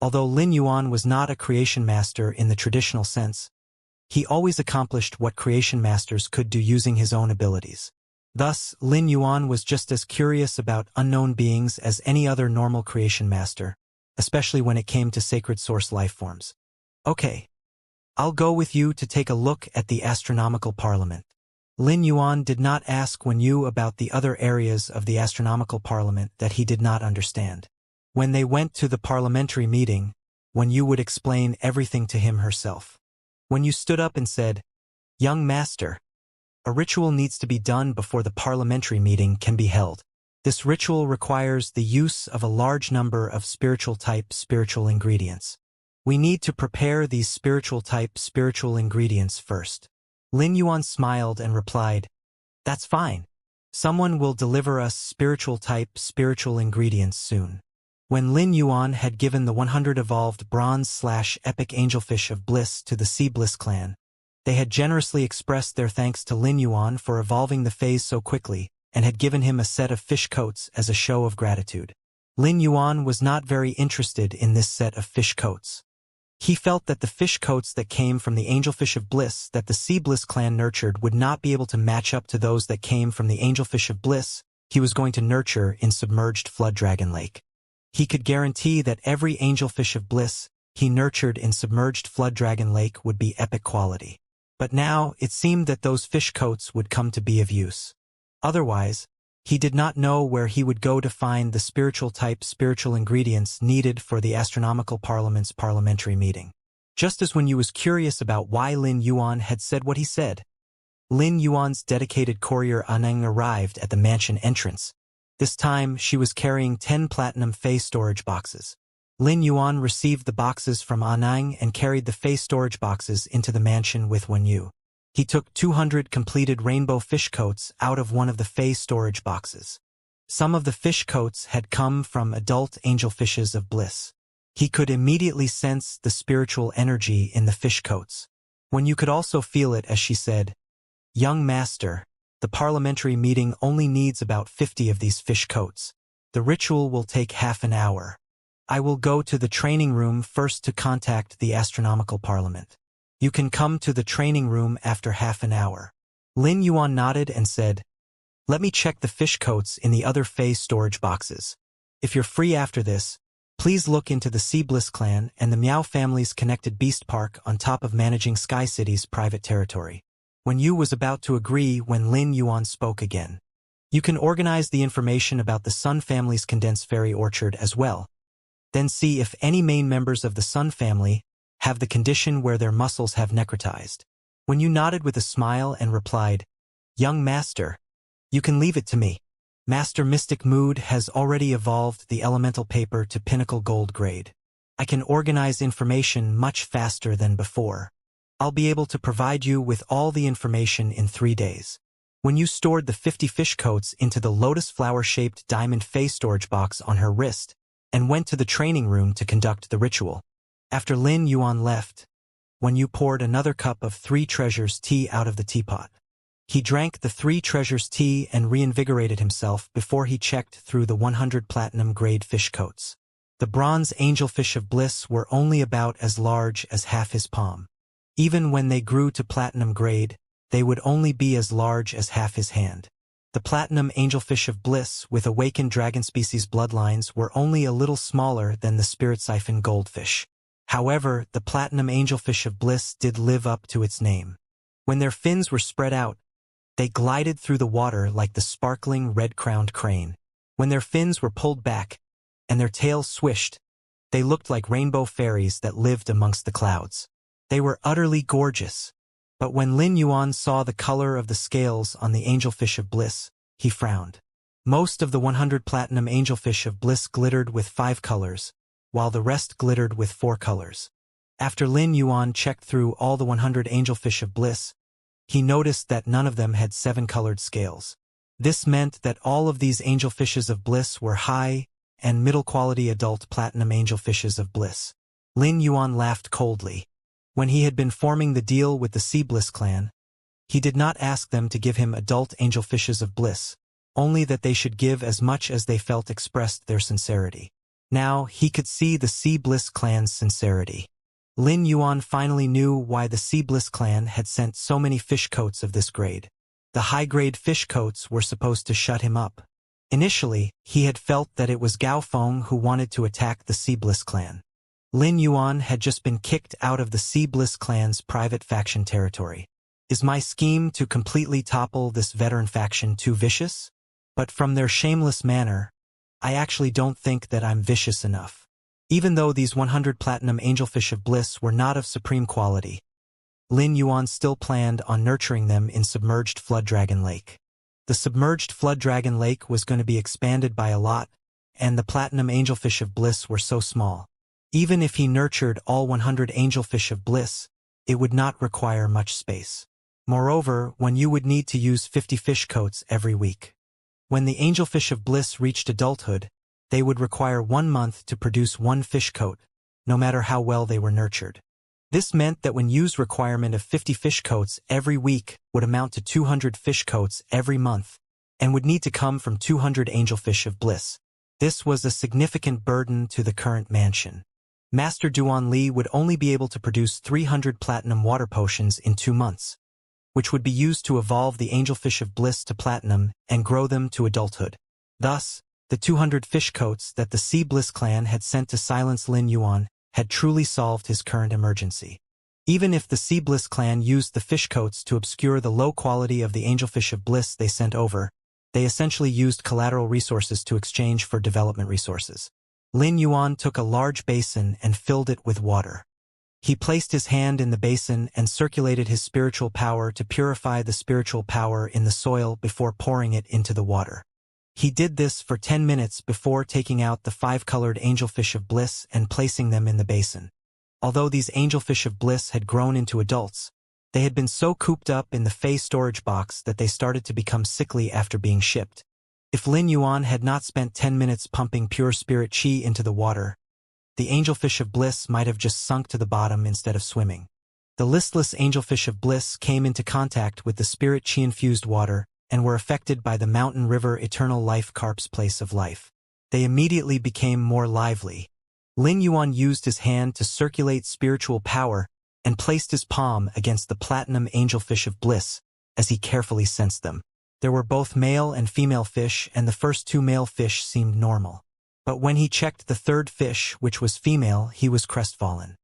Although Lin Yuan was not a creation master in the traditional sense, he always accomplished what creation masters could do using his own abilities. Thus, Lin Yuan was just as curious about unknown beings as any other normal creation master, especially when it came to sacred source life forms. Okay, I'll go with you to take a look at the astronomical parliament. Lin Yuan did not ask Wen Yu about the other areas of the astronomical parliament that he did not understand. When they went to the parliamentary meeting, Wen Yu would explain everything to him herself. Wen Yu stood up and said, "Young master, a ritual needs to be done before the parliamentary meeting can be held. This ritual requires the use of a large number of spiritual ingredients. We need to prepare these spiritual ingredients first." Lin Yuan smiled and replied, "That's fine. Someone will deliver us spiritual ingredients soon." When Lin Yuan had given the 100 evolved bronze/epic angelfish of bliss to the Sea Bliss clan, they had generously expressed their thanks to Lin Yuan for evolving the phase so quickly and had given him a set of fish coats as a show of gratitude. Lin Yuan was not very interested in this set of fish coats. He felt that the fish coats that came from the angelfish of bliss that the Sea Bliss clan nurtured would not be able to match up to those that came from the angelfish of bliss he was going to nurture in submerged Flood Dragon Lake. He could guarantee that every angelfish of bliss he nurtured in submerged Flood Dragon Lake would be epic quality. But now it seemed that those fish coats would come to be of use. Otherwise, he did not know where he would go to find the spiritual ingredients needed for the astronomical parliament's parliamentary meeting. Just as when Yu was curious about why Lin Yuan had said what he said, Lin Yuan's dedicated courier Anang arrived at the mansion entrance. This time, she was carrying 10 platinum Fey storage boxes. Lin Yuan received the boxes from Anang and carried the Fey storage boxes into the mansion with Wen Yu. He took 200 completed rainbow fish coats out of one of the Fey storage boxes. Some of the fish coats had come from adult angelfishes of bliss. He could immediately sense the spiritual energy in the fish coats. Wen Yu could also feel it as she said, "Young master, the parliamentary meeting only needs about 50 of these fish coats. The ritual will take half an hour. I will go to the training room first to contact the astronomical parliament. You can come to the training room after half an hour." Lin Yuan nodded and said, "Let me check the fish coats in the other Fey storage boxes. If you're free after this, please look into the Sea Bliss clan and the Meow family's connected beast park on top of managing Sky City's private territory." Wen Yu was about to agree when Lin Yuan spoke again. "You can organize the information about the Sun family's condensed fairy orchard as well. Then see if any main members of the Sun family have the condition where their muscles have necrotized." Wen Yu nodded with a smile and replied, "Young master, you can leave it to me. Master Mystic Mood has already evolved the elemental paper to pinnacle gold grade. I can organize information much faster than before. I'll be able to provide you with all the information in 3 days." Wen Yu stored the 50 fish coats into the lotus flower-shaped diamond Fey storage box on her wrist and went to the training room to conduct the ritual. After Lin Yuan left, Wen Yu poured another cup of 3 treasures tea out of the teapot. He drank the 3 treasures tea and reinvigorated himself before he checked through the 100 platinum-grade fish coats. The bronze angelfish of bliss were only about as large as half his palm. Even when they grew to platinum grade, they would only be as large as half his hand. The platinum angelfish of bliss with awakened dragon species bloodlines were only a little smaller than the spirit siphon goldfish. However, the platinum angelfish of bliss did live up to its name. When their fins were spread out, they glided through the water like the sparkling red-crowned crane. When their fins were pulled back and their tails swished, they looked like rainbow fairies that lived amongst the clouds. They were utterly gorgeous. But when Lin Yuan saw the color of the scales on the angelfish of bliss, he frowned. Most of the 100 platinum angelfish of bliss glittered with 5 colors, while the rest glittered with 4 colors. After Lin Yuan checked through all the 100 angelfish of bliss, he noticed that none of them had 7-colored scales. This meant that all of these angelfishes of bliss were high and middle-quality adult platinum angelfishes of bliss. Lin Yuan laughed coldly. When he had been forming the deal with the Sea Bliss clan, he did not ask them to give him adult angelfishes of bliss, only that they should give as much as they felt expressed their sincerity. Now, he could see the Sea Bliss clan's sincerity. Lin Yuan finally knew why the Sea Bliss clan had sent so many fish coats of this grade. The high-grade fish coats were supposed to shut him up. Initially, he had felt that it was Gao Feng who wanted to attack the Sea Bliss clan. Lin Yuan had just been kicked out of the Sea Bliss clan's private faction territory. Is my scheme to completely topple this veteran faction too vicious? But from their shameless manner, I actually don't think that I'm vicious enough. Even though these 100 platinum angelfish of bliss were not of supreme quality, Lin Yuan still planned on nurturing them in submerged flood dragon lake. The submerged flood dragon lake was going to be expanded by a lot, and the platinum angelfish of bliss were so small. Even if he nurtured all 100 angelfish of bliss, it would not require much space. Moreover, when you would need to use 50 fish coats every week. When the angelfish of bliss reached adulthood, they would require 1 month to produce 1 fish coat, no matter how well they were nurtured. This meant that when used requirement of 50 fish coats every week would amount to 200 fish coats every month, and would need to come from 200 angelfish of bliss. This was a significant burden to the current mansion. Master Duan Li would only be able to produce 300 platinum water potions in 2 months, which would be used to evolve the angelfish of bliss to platinum and grow them to adulthood. Thus, the 200 fish coats that the Sea Bliss clan had sent to silence Lin Yuan had truly solved his current emergency. Even if the Sea Bliss clan used the fish coats to obscure the low quality of the angelfish of bliss they sent over, they essentially used collateral resources to exchange for development resources. Lin Yuan took a large basin and filled it with water. He placed his hand in the basin and circulated his spiritual power to purify the spiritual power in the soil before pouring it into the water. He did this for 10 minutes before taking out the 5-colored angelfish of bliss and placing them in the basin. Although these angelfish of bliss had grown into adults, they had been so cooped up in the Fey storage box that they started to become sickly after being shipped. If Lin Yuan had not spent 10 minutes pumping pure spirit qi into the water, the angelfish of bliss might have just sunk to the bottom instead of swimming. The listless angelfish of bliss came into contact with the spirit qi-infused water and were affected by the mountain river eternal life carp's place of life. They immediately became more lively. Lin Yuan used his hand to circulate spiritual power and placed his palm against the platinum angelfish of bliss as he carefully sensed them. There were both male and female fish, and the first 2 male fish seemed normal. But when he checked the 3rd fish, which was female, he was crestfallen.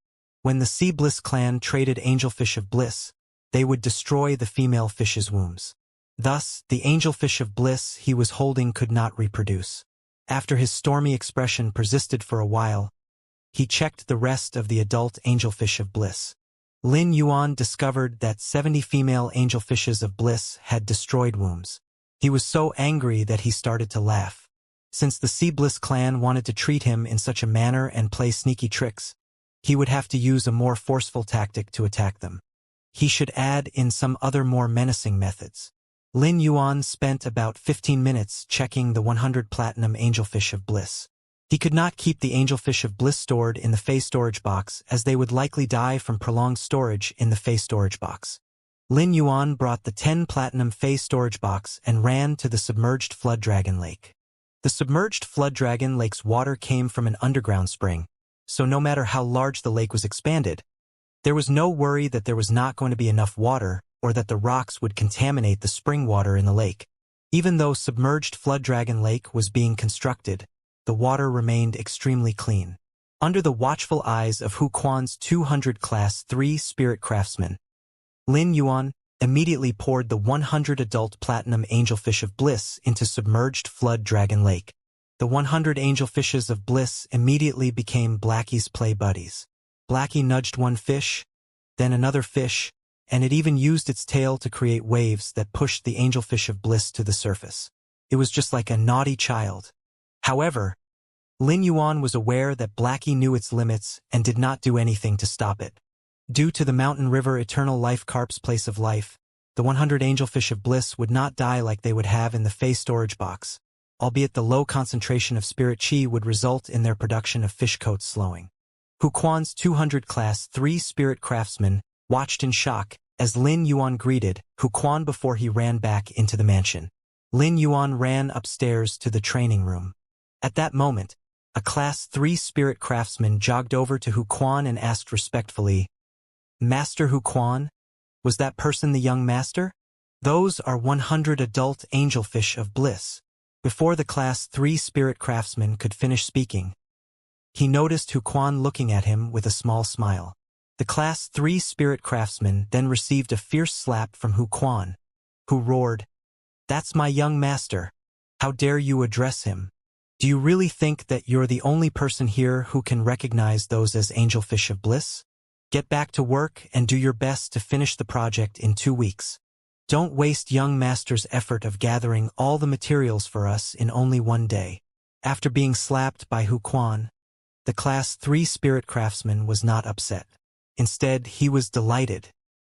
When the Sea Bliss clan traded angelfish of bliss, they would destroy the female fish's wombs. Thus, the angelfish of bliss he was holding could not reproduce. After his stormy expression persisted for a while, he checked the rest of the adult angelfish of bliss. Lin Yuan discovered that 70 female angelfishes of bliss had destroyed wombs. He was so angry that he started to laugh. Since the Sea Bliss clan wanted to treat him in such a manner and play sneaky tricks, he would have to use a more forceful tactic to attack them. He should add in some other more menacing methods. Lin Yuan spent about 15 minutes checking the 100 platinum angelfish of bliss. He could not keep the angelfish of bliss stored in the Fey storage box, as they would likely die from prolonged storage in the Fey storage box. Lin Yuan brought the 10 platinum Fey storage box and ran to the submerged flood dragon lake. The submerged flood dragon lake's water came from an underground spring, so no matter how large the lake was expanded, there was no worry that there was not going to be enough water or that the rocks would contaminate the spring water in the lake. Even though submerged flood dragon lake was being constructed, the water remained extremely clean. Under the watchful eyes of Hu Quan's 200 Class 3 spirit craftsmen, Lin Yuan immediately poured the 100 adult platinum angelfish of bliss into submerged flood dragon lake. The 100 angelfishes of bliss immediately became Blackie's play buddies. Blackie nudged one fish, then another fish, and it even used its tail to create waves that pushed the angelfish of bliss to the surface. It was just like a naughty child. However, Lin Yuan was aware that Blackie knew its limits and did not do anything to stop it. Due to the mountain river eternal life carp's place of life, the 100 angelfish of bliss would not die like they would have in the Fey storage box, albeit the low concentration of spirit qi would result in their production of fish coats slowing. Hu Quan's 200 Class 3 spirit craftsmen watched in shock as Lin Yuan greeted Hu Quan before he ran back into the mansion. Lin Yuan ran upstairs to the training room. At that moment, A Class 3 spirit craftsman jogged over to Hu Quan and asked respectfully, "Master Hu Quan? Was that person the young master?" "Those are 100 adult angelfish of bliss." Before the Class 3 spirit craftsman could finish speaking, he noticed Hu Quan looking at him with a small smile. The Class 3 spirit craftsman then received a fierce slap from Hu Quan, who roared, "That's my young master. How dare you address him? Do you really think that you're the only person here who can recognize those as angelfish of bliss? Get back to work and do your best to finish the project in 2 weeks. Don't waste young master's effort of gathering all the materials for us in only 1 day." After being slapped by Hu Quan, the Class 3 spirit craftsman was not upset. Instead, he was delighted.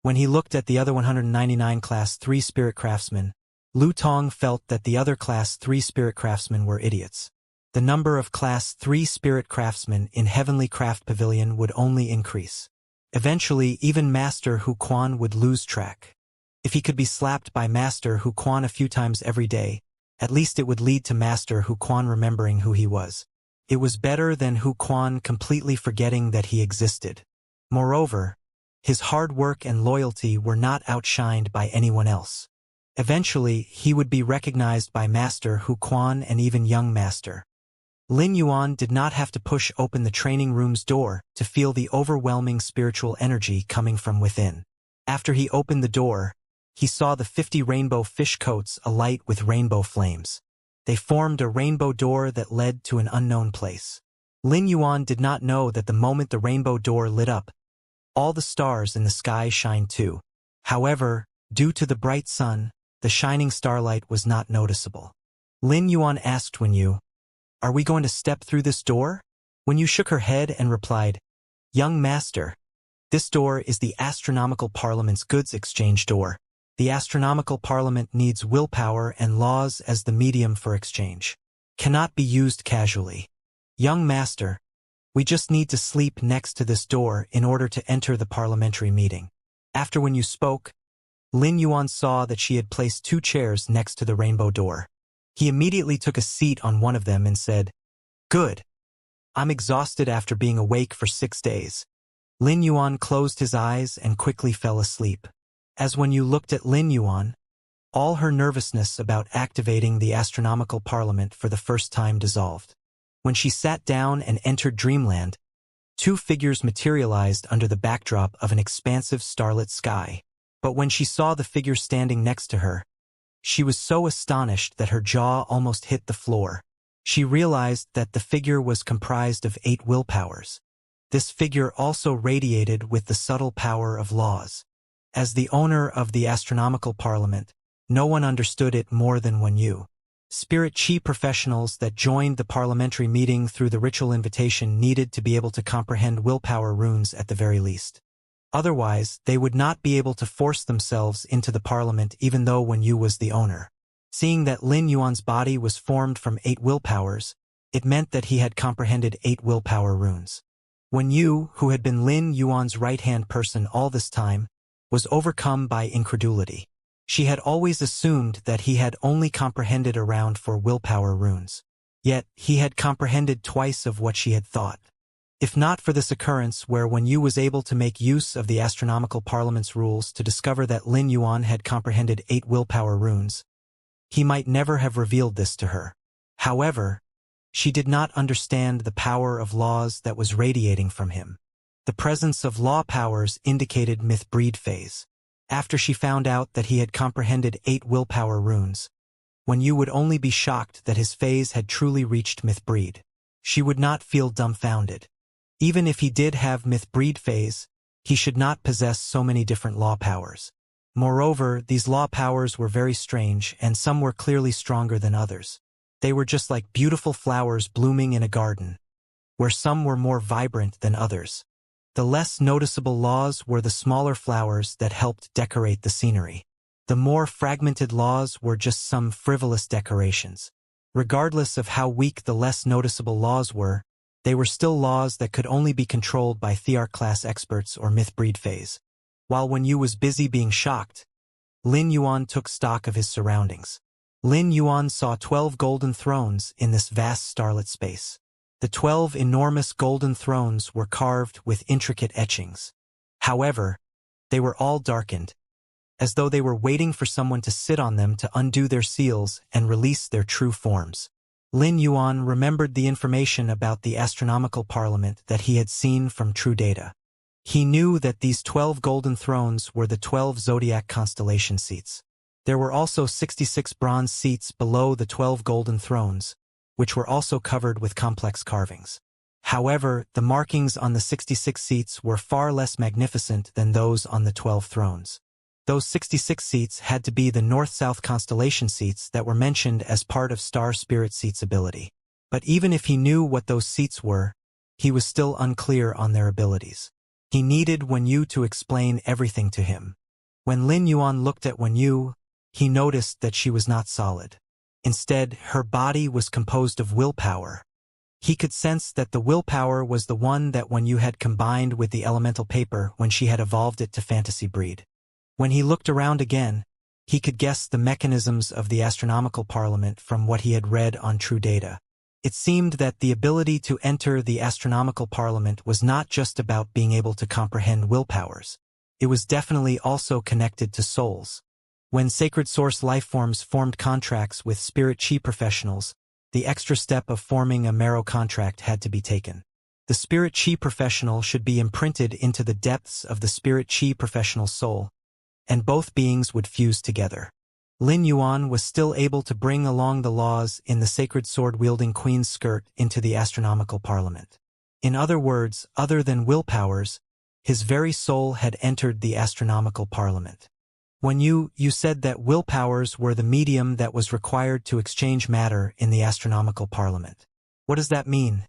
When he looked at the other 199 Class 3 spirit craftsmen, Lu Tong felt that the other Class 3 spirit craftsmen were idiots. The number of Class 3 spirit craftsmen in Heavenly Craft Pavilion would only increase. Eventually, even Master Hu Quan would lose track. If he could be slapped by Master Hu Quan a few times every day, at least it would lead to Master Hu Quan remembering who he was. It was better than Hu Quan completely forgetting that he existed. Moreover, his hard work and loyalty were not outshined by anyone else. Eventually, he would be recognized by Master Hu Quan and even young Master. Lin Yuan did not have to push open the training room's door to feel the overwhelming spiritual energy coming from within. After he opened the door, he saw the 50 rainbow fish coats alight with rainbow flames. They formed a rainbow door that led to an unknown place. Lin Yuan did not know that the moment the rainbow door lit up, all the stars in the sky shined too. However, due to the bright sun, the shining starlight was not noticeable. Lin Yuan asked Wenyu, "Are we going to step through this door?" Wenyu shook her head and replied, "Young master, this door is the Astronomical Parliament's goods exchange door. The Astronomical Parliament needs willpower and laws as the medium for exchange. Cannot be used casually. Young master, we just need to sleep next to this door in order to enter the parliamentary meeting." After Wenyu spoke, Lin Yuan saw that she had placed 2 chairs next to the rainbow door. He immediately took a seat on one of them and said, "Good. I'm exhausted after being awake for 6 days." Lin Yuan closed his eyes and quickly fell asleep. As when you looked at Lin Yuan, all her nervousness about activating the Astronomical Parliament for the first time dissolved. When she sat down and entered Dreamland, 2 figures materialized under the backdrop of an expansive starlit sky. But when she saw the figure standing next to her, she was so astonished that her jaw almost hit the floor. She realized that the figure was comprised of 8 willpowers. This figure also radiated with the subtle power of laws. As the owner of the Astronomical Parliament, no one understood it more than Wenyu. Spirit Chi professionals that joined the parliamentary meeting through the ritual invitation needed to be able to comprehend willpower runes at the very least. Otherwise, they would not be able to force themselves into the parliament even though Wenyu was the owner. Seeing that Lin Yuan's body was formed from 8 willpowers, it meant that he had comprehended 8 willpower runes. Wenyu, who had been Lin Yuan's right-hand person all this time, was overcome by incredulity. She had always assumed that he had only comprehended around 4 willpower runes. Yet, he had comprehended twice of what she had thought. If not for this occurrence where Wenyu was able to make use of the Astronomical Parliament's rules to discover that Lin Yuan had comprehended 8 willpower runes, he might never have revealed this to her. However, she did not understand the power of laws that was radiating from him. The presence of law powers indicated myth-breed phase. After she found out that he had comprehended 8 willpower runes, Wenyu would only be shocked that his phase had truly reached myth-breed. She would not feel dumbfounded. Even if he did have myth-breed phase, he should not possess so many different law powers. Moreover, these law powers were very strange, and some were clearly stronger than others. They were just like beautiful flowers blooming in a garden, where some were more vibrant than others. The less noticeable laws were the smaller flowers that helped decorate the scenery. The more fragmented laws were just some frivolous decorations. Regardless of how weak the less noticeable laws were, they were still laws that could only be controlled by Thearch-class experts or myth-breed phase. While Wenyu was busy being shocked, Lin Yuan took stock of his surroundings. Lin Yuan saw 12 golden thrones in this vast starlit space. The 12 enormous golden thrones were carved with intricate etchings. However, they were all darkened, as though they were waiting for someone to sit on them to undo their seals and release their true forms. Lin Yuan remembered the information about the astronomical parliament that he had seen from True Data. He knew that these 12 golden thrones were the 12 zodiac constellation seats. There were also 66 bronze seats below the 12 golden thrones, which were also covered with complex carvings. However, the markings on the 66 seats were far less magnificent than those on the 12 thrones. Those 66 seats had to be the north-south constellation seats that were mentioned as part of Star Spirit Seat's ability. But even if he knew what those seats were, he was still unclear on their abilities. He needed Wen Yu to explain everything to him. When Lin Yuan looked at Wen Yu, he noticed that she was not solid. Instead, her body was composed of willpower. He could sense that the willpower was the one that Wen Yu had combined with the elemental paper when she had evolved it to fantasy breed. When he looked around again, he could guess the mechanisms of the astronomical parliament from what he had read on True Data. It seemed that the ability to enter the astronomical parliament was not just about being able to comprehend willpowers. It was definitely also connected to souls. When sacred source lifeforms formed contracts with spirit chi professionals, the extra step of forming a marrow contract had to be taken. The spirit chi professional should be imprinted into the depths of the spirit chi professional soul, and both beings would fuse together. Lin Yuan was still able to bring along the laws in the sacred sword-wielding queen's skirt into the astronomical parliament. In other words, other than willpowers, his very soul had entered the astronomical parliament. When you said that willpowers were the medium that was required to exchange matter in the astronomical parliament. What does that mean?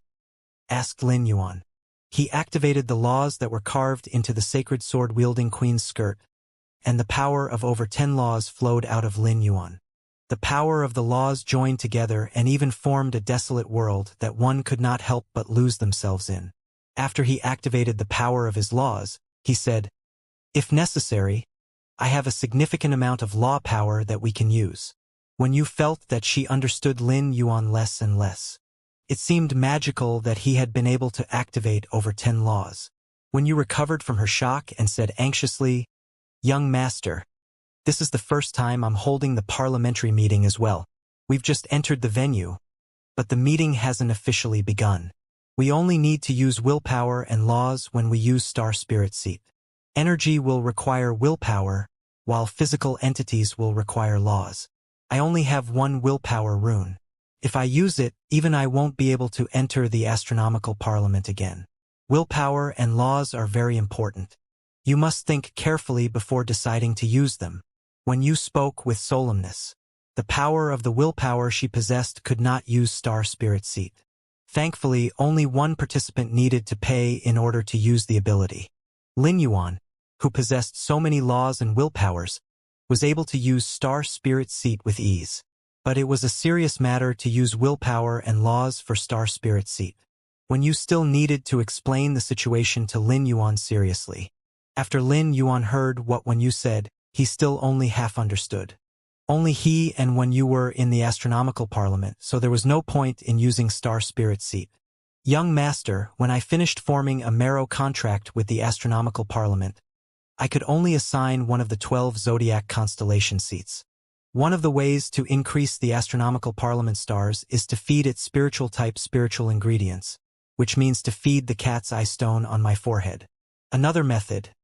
Asked Lin Yuan. He activated the laws that were carved into the sacred sword-wielding queen's skirt, and the power of over 10 laws flowed out of Lin Yuan. The power of the laws joined together and even formed a desolate world that one could not help but lose themselves in. After he activated the power of his laws, he said, "If necessary, I have a significant amount of law power that we can use." When you felt that she understood Lin Yuan less and less. It seemed magical that he had been able to activate over 10 laws. When you recovered from her shock and said anxiously, "Young master, this is the first time I'm holding the parliamentary meeting as well. We've just entered the venue, but the meeting hasn't officially begun. We only need to use willpower and laws when we use Star Spirit Seat. Energy will require willpower, while physical entities will require laws. I only have one willpower rune. If I use it, even I won't be able to enter the astronomical parliament again. Willpower and laws are very important. You must think carefully before deciding to use them." When you spoke with solemnness, the power of the willpower she possessed could not use Star Spirit Seat. Thankfully, only one participant needed to pay in order to use the ability. Lin Yuan, who possessed so many laws and willpowers, was able to use Star Spirit Seat with ease. But it was a serious matter to use willpower and laws for Star Spirit Seat. When you still needed to explain the situation to Lin Yuan seriously. After Lin Yuan heard what Wen Yu said, he still only half understood. Only he and Wen Yu were in the astronomical parliament, so there was no point in using Star Spirit Seat. "Young master, when I finished forming a marrow contract with the astronomical parliament, I could only assign one of the 12 zodiac constellation seats. One of the ways to increase the astronomical parliament stars is to feed it spiritual type spiritual ingredients, which means to feed the cat's eye stone on my forehead. Another method."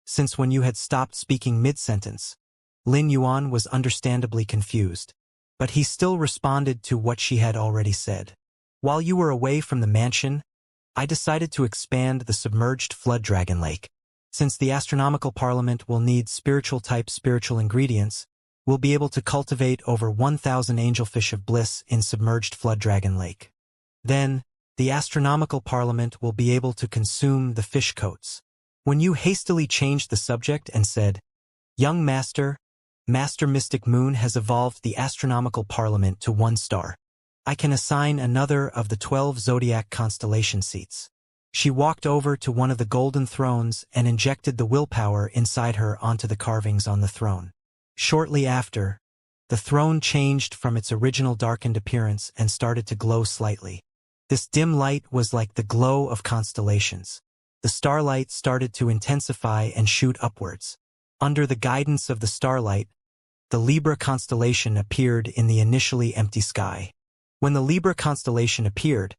Since when you had stopped speaking mid-sentence, Lin Yuan was understandably confused, but he still responded to what she had already said. "While you were away from the mansion, I decided to expand the submerged flood dragon lake. Since the astronomical parliament will need spiritual type spiritual ingredients, we'll be able to cultivate over 1,000 angelfish of bliss in submerged flood dragon lake. Then, the astronomical parliament will be able to consume the fish coats." When you hastily changed the subject and said, "Young master, Master Mystic Moon has evolved the astronomical parliament to 1 star. I can assign another of the 12 zodiac constellation seats." She walked over to one of the golden thrones and injected the willpower inside her onto the carvings on the throne. Shortly after, the throne changed from its original darkened appearance and started to glow slightly. This dim light was like the glow of constellations. The starlight started to intensify and shoot upwards. Under the guidance of the starlight, the Libra constellation appeared in the initially empty sky. When the Libra constellation appeared,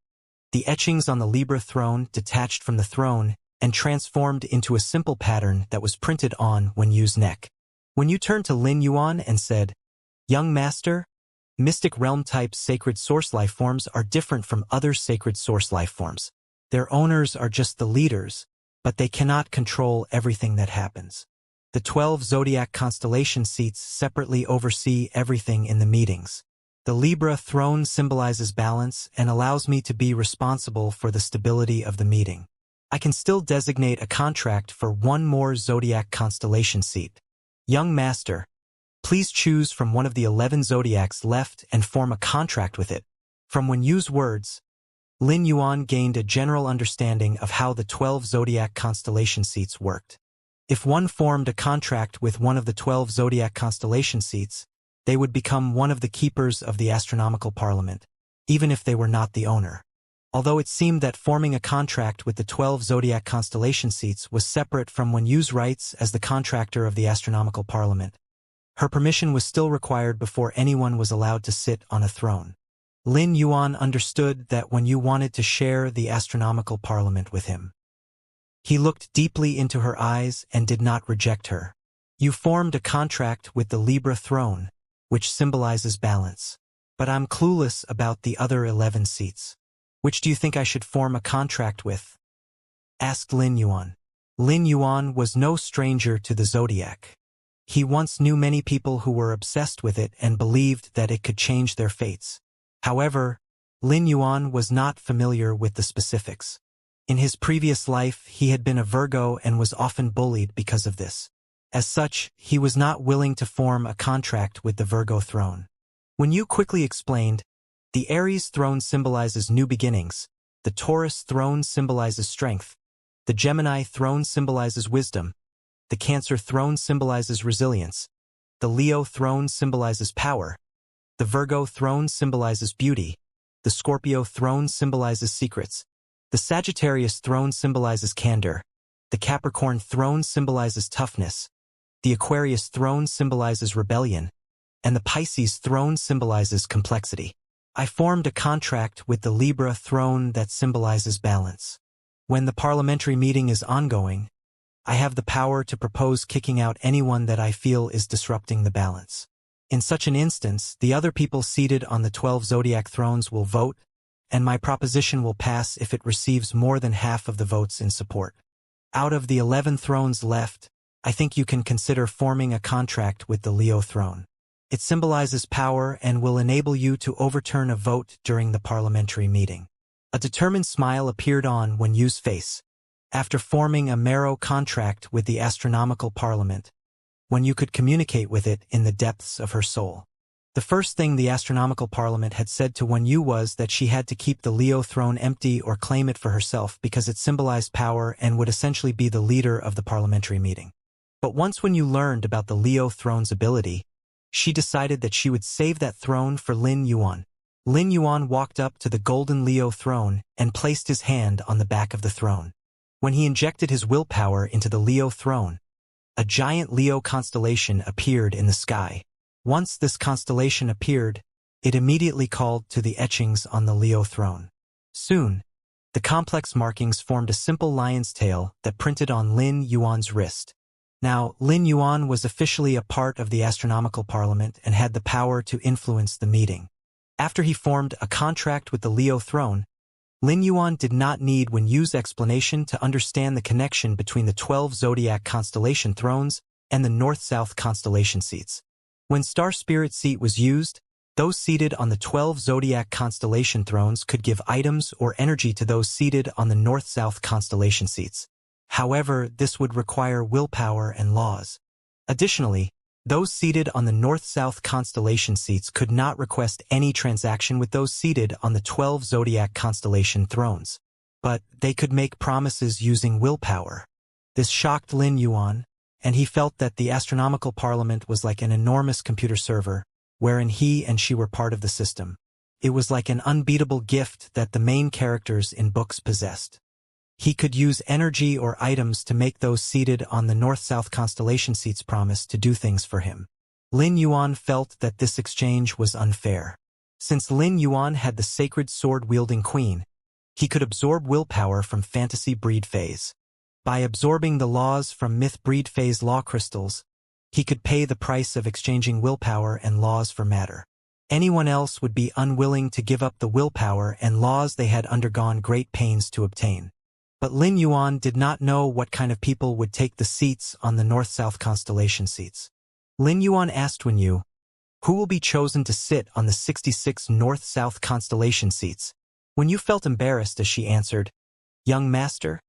the etchings on the Libra throne detached from the throne and transformed into a simple pattern that was printed on when Yu's neck. When you turned to Lin Yuan and said, "Young Master, mystic realm-type sacred source lifeforms are different from other sacred source lifeforms. Their owners are just the leaders, but they cannot control everything that happens. The 12 zodiac constellation seats separately oversee everything in the meetings. The Libra throne symbolizes balance and allows me to be responsible for the stability of the meeting. I can still designate a contract for one more zodiac constellation seat. Young Master, please choose from one of the 11 zodiacs left and form a contract with it." From Wen Yu's words, Lin Yuan gained a general understanding of how the 12 zodiac constellation seats worked. If one formed a contract with one of the 12 zodiac constellation seats, they would become one of the keepers of the astronomical parliament, even if they were not the owner. Although it seemed that forming a contract with the 12 zodiac constellation seats was separate from Wen Yu's rights as the contractor of the astronomical parliament, her permission was still required before anyone was allowed to sit on a throne. Lin Yuan understood that Wen Yu wanted to share the astronomical parliament with him. He looked deeply into her eyes and did not reject her. "You formed a contract with the Libra throne, which symbolizes balance. But I'm clueless about the other 11 seats. Which do you think I should form a contract with?" asked Lin Yuan. Lin Yuan was no stranger to the zodiac. He once knew many people who were obsessed with it and believed that it could change their fates. However, Lin Yuan was not familiar with the specifics. In his previous life, he had been a Virgo and was often bullied because of this. As such, he was not willing to form a contract with the Virgo throne. Wen Yu quickly explained, "The Aries throne symbolizes new beginnings, the Taurus throne symbolizes strength, the Gemini throne symbolizes wisdom, the Cancer throne symbolizes resilience, the Leo throne symbolizes power, the Virgo throne symbolizes beauty, the Scorpio throne symbolizes secrets, the Sagittarius throne symbolizes candor, the Capricorn throne symbolizes toughness, the Aquarius throne symbolizes rebellion, and the Pisces throne symbolizes complexity. I formed a contract with the Libra throne that symbolizes balance. When the parliamentary meeting is ongoing, I have the power to propose kicking out anyone that I feel is disrupting the balance. In such an instance, the other people seated on the 12 zodiac thrones will vote, and my proposition will pass if it receives more than half of the votes in support. Out of the 11 thrones left, I think you can consider forming a contract with the Leo throne. It symbolizes power and will enable you to overturn a vote during the parliamentary meeting." A determined smile appeared on Wen Yu's face. After forming a marrow contract with the astronomical parliament, Wen Yu could communicate with it in the depths of her soul. The first thing the astronomical parliament had said to Wen Yu was that she had to keep the Leo throne empty or claim it for herself because it symbolized power and would essentially be the leader of the parliamentary meeting. But once Wen Yu learned about the Leo throne's ability, she decided that she would save that throne for Lin Yuan. Lin Yuan walked up to the golden Leo throne and placed his hand on the back of the throne. When he injected his willpower into the Leo throne, a giant Leo constellation appeared in the sky. Once this constellation appeared, it immediately called to the etchings on the Leo throne. Soon, the complex markings formed a simple lion's tail that printed on Lin Yuan's wrist. Now, Lin Yuan was officially a part of the astronomical parliament and had the power to influence the meeting. After he formed a contract with the Leo throne, Lin Yuan did not need Wen Yu's explanation to understand the connection between the 12 zodiac constellation thrones and the north-south constellation seats. When Star Spirit seat was used, those seated on the 12 zodiac constellation thrones could give items or energy to those seated on the north-south constellation seats. However, this would require willpower and laws. Additionally, those seated on the north-south constellation seats could not request any transaction with those seated on the 12 zodiac constellation thrones. But they could make promises using willpower. This shocked Lin Yuan, and he felt that the astronomical parliament was like an enormous computer server, wherein he and she were part of the system. it was like an unbeatable gift that the main characters in books possessed. He could use energy or items to make those seated on the north-south constellation seats promise to do things for him. Lin Yuan felt that this exchange was unfair. Since Lin Yuan had the sacred sword-wielding queen, he could absorb willpower from fantasy breed phase. By absorbing the laws from myth breed phase law crystals, he could pay the price of exchanging willpower and laws for matter. Anyone else would be unwilling to give up the willpower and laws they had undergone great pains to obtain. But Lin Yuan did not know what kind of people would take the seats on the north-south constellation seats. Lin Yuan asked Wen Yu, "Who will be chosen to sit on the 66 north-south constellation seats?" Wen Yu felt embarrassed as she answered, "Young master,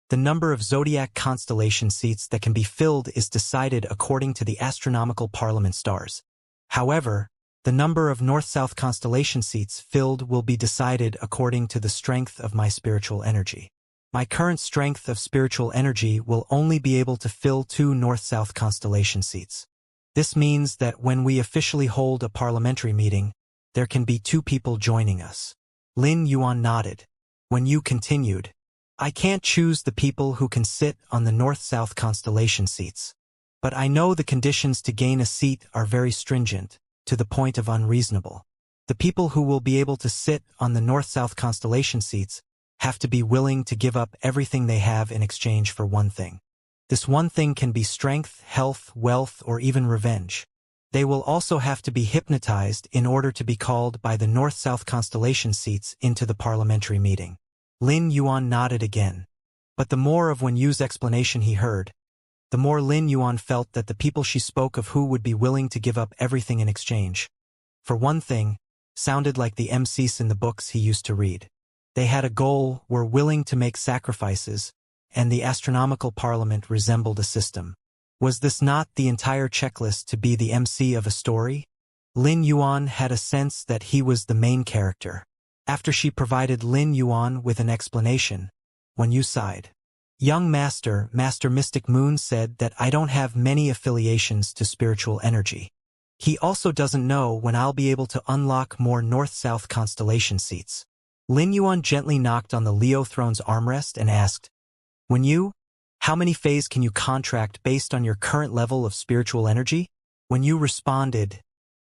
the number of zodiac constellation seats that can be filled is decided according to the astronomical parliament stars. However, the number of north-south constellation seats filled will be decided according to the strength of my spiritual energy. My current strength of spiritual energy will only be able to fill 2 north-south constellation seats. This means that when we officially hold a parliamentary meeting, there can be 2 people joining us." Lin Yuan nodded. Wen Yu continued, "I can't choose the people who can sit on the north-south constellation seats. But I know the conditions to gain a seat are very stringent, to the point of unreasonable. The people who will be able to sit on the north-south constellation seats have to be willing to give up everything they have in exchange for one thing. This one thing can be strength, health, wealth, or even revenge. They will also have to be hypnotized in order to be called by the north-south constellation seats into the parliamentary meeting." Lin Yuan nodded again. But the more of Wen Yu's explanation he heard, the more Lin Yuan felt that the people she spoke of who would be willing to give up everything in exchange for one thing sounded like the MCs in the books he used to read. They had a goal, were willing to make sacrifices, and the astronomical parliament resembled a system. Was this not the entire checklist to be the MC of a story? Lin Yuan had a sense that he was the main character. After she provided Lin Yuan with an explanation, Wen Yu sighed. "Young Master, Master Mystic Moon said that I don't have many affiliations to spiritual energy. He also doesn't know when I'll be able to unlock more north-south constellation seats." Lin Yuan gently knocked on the Leo throne's armrest and asked, "Wen Yu, how many phase can you contract based on your current level of spiritual energy?" Wen Yu responded,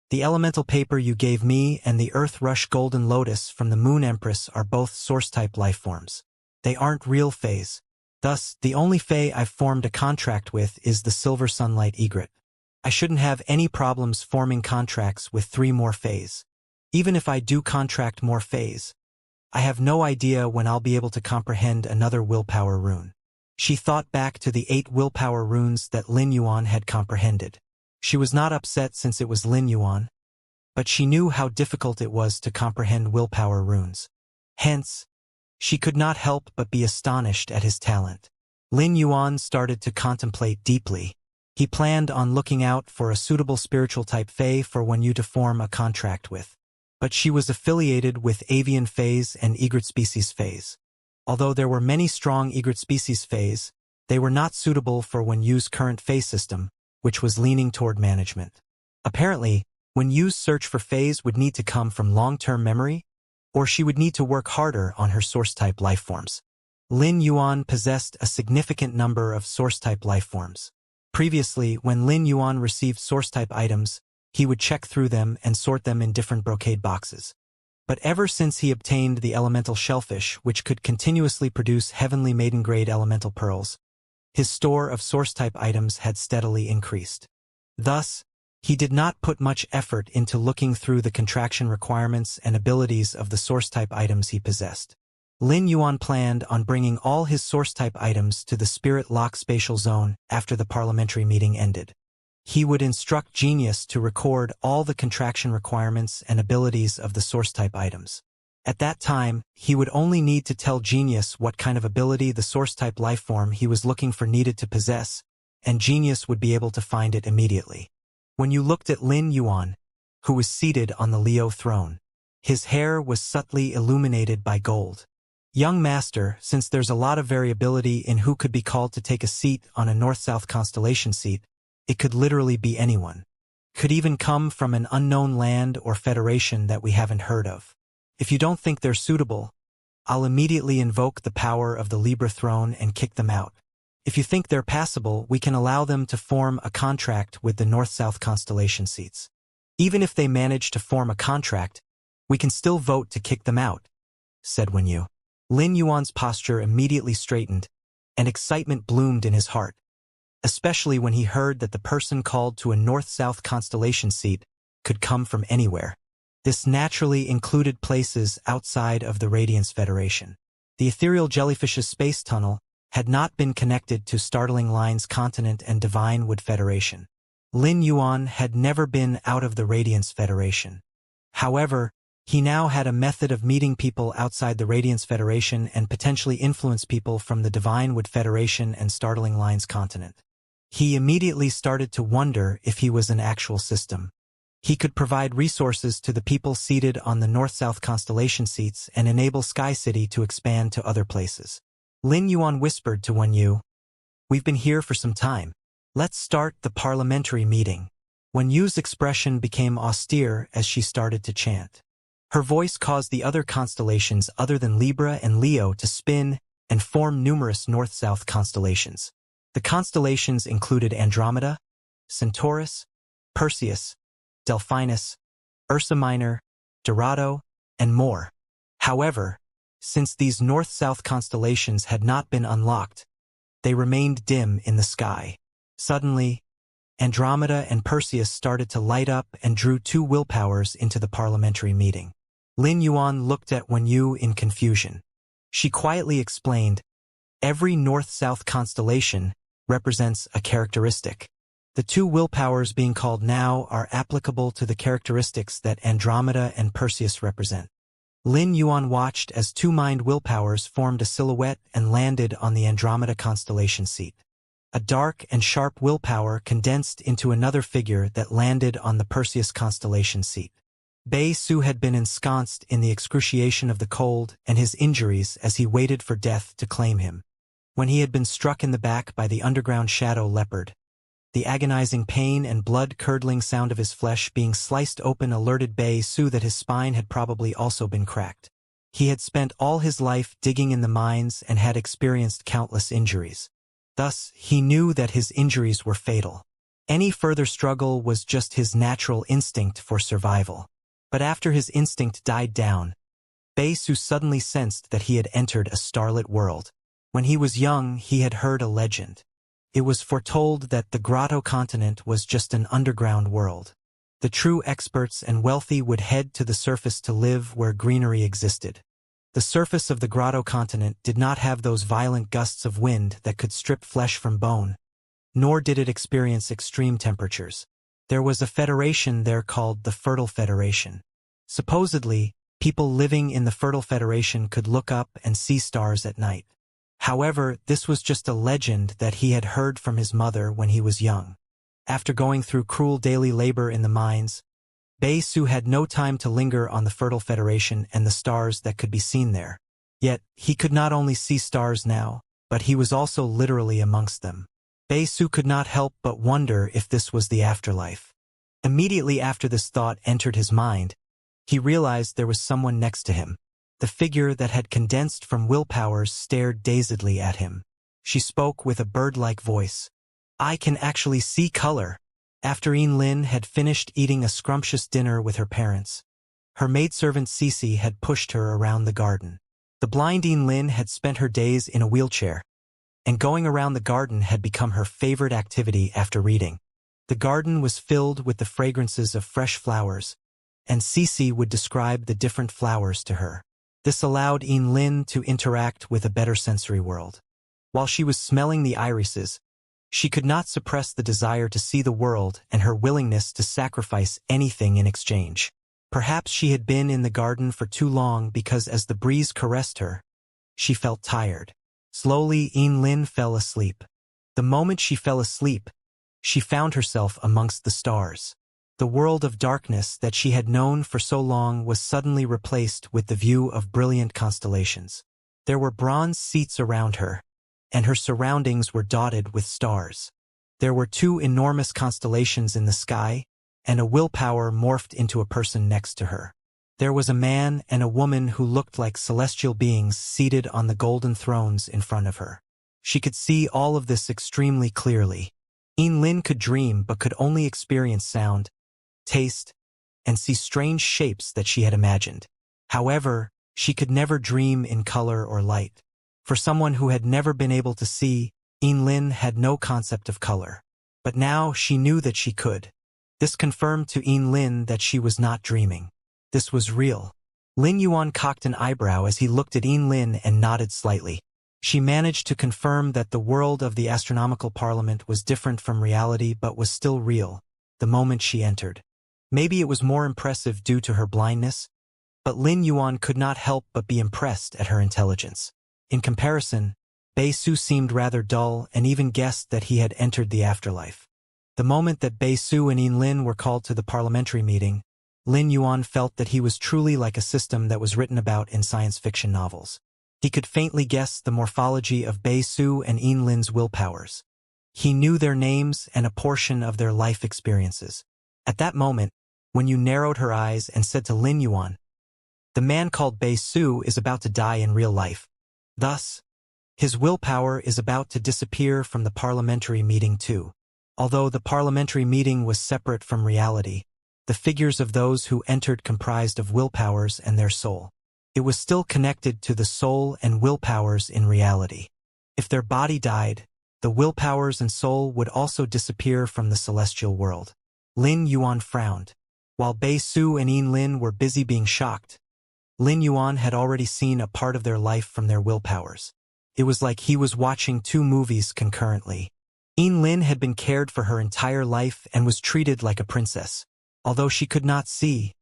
"The elemental paper you gave me and the Earth Rush Golden Lotus from the Moon Empress are both source-type lifeforms. They aren't real phase. Thus, the only Fae I've formed a contract with is the Silver Sunlight Egret. I shouldn't have any problems forming contracts with 3 more Faes. Even if I do contract more Faes, I have no idea when I'll be able to comprehend another willpower rune." She thought back to the 8 willpower runes that Lin Yuan had comprehended. She was not upset since it was Lin Yuan, but she knew how difficult it was to comprehend willpower runes. Hence, she could not help but be astonished at his talent. Lin Yuan started to contemplate deeply. He planned on looking out for a suitable spiritual type Fae for Wen Yu to form a contract with. But she was affiliated with avian Faes and egret species Faes. Although there were many strong egret species Faes, they were not suitable for Wen Yu's current Fae system, which was leaning toward management. Apparently, Wen Yu's search for Faes would need to come from long-term memory, or she would need to work harder on her source-type lifeforms. Lin Yuan possessed a significant number of source-type lifeforms. Previously, when Lin Yuan received source-type items, he would check through them and sort them in different brocade boxes. But ever since he obtained the elemental shellfish, which could continuously produce heavenly maiden-grade elemental pearls, his store of source-type items had steadily increased. Thus, he did not put much effort into looking through the contraction requirements and abilities of the source-type items he possessed. Lin Yuan planned on bringing all his source-type items to the Spirit Lock spatial zone after the parliamentary meeting ended. He would instruct Genius to record all the contraction requirements and abilities of the source-type items. At that time, he would only need to tell Genius what kind of ability the source-type lifeform he was looking for needed to possess, and Genius would be able to find it immediately. When you looked at Lin Yuan, who was seated on the Leo throne, his hair was subtly illuminated by gold. "Young Master, since there's a lot of variability in who could be called to take a seat on a north-south constellation seat, it could literally be anyone. Could even come from an unknown land or federation that we haven't heard of. If you don't think they're suitable, I'll immediately invoke the power of the Libra throne and kick them out. If you think they're passable, we can allow them to form a contract with the North-South constellation seats. Even if they manage to form a contract, we can still vote to kick them out, said Wenyu. Lin Yuan's posture immediately straightened, and excitement bloomed in his heart, especially when he heard that the person called to a North-South constellation seat could come from anywhere. This naturally included places outside of the Radiance Federation. The ethereal jellyfish's space tunnel had not been connected to Startling Line's continent and Divine Wood Federation. Lin Yuan had never been out of the Radiance Federation. However, he now had a method of meeting people outside the Radiance Federation and potentially influence people from the Divine Wood Federation and Startling Line's continent. He immediately started to wonder if he was an actual system. He could provide resources to the people seated on the North-South constellation seats and enable Sky City to expand to other places. Lin Yuan whispered to Wenyu, "We've been here for some time. Let's start the parliamentary meeting." Wenyu's expression became austere as she started to chant. Her voice caused the other constellations other than Libra and Leo to spin and form numerous North-South constellations. The constellations included Andromeda, Centaurus, Perseus, Delphinus, Ursa Minor, Dorado, and more. However, since these North-South constellations had not been unlocked, they remained dim in the sky. Suddenly, Andromeda and Perseus started to light up and drew 2 willpowers into the parliamentary meeting. Lin Yuan looked at Wenyu in confusion. She quietly explained, "Every North-South constellation represents a characteristic. The 2 willpowers being called now are applicable to the characteristics that Andromeda and Perseus represent." Lin Yuan watched as 2 mind willpowers formed a silhouette and landed on the Andromeda constellation seat. A dark and sharp willpower condensed into another figure that landed on the Perseus constellation seat. Bei Su had been ensconced in the excruciation of the cold and his injuries as he waited for death to claim him. When he had been struck in the back by the underground shadow leopard, the agonizing pain and blood-curdling sound of his flesh being sliced open alerted Bei Su that his spine had probably also been cracked. He had spent all his life digging in the mines and had experienced countless injuries. Thus, he knew that his injuries were fatal. Any further struggle was just his natural instinct for survival. But after his instinct died down, Bei Su suddenly sensed that he had entered a starlit world. When he was young, he had heard a legend. It was foretold that the Grotto continent was just an underground world. The true experts and wealthy would head to the surface to live where greenery existed. The surface of the Grotto continent did not have those violent gusts of wind that could strip flesh from bone, nor did it experience extreme temperatures. There was a federation there called the Fertile Federation. Supposedly, people living in the Fertile Federation could look up and see stars at night. However, this was just a legend that he had heard from his mother when he was young. After going through cruel daily labor in the mines, Bei Su had no time to linger on the Fertile Federation and the stars that could be seen there. Yet, he could not only see stars now, but he was also literally amongst them. Bei Su could not help but wonder if this was the afterlife. Immediately after this thought entered his mind, he realized there was someone next to him. The figure that had condensed from willpowers stared dazedly at him. She spoke with a bird-like voice. "I can actually see color." After Lin had finished eating a scrumptious dinner with her parents, her maidservant Cece had pushed her around the garden. The blind Lin had spent her days in a wheelchair, and going around the garden had become her favorite activity after reading. The garden was filled with the fragrances of fresh flowers, and Cece would describe the different flowers to her. This allowed Lin to interact with a better sensory world. While she was smelling the irises, she could not suppress the desire to see the world and her willingness to sacrifice anything in exchange. Perhaps she had been in the garden for too long because as the breeze caressed her, she felt tired. Slowly, Lin fell asleep. The moment she fell asleep, she found herself amongst the stars. The world of darkness that she had known for so long was suddenly replaced with the view of brilliant constellations. There were bronze seats around her, and her surroundings were dotted with stars. There were 2 enormous constellations in the sky, and a willpower morphed into a person next to her. There was a man and a woman who looked like celestial beings seated on the golden thrones in front of her. She could see all of this extremely clearly. Lin could dream but could only experience sound, taste, and see strange shapes that she had imagined. However, she could never dream in color or light. For someone who had never been able to see, Lin had no concept of color. But now she knew that she could. This confirmed to Lin that she was not dreaming. This was real. Lin Yuan cocked an eyebrow as he looked at Lin and nodded slightly. She managed to confirm that the world of the astronomical parliament was different from reality but was still real, the moment she entered. Maybe it was more impressive due to her blindness, but Lin Yuan could not help but be impressed at her intelligence. In comparison, Bei Su seemed rather dull and even guessed that he had entered the afterlife. The moment that Bei Su and Lin were called to the parliamentary meeting, Lin Yuan felt that he was truly like a system that was written about in science fiction novels. He could faintly guess the morphology of Bei Su and Lin's willpowers. He knew their names and a portion of their life experiences. At that moment, when you narrowed her eyes and said to Lin Yuan, "The man called Bei Su is about to die in real life. Thus, his willpower is about to disappear from the parliamentary meeting too." Although the parliamentary meeting was separate from reality, the figures of those who entered comprised of willpowers and their soul. It was still connected to the soul and willpowers in reality. If their body died, the willpowers and soul would also disappear from the celestial world. Lin Yuan frowned. While Bei Su and Lin were busy being shocked, Lin Yuan had already seen a part of their life from their willpowers. It was like he was watching two movies concurrently. Lin had been cared for her entire life and was treated like a princess. Although she could not see,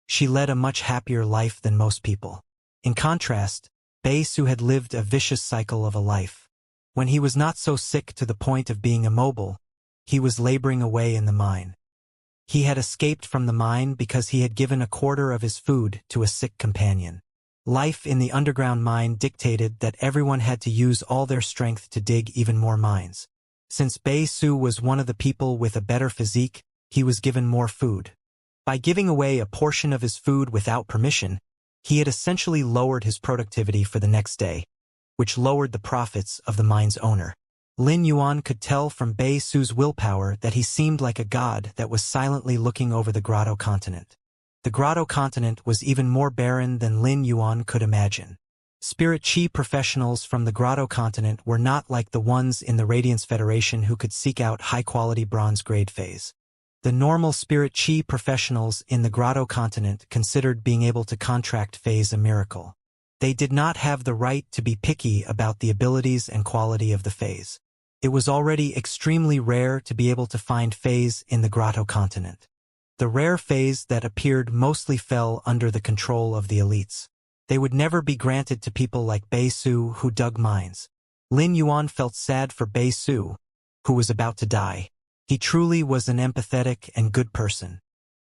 she led a much happier life than most people. In contrast, Bei Su had lived a vicious cycle of a life. When he was not so sick to the point of being immobile, he was laboring away in the mine. He had escaped from the mine because he had given a quarter of his food to a sick companion. Life in the underground mine dictated that everyone had to use all their strength to dig even more mines. Since Bei Su was one of the people with a better physique, he was given more food. By giving away a portion of his food without permission, he had essentially lowered his productivity for the next day, which lowered the profits of the mine's owner. Lin Yuan could tell from Bei Su's willpower that he seemed like a god that was silently looking over the Grotto continent. The Grotto continent was even more barren than Lin Yuan could imagine. Spirit Chi professionals from the Grotto continent were not like the ones in the Radiance Federation who could seek out high-quality bronze-grade phase. The normal Spirit Chi professionals in the Grotto continent considered being able to contract phase a miracle. They did not have the right to be picky about the abilities and quality of the phase. It was already extremely rare to be able to find phase in the Grotto continent. The rare phase that appeared mostly fell under the control of the elites. They would never be granted to people like Bei Su who dug mines. Lin Yuan felt sad for Bei Su, who was about to die. He truly was an empathetic and good person.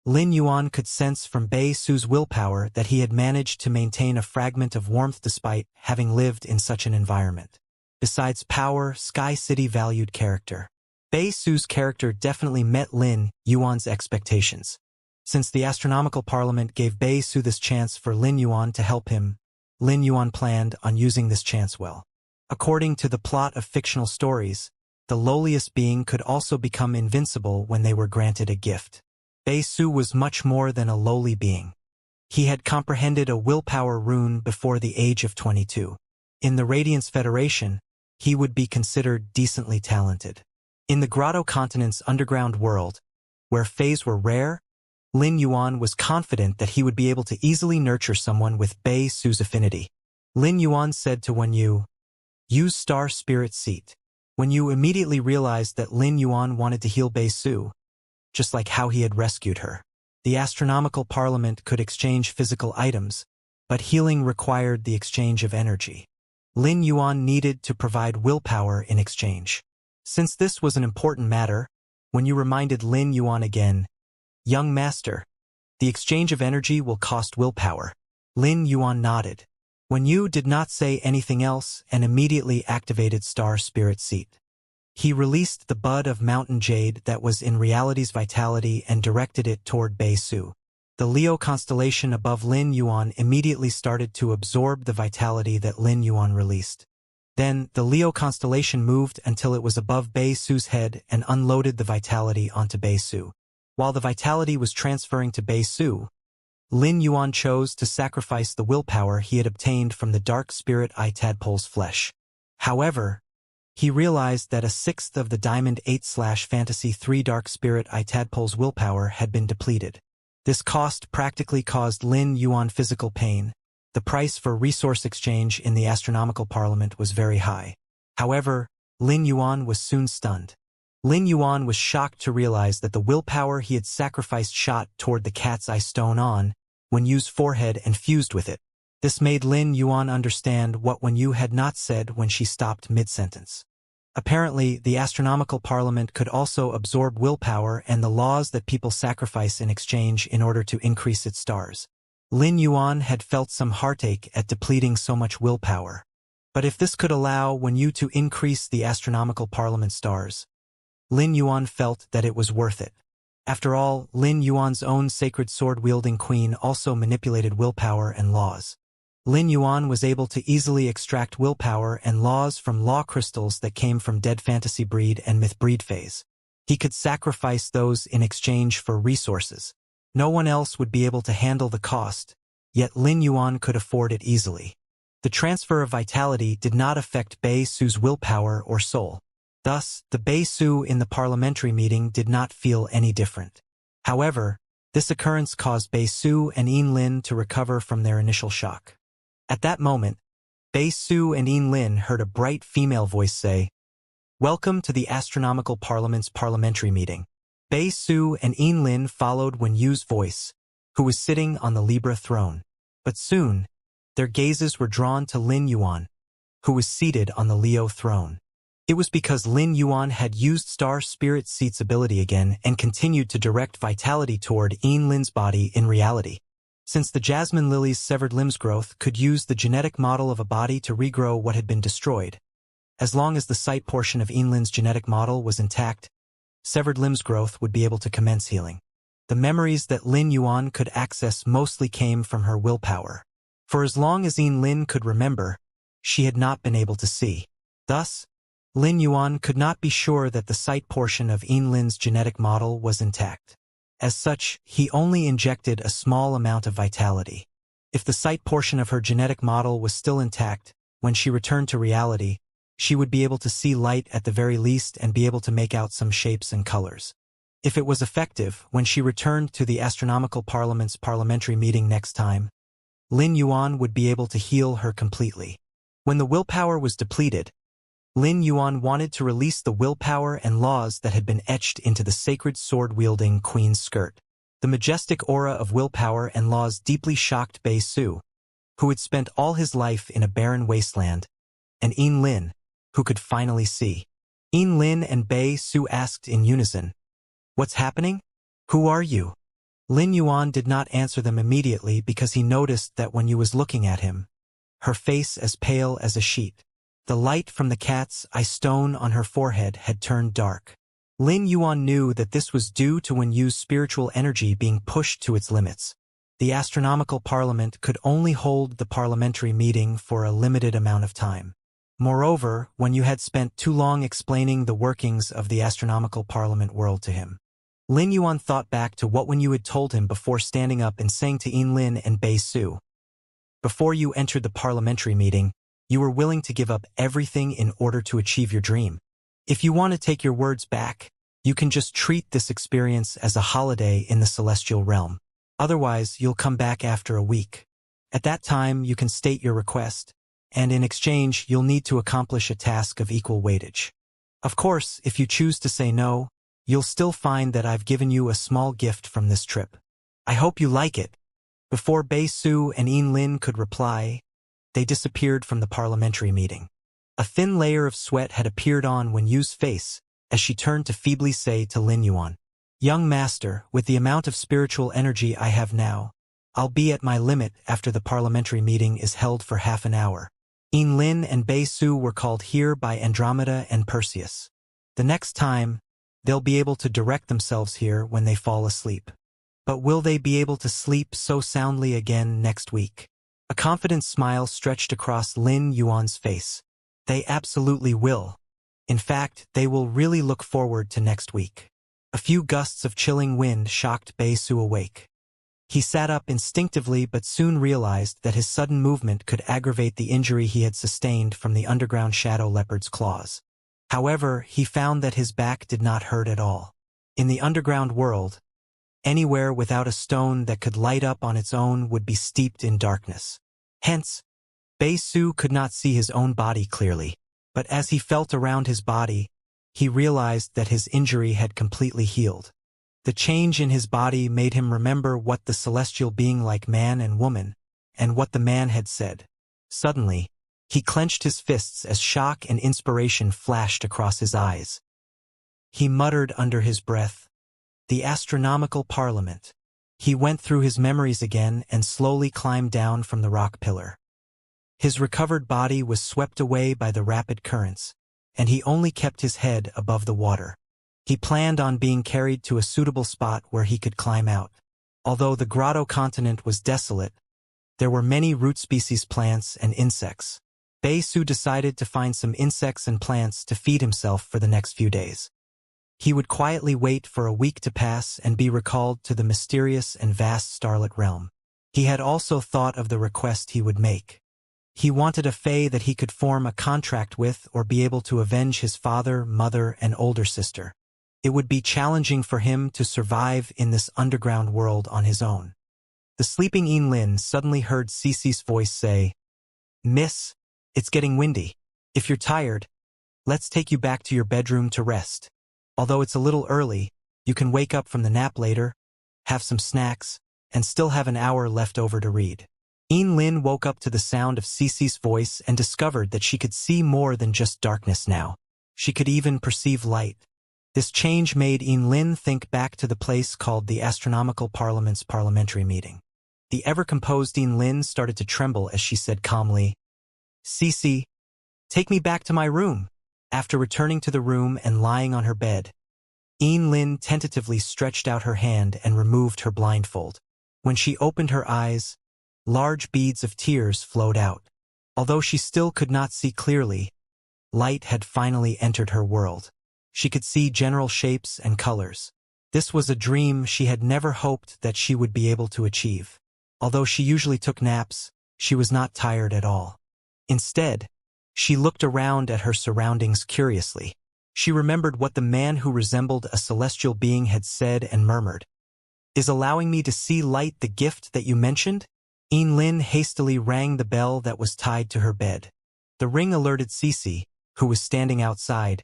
Lin Yuan could sense from Bei Su's willpower that he had managed to maintain a fragment of warmth despite having lived in such an environment. Besides power, Sky City valued character. Bei Su's character definitely met Lin Yuan's expectations. Since the astronomical parliament gave Bei Su this chance for Lin Yuan to help him, Lin Yuan planned on using this chance well. According to the plot of fictional stories, the lowliest being could also become invincible when they were granted a gift. Bei Su was much more than a lowly being. He had comprehended a willpower rune before the age of 22. In the Radiance Federation, he would be considered decently talented. In the Grotto continent's underground world, where phase were rare, Lin Yuan was confident that he would be able to easily nurture someone with Bei Su's affinity. Lin Yuan said to Wen Yu, "Use Star Spirit Seat." Wen Yu immediately realized that Lin Yuan wanted to heal Bei Su, just like how he had rescued her. The astronomical parliament could exchange physical items, but healing required the exchange of energy. Lin Yuan needed to provide willpower in exchange. Since this was an important matter, Wen Yu reminded Lin Yuan again, "Young master, the exchange of energy will cost willpower." Lin Yuan nodded. Wen Yu did not say anything else and immediately activated Star Spirit Seat. He released the bud of mountain jade that was in reality's vitality and directed it toward Bei Su. the Leo constellation above Lin Yuan immediately started to absorb the vitality that Lin Yuan released. Then, the Leo constellation moved until it was above Bei Su's head and unloaded the vitality onto Bei Su. While the vitality was transferring to Bei Su, Lin Yuan chose to sacrifice the willpower he had obtained from the dark spirit eye tadpole's flesh. However, he realized that a sixth of the Diamond 8/Fantasy 3 dark spirit eye tadpole's willpower had been depleted. This cost practically caused Lin Yuan physical pain. The price for resource exchange in the astronomical parliament was very high. However, Lin Yuan was soon stunned. Lin Yuan was shocked to realize that the willpower he had sacrificed shot toward the cat's eye stone on, when Yu's forehead and fused with it. This made Lin Yuan understand what Wen Yu had not said when she stopped mid-sentence. Apparently, the astronomical parliament could also absorb willpower and the laws that people sacrifice in exchange in order to increase its stars. Lin Yuan had felt some heartache at depleting so much willpower. But if this could allow Wen Yu to increase the astronomical parliament stars, Lin Yuan felt that it was worth it. After all, Lin Yuan's own sacred sword-wielding queen also manipulated willpower and laws. Lin Yuan was able to easily extract willpower and laws from law crystals that came from dead fantasy breed and myth breed phase. He could sacrifice those in exchange for resources. No one else would be able to handle the cost, yet Lin Yuan could afford it easily. The transfer of vitality did not affect Bei Su's willpower or soul. Thus, the Bei Su in the parliamentary meeting did not feel any different. However, this occurrence caused Bei Su and Yin Lin to recover from their initial shock. At that moment, Bei Su and Yin Lin heard a bright female voice say, "Welcome to the Astronomical Parliament's parliamentary meeting." Bei Su and Yin Lin followed Wen Yu's voice, who was sitting on the Libra throne. But soon, their gazes were drawn to Lin Yuan, who was seated on the Leo throne. It was because Lin Yuan had used Star Spirit Seat's ability again and continued to direct vitality toward Yin Lin's body in reality. Since the Jasmine Lily's severed limbs growth could use the genetic model of a body to regrow what had been destroyed, as long as the sight portion of Yin Lin's genetic model was intact, severed limbs growth would be able to commence healing. The memories that Lin Yuan could access mostly came from her willpower. For as long as Yin Lin could remember, she had not been able to see. Thus, Lin Yuan could not be sure that the sight portion of Yin Lin's genetic model was intact. As such, he only injected a small amount of vitality. If the sight portion of her genetic model was still intact, when she returned to reality, she would be able to see light at the very least and be able to make out some shapes and colors. If it was effective, when she returned to the Astronomical Parliament's parliamentary meeting next time, Lin Yuan would be able to heal her completely. When the willpower was depleted, Lin Yuan wanted to release the willpower and laws that had been etched into the sacred sword-wielding queen's skirt. The majestic aura of willpower and laws deeply shocked Bei Su, who had spent all his life in a barren wasteland, and Yin Lin, who could finally see. Yin Lin and Bei Su asked in unison, "What's happening? Who are you?" Lin Yuan did not answer them immediately because he noticed that Wen Yu was looking at him, her face as pale as a sheet. The light from the cat's eye stone on her forehead had turned dark. Lin Yuan knew that this was due to Wen Yu's spiritual energy being pushed to its limits. The astronomical parliament could only hold the parliamentary meeting for a limited amount of time. Moreover, Wen Yu had spent too long explaining the workings of the astronomical parliament world to him. Lin Yuan thought back to what Wen Yu had told him before standing up and saying to Yin Lin and Bei Su, "Before you entered the parliamentary meeting, you were willing to give up everything in order to achieve your dream. If you want to take your words back, you can just treat this experience as a holiday in the celestial realm. Otherwise, you'll come back after a week. At that time, you can state your request, and in exchange, you'll need to accomplish a task of equal weightage. Of course, if you choose to say no, you'll still find that I've given you a small gift from this trip. I hope you like it." Before Bei Su and Yin Lin could reply, they disappeared from the parliamentary meeting. A thin layer of sweat had appeared on Wen Yu's face as she turned to feebly say to Lin Yuan, "Young master, with the amount of spiritual energy I have now, I'll be at my limit after the parliamentary meeting is held for half an hour." Yin Lin and Bei Su were called here by Andromeda and Perseus. The next time, they'll be able to direct themselves here when they fall asleep. But will they be able to sleep so soundly again next week? A confident smile stretched across Lin Yuan's face. They absolutely will. In fact, they will really look forward to next week. A few gusts of chilling wind shocked Bei Su awake. He sat up instinctively but soon realized that his sudden movement could aggravate the injury he had sustained from the underground shadow leopard's claws. However, he found that his back did not hurt at all. In the underground world, anywhere without a stone that could light up on its own would be steeped in darkness. Hence, Bei Su could not see his own body clearly, but as he felt around his body, he realized that his injury had completely healed. The change in his body made him remember what the celestial being like man and woman, and what the man had said. Suddenly, he clenched his fists as shock and inspiration flashed across his eyes. He muttered under his breath, "The astronomical parliament." He went through his memories again and slowly climbed down from the rock pillar. His recovered body was swept away by the rapid currents, and he only kept his head above the water. He planned on being carried to a suitable spot where he could climb out. Although the grotto continent was desolate, there were many root species plants and insects. Bei Su decided to find some insects and plants to feed himself for the next few days. He would quietly wait for a week to pass and be recalled to the mysterious and vast starlit realm. He had also thought of the request he would make. He wanted a fae that he could form a contract with or be able to avenge his father, mother, and older sister. It would be challenging for him to survive in this underground world on his own. The sleeping Lin suddenly heard Cece's voice say, "Miss, it's getting windy. If you're tired, let's take you back to your bedroom to rest. Although it's a little early, you can wake up from the nap later, have some snacks, and still have an hour left over to read." Lin woke up to the sound of Cece's voice and discovered that she could see more than just darkness now. She could even perceive light. This change made Lin think back to the place called the Astronomical Parliament's parliamentary meeting. The ever-composed Lin started to tremble as she said calmly, "Cece, take me back to my room." After returning to the room and lying on her bed, Lin tentatively stretched out her hand and removed her blindfold. When she opened her eyes, large beads of tears flowed out. Although she still could not see clearly, light had finally entered her world. She could see general shapes and colors. This was a dream she had never hoped that she would be able to achieve. Although she usually took naps, she was not tired at all. Instead, she looked around at her surroundings curiously. She remembered what the man who resembled a celestial being had said and murmured. "Is allowing me to see light the gift that you mentioned?" Lin hastily rang the bell that was tied to her bed. The ring alerted Cece, who was standing outside,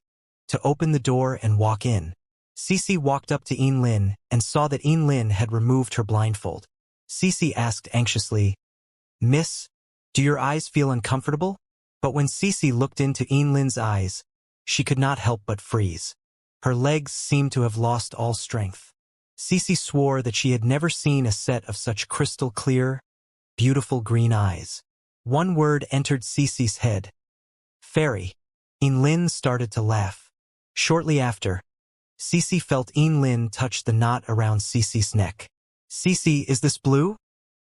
to open the door and walk in. Cece walked up to Lin and saw that Lin had removed her blindfold. Cece asked anxiously, "Miss, do your eyes feel uncomfortable?" But when Cece looked into Lin's eyes, she could not help but freeze. Her legs seemed to have lost all strength. Cece swore that she had never seen a set of such crystal clear, beautiful green eyes. One word entered Cece's head: fairy. Lin started to laugh. Shortly after, Cece felt Lin touch the knot around Cece's neck. "Cece, is this blue?"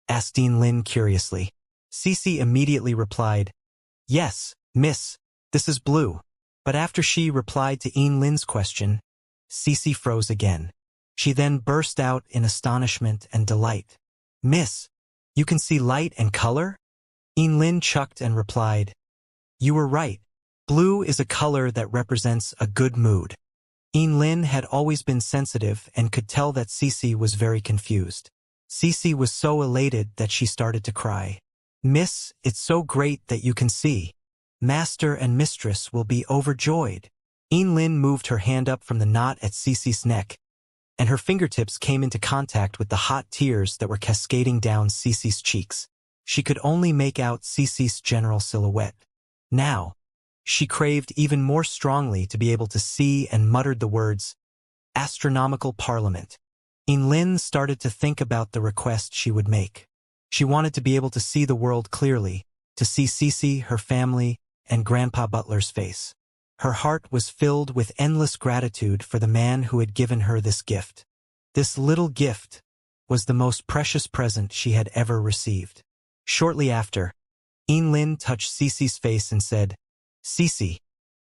asked Lin curiously. Cece immediately replied, "Yes, miss, this is blue." But after she replied to Lin's question, Cece froze again. She then burst out in astonishment and delight. "Miss, you can see light and color?" Lin chucked and replied, "You were right. Blue is a color that represents a good mood." Lin had always been sensitive and could tell that Cece was very confused. Cece was so elated that she started to cry. "Miss, it's so great that you can see. Master and mistress will be overjoyed." Lin moved her hand up from the knot at Cece's neck, and her fingertips came into contact with the hot tears that were cascading down Cece's cheeks. She could only make out Cece's general silhouette. Now, she craved even more strongly to be able to see and muttered the words, "Astronomical Parliament." Lin started to think about the request she would make. She wanted to be able to see the world clearly, to see Cece, her family, and Grandpa Butler's face. Her heart was filled with endless gratitude for the man who had given her this gift. This little gift was the most precious present she had ever received. Shortly after, Lin touched Cece's face and said, "Cece,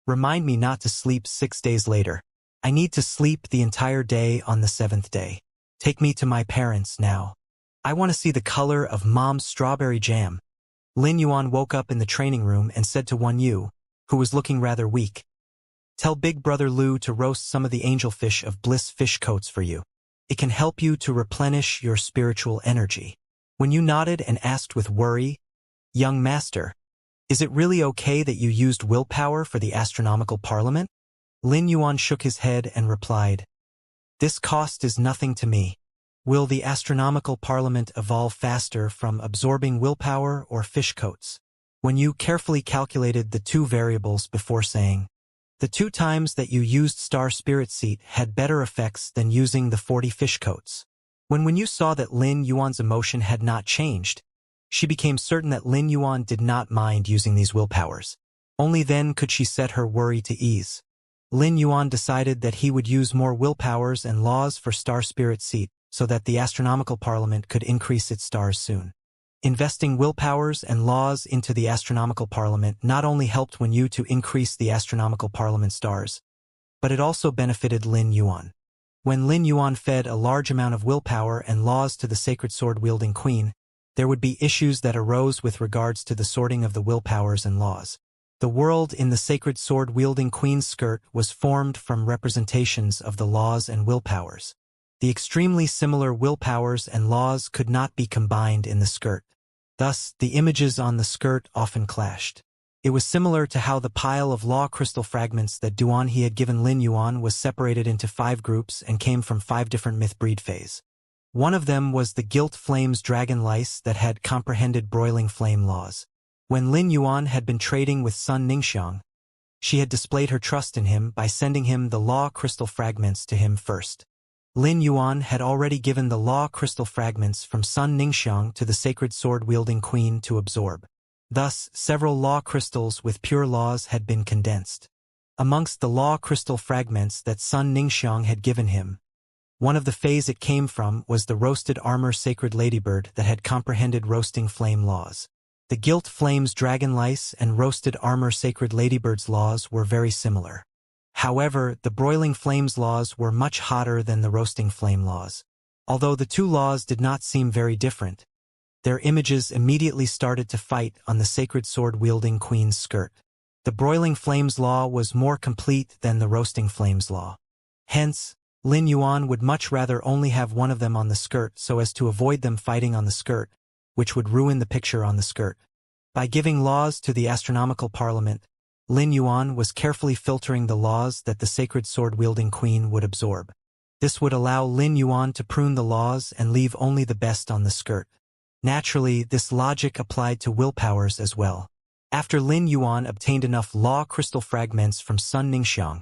remind me not to sleep 6 days later. I need to sleep the entire day on the 7th day. Take me to my parents now. I want to see the color of Mom's strawberry jam." Lin Yuan woke up in the training room and said to Wan Yu, who was looking rather weak, "Tell Big Brother Lu to roast some of the angelfish of bliss fish coats for you. It can help you to replenish your spiritual energy." When Yu nodded and asked with worry, "Young master, is it really okay that you used willpower for the astronomical parliament?" Lin Yuan shook his head and replied, "This cost is nothing to me. Will the astronomical parliament evolve faster from absorbing willpower or fish coats?" When you carefully calculated the two variables before saying, "The 2 times that you used Star Spirit Seat had better effects than using the 40 fish coats." When you saw that Lin Yuan's emotion had not changed, she became certain that Lin Yuan did not mind using these willpowers. Only then could she set her worry to ease. Lin Yuan decided that he would use more willpowers and laws for Star Spirit Seat so that the astronomical parliament could increase its stars soon. Investing willpowers and laws into the astronomical parliament not only helped Wan Yu to increase the astronomical parliament stars, but it also benefited Lin Yuan. When Lin Yuan fed a large amount of willpower and laws to the sacred sword-wielding queen, there would be issues that arose with regards to the sorting of the willpowers and laws. The world in the sacred sword-wielding queen's skirt was formed from representations of the laws and willpowers. The extremely similar willpowers and laws could not be combined in the skirt. Thus, the images on the skirt often clashed. It was similar to how the pile of law crystal fragments that Duan He had given Lin Yuan was separated into 5 groups and came from 5 different myth breed phase. One of them was the Gilt Flames Dragon Lice that had comprehended broiling flame laws. When Lin Yuan had been trading with Sun Ningxiang, she had displayed her trust in him by sending him the law crystal fragments to him first. Lin Yuan had already given the law crystal fragments from Sun Ningxiang to the sacred sword-wielding queen to absorb. Thus, several law crystals with pure laws had been condensed. Amongst the law crystal fragments that Sun Ningxiang had given him, one of the phase it came from was the roasted armor sacred ladybird that had comprehended roasting flame laws. The Gilt Flames Dragon Lice and roasted armor sacred ladybird's laws were very similar. However, the broiling flames laws were much hotter than the roasting flame laws. Although the 2 laws did not seem very different, their images immediately started to fight on the sacred sword-wielding queen's skirt. The broiling flames law was more complete than the roasting flames law. Hence, Lin Yuan would much rather only have one of them on the skirt so as to avoid them fighting on the skirt, which would ruin the picture on the skirt. By giving laws to the astronomical parliament, Lin Yuan was carefully filtering the laws that the sacred sword-wielding queen would absorb. This would allow Lin Yuan to prune the laws and leave only the best on the skirt. Naturally, this logic applied to willpowers as well. After Lin Yuan obtained enough law crystal fragments from Sun Ningxiang,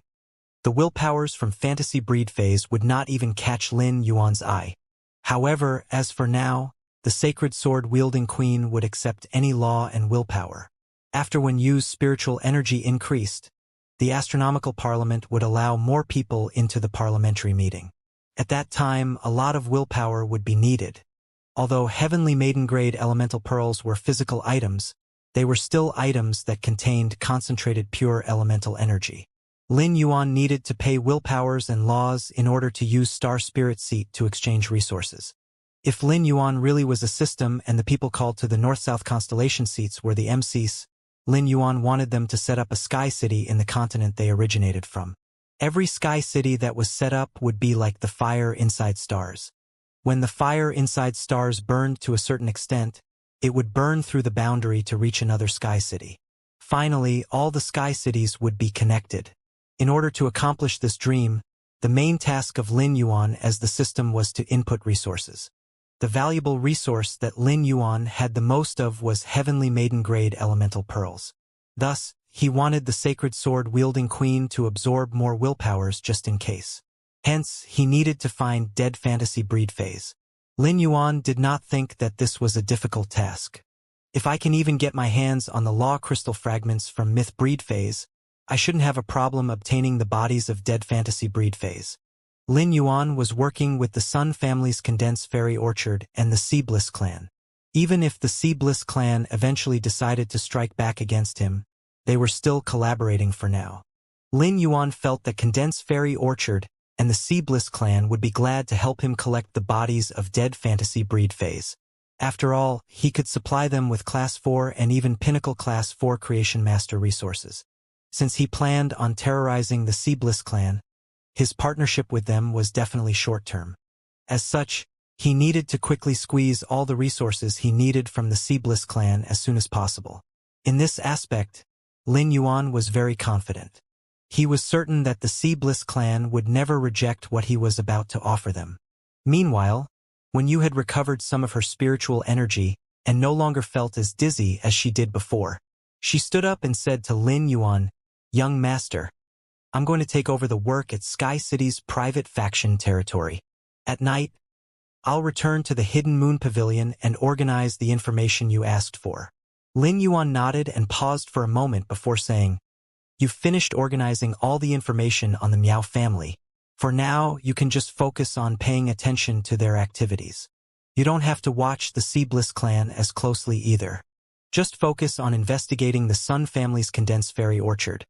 the willpowers from fantasy breed phase would not even catch Lin Yuan's eye. However, as for now, the sacred sword-wielding queen would accept any law and willpower. After Wan Yu's spiritual energy increased, the astronomical parliament would allow more people into the parliamentary meeting. At that time, a lot of willpower would be needed. Although heavenly maiden-grade elemental pearls were physical items, they were still items that contained concentrated pure elemental energy. Lin Yuan needed to pay willpowers and laws in order to use Star Spirit Seat to exchange resources. If Lin Yuan really was a system and the people called to the North-South constellation seats were the MCs, Lin Yuan wanted them to set up a sky city in the continent they originated from. Every sky city that was set up would be like the fire inside stars. When the fire inside stars burned to a certain extent, it would burn through the boundary to reach another sky city. Finally, all the sky cities would be connected. In order to accomplish this dream, the main task of Lin Yuan as the system was to input resources. The valuable resource that Lin Yuan had the most of was heavenly maiden-grade elemental pearls. Thus, he wanted the sacred sword-wielding queen to absorb more willpowers just in case. Hence, he needed to find dead fantasy breed phase. Lin Yuan did not think that this was a difficult task. If I can even get my hands on the law crystal fragments from myth breed phase, I shouldn't have a problem obtaining the bodies of dead fantasy breed phase. Lin Yuan was working with the Sun family's condensed fairy orchard and the Sea Bliss clan. Even if the Sea Bliss clan eventually decided to strike back against him, they were still collaborating for now. Lin Yuan felt that Condensed Fairy Orchard and the Sea Bliss clan would be glad to help him collect the bodies of dead fantasy breed phase. After all, he could supply them with Class 4 and even Pinnacle Class 4 Creation Master resources. Since he planned on terrorizing the Sea Bliss clan, his partnership with them was definitely short-term. As such, he needed to quickly squeeze all the resources he needed from the Sea Bliss clan as soon as possible. In this aspect, Lin Yuan was very confident. He was certain that the Sea Bliss clan would never reject what he was about to offer them. Meanwhile, when Yu had recovered some of her spiritual energy and no longer felt as dizzy as she did before, she stood up and said to Lin Yuan, "Young master, I'm going to take over the work at Sky City's private faction territory. At night, I'll return to the Hidden Moon Pavilion and organize the information you asked for." Lin Yuan nodded and paused for a moment before saying, "You've finished organizing all the information on the Miao family. For now, you can just focus on paying attention to their activities. You don't have to watch the Sea Bliss clan as closely either. Just focus on investigating the Sun family's Condensed Fairy Orchard,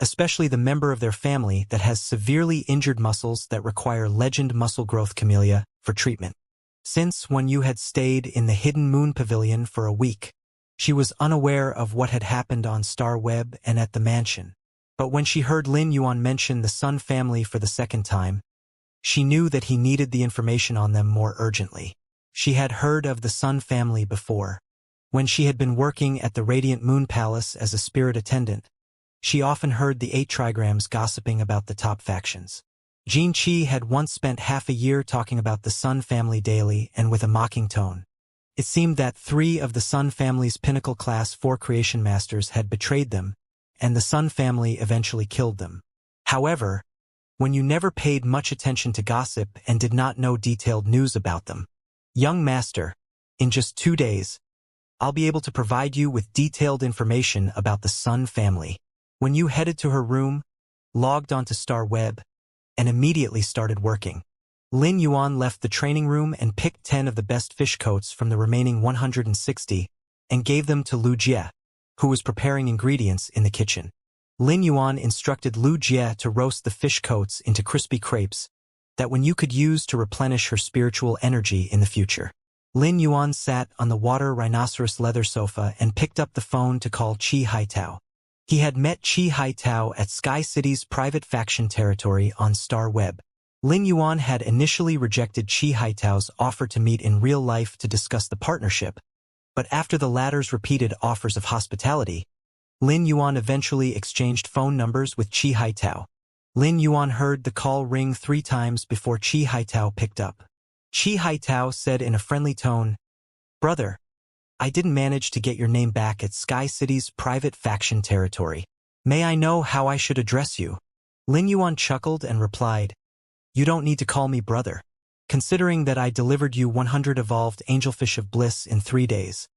especially the member of their family that has severely injured muscles that require Legend Muscle Growth Camellia for treatment." Since when Yu had stayed in the Hidden Moon Pavilion for a week, she was unaware of what had happened on Star Web and at the mansion. But when she heard Lin Yuan mention the Sun family for the second time, she knew that he needed the information on them more urgently. She had heard of the Sun family before. When she had been working at the Radiant Moon Palace as a spirit attendant, she often heard the 8 trigrams gossiping about the top factions. Jin Qi had once spent half a year talking about the Sun family daily and with a mocking tone. It seemed that 3 of the Sun family's Pinnacle Class 4 Creation Masters had betrayed them, and the Sun family eventually killed them. However, when you never paid much attention to gossip and did not know detailed news about them, "Young master, in just 2 days, I'll be able to provide you with detailed information about the Sun family." When you headed to her room, logged onto Star Web, and immediately started working, Lin Yuan left the training room and picked 10 of the best fish coats from the remaining 160 and gave them to Lu Jie, who was preparing ingredients in the kitchen. Lin Yuan instructed Lu Jie to roast the fish coats into crispy crepes that Yu could use to replenish her spiritual energy in the future. Lin Yuan sat on the water rhinoceros leather sofa and picked up the phone to call Qi Haitao. He had met Qi Haitao at Sky City's private faction territory on Star Web. Lin Yuan had initially rejected Qi Haitao's offer to meet in real life to discuss the partnership, but after the latter's repeated offers of hospitality, Lin Yuan eventually exchanged phone numbers with Qi Haitao. Lin Yuan heard the call ring 3 times before Qi Haitao picked up. Qi Haitao said in a friendly tone, "Brother, I didn't manage to get your name back at Sky City's private faction territory. May I know how I should address you?" Lin Yuan chuckled and replied, "You don't need to call me brother. Considering that I delivered you 100 evolved angelfish of bliss in 3 days,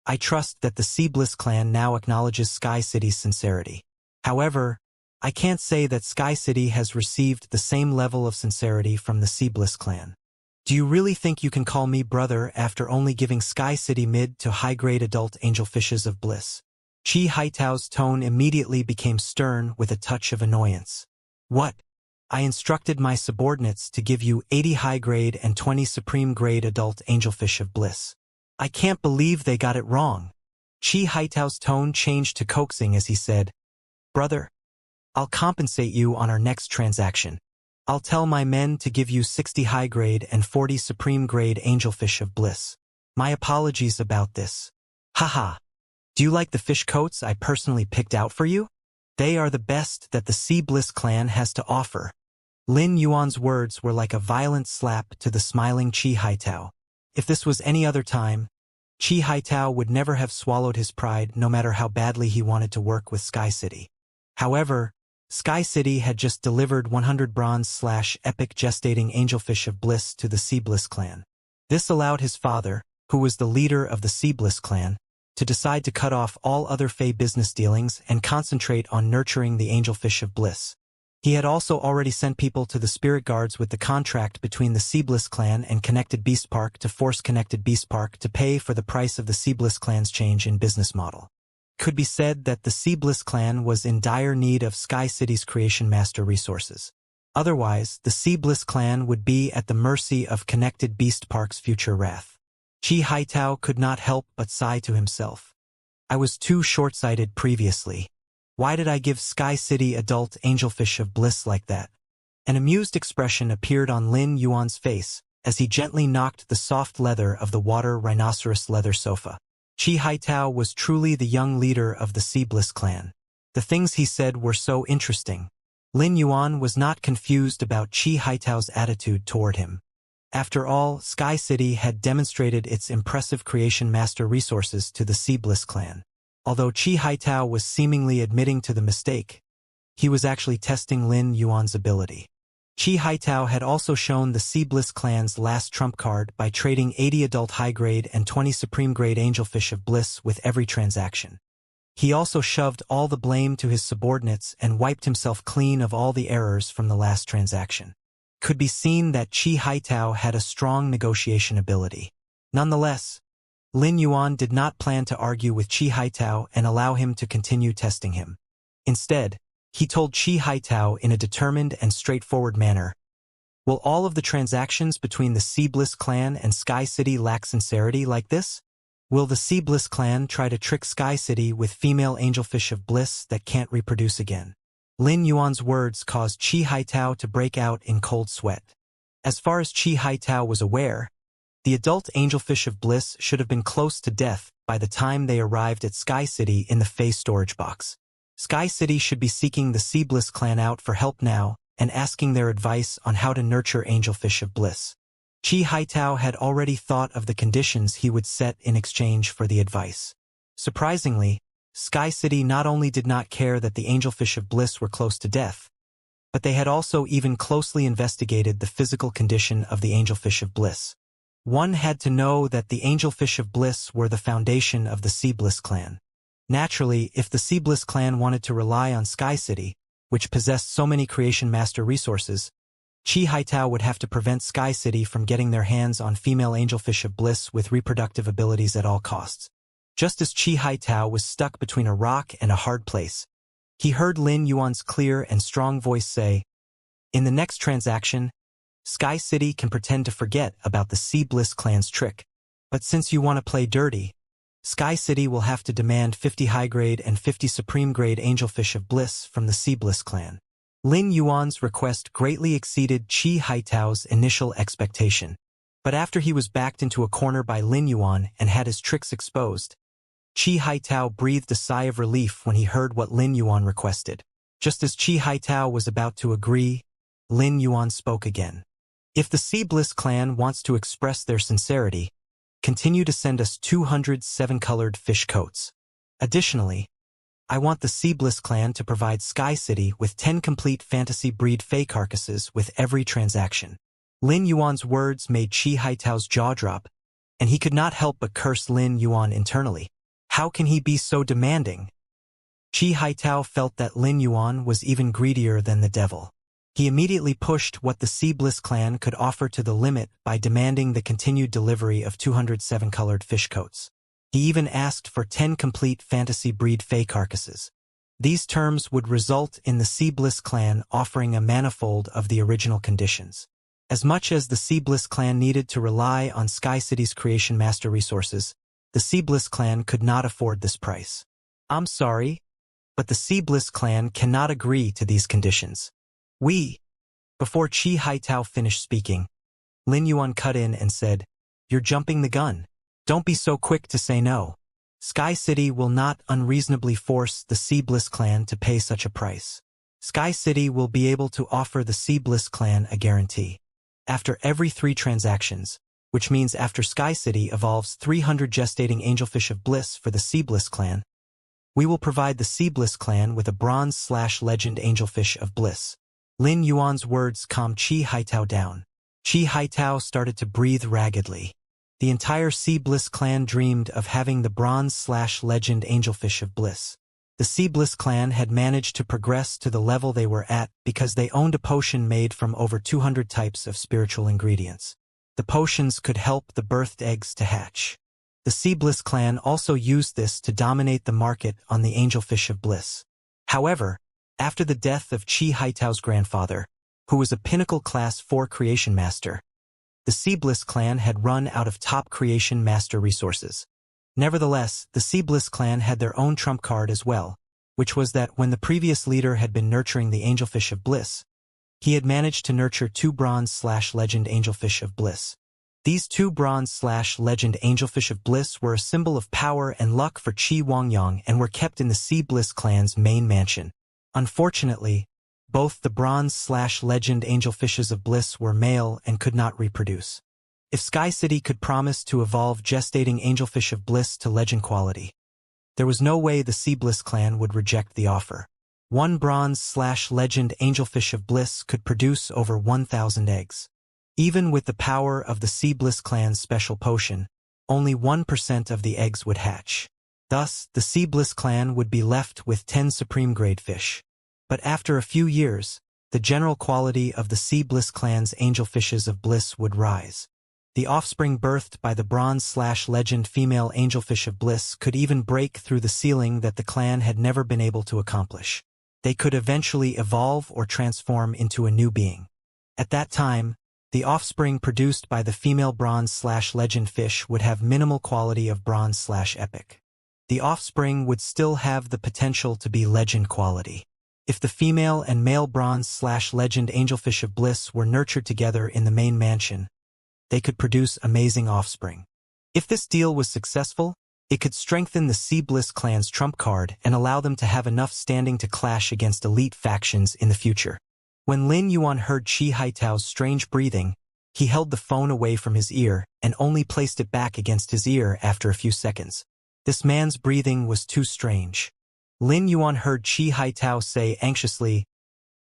I trust that the Sea Bliss clan now acknowledges Sky City's sincerity. However, I can't say that Sky City has received the same level of sincerity from the Sea Bliss clan. Do you really think you can call me brother after only giving Sky City mid to high-grade adult angelfishes of bliss?" Qi Haitao's tone immediately became stern with a touch of annoyance. "What? I instructed my subordinates to give you 80 high-grade and 20 supreme-grade adult angelfish of bliss. I can't believe they got it wrong." Qi Haitao's tone changed to coaxing as he said, "Brother, I'll compensate you on our next transaction. I'll tell my men to give you 60 high-grade and 40 supreme-grade angelfish of bliss. My apologies about this. Haha. Do you like the fish coats I personally picked out for you? They are the best that the Sea Bliss clan has to offer." Lin Yuan's words were like a violent slap to the smiling Qi Haitao. If this was any other time, Qi Haitao would never have swallowed his pride no matter how badly he wanted to work with Sky City. However, Sky City had just delivered 100 bronze/epic gestating angelfish of bliss to the Sea Bliss clan. This allowed his father, who was the leader of the Sea Bliss clan, to decide to cut off all other Fey business dealings and concentrate on nurturing the angelfish of bliss. He had also already sent people to the spirit guards with the contract between the Seabliss clan and Connected Beast Park to force Connected Beast Park to pay for the price of the Seabliss clan's change in business model. Could be said that the Seabliss clan was in dire need of Sky City's Creation Master resources. Otherwise, the Seabliss clan would be at the mercy of Connected Beast Park's future wrath. Chi Haitao could not help but sigh to himself. I was too short-sighted previously. Why did I give Sky City adult angelfish of bliss like that? An amused expression appeared on Lin Yuan's face as he gently knocked the soft leather of the water rhinoceros leather sofa. Chi Haitao was truly the young leader of the Seabliss clan. The things he said were so interesting. Lin Yuan was not confused about Chi Haitao's attitude toward him. After all, Sky City had demonstrated its impressive Creation Master resources to the Seabliss clan. Although Chi Haitao was seemingly admitting to the mistake, he was actually testing Lin Yuan's ability. Chi Haitao had also shown the Seabliss clan's last trump card by trading 80 adult high-grade and 20 supreme-grade angelfish of bliss with every transaction. He also shoved all the blame to his subordinates and wiped himself clean of all the errors from the last transaction. Could be seen that Chi Haitao had a strong negotiation ability. Nonetheless, Lin Yuan did not plan to argue with Chi Haitao and allow him to continue testing him. Instead, he told Chi Haitao in a determined and straightforward manner, "Will all of the transactions between the Seabliss clan and Sky City lack sincerity like this? Will the Seabliss clan try to trick Sky City with female angelfish of bliss that can't reproduce again?" Lin Yuan's words caused Chi Haitao to break out in cold sweat. As far as Chi Haitao was aware, the adult angelfish of bliss should have been close to death by the time they arrived at Sky City in the Fey storage box. Sky City should be seeking the Seabliss clan out for help now and asking their advice on how to nurture angelfish of bliss. Chi Haitao had already thought of the conditions he would set in exchange for the advice. Surprisingly, Sky City not only did not care that the angelfish of bliss were close to death, but they had also even closely investigated the physical condition of the angelfish of bliss. One had to know that the angelfish of bliss were the foundation of the Seabliss clan. Naturally, if the Seabliss clan wanted to rely on Sky City, which possessed so many Creation Master resources, Chi Haitao would have to prevent Sky City from getting their hands on female angelfish of bliss with reproductive abilities at all costs. Just as Chi Haitao was stuck between a rock and a hard place, he heard Lin Yuan's clear and strong voice say, "In the next transaction, Sky City can pretend to forget about the Seabliss clan's trick. But since you want to play dirty, Sky City will have to demand 50 high-grade and 50 supreme-grade angelfish of bliss from the Seabliss clan." Lin Yuan's request greatly exceeded Chi Haitao's initial expectation. But after he was backed into a corner by Lin Yuan and had his tricks exposed, Chi Haitao breathed a sigh of relief when he heard what Lin Yuan requested. Just as Chi Haitao was about to agree, Lin Yuan spoke again. "If the Seabliss clan wants to express their sincerity, continue to send us 200 7-colored fish coats. Additionally, I want the Seabliss clan to provide Sky City with 10 complete fantasy breed fey carcasses with every transaction." Lin Yuan's words made Chi Haitao's jaw drop, and he could not help but curse Lin Yuan internally. How can he be so demanding? Chi Haitao felt that Lin Yuan was even greedier than the devil. He immediately pushed what the Seabliss clan could offer to the limit by demanding the continued delivery of 200 7-colored fish coats. He even asked for 10 complete fantasy breed fey carcasses. These terms would result in the Seabliss clan offering a manifold of the original conditions. As much as the Seabliss clan needed to rely on Sky City's Creation Master resources, the Seabliss clan could not afford this price. "I'm sorry, but the Seabliss clan cannot agree to these conditions. Before Chi Haitao finished speaking, Lin Yuan cut in and said, "You're jumping the gun. Don't be so quick to say no. Sky City will not unreasonably force the Seabliss clan to pay such a price. Sky City will be able to offer the Seabliss clan a guarantee. After every 3 transactions, which means after Sky City evolves 300 gestating angelfish of bliss for the Seabliss clan, we will provide the Seabliss clan with a bronze/legend angelfish of bliss." Lin Yuan's words calmed Chi Haitao down. Chi Haitao started to breathe raggedly. The entire Seabliss clan dreamed of having the bronze/legend angelfish of bliss. The Sea Bliss clan had managed to progress to the level they were at because they owned a potion made from over 200 types of spiritual ingredients. The potions could help the birthed eggs to hatch. The Sea Bliss clan also used this to dominate the market on the Angelfish of Bliss. However, after the death of Chi Haitao's grandfather, who was a pinnacle class 4 creation master, the Sea Bliss clan had run out of top creation master resources. Nevertheless, the Sea Bliss clan had their own trump card as well, which was that when the previous leader had been nurturing the Angelfish of Bliss, he had managed to nurture 2 bronze/legend Angelfish of Bliss. These 2 bronze/legend Angelfish of Bliss were a symbol of power and luck for Chi Wangyang and were kept in the Sea Bliss clan's main mansion. Unfortunately, both the bronze/legend Angelfishes of Bliss were male and could not reproduce. If Sky City could promise to evolve gestating Angelfish of Bliss to legend quality, there was no way the Sea Bliss clan would reject the offer. 1 bronze/legend Angelfish of Bliss could produce over 1,000 eggs. Even with the power of the Sea Bliss clan's special potion, only 1% of the eggs would hatch. Thus, the Sea Bliss clan would be left with 10 supreme grade fish. But after a few years, the general quality of the Sea Bliss clan's Angelfishes of Bliss would rise. The offspring birthed by the bronze/legend female Angelfish of Bliss could even break through the ceiling that the clan had never been able to accomplish. They could eventually evolve or transform into a new being. At that time, the offspring produced by the female bronze/legend fish would have minimal quality of bronze/epic. The offspring would still have the potential to be legend quality. If the female and male bronze/legend Angelfish of Bliss were nurtured together in the main mansion, they could produce amazing offspring. If this deal was successful, it could strengthen the Sea Bliss clan's trump card and allow them to have enough standing to clash against elite factions in the future. When Lin Yuan heard Chi Haitao's strange breathing, he held the phone away from his ear and only placed it back against his ear after a few seconds. This man's breathing was too strange. Lin Yuan heard Chi Haitao say anxiously,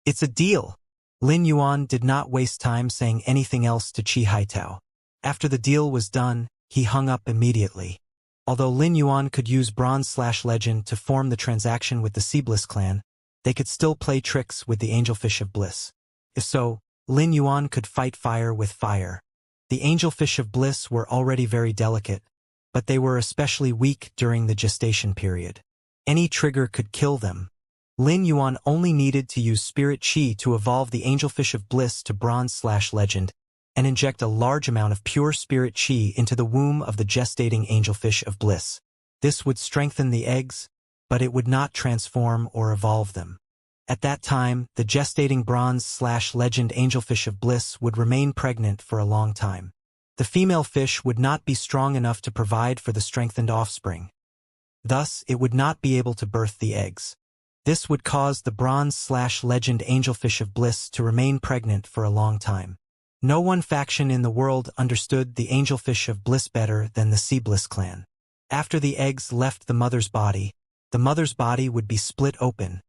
"It's a deal." Lin Yuan did not waste time saying anything else to Chi Haitao. After the deal was done, he hung up immediately. Although Lin Yuan could use bronze/legend to form the transaction with the Sea Bliss clan, they could still play tricks with the Angelfish of Bliss. If so, Lin Yuan could fight fire with fire. The Angelfish of Bliss were already very delicate, but they were especially weak during the gestation period. Any trigger could kill them. Lin Yuan only needed to use Spirit Chi to evolve the Angelfish of Bliss to bronze/legend and inject a large amount of pure Spirit Chi into the womb of the gestating Angelfish of Bliss. This would strengthen the eggs, but it would not transform or evolve them. At that time, the gestating bronze/legend Angelfish of Bliss would remain pregnant for a long time. The female fish would not be strong enough to provide for the strengthened offspring. Thus, it would not be able to birth the eggs. This would cause the bronze/legend Angelfish of Bliss to remain pregnant for a long time. No one faction in the world understood the Angelfish of Bliss better than the Sea Bliss clan. After the eggs left the mother's body would be split open,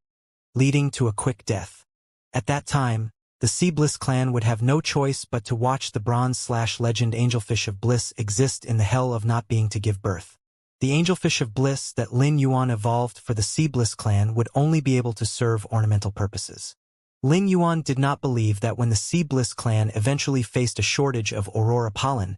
leading to a quick death. At that time, the Sea Bliss clan would have no choice but to watch the bronze/legend Angelfish of Bliss exist in the hell of not being to give birth. The Angelfish of Bliss that Lin Yuan evolved for the Sea Bliss clan would only be able to serve ornamental purposes. Lin Yuan did not believe that when the Sea Bliss clan eventually faced a shortage of Aurora pollen,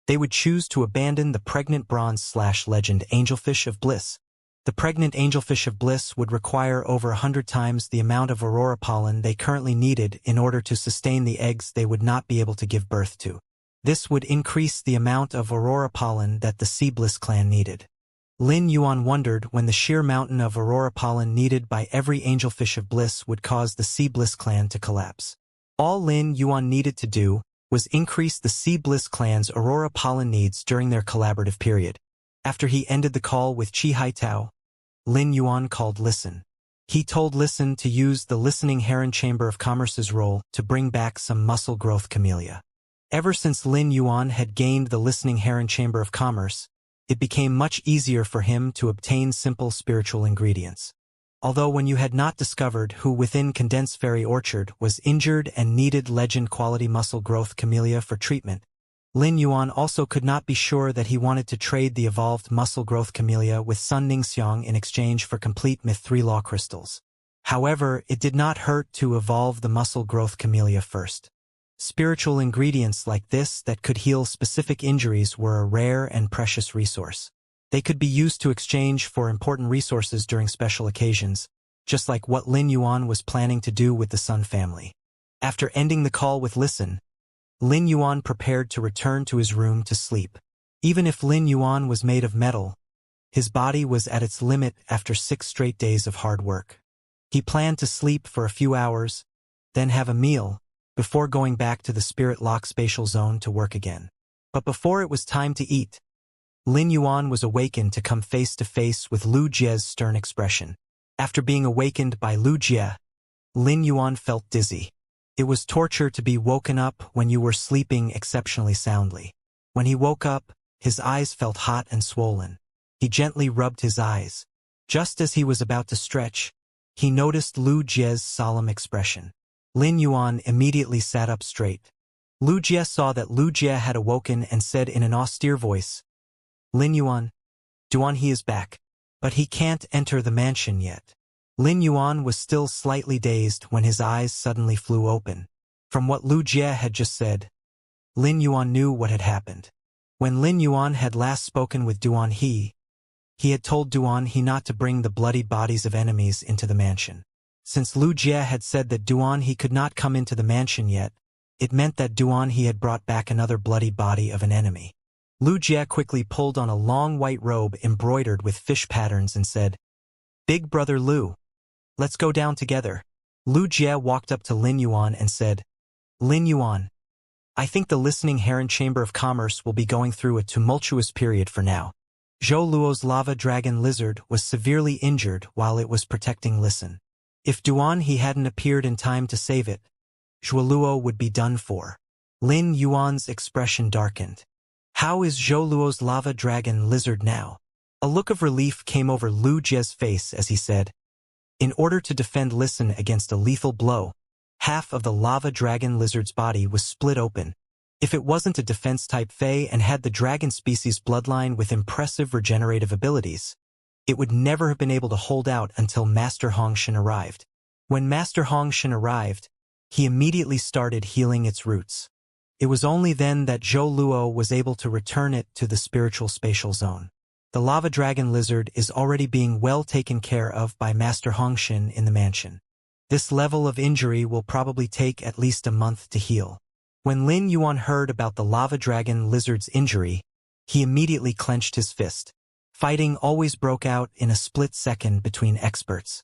they would choose to abandon the pregnant bronze/legend Angelfish of Bliss. The pregnant Angelfish of Bliss would require over 100 times the amount of Aurora pollen they currently needed in order to sustain the eggs they would not be able to give birth to. This would increase the amount of Aurora pollen that the Sea Bliss clan needed. Lin Yuan wondered when the sheer mountain of Aurora pollen needed by every Angelfish of Bliss would cause the Sea Bliss clan to collapse. All Lin Yuan needed to do was increase the Sea Bliss clan's Aurora pollen needs during their collaborative period. After he ended the call with Chi Haitao, Lin Yuan called Listen. He told Listen to use the Listening Heron Chamber of Commerce's role to bring back some muscle growth camellia. Ever since Lin Yuan had gained the Listening Heron Chamber of Commerce, it became much easier for him to obtain simple spiritual ingredients. Although when you had not discovered who within Condensed Fairy Orchard was injured and needed legend-quality muscle growth camellia for treatment, Lin Yuan also could not be sure that he wanted to trade the evolved muscle growth camellia with Sun Ningxiang in exchange for complete Myth 3 law crystals. However, it did not hurt to evolve the muscle growth camellia first. Spiritual ingredients like this that could heal specific injuries were a rare and precious resource. They could be used to exchange for important resources during special occasions, just like what Lin Yuan was planning to do with the Sun family. After ending the call with Listen, Lin Yuan prepared to return to his room to sleep. Even if Lin Yuan was made of metal, his body was at its limit after 6 straight days of hard work. He planned to sleep for a few hours, then have a meal, before going back to the Spirit Lock spatial zone to work again. But before it was time to eat, Lin Yuan was awakened to come face to face with Lu Jie's stern expression. After being awakened by Lu Jie, Lin Yuan felt dizzy. It was torture to be woken up when you were sleeping exceptionally soundly. When he woke up, his eyes felt hot and swollen. He gently rubbed his eyes. Just as he was about to stretch, he noticed Lu Jie's solemn expression. Lin Yuan immediately sat up straight. Lu Jie saw that Lu Jie had awoken and said in an austere voice, "Lin Yuan, Duan he is back, but he can't enter the mansion yet." Lin Yuan was still slightly dazed when his eyes suddenly flew open. From what Lu Jie had just said, Lin Yuan knew what had happened. When Lin Yuan had last spoken with Duan he had told Duan he not to bring the bloody bodies of enemies into the mansion. Since Lu Jie had said that Duan he could not come into the mansion yet, it meant that Duan he had brought back another bloody body of an enemy. Lu Jie quickly pulled on a long white robe embroidered with fish patterns and said, "Big brother Lu, let's go down together." Lu Jie walked up to Lin Yuan and said, "Lin Yuan, I think the Listening Heron Chamber of Commerce will be going through a tumultuous period for now." Zhou Luo's lava dragon lizard was severely injured while it was protecting Listen. If Duan he hadn't appeared in time to save it, Zhou Luo would be done for. Lin Yuan's expression darkened. How is Zhou Luo's lava dragon lizard now? A look of relief came over Lu Jie's face as he said, "In order to defend Listen against a lethal blow, half of the lava dragon lizard's body was split open. If it wasn't a defense-type Fey and had the dragon species bloodline with impressive regenerative abilities, it would never have been able to hold out until Master Hongshan arrived. When Master Hongshan arrived, he immediately started healing its roots. It was only then that Zhou Luo was able to return it to the spiritual spatial zone. The lava dragon lizard is already being well taken care of by Master Hongshan in the mansion. This level of injury will probably take at least a month to heal." When Lin Yuan heard about the lava dragon lizard's injury, he immediately clenched his fist. Fighting always broke out in a split second between experts.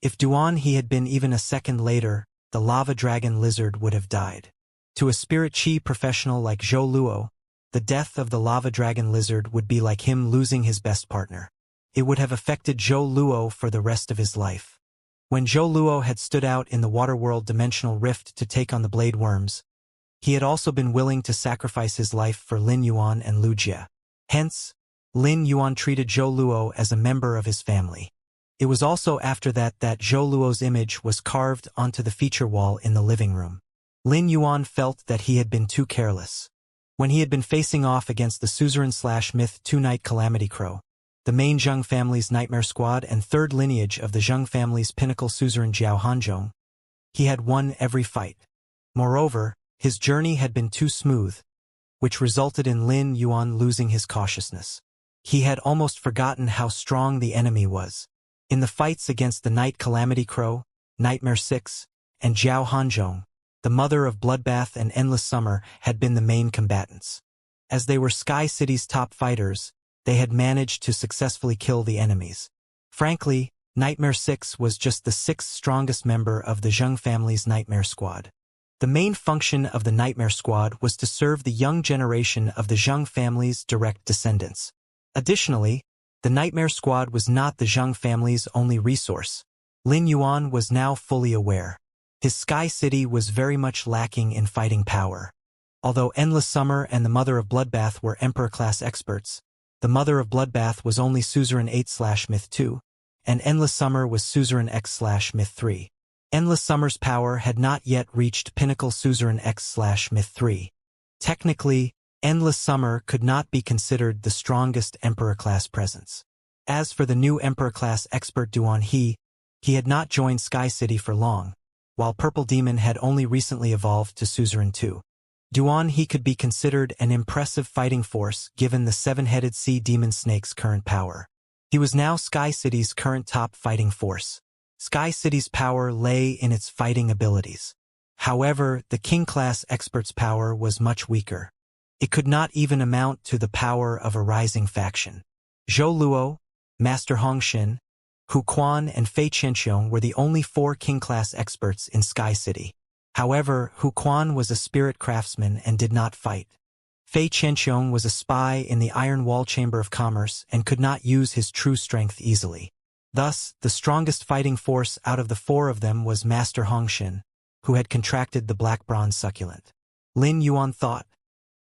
If Duan he had been even a second later, the lava dragon lizard would have died. To a spirit chi professional like Zhou Luo, the death of the lava dragon lizard would be like him losing his best partner. It would have affected Zhou Luo for the rest of his life. When Zhou Luo had stood out in the Waterworld dimensional rift to take on the blade worms, he had also been willing to sacrifice his life for Lin Yuan and Lu Jie. Hence, Lin Yuan treated Zhou Luo as a member of his family. It was also after that Zhou Luo's image was carved onto the feature wall in the living room. Lin Yuan felt that he had been too careless. When he had been facing off against the Suzerain/Myth 2 Night Calamity Crow, the main Zheng family's Nightmare Squad and third lineage of the Zheng family's pinnacle Suzerain Jiao Hanzhong, he had won every fight. Moreover, his journey had been too smooth, which resulted in Lin Yuan losing his cautiousness. He had almost forgotten how strong the enemy was. In the fights against the Night Calamity Crow, Nightmare 6, and Jiao Hanzhong, the Mother of Bloodbath and Endless Summer had been the main combatants. As they were Sky City's top fighters, they had managed to successfully kill the enemies. Frankly, Nightmare 6 was just the 6th strongest member of the Zheng family's Nightmare Squad. The main function of the Nightmare Squad was to serve the young generation of the Zheng family's direct descendants. Additionally, the Nightmare Squad was not the Zheng family's only resource. Lin Yuan was now fully aware. His Sky City was very much lacking in fighting power. Although Endless Summer and the Mother of Bloodbath were Emperor-class experts, the Mother of Bloodbath was only Suzerain 8/Myth 2, and Endless Summer was Suzerain X/Myth 3. Endless Summer's power had not yet reached Pinnacle Suzerain X/Myth 3. Technically, Endless Summer could not be considered the strongest Emperor-class presence. As for the new Emperor-class expert Duan He had not joined Sky City for long, while Purple Demon had only recently evolved to Suzerain II. Duan He could be considered an impressive fighting force given the seven-headed sea demon snake's current power. He was now Sky City's current top fighting force. Sky City's power lay in its fighting abilities. However, the King-class expert's power was much weaker. It could not even amount to the power of a rising faction. Zhou Luo, Master Hongxin, Hu Quan and Fei Qianxiong were the only 4 King-class experts in Sky City. However, Hu Quan was a spirit craftsman and did not fight. Fei Qianxiong was a spy in the Iron Wall Chamber of Commerce and could not use his true strength easily. Thus, the strongest fighting force out of the 4 of them was Master Hongxin, who had contracted the Black Bronze Succulent. Lin Yuan thought,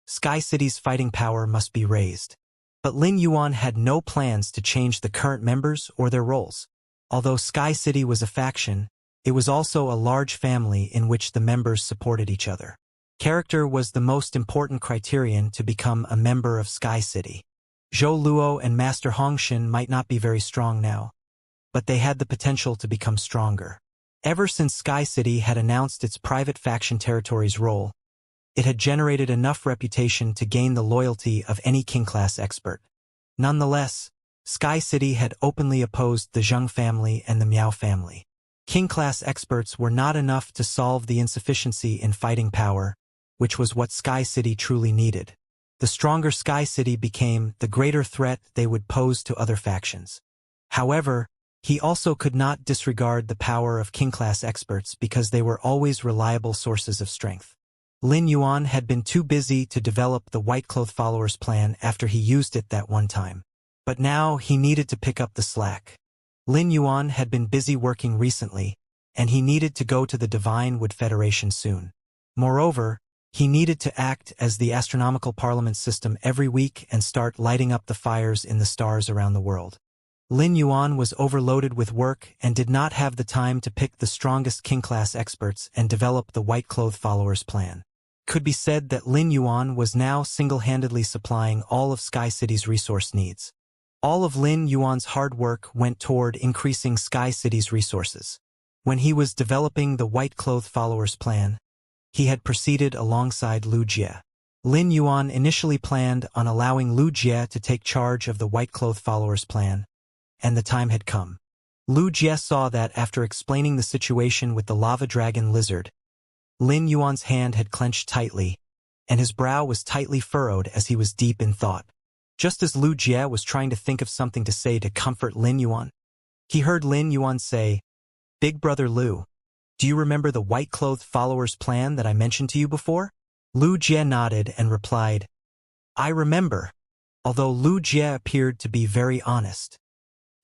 Sky City's fighting power must be raised. But Lin Yuan had no plans to change the current members or their roles. Although Sky City was a faction, it was also a large family in which the members supported each other. Character was the most important criterion to become a member of Sky City. Zhou Luo and Master Hongxin might not be very strong now, but they had the potential to become stronger. Ever since Sky City had announced its private faction territory's role, it had generated enough reputation to gain the loyalty of any King-class expert. Nonetheless, Sky City had openly opposed the Zheng family and the Miao family. King-class experts were not enough to solve the insufficiency in fighting power, which was what Sky City truly needed. The stronger Sky City became, the greater threat they would pose to other factions. However, he also could not disregard the power of King-class experts because they were always reliable sources of strength. Lin Yuan had been too busy to develop the White Cloth Followers plan after he used it that one time. But now he needed to pick up the slack. Lin Yuan had been busy working recently, and he needed to go to the Divine Wood Federation soon. Moreover, he needed to act as the astronomical parliament system every week and start lighting up the fires in the stars around the world. Lin Yuan was overloaded with work and did not have the time to pick the strongest King-class experts and develop the White Cloth Followers plan. Could be said that Lin Yuan was now single-handedly supplying all of Sky City's resource needs. All of Lin Yuan's hard work went toward increasing Sky City's resources. When he was developing the White Cloth Followers plan, he had proceeded alongside Lu Jie. Lin Yuan initially planned on allowing Lu Jie to take charge of the White Cloth Followers plan, and the time had come. Lu Jie saw that after explaining the situation with the lava dragon lizard, Lin Yuan's hand had clenched tightly, and his brow was tightly furrowed as he was deep in thought. Just as Lu Jie was trying to think of something to say to comfort Lin Yuan, he heard Lin Yuan say, "Big brother Lu, do you remember the White Cloth Followers plan that I mentioned to you before?" Lu Jie nodded and replied, "I remember," although Lu Jie appeared to be very honest.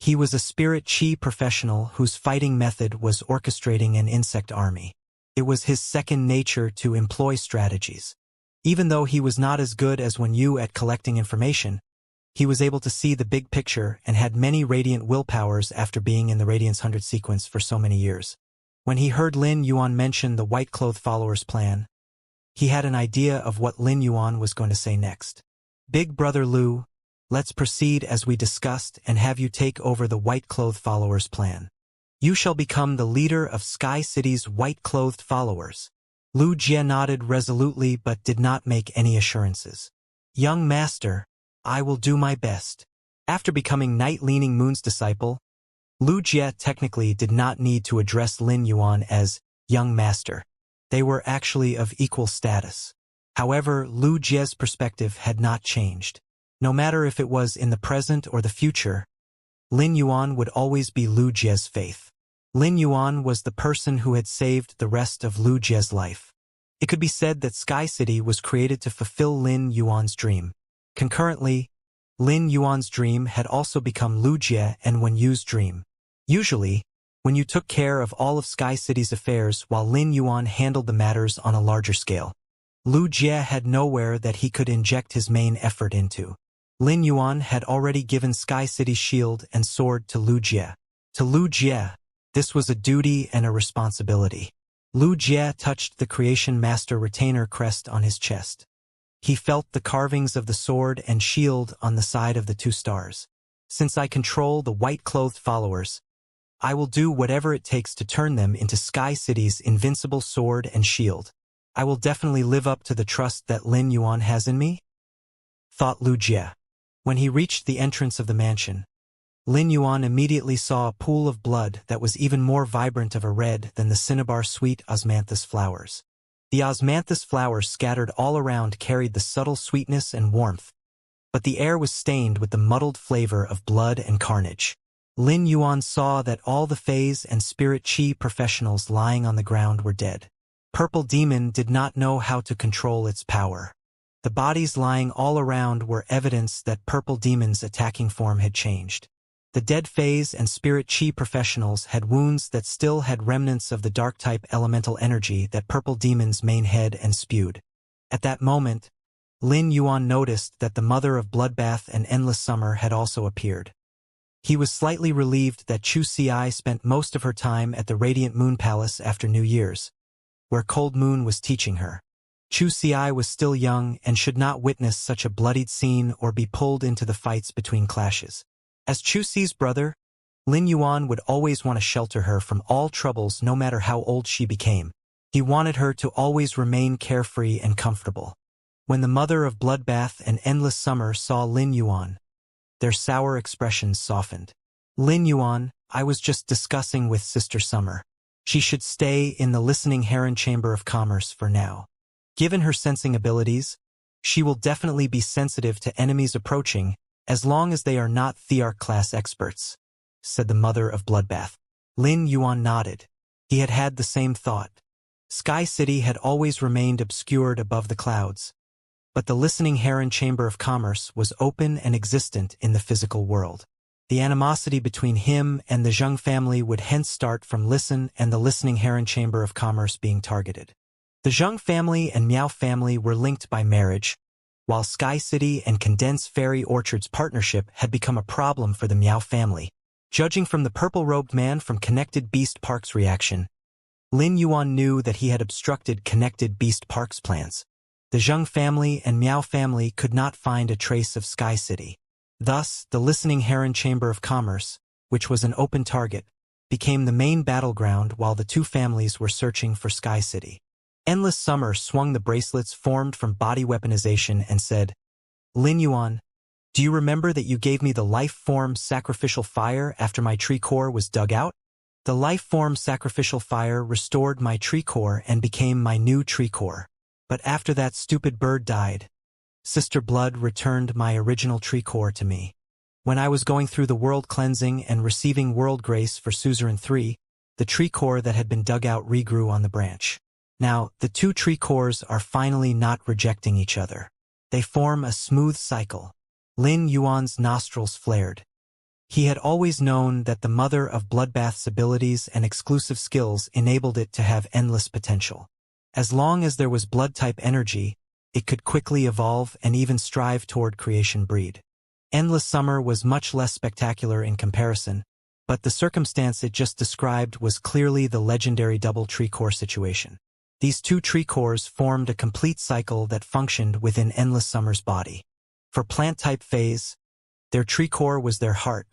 He was a spirit qi professional whose fighting method was orchestrating an insect army. It was his second nature to employ strategies. Even though he was not as good as Wen Yu at collecting information, he was able to see the big picture and had many radiant willpowers after being in the Radiance 100 sequence for so many years. When he heard Lin Yuan mention the White Cloth Followers plan, he had an idea of what Lin Yuan was going to say next. "Big brother Lu, let's proceed as we discussed and have you take over the White Cloth Followers plan. You shall become the leader of Sky City's white-clothed followers." Lu Jie nodded resolutely but did not make any assurances. "Young master, I will do my best." After becoming Night-Leaning Moon's disciple, Lu Jie technically did not need to address Lin Yuan as young master. They were actually of equal status. However, Lu Jie's perspective had not changed. No matter if it was in the present or the future, Lin Yuan would always be Lu Jie's faith. Lin Yuan was the person who had saved the rest of Lu Jie's life. It could be said that Sky City was created to fulfill Lin Yuan's dream. Concurrently, Lin Yuan's dream had also become Lu Jie and Wen Yu's dream. Usually, Wen Yu took care of all of Sky City's affairs while Lin Yuan handled the matters on a larger scale. Lu Jie had nowhere that he could inject his main effort into. Lin Yuan had already given Sky City's shield and sword to Lu Jie. To Lu Jie, this was a duty and a responsibility. Lu Jie touched the Creation Master retainer crest on his chest. He felt the carvings of the sword and shield on the side of the two stars. Since I control the white-clothed followers, I will do whatever it takes to turn them into Sky City's invincible sword and shield. I will definitely live up to the trust that Lin Yuan has in me, thought Lu Jie. When he reached the entrance of the mansion, Lin Yuan immediately saw a pool of blood that was even more vibrant of a red than the cinnabar-sweet osmanthus flowers. The osmanthus flowers scattered all around carried the subtle sweetness and warmth, but the air was stained with the muddled flavor of blood and carnage. Lin Yuan saw that all the phase and spirit chi professionals lying on the ground were dead. Purple Demon did not know how to control its power. The bodies lying all around were evidence that Purple Demon's attacking form had changed. The dead phase and spirit chi professionals had wounds that still had remnants of the dark-type elemental energy that Purple Demon's main head and spewed. At that moment, Lin Yuan noticed that the mother of Bloodbath and Endless Summer had also appeared. He was slightly relieved that Chu Ci spent most of her time at the Radiant Moon Palace after New Year's, where Cold Moon was teaching her. Chu Ci was still young and should not witness such a bloodied scene or be pulled into the fights between clashes. As Chu Ci's brother, Lin Yuan would always want to shelter her from all troubles no matter how old she became. He wanted her to always remain carefree and comfortable. When the mother of Bloodbath and Endless Summer saw Lin Yuan, their sour expressions softened. Lin Yuan, I was just discussing with Sister Summer. She should stay in the Listening Heron Chamber of Commerce for now. Given her sensing abilities, she will definitely be sensitive to enemies approaching as long as they are not Thearch-class experts, said the mother of Bloodbath. Lin Yuan nodded. He had had the same thought. Sky City had always remained obscured above the clouds, but the Listening Heron Chamber of Commerce was open and existent in the physical world. The animosity between him and the Zheng family would hence start from Listen and the Listening Heron Chamber of Commerce being targeted. The Zheng family and Miao family were linked by marriage, while Sky City and Condensed Fairy Orchard's partnership had become a problem for the Miao family. Judging from the purple-robed man from Connected Beast Park's reaction, Lin Yuan knew that he had obstructed Connected Beast Park's plans. The Zheng family and Miao family could not find a trace of Sky City. Thus, the Listening Heron Chamber of Commerce, which was an open target, became the main battleground while the two families were searching for Sky City. Endless Summer swung the bracelets formed from body weaponization and said, Lin Yuan, do you remember that you gave me the life form sacrificial fire after my tree core was dug out? The life form sacrificial fire restored my tree core and became my new tree core. But after that stupid bird died, Sister Blood returned my original tree core to me. When I was going through the world cleansing and receiving world grace for Suzerain 3, the tree core that had been dug out regrew on the branch. Now, the two tree cores are finally not rejecting each other. They form a smooth cycle. Lin Yuan's nostrils flared. He had always known that the mother of Bloodbath's abilities and exclusive skills enabled it to have endless potential. As long as there was blood-type energy, it could quickly evolve and even strive toward creation breed. Endless Summer was much less spectacular in comparison, but the circumstance it just described was clearly the legendary double tree core situation. These two tree cores formed a complete cycle that functioned within Endless Summer's body. For plant-type phase, their tree core was their heart,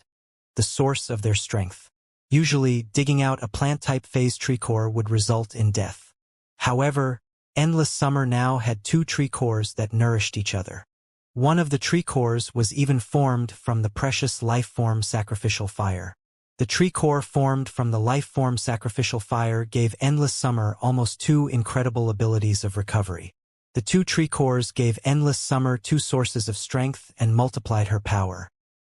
the source of their strength. Usually, digging out a plant-type phase tree core would result in death. However, Endless Summer now had two tree cores that nourished each other. One of the tree cores was even formed from the precious life form sacrificial fire. The tree core formed from the life form sacrificial fire gave Endless Summer almost two incredible abilities of recovery. The two tree cores gave Endless Summer two sources of strength and multiplied her power.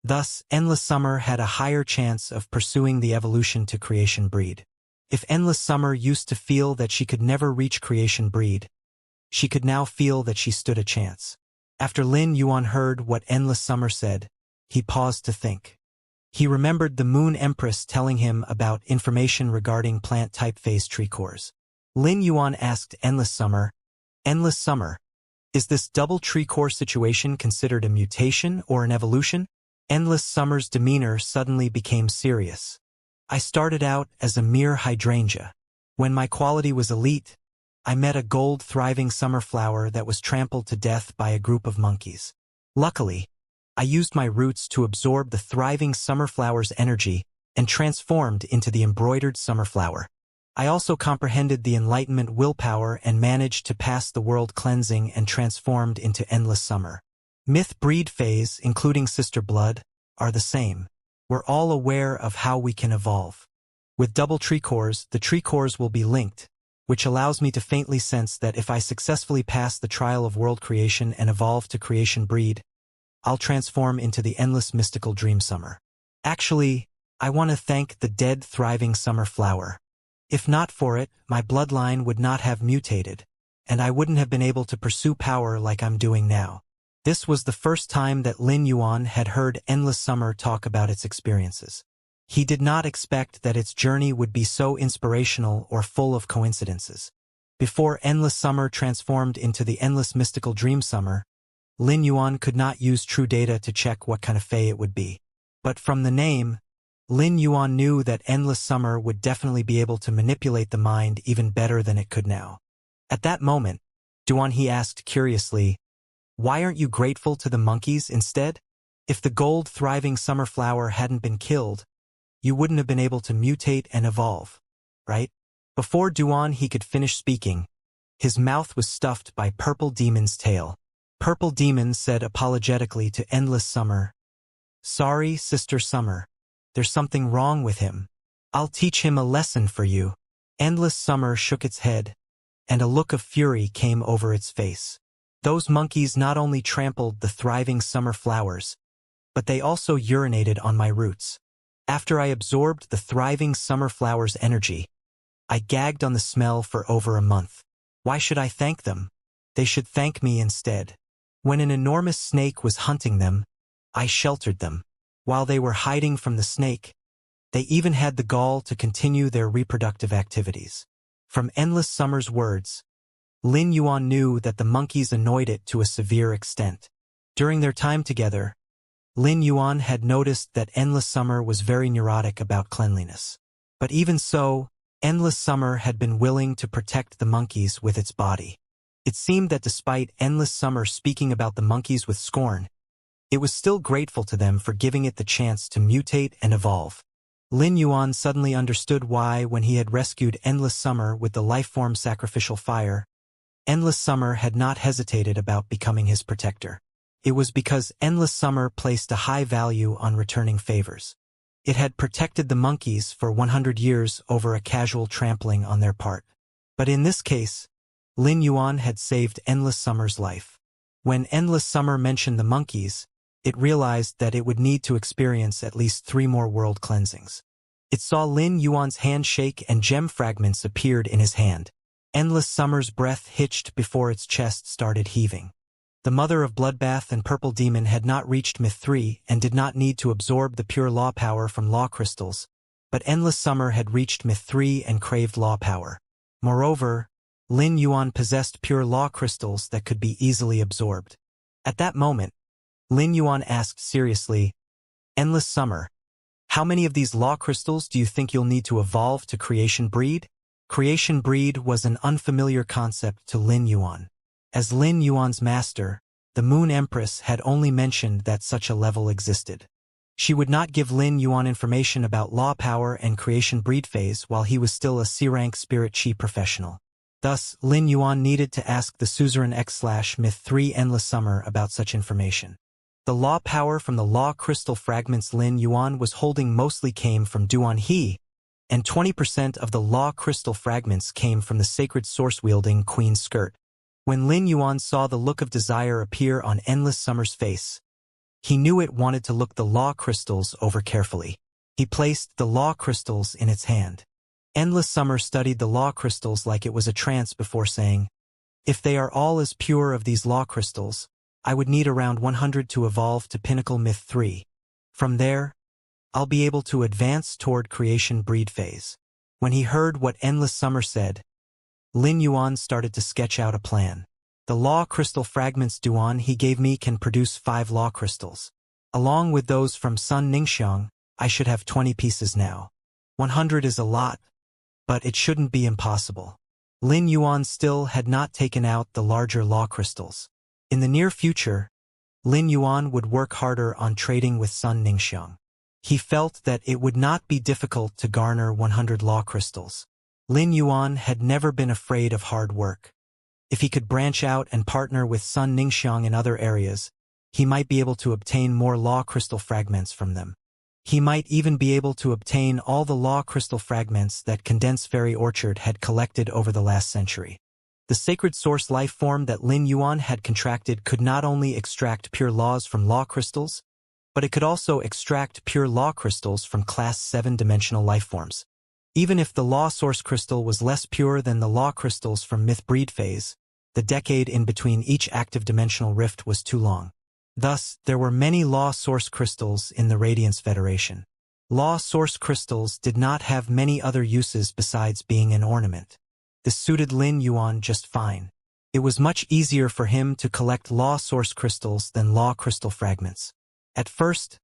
Thus, Endless Summer had a higher chance of pursuing the evolution to creation breed. If Endless Summer used to feel that she could never reach creation breed, she could now feel that she stood a chance. After Lin Yuan heard what Endless Summer said, he paused to think. He remembered the Moon Empress telling him about information regarding plant-type phase tree cores. Lin Yuan asked Endless Summer, is this double tree core situation considered a mutation or an evolution? Endless Summer's demeanor suddenly became serious. I started out as a mere hydrangea. When my quality was elite, I met a gold thriving summer flower that was trampled to death by a group of monkeys. Luckily, I used my roots to absorb the thriving summer flower's energy and transformed into the embroidered summer flower. I also comprehended the enlightenment willpower and managed to pass the world cleansing and transformed into endless summer. Myth breed phase, including sister blood, are the same. We're all aware of how we can evolve. With double tree cores, the tree cores will be linked, which allows me to faintly sense that if I successfully pass the trial of world creation and evolve to creation breed, I'll transform into the endless mystical dream summer. Actually, I want to thank the dead thriving summer flower. If not for it, my bloodline would not have mutated, and I wouldn't have been able to pursue power like I'm doing now. This was the first time that Lin Yuan had heard Endless Summer talk about its experiences. He did not expect that its journey would be so inspirational or full of coincidences. Before Endless Summer transformed into the Endless Mystical Dream Summer, Lin Yuan could not use true data to check what kind of fae it would be. But from the name, Lin Yuan knew that Endless Summer would definitely be able to manipulate the mind even better than it could now. At that moment, Duan he asked curiously, "Why aren't you grateful to the monkeys instead? If the gold thriving summer flower hadn't been killed, you wouldn't have been able to mutate and evolve, right?" Before Duan he could finish speaking, his mouth was stuffed by Purple Demon's tail. Purple Demon said apologetically to Endless Summer, "Sorry, Sister Summer. There's something wrong with him. I'll teach him a lesson for you." Endless Summer shook its head, and a look of fury came over its face. Those monkeys not only trampled the thriving summer flowers, but they also urinated on my roots. After I absorbed the thriving summer flower's energy, I gagged on the smell for over a month. Why should I thank them? They should thank me instead. When an enormous snake was hunting them, I sheltered them. While they were hiding from the snake, they even had the gall to continue their reproductive activities. From Endless Summer's words, Lin Yuan knew that the monkeys annoyed it to a severe extent. During their time together, Lin Yuan had noticed that Endless Summer was very neurotic about cleanliness. But even so, Endless Summer had been willing to protect the monkeys with its body. It seemed that despite Endless Summer speaking about the monkeys with scorn, it was still grateful to them for giving it the chance to mutate and evolve. Lin Yuan suddenly understood why, when he had rescued Endless Summer with the life-form sacrificial fire, Endless Summer had not hesitated about becoming his protector. It was because Endless Summer placed a high value on returning favors. It had protected the monkeys for 100 years over a casual trampling on their part. But in this case, Lin Yuan had saved Endless Summer's life. When Endless Summer mentioned the monkeys, it realized that it would need to experience at least 3 more world cleansings. It saw Lin Yuan's hand shake and gem fragments appeared in his hand. Endless Summer's breath hitched before its chest started heaving. The mother of Bloodbath and Purple Demon had not reached Myth 3 and did not need to absorb the pure law power from law crystals, but Endless Summer had reached Myth 3 and craved law power. Moreover, Lin Yuan possessed pure law crystals that could be easily absorbed. At that moment, Lin Yuan asked seriously, "Endless Summer, how many of these law crystals do you think you'll need to evolve to creation breed?" Creation breed was an unfamiliar concept to Lin Yuan. As Lin Yuan's master, the Moon Empress had only mentioned that such a level existed. She would not give Lin Yuan information about law power and creation breed phase while he was still a C-rank spirit chi professional. Thus, Lin Yuan needed to ask the Suzerain X/Myth 3 Endless Summer about such information. The law power from the law crystal fragments Lin Yuan was holding mostly came from Duan He, and 20% of the law crystal fragments came from the sacred source-wielding Queen Skirt. When Lin Yuan saw the look of desire appear on Endless Summer's face, he knew it wanted to look the law crystals over carefully. He placed the law crystals in its hand. Endless Summer studied the law crystals like it was a trance before saying, "If they are all as pure of these law crystals, I would need around 100 to evolve to Pinnacle Myth 3. From there, I'll be able to advance toward creation breed phase." When he heard what Endless Summer said, Lin Yuan started to sketch out a plan. The law crystal fragments Duan he gave me can produce 5 law crystals. Along with those from Sun Ningxiang, I should have 20 pieces now. 100 is a lot, but it shouldn't be impossible. Lin Yuan still had not taken out the larger law crystals. In the near future, Lin Yuan would work harder on trading with Sun Ningxiang. He felt that it would not be difficult to garner 100 law crystals. Lin Yuan had never been afraid of hard work. If he could branch out and partner with Sun Ningxiang in other areas, he might be able to obtain more law crystal fragments from them. He might even be able to obtain all the law crystal fragments that Condensed Fairy Orchard had collected over the last century. The sacred source life form that Lin Yuan had contracted could not only extract pure laws from law crystals, but it could also extract pure law crystals from Class 7-dimensional life forms. Even if the law source crystal was less pure than the law crystals from Myth Breed phase, the decade in between each active dimensional rift was too long. Thus, there were many law source crystals in the Radiance Federation. Law source crystals did not have many other uses besides being an ornament. This suited Lin Yuan just fine. It was much easier for him to collect law source crystals than law crystal fragments. At first,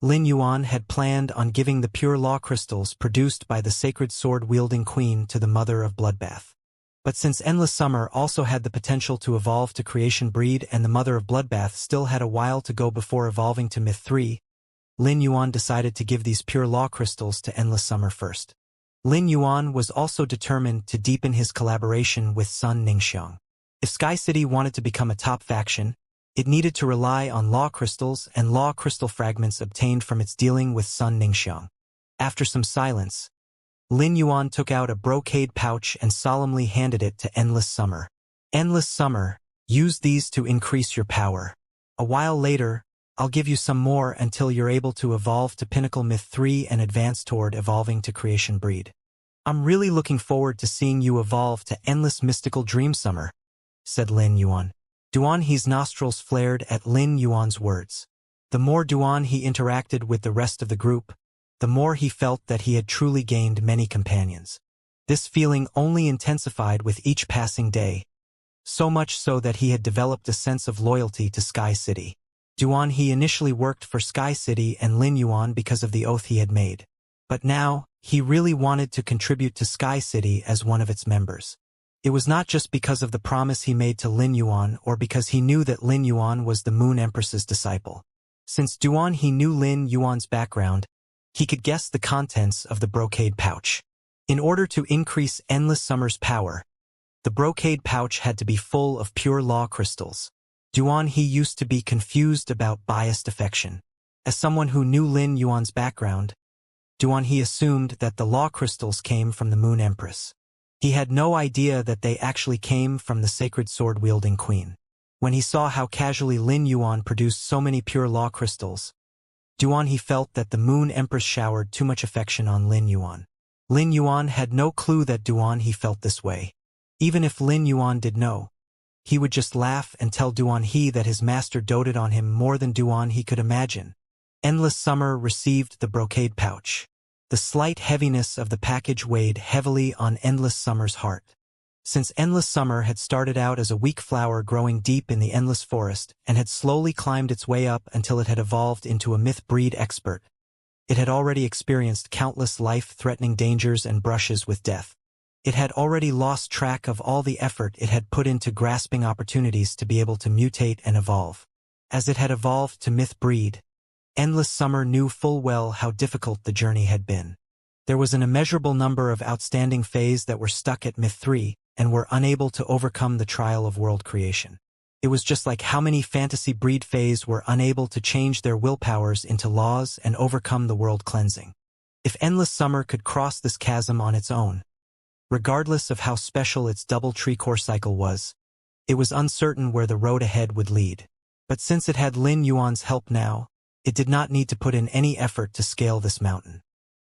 Lin Yuan had planned on giving the pure law crystals produced by the sacred sword-wielding queen to the Mother of Bloodbath. But since Endless Summer also had the potential to evolve to Creation Breed and the Mother of Bloodbath still had a while to go before evolving to Myth 3, Lin Yuan decided to give these pure law crystals to Endless Summer first. Lin Yuan was also determined to deepen his collaboration with Sun Ningxiang. If Sky City wanted to become a top faction, it needed to rely on law crystals and law crystal fragments obtained from its dealing with Sun Ningxiang. After some silence, Lin Yuan took out a brocade pouch and solemnly handed it to Endless Summer. Endless Summer, use these to increase your power. A while later, I'll give you some more until you're able to evolve to Pinnacle Myth 3 and advance toward evolving to Creation Breed. I'm really looking forward to seeing you evolve to Endless Mystical Dream Summer, said Lin Yuan. Duan He's nostrils flared at Lin Yuan's words. The more Duan He interacted with the rest of the group, the more he felt that he had truly gained many companions. This feeling only intensified with each passing day, so much so that he had developed a sense of loyalty to Sky City. Duan He initially worked for Sky City and Lin Yuan because of the oath he had made. But now, he really wanted to contribute to Sky City as one of its members. It was not just because of the promise he made to Lin Yuan or because he knew that Lin Yuan was the Moon Empress's disciple. Since Duan He knew Lin Yuan's background, he could guess the contents of the brocade pouch. In order to increase Endless Summer's power, the brocade pouch had to be full of pure law crystals. Duan He used to be confused about biased affection. As someone who knew Lin Yuan's background, Duan He assumed that the law crystals came from the Moon Empress. He had no idea that they actually came from the sacred sword-wielding queen. When he saw how casually Lin Yuan produced so many pure law crystals, Duan He felt that the Moon Empress showered too much affection on Lin Yuan. Lin Yuan had no clue that Duan He felt this way. Even if Lin Yuan did know, he would just laugh and tell Duan He that his master doted on him more than Duan He could imagine. Endless Summer received the brocade pouch. The slight heaviness of the package weighed heavily on Endless Summer's heart. Since Endless Summer had started out as a weak flower growing deep in the endless forest and had slowly climbed its way up until it had evolved into a myth breed expert, it had already experienced countless life-threatening dangers and brushes with death. It had already lost track of all the effort it had put into grasping opportunities to be able to mutate and evolve. As it had evolved to myth breed, Endless Summer knew full well how difficult the journey had been. There was an immeasurable number of outstanding Fays that were stuck at Myth 3 and were unable to overcome the trial of world creation. It was just like how many fantasy breed Fays were unable to change their willpowers into laws and overcome the world cleansing. If Endless Summer could cross this chasm on its own, regardless of how special its double tree core cycle was, it was uncertain where the road ahead would lead. But since it had Lin Yuan's help now, it did not need to put in any effort to scale this mountain.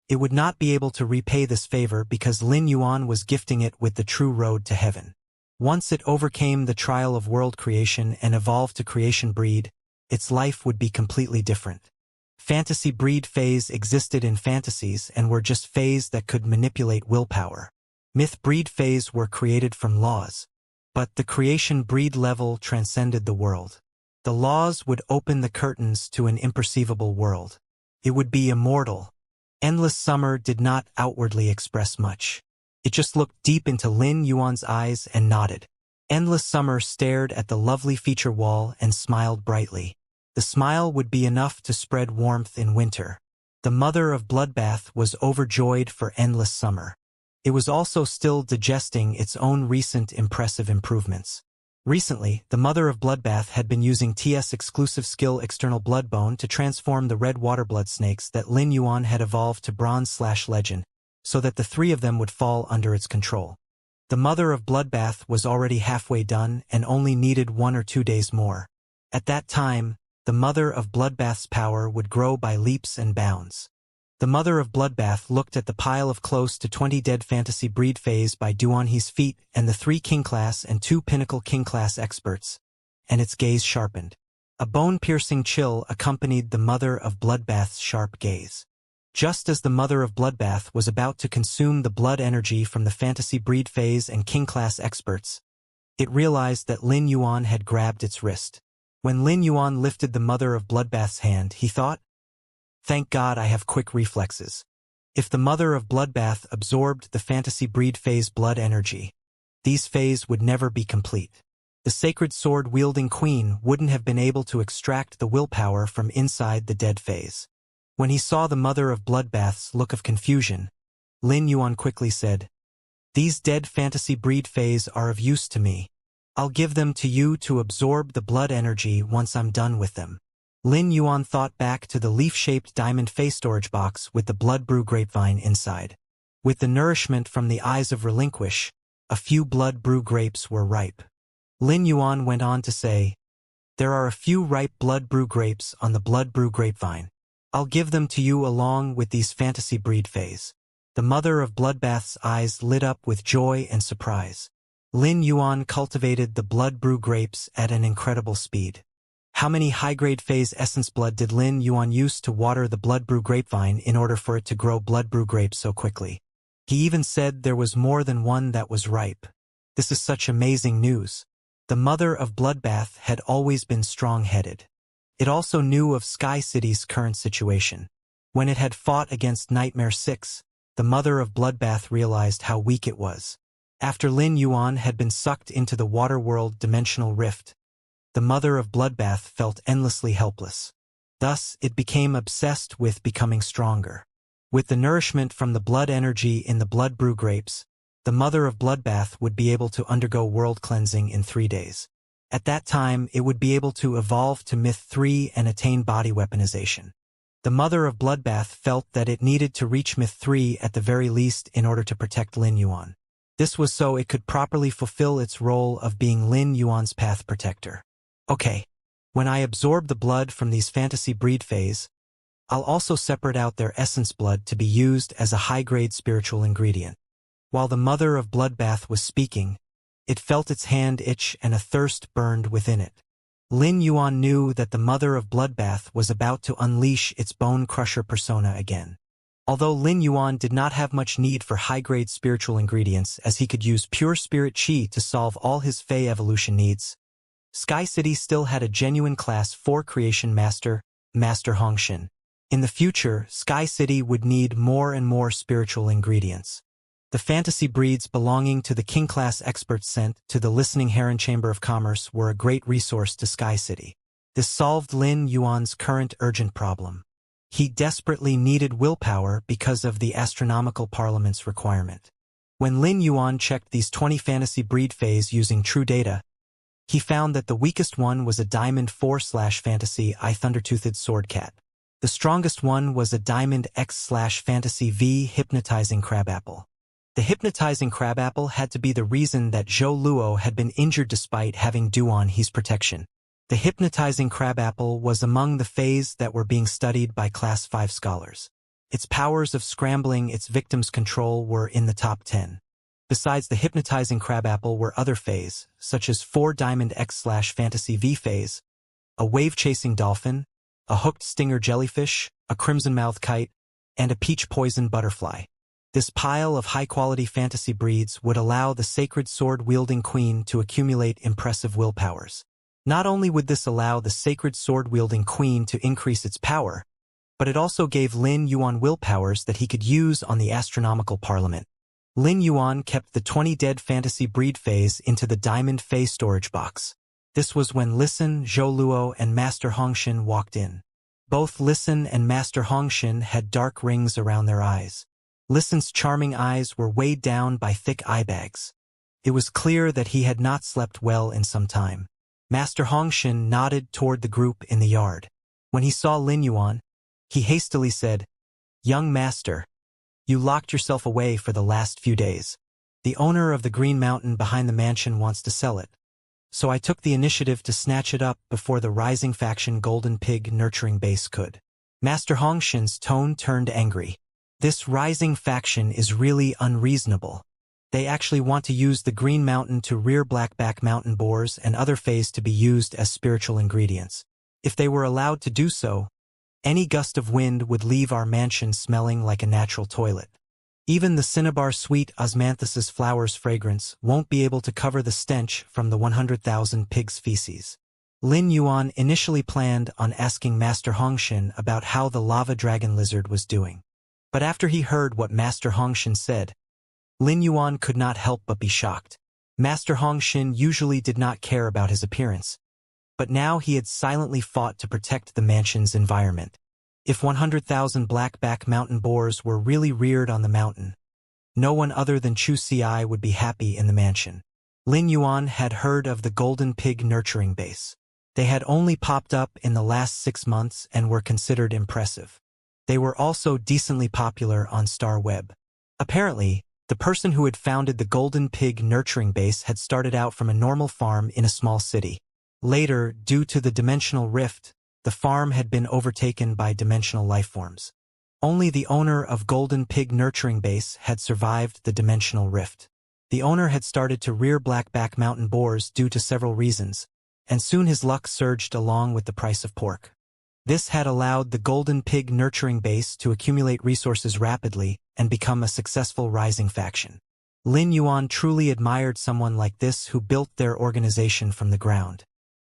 It would not be able to repay this favor because Lin Yuan was gifting it with the true road to heaven. Once it overcame the trial of world creation and evolved to Creation Breed, its life would be completely different. Fantasy breed Fays existed in fantasies and were just Fays that could manipulate willpower. Myth breed Fays were created from laws. But the Creation Breed level transcended the world. The laws would open the curtains to an imperceivable world. It would be immortal. Endless Summer did not outwardly express much. It just looked deep into Lin Yuan's eyes and nodded. Endless Summer stared at the lovely feature wall and smiled brightly. The smile would be enough to spread warmth in winter. The mother of Bloodbath was overjoyed for Endless Summer. It was also still digesting its own recent impressive improvements. Recently, the mother of Bloodbath had been using TS exclusive skill External Bloodbone to transform the red water blood snakes that Lin Yuan had evolved to Bronze/Legend, so that the three of them would fall under its control. The mother of Bloodbath was already halfway done and only needed 1 or 2 days more. At that time, the mother of Bloodbath's power would grow by leaps and bounds. The mother of Bloodbath looked at the pile of close to 20 dead fantasy breed phase by Duanhe's feet and the 3 King Class and 2 Pinnacle King Class experts, and its gaze sharpened. A bone-piercing chill accompanied the mother of Bloodbath's sharp gaze. Just as the mother of Bloodbath was about to consume the blood energy from the fantasy breed phase and King Class experts, it realized that Lin Yuan had grabbed its wrist. When Lin Yuan lifted the mother of Bloodbath's hand, he thought, "Thank God I have quick reflexes." If the mother of Bloodbath absorbed the fantasy breed phase blood energy, these phase would never be complete. The sacred sword-wielding queen wouldn't have been able to extract the willpower from inside the dead phase. When he saw the mother of Bloodbath's look of confusion, Lin Yuan quickly said, "These dead fantasy breed phase are of use to me. I'll give them to you to absorb the blood energy once I'm done with them." Lin Yuan thought back to the leaf-shaped diamond face storage box with the blood brew grapevine inside. With the nourishment from the eyes of Relinquish, a few blood brew grapes were ripe. Lin Yuan went on to say, "There are a few ripe blood brew grapes on the blood brew grapevine. I'll give them to you along with these fantasy breed phase." The mother of Bloodbath's eyes lit up with joy and surprise. Lin Yuan cultivated the blood brew grapes at an incredible speed. How many high-grade phase essence blood did Lin Yuan use to water the blood brew grapevine in order for it to grow blood brew grapes so quickly? He even said there was more than one that was ripe. This is such amazing news. The mother of Bloodbath had always been strong-headed. It also knew of Sky City's current situation. When it had fought against Nightmare 6, the mother of Bloodbath realized how weak it was. After Lin Yuan had been sucked into the Waterworld dimensional rift, the mother of Bloodbath felt endlessly helpless. Thus, it became obsessed with becoming stronger. With the nourishment from the blood energy in the blood brew grapes, the mother of Bloodbath would be able to undergo world cleansing in 3 days. At that time, it would be able to evolve to Myth 3 and attain body weaponization. The mother of Bloodbath felt that it needed to reach Myth 3 at the very least in order to protect Lin Yuan. This was so it could properly fulfill its role of being Lin Yuan's path protector. Okay, when I absorb the blood from these fantasy breed phase, I'll also separate out their essence blood to be used as a high-grade spiritual ingredient. While the mother of Bloodbath was speaking, it felt its hand itch and a thirst burned within it. Lin Yuan knew that the mother of Bloodbath was about to unleash its bone crusher persona again. Although Lin Yuan did not have much need for high-grade spiritual ingredients as he could use pure spirit chi to solve all his Fey evolution needs, Sky City still had a genuine Class 4 creation master, Master Hongshin. In the future, Sky City would need more and more spiritual ingredients. The fantasy breeds belonging to the King Class experts sent to the Listening Heron Chamber of Commerce were a great resource to Sky City. This solved Lin Yuan's current urgent problem. He desperately needed willpower because of the Astronomical Parliament's requirement. When Lin Yuan checked these 20 fantasy breed phase using true data, he found that the weakest one was a Diamond 4/Fantasy I Thundertoothed Swordcat. The strongest one was a Diamond X/Fantasy V Hypnotizing Crabapple. The hypnotizing crabapple had to be the reason that Zhou Luo had been injured despite having Duanhe's protection. The hypnotizing crabapple was among the Fays that were being studied by Class 5 scholars. Its powers of scrambling its victim's control were in the top 10. Besides the hypnotizing crabapple were other Fays, such as 4 Diamond X/Fantasy V Fays, a wave-chasing dolphin, a hooked stinger jellyfish, a crimson-mouthed kite, and a peach poison butterfly. This pile of high-quality fantasy breeds would allow the sacred sword-wielding queen to accumulate impressive willpowers. Not only would this allow the sacred sword-wielding queen to increase its power, but it also gave Lin Yuan willpowers that he could use on the Astronomical Parliament. Lin Yuan kept the 20 dead fantasy breed phase into the diamond phase storage box. This was when Listen, Zhou Luo, and Master Hongshin walked in. Both Listen and Master Hongshin had dark rings around their eyes. Listen's charming eyes were weighed down by thick eye bags. It was clear that he had not slept well in some time. Master Hongshin nodded toward the group in the yard. When he saw Lin Yuan, he hastily said, "Young master, you locked yourself away for the last few days. The owner of the Green Mountain behind the mansion wants to sell it. So I took the initiative to snatch it up before the rising faction Golden Pig nurturing base could." Master Hongshin's tone turned angry. This rising faction is really unreasonable. They actually want to use the Green Mountain to rear blackback mountain boars and other phase to be used as spiritual ingredients. If they were allowed to do so, any gust of wind would leave our mansion smelling like a natural toilet. Even the cinnabar sweet osmanthus's flowers fragrance won't be able to cover the stench from the 100,000 pigs' feces. Lin Yuan initially planned on asking Master Hongshin about how the lava dragon lizard was doing. But after he heard what Master Hongshin said, Lin Yuan could not help but be shocked. Master Hongshin usually did not care about his appearance, but now he had silently fought to protect the mansion's environment. If 100,000 blackback mountain boars were really reared on the mountain, no one other than Chu Ci would be happy in the mansion. Lin Yuan had heard of the Golden Pig nurturing base. They had only popped up in the last 6 months and were considered impressive. They were also decently popular on Star Web. Apparently, the person who had founded the Golden Pig nurturing base had started out from a normal farm in a small city. Later, due to the dimensional rift, the farm had been overtaken by dimensional lifeforms. Only the owner of Golden Pig nurturing base had survived the dimensional rift. The owner had started to rear blackback mountain boars due to several reasons, and soon his luck surged along with the price of pork. This had allowed the Golden Pig nurturing base to accumulate resources rapidly and become a successful rising faction. Lin Yuan truly admired someone like this who built their organization from the ground.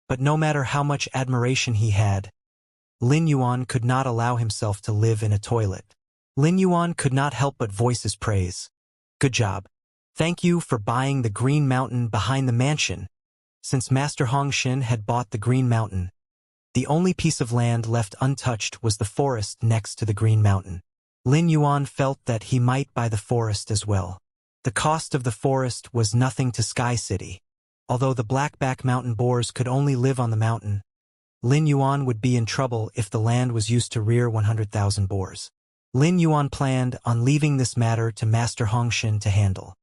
But no matter how much admiration he had, Lin Yuan could not allow himself to live in a toilet. Lin Yuan could not help but voice his praise. "Good job. Thank you for buying the Green Mountain behind the mansion." Since Master Hongshin had bought the Green Mountain, the only piece of land left untouched was the forest next to the Green Mountain. Lin Yuan felt that he might buy the forest as well. The cost of the forest was nothing to Sky City. Although the blackback mountain boars could only live on the mountain, Lin Yuan would be in trouble if the land was used to rear 100,000 boars. Lin Yuan planned on leaving this matter to Master Hongshin to handle.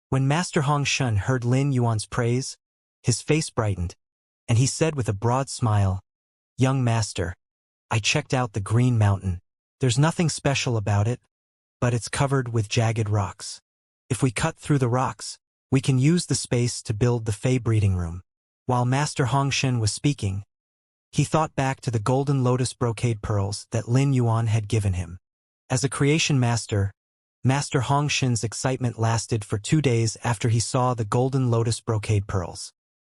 When Master Hongshin heard Lin Yuan's praise, his face brightened, and he said with a broad smile, "Young master, I checked out the Green Mountain. There's nothing special about it, but it's covered with jagged rocks. If we cut through the rocks, we can use the space to build the Fey breeding room." While Master Hongshin was speaking, he thought back to the golden lotus brocade pearls that Lin Yuan had given him. As a creation master, Master Hongshin's excitement lasted for 2 days after he saw the golden lotus brocade pearls.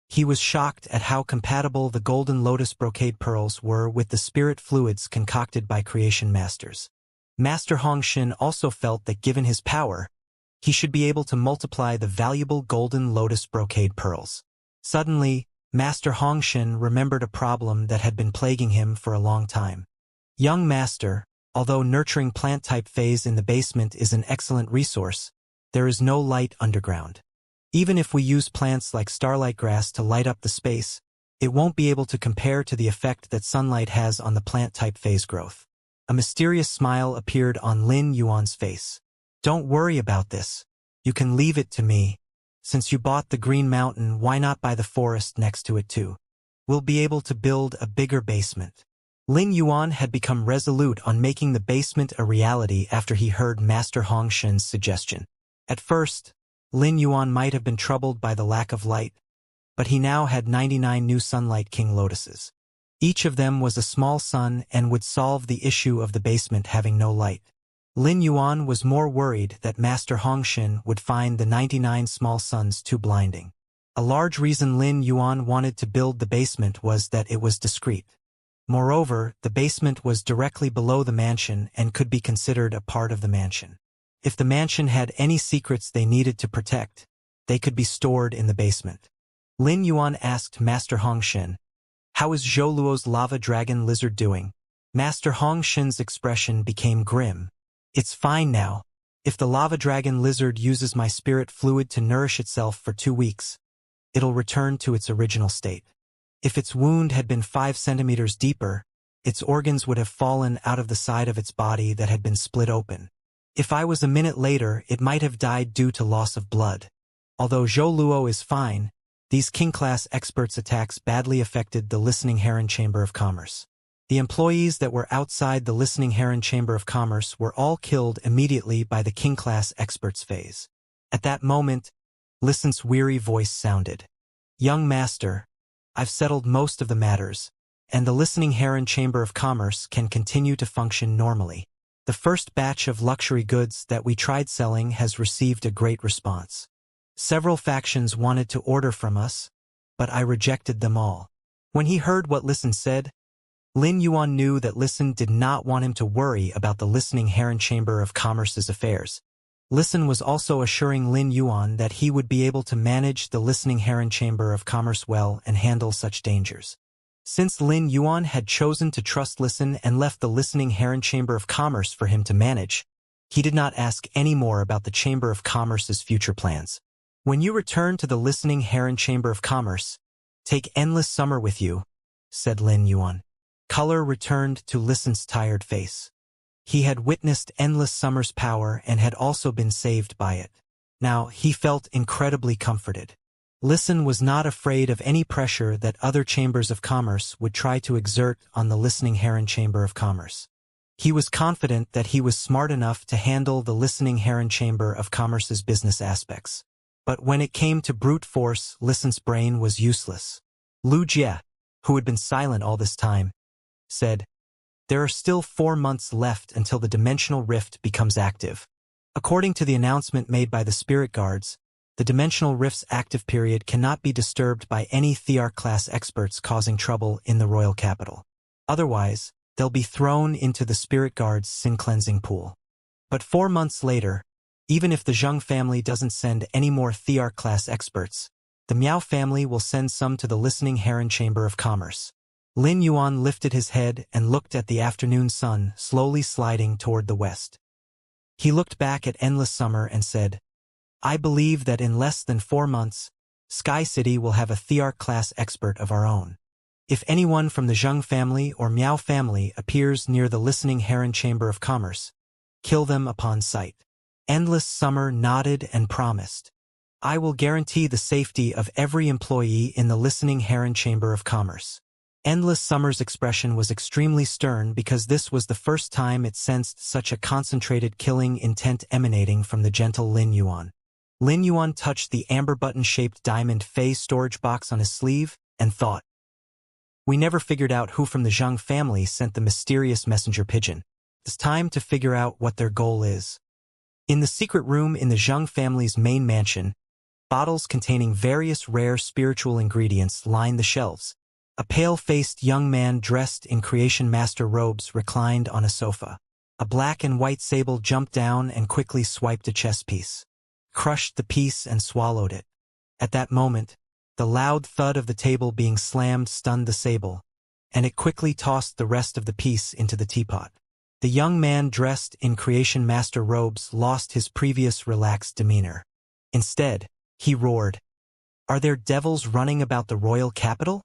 He was shocked at how compatible the golden lotus brocade pearls were with the spirit fluids concocted by creation masters. Master Hongshin also felt that given his power, he should be able to multiply the valuable golden lotus brocade pearls. Suddenly, Master Hongshin remembered a problem that had been plaguing him for a long time. "Young master, although nurturing plant-type phase in the basement is an excellent resource, there is no light underground. Even if we use plants like starlight grass to light up the space, it won't be able to compare to the effect that sunlight has on the plant-type phase growth." A mysterious smile appeared on Lin Yuan's face. "Don't worry about this. You can leave it to me. Since you bought the Green Mountain, why not buy the forest next to it too? We'll be able to build a bigger basement." Lin Yuan had become resolute on making the basement a reality after he heard Master Hongshin's suggestion. At first, Lin Yuan might have been troubled by the lack of light, but he now had 99 new Sunlight King Lotuses. Each of them was a small sun and would solve the issue of the basement having no light. Lin Yuan was more worried that Master Hongshin would find the 99 small suns too blinding. A large reason Lin Yuan wanted to build the basement was that it was discreet. Moreover, the basement was directly below the mansion and could be considered a part of the mansion. If the mansion had any secrets they needed to protect, they could be stored in the basement. Lin Yuan asked Master Hong Xin, "How is Zhou Luo's lava dragon lizard doing?" Master Hong Xin's expression became grim. "It's fine now. If the lava dragon lizard uses my spirit fluid to nourish itself for 2 weeks, it'll return to its original state. If its wound had been 5 centimeters deeper, its organs would have fallen out of the side of its body that had been split open. If I was a minute later, it might have died due to loss of blood. Although Zhou Luo is fine, these king-class experts' attacks badly affected the Listening Heron Chamber of Commerce. The employees that were outside the Listening Heron Chamber of Commerce were all killed immediately by the king-class experts phase." At that moment, Listen's weary voice sounded. "Young master, I've settled most of the matters, and the Listening Heron Chamber of Commerce can continue to function normally. The first batch of luxury goods that we tried selling has received a great response. Several factions wanted to order from us, but I rejected them all." When he heard what Listen said, Lin Yuan knew that Listen did not want him to worry about the Listening Heron Chamber of Commerce's affairs. Listen was also assuring Lin Yuan that he would be able to manage the Listening Heron Chamber of Commerce well and handle such dangers. Since Lin Yuan had chosen to trust Listen and left the Listening Heron Chamber of Commerce for him to manage, he did not ask any more about the Chamber of Commerce's future plans. "When you return to the Listening Heron Chamber of Commerce, take Endless Summer with you," said Lin Yuan. Color returned to Listen's tired face. He had witnessed Endless Summer's power and had also been saved by it. Now he felt incredibly comforted. Listen was not afraid of any pressure that other chambers of commerce would try to exert on the Listening Heron Chamber of Commerce. He was confident that he was smart enough to handle the Listening Heron Chamber of Commerce's business aspects. But when it came to brute force, Listen's brain was useless. Lu Jie, who had been silent all this time, said, "There are still 4 months left until the dimensional rift becomes active. According to the announcement made by the spirit guards, the dimensional rift's active period cannot be disturbed by any Thearch-class experts causing trouble in the royal capital. Otherwise, they'll be thrown into the spirit guards' sin-cleansing pool. But 4 months later, even if the Zheng family doesn't send any more Thearch-class experts, the Miao family will send some to the Listening Heron Chamber of Commerce." Lin Yuan lifted his head and looked at the afternoon sun slowly sliding toward the west. He looked back at Endless Summer and said, "I believe that in less than 4 months, Sky City will have a Thearch-class expert of our own. If anyone from the Zheng family or Miao family appears near the Listening Heron Chamber of Commerce, kill them upon sight." Endless Summer nodded and promised, "I will guarantee the safety of every employee in the Listening Heron Chamber of Commerce." Endless Summer's expression was extremely stern because this was the first time it sensed such a concentrated killing intent emanating from the gentle Lin Yuan. Lin Yuan touched the amber button-shaped diamond Fei storage box on his sleeve and thought, "We never figured out who from the Zheng family sent the mysterious messenger pigeon. It's time to figure out what their goal is." In the secret room in the Zheng family's main mansion, bottles containing various rare spiritual ingredients lined the shelves. A pale-faced young man dressed in Creation Master robes reclined on a sofa. A black and white sable jumped down and quickly swiped a chess piece, crushed the piece and swallowed it. At that moment, the loud thud of the table being slammed stunned the sable, and it quickly tossed the rest of the piece into the teapot. The young man dressed in Creation Master robes lost his previous relaxed demeanor. Instead, he roared, "Are there devils running about the royal capital?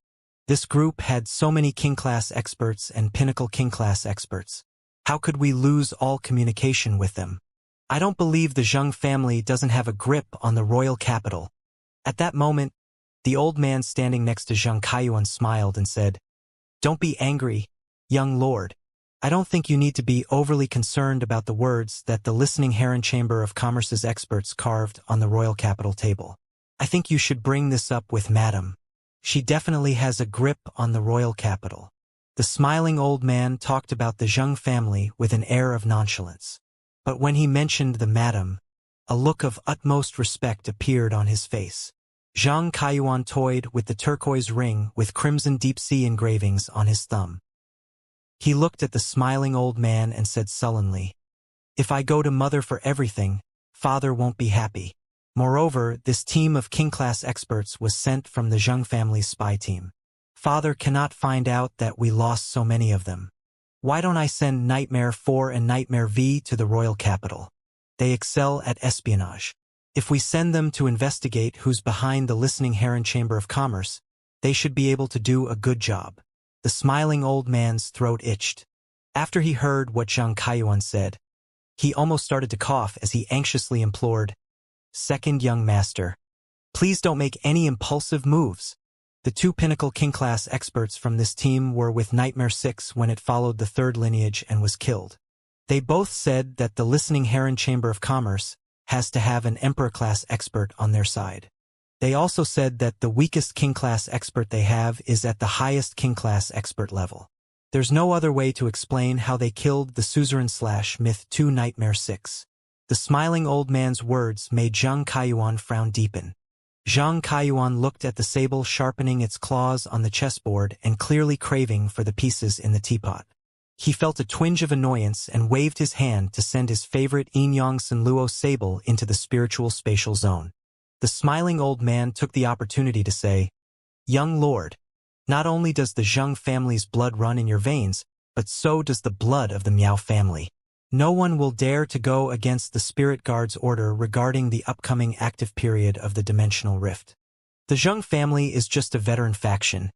This group had so many king-class experts and pinnacle king-class experts. How could we lose all communication with them? I don't believe the Zheng family doesn't have a grip on the royal capital." At that moment, the old man standing next to Zheng Kaiyuan smiled and said, "Don't be angry, young lord. I don't think you need to be overly concerned about the words that the Listening Heron Chamber of Commerce's experts carved on the royal capital table. I think you should bring this up with Madam. She definitely has a grip on the royal capital." The smiling old man talked about the Zheng family with an air of nonchalance. But when he mentioned the Madam, a look of utmost respect appeared on his face. Zheng Kaiyuan toyed with the turquoise ring with crimson deep-sea engravings on his thumb. He looked at the smiling old man and said sullenly, If I go to Mother for everything, Father won't be happy. Moreover, this team of king-class experts was sent from the Zheng family's spy team. Father cannot find out that we lost so many of them. Why don't I send Nightmare 4 and Nightmare V to the royal capital? They excel at espionage. If we send them to investigate who's behind the listening Heron Chamber of Commerce, they should be able to do a good job. The smiling old man's throat itched. After he heard what Zhang Kaiyuan said, he almost started to cough as he anxiously implored, "Second young master, please don't make any impulsive moves." The two pinnacle king-class experts from this team were with Nightmare 6 when it followed the third lineage and was killed. They both said that the listening Heron Chamber of Commerce has to have an Emperor-class expert on their side. They also said that the weakest king-class expert they have is at the highest king-class expert level. There's no other way to explain how they killed the suzerain/myth 2 Nightmare 6. The smiling old man's words made Zhang Kaiyuan frown deepen. Zhang Kaiyuan looked at the sable sharpening its claws on the chessboard and clearly craving for the pieces in the teapot. He felt a twinge of annoyance and waved his hand to send his favorite Inyang Senluo sable into the spiritual spatial zone. The smiling old man took the opportunity to say, "Young lord, not only does the Zheng family's blood run in your veins, but so does the blood of the Miao family. No one will dare to go against the Spirit Guard's order regarding the upcoming active period of the Dimensional Rift. The Zheng family is just a veteran faction,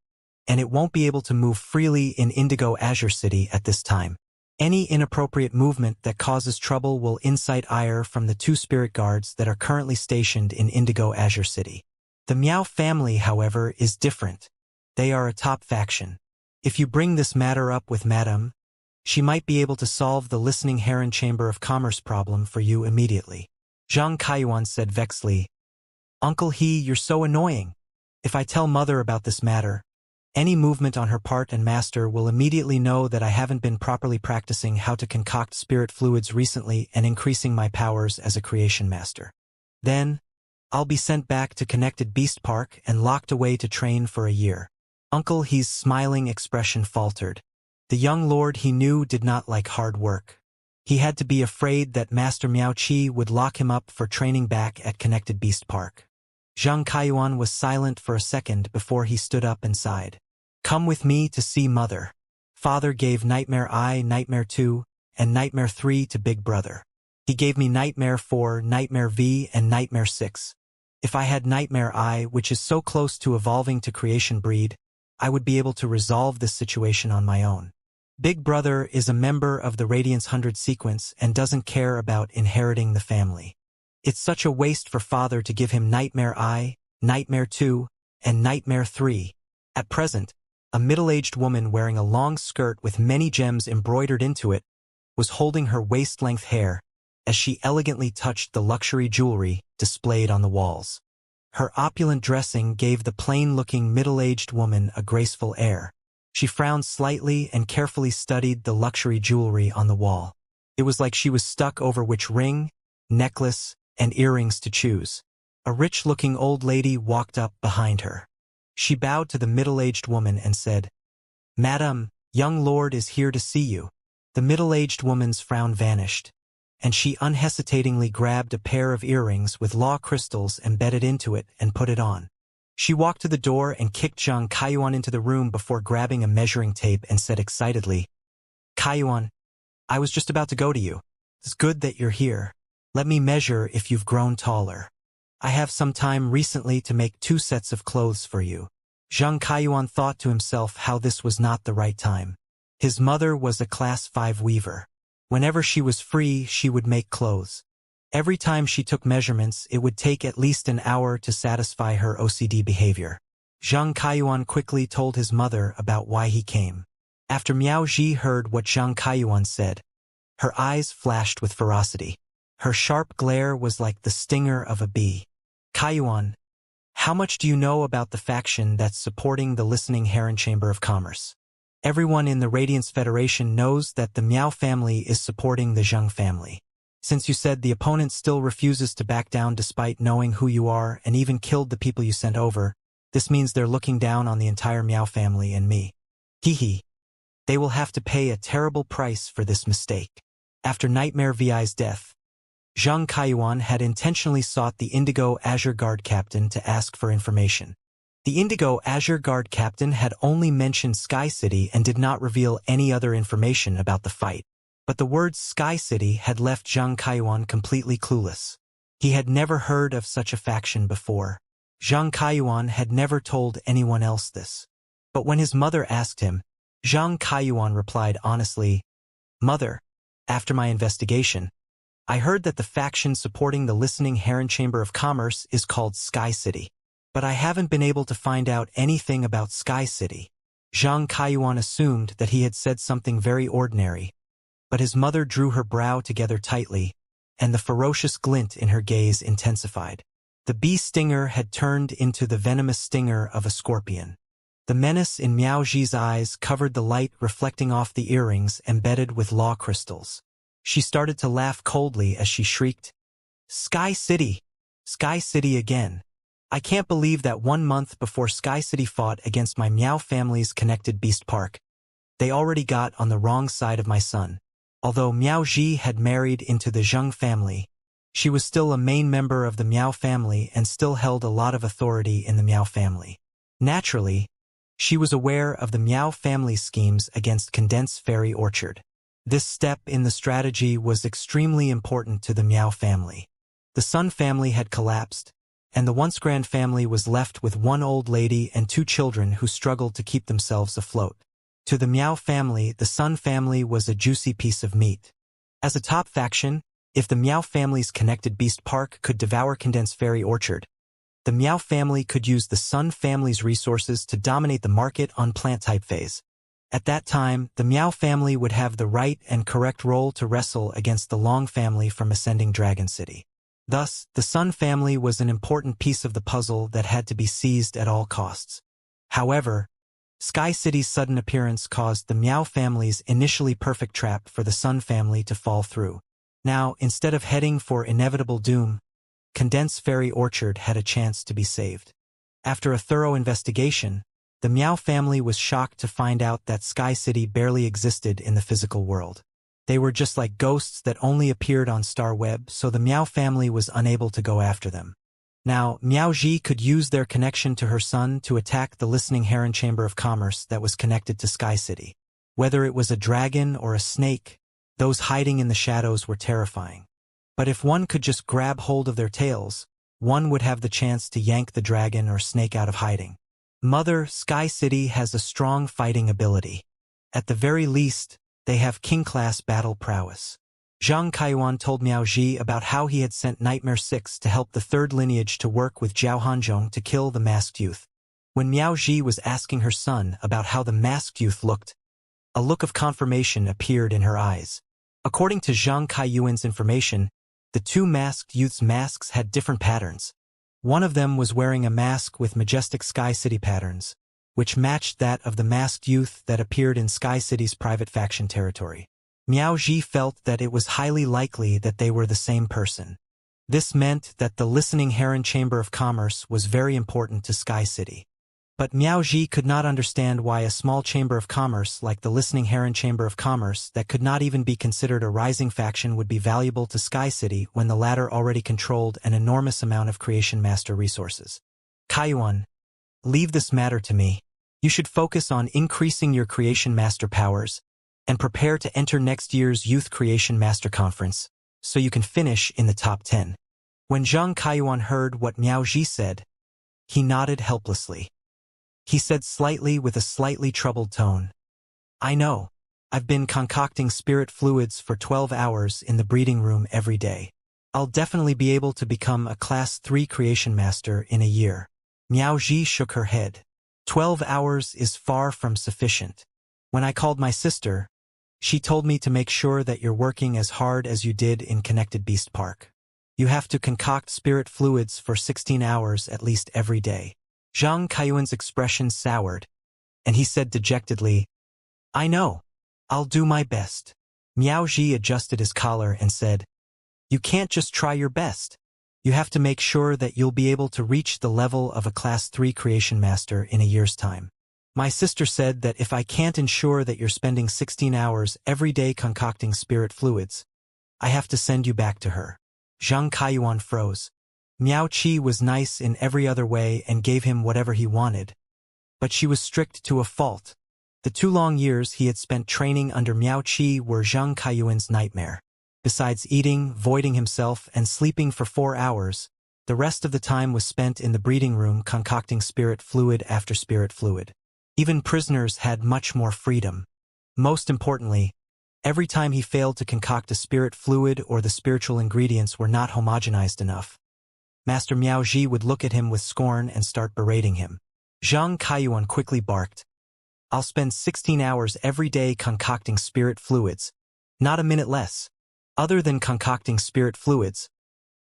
and it won't be able to move freely in Indigo Azure City at this time. Any inappropriate movement that causes trouble will incite ire from the two Spirit Guards that are currently stationed in Indigo Azure City. The Miao family, however, is different. They are a top faction. If you bring this matter up with Madame, she might be able to solve the listening Heron Chamber of Commerce problem for you immediately." Zhang Kaiyuan said vexedly, "Uncle He, you're so annoying. If I tell Mother about this matter, any movement on her part and Master will immediately know that I haven't been properly practicing how to concoct spirit fluids recently and increasing my powers as a creation master. Then, I'll be sent back to Connected Beast Park and locked away to train for a year." Uncle He's smiling expression faltered. The young lord he knew did not like hard work. He had to be afraid that Master Miao Qi would lock him up for training back at Connected Beast Park. Zhang Kaiyuan was silent for a second before he stood up and sighed. "Come with me to see Mother. Father gave Nightmare I, Nightmare 2, and Nightmare 3 to Big Brother. He gave me Nightmare 4, Nightmare V, and Nightmare 6. If I had Nightmare I, which is so close to evolving to creation breed, I would be able to resolve this situation on my own. Big Brother is a member of the Radiance 100 sequence and doesn't care about inheriting the family. It's such a waste for Father to give him Nightmare I, Nightmare 2, and Nightmare 3. At present, a middle-aged woman wearing a long skirt with many gems embroidered into it was holding her waist-length hair as she elegantly touched the luxury jewelry displayed on the walls. Her opulent dressing gave the plain-looking middle-aged woman a graceful air. She frowned slightly and carefully studied the luxury jewelry on the wall. It was like she was stuck over which ring, necklace, and earrings to choose. A rich-looking old lady walked up behind her. She bowed to the middle-aged woman and said, "Madam, young lord is here to see you." The middle-aged woman's frown vanished, and she unhesitatingly grabbed a pair of earrings with law crystals embedded into it and put it on. She walked to the door and kicked Zhang Kaiyuan into the room before grabbing a measuring tape and said excitedly, "Kaiyuan, I was just about to go to you. It's good that you're here. Let me measure if you've grown taller. I have some time recently to make 2 sets of clothes for you." Zhang Kaiyuan thought to himself how this was not the right time. His mother was a Class 5 weaver. Whenever she was free, she would make clothes. Every time she took measurements, it would take at least an hour to satisfy her OCD behavior. Zhang Kaiyuan quickly told his mother about why he came. After Miao Ji heard what Zhang Kaiyuan said, her eyes flashed with ferocity. Her sharp glare was like the stinger of a bee. "Kaiyuan, how much do you know about the faction that's supporting the listening Heron Chamber of Commerce? Everyone in the Radiance Federation knows that the Miao family is supporting the Zheng family. Since you said the opponent still refuses to back down despite knowing who you are and even killed the people you sent over, this means they're looking down on the entire Miao family and me. Hee hee. They will have to pay a terrible price for this mistake." After Nightmare VI's death, Zhang Kaiyuan had intentionally sought the Indigo Azure Guard captain to ask for information. The Indigo Azure Guard captain had only mentioned Sky City and did not reveal any other information about the fight. But the words Sky City had left Zhang Kaiyuan completely clueless. He had never heard of such a faction before. Zhang Kaiyuan had never told anyone else this. But when his mother asked him, Zhang Kaiyuan replied honestly, "Mother, after my investigation, I heard that the faction supporting the Listening Heron Chamber of Commerce is called Sky City. But I haven't been able to find out anything about Sky City." Zhang Kaiyuan assumed that he had said something very ordinary, but his mother drew her brow together tightly, and the ferocious glint in her gaze intensified. The bee stinger had turned into the venomous stinger of a scorpion. The menace in Miao Ji's eyes covered the light reflecting off the earrings embedded with law crystals. She started to laugh coldly as she shrieked, "Sky City! Sky City again! I can't believe that 1 month before Sky City fought against my Miao family's connected beast park, they already got on the wrong side of my son." Although Miao Ji had married into the Zheng family, she was still a main member of the Miao family and still held a lot of authority in the Miao family. Naturally, she was aware of the Miao family's schemes against Condensed Fairy Orchard. This step in the strategy was extremely important to the Miao family. The Sun family had collapsed, and the once grand family was left with one old lady and 2 children who struggled to keep themselves afloat. To the Miao family, the Sun family was a juicy piece of meat. As a top faction, if the Miao family's connected beast park could devour Condensed Fairy Orchard, the Miao family could use the Sun family's resources to dominate the market on plant-type phase. At that time, the Miao family would have the right and correct role to wrestle against the Long family from Ascending Dragon City. Thus, the Sun family was an important piece of the puzzle that had to be seized at all costs. However, Sky City's sudden appearance caused the Miao family's initially perfect trap for the Sun family to fall through. Now, instead of heading for inevitable doom, Condensed Fairy Orchard had a chance to be saved. After a thorough investigation, the Miao family was shocked to find out that Sky City barely existed in the physical world. They were just like ghosts that only appeared on Star Web, so the Miao family was unable to go after them. Now, Miao Ji could use their connection to her son to attack the Listening Heron Chamber of Commerce that was connected to Sky City. Whether it was a dragon or a snake, those hiding in the shadows were terrifying. But if one could just grab hold of their tails, one would have the chance to yank the dragon or snake out of hiding. Mother, Sky City has a strong fighting ability. At the very least, they have king-class battle prowess. Zhang Kaiyuan told Miao Ji about how he had sent Nightmare 6 to help the third lineage to work with Zhao Hanzhong to kill the masked youth. When Miao Ji was asking her son about how the masked youth looked, a look of confirmation appeared in her eyes. According to Zhang Kaiyuan's information, the 2 masked youth's masks had different patterns. One of them was wearing a mask with majestic Sky City patterns, which matched that of the masked youth that appeared in Sky City's private faction territory. Miao Ji felt that it was highly likely that they were the same person. This meant that the Listening Heron Chamber of Commerce was very important to Sky City. But Miao Ji could not understand why a small chamber of commerce like the Listening Heron Chamber of Commerce that could not even be considered a rising faction would be valuable to Sky City when the latter already controlled an enormous amount of Creation Master resources. Kaiyuan, leave this matter to me. You should focus on increasing your Creation Master powers and prepare to enter next year's Youth Creation Master Conference so you can finish in the top 10. When Zhang Kaiyuan heard what Miao Ji said, he nodded helplessly. He said slightly with a slightly troubled tone, "I know. I've been concocting spirit fluids for 12 hours in the breeding room every day. I'll definitely be able to become a Class 3 Creation Master in a year." Miao Ji shook her head. 12 hours is far from sufficient. When I called my sister, she told me to make sure that you're working as hard as you did in Connected Beast Park. You have to concoct spirit fluids for 16 hours at least every day. Zhang Kaiyuan's expression soured, and he said dejectedly, "I know. I'll do my best." Miao Ji adjusted his collar and said, "You can't just try your best. You have to make sure that you'll be able to reach the level of a Class 3 Creation Master in a year's time. My sister said that if I can't ensure that you're spending 16 hours every day concocting spirit fluids, I have to send you back to her. Zhang Kaiyuan froze. Miao Qi was nice in every other way and gave him whatever he wanted. But she was strict to a fault. The 2 long years he had spent training under Miao Qi were Zhang Kaiyuan's nightmare. Besides eating, voiding himself, and sleeping for 4 hours, the rest of the time was spent in the breeding room concocting spirit fluid after spirit fluid. Even prisoners had much more freedom. Most importantly, every time he failed to concoct a spirit fluid or the spiritual ingredients were not homogenized enough, Master Miao Ji would look at him with scorn and start berating him. Zhang Kaiyuan quickly barked. I'll spend 16 hours every day concocting spirit fluids, not a minute less. Other than concocting spirit fluids,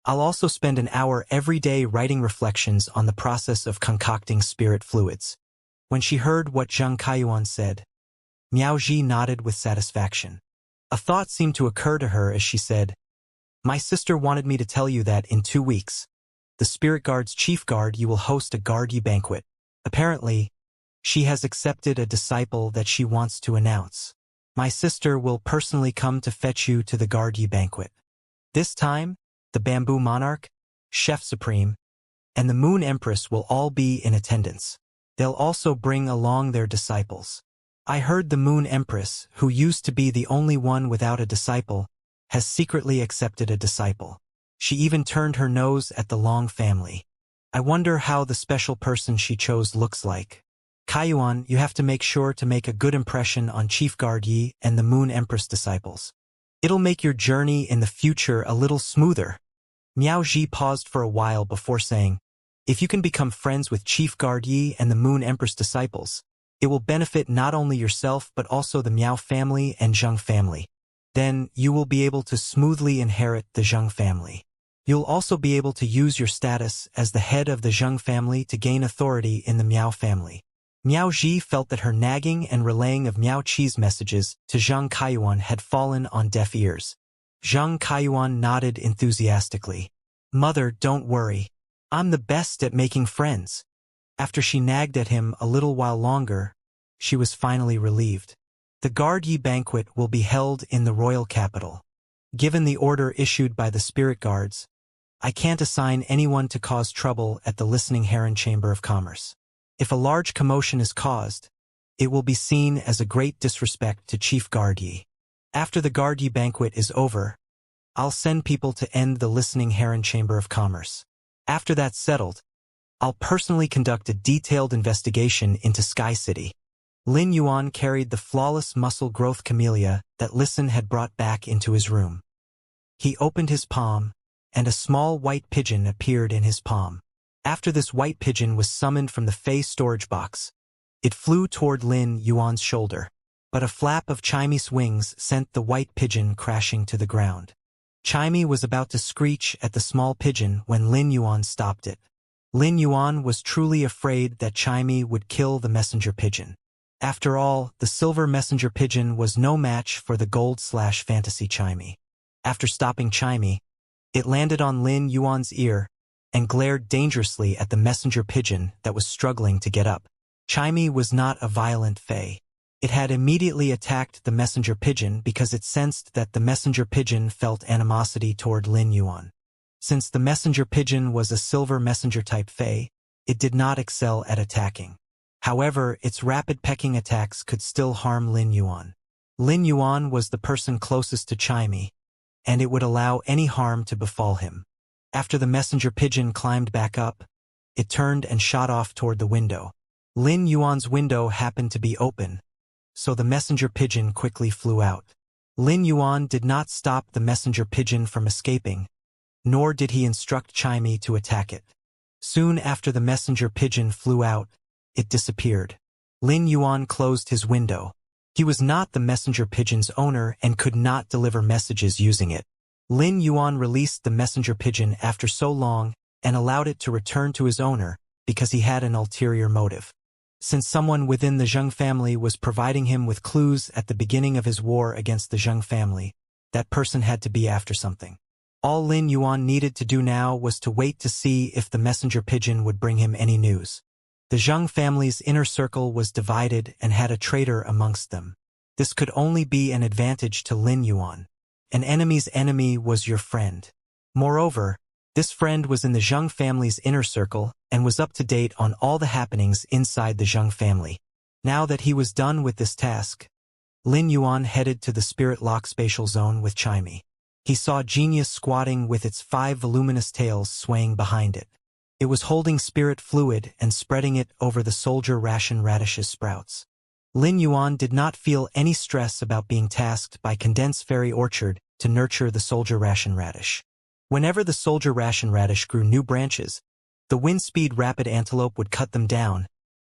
I'll also spend an hour every day writing reflections on the process of concocting spirit fluids. When she heard what Zhang Kaiyuan said, Miao Ji nodded with satisfaction. A thought seemed to occur to her as she said, My sister wanted me to tell you that in 2 weeks, the Spirit Guard's chief guard you will host a guard ye banquet. Apparently, she has accepted a disciple that she wants to announce. My sister will personally come to fetch you to the guard ye banquet. This time, the Bamboo Monarch, Chef Supreme, and the Moon Empress will all be in attendance. They'll also bring along their disciples. I heard the Moon Empress, who used to be the only one without a disciple, has secretly accepted a disciple. She even turned her nose at the Long family. I wonder how the special person she chose looks like. Kaiyuan, you have to make sure to make a good impression on Chief Guard Yi and the Moon Empress disciples. It'll make your journey in the future a little smoother. Miao Ji paused for a while before saying, If you can become friends with Chief Guard Yi and the Moon Empress disciples, it will benefit not only yourself but also the Miao family and Zheng family. Then you will be able to smoothly inherit the Zheng family. You'll also be able to use your status as the head of the Zheng family to gain authority in the Miao family. Miao Ji felt that her nagging and relaying of Miao Qi's messages to Zhang Kaiyuan had fallen on deaf ears. Zhang Kaiyuan nodded enthusiastically. Mother, don't worry. I'm the best at making friends. After she nagged at him a little while longer, she was finally relieved. The Guard Yi banquet will be held in the royal capital. Given the order issued by the spirit guards, I can't assign anyone to cause trouble at the Listening Heron Chamber of Commerce. If a large commotion is caused, it will be seen as a great disrespect to Chief Guard Yi. After the Guard Yi banquet is over, I'll send people to end the Listening Heron Chamber of Commerce. After that's settled, I'll personally conduct a detailed investigation into Sky City. Lin Yuan carried the flawless muscle growth camellia that Listen had brought back into his room. He opened his palm, and a small white pigeon appeared in his palm. After this white pigeon was summoned from the Fey storage box, it flew toward Lin Yuan's shoulder, but a flap of Chimy's wings sent the white pigeon crashing to the ground. Chimy was about to screech at the small pigeon when Lin Yuan stopped it. Lin Yuan was truly afraid that Chimy would kill the messenger pigeon. After all, the silver messenger pigeon was no match for the gold/fantasy Chimy. After stopping Chimy, it landed on Lin Yuan's ear and glared dangerously at the messenger pigeon that was struggling to get up. Chimy was not a violent fey. It had immediately attacked the messenger pigeon because it sensed that the messenger pigeon felt animosity toward Lin Yuan. Since the messenger pigeon was a silver messenger-type fey, it did not excel at attacking. However, its rapid pecking attacks could still harm Lin Yuan. Lin Yuan was the person closest to Chimy, and it would allow any harm to befall him. After the messenger pigeon climbed back up, it turned and shot off toward the window. Lin Yuan's window happened to be open, so the messenger pigeon quickly flew out. Lin Yuan did not stop the messenger pigeon from escaping, nor did he instruct Chimy to attack it. Soon after the messenger pigeon flew out, it disappeared. Lin Yuan closed his window. He was not the messenger pigeon's owner and could not deliver messages using it. Lin Yuan released the messenger pigeon after so long and allowed it to return to his owner because he had an ulterior motive. Since someone within the Zheng family was providing him with clues at the beginning of his war against the Zheng family, that person had to be after something. All Lin Yuan needed to do now was to wait to see if the messenger pigeon would bring him any news. The Zheng family's inner circle was divided and had a traitor amongst them. This could only be an advantage to Lin Yuan. An enemy's enemy was your friend. Moreover, this friend was in the Zheng family's inner circle and was up to date on all the happenings inside the Zheng family. Now that he was done with this task, Lin Yuan headed to the spirit lock spatial zone with Chimey. He saw Genius squatting with its 5 voluminous tails swaying behind it. It was holding spirit fluid and spreading it over the soldier ration radish's sprouts. Lin Yuan did not feel any stress about being tasked by Condensed Fairy Orchard to nurture the soldier ration radish. Whenever the soldier ration radish grew new branches, the wind-speed rapid antelope would cut them down,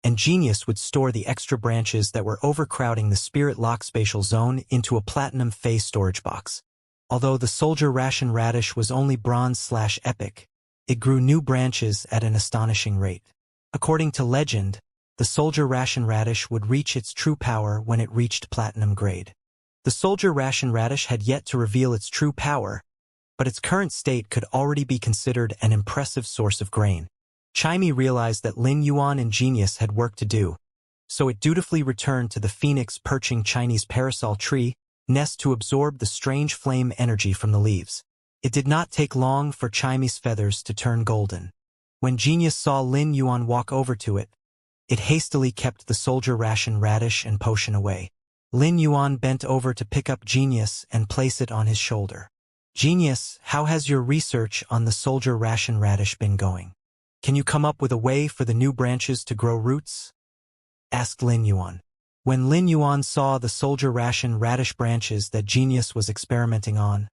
and Genius would store the extra branches that were overcrowding the spirit lock spatial zone into a platinum phase storage box. Although the soldier ration radish was only bronze/epic, it grew new branches at an astonishing rate. According to legend, the soldier ration radish would reach its true power when it reached platinum grade. The soldier ration radish had yet to reveal its true power, but its current state could already be considered an impressive source of grain. Chimey realized that Lin Yuan and Genius had work to do, so it dutifully returned to the phoenix perching Chinese parasol tree nest to absorb the strange flame energy from the leaves. It did not take long for Chimey's feathers to turn golden. When Genius saw Lin Yuan walk over to it, it hastily kept the soldier ration radish and potion away. Lin Yuan bent over to pick up Genius and place it on his shoulder. Genius, how has your research on the soldier ration radish been going? Can you come up with a way for the new branches to grow roots? Asked Lin Yuan. When Lin Yuan saw the soldier ration radish branches that Genius was experimenting on,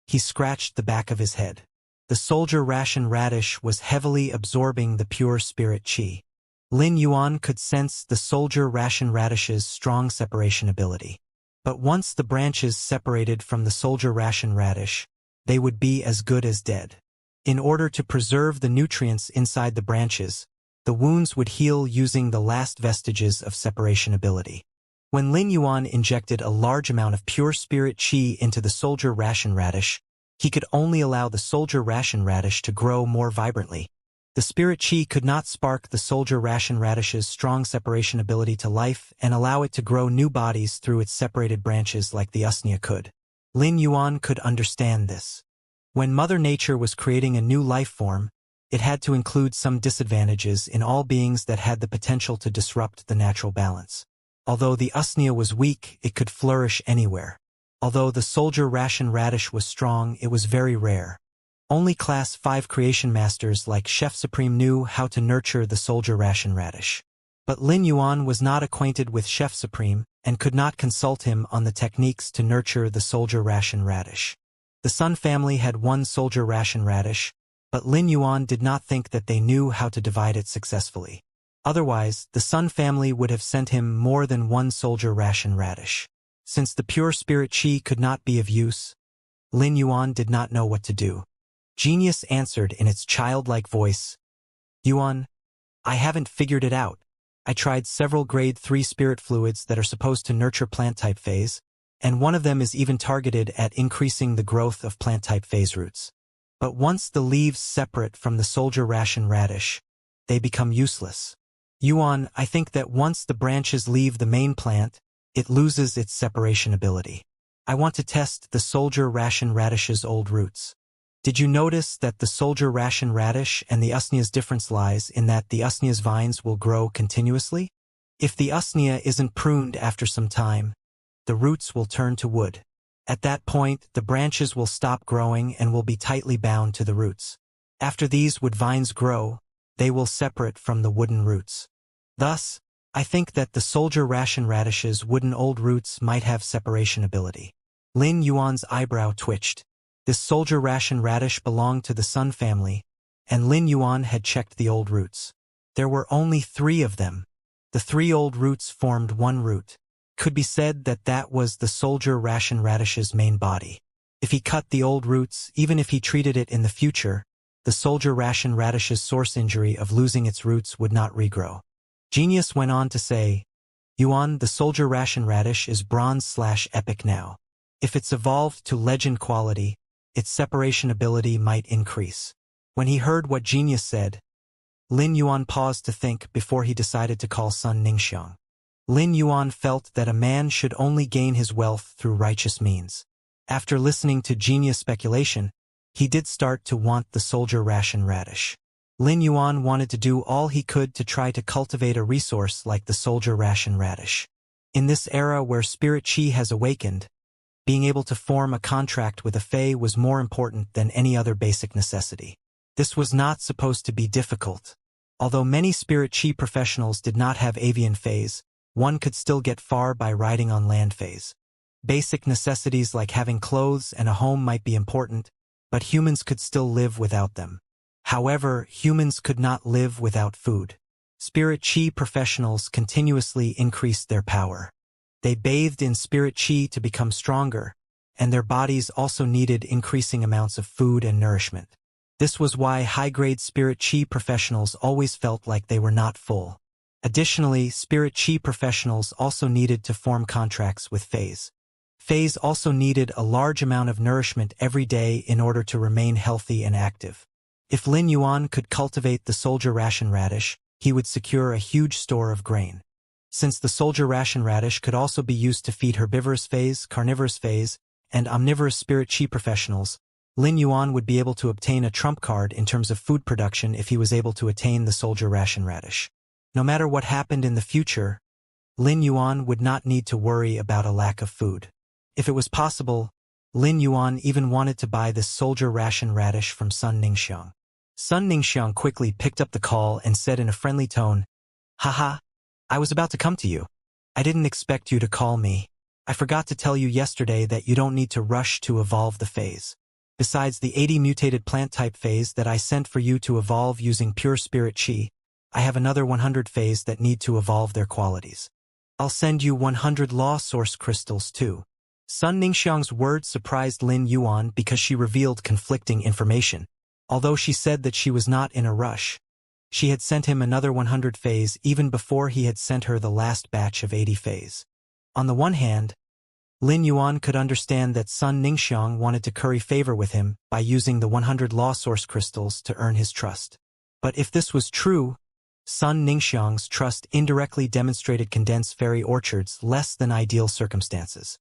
he scratched the back of his head. The soldier ration radish was heavily absorbing the pure spirit qi. Lin Yuan could sense the soldier ration radish's strong separation ability. But once the branches separated from the soldier ration radish, they would be as good as dead. In order to preserve the nutrients inside the branches, the wounds would heal using the last vestiges of separation ability. When Lin Yuan injected a large amount of pure spirit qi into the soldier ration radish, he could only allow the soldier ration radish to grow more vibrantly. The spirit qi could not spark the soldier ration radish's strong separation ability to life and allow it to grow new bodies through its separated branches like the usnea could. Lin Yuan could understand this. When Mother Nature was creating a new life form, it had to include some disadvantages in all beings that had the potential to disrupt the natural balance. Although the usnea was weak, it could flourish anywhere. Although the soldier ration radish was strong, it was very rare. Only Class 5 creation masters like Chef Supreme knew how to nurture the soldier ration radish. But Lin Yuan was not acquainted with Chef Supreme and could not consult him on the techniques to nurture the soldier ration radish. The Sun family had one soldier ration radish, but Lin Yuan did not think that they knew how to divide it successfully. Otherwise, the Sun family would have sent him more than one soldier ration radish. Since the pure spirit qi could not be of use, Lin Yuan did not know what to do. Genius answered in its childlike voice, Yuan, I haven't figured it out. I tried several grade 3 spirit fluids that are supposed to nurture plant-type phase, and one of them is even targeted at increasing the growth of plant-type phase roots. But once the leaves separate from the soldier ration radish, they become useless. Yuan, I think that once the branches leave the main plant, it loses its separation ability. I want to test the soldier ration radish's old roots. Did you notice that the soldier ration radish and the usnea's difference lies in that the usnea's vines will grow continuously? If the usnea isn't pruned after some time, the roots will turn to wood. At that point, the branches will stop growing and will be tightly bound to the roots. After these wood vines grow, they will separate from the wooden roots. Thus, I think that the soldier ration radish's wooden old roots might have separation ability. Lin Yuan's eyebrow twitched. This soldier ration radish belonged to the Sun family, and Lin Yuan had checked the old roots. There were only 3 of them. The 3 old roots formed one root. Could be said that that was the soldier ration radish's main body. If he cut the old roots, even if he treated it in the future, the soldier ration radish's source injury of losing its roots would not regrow. Genius went on to say, Yuan, the soldier ration radish is bronze/epic now. If it's evolved to legend quality, its separation ability might increase. When he heard what Genius said, Lin Yuan paused to think before he decided to call Sun Ningxiang. Lin Yuan felt that a man should only gain his wealth through righteous means. After listening to genius speculation, he did start to want the soldier ration radish. Lin Yuan wanted to do all he could to try to cultivate a resource like the soldier ration radish. In this era where spirit chi has awakened, being able to form a contract with a fae was more important than any other basic necessity. This was not supposed to be difficult. Although many spirit chi professionals did not have avian faes, one could still get far by riding on land faes. Basic necessities like having clothes and a home might be important, but humans could still live without them. However, humans could not live without food. Spirit chi professionals continuously increased their power. They bathed in spirit chi to become stronger, and their bodies also needed increasing amounts of food and nourishment. This was why high-grade spirit chi professionals always felt like they were not full. Additionally, spirit chi professionals also needed to form contracts with faes. Faes also needed a large amount of nourishment every day in order to remain healthy and active. If Lin Yuan could cultivate the soldier ration radish, he would secure a huge store of grain. Since the soldier ration radish could also be used to feed herbivorous faes, carnivorous faes, and omnivorous spirit chi professionals, Lin Yuan would be able to obtain a trump card in terms of food production if he was able to attain the soldier ration radish. No matter what happened in the future, Lin Yuan would not need to worry about a lack of food. If it was possible, Lin Yuan even wanted to buy this soldier ration radish from Sun Ningxiang. Sun Ningxiang quickly picked up the call and said in a friendly tone, "Haha, I was about to come to you. I didn't expect you to call me. I forgot to tell you yesterday that you don't need to rush to evolve the phase. Besides the 80 mutated plant type phase that I sent for you to evolve using pure spirit chi, I have another 100 phase that need to evolve their qualities. I'll send you 100 law source crystals too." Sun Ningxiang's words surprised Lin Yuan because she revealed conflicting information. Although she said that she was not in a rush, she had sent him another 100 phase even before he had sent her the last batch of 80 phase. On the one hand, Lin Yuan could understand that Sun Ningxiang wanted to curry favor with him by using the 100 law source crystals to earn his trust. But if this was true, Sun Ningxiang's trust indirectly demonstrated condensed fairy orchards less than ideal circumstances.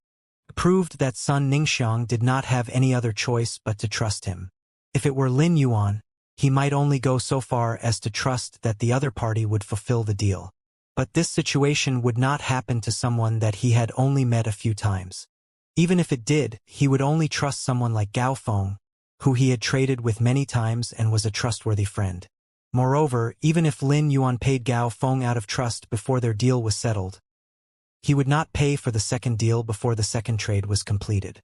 It proved that Sun Ningxiang did not have any other choice but to trust him. If it were Lin Yuan, he might only go so far as to trust that the other party would fulfill the deal. But this situation would not happen to someone that he had only met a few times. Even if it did, he would only trust someone like Gao Feng, who he had traded with many times and was a trustworthy friend. Moreover, even if Lin Yuan paid Gao Feng out of trust before their deal was settled, he would not pay for the second deal before the second trade was completed.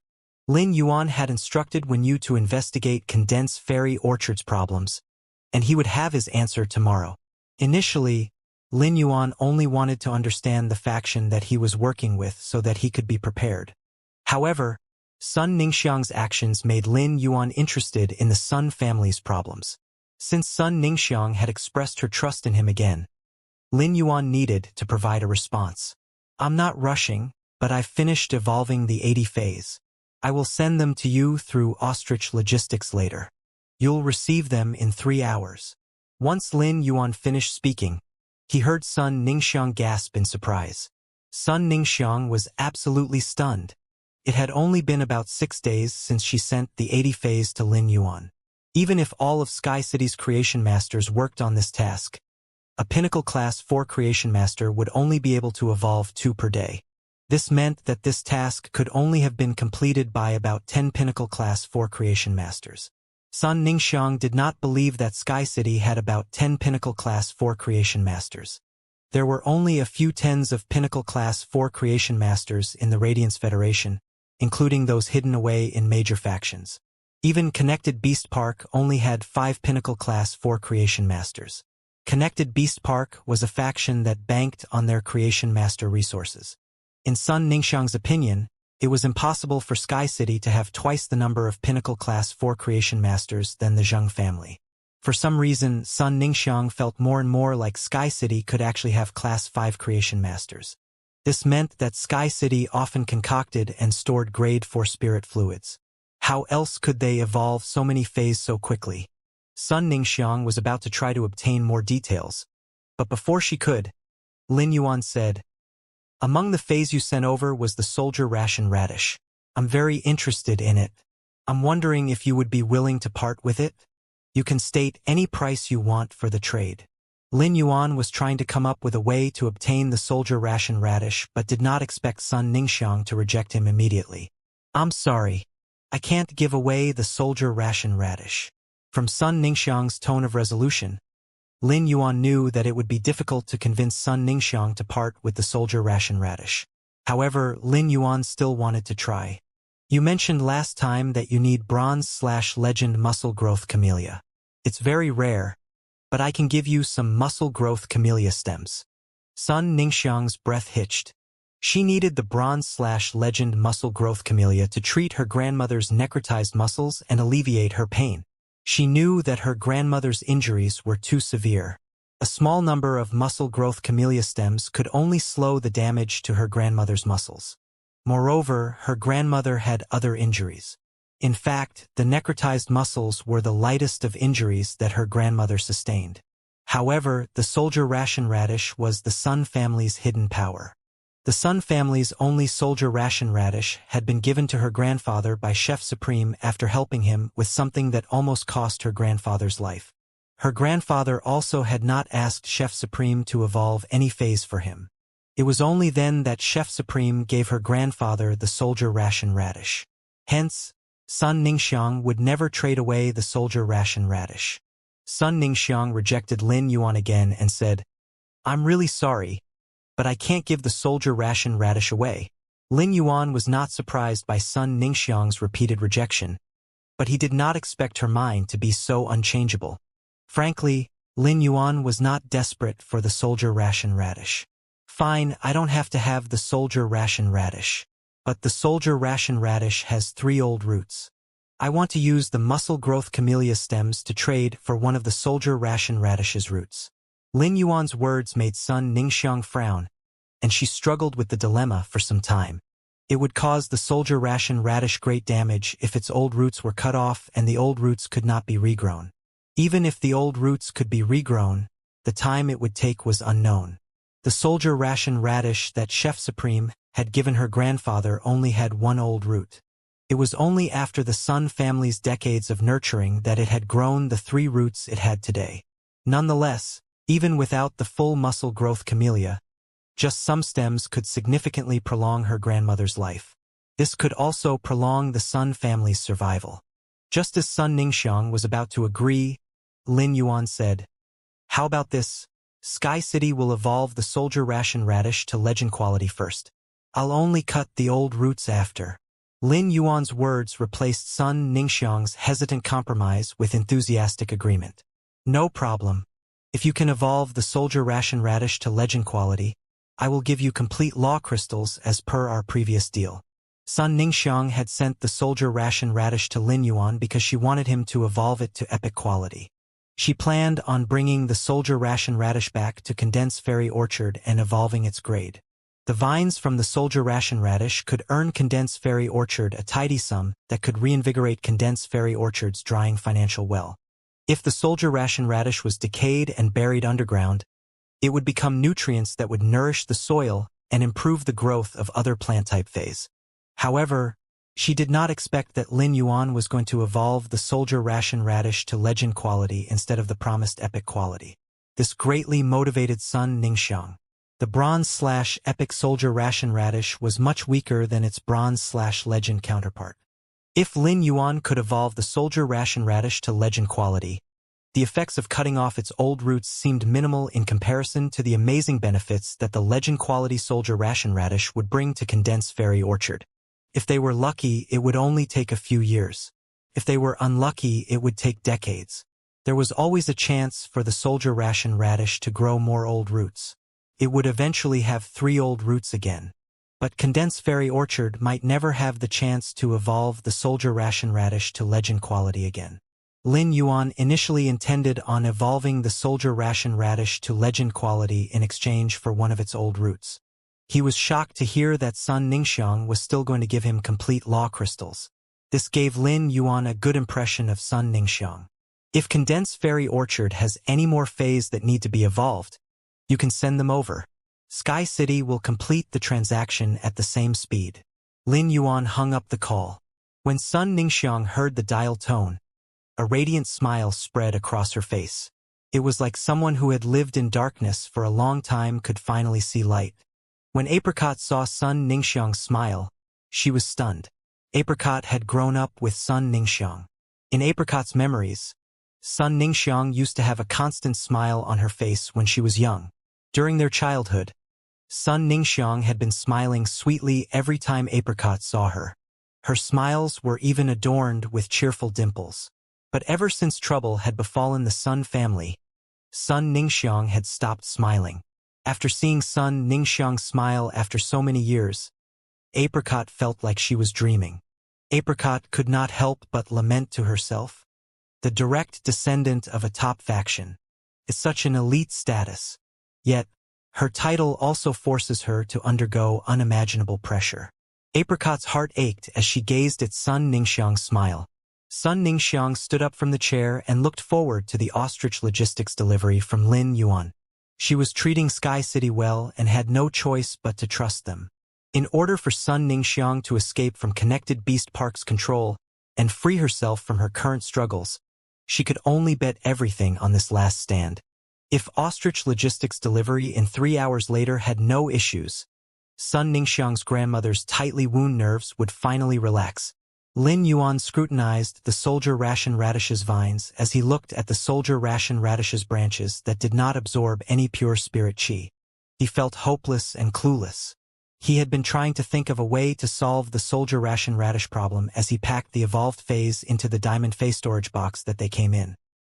Lin Yuan had instructed Wen Yu to investigate condensed fairy orchards problems, and he would have his answer tomorrow. Initially, Lin Yuan only wanted to understand the faction that he was working with so that he could be prepared. However, Sun Ningxiang's actions made Lin Yuan interested in the Sun family's problems. Since Sun Ningxiang had expressed her trust in him again, Lin Yuan needed to provide a response. "I'm not rushing, but I've finished evolving the 80 phase. I will send them to you through Ostrich Logistics later. You'll receive them in 3 hours." Once Lin Yuan finished speaking, he heard Sun Ningxiang gasp in surprise. Sun Ningxiang was absolutely stunned. It had only been about 6 days since she sent the 80 phase to Lin Yuan. Even if all of Sky City's creation masters worked on this task, a Pinnacle Class 4 creation master would only be able to evolve 2 per day. This meant that this task could only have been completed by about 10 Pinnacle Class 4 creation masters. Sun Ningxiang did not believe that Sky City had about 10 Pinnacle Class 4 creation masters. There were only a few tens of Pinnacle Class 4 creation masters in the Radiance Federation, including those hidden away in major factions. Even Connected Beast Park only had 5 Pinnacle Class 4 creation masters. Connected Beast Park was a faction that banked on their creation master resources. In Sun Ningxiang's opinion, it was impossible for Sky City to have twice the number of Pinnacle Class 4 creation masters than the Zheng family. For some reason, Sun Ningxiang felt more and more like Sky City could actually have Class 5 creation masters. This meant that Sky City often concocted and stored Grade 4 spirit fluids. How else could they evolve so many phases so quickly? Sun Ningxiang was about to try to obtain more details, but before she could, Lin Yuan said, "Among the phase you sent over was the soldier ration radish. I'm very interested in it. I'm wondering if you would be willing to part with it? You can state any price you want for the trade. Lin Yuan was trying to come up with a way to obtain the soldier ration radish but did not expect Sun Ningxiang to reject him immediately. I'm sorry. I can't give away the soldier ration radish. From Sun Ningxiang's tone of resolution, Lin Yuan knew that it would be difficult to convince Sun Ningxiang to part with the soldier ration radish. However, Lin Yuan still wanted to try. You mentioned last time that you need bronze/legend muscle growth camellia. It's very rare, but I can give you some muscle growth camellia stems. Sun Ningxiang's breath hitched. She needed the bronze/legend muscle growth camellia to treat her grandmother's necrotized muscles and alleviate her pain. She knew that her grandmother's injuries were too severe. A small number of muscle growth camellia stems could only slow the damage to her grandmother's muscles. Moreover, her grandmother had other injuries. In fact, the necrotized muscles were the lightest of injuries that her grandmother sustained. However, the soldier ration radish was the Sun family's hidden power. The Sun family's only soldier ration radish had been given to her grandfather by Chef Supreme after helping him with something that almost cost her grandfather's life. Her grandfather also had not asked Chef Supreme to evolve any phase for him. It was only then that Chef Supreme gave her grandfather the soldier ration radish. Hence, Sun Ningxiang would never trade away the soldier ration radish. Sun Ningxiang rejected Lin Yuan again and said, I'm really sorry, but I can't give the soldier ration radish away. Lin Yuan was not surprised by Sun Ningxiang's repeated rejection, but he did not expect her mind to be so unchangeable. Frankly, Lin Yuan was not desperate for the soldier ration radish. Fine, I don't have to have the soldier ration radish. But the soldier ration radish has 3 old roots. I want to use the muscle growth camellia stems to trade for one of the soldier ration radish's roots. Lin Yuan's words made Sun Ningxiang frown, and she struggled with the dilemma for some time. It would cause the soldier ration radish great damage if its old roots were cut off and the old roots could not be regrown. Even if the old roots could be regrown, the time it would take was unknown. The soldier ration radish that Chef Supreme had given her grandfather only had 1 old root. It was only after the Sun family's decades of nurturing that it had grown the 3 roots it had today. Nonetheless, even without the full muscle growth camellia, just some stems could significantly prolong her grandmother's life. This could also prolong the Sun family's survival. Just as Sun Ningxiang was about to agree, Lin Yuan said, How about this? Sky City will evolve the soldier ration radish to legend quality first. I'll only cut the old roots after. Lin Yuan's words replaced Sun Ningxiang's hesitant compromise with enthusiastic agreement. No problem. If you can evolve the soldier ration radish to legend quality, I will give you complete law crystals as per our previous deal. Sun Ningxiang had sent the soldier ration radish to Lin Yuan because she wanted him to evolve it to epic quality. She planned on bringing the soldier ration radish back to Condensed Fairy Orchard and evolving its grade. The vines from the soldier ration radish could earn Condensed Fairy Orchard a tidy sum that could reinvigorate Condensed Fairy Orchard's drying financial well. If the soldier ration radish was decayed and buried underground, it would become nutrients that would nourish the soil and improve the growth of other plant-type phase. However, she did not expect that Lin Yuan was going to evolve the soldier ration radish to legend quality instead of the promised epic quality. This greatly motivated Sun Ningxiang. The bronze/epic soldier ration radish was much weaker than its bronze/legend counterpart. If Lin Yuan could evolve the soldier ration radish to legend quality, the effects of cutting off its old roots seemed minimal in comparison to the amazing benefits that the legend quality soldier ration radish would bring to Condensed Fairy Orchard. If they were lucky, it would only take a few years. If they were unlucky, it would take decades. There was always a chance for the soldier ration radish to grow more old roots. It would eventually have 3 old roots again. But Condensed Fairy Orchard might never have the chance to evolve the soldier ration radish to legend quality again. Lin Yuan initially intended on evolving the soldier ration radish to legend quality in exchange for one of its old roots. He was shocked to hear that Sun Ningxiang was still going to give him complete law crystals. This gave Lin Yuan a good impression of Sun Ningxiang. If Condensed Fairy Orchard has any more phase that need to be evolved, you can send them over. Sky City will complete the transaction at the same speed. Lin Yuan hung up the call. When Sun Ningxiang heard the dial tone, a radiant smile spread across her face. It was like someone who had lived in darkness for a long time could finally see light. When Apricot saw Sun Ningxiang's smile, she was stunned. Apricot had grown up with Sun Ningxiang. In Apricot's memories, Sun Ningxiang used to have a constant smile on her face when she was young. During their childhood, Sun Ningxiang had been smiling sweetly every time Apricot saw her. Her smiles were even adorned with cheerful dimples. But ever since trouble had befallen the Sun family, Sun Ningxiang had stopped smiling. After seeing Sun Ningxiang smile after so many years, Apricot felt like she was dreaming. Apricot could not help but lament to herself. The direct descendant of a top faction is such an elite status, yet her title also forces her to undergo unimaginable pressure. Apricot's heart ached as she gazed at Sun Ningxiang's smile. Sun Ningxiang stood up from the chair and looked forward to the ostrich logistics delivery from Lin Yuan. She was treating Sky City well and had no choice but to trust them. In order for Sun Ningxiang to escape from Connected Beast Park's control and free herself from her current struggles, she could only bet everything on this last stand. If ostrich logistics delivery in 3 hours later had no issues, Sun Ningxiang's grandmother's tightly wound nerves would finally relax. Lin Yuan scrutinized the soldier ration radish's vines as he looked at the soldier ration radish's branches that did not absorb any pure spirit chi. He felt hopeless and clueless. He had been trying to think of a way to solve the soldier ration radish problem as he packed the evolved phase into the diamond phase storage box that they came in.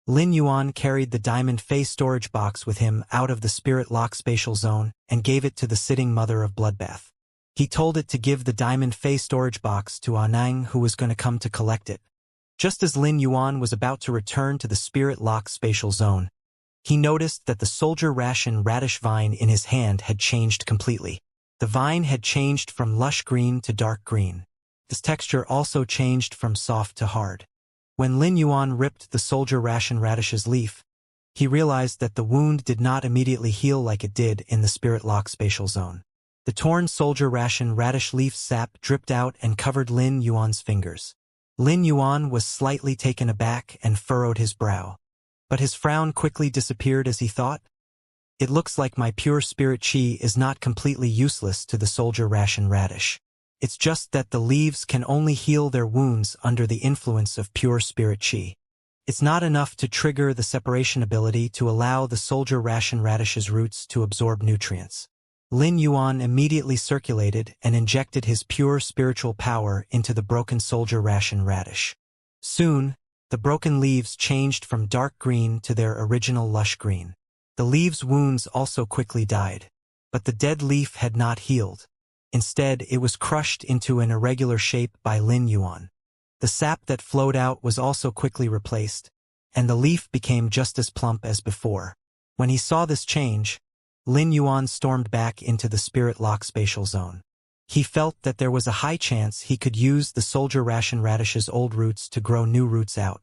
Lin Yuan carried the diamond phase storage box with him out of the spirit lock spatial zone and gave it to the sitting mother of Bloodbath. He told it to give the diamond phase storage box to Anang, who was going to come to collect it. Just as Lin Yuan was about to return to the spirit lock spatial zone, he noticed that the soldier ration radish vine in his hand had changed completely. The vine had changed from lush green to dark green. Its texture also changed from soft to hard. When Lin Yuan ripped the soldier ration radish's leaf, he realized that the wound did not immediately heal like it did in the spirit lock spatial zone. The torn soldier ration radish leaf sap dripped out and covered Lin Yuan's fingers. Lin Yuan was slightly taken aback and furrowed his brow. But his frown quickly disappeared as he thought, "It looks like my pure spirit chi is not completely useless to the soldier ration radish. It's just that the leaves can only heal their wounds under the influence of pure spirit chi. It's not enough to trigger the separation ability to allow the soldier ration radish's roots to absorb nutrients." Lin Yuan immediately circulated and injected his pure spiritual power into the broken soldier ration radish. Soon, the broken leaves changed from dark green to their original lush green. The leaves' wounds also quickly died, but the dead leaf had not healed. Instead, it was crushed into an irregular shape by Lin Yuan. The sap that flowed out was also quickly replaced, and the leaf became just as plump as before. When he saw this change, Lin Yuan stormed back into the spirit lock spatial zone. He felt that there was a high chance he could use the soldier ration radish's old roots to grow new roots out.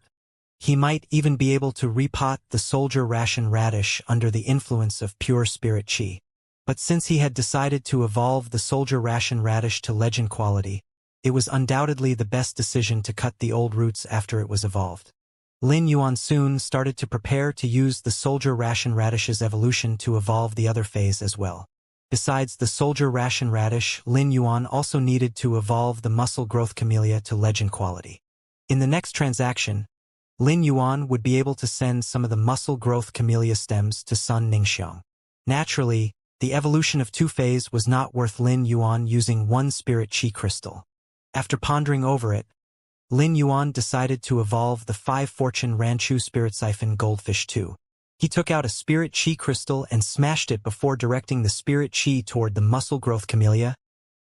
He might even be able to repot the soldier ration radish under the influence of pure spirit chi. But since he had decided to evolve the soldier ration radish to legend quality, it was undoubtedly the best decision to cut the old roots after it was evolved. Lin Yuan soon started to prepare to use the soldier ration radish's evolution to evolve the other phase as well. Besides the soldier ration radish, Lin Yuan also needed to evolve the muscle growth camellia to legend quality. In the next transaction, Lin Yuan would be able to send some of the muscle growth camellia stems to Sun Ningxiang. Naturally, the evolution of two-phase was not worth Lin Yuan using one spirit chi crystal. After pondering over it, Lin Yuan decided to evolve the 5-fortune Ranchu Spirit Siphon Goldfish 2. He took out a spirit chi crystal and smashed it before directing the spirit chi toward the muscle growth camellia,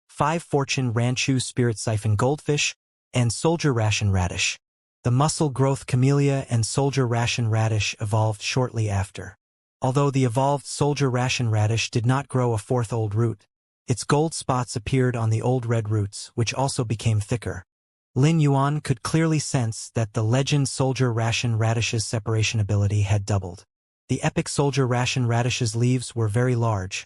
5-fortune Ranchu Spirit Siphon Goldfish, and soldier ration radish. The muscle growth camellia and soldier ration radish evolved shortly after. Although the evolved soldier ration radish did not grow a fourth old root, its gold spots appeared on the old red roots, which also became thicker. Lin Yuan could clearly sense that the legend soldier ration radish's separation ability had doubled. The epic soldier ration radish's leaves were very large,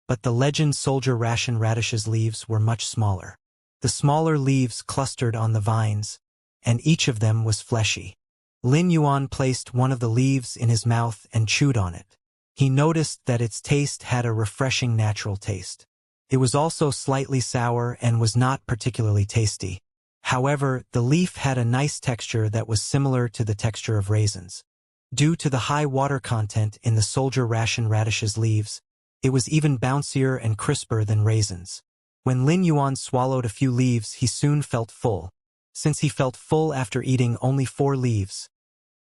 but the legend soldier ration radish's leaves were much smaller. The smaller leaves clustered on the vines, and each of them was fleshy. Lin Yuan placed one of the leaves in his mouth and chewed on it. He noticed that its taste had a refreshing natural taste. It was also slightly sour and was not particularly tasty. However, the leaf had a nice texture that was similar to the texture of raisins. Due to the high water content in the soldier ration radish's leaves, it was even bouncier and crisper than raisins. When Lin Yuan swallowed a few leaves, he soon felt full. Since he felt full after eating only 4 leaves,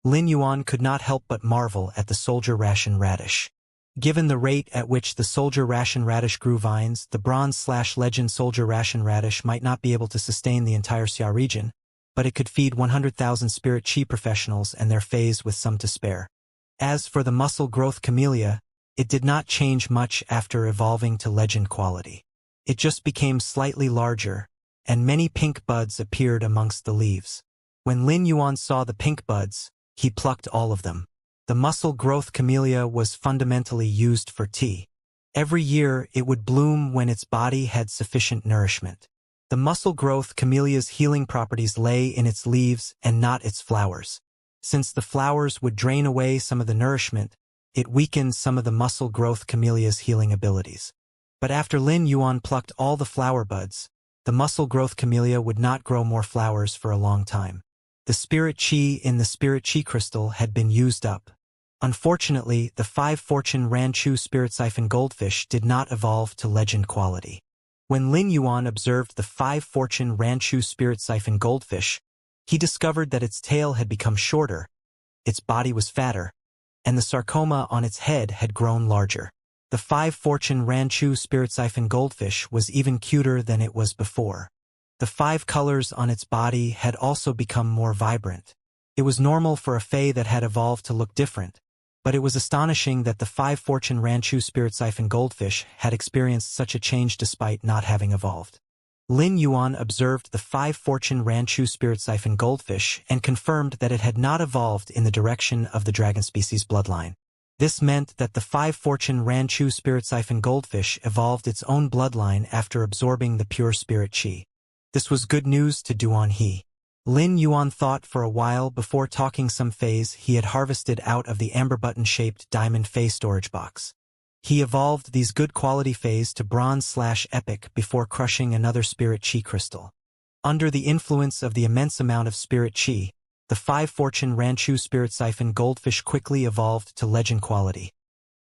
Lin Yuan could not help but marvel at the soldier ration radish. Given the rate at which the soldier ration radish grew vines, the bronze/legend soldier ration radish might not be able to sustain the entire Xia region, but it could feed 100,000 spirit chi professionals and their fays with some to spare. As for the muscle growth camellia, it did not change much after evolving to legend quality. It just became slightly larger, and many pink buds appeared amongst the leaves. When Lin Yuan saw the pink buds, he plucked all of them. The muscle growth camellia was fundamentally used for tea. Every year, it would bloom when its body had sufficient nourishment. The muscle growth camellia's healing properties lay in its leaves and not its flowers. Since the flowers would drain away some of the nourishment, it weakened some of the muscle growth camellia's healing abilities. But after Lin Yuan plucked all the flower buds, the muscle growth camellia would not grow more flowers for a long time. The spirit chi in the spirit chi crystal had been used up. Unfortunately, the 5 fortune Ranchu spirit siphon goldfish did not evolve to legend quality. When Lin Yuan observed the 5 fortune Ranchu spirit siphon goldfish, he discovered that its tail had become shorter, its body was fatter, and the sarcoma on its head had grown larger. The 5 fortune Ranchu spirit siphon goldfish was even cuter than it was before. The 5 colors on its body had also become more vibrant. It was normal for a fae that had evolved to look different, but it was astonishing that the 5 fortune Ranchu spirit siphon goldfish had experienced such a change despite not having evolved. Lin Yuan observed the 5 fortune Ranchu spirit siphon goldfish and confirmed that it had not evolved in the direction of the dragon species bloodline. This meant that the 5 fortune Ranchu spirit siphon goldfish evolved its own bloodline after absorbing the pure spirit chi. This was good news to Duan He. Lin Yuan thought for a while before talking some fays he had harvested out of the amber button-shaped diamond fay storage box. He evolved these good quality fays to bronze/epic before crushing another spirit chi crystal. Under the influence of the immense amount of spirit chi, the 5 fortune Ranchu spirit siphon goldfish quickly evolved to legend quality.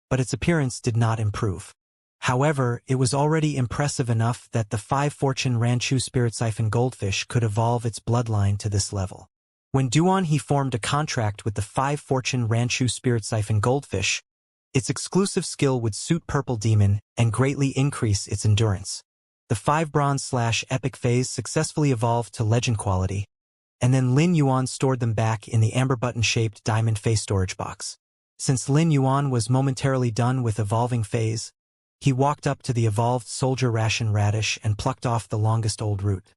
But its appearance did not improve. However, it was already impressive enough that the 5 fortune Ranchu spirit siphon goldfish could evolve its bloodline to this level. When Duan He formed a contract with the 5 fortune Ranchu spirit siphon goldfish, its exclusive skill would suit Purple Demon and greatly increase its endurance. The 5 bronze/epic phase successfully evolved to legend quality, and then Lin Yuan stored them back in the amber button-shaped diamond phase storage box. Since Lin Yuan was momentarily done with evolving phase, he walked up to the evolved soldier ration radish and plucked off the longest old root.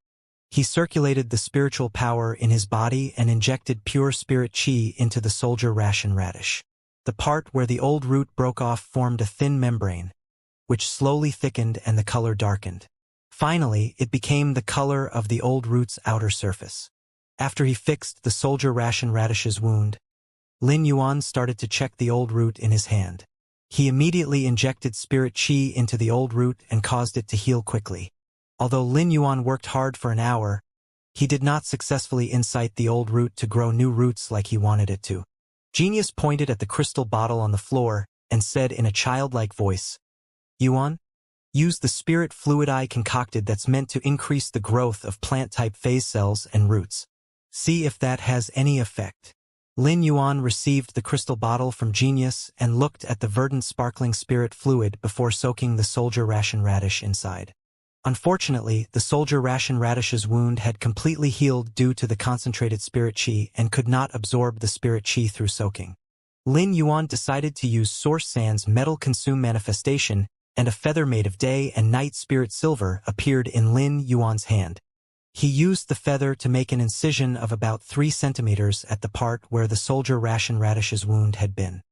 He circulated the spiritual power in his body and injected pure spirit chi into the soldier ration radish. The part where the old root broke off formed a thin membrane, which slowly thickened and the color darkened. Finally, it became the color of the old root's outer surface. After he fixed the soldier ration radish's wound, Lin Yuan started to check the old root in his hand. He immediately injected spirit chi into the old root and caused it to heal quickly. Although Lin Yuan worked hard for an hour, he did not successfully incite the old root to grow new roots like he wanted it to. Genius pointed at the crystal bottle on the floor and said in a childlike voice, "Yuan, use the spirit fluid I concocted that's meant to increase the growth of plant-type phase cells and roots. See if that has any effect." Lin Yuan received the crystal bottle from Genius and looked at the verdant sparkling spirit fluid before soaking the soldier ration radish inside. Unfortunately, the soldier ration radish's wound had completely healed due to the concentrated spirit chi and could not absorb the spirit chi through soaking. Lin Yuan decided to use Source Sand's metal consume manifestation, and a feather made of day and night spirit silver appeared in Lin Yuan's hand. He used the feather to make an incision of about 3 centimeters at the part where the soldier ration radish's wound had been.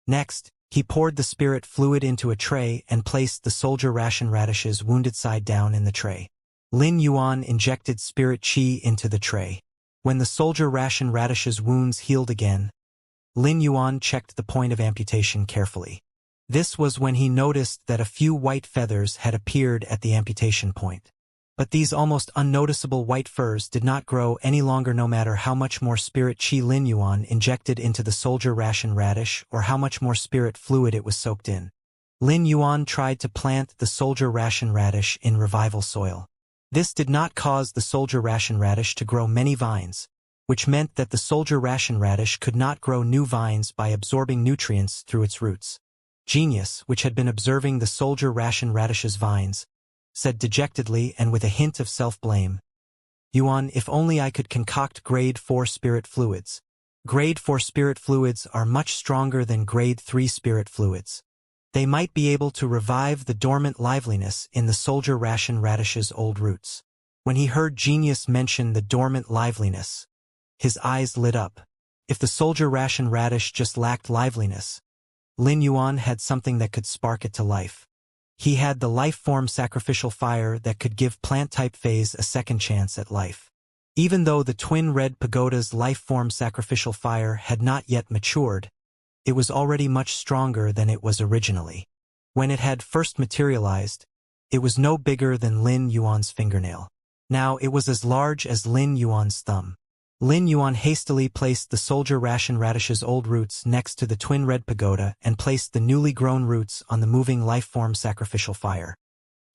Next, he poured the spirit fluid into a tray and placed the soldier ration radish's wounded side down in the tray. Lin Yuan injected spirit qi into the tray. When the soldier ration radish's wounds healed again, Lin Yuan checked the point of amputation carefully. This was when he noticed that a few white feathers had appeared at the amputation point. But these almost unnoticeable white furs did not grow any longer no matter how much more spirit qi Lin Yuan injected into the soldier ration radish or how much more spirit fluid it was soaked in. Lin Yuan tried to plant the soldier ration radish in revival soil. This did not cause the soldier ration radish to grow many vines, which meant that the soldier ration radish could not grow new vines by absorbing nutrients through its roots. Genius, which had been observing the soldier ration radish's vines, said dejectedly and with a hint of self-blame, "Yuan, if only I could concoct grade 4 spirit fluids. Grade 4 spirit fluids are much stronger than grade 3 spirit fluids. They might be able to revive the dormant liveliness in the soldier ration radish's old roots." When he heard Genius mention the dormant liveliness, his eyes lit up. If the soldier ration radish just lacked liveliness, Lin Yuan had something that could spark it to life. He had the life-form sacrificial fire that could give plant-type phase a second chance at life. Even though the twin red pagoda's life-form sacrificial fire had not yet matured, it was already much stronger than it was originally. When it had first materialized, it was no bigger than Lin Yuan's fingernail. Now it was as large as Lin Yuan's thumb. Lin Yuan hastily placed the soldier ration radish's old roots next to the twin red pagoda and placed the newly grown roots on the moving life-form sacrificial fire.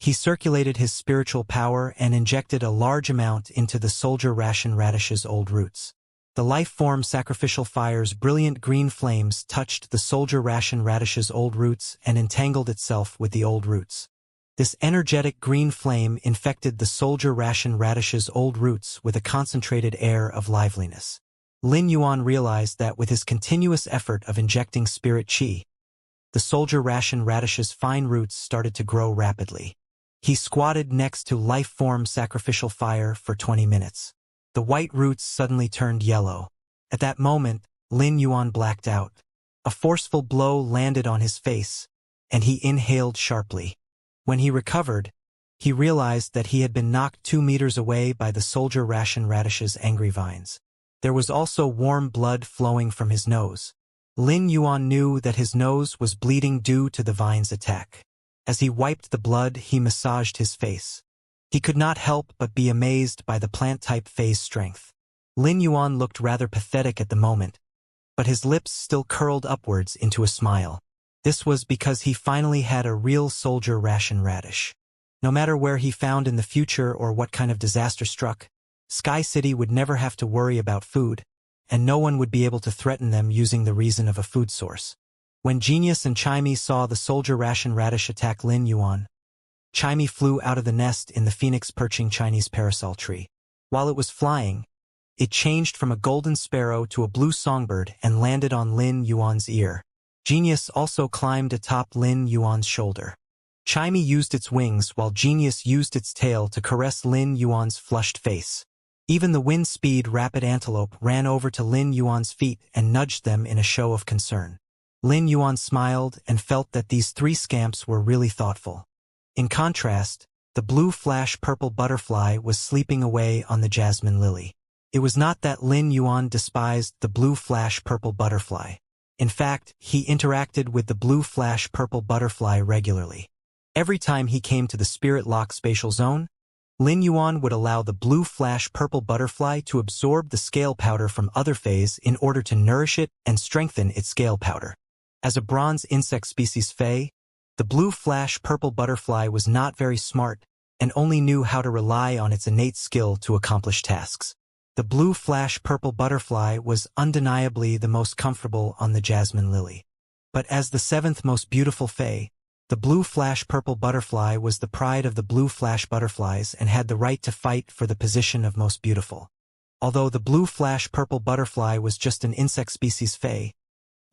He circulated his spiritual power and injected a large amount into the soldier ration radish's old roots. The life-form sacrificial fire's brilliant green flames touched the soldier ration radish's old roots and entangled itself with the old roots. This energetic green flame infected the soldier ration radish's old roots with a concentrated air of liveliness. Lin Yuan realized that with his continuous effort of injecting spirit qi, the soldier ration radish's fine roots started to grow rapidly. He squatted next to life-form sacrificial fire for 20 minutes. The white roots suddenly turned yellow. At that moment, Lin Yuan blacked out. A forceful blow landed on his face, and he inhaled sharply. When he recovered, he realized that he had been knocked 2 meters away by the soldier ration radish's angry vines. There was also warm blood flowing from his nose. Lin Yuan knew that his nose was bleeding due to the vine's attack. As he wiped the blood, he massaged his face. He could not help but be amazed by the plant-type phase strength. Lin Yuan looked rather pathetic at the moment, but his lips still curled upwards into a smile. This was because he finally had a real soldier ration radish. No matter where he found in the future or what kind of disaster struck, Sky City would never have to worry about food, and no one would be able to threaten them using the reason of a food source. When Genius and Chimey saw the soldier ration radish attack Lin Yuan, Chimey flew out of the nest in the phoenix perching Chinese parasol tree. While it was flying, it changed from a golden sparrow to a blue songbird and landed on Lin Yuan's ear. Genius also climbed atop Lin Yuan's shoulder. Chimey used its wings while Genius used its tail to caress Lin Yuan's flushed face. Even the wind-speed rapid antelope ran over to Lin Yuan's feet and nudged them in a show of concern. Lin Yuan smiled and felt that these 3 scamps were really thoughtful. In contrast, the blue flash purple butterfly was sleeping away on the jasmine lily. It was not that Lin Yuan despised the blue flash purple butterfly. In fact, he interacted with the blue flash purple butterfly regularly. Every time he came to the Spirit Lock spatial zone, Lin Yuan would allow the blue flash purple butterfly to absorb the scale powder from other phase in order to nourish it and strengthen its scale powder. As a bronze insect species Fae, the blue flash purple butterfly was not very smart and only knew how to rely on its innate skill to accomplish tasks. The blue flash purple butterfly was undeniably the most comfortable on the jasmine lily. But as the 7th most beautiful Fae, the blue flash purple butterfly was the pride of the blue flash butterflies and had the right to fight for the position of most beautiful. Although the blue flash purple butterfly was just an insect species Fae,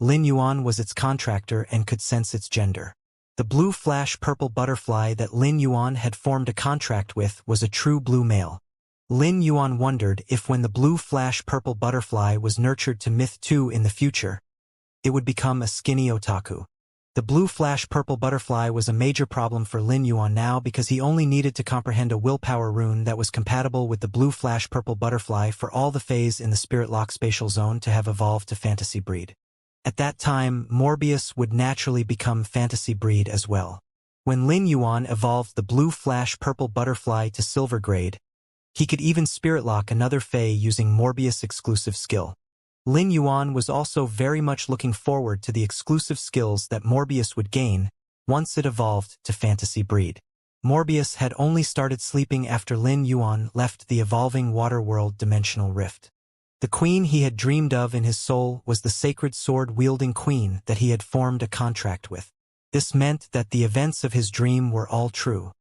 Lin Yuan was its contractor and could sense its gender. The blue flash purple butterfly that Lin Yuan had formed a contract with was a true blue male. Lin Yuan wondered if when the blue flash purple butterfly was nurtured to Myth 2 in the future, it would become a skinny otaku. The blue flash purple butterfly was a major problem for Lin Yuan now because he only needed to comprehend a willpower rune that was compatible with the blue flash purple butterfly for all the phase in the spirit lock spatial zone to have evolved to fantasy breed. At that time, Morbius would naturally become fantasy breed as well. When Lin Yuan evolved the blue flash purple butterfly to silver grade, he could even spirit lock another Fae using Morbius exclusive skill. Lin Yuan was also very much looking forward to the exclusive skills that Morbius would gain once it evolved to fantasy breed. Morbius had only started sleeping after Lin Yuan left the evolving water world dimensional rift. The queen he had dreamed of in his soul was the sacred sword-wielding queen that he had formed a contract with. This meant that the events of his dream were all true.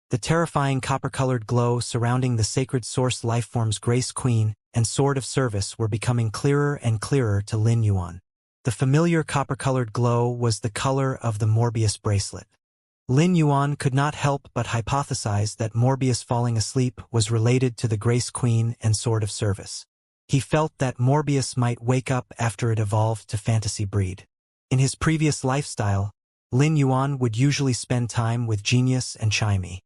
The terrifying copper-colored glow surrounding the sacred source lifeform's Grace Queen and Sword of Service were becoming clearer and clearer to Lin Yuan. The familiar copper-colored glow was the color of the Morbius bracelet. Lin Yuan could not help but hypothesize that Morbius falling asleep was related to the Grace Queen and Sword of Service. He felt that Morbius might wake up after it evolved to fantasy breed. In his previous lifestyle, Lin Yuan would usually spend time with Genius and Chimey.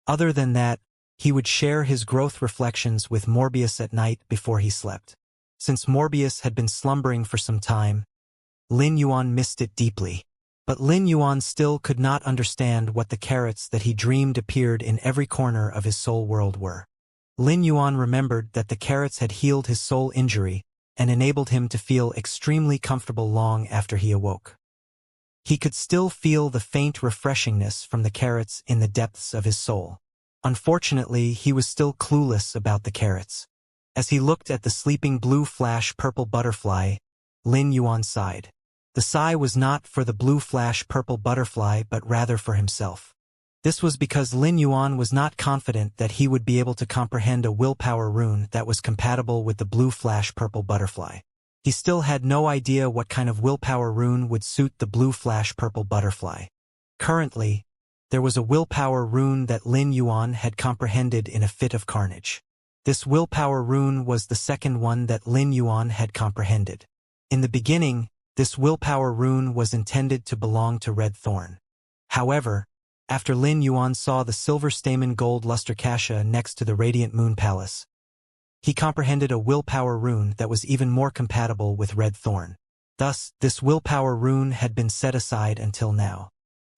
Other than that, he would share his growth reflections with Morbius at night before he slept. Since Morbius had been slumbering for some time, Lin Yuan missed it deeply. But Lin Yuan still could not understand what the carrots that he dreamed appeared in every corner of his soul world were. Lin Yuan remembered that the carrots had healed his soul injury and enabled him to feel extremely comfortable long after he awoke. He could still feel the faint refreshingness from the carrots in the depths of his soul. Unfortunately, he was still clueless about the carrots. As he looked at the sleeping blue flash purple butterfly, Lin Yuan sighed. The sigh was not for the blue flash purple butterfly but rather for himself. This was because Lin Yuan was not confident that he would be able to comprehend a willpower rune that was compatible with the blue flash purple butterfly. He still had no idea what kind of willpower rune would suit the blue flash purple butterfly. Currently, there was a willpower rune that Lin Yuan had comprehended in a fit of carnage. This willpower rune was the second one that Lin Yuan had comprehended. In the beginning, this willpower rune was intended to belong to Red Thorn. However, after Lin Yuan saw the silver stamen gold luster kasha next to the Radiant Moon Palace, he comprehended a willpower rune that was even more compatible with Red Thorn. Thus, this willpower rune had been set aside until now.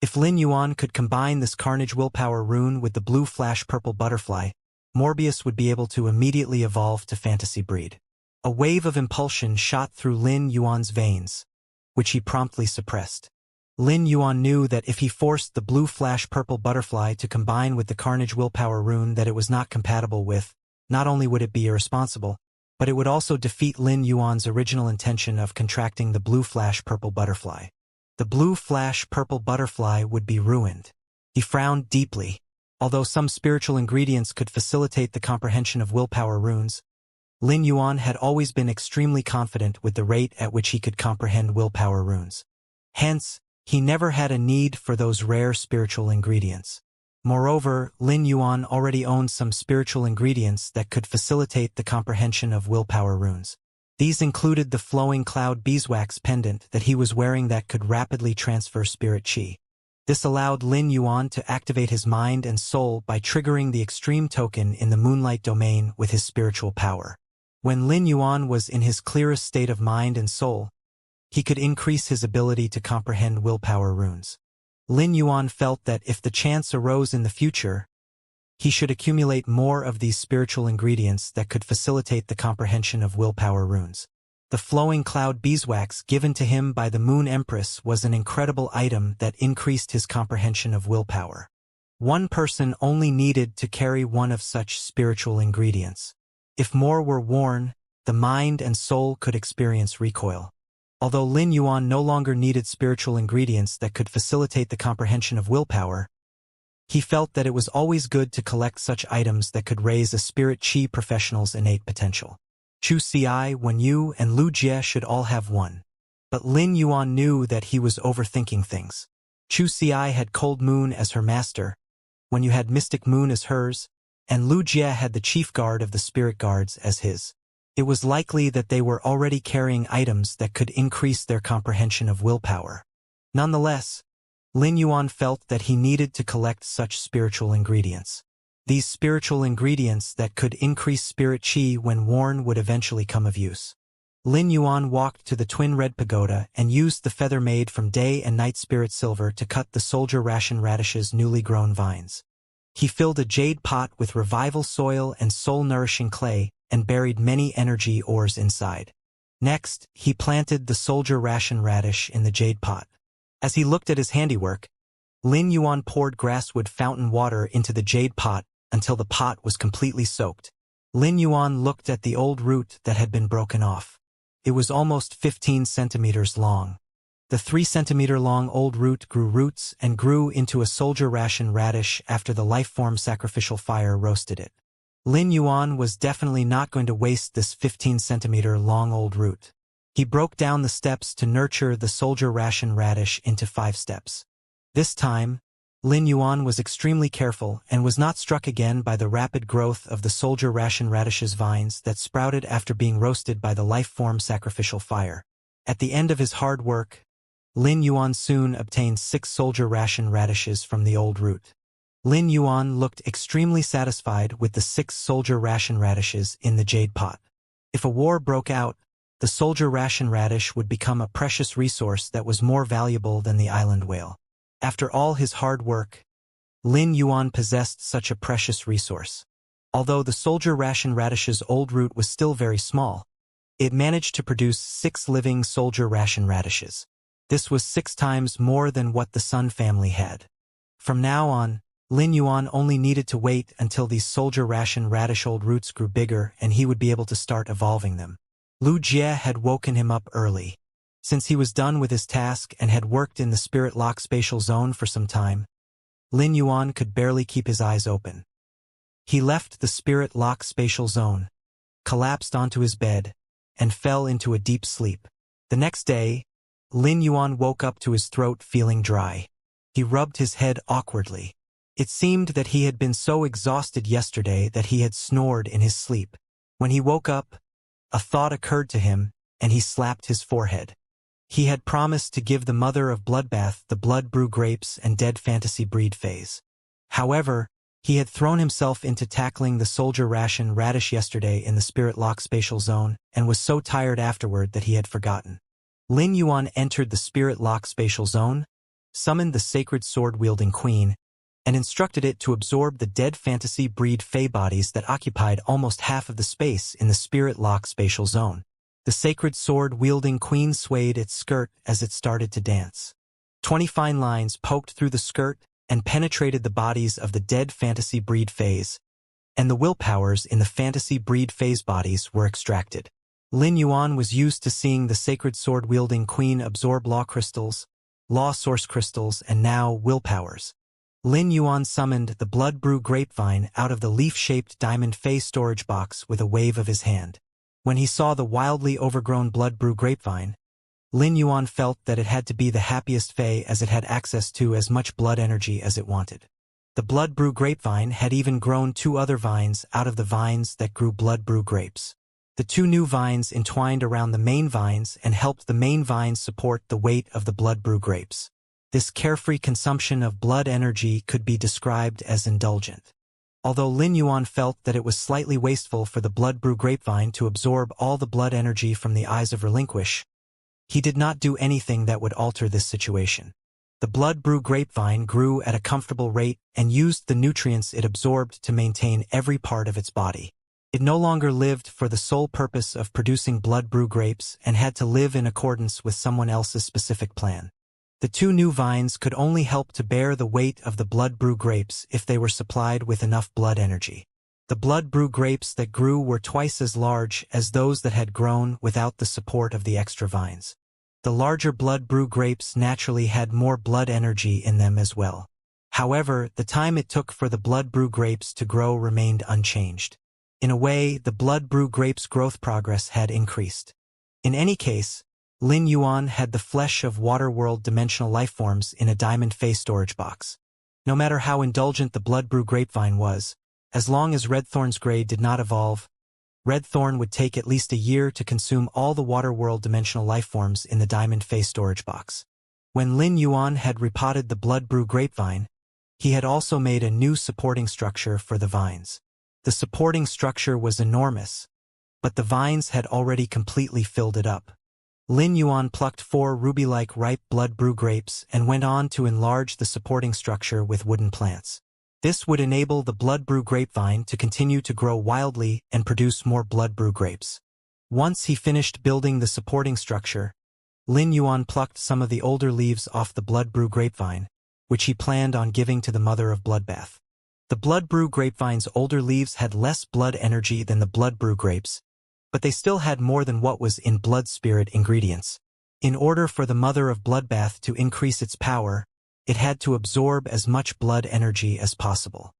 If Lin Yuan could combine this carnage willpower rune with the blue flash purple butterfly, Morbius would be able to immediately evolve to fantasy breed. A wave of impulsion shot through Lin Yuan's veins, which he promptly suppressed. Lin Yuan knew that if he forced the blue flash purple butterfly to combine with the carnage willpower rune that it was not compatible with, not only would it be irresponsible, but it would also defeat Lin Yuan's original intention of contracting the blue flash purple butterfly. The blue flash purple butterfly would be ruined. He frowned deeply. Although some spiritual ingredients could facilitate the comprehension of willpower runes, Lin Yuan had always been extremely confident with the rate at which he could comprehend willpower runes. Hence, he never had a need for those rare spiritual ingredients. Moreover, Lin Yuan already owned some spiritual ingredients that could facilitate the comprehension of willpower runes. These included the flowing cloud beeswax pendant that he was wearing that could rapidly transfer spirit chi. This allowed Lin Yuan to activate his mind and soul by triggering the extreme token in the moonlight domain with his spiritual power. When Lin Yuan was in his clearest state of mind and soul, he could increase his ability to comprehend willpower runes. Lin Yuan felt that if the chance arose in the future, he should accumulate more of these spiritual ingredients that could facilitate the comprehension of willpower runes. The flowing cloud beeswax given to him by the Moon Empress was an incredible item that increased his comprehension of willpower. One person only needed to carry one of such spiritual ingredients. If more were worn, the mind and soul could experience recoil. Although Lin Yuan no longer needed spiritual ingredients that could facilitate the comprehension of willpower, he felt that it was always good to collect such items that could raise a spirit chi professional's innate potential. Chu Ci, Wen Yu, and Lu Jie should all have one. But Lin Yuan knew that he was overthinking things. Chu Ci had Cold Moon as her master, Wen Yu had Mystic Moon as hers, and Lu Jie had the chief guard of the spirit guards as his. It was likely that they were already carrying items that could increase their comprehension of willpower. Nonetheless, Lin Yuan felt that he needed to collect such spiritual ingredients. These spiritual ingredients that could increase spirit qi when worn would eventually come of use. Lin Yuan walked to the twin red pagoda and used the feather made from day and night spirit silver to cut the soldier ration radish's newly grown vines. He filled a jade pot with revival soil and soul-nourishing clay and buried many energy ores inside. Next, he planted the soldier ration radish in the jade pot. As he looked at his handiwork, Lin Yuan poured grasswood fountain water into the jade pot until the pot was completely soaked. Lin Yuan looked at the old root that had been broken off. It was almost 15 centimeters long. The 3-centimeter-long old root grew roots and grew into a soldier ration radish after the life-form sacrificial fire roasted it. Lin Yuan was definitely not going to waste this 15-centimeter-long old root. He broke down the steps to nurture the soldier ration radish into 5 steps. This time, Lin Yuan was extremely careful and was not struck again by the rapid growth of the soldier ration radish's vines that sprouted after being roasted by the life-form sacrificial fire. At the end of his hard work, Lin Yuan soon obtained 6 soldier ration radishes from the old root. Lin Yuan looked extremely satisfied with the 6 soldier ration radishes in the jade pot. If a war broke out, the soldier ration radish would become a precious resource that was more valuable than the island whale. After all his hard work, Lin Yuan possessed such a precious resource. Although the soldier ration radish's old root was still very small, it managed to produce 6 living soldier ration radishes. This was 6 times more than what the Sun family had. From now on, Lin Yuan only needed to wait until these soldier ration radish old roots grew bigger and he would be able to start evolving them. Lu Jie had woken him up early. Since he was done with his task and had worked in the spirit lock spatial zone for some time, Lin Yuan could barely keep his eyes open. He left the spirit lock spatial zone, collapsed onto his bed, and fell into a deep sleep. The next day, Lin Yuan woke up to his throat feeling dry. He rubbed his head awkwardly. It seemed that he had been so exhausted yesterday that he had snored in his sleep. When he woke up, a thought occurred to him, and he slapped his forehead. He had promised to give the mother of Bloodbath the blood brew grapes and dead fantasy breed phase. However, he had thrown himself into tackling the soldier ration radish yesterday in the spirit lock spatial zone and was so tired afterward that he had forgotten. Lin Yuan entered the spirit lock spatial zone, summoned the sacred sword-wielding queen, and instructed it to absorb the dead fantasy breed fey bodies that occupied almost half of the space in the spirit lock spatial zone. The sacred sword-wielding queen swayed its skirt as it started to dance. 20 fine lines poked through the skirt and penetrated the bodies of the dead fantasy breed phase, and the willpowers in the fantasy breed phase bodies were extracted. Lin Yuan was used to seeing the sacred sword-wielding queen absorb law crystals, law source crystals, and now willpowers. Lin Yuan summoned the blood brew grapevine out of the leaf-shaped diamond phase storage box with a wave of his hand. When he saw the wildly overgrown blood brew grapevine, Lin Yuan felt that it had to be the happiest fey as it had access to as much blood energy as it wanted. The blood brew grapevine had even grown 2 other vines out of the vines that grew blood brew grapes. The 2 new vines entwined around the main vines and helped the main vines support the weight of the blood brew grapes. This carefree consumption of blood energy could be described as indulgent. Although Lin Yuan felt that it was slightly wasteful for the blood brew grapevine to absorb all the blood energy from the eyes of Relinquish, he did not do anything that would alter this situation. The blood brew grapevine grew at a comfortable rate and used the nutrients it absorbed to maintain every part of its body. It no longer lived for the sole purpose of producing blood brew grapes and had to live in accordance with someone else's specific plan. The 2 new vines could only help to bear the weight of the blood brew grapes if they were supplied with enough blood energy. The blood brew grapes that grew were twice as large as those that had grown without the support of the extra vines. The larger blood brew grapes naturally had more blood energy in them as well. However, the time it took for the blood brew grapes to grow remained unchanged. In a way, the blood brew grapes' growth progress had increased. In any case, Lin Yuan had the flesh of water-world dimensional lifeforms in a diamond phase storage box. No matter how indulgent the blood brew grapevine was, as long as Redthorn's grade did not evolve, Redthorn would take at least a year to consume all the water-world dimensional lifeforms in the diamond phase storage box. When Lin Yuan had repotted the blood brew grapevine, he had also made a new supporting structure for the vines. The supporting structure was enormous, but the vines had already completely filled it up. Lin Yuan plucked 4 ruby-like ripe blood brew grapes and went on to enlarge the supporting structure with wooden plants. This would enable the blood brew grapevine to continue to grow wildly and produce more blood brew grapes. Once he finished building the supporting structure, Lin Yuan plucked some of the older leaves off the blood brew grapevine, which he planned on giving to the mother of bloodbath. The blood brew grapevine's older leaves had less blood energy than the blood brew grapes, but they still had more than what was in blood spirit ingredients. In order for the mother of bloodbath to increase its power, it had to absorb as much blood energy as possible.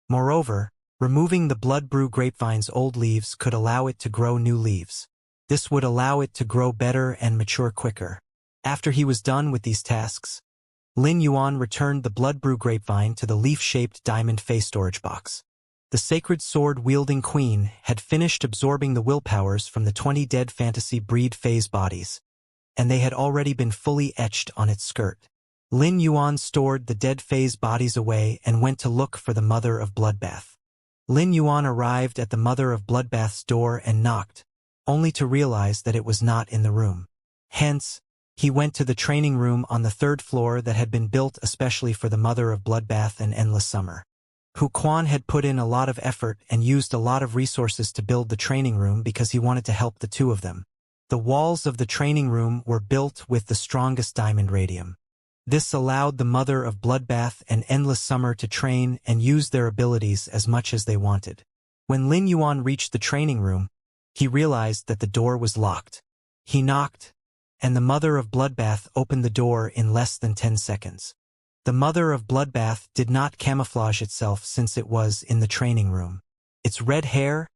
Moreover, removing the blood brew grapevine's old leaves could allow it to grow new leaves. This would allow it to grow better and mature quicker. After he was done with these tasks, Lin Yuan returned the blood brew grapevine to the leaf-shaped diamond face storage box. The sacred sword-wielding queen had finished absorbing the willpowers from the 20 dead fantasy breed phase bodies, and they had already been fully etched on its skirt. Lin Yuan stored the dead phase bodies away and went to look for the mother of bloodbath. Lin Yuan arrived at the mother of bloodbath's door and knocked, only to realize that it was not in the room. Hence, he went to the training room on the 3rd floor that had been built especially for the mother of bloodbath and endless summer. Hu Quan had put in a lot of effort and used a lot of resources to build the training room because he wanted to help the two of them. The walls of the training room were built with the strongest diamond radium. This allowed the mother of bloodbath and endless summer to train and use their abilities as much as they wanted. When Lin Yuan reached the training room, he realized that the door was locked. He knocked, and the mother of bloodbath opened the door in less than 10 seconds. The mother of bloodbath did not camouflage itself since it was in the training room. Its red hair,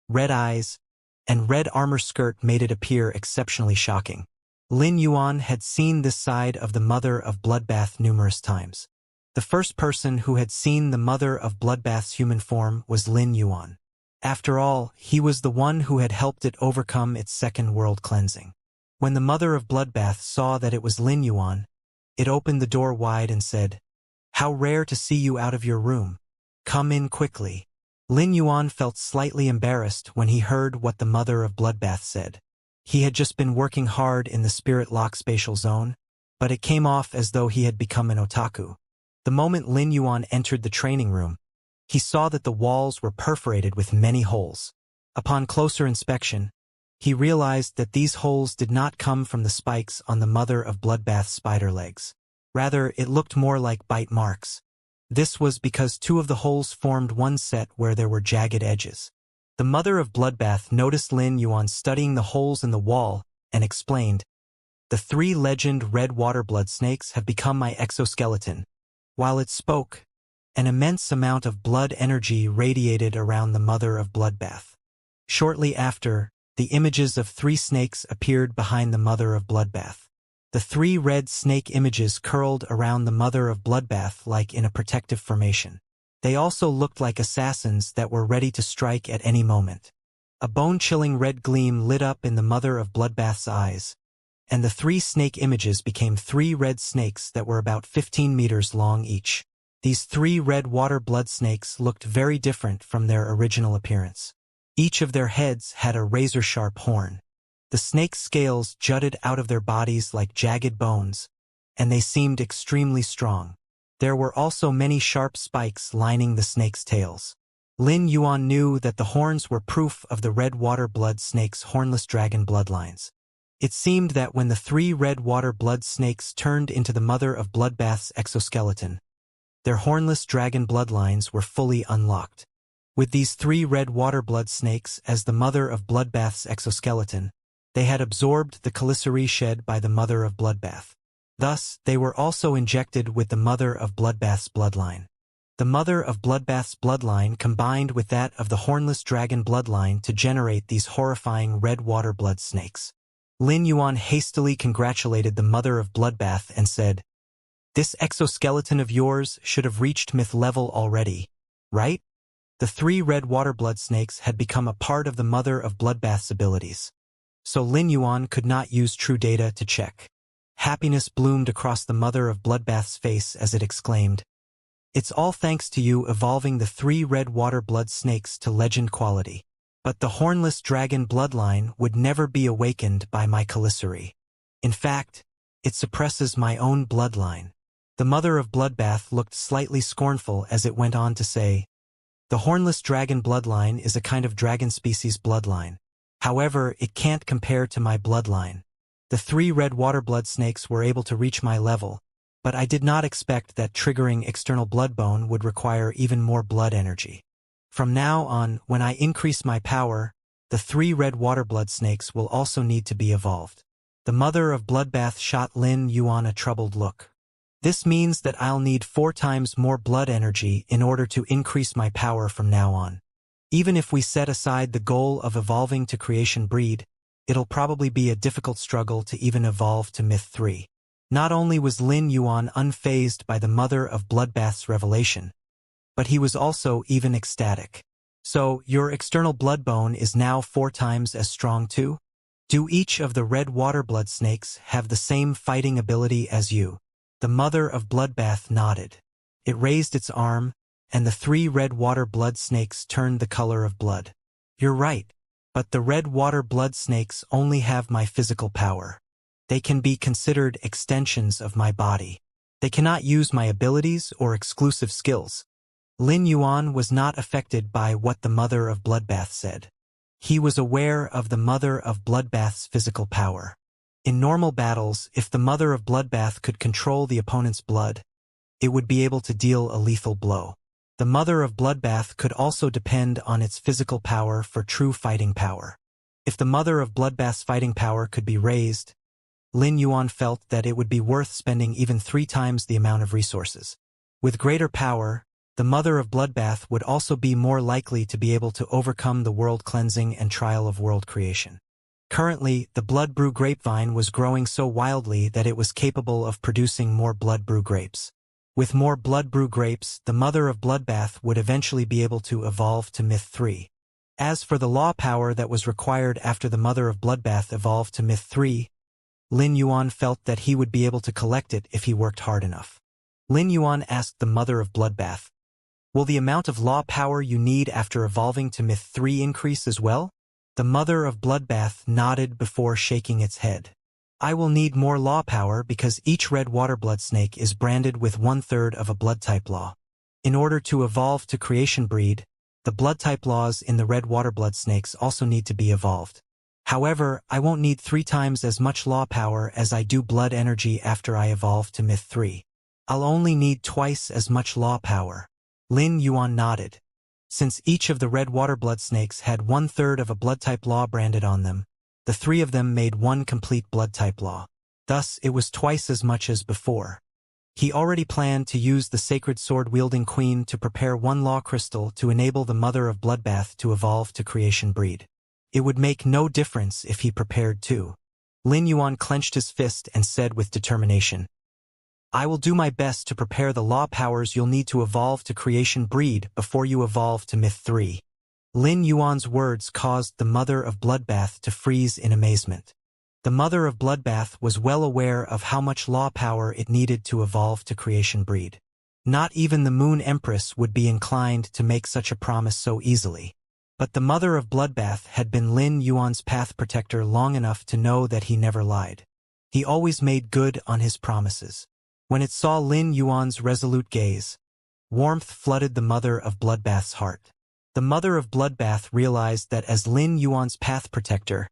red eyes, and red armor skirt made it appear exceptionally shocking. Lin Yuan had seen this side of the mother of bloodbath numerous times. The first person who had seen the mother of bloodbath's human form was Lin Yuan. After all, he was the one who had helped it overcome its second world cleansing. When the mother of bloodbath saw that it was Lin Yuan, it opened the door wide and said, "How rare to see you out of your room. Come in quickly." Lin Yuan felt slightly embarrassed when he heard what the mother of bloodbath said. He had just been working hard in the spirit lock spatial zone, but it came off as though he had become an otaku. The moment Lin Yuan entered the training room, he saw that the walls were perforated with many holes. Upon closer inspection, he realized that these holes did not come from the spikes on the mother of bloodbath's spider legs. Rather, it looked more like bite marks. This was because 2 of the holes formed one set where there were jagged edges. The mother of bloodbath noticed Lin Yuan studying the holes in the wall and explained, "The 3 legend red water blood snakes have become my exoskeleton." While it spoke, an immense amount of blood energy radiated around the mother of bloodbath. Shortly after, the images of 3 snakes appeared behind the mother of bloodbath. The 3 red snake images curled around the mother of bloodbath like in a protective formation. They also looked like assassins that were ready to strike at any moment. A bone-chilling red gleam lit up in the mother of bloodbath's eyes, and the 3 snake images became 3 red snakes that were about 15 meters long each. These 3 red water blood snakes looked very different from their original appearance. Each of their heads had a razor-sharp horn. The snake's scales jutted out of their bodies like jagged bones, and they seemed extremely strong. There were also many sharp spikes lining the snake's tails. Lin Yuan knew that the horns were proof of the red water blood snake's hornless dragon bloodlines. It seemed that when the 3 red water blood snakes turned into the mother of bloodbath's exoskeleton, their hornless dragon bloodlines were fully unlocked. With these 3 red water blood snakes as the mother of bloodbath's exoskeleton, they had absorbed the chalicery shed by the mother of bloodbath. Thus, they were also injected with the mother of bloodbath's bloodline. The mother of bloodbath's bloodline combined with that of the hornless dragon bloodline to generate these horrifying red water blood snakes. Lin Yuan hastily congratulated the mother of bloodbath and said, "This exoskeleton of yours should have reached myth level already, right?" The 3 red water blood snakes had become a part of the mother of bloodbath's abilities, so Lin Yuan could not use true data to check. Happiness bloomed across the mother of Bloodbath's face as it exclaimed, "It's all thanks to you evolving the 3 red water blood snakes to legend quality. But the hornless dragon bloodline would never be awakened by my Calicere. In fact, it suppresses my own bloodline." The mother of Bloodbath looked slightly scornful as it went on to say, "The hornless dragon bloodline is a kind of dragon species bloodline. However, it can't compare to my bloodline. The 3 red water blood snakes were able to reach my level, but I did not expect that triggering external bloodbone would require even more blood energy. From now on, when I increase my power, the 3 red water blood snakes will also need to be evolved." The mother of Bloodbath shot Lin Yuan a troubled look. "This means that I'll need 4 times more blood energy in order to increase my power from now on. Even if we set aside the goal of evolving to creation breed, it'll probably be a difficult struggle to even evolve to Myth 3. Not only was Lin Yuan unfazed by the mother of Bloodbath's revelation, but he was also even ecstatic. "So, your external bloodbone is now 4 times as strong too? Do each of the red water blood snakes have the same fighting ability as you?" The mother of Bloodbath nodded. It raised its arm, and the 3 red water blood snakes turned the color of blood. "You're right, but the red water blood snakes only have my physical power. They can be considered extensions of my body. They cannot use my abilities or exclusive skills." Lin Yuan was not affected by what the mother of Bloodbath said. He was aware of the mother of Bloodbath's physical power. In normal battles, if the mother of Bloodbath could control the opponent's blood, it would be able to deal a lethal blow. The mother of Bloodbath could also depend on its physical power for true fighting power. If the mother of Bloodbath's fighting power could be raised, Lin Yuan felt that it would be worth spending even 3 times the amount of resources. With greater power, the mother of Bloodbath would also be more likely to be able to overcome the world cleansing and trial of world creation. Currently, the blood brew grapevine was growing so wildly that it was capable of producing more blood brew grapes. With more blood brew grapes, the mother of Bloodbath would eventually be able to evolve to Myth 3. As for the law power that was required after the mother of Bloodbath evolved to Myth 3, Lin Yuan felt that he would be able to collect it if he worked hard enough. Lin Yuan asked the mother of Bloodbath, "Will the amount of law power you need after evolving to Myth 3 increase as well?" The mother of Bloodbath nodded before shaking its head. "I will need more law power because each red water blood snake is branded with 1/3 of a blood type law. In order to evolve to creation breed, the blood type laws in the red water blood snakes also need to be evolved. However, I won't need 3 times as much law power as I do blood energy after I evolve to Myth 3. I'll only need twice as much law power." Lin Yuan nodded. Since each of the red water blood snakes had 1/3 of a blood type law branded on them, the 3 of them made 1 complete blood type law. Thus, it was twice as much as before. He already planned to use the sacred sword-wielding queen to prepare 1 law crystal to enable the mother of Bloodbath to evolve to creation breed. It would make no difference if he prepared 2. Lin Yuan clenched his fist and said with determination, "I will do my best to prepare the law powers you'll need to evolve to creation breed before you evolve to Myth 3. Lin Yuan's words caused the mother of Bloodbath to freeze in amazement. The mother of Bloodbath was well aware of how much law power it needed to evolve to creation breed. Not even the Moon Empress would be inclined to make such a promise so easily. But the mother of Bloodbath had been Lin Yuan's path protector long enough to know that he never lied. He always made good on his promises. When it saw Lin Yuan's resolute gaze, warmth flooded the mother of Bloodbath's heart. The mother of Bloodbath realized that as Lin Yuan's path protector,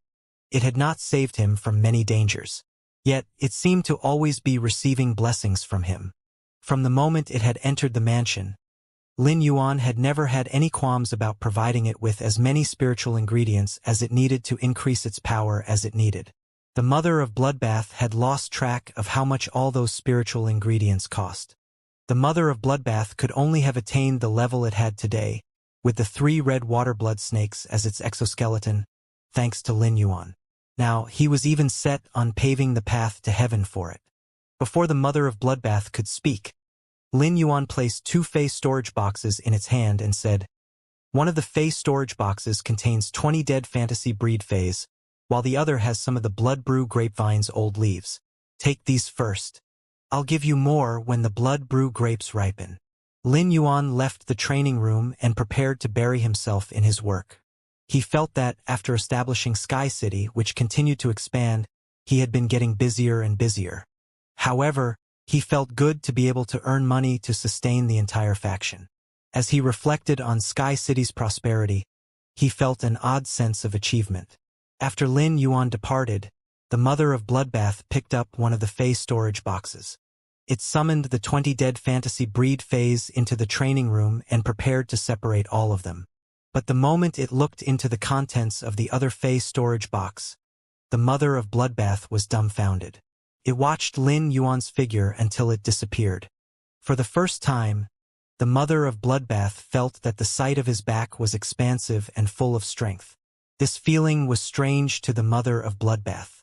it had not saved him from many dangers. Yet, it seemed to always be receiving blessings from him. From the moment it had entered the mansion, Lin Yuan had never had any qualms about providing it with as many spiritual ingredients as it needed to increase its power as it needed. The mother of Bloodbath had lost track of how much all those spiritual ingredients cost. The mother of Bloodbath could only have attained the level it had today, with the 3 red water blood snakes as its exoskeleton, thanks to Lin Yuan. Now, he was even set on paving the path to heaven for it. Before the mother of Bloodbath could speak, Lin Yuan placed 2 phase storage boxes in its hand and said, "One of the phase storage boxes contains 20 dead fantasy breed phase, while the other has some of the blood brew grapevine's old leaves. Take these first. I'll give you more when the blood brew grapes ripen. Lin Yuan left the training room and prepared to bury himself in his work. He felt that, after establishing Sky City, which continued to expand, he had been getting busier and busier. However, he felt good to be able to earn money to sustain the entire faction. As he reflected on Sky City's prosperity, he felt an odd sense of achievement. After Lin Yuan departed, the mother of Bloodbath picked up one of the Fae storage boxes. It summoned the 20 dead fantasy breed Faes into the training room and prepared to separate all of them. But the moment it looked into the contents of the other Fae storage box, the mother of Bloodbath was dumbfounded. It watched Lin Yuan's figure until it disappeared. For the first time, the mother of Bloodbath felt that the side of his back was expansive and full of strength. This feeling was strange to the mother of Bloodbath.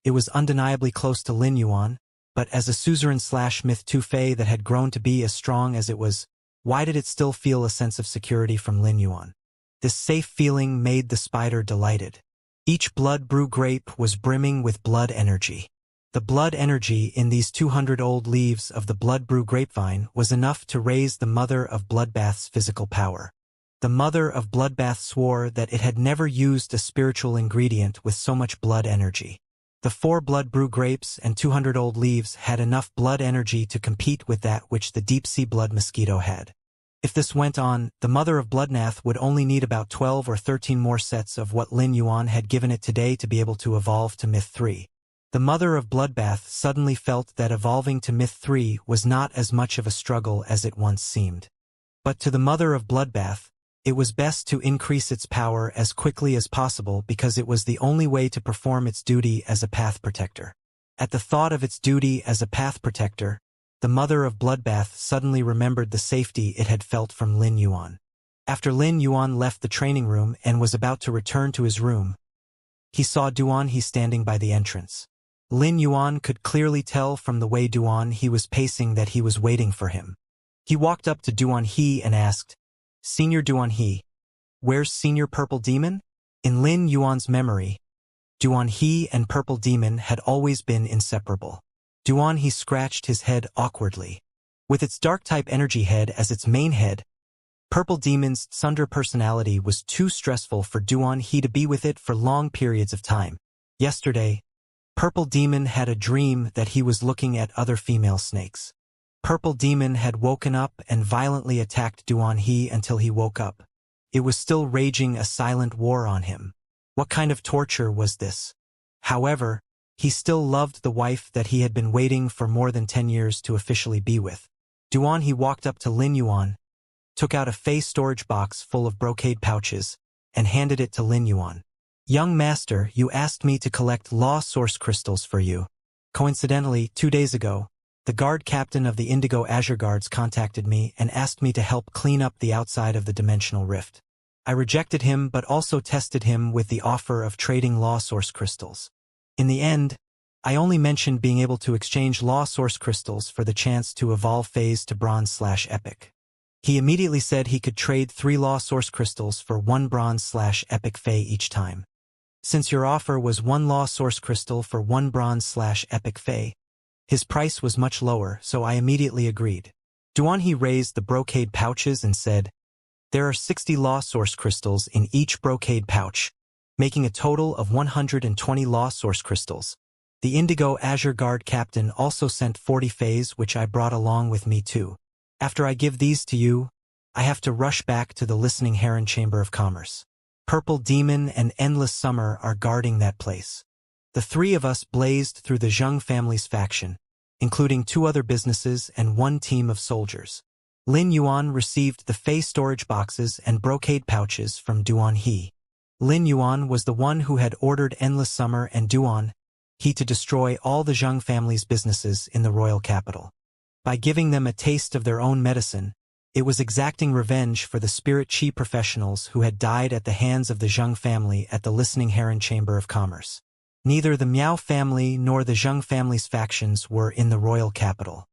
It was undeniably close to Lin Yuan, but as a suzerain/myth 2 Fae that had grown to be as strong as it was, why did it still feel a sense of security from Lin Yuan? This safe feeling made the spider delighted. Each blood brew grape was brimming with blood energy. The blood energy in these 200 old leaves of the blood brew grapevine was enough to raise the mother of Bloodbath's physical power. The mother of Bloodbath swore that it had never used a spiritual ingredient with so much blood energy. The 4 blood brew grapes and 200 old leaves had enough blood energy to compete with that which the deep-sea blood mosquito had. If this went on, the mother of Bloodbath would only need about 12 or 13 more sets of what Lin Yuan had given it today to be able to evolve to Myth 3. The mother of Bloodbath suddenly felt that evolving to Myth 3 was not as much of a struggle as it once seemed. But to the mother of Bloodbath, it was best to increase its power as quickly as possible because it was the only way to perform its duty as a path protector. At the thought of its duty as a path protector, the mother of Bloodbath suddenly remembered the safety it had felt from Lin Yuan. After Lin Yuan left the training room and was about to return to his room, he saw Duan He standing by the entrance. Lin Yuan could clearly tell from the way Duan He was pacing that he was waiting for him. He walked up to Duan He and asked, "Senior Duan He, where's Senior Purple Demon?" In Lin Yuan's memory, Duan He and Purple Demon had always been inseparable. Duan He scratched his head awkwardly. With its dark-type energy head as its main head, Purple Demon's Sunder personality was too stressful for Duan He to be with it for long periods of time. Yesterday, Purple Demon had a dream that he was looking at other female snakes. Purple Demon had woken up and violently attacked Duan He until he woke up. It was still raging a silent war on him. What kind of torture was this? However, he still loved the wife that he had been waiting for more than 10 years to officially be with. Duan He walked up to Lin Yuan, took out a Fae storage box full of brocade pouches, and handed it to Lin Yuan. "Young master, you asked me to collect law source crystals for you. Coincidentally, 2 days ago, the guard captain of the Indigo Azure Guards contacted me and asked me to help clean up the outside of the dimensional rift. I rejected him but also tested him with the offer of trading law source crystals. In the end, I only mentioned being able to exchange law source crystals for the chance to evolve phase to bronze/epic. He immediately said he could trade 3 law source crystals for 1 bronze/epic Fae each time. Since your offer was 1 law source crystal for 1 bronze/epic Fae, his price was much lower, so I immediately agreed." Duan He raised the brocade pouches and said, "There are 60 law source crystals in each brocade pouch, making a total of 120 law source crystals. The Indigo Azure Guard captain also sent 40 Faes, which I brought along with me too. After I give these to you, I have to rush back to the Listening Heron Chamber of Commerce. Purple Demon and Endless Summer are guarding that place." The 3 of us blazed through the Zheng family's faction, including 2 other businesses and 1 team of soldiers. Lin Yuan received the Fae storage boxes and brocade pouches from Duan He. Lin Yuan was the one who had ordered Endless Summer and Duan He to destroy all the Zheng family's businesses in the royal capital. By giving them a taste of their own medicine, it was exacting revenge for the spirit chi professionals who had died at the hands of the Zheng family at the Listening Heron Chamber of Commerce. Neither the Miao family nor the Zheng family's factions were in the royal capital.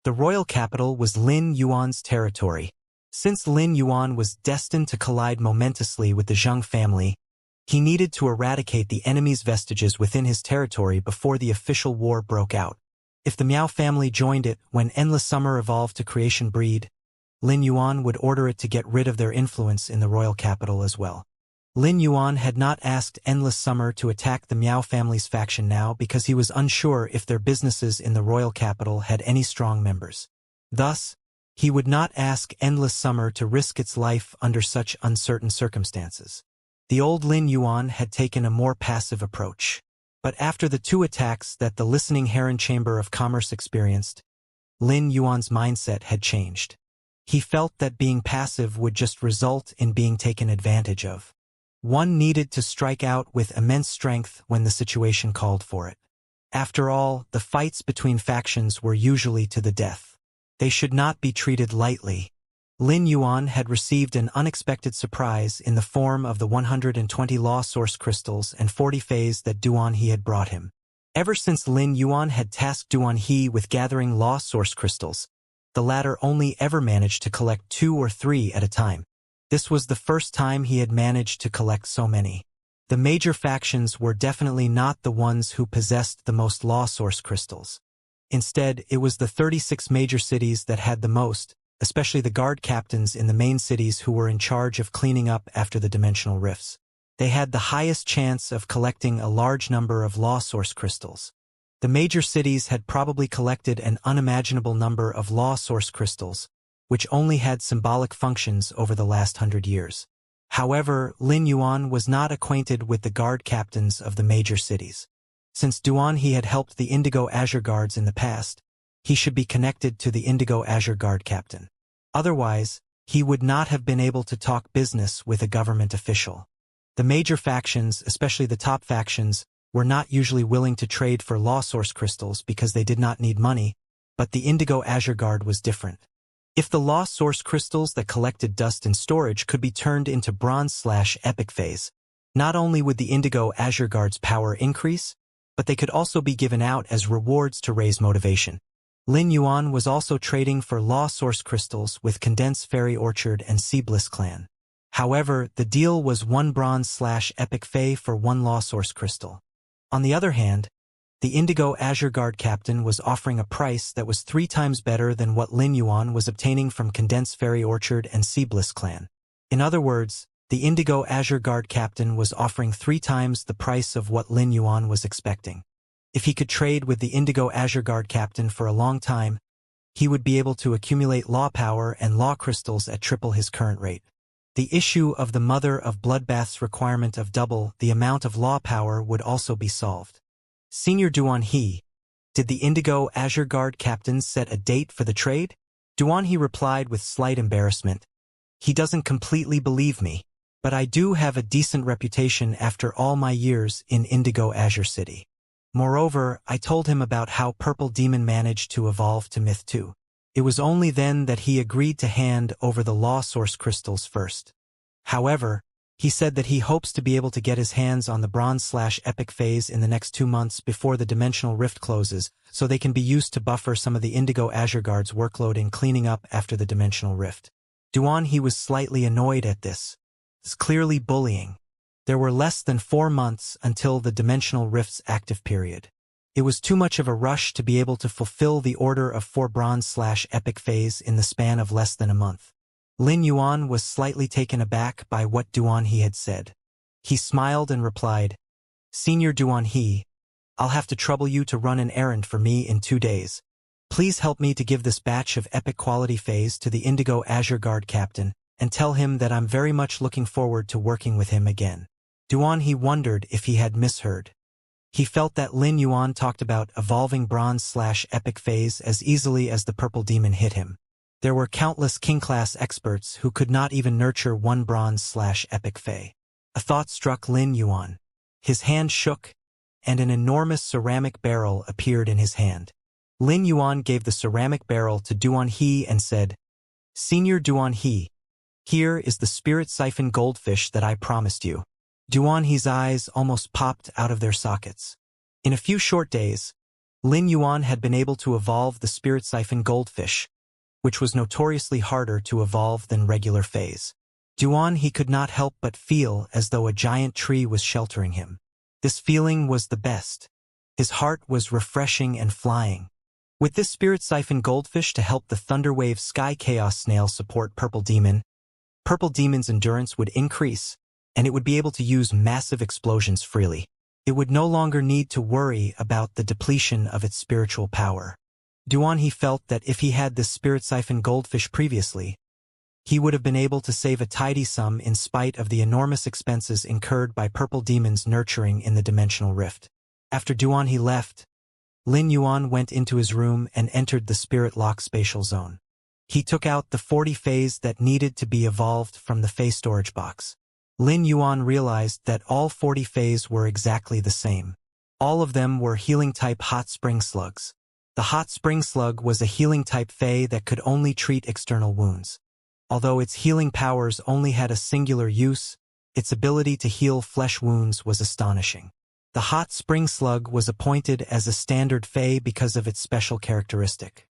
The royal capital was Lin Yuan's territory. Since Lin Yuan was destined to collide momentously with the Zheng family, he needed to eradicate the enemy's vestiges within his territory before the official war broke out. If the Miao family joined it when Endless Summer evolved to Creation Breed, Lin Yuan would order it to get rid of their influence in the royal capital as well. Lin Yuan had not asked Endless Summer to attack the Miao family's faction now because he was unsure if their businesses in the royal capital had any strong members. Thus, he would not ask Endless Summer to risk its life under such uncertain circumstances. The old Lin Yuan had taken a more passive approach. But after the two attacks that the listening Heron Chamber of Commerce experienced, Lin Yuan's mindset had changed. He felt that being passive would just result in being taken advantage of. One needed to strike out with immense strength when the situation called for it. After all, the fights between factions were usually to the death. They should not be treated lightly. Lin Yuan had received an unexpected surprise in the form of the 120 law source crystals and 40 phase that Duan He had brought him. Ever since Lin Yuan had tasked Duan He with gathering law source crystals, the latter only ever managed to collect 2 or 3 at a time. This was the first time he had managed to collect so many. The major factions were definitely not the ones who possessed the most law source crystals. Instead, it was the 36 major cities that had the most, especially the guard captains in the main cities who were in charge of cleaning up after the dimensional rifts. They had the highest chance of collecting a large number of law source crystals. The major cities had probably collected an unimaginable number of law source crystals, which only had symbolic functions over the last 100 years. However, Lin Yuan was not acquainted with the guard captains of the major cities. Since Duan He had helped the Indigo Azure Guards in the past, he should be connected to the Indigo Azure Guard captain. Otherwise, he would not have been able to talk business with a government official. The major factions, especially the top factions, were not usually willing to trade for law source crystals because they did not need money, but the Indigo Azure Guard was different. If the law source crystals that collected dust in storage could be turned into bronze/epic phase, not only would the Indigo Azure Guard's power increase, but they could also be given out as rewards to raise motivation. Lin Yuan was also trading for law source crystals with Condensed Fairy Orchard and Sea Bliss clan. However, the deal was 1 bronze/epic fey for 1 law source crystal. On the other hand, the Indigo Azure Guard captain was offering a price that was 3 times better than what Lin Yuan was obtaining from Condensed Fairy Orchard and Sea Bliss clan. In other words, the Indigo Azure Guard captain was offering 3 times the price of what Lin Yuan was expecting. If he could trade with the Indigo Azure Guard captain for a long time, he would be able to accumulate law power and law crystals at triple his current rate. The issue of the Mother of Bloodbath's requirement of double the amount of law power would also be solved. Senior Duan He, did the Indigo Azure Guard captain set a date for the trade? Duan He replied with slight embarrassment. He doesn't completely believe me, but I do have a decent reputation after all my years in Indigo Azure City. Moreover, I told him about how Purple Demon managed to evolve to Myth 2. It was only then that he agreed to hand over the law source crystals first. However, he said that he hopes to be able to get his hands on the bronze/epic phase in the next 2 months before the dimensional rift closes, so they can be used to buffer some of the Indigo Azure Guard's workload in cleaning up after the dimensional rift. Duan He was slightly annoyed at this. It's clearly bullying. There were less than 4 months until the dimensional rift's active period. It was too much of a rush to be able to fulfill the order of 4 bronze/epic phase in the span of less than a month. Lin Yuan was slightly taken aback by what Duan He had said. He smiled and replied, Senior Duan He, I'll have to trouble you to run an errand for me in 2 days. Please help me to give this batch of epic quality phase to the Indigo Azure Guard captain, and tell him that I'm very much looking forward to working with him again. Duan He wondered if he had misheard. He felt that Lin Yuan talked about evolving bronze/epic phase as easily as the Purple Demon hit him. There were countless king-class experts who could not even nurture 1 bronze/epic fey. A thought struck Lin Yuan. His hand shook, and an enormous ceramic barrel appeared in his hand. Lin Yuan gave the ceramic barrel to Duan He and said, Senior Duan He, here is the spirit siphon goldfish that I promised you. Duan He's eyes almost popped out of their sockets. In a few short days, Lin Yuan had been able to evolve the spirit siphon goldfish, which was notoriously harder to evolve than regular phase. Duan He could not help but feel as though a giant tree was sheltering him. This feeling was the best. His heart was refreshing and flying. With this spirit siphon goldfish to help the Thunderwave Sky Chaos Snail support Purple Demon's endurance would increase, and it would be able to use massive explosions freely. It would no longer need to worry about the depletion of its spiritual power. He felt that if he had this spirit siphon goldfish previously, he would have been able to save a tidy sum in spite of the enormous expenses incurred by Purple Demon's nurturing in the dimensional rift. After he left, Lin Yuan went into his room and entered the spirit lock spatial zone. He took out the 40 phase that needed to be evolved from the phase storage box. Lin Yuan realized that all 40 phase were exactly the same. All of them were healing-type hot spring slugs. The hot spring slug was a healing-type phase that could only treat external wounds. Although its healing powers only had a singular use, its ability to heal flesh wounds was astonishing. The hot spring slug was appointed as a standard phase because of its special characteristic.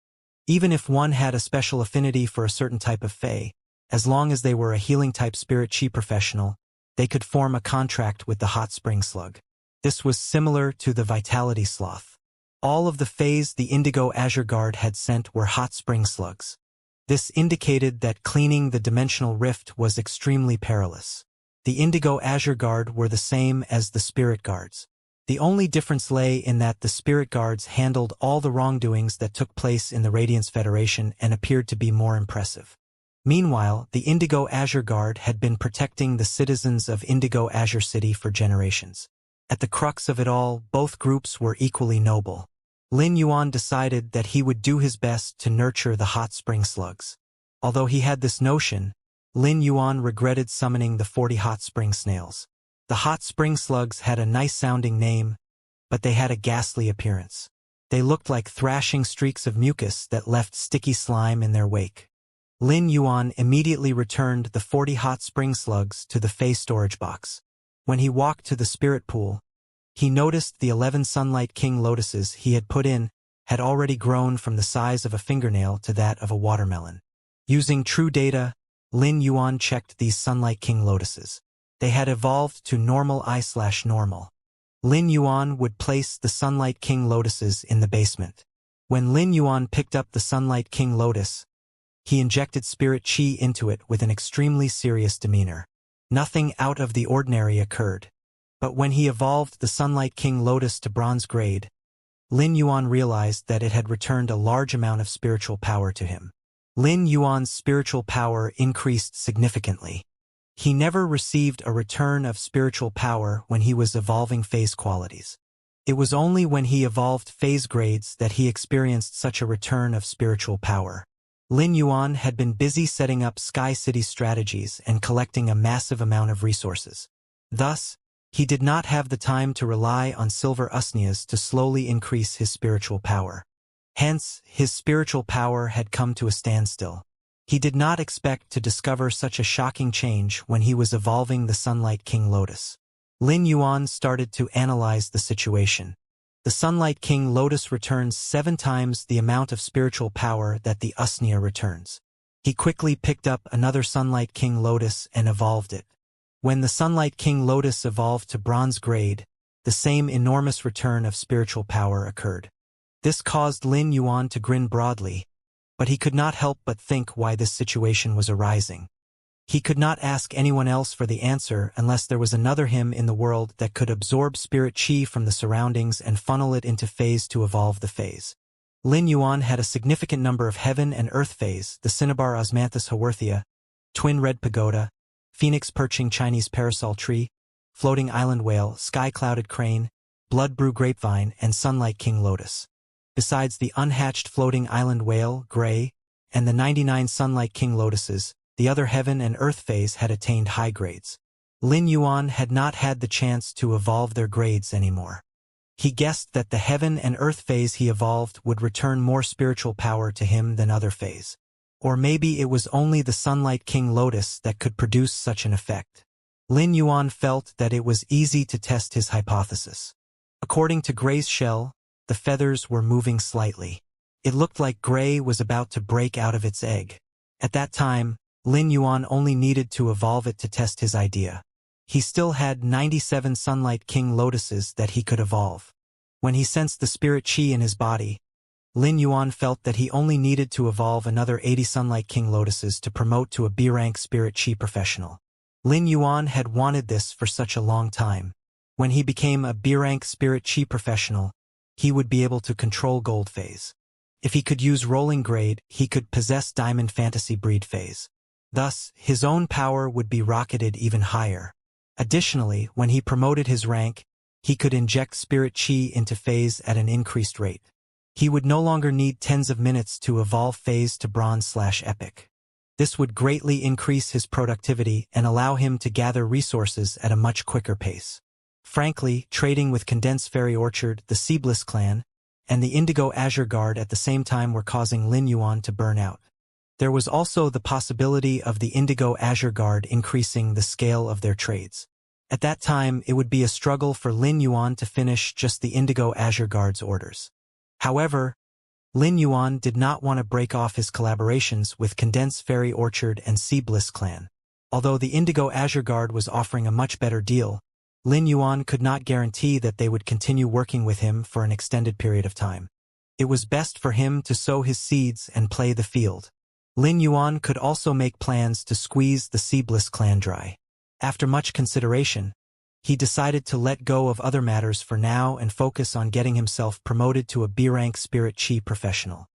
Even if one had a special affinity for a certain type of phase, as long as they were a healing-type spirit chi professional, they could form a contract with the hot spring slug. This was similar to the vitality sloth. All of the phase the Indigo Azure Guard had sent were hot spring slugs. This indicated that cleaning the dimensional rift was extremely perilous. The Indigo Azure Guard were the same as the Spirit Guards. The only difference lay in that the Spirit Guards handled all the wrongdoings that took place in the Radiance Federation and appeared to be more impressive. Meanwhile, the Indigo Azure Guard had been protecting the citizens of Indigo Azure City for generations. At the crux of it all, both groups were equally noble. Lin Yuan decided that he would do his best to nurture the hot spring slugs. Although he had this notion, Lin Yuan regretted summoning the 40 hot spring snails. The hot spring slugs had a nice-sounding name, but they had a ghastly appearance. They looked like thrashing streaks of mucus that left sticky slime in their wake. Lin Yuan immediately returned the 40 hot spring slugs to the phase storage box. When he walked to the spirit pool, he noticed the 11 Sunlight King lotuses he had put in had already grown from the size of a fingernail to that of a watermelon. Using true data, Lin Yuan checked these Sunlight King lotuses. They had evolved to normal I/normal. Lin Yuan would place the Sunlight King lotuses in the basement. When Lin Yuan picked up the Sunlight King lotus, he injected spirit chi into it with an extremely serious demeanor. Nothing out of the ordinary occurred. But when he evolved the Sunlight King Lotus to bronze grade, Lin Yuan realized that it had returned a large amount of spiritual power to him. Lin Yuan's spiritual power increased significantly. He never received a return of spiritual power when he was evolving phase qualities. It was only when he evolved phase grades that he experienced such a return of spiritual power. Lin Yuan had been busy setting up Sky City strategies and collecting a massive amount of resources. Thus, he did not have the time to rely on silver usnias to slowly increase his spiritual power. Hence, his spiritual power had come to a standstill. He did not expect to discover such a shocking change when he was evolving the Sunlight King Lotus. Lin Yuan started to analyze the situation. The Sunlight King Lotus returns 7 times the amount of spiritual power that the usnia returns. He quickly picked up another Sunlight King Lotus and evolved it. When the Sunlight King Lotus evolved to bronze grade, the same enormous return of spiritual power occurred. This caused Lin Yuan to grin broadly, but he could not help but think why this situation was arising. He could not ask anyone else for the answer unless there was another him in the world that could absorb spirit chi from the surroundings and funnel it into phase to evolve the phase. Lin Yuan had a significant number of heaven and earth phase, the Cinnabar Osmanthus haworthia, Twin Red Pagoda, Phoenix Perching Chinese Parasol Tree, Floating Island Whale, Sky Clouded Crane, Blood Brew Grapevine, and Sunlight King Lotus. Besides the unhatched Floating Island Whale, Gray, and the 99 Sunlight King Lotuses, the other heaven and earth phase had attained high grades. Lin Yuan had not had the chance to evolve their grades anymore. He guessed that the heaven and earth phase he evolved would return more spiritual power to him than other phase. Or maybe it was only the Sunlight King Lotus that could produce such an effect. Lin Yuan felt that it was easy to test his hypothesis. According to Gray's shell, the feathers were moving slightly. It looked like Gray was about to break out of its egg. At that time, Lin Yuan only needed to evolve it to test his idea. He still had 97 Sunlight King Lotuses that he could evolve. When he sensed the spirit chi in his body, Lin Yuan felt that he only needed to evolve another 80 Sunlight King Lotuses to promote to a B-rank Spirit Chi professional. Lin Yuan had wanted this for such a long time. When he became a B-rank Spirit Chi professional, he would be able to control Gold Phase. If he could use Rolling Grade, he could possess Diamond Fantasy Breed Phase. Thus, his own power would be rocketed even higher. Additionally, when he promoted his rank, he could inject Spirit Chi into Phase at an increased rate. He would no longer need tens of minutes to evolve Phase to Bronze/Epic. This would greatly increase his productivity and allow him to gather resources at a much quicker pace. Frankly, trading with Condensed Fairy Orchard, the Seabliss clan, and the Indigo Azure Guard at the same time were causing Lin Yuan to burn out. There was also the possibility of the Indigo Azure Guard increasing the scale of their trades. At that time, it would be a struggle for Lin Yuan to finish just the Indigo Azure Guard's orders. However, Lin Yuan did not want to break off his collaborations with Condensed Fairy Orchard and Seabliss clan. Although the Indigo Azure Guard was offering a much better deal, Lin Yuan could not guarantee that they would continue working with him for an extended period of time. It was best for him to sow his seeds and play the field. Lin Yuan could also make plans to squeeze the Seabliss clan dry. After much consideration, he decided to let go of other matters for now and focus on getting himself promoted to a B-rank Spirit Chi professional.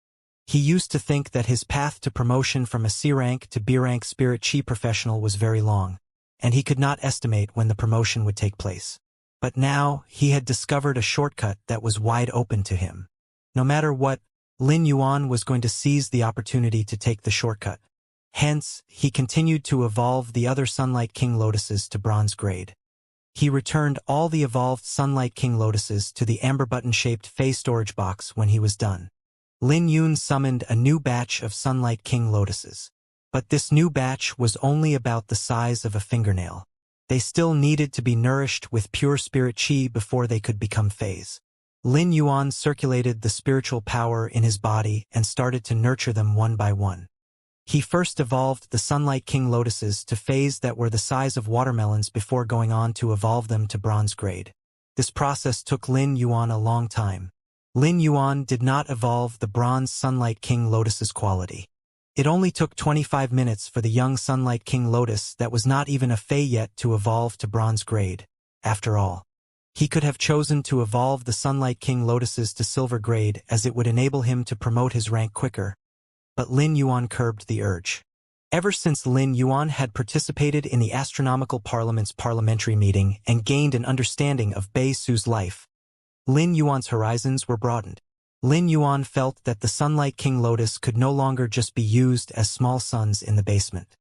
He used to think that his path to promotion from a C-rank to B-rank Spirit Chi professional was very long, and he could not estimate when the promotion would take place. But now, he had discovered a shortcut that was wide open to him. No matter what, Lin Yuan was going to seize the opportunity to take the shortcut. Hence, he continued to evolve the other Sunlight King Lotuses to Bronze Grade. He returned all the evolved Sunlight King Lotuses to the amber button-shaped Phase storage box when he was done. Lin Yuan summoned a new batch of Sunlight King Lotuses. But this new batch was only about the size of a fingernail. They still needed to be nourished with pure Spirit Chi before they could become Phase. Lin Yuan circulated the spiritual power in his body and started to nurture them one by one. He first evolved the Sunlight King Lotuses to Phase that were the size of watermelons before going on to evolve them to Bronze Grade. This process took Lin Yuan a long time. Lin Yuan did not evolve the Bronze Sunlight King Lotus's quality. It only took 25 minutes for the young Sunlight King Lotus that was not even a Fey yet to evolve to Bronze Grade. After all, he could have chosen to evolve the Sunlight King Lotuses to Silver Grade as it would enable him to promote his rank quicker. But Lin Yuan curbed the urge. Ever since Lin Yuan had participated in the Astronomical Parliament's parliamentary meeting and gained an understanding of Bei Su's life, Lin Yuan's horizons were broadened. Lin Yuan felt that the Sunlight King Lotus could no longer just be used as small suns in the basement.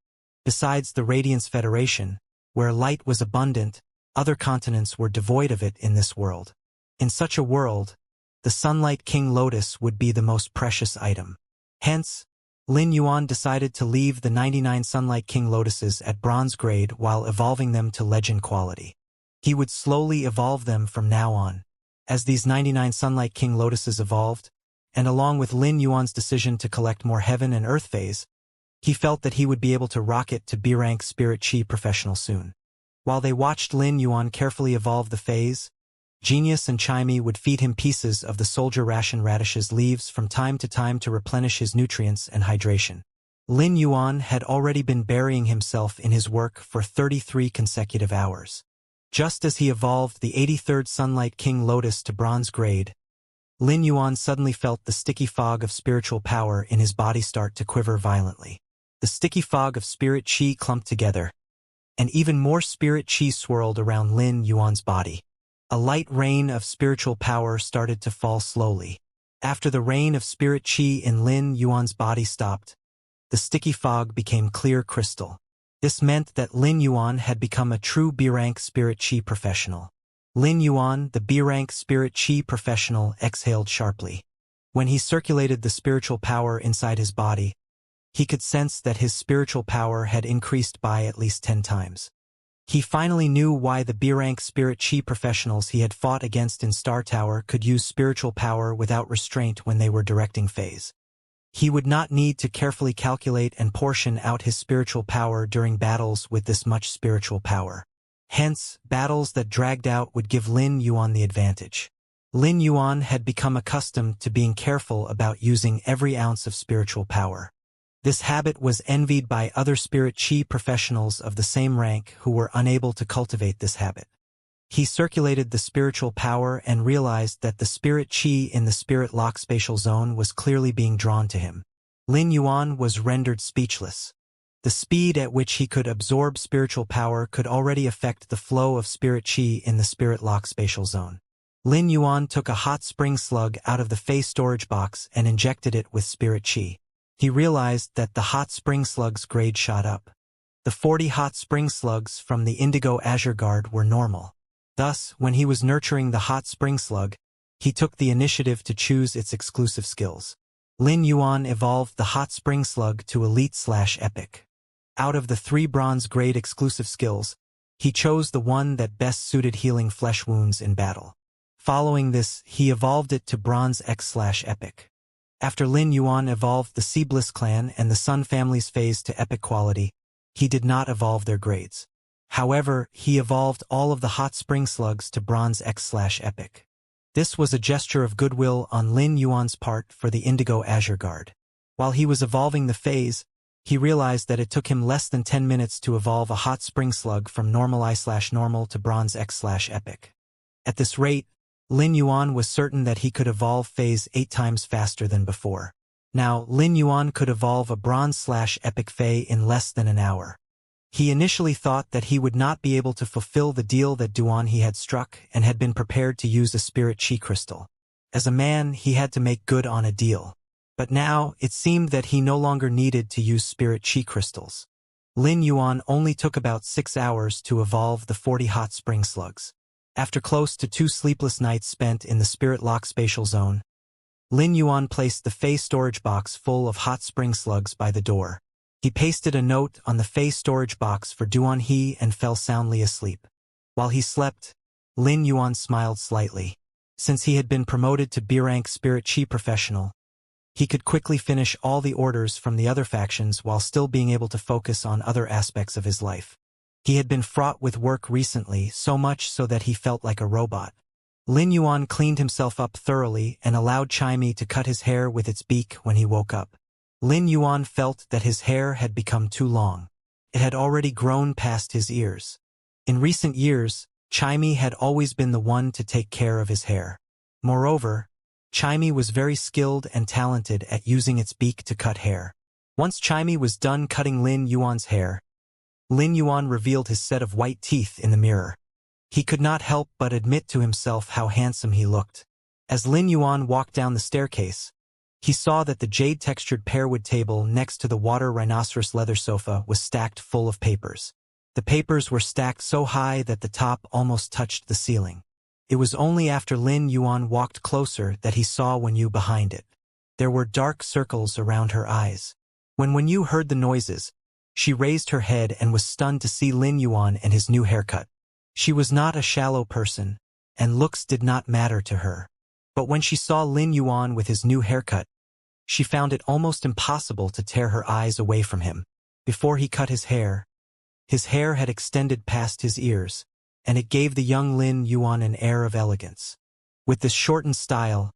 Besides the Radiance Federation, where light was abundant, other continents were devoid of it in this world. In such a world, the Sunlight King Lotus would be the most precious item. Hence, Lin Yuan decided to leave the 99 Sunlight King Lotuses at Bronze Grade while evolving them to Legend quality. He would slowly evolve them from now on. As these 99 Sunlight King Lotuses evolved, and along with Lin Yuan's decision to collect more Heaven and Earth Phase, he felt that he would be able to rocket to B-rank Spirit Chi professional soon. While they watched Lin Yuan carefully evolve the Phase, Genius and Chimey would feed him pieces of the soldier ration radish's leaves from time to time to replenish his nutrients and hydration. Lin Yuan had already been burying himself in his work for 33 consecutive hours. Just as he evolved the 83rd Sunlight King Lotus to Bronze Grade, Lin Yuan suddenly felt the sticky fog of spiritual power in his body start to quiver violently. The sticky fog of Spirit Chi clumped together, and even more Spirit Chi swirled around Lin Yuan's body. A light rain of spiritual power started to fall slowly. After the rain of Spirit Chi in Lin Yuan's body stopped, the sticky fog became clear crystal. This meant that Lin Yuan had become a true B-rank Spirit Chi professional. Lin Yuan, the B-rank Spirit Chi professional, exhaled sharply. When he circulated the spiritual power inside his body, he could sense that his spiritual power had increased by at least 10 times. He finally knew why the B-rank Spirit Chi professionals he had fought against in Star Tower could use spiritual power without restraint when they were directing Phase. He would not need to carefully calculate and portion out his spiritual power during battles with this much spiritual power. Hence, battles that dragged out would give Lin Yuan the advantage. Lin Yuan had become accustomed to being careful about using every ounce of spiritual power. This habit was envied by other spirit qi professionals of the same rank who were unable to cultivate this habit. He circulated the spiritual power and realized that the spirit qi in the spirit lock spatial zone was clearly being drawn to him. Lin Yuan was rendered speechless. The speed at which he could absorb spiritual power could already affect the flow of spirit qi in the spirit lock spatial zone. Lin Yuan took a hot spring slug out of the face storage box and injected it with spirit qi. He realized that the hot spring slug's grade shot up. The 40 hot spring slugs from the Indigo Azure Guard were normal. Thus, when he was nurturing the hot spring slug, he took the initiative to choose its exclusive skills. Lin Yuan evolved the hot spring slug to elite/epic. Out of the 3 bronze grade exclusive skills, he chose the one that best suited healing flesh wounds in battle. Following this, he evolved it to bronze X/epic. After Lin Yuan evolved the Sea Bliss clan and the Sun family's phase to epic quality, he did not evolve their grades. However, he evolved all of the hot spring slugs to bronze X/epic. This was a gesture of goodwill on Lin Yuan's part for the Indigo Azure Guard. While he was evolving the phase, he realized that it took him less than 10 minutes to evolve a hot spring slug from normal I/normal to bronze X/epic. At this rate, Lin Yuan was certain that he could evolve phase 8 times faster than before. Now, Lin Yuan could evolve a bronze/epic phase in less than an hour. He initially thought that he would not be able to fulfill the deal that Duan he had struck and had been prepared to use a spirit qi crystal. As a man, he had to make good on a deal. But now, it seemed that he no longer needed to use spirit qi crystals. Lin Yuan only took about 6 hours to evolve the 40 hot spring slugs. After close to 2 sleepless nights spent in the spirit lock spatial zone, Lin Yuan placed the face storage box full of hot spring slugs by the door. He pasted a note on the face storage box for Duan He and fell soundly asleep. While he slept, Lin Yuan smiled slightly. Since he had been promoted to B-rank spirit qi professional, he could quickly finish all the orders from the other factions while still being able to focus on other aspects of his life. He had been fraught with work recently, so much so that he felt like a robot. Lin Yuan cleaned himself up thoroughly and allowed Chimey to cut his hair with its beak when he woke up. Lin Yuan felt that his hair had become too long. It had already grown past his ears. In recent years, Chimey had always been the one to take care of his hair. Moreover, Chimey was very skilled and talented at using its beak to cut hair. Once Chimey was done cutting Lin Yuan's hair, Lin Yuan revealed his set of white teeth in the mirror. He could not help but admit to himself how handsome he looked. As Lin Yuan walked down the staircase, he saw that the jade-textured pearwood table next to the water rhinoceros leather sofa was stacked full of papers. The papers were stacked so high that the top almost touched the ceiling. It was only after Lin Yuan walked closer that he saw Wenyu behind it. There were dark circles around her eyes. When Wenyu heard the noises, she raised her head and was stunned to see Lin Yuan and his new haircut. She was not a shallow person, and looks did not matter to her. But when she saw Lin Yuan with his new haircut, she found it almost impossible to tear her eyes away from him. Before he cut his hair had extended past his ears, and it gave the young Lin Yuan an air of elegance. With this shortened style,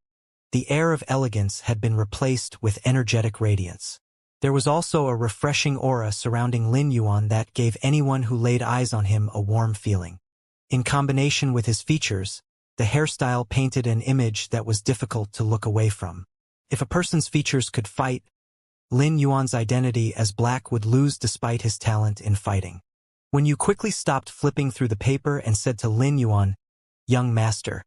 the air of elegance had been replaced with energetic radiance. There was also a refreshing aura surrounding Lin Yuan that gave anyone who laid eyes on him a warm feeling. In combination with his features, the hairstyle painted an image that was difficult to look away from. If a person's features could fight, Lin Yuan's identity as black would lose despite his talent in fighting. When you quickly stopped flipping through the paper and said to Lin Yuan, "Young master,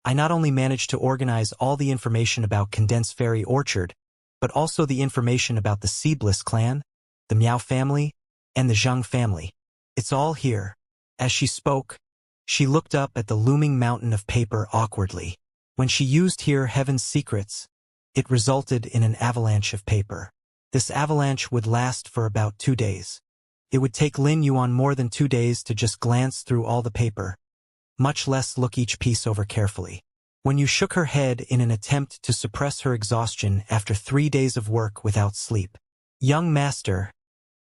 I not only managed to organize all the information about Condensed Fairy Orchard, but also the information about the Sea Bliss clan, the Miao family, and the Zhang family. It's all here." As she spoke, she looked up at the looming mountain of paper awkwardly. When she used here Heaven's Secrets, it resulted in an avalanche of paper. This avalanche would last for about 2 days. It would take Lin Yuan more than 2 days to just glance through all the paper, much less look each piece over carefully. Wenyu shook her head in an attempt to suppress her exhaustion after 3 days of work without sleep. "Young master,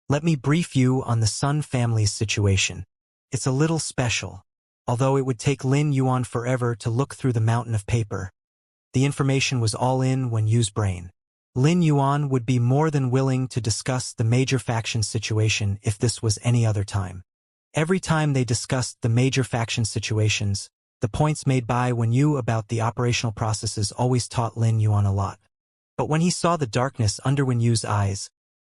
let me brief you on the Sun family's situation. It's a little special. Although it would take Lin Yuan forever to look through the mountain of paper, the information was all in Wen Yu's brain. Lin Yuan would be more than willing to discuss the major faction situation if this was any other time. Every time they discussed the major faction situations, the points made by Wen Yu about the operational processes always taught Lin Yuan a lot. But when he saw the darkness under Wen Yu's eyes,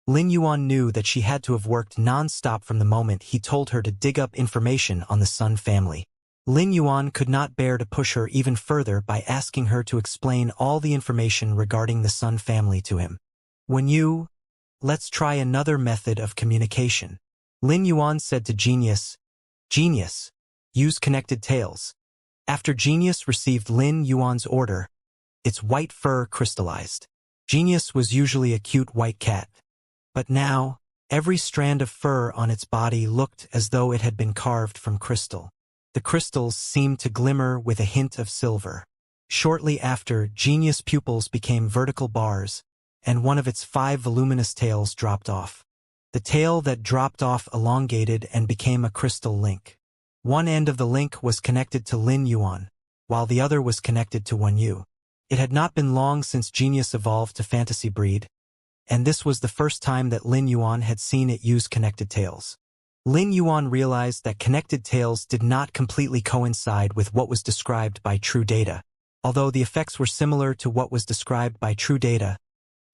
Lin Yuan knew that she had to have worked non-stop from the moment he told her to dig up information on the Sun family. Lin Yuan could not bear to push her even further by asking her to explain all the information regarding the Sun family to him. Wen Yu, let's try another method of communication. Lin Yuan said to Genius, Genius, use connected tails. After Genius received Lin Yuan's order, its white fur crystallized. Genius was usually a cute white cat. But now, every strand of fur on its body looked as though it had been carved from crystal. The crystals seemed to glimmer with a hint of silver. Shortly after, Genius' pupils became vertical bars, and one of its 5 voluminous tails dropped off. The tail that dropped off elongated and became a crystal link. One end of the link was connected to Lin Yuan, while the other was connected to Wen Yu. It had not been long since Genius evolved to fantasy breed, and this was the first time that Lin Yuan had seen it use connected tails. Lin Yuan realized that connected tails did not completely coincide with what was described by true data. Although the effects were similar to what was described by true data,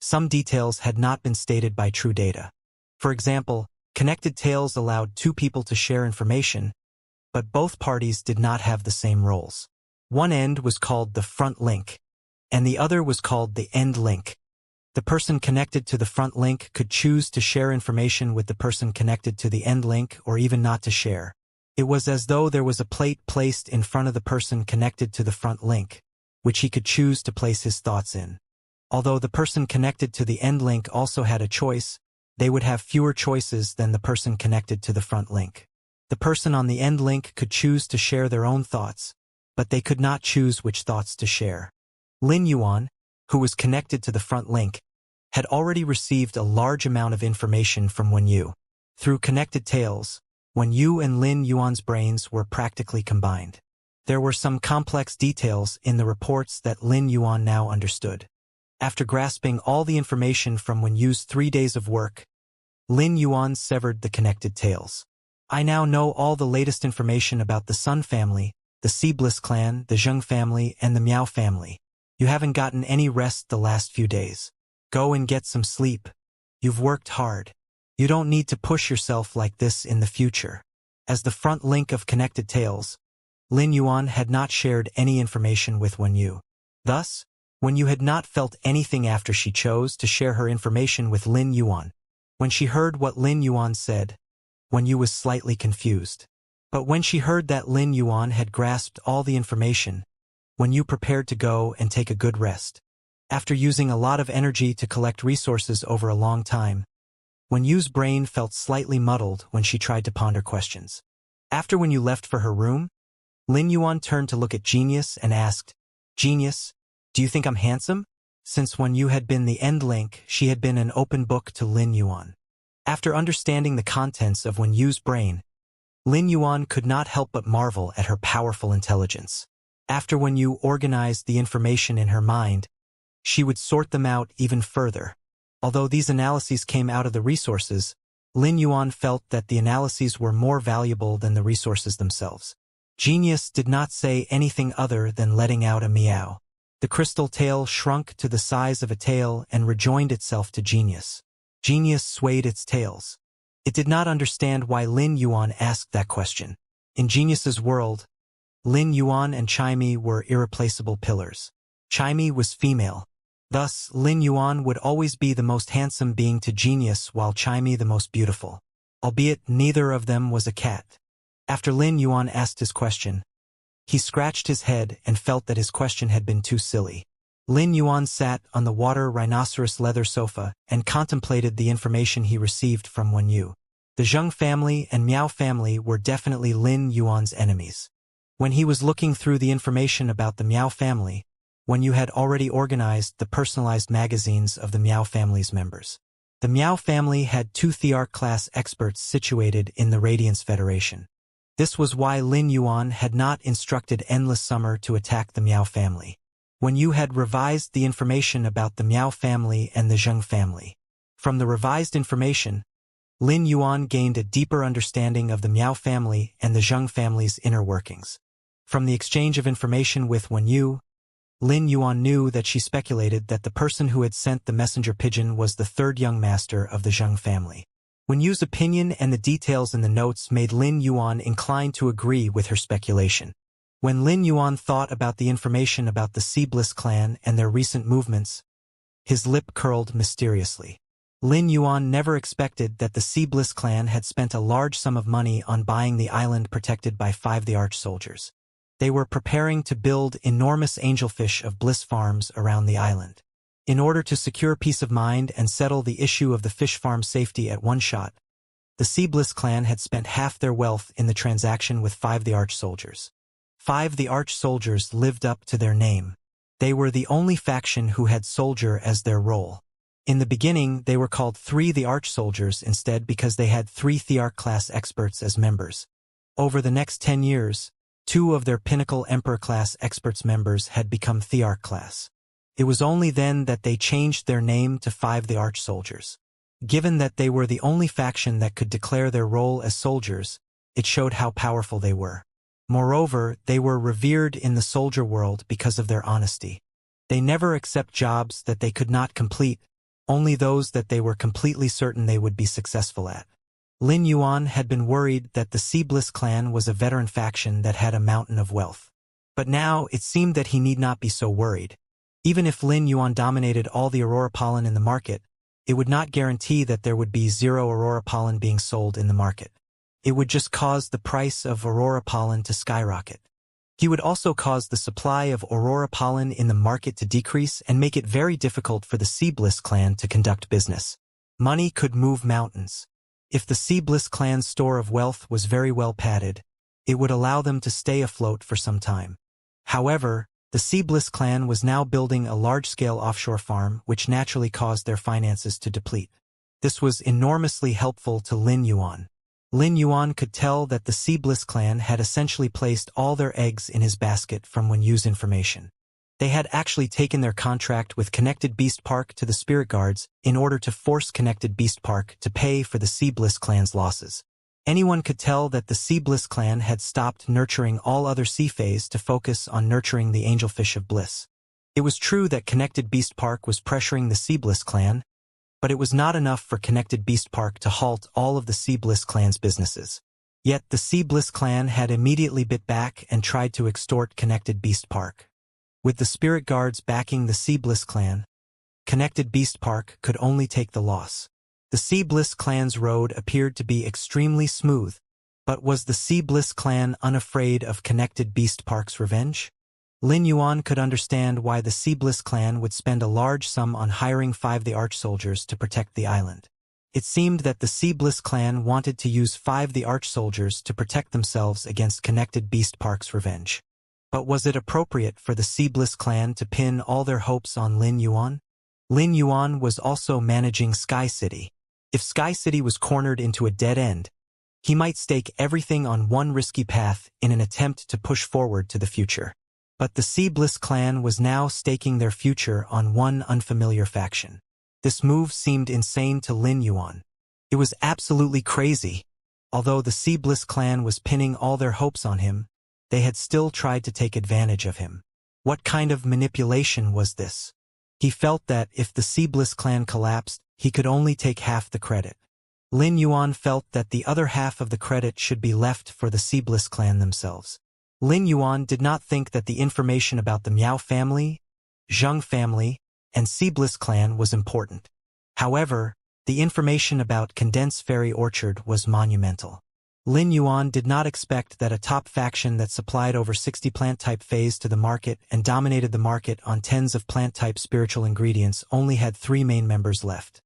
some details had not been stated by true data. For example, connected tails allowed 2 people to share information, but both parties did not have the same roles. One end was called the front link, and the other was called the end link. The person connected to the front link could choose to share information with the person connected to the end link or even not to share. It was as though there was a plate placed in front of the person connected to the front link, which he could choose to place his thoughts in. Although the person connected to the end link also had a choice, they would have fewer choices than the person connected to the front link. The person on the end link could choose to share their own thoughts, but they could not choose which thoughts to share. Lin Yuan, who was connected to the front link, had already received a large amount of information from Wen Yu. Through connected tails, Wen Yu and Lin Yuan's brains were practically combined. There were some complex details in the reports that Lin Yuan now understood. After grasping all the information from Wen Yu's 3 days of work, Lin Yuan severed the connected tails. I now know all the latest information about the Sun family, the Seabliss clan, the Zheng family, and the Miao family. You haven't gotten any rest the last few days. Go and get some sleep. You've worked hard. You don't need to push yourself like this in the future. As the front link of connected tails, Lin Yuan had not shared any information with Wen Yu. Thus, Wen Yu had not felt anything after she chose to share her information with Lin Yuan. When she heard what Lin Yuan said, Wen Yu was slightly confused. But when she heard that Lin Yuan had grasped all the information, Wen Yu prepared to go and take a good rest. After using a lot of energy to collect resources over a long time, Wen Yu's brain felt slightly muddled when she tried to ponder questions. After Wen Yu left for her room, Lin Yuan turned to look at Genius and asked, Genius, do you think I'm handsome? Since Wen Yu had been the end link, she had been an open book to Lin Yuan. After understanding the contents of Wen Yu's brain, Lin Yuan could not help but marvel at her powerful intelligence. After Wen Yu organized the information in her mind, she would sort them out even further. Although these analyses came out of the resources, Lin Yuan felt that the analyses were more valuable than the resources themselves. Genius did not say anything other than letting out a meow. The crystal tail shrunk to the size of a tail and rejoined itself to Genius. Genius swayed its tails. It did not understand why Lin Yuan asked that question. In Genius's world, Lin Yuan and Chimey were irreplaceable pillars. Chimey was female. Thus, Lin Yuan would always be the most handsome being to Genius while Chimey the most beautiful. Albeit neither of them was a cat. After Lin Yuan asked his question, he scratched his head and felt that his question had been too silly. Lin Yuan sat on the water rhinoceros leather sofa and contemplated the information he received from Wen Yu. The Zheng family and Miao family were definitely Lin Yuan's enemies. When he was looking through the information about the Miao family, Wen Yu had already organized the personalized magazines of the Miao family's members. The Miao family had 2 Thearch-class experts situated in the Radiance Federation. This was why Lin Yuan had not instructed Endless Summer to attack the Miao family. When Yu had revised the information about the Miao family and the Zheng family. From the revised information, Lin Yuan gained a deeper understanding of the Miao family and the Zheng family's inner workings. From the exchange of information with Wen Yu, Lin Yuan knew that she speculated that the person who had sent the messenger pigeon was the third young master of the Zheng family. Wen Yu's opinion and the details in the notes made Lin Yuan inclined to agree with her speculation. When Lin Yuan thought about the information about the Seabliss clan and their recent movements, his lip curled mysteriously. Lin Yuan never expected that the Seabliss clan had spent a large sum of money on buying the island protected by 5 the Arch soldiers. They were preparing to build enormous angelfish of bliss farms around the island. In order to secure peace of mind and settle the issue of the fish farm safety at one shot, the Seabliss clan had spent half their wealth in the transaction with 5 the Arch soldiers. 5 the Arch soldiers lived up to their name. They were the only faction who had soldier as their role. In the beginning, they were called 3 the Arch soldiers instead because they had 3 Thearch-class experts as members. Over the next 10 years, 2 of their pinnacle Emperor-class experts members had become Thearch-class. It was only then that they changed their name to 5 the Arch soldiers. Given that they were the only faction that could declare their role as soldiers, it showed how powerful they were. Moreover, they were revered in the soldier world because of their honesty. They never accept jobs that they could not complete, only those that they were completely certain they would be successful at. Lin Yuan had been worried that the Seabliss clan was a veteran faction that had a mountain of wealth. But now it seemed that he need not be so worried. Even if Lin Yuan dominated all the Aurora pollen in the market, it would not guarantee that there would be 0 Aurora pollen being sold in the market. It would just cause the price of Aurora pollen to skyrocket. He would also cause the supply of Aurora pollen in the market to decrease and make it very difficult for the Seabliss clan to conduct business. Money could move mountains. If the Seabliss clan's store of wealth was very well padded, it would allow them to stay afloat for some time. However, the Seabliss clan was now building a large-scale offshore farm which naturally caused their finances to deplete. This was enormously helpful to Lin Yuan. Lin Yuan could tell that the Seabliss clan had essentially placed all their eggs in his basket from Wen Yu's information. They had actually taken their contract with Connected Beast Park to the Spirit Guards in order to force Connected Beast Park to pay for the Seabliss clan's losses. Anyone could tell that the Seabliss clan had stopped nurturing all other sea fays to focus on nurturing the angelfish of bliss. It was true that Connected Beast Park was pressuring the Seabliss clan, but it was not enough for Connected Beast Park to halt all of the Seabliss clan's businesses. Yet the Seabliss clan had immediately bit back and tried to extort Connected Beast Park. With the Spirit Guards backing the Seabliss clan, Connected Beast Park could only take the loss. The Seabliss clan's road appeared to be extremely smooth, but was the Seabliss clan unafraid of Connected Beast Park's revenge? Lin Yuan could understand why the Seabliss clan would spend a large sum on hiring 5 the Arch soldiers to protect the island. It seemed that the Seabliss clan wanted to use 5 the Arch soldiers to protect themselves against Connected Beast Park's revenge. But was it appropriate for the Seabliss clan to pin all their hopes on Lin Yuan? Lin Yuan was also managing Sky City. If Sky City was cornered into a dead end, he might stake everything on one risky path in an attempt to push forward to the future. But the Seabliss clan was now staking their future on one unfamiliar faction. This move seemed insane to Lin Yuan. It was absolutely crazy. Although the Seabliss clan was pinning all their hopes on him, they had still tried to take advantage of him. What kind of manipulation was this? He felt that if the Seabliss clan collapsed, he could only take half the credit. Lin Yuan felt that the other half of the credit should be left for the Seabliss clan themselves. Lin Yuan did not think that the information about the Miao family, Zheng family, and Seabliss clan was important. However, the information about Condensed Fairy Orchard was monumental. Lin Yuan did not expect that a top faction that supplied over 60 plant-type fays to the market and dominated the market on tens of plant-type spiritual ingredients only had 3 main members left.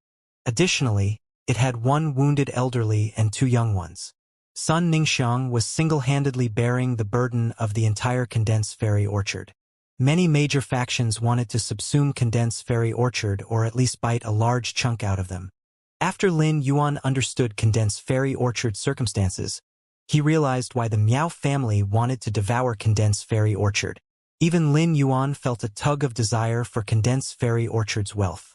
Additionally, it had 1 wounded elderly and 2 young ones. Sun Ningxiang was single-handedly bearing the burden of the entire Condensed Fairy Orchard. Many major factions wanted to subsume Condensed Fairy Orchard or at least bite a large chunk out of them. After Lin Yuan understood Condensed Fairy Orchard's circumstances, He realized why the Miao family wanted to devour Condensed Fairy Orchard. Even Lin Yuan felt a tug of desire for Condensed Fairy Orchard's wealth.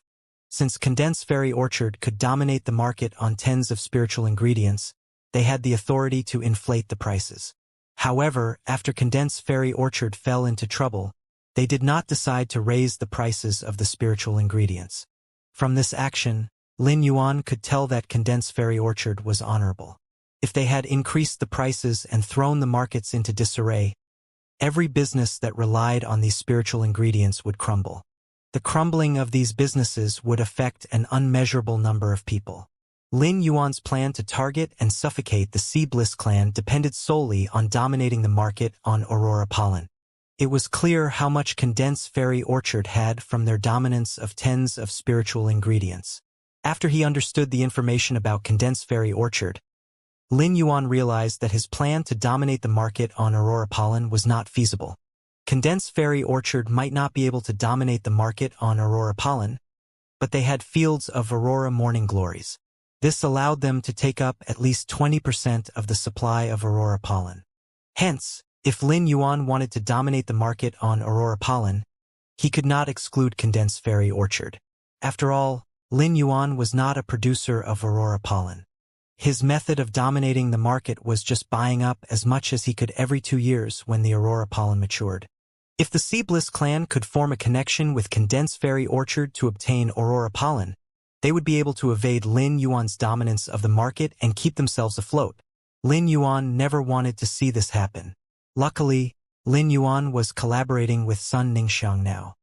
Since Condensed Fairy Orchard could dominate the market on tens of spiritual ingredients, they had the authority to inflate the prices. However, after Condensed Fairy Orchard fell into trouble, they did not decide to raise the prices of the spiritual ingredients. From this action, Lin Yuan could tell that Condensed Fairy Orchard was honorable. If they had increased the prices and thrown the markets into disarray, every business that relied on these spiritual ingredients would crumble. The crumbling of these businesses would affect an unmeasurable number of people. Lin Yuan's plan to target and suffocate the Sea Bliss clan depended solely on dominating the market on Aurora pollen. It was clear how much Condensed Fairy Orchard had from their dominance of tens of spiritual ingredients. After he understood the information about Condensed Fairy Orchard, Lin Yuan realized that his plan to dominate the market on Aurora pollen was not feasible. Condensed Fairy Orchard might not be able to dominate the market on Aurora pollen, but they had fields of Aurora morning glories. This allowed them to take up at least 20% of the supply of Aurora pollen. Hence, if Lin Yuan wanted to dominate the market on Aurora pollen, he could not exclude Condensed Fairy Orchard. After all, Lin Yuan was not a producer of Aurora pollen. His method of dominating the market was just buying up as much as he could every 2 years when the Aurora pollen matured. If the Sea Bliss clan could form a connection with Condensed Fairy Orchard to obtain Aurora pollen, they would be able to evade Lin Yuan's dominance of the market and keep themselves afloat. Lin Yuan never wanted to see this happen. Luckily, Lin Yuan was collaborating with Sun Ningxiang now.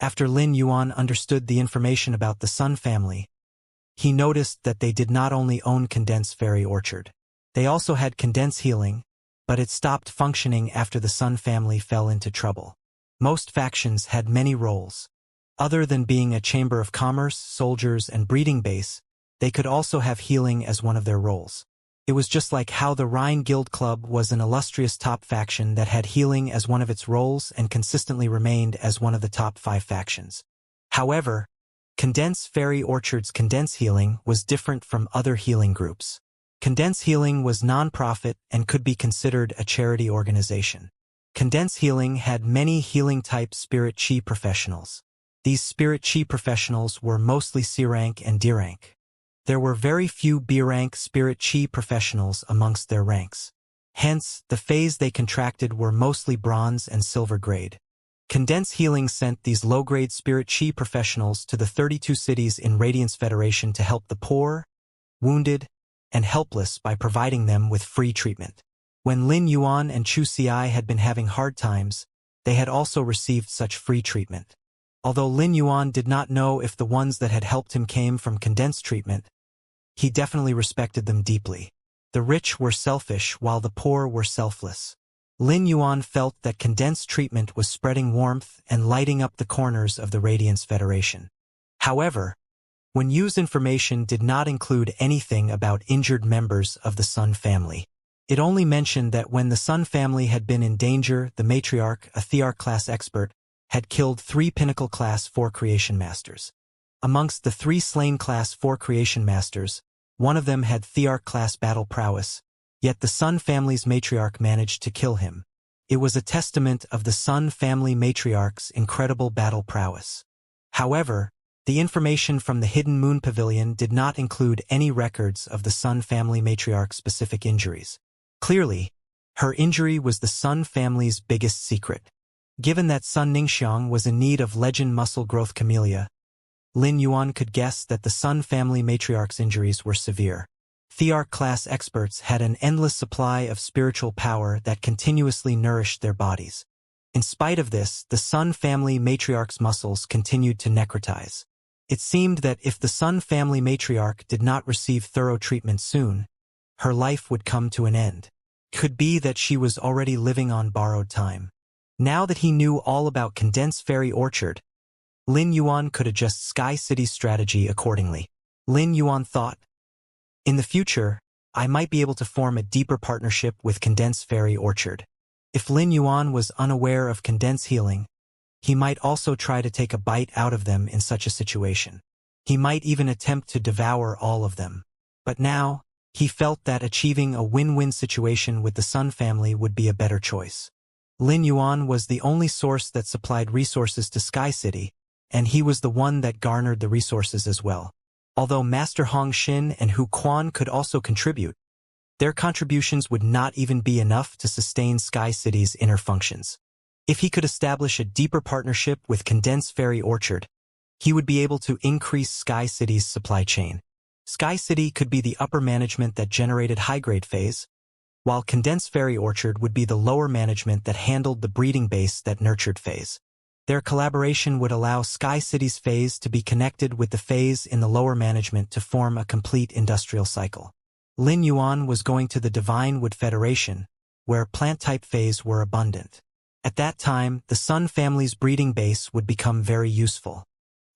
After Lin Yuan understood the information about the Sun family, he noticed that they did not only own Condensed Fairy Orchard. They also had Condensed Healing, but it stopped functioning after the Sun family fell into trouble. Most factions had many roles. Other than being a chamber of commerce, soldiers, and breeding base, they could also have healing as one of their roles. It was just like how the Rhine Guild Club was an illustrious top faction that had healing as one of its roles and consistently remained as one of the top 5 factions. However, Condensed Fairy Orchard's Condensed Healing was different from other healing groups. Condensed Healing was non-profit and could be considered a charity organization. Condensed Healing had many healing-type Spirit Chi professionals. These Spirit Chi professionals were mostly C-rank and D-rank. There were very few B-rank Spirit Chi professionals amongst their ranks. Hence, the phase they contracted were mostly bronze and silver grade. Condensed Healing sent these low-grade Spirit Chi professionals to the 32 cities in Radiance Federation to help the poor, wounded, and helpless by providing them with free treatment. When Lin Yuan and Chu Xiai had been having hard times, they had also received such free treatment. Although Lin Yuan did not know if the ones that had helped him came from condensed treatment, he definitely respected them deeply. The rich were selfish while the poor were selfless. Lin Yuan felt that condensed treatment was spreading warmth and lighting up the corners of the Radiance Federation. However, when Yu's information did not include anything about injured members of the Sun family. It only mentioned that when the Sun family had been in danger, the matriarch, a Thearch-class expert, had killed 3 Pinnacle-class 4 Creation Masters. Amongst the 3 slain Class 4 Creation Masters, one of them had Thearch-class battle prowess, yet the Sun family's matriarch managed to kill him. It was a testament of the Sun family matriarch's incredible battle prowess. However, the information from the Hidden Moon Pavilion did not include any records of the Sun family matriarch's specific injuries. Clearly, her injury was the Sun family's biggest secret. Given that Sun Ningxiang was in need of legend muscle growth camellia, Lin Yuan could guess that the Sun family matriarch's injuries were severe. Thearch-class experts had an endless supply of spiritual power that continuously nourished their bodies. In spite of this, the Sun family matriarch's muscles continued to necrotize. It seemed that if the Sun family matriarch did not receive thorough treatment soon, her life would come to an end. Could be that she was already living on borrowed time. Now that he knew all about Condensed Fairy Orchard, Lin Yuan could adjust Sky City's strategy accordingly. Lin Yuan thought, in the future, I might be able to form a deeper partnership with Condensed Fairy Orchard. If Lin Yuan was unaware of Condensed Healing, he might also try to take a bite out of them in such a situation. He might even attempt to devour all of them. But now, He felt that achieving a win-win situation with the Sun family would be a better choice. Lin Yuan was the only source that supplied resources to Sky City, and he was the one that garnered the resources as well. Although Master Hong Xin and Hu Quan could also contribute, their contributions would not even be enough to sustain Sky City's inner functions. If he could establish a deeper partnership with Condensed Fairy Orchard, he would be able to increase Sky City's supply chain. Sky City could be the upper management that generated high-grade phase, while Condensed Fairy Orchard would be the lower management that handled the breeding base that nurtured phase. Their collaboration would allow Sky City's phase to be connected with the phase in the lower management to form a complete industrial cycle. Lin Yuan was going to the Divine Wood Federation, where plant-type phase were abundant. At that time, the Sun family's breeding base would become very useful.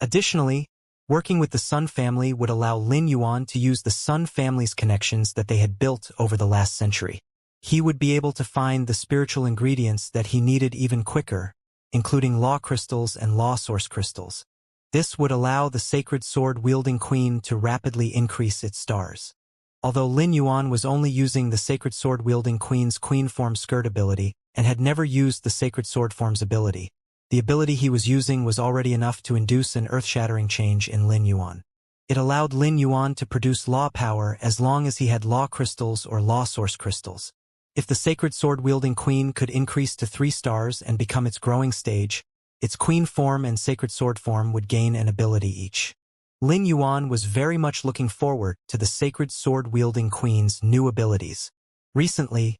Additionally, working with the Sun family would allow Lin Yuan to use the Sun family's connections that they had built over the last century. He would be able to find the spiritual ingredients that he needed even quicker, including law crystals and law source crystals. This would allow the sacred sword-wielding queen to rapidly increase its stars. Although Lin Yuan was only using the sacred sword-wielding queen's queen form skirt ability and had never used the sacred sword form's ability, the ability he was using was already enough to induce an earth-shattering change in Lin Yuan. It allowed Lin Yuan to produce law power as long as he had law crystals or law source crystals. If the sacred sword-wielding queen could increase to 3 stars and become its growing stage, its queen form and sacred sword form would gain an ability each. Lin Yuan was very much looking forward to the sacred sword-wielding queen's new abilities. Recently,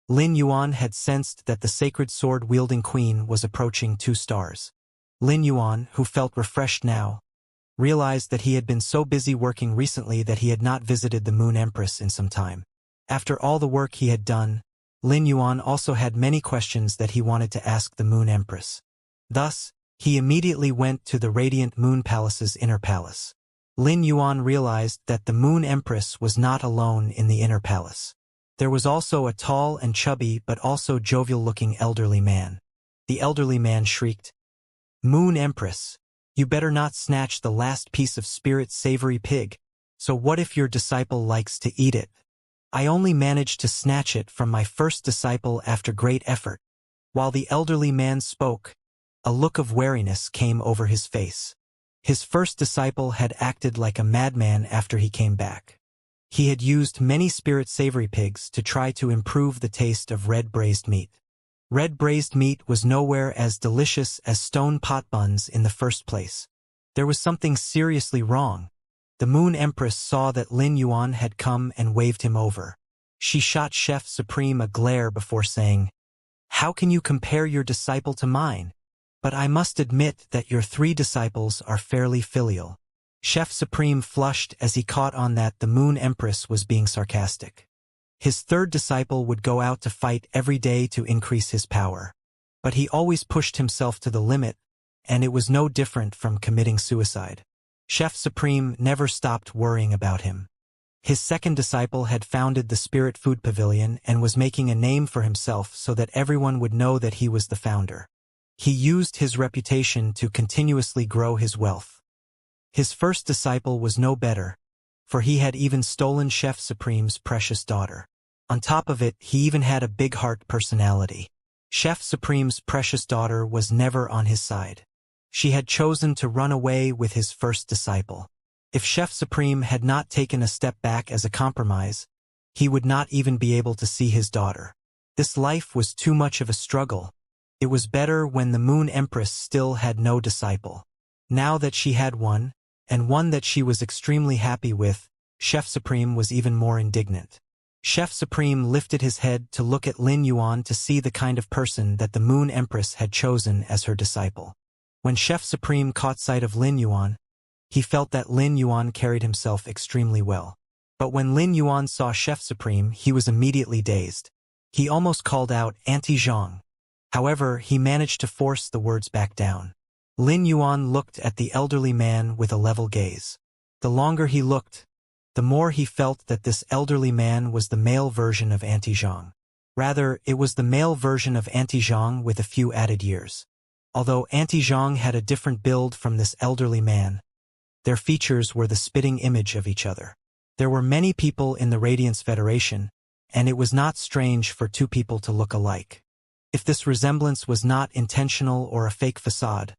Lin Yuan had sensed that the sacred sword-wielding queen was approaching 2 stars. Lin Yuan, who felt refreshed now, realized that he had been so busy working recently that he had not visited the Moon Empress in some time. After all the work he had done, Lin Yuan also had many questions that he wanted to ask the Moon Empress. Thus, he immediately went to the Radiant Moon Palace's inner palace. Lin Yuan realized that the Moon Empress was not alone in the inner palace. There was also a tall and chubby but also jovial-looking elderly man. The elderly man shrieked, "Moon Empress, you better not snatch the last piece of spirit-savory pig. So what if your disciple likes to eat it? I only managed to snatch it from my first disciple after great effort." While the elderly man spoke, a look of wariness came over his face. His first disciple had acted like a madman after he came back. He had used many spirit-savory pigs to try to improve the taste of red braised meat. Red braised meat was nowhere as delicious as stone pot buns in the first place. There was something seriously wrong. The Moon Empress saw that Lin Yuan had come and waved him over. She shot Chef Supreme a glare before saying, "How can you compare your disciple to mine? But I must admit that your 3 disciples are fairly filial." Chef Supreme flushed as he caught on that the Moon Empress was being sarcastic. His 3rd disciple would go out to fight every day to increase his power. But he always pushed himself to the limit, and it was no different from committing suicide. Chef Supreme never stopped worrying about him. His 2nd disciple had founded the Spirit Food Pavilion and was making a name for himself so that everyone would know that he was the founder. He used his reputation to continuously grow his wealth. His 1st disciple was no better, for he had even stolen Chef Supreme's precious daughter. On top of it, he even had a big-heart personality. Chef Supreme's precious daughter was never on his side. She had chosen to run away with his 1st disciple. If Chef Supreme had not taken a step back as a compromise, he would not even be able to see his daughter. This life was too much of a struggle. It was better when the Moon Empress still had no disciple. Now that she had one, and one that she was extremely happy with, Chef Supreme was even more indignant. Chef Supreme lifted his head to look at Lin Yuan to see the kind of person that the Moon Empress had chosen as her disciple. When Chef Supreme caught sight of Lin Yuan, he felt that Lin Yuan carried himself extremely well. But when Lin Yuan saw Chef Supreme, he was immediately dazed. He almost called out, "Auntie Zhang." However, he managed to force the words back down. Lin Yuan looked at the elderly man with a level gaze. The longer he looked, the more he felt that this elderly man was the male version of Auntie Zhang. Rather, it was the male version of Auntie Zhang with a few added years. Although Auntie Zhang had a different build from this elderly man, their features were the spitting image of each other. There were many people in the Radiance Federation, and it was not strange for two people to look alike. If this resemblance was not intentional or a fake facade,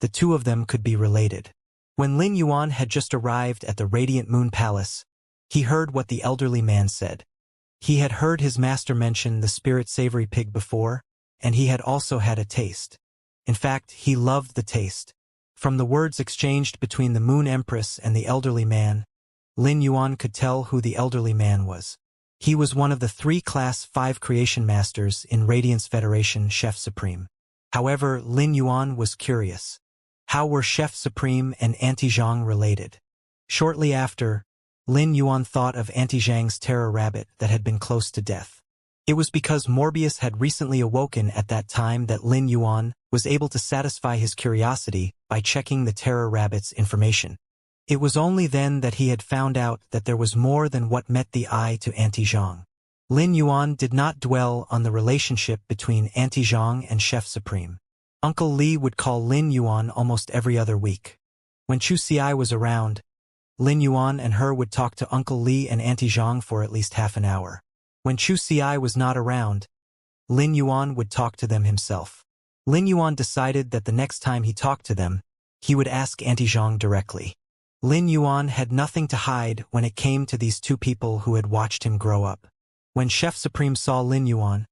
the two of them could be related. When Lin Yuan had just arrived at the Radiant Moon Palace, he heard what the elderly man said. He had heard his master mention the spirit savory pig before, and he had also had a taste. In fact, he loved the taste. From the words exchanged between the Moon Empress and the elderly man, Lin Yuan could tell who the elderly man was. He was one of the 3 Class 5 creation masters in Radiance Federation Chef Supreme. However, Lin Yuan was curious. How were Chef Supreme and Auntie Zhang related? Shortly after, Lin Yuan thought of Auntie Zhang's terror rabbit that had been close to death. It was because Morbius had recently awoken at that time that Lin Yuan was able to satisfy his curiosity by checking the terror rabbit's information. It was only then that he had found out that there was more than what met the eye to Auntie Zhang. Lin Yuan did not dwell on the relationship between Auntie Zhang and Chef Supreme. Uncle Li would call Lin Yuan almost every other week. When Chu Xiai was around, Lin Yuan and her would talk to Uncle Li and Auntie Zhang for at least half an hour. When Chu Xiai was not around, Lin Yuan would talk to them himself. Lin Yuan decided that the next time he talked to them, he would ask Auntie Zhang directly. Lin Yuan had nothing to hide when it came to these two people who had watched him grow up. When Chef Supreme saw Lin Yuan,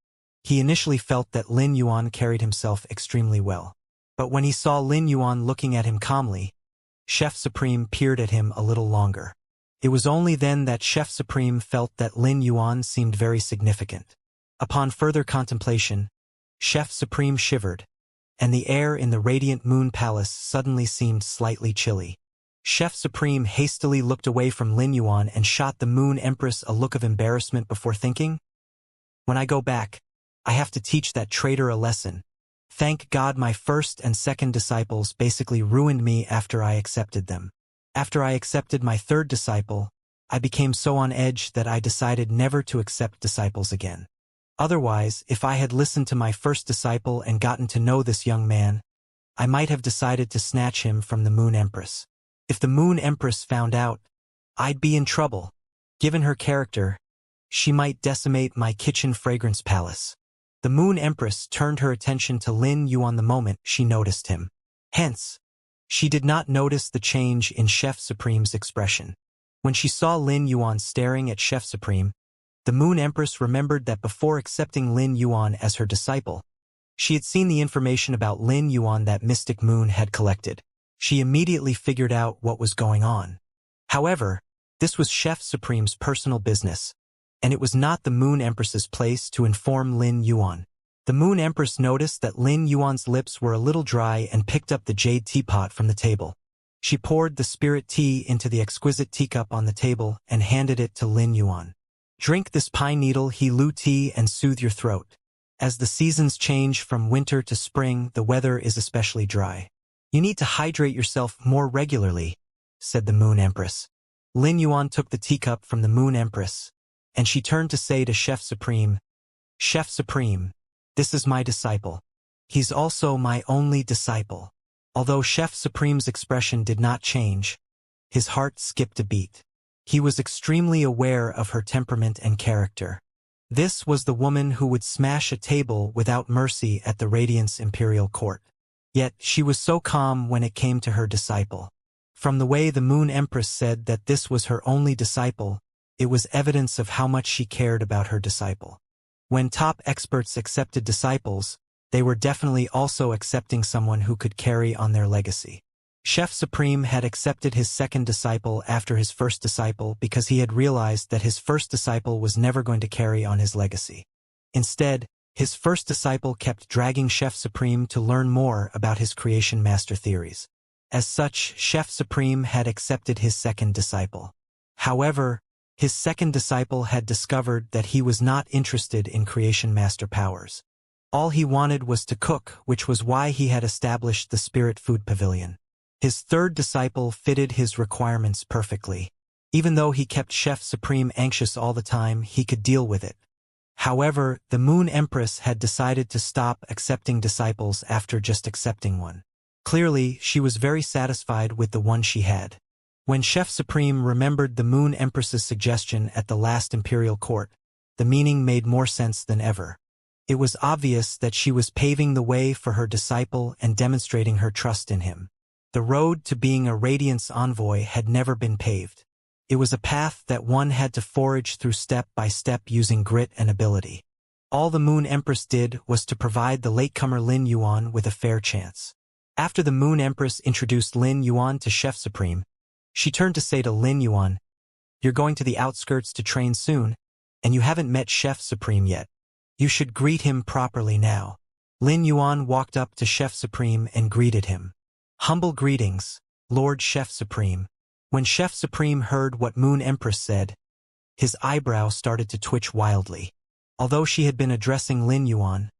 he initially felt that Lin Yuan carried himself extremely well. But when he saw Lin Yuan looking at him calmly, Chef Supreme peered at him a little longer. It was only then that Chef Supreme felt that Lin Yuan seemed very significant. Upon further contemplation, Chef Supreme shivered, and the air in the Radiant Moon Palace suddenly seemed slightly chilly. Chef Supreme hastily looked away from Lin Yuan and shot the Moon Empress a look of embarrassment before thinking, "When I go back, I have to teach that traitor a lesson. Thank God my first and second disciples basically ruined me after I accepted them. After I accepted my third disciple, I became so on edge that I decided never to accept disciples again. Otherwise, if I had listened to my first disciple and gotten to know this young man, I might have decided to snatch him from the Moon Empress. If the Moon Empress found out, I'd be in trouble. Given her character, she might decimate my kitchen fragrance palace." The Moon Empress turned her attention to Lin Yuan the moment she noticed him. Hence, she did not notice the change in Chef Supreme's expression. When she saw Lin Yuan staring at Chef Supreme, the Moon Empress remembered that before accepting Lin Yuan as her disciple, she had seen the information about Lin Yuan that Mystic Moon had collected. She immediately figured out what was going on. However, this was Chef Supreme's personal business, and it was not the Moon Empress's place to inform Lin Yuan. The Moon Empress noticed that Lin Yuan's lips were a little dry and picked up the jade teapot from the table. She poured the spirit tea into the exquisite teacup on the table and handed it to Lin Yuan. "Drink this pine needle He-Lu tea and soothe your throat. As the seasons change from winter to spring, the weather is especially dry. You need to hydrate yourself more regularly," said the Moon Empress. Lin Yuan took the teacup from the Moon Empress, and she turned to say to Chef Supreme, "Chef Supreme, this is my disciple. He's also my only disciple." Although Chef Supreme's expression did not change, his heart skipped a beat. He was extremely aware of her temperament and character. This was the woman who would smash a table without mercy at the Radiance Imperial Court. Yet she was so calm when it came to her disciple. From the way the Moon Empress said that this was her only disciple, it was evidence of how much she cared about her disciple. When top experts accepted disciples, they were definitely also accepting someone who could carry on their legacy. Chef Supreme had accepted his second disciple after his first disciple because he had realized that his first disciple was never going to carry on his legacy. Instead, his first disciple kept dragging Chef Supreme to learn more about his creation master theories. As such, Chef Supreme had accepted his second disciple. However, his second disciple had discovered that he was not interested in creation master powers. All he wanted was to cook, which was why he had established the Spirit Food Pavilion. His third disciple fitted his requirements perfectly. Even though he kept Chef Supreme anxious all the time, he could deal with it. However, the Moon Empress had decided to stop accepting disciples after just accepting one. Clearly, she was very satisfied with the one she had. When Chef Supreme remembered the Moon Empress's suggestion at the last imperial court, the meaning made more sense than ever. It was obvious that she was paving the way for her disciple and demonstrating her trust in him. The road to being a Radiance envoy had never been paved. It was a path that one had to forage through step by step using grit and ability. All the Moon Empress did was to provide the latecomer Lin Yuan with a fair chance. After the Moon Empress introduced Lin Yuan to Chef Supreme, she turned to say to Lin Yuan, "You're going to the outskirts to train soon, and you haven't met Chef Supreme yet. You should greet him properly now." Lin Yuan walked up to Chef Supreme and greeted him. "Humble greetings, Lord Chef Supreme." When Chef Supreme heard what Moon Empress said, his eyebrow started to twitch wildly. Although she had been addressing Lin Yuan,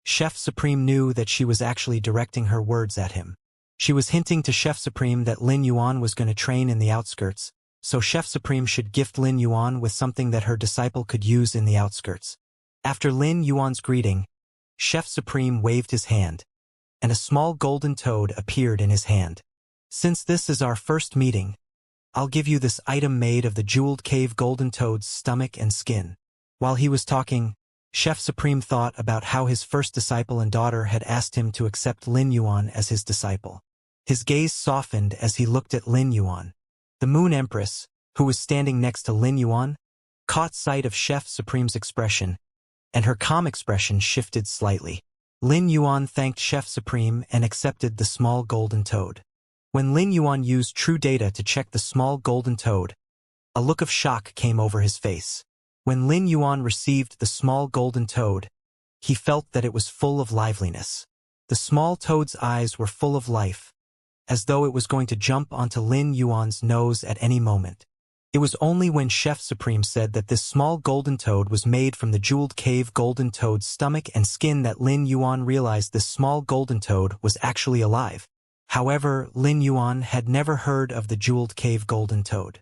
Chef Supreme knew that she was actually directing her words at him. She was hinting to Chef Supreme that Lin Yuan was going to train in the outskirts, so Chef Supreme should gift Lin Yuan with something that her disciple could use in the outskirts. After Lin Yuan's greeting, Chef Supreme waved his hand, and a small golden toad appeared in his hand. "Since this is our first meeting, I'll give you this item made of the jeweled cave golden toad's stomach and skin." While he was talking, Chef Supreme thought about how his first disciple and daughter had asked him to accept Lin Yuan as his disciple. His gaze softened as he looked at Lin Yuan. The Moon Empress, who was standing next to Lin Yuan, caught sight of Chef Supreme's expression, and her calm expression shifted slightly. Lin Yuan thanked Chef Supreme and accepted the small golden toad. When Lin Yuan used true data to check the small golden toad, a look of shock came over his face. When Lin Yuan received the small golden toad, he felt that it was full of liveliness. The small toad's eyes were full of life, as though it was going to jump onto Lin Yuan's nose at any moment. It was only when Chef Supreme said that this small golden toad was made from the jeweled cave golden toad's stomach and skin that Lin Yuan realized this small golden toad was actually alive. However, Lin Yuan had never heard of the jeweled cave golden toad.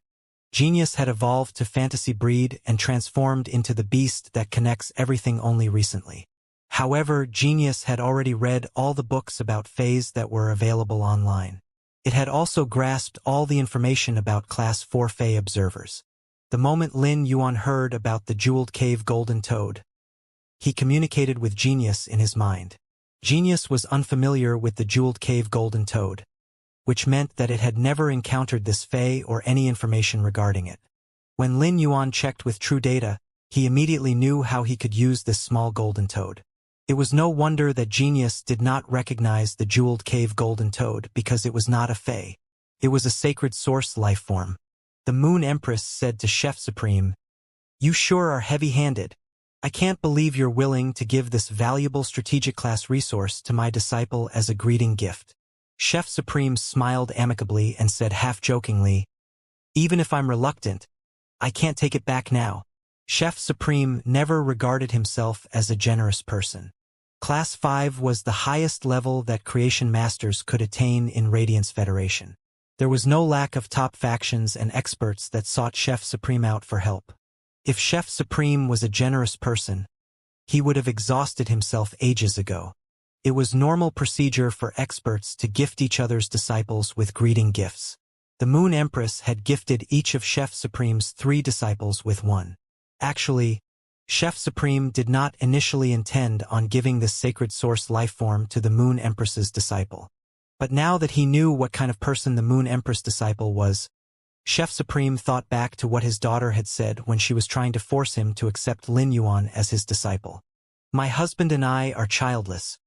Genius had evolved to fantasy breed and transformed into the beast that connects everything only recently. However, Genius had already read all the books about Fays that were available online. It had also grasped all the information about Class 4 Fey observers. The moment Lin Yuan heard about the jeweled cave golden toad, he communicated with Genius in his mind. Genius was unfamiliar with the jeweled cave golden toad, which meant that it had never encountered this Fey or any information regarding it. When Lin Yuan checked with true data, he immediately knew how he could use this small golden toad. It was no wonder that Genius did not recognize the jeweled cave golden toad because it was not a Fey. It was a sacred source life form. The Moon Empress said to Chef Supreme, "You sure are heavy-handed. I can't believe you're willing to give this valuable strategic class resource to my disciple as a greeting gift." Chef Supreme smiled amicably and said half-jokingly, "Even if I'm reluctant, I can't take it back now." Chef Supreme never regarded himself as a generous person. Class 5 was the highest level that Creation Masters could attain in Radiance Federation. There was no lack of top factions and experts that sought Chef Supreme out for help. If Chef Supreme was a generous person, he would have exhausted himself ages ago. It was normal procedure for experts to gift each other's disciples with greeting gifts. The Moon Empress had gifted each of Chef Supreme's 3 disciples with one. Actually, Chef Supreme did not initially intend on giving this sacred source lifeform to the Moon Empress's disciple. But now that he knew what kind of person the Moon Empress disciple was, Chef Supreme thought back to what his daughter had said when she was trying to force him to accept Lin Yuan as his disciple. "My husband and I are childless,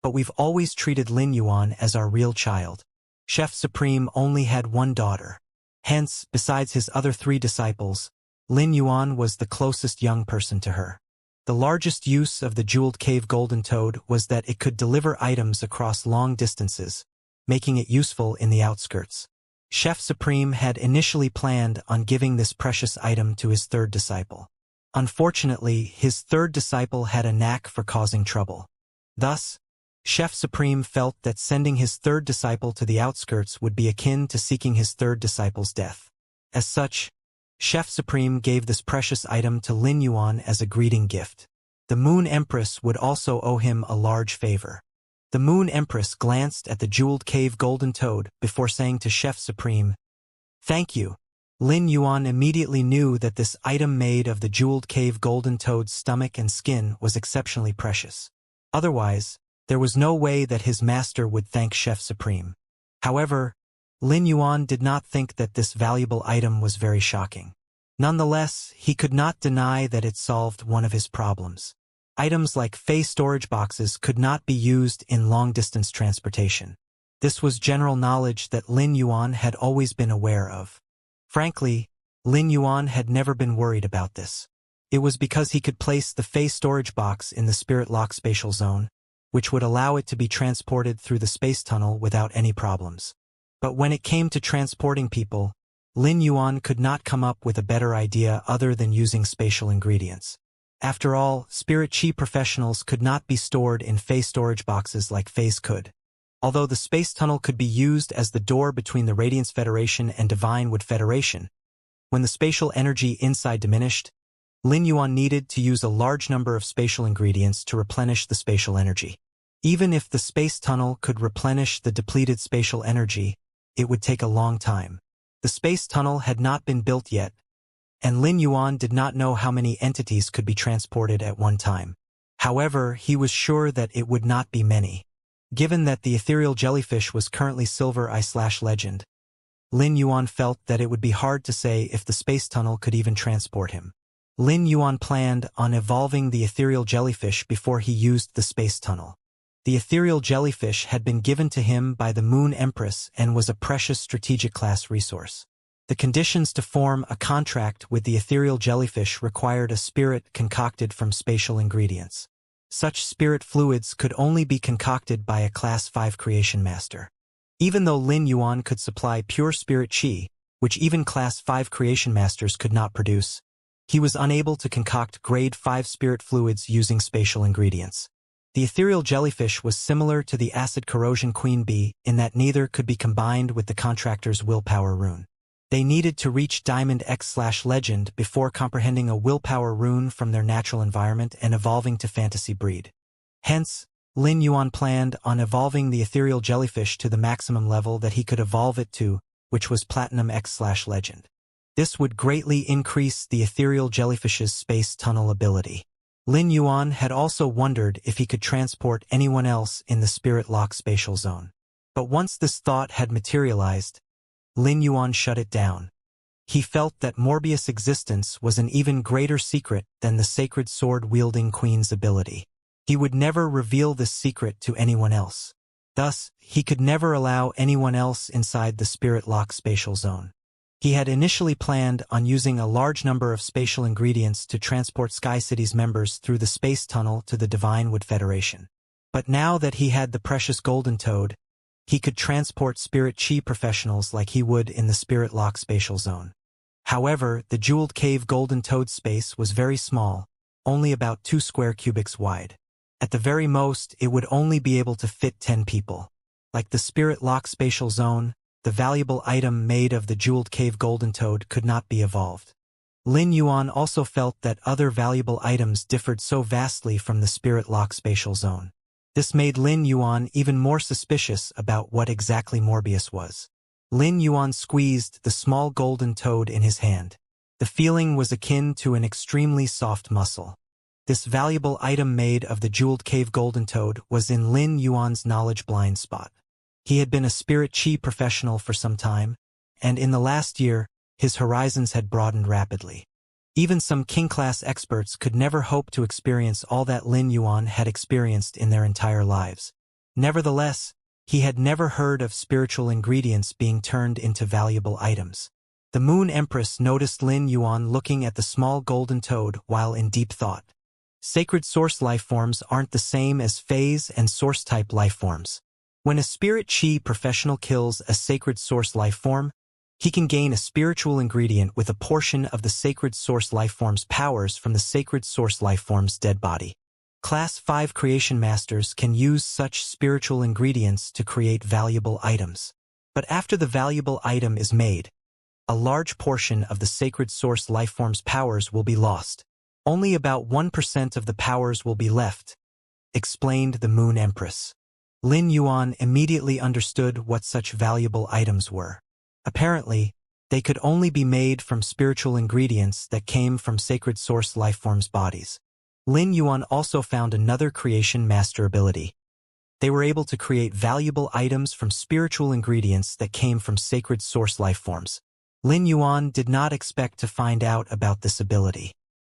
but we've always treated Lin Yuan as our real child." Chef Supreme only had one daughter. Hence, besides his other 3 disciples, Lin Yuan was the closest young person to her. The largest use of the jeweled cave golden toad was that it could deliver items across long distances, making it useful in the outskirts. Chef Supreme had initially planned on giving this precious item to his 3rd disciple. Unfortunately, his 3rd disciple had a knack for causing trouble. Thus, Chef Supreme felt that sending his 3rd disciple to the outskirts would be akin to seeking his 3rd disciple's death. As such, Chef Supreme gave this precious item to Lin Yuan as a greeting gift. The Moon Empress would also owe him a large favor. The Moon Empress glanced at the jeweled cave golden toad before saying to Chef Supreme, Thank you. Lin Yuan immediately knew that this item made of the jeweled cave golden toad's stomach and skin was exceptionally precious. Otherwise, there was no way that his master would thank Chef Supreme. However, Lin Yuan did not think that this valuable item was very shocking. Nonetheless, he could not deny that it solved one of his problems. Items like Fey storage boxes could not be used in long-distance transportation. This was general knowledge that Lin Yuan had always been aware of. Frankly, Lin Yuan had never been worried about this. It was because he could place the Fey storage box in the spirit lock spatial zone, which would allow it to be transported through the space tunnel without any problems. But when it came to transporting people, Lin Yuan could not come up with a better idea other than using spatial ingredients. After all, spirit chi professionals could not be stored in Fey storage boxes like Feys could. Although the space tunnel could be used as the door between the Radiance Federation and Divine Wood Federation, when the spatial energy inside diminished, Lin Yuan needed to use a large number of spatial ingredients to replenish the spatial energy. Even if the space tunnel could replenish the depleted spatial energy, it would take a long time. The space tunnel had not been built yet, and Lin Yuan did not know how many entities could be transported at one time. However, he was sure that it would not be many. Given that the ethereal jellyfish was currently Silver Eye/Legend, Lin Yuan felt that it would be hard to say if the space tunnel could even transport him. Lin Yuan planned on evolving the ethereal jellyfish before he used the space tunnel. The ethereal jellyfish had been given to him by the Moon Empress and was a precious strategic class resource. The conditions to form a contract with the ethereal jellyfish required a spirit concocted from spatial ingredients. Such spirit fluids could only be concocted by a Class 5 creation master. Even though Lin Yuan could supply pure spirit chi, which even Class 5 creation masters could not produce, he was unable to concoct Grade 5 spirit fluids using spatial ingredients. The ethereal jellyfish was similar to the acid corrosion queen bee in that neither could be combined with the contractor's willpower rune. They needed to reach Diamond X/Legend before comprehending a willpower rune from their natural environment and evolving to fantasy breed. Hence, Lin Yuan planned on evolving the ethereal jellyfish to the maximum level that he could evolve it to, which was Platinum X/Legend. This would greatly increase the ethereal jellyfish's space tunnel ability. Lin Yuan had also wondered if he could transport anyone else in the spirit lock spatial zone. But once this thought had materialized, Lin Yuan shut it down. He felt that Morbius' existence was an even greater secret than the sacred sword-wielding queen's ability. He would never reveal this secret to anyone else. Thus, he could never allow anyone else inside the spirit lock spatial zone. He had initially planned on using a large number of spatial ingredients to transport Sky City's members through the space tunnel to the Divine Wood Federation. But now that he had the precious golden toad, he could transport spirit chi professionals like he would in the spirit lock spatial zone. However, the jeweled cave golden toad space was very small, only about 2 square cubics wide. At the very most, it would only be able to fit 10 people. Like the spirit lock spatial zone, the valuable item made of the jeweled cave golden toad could not be evolved. Lin Yuan also felt that other valuable items differed so vastly from the spirit lock spatial zone. This made Lin Yuan even more suspicious about what exactly Morbius was. Lin Yuan squeezed the small golden toad in his hand. The feeling was akin to an extremely soft muscle. This valuable item made of the jeweled cave golden toad was in Lin Yuan's knowledge blind spot. He had been a spirit chi professional for some time, and in the last year, his horizons had broadened rapidly. Even some king-class experts could never hope to experience all that Lin Yuan had experienced in their entire lives. Nevertheless, he had never heard of spiritual ingredients being turned into valuable items. The Moon Empress noticed Lin Yuan looking at the small golden toad while in deep thought. Sacred source lifeforms aren't the same as phase and source-type lifeforms. When a spirit chi professional kills a sacred source lifeform, he can gain a spiritual ingredient with a portion of the sacred source lifeform's powers from the sacred source lifeform's dead body. Class 5 creation masters can use such spiritual ingredients to create valuable items. But after the valuable item is made, a large portion of the sacred source lifeform's powers will be lost. Only about 1% of the powers will be left, explained the Moon Empress. Lin Yuan immediately understood what such valuable items were. Apparently, They could only be made from spiritual ingredients that came from sacred source lifeforms' bodies. Lin Yuan also found another creation master ability. They were able to create valuable items from spiritual ingredients that came from sacred source lifeforms. Lin Yuan did not expect to find out about this ability.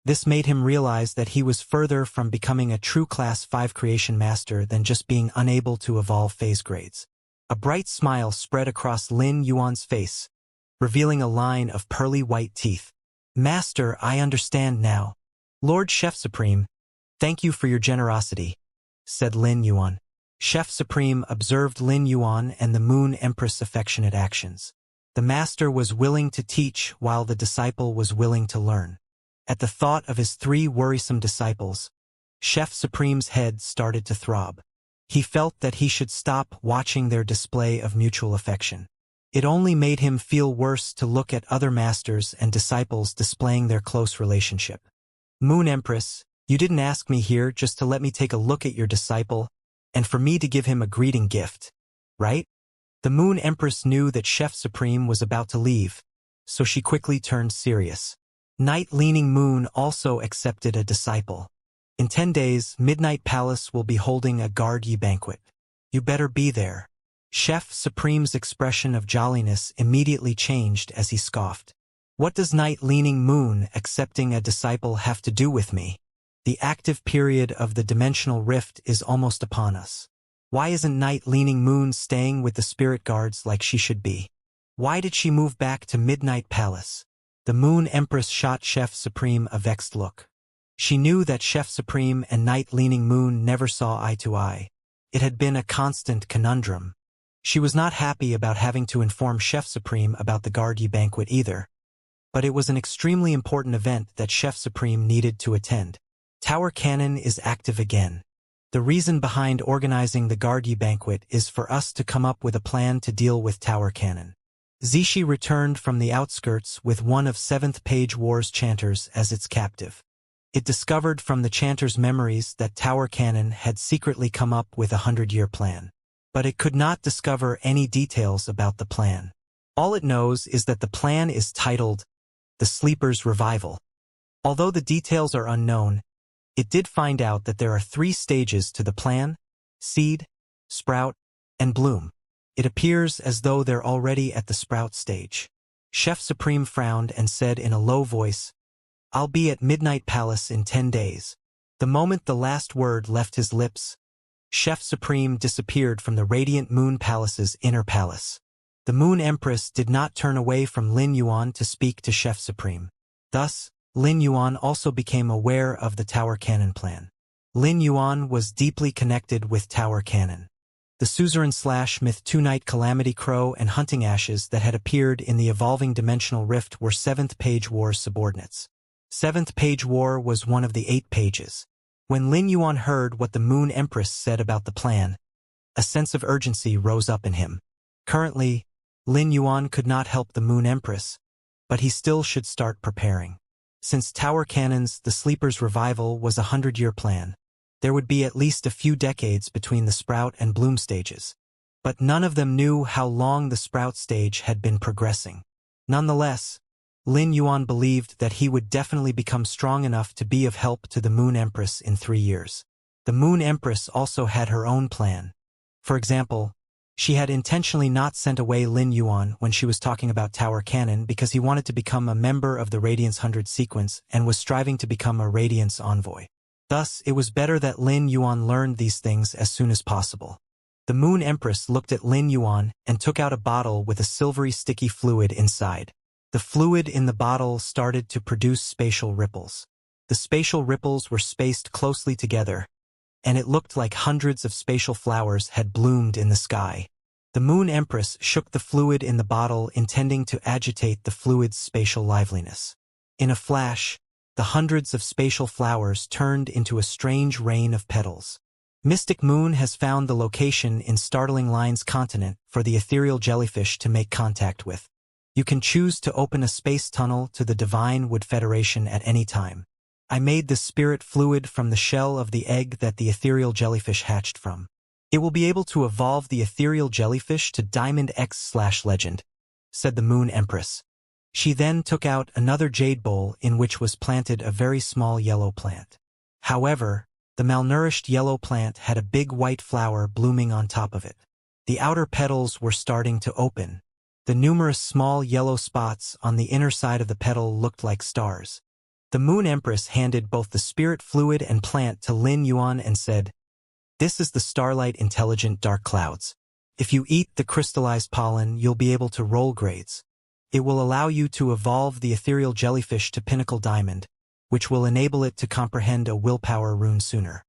This made him realize that he was further from becoming a true Class 5 creation master than just being unable to evolve phase grades. A bright smile spread across Lin Yuan's face, revealing a line of pearly white teeth. "Master, I understand now. Lord Chef Supreme, thank you for your generosity," said Lin Yuan. Chef Supreme observed Lin Yuan and the Moon Empress' affectionate actions. The master was willing to teach while the disciple was willing to learn. At the thought of his 3 worrisome disciples, Chef Supreme's head started to throb. He felt that he should stop watching their display of mutual affection. It only made him feel worse to look at other masters and disciples displaying their close relationship. "Moon Empress, you didn't ask me here just to let me take a look at your disciple and for me to give him a greeting gift, right?" The Moon Empress knew that Chef Supreme was about to leave, so she quickly turned serious. Night-leaning Moon also accepted a disciple. "In 10 days, Midnight Palace will be holding a guard-ye banquet. You better be there." Chef Supreme's expression of jolliness immediately changed as he scoffed. "What does Night-leaning Moon accepting a disciple have to do with me? The active period of the dimensional rift is almost upon us. Why isn't Night-leaning Moon staying with the spirit guards like she should be? Why did she move back to Midnight Palace?" The Moon Empress shot Chef Supreme a vexed look. She knew that Chef Supreme and Night-leaning Moon never saw eye to eye. It had been a constant conundrum. She was not happy about having to inform Chef Supreme about the guard-ye banquet either. But it was an extremely important event that Chef Supreme needed to attend. Tower Cannon is active again. The reason behind organizing the guard-ye banquet is for us to come up with a plan to deal with Tower Cannon. Zishi returned from the outskirts with one of 7th Page War's chanters as its captive. It discovered from the chanter's memories that Tower Cannon had secretly come up with a 100-year plan. But it could not discover any details about the plan. All it knows is that the plan is titled The Sleeper's Revival. Although the details are unknown, it did find out that there are 3 stages to the plan: seed, sprout, and bloom. It appears as though they're already at the sprout stage. Chef Supreme frowned and said in a low voice, "I'll be at Midnight Palace in 10 days. The moment the last word left his lips, Chef Supreme disappeared from the Radiant Moon Palace's inner palace. The Moon Empress did not turn away from Lin Yuan to speak to Chef Supreme. Thus, Lin Yuan also became aware of the Tower Cannon plan. Lin Yuan was deeply connected with Tower Cannon. The suzerain/myth 2-night Calamity Crow and Hunting Ashes that had appeared in the evolving dimensional rift were 7th Page War's subordinates. 7th Page War was one of the 8 pages. When Lin Yuan heard what the Moon Empress said about the plan, a sense of urgency rose up in him. Currently, Lin Yuan could not help the Moon Empress, but he still should start preparing. Since Tower Cannon's The Sleeper's Revival was a 100-year plan, there would be at least a few decades between the Sprout and Bloom stages. But none of them knew how long the Sprout stage had been progressing. Nonetheless, Lin Yuan believed that he would definitely become strong enough to be of help to the Moon Empress in 3 years. The Moon Empress also had her own plan. For example, she had intentionally not sent away Lin Yuan when she was talking about Tower Cannon because he wanted to become a member of the Radiance 100 sequence and was striving to become a Radiance envoy. Thus, it was better that Lin Yuan learned these things as soon as possible. The Moon Empress looked at Lin Yuan and took out a bottle with a silvery sticky fluid inside. The fluid in the bottle started to produce spatial ripples. The spatial ripples were spaced closely together, and it looked like hundreds of spatial flowers had bloomed in the sky. The Moon Empress shook the fluid in the bottle, intending to agitate the fluid's spatial liveliness. In a flash, the hundreds of spatial flowers turned into a strange rain of petals. Mystic Moon has found the location in Startling Line's continent for the ethereal jellyfish to make contact with. You can choose to open a space tunnel to the Divine Wood Federation at any time. I made the spirit fluid from the shell of the egg that the ethereal jellyfish hatched from. It will be able to evolve the ethereal jellyfish to Diamond X/Legend, said the Moon Empress. She then took out another jade bowl in which was planted a very small yellow plant. However, the malnourished yellow plant had a big white flower blooming on top of it. The outer petals were starting to open. The numerous small yellow spots on the inner side of the petal looked like stars. The Moon Empress handed both the spirit fluid and plant to Lin Yuan and said, "This is the starlight intelligent dark clouds. If you eat the crystallized pollen, you'll be able to roll grades. It will allow you to evolve the ethereal jellyfish to pinnacle diamond, which will enable it to comprehend a willpower rune sooner.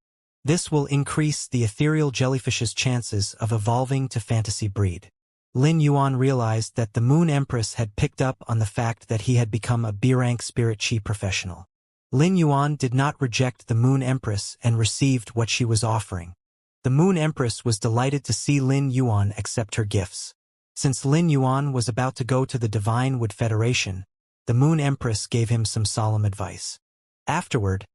This will increase the ethereal jellyfish's chances of evolving to fantasy breed." Lin Yuan realized that the Moon Empress had picked up on the fact that he had become a B-rank spirit chi professional. Lin Yuan did not reject the Moon Empress and received what she was offering. The Moon Empress was delighted to see Lin Yuan accept her gifts. Since Lin Yuan was about to go to the Divine Wood Federation, the Moon Empress gave him some solemn advice. Afterward,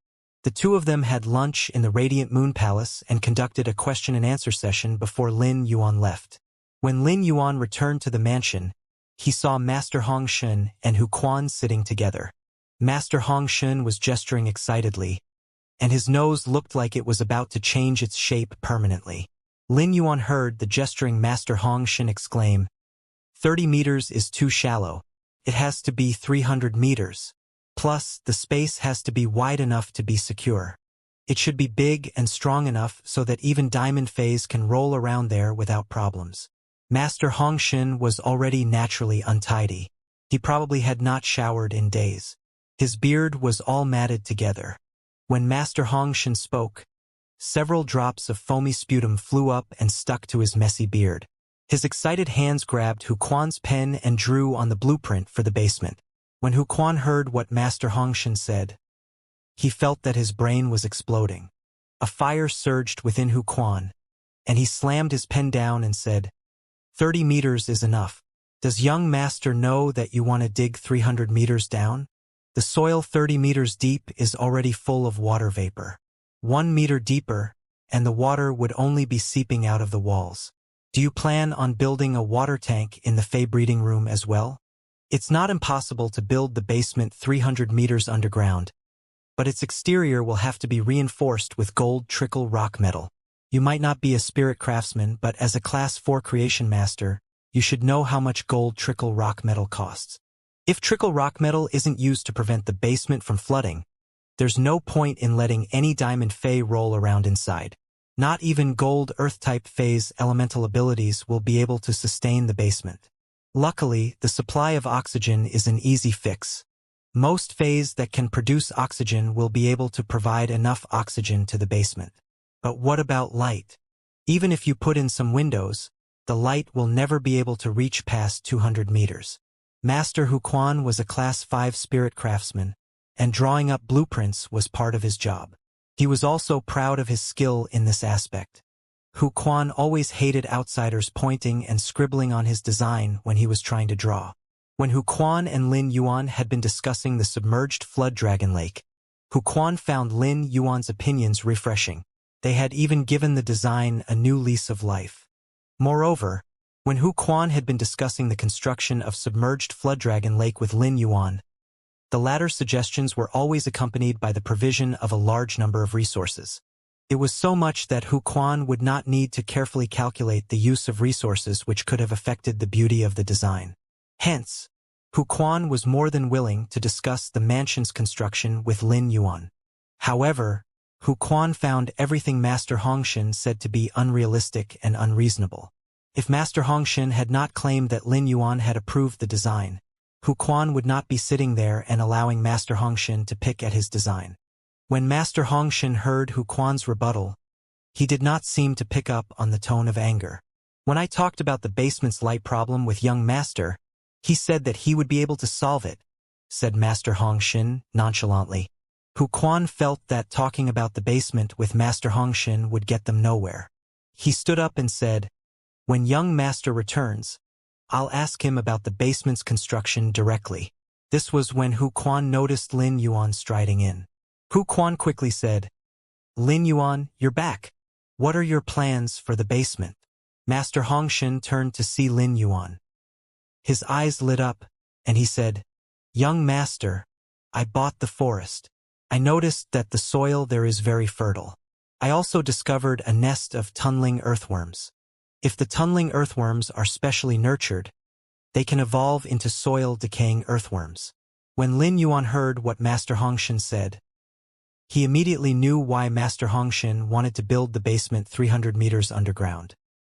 the two of them had lunch in the Radiant Moon Palace and conducted a question-and-answer session before Lin Yuan left. When Lin Yuan returned to the mansion, he saw Master Hong Shun and Hu Quan sitting together. Master Hong Shun was gesturing excitedly, and his nose looked like it was about to change its shape permanently. Lin Yuan heard the gesturing Master Hong Shun exclaim, 30 meters is too shallow. It has to be 300 meters. Plus, the space has to be wide enough to be secure. It should be big and strong enough so that even Diamond Phase can roll around there without problems. Master Hong Shun was already naturally untidy. He probably had not showered in days. His beard was all matted together. When Master Hong Shun spoke, several drops of foamy sputum flew up and stuck to his messy beard. His excited hands grabbed Hu Quan's pen and drew on the blueprint for the basement. When Hu Quan heard what Master Hong Shun said, he felt that his brain was exploding. A fire surged within Hu Quan, and he slammed his pen down and said, 30 meters is enough. Does young master know that you want to dig 300 meters down? The soil 30 meters deep is already full of water vapor. 1 meter deeper, and the water would only be seeping out of the walls. Do you plan on building a water tank in the Fey breeding room as well? It's not impossible to build the basement 300 meters underground, but its exterior will have to be reinforced with gold trickle rock metal. You might not be a spirit craftsman, but as a Class 4 creation master, you should know how much gold trickle rock metal costs. If trickle rock metal isn't used to prevent the basement from flooding, there's no point in letting any diamond Fey roll around inside. Not even gold earth-type Fey's elemental abilities will be able to sustain the basement. Luckily, the supply of oxygen is an easy fix. Most Feys that can produce oxygen will be able to provide enough oxygen to the basement. But what about light? Even if you put in some windows, the light will never be able to reach past 200 meters. Master Hu Quan was a Class 5 spirit craftsman, and drawing up blueprints was part of his job. He was also proud of his skill in this aspect. Hu Quan always hated outsiders pointing and scribbling on his design when he was trying to draw. When Hu Quan and Lin Yuan had been discussing the submerged flood dragon lake, Hu Quan found Lin Yuan's opinions refreshing. They had even given the design a new lease of life. Moreover, when Hu Quan had been discussing the construction of submerged flood dragon lake with Lin Yuan, the latter's suggestions were always accompanied by the provision of a large number of resources. It was so much that Hu Quan would not need to carefully calculate the use of resources which could have affected the beauty of the design. Hence, Hu Quan was more than willing to discuss the mansion's construction with Lin Yuan. However, Hu Quan found everything Master Hong Shun said to be unrealistic and unreasonable. If Master Hong Shun had not claimed that Lin Yuan had approved the design, Hu Quan would not be sitting there and allowing Master Hong Shun to pick at his design. When Master Hong Shun heard Hu Quan's rebuttal, he did not seem to pick up on the tone of anger. When I talked about the basement's light problem with young Master, he said that he would be able to solve it, said Master Hong Shun nonchalantly. Hu Quan felt that talking about the basement with Master Hong Shun would get them nowhere. He stood up and said, when young Master returns, I'll ask him about the basement's construction directly. This was when Hu Quan noticed Lin Yuan striding in. Hu Quan quickly said, Lin Yuan, you're back. What are your plans for the basement? Master Hong Shun turned to see Lin Yuan. His eyes lit up, and he said, Young master, I bought the forest. I noticed that the soil there is very fertile. I also discovered a nest of tunneling earthworms. If the tunneling earthworms are specially nurtured, they can evolve into soil-decaying earthworms. When Lin Yuan heard what Master Hongshan said, he immediately knew why Master Hongshan wanted to build the basement 300 meters underground.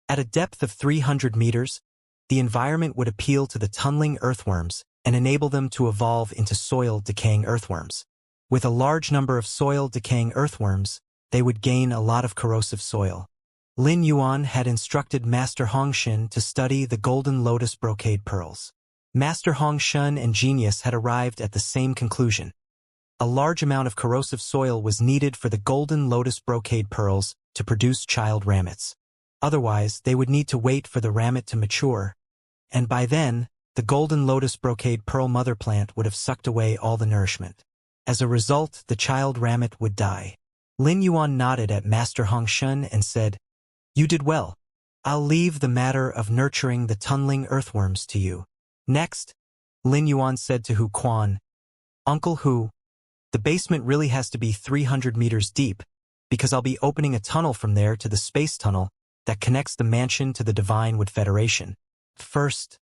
At a depth of 300 meters, the environment would appeal to the tunneling earthworms and enable them to evolve into soil-decaying earthworms. With a large number of soil-decaying earthworms, they would gain a lot of corrosive soil. Lin Yuan had instructed Master Hongshan to study the golden lotus brocade pearls. Master Hongshan and Genius had arrived at the same conclusion. A large amount of corrosive soil was needed for the golden lotus brocade pearls to produce child ramets. Otherwise, they would need to wait for the ramet to mature, and by then, the golden lotus brocade pearl mother plant would have sucked away all the nourishment. As a result, the child ramet would die. Lin Yuan nodded at Master Hongshan and said, "You did well. I'll leave the matter of nurturing the tunneling earthworms to you." Next, Lin Yuan said to Hu Quan, "Uncle Hu, the basement really has to be 300 meters deep, because I'll be opening a tunnel from there to the space tunnel that connects the mansion to the Divine Wood Federation." First,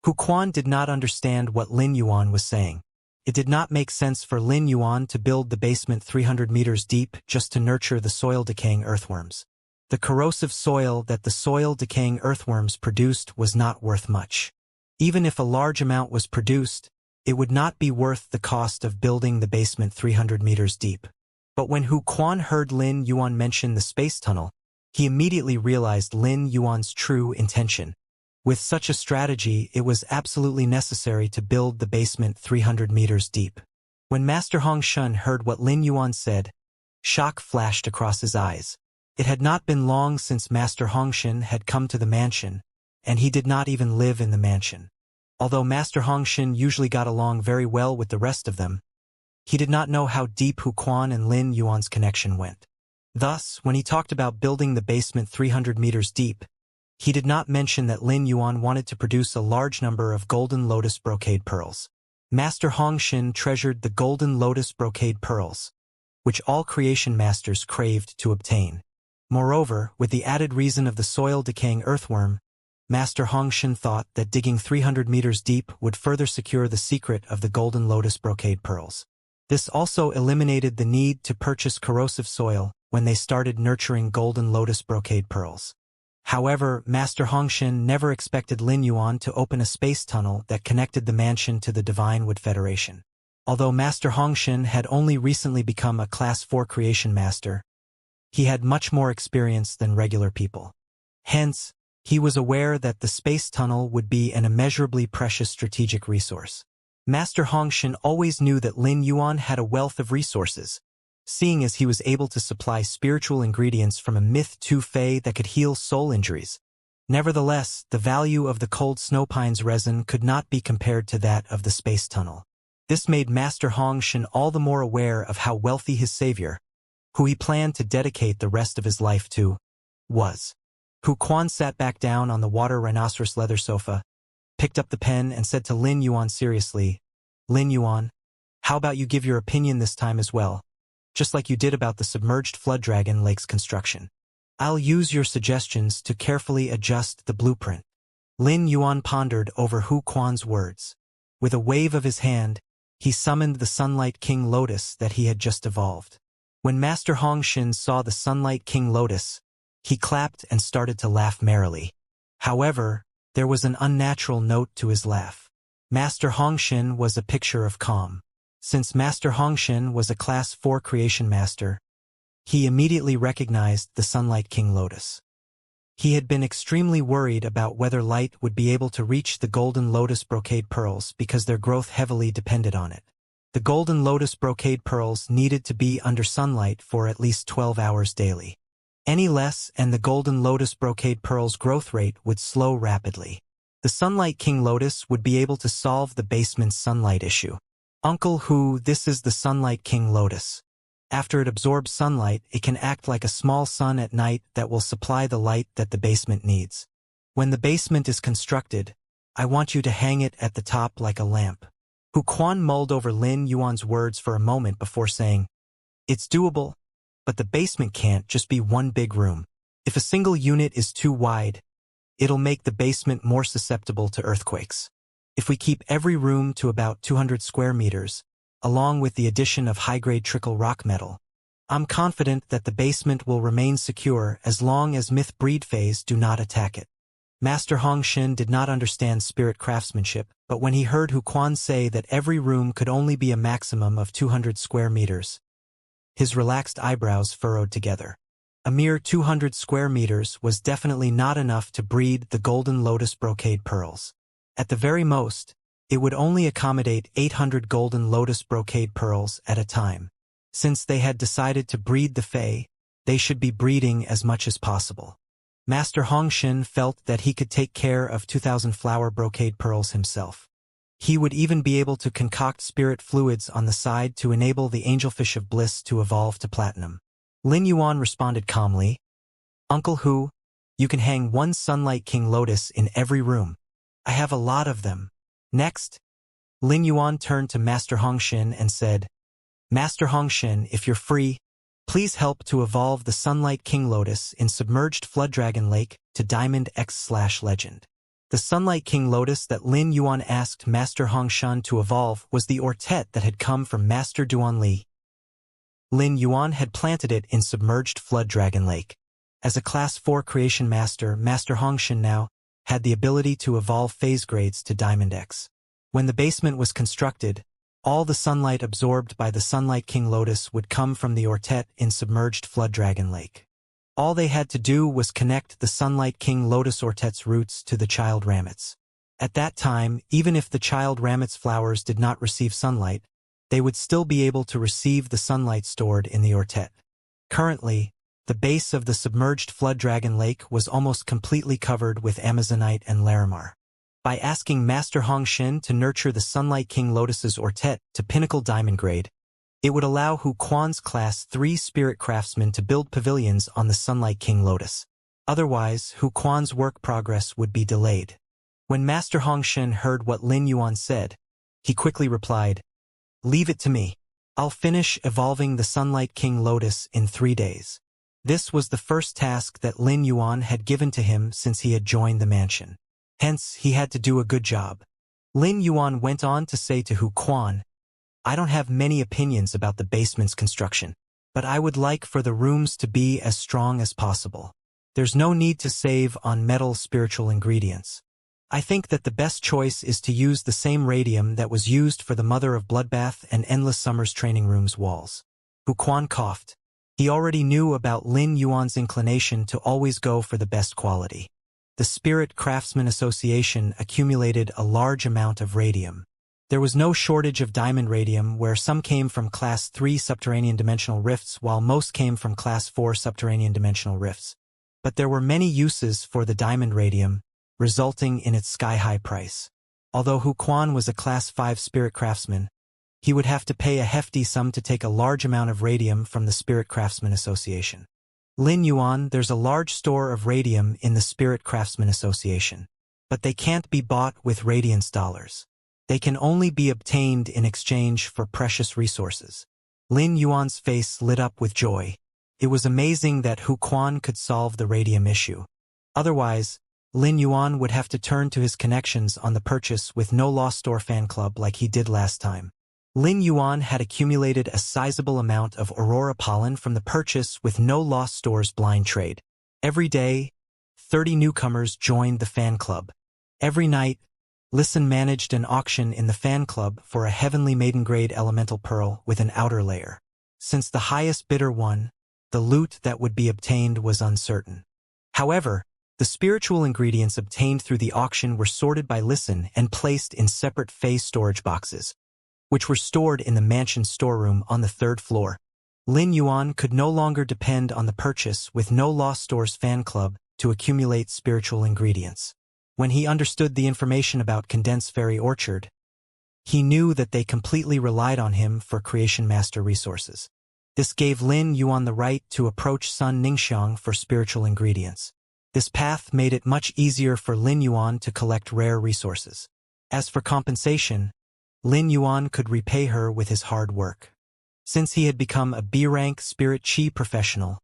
Hu Quan did not understand what Lin Yuan was saying. It did not make sense for Lin Yuan to build the basement 300 meters deep just to nurture the soil-decaying earthworms. The corrosive soil that the soil-decaying earthworms produced was not worth much. Even if a large amount was produced, it would not be worth the cost of building the basement 300 meters deep. But when Hu Quan heard Lin Yuan mention the space tunnel, he immediately realized Lin Yuan's true intention. With such a strategy, it was absolutely necessary to build the basement 300 meters deep. When Master Hongshan heard what Lin Yuan said, shock flashed across his eyes. It had not been long since Master Hongshan had come to the mansion, and he did not even live in the mansion. Although Master Hongshan usually got along very well with the rest of them, he did not know how deep Hu Quan and Lin Yuan's connection went. Thus, when he talked about building the basement 300 meters deep, he did not mention that Lin Yuan wanted to produce a large number of golden lotus brocade pearls. Master Hongshan treasured the golden lotus brocade pearls, which all creation masters craved to obtain. Moreover, with the added reason of the soil-decaying earthworm, Master Hongshan thought that digging 300 meters deep would further secure the secret of the golden lotus brocade pearls. This also eliminated the need to purchase corrosive soil when they started nurturing golden lotus brocade pearls. However, Master Hongshan never expected Lin Yuan to open a space tunnel that connected the mansion to the Divine Wood Federation. Although Master Hongshan had only recently become a Class 4 creation master, he had much more experience than regular people. Hence, he was aware that the space tunnel would be an immeasurably precious strategic resource. Master Hongshan always knew that Lin Yuan had a wealth of resources, seeing as he was able to supply spiritual ingredients from a myth Fei that could heal soul injuries. Nevertheless, the value of the cold snowpines resin could not be compared to that of the space tunnel. This made Master Hongshan all the more aware of how wealthy his savior, who he planned to dedicate the rest of his life to, was. Hu Quan sat back down on the water rhinoceros leather sofa, picked up the pen and said to Lin Yuan seriously, "Lin Yuan, how about you give your opinion this time as well? Just like you did about the submerged flood dragon lake's construction. I'll use your suggestions to carefully adjust the blueprint." Lin Yuan pondered over Hu Quan's words. With a wave of his hand, he summoned the Sunlight King Lotus that he had just evolved. When Master Hongshan saw the Sunlight King Lotus, he clapped and started to laugh merrily. However, there was an unnatural note to his laugh. Master Hongshan was a picture of calm. Since Master Hongshan was a Class 4 creation master, he immediately recognized the Sunlight King Lotus. He had been extremely worried about whether light would be able to reach the golden lotus brocade pearls because their growth heavily depended on it. The golden lotus brocade pearls needed to be under sunlight for at least 12 hours daily. Any less and the golden lotus brocade pearls' growth rate would slow rapidly. The Sunlight King Lotus would be able to solve the basement's sunlight issue. Uncle Hu, this is the Sunlight King Lotus. After it absorbs sunlight, it can act like a small sun at night that will supply the light that the basement needs. When the basement is constructed, I want you to hang it at the top like a lamp. Hu Quan mulled over Lin Yuan's words for a moment before saying, "It's doable, but the basement can't just be one big room. If a single unit is too wide, it'll make the basement more susceptible to earthquakes. If we keep every room to about 200 square meters, along with the addition of high-grade trickle rock metal, I'm confident that the basement will remain secure as long as myth breed phase do not attack it." Master Hong Xin did not understand spirit craftsmanship, but when he heard Hu Quan say that every room could only be a maximum of 200 square meters, his relaxed eyebrows furrowed together. A mere 200 square meters was definitely not enough to breed the golden lotus brocade pearls. At the very most, it would only accommodate 800 golden lotus brocade pearls at a time. Since they had decided to breed the Fae, they should be breeding as much as possible. Master Hongxin felt that he could take care of 2,000 flower brocade pearls himself. He would even be able to concoct spirit fluids on the side to enable the angelfish of bliss to evolve to platinum. Lin Yuan responded calmly, "Uncle Hu, you can hang one Sunlight King Lotus in every room. I have a lot of them." Next, Lin Yuan turned to Master Hongxin and said, "Master Hongxin, if you're free, please help to evolve the Sunlight King Lotus in Submerged Flood Dragon Lake to Diamond X/Legend." The Sunlight King Lotus that Lin Yuan asked Master Hongshan to evolve was the Ortet that had come from Master Duan Li. Lin Yuan had planted it in Submerged Flood Dragon Lake. As a Class 4 Creation Master, Master Hongshan now had the ability to evolve phase grades to Diamond X. When the basement was constructed, all the sunlight absorbed by the Sunlight King Lotus would come from the Ortet in Submerged Flood Dragon Lake. All they had to do was connect the Sunlight King Lotus Ortet's roots to the child ramets. At that time, even if the child ramet's flowers did not receive sunlight, they would still be able to receive the sunlight stored in the Ortet. Currently, the base of the Submerged Flood Dragon Lake was almost completely covered with Amazonite and Larimar. By asking Master Hongxin to nurture the Sunlight King Lotus's Ortet to pinnacle diamond grade, it would allow Hu Quan's Class 3 Spirit Craftsmen to build pavilions on the Sunlight King Lotus. Otherwise, Hu Quan's work progress would be delayed. When Master Hongxin heard what Lin Yuan said, he quickly replied, "Leave it to me. I'll finish evolving the Sunlight King Lotus in 3 days." This was the first task that Lin Yuan had given to him since he had joined the mansion. Hence, he had to do a good job. Lin Yuan went on to say to Hu Quan, "I don't have many opinions about the basement's construction, but I would like for the rooms to be as strong as possible. There's no need to save on metal spiritual ingredients. I think that the best choice is to use the same radium that was used for the Mother of Bloodbath and Endless Summer's training room's walls." Hu Quan coughed. He already knew about Lin Yuan's inclination to always go for the best quality. The Spirit Craftsman Association accumulated a large amount of radium. There was no shortage of diamond radium, where some came from Class 3 subterranean dimensional rifts while most came from Class 4 subterranean dimensional rifts. But there were many uses for the diamond radium, resulting in its sky-high price. Although Hu Quan was a Class 5 Spirit Craftsman, he would have to pay a hefty sum to take a large amount of radium from the Spirit Craftsman Association. Lin Yuan, there's a large store of radium in the Spirit Craftsman Association, but they can't be bought with radiance dollars. They can only be obtained in exchange for precious resources. Lin Yuan's face lit up with joy. It was amazing that Hu Quan could solve the radium issue. Otherwise, Lin Yuan would have to turn to his connections on the purchase with No Loss Store fan club like he did last time. Lin Yuan had accumulated a sizable amount of Aurora pollen from the purchase with No Loss Store's blind trade. Every day, 30 newcomers joined the fan club. Every night, Listen managed an auction in the fan club for a heavenly maiden grade elemental pearl with an outer layer. Since the highest bidder won, the loot that would be obtained was uncertain. However, the spiritual ingredients obtained through the auction were sorted by Listen and placed in separate phase storage boxes, which were stored in the mansion's storeroom on the 3rd floor. Lin Yuan could no longer depend on the purchase with No Loss Store's fan club to accumulate spiritual ingredients. When he understood the information about Condensed Fairy Orchard, he knew that they completely relied on him for Creation Master resources. This gave Lin Yuan the right to approach Sun Ningxiang for spiritual ingredients. This path made it much easier for Lin Yuan to collect rare resources. As for compensation, Lin Yuan could repay her with his hard work. Since he had become a B-rank spirit chi professional,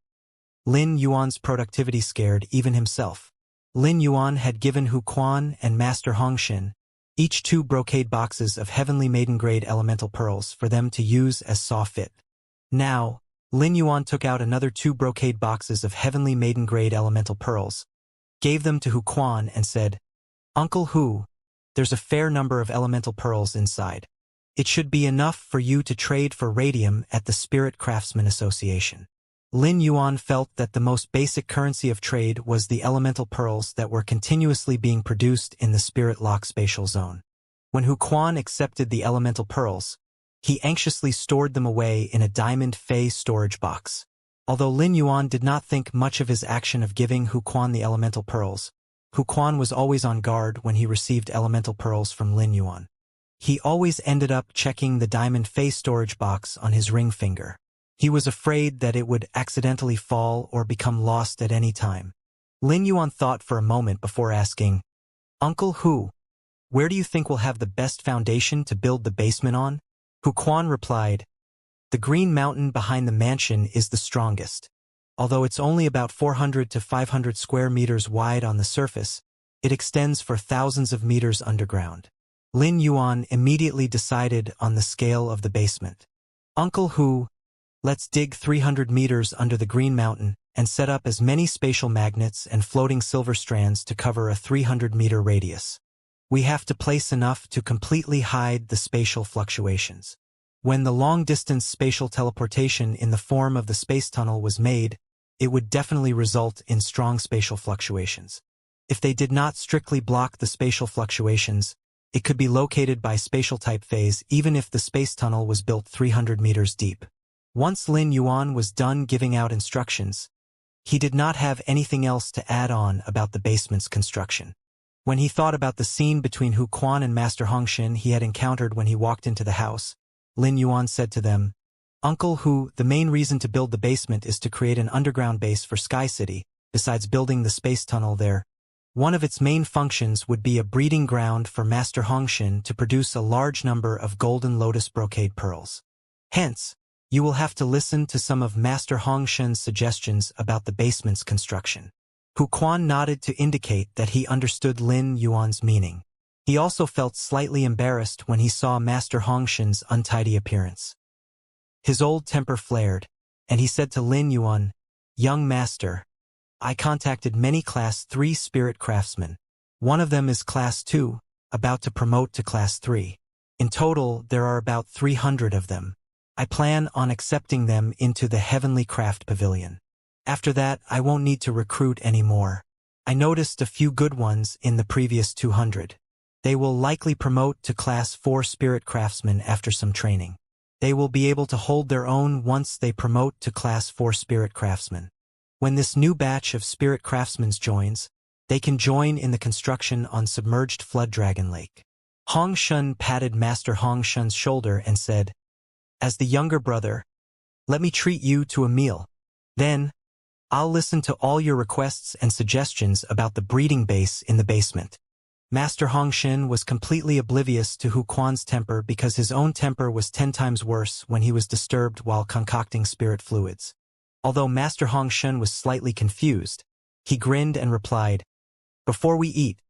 Lin Yuan's productivity scared even himself. Lin Yuan had given Hu Quan and Master Hongshin each 2 brocade boxes of heavenly maiden-grade elemental pearls for them to use as saw fit. Now, Lin Yuan took out another 2 brocade boxes of heavenly maiden-grade elemental pearls, gave them to Hu Quan and said, "Uncle Hu, there's a fair number of elemental pearls inside. It should be enough for you to trade for radium at the Spirit Craftsman Association." Lin Yuan felt that the most basic currency of trade was the elemental pearls that were continuously being produced in the Spirit Lock spatial zone. When Hu Quan accepted the elemental pearls, he anxiously stored them away in a diamond fey storage box. Although Lin Yuan did not think much of his action of giving Hu Quan the elemental pearls, Hu Quan was always on guard when he received elemental pearls from Lin Yuan. He always ended up checking the diamond fey storage box on his ring finger. He was afraid that it would accidentally fall or become lost at any time. Lin Yuan thought for a moment before asking, "Uncle Hu, where do you think we'll have the best foundation to build the basement on?" Hu Quan replied, "The green mountain behind the mansion is the strongest. Although it's only about 400 to 500 square meters wide on the surface, it extends for thousands of meters underground." Lin Yuan immediately decided on the scale of the basement. "Uncle Hu, let's dig 300 meters under the Green Mountain and set up as many spatial magnets and floating silver strands to cover a 300-meter radius. We have to place enough to completely hide the spatial fluctuations. When the long-distance spatial teleportation in the form of the space tunnel was made, it would definitely result in strong spatial fluctuations. If they did not strictly block the spatial fluctuations, it could be located by spatial type phase even if the space tunnel was built 300 meters deep." Once Lin Yuan was done giving out instructions, he did not have anything else to add on about the basement's construction. When he thought about the scene between Hu Quan and Master Hongshin he had encountered when he walked into the house, Lin Yuan said to them, "Uncle Hu, the main reason to build the basement is to create an underground base for Sky City, besides building the space tunnel there. One of its main functions would be a breeding ground for Master Hongshin to produce a large number of golden lotus brocade pearls. Hence, you will have to listen to some of Master Hongshin's suggestions about the basement's construction." Hu Quan nodded to indicate that he understood Lin Yuan's meaning. He also felt slightly embarrassed when he saw Master Hongshin's untidy appearance. His old temper flared, and he said to Lin Yuan, "Young master, I contacted many Class 3 spirit craftsmen. One of them is Class 2, about to promote to Class 3. In total, there are about 300 of them. I plan on accepting them into the Heavenly Craft Pavilion. After that, I won't need to recruit any more. I noticed a few good ones in the previous 200. They will likely promote to Class 4 Spirit Craftsmen after some training. They will be able to hold their own once they promote to Class 4 Spirit Craftsmen. When this new batch of Spirit Craftsmen joins, they can join in the construction on submerged Flood Dragon Lake." Hong Shun patted Master Hong Shun's shoulder and said, "As the younger brother, let me treat you to a meal. Then, I'll listen to all your requests and suggestions about the breeding base in the basement." Master Hongshin was completely oblivious to Hu Quan's temper because his own temper was 10 times worse when he was disturbed while concocting spirit fluids. Although Master Hongshin was slightly confused, he grinned and replied, "Before we eat,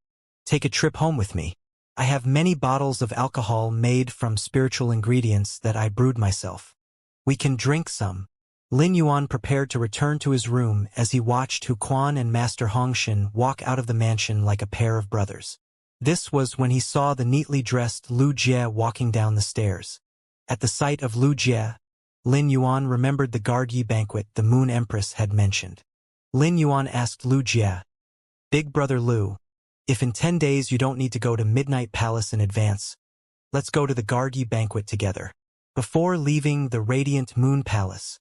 take a trip home with me. I have many bottles of alcohol made from spiritual ingredients that I brewed myself. We can drink some." Lin Yuan prepared to return to his room as he watched Hu Quan and Master Hongshin walk out of the mansion like a pair of brothers. This was when he saw the neatly dressed Lu Jie walking down the stairs. At the sight of Lu Jie, Lin Yuan remembered the Guard Yi banquet the Moon Empress had mentioned. Lin Yuan asked Lu Jie, "Big brother Lu, if in 10 days you don't need to go to Midnight Palace in advance, let's go to the Guard Yi banquet together." Before leaving the Radiant Moon Palace,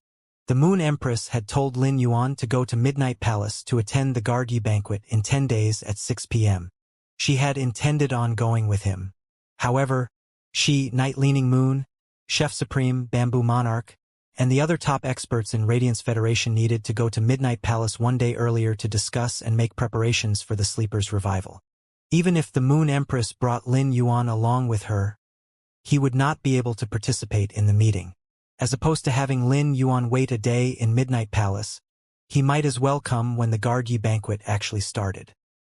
the Moon Empress had told Lin Yuan to go to Midnight Palace to attend the Guard Yi banquet in 10 days at 6 p.m. She had intended on going with him. However, she, Night Leaning Moon, Chef Supreme, Bamboo Monarch, and the other top experts in Radiance Federation needed to go to Midnight Palace one day earlier to discuss and make preparations for the Sleeper's revival. Even if the Moon Empress brought Lin Yuan along with her, he would not be able to participate in the meeting. As opposed to having Lin Yuan wait a day in Midnight Palace, he might as well come when the Guard Yi banquet actually started.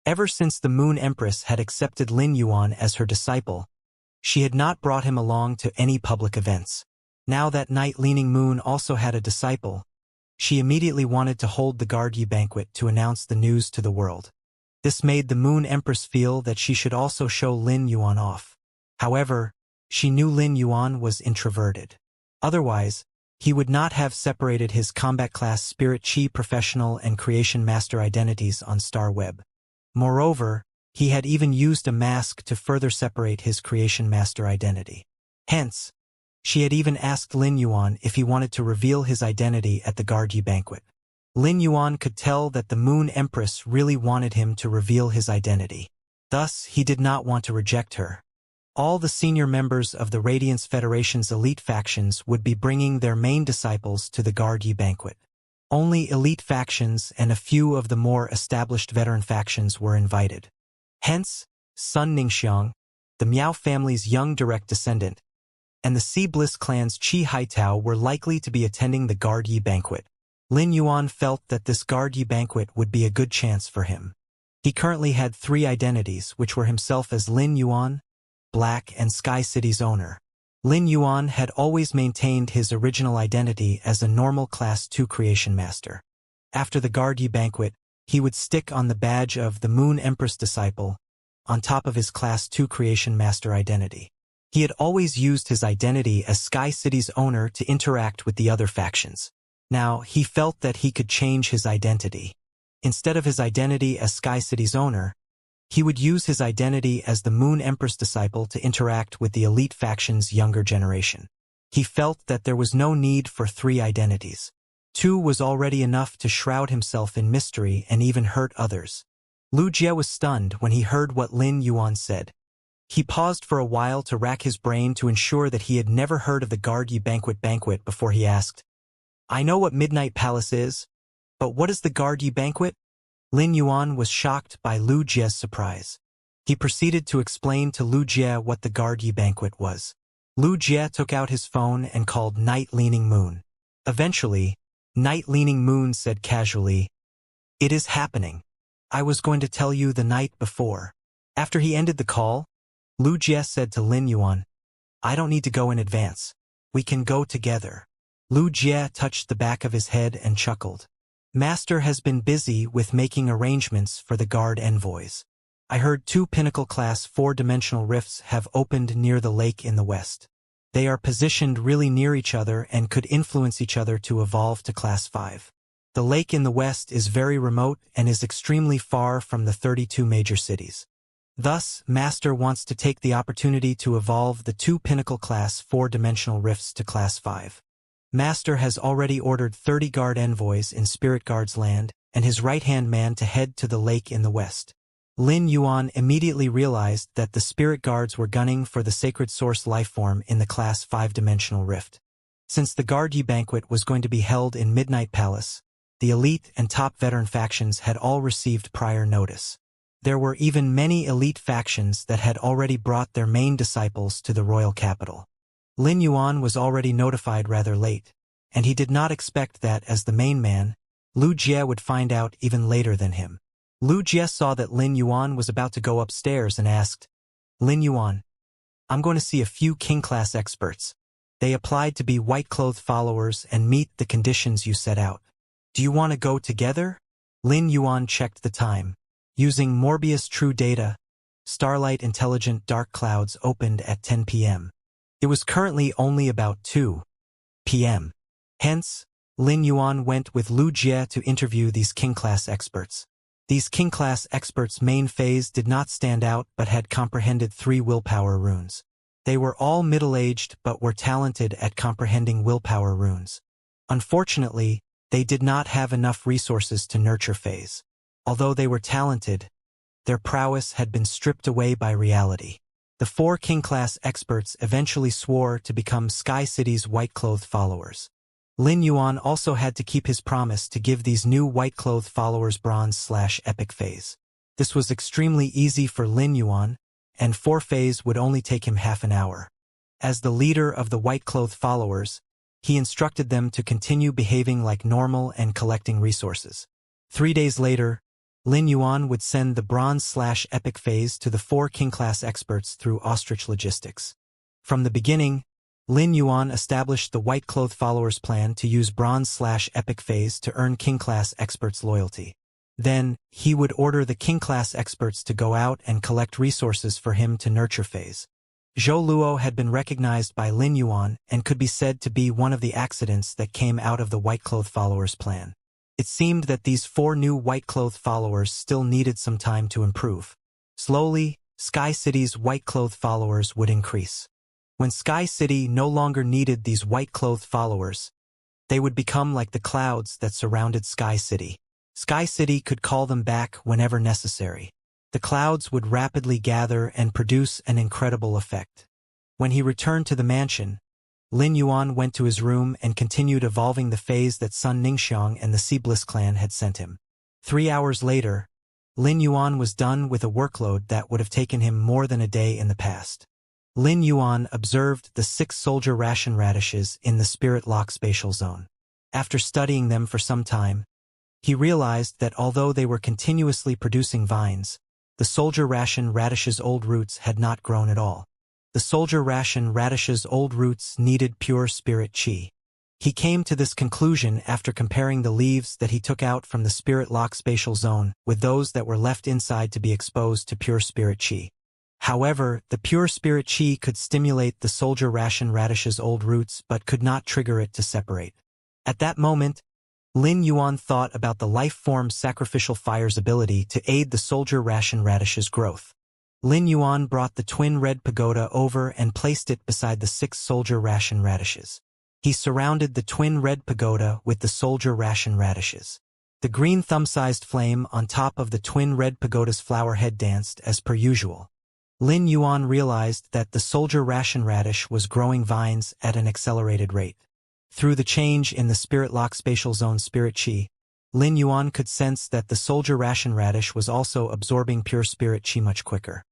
Ever since the Moon Empress had accepted Lin Yuan as her disciple, she had not brought him along to any public events. Now that Night-Leaning Moon also had a disciple, she immediately wanted to hold the Guard Yi banquet to announce the news to the world. This made the Moon Empress feel that she should also show Lin Yuan off. However, she knew Lin Yuan was introverted. Otherwise, he would not have separated his combat class Spirit Chi professional and Creation Master identities on Star Web. Moreover, he had even used a mask to further separate his Creation Master identity. Hence, she had even asked Lin Yuan if he wanted to reveal his identity at the Guard Yi banquet. Lin Yuan could tell that the Moon Empress really wanted him to reveal his identity. Thus, he did not want to reject her. All the senior members of the Radiance Federation's elite factions would be bringing their main disciples to the Guard Yi banquet. Only elite factions and a few of the more established veteran factions were invited. Hence, Sun Ningxiang, the Miao family's young direct descendant, and the Sea Bliss clan's Qi Haitao were likely to be attending the Guard Yi banquet. Lin Yuan felt that this Guard Yi banquet would be a good chance for him. He currently had 3 identities, which were himself as Lin Yuan, Black, and Sky City's owner. Lin Yuan had always maintained his original identity as a normal Class 2 Creation Master. After the Guard Yi banquet, he would stick on the badge of the Moon Empress Disciple on top of his Class 2 Creation Master identity. He had always used his identity as Sky City's owner to interact with the other factions. Now, he felt that he could change his identity. Instead of his identity as Sky City's owner, he would use his identity as the Moon Empress Disciple to interact with the elite faction's younger generation. He felt that there was no need for 3 identities. 2 was already enough to shroud himself in mystery and even hurt others. Lu Jie was stunned when he heard what Lin Yuan said. He paused for a while to rack his brain to ensure that he had never heard of the Guard Yi banquet before he asked, "I know what Midnight Palace is, but what is the Guard Yi banquet?" Lin Yuan was shocked by Lu Jie's surprise. He proceeded to explain to Lu Jie what the Guard Yi banquet was. Lu Jie took out his phone and called Night-Leaning Moon. Eventually, Night-Leaning Moon said casually, "It is happening. I was going to tell you the night before." After he ended the call, Lu Jie said to Lin Yuan, "I don't need to go in advance. We can go together." Lu Jie touched the back of his head and chuckled. "Master has been busy with making arrangements for the guard envoys. I heard 2 Pinnacle-class 4-dimensional rifts have opened near the lake in the west. They are positioned really near each other and could influence each other to evolve to Class 5. The lake in the west is very remote and is extremely far from the 32 major cities. Thus, Master wants to take the opportunity to evolve the 2 Pinnacle-class 4-dimensional rifts to Class 5. Master has already ordered 30 guard envoys in Spirit Guard's land and his right-hand man to head to the lake in the west." Lin Yuan immediately realized that the Spirit Guards were gunning for the Sacred Source lifeform in the Class 5-dimensional rift. Since the Guard Yi banquet was going to be held in Midnight Palace, the elite and top veteran factions had all received prior notice. There were even many elite factions that had already brought their main disciples to the royal capital. Lin Yuan was already notified rather late, and he did not expect that as the main man, Lu Jie would find out even later than him. Lu Jie saw that Lin Yuan was about to go upstairs and asked, "Lin Yuan, I'm going to see a few King-class experts. They applied to be white-clothed followers and meet the conditions you set out. Do you want to go together?" Lin Yuan checked the time. Using Morbius True Data, Starlight Intelligent Dark Clouds opened at 10 p.m. It was currently only about 2 p.m. Hence, Lin Yuan went with Lu Jie to interview these King-class experts. These King-class experts' main phase did not stand out but had comprehended 3 willpower runes. They were all middle-aged but were talented at comprehending willpower runes. Unfortunately, they did not have enough resources to nurture phase. Although they were talented, their prowess had been stripped away by reality. The 4 King-class experts eventually swore to become Sky City's white-clothed followers. Lin Yuan also had to keep his promise to give these new white-clothed followers bronze/epic phase. This was extremely easy for Lin Yuan, and 4 phase would only take him half an hour. As the leader of the white-clothed followers, he instructed them to continue behaving like normal and collecting resources. 3 days later, Lin Yuan would send the bronze/epic phase to the 4 king-class experts through ostrich logistics. From the beginning, Lin Yuan established the white-clothed followers' plan to use bronze/epic phase to earn king-class experts' loyalty. Then, he would order the king-class experts to go out and collect resources for him to nurture phase. Zhou Luo had been recognized by Lin Yuan and could be said to be one of the accidents that came out of the white-clothed followers' plan. It seemed that these 4 new white-clothed followers still needed some time to improve. Slowly, Sky City's white-clothed followers would increase. When Sky City no longer needed these white-clothed followers, they would become like the clouds that surrounded Sky City. Sky City could call them back whenever necessary. The clouds would rapidly gather and produce an incredible effect. When he returned to the mansion, Lin Yuan went to his room and continued evolving the phase that Sun Ningxiang and the Sea Bliss clan had sent him. 3 hours later, Lin Yuan was done with a workload that would have taken him more than a day in the past. Lin Yuan observed the 6 soldier ration radishes in the Spirit Lock spatial zone. After studying them for some time, he realized that although they were continuously producing vines, the soldier ration radish's old roots had not grown at all. The soldier ration radish's old roots needed pure spirit qi. He came to this conclusion after comparing the leaves that he took out from the Spirit Lock spatial zone with those that were left inside to be exposed to pure spirit qi. However, the pure spirit qi could stimulate the soldier ration radish's old roots but could not trigger it to separate. At that moment, Lin Yuan thought about the life-form sacrificial fire's ability to aid the soldier ration radish's growth. Lin Yuan brought the twin red pagoda over and placed it beside the 6 soldier ration radishes. He surrounded the twin red pagoda with the soldier ration radishes. The green thumb-sized flame on top of the twin red pagoda's flower head danced as per usual. Lin Yuan realized that the soldier ration radish was growing vines at an accelerated rate. Through the change in the Spirit Lock spatial zone spirit qi, Lin Yuan could sense that the soldier ration radish was also absorbing pure spirit qi much quicker.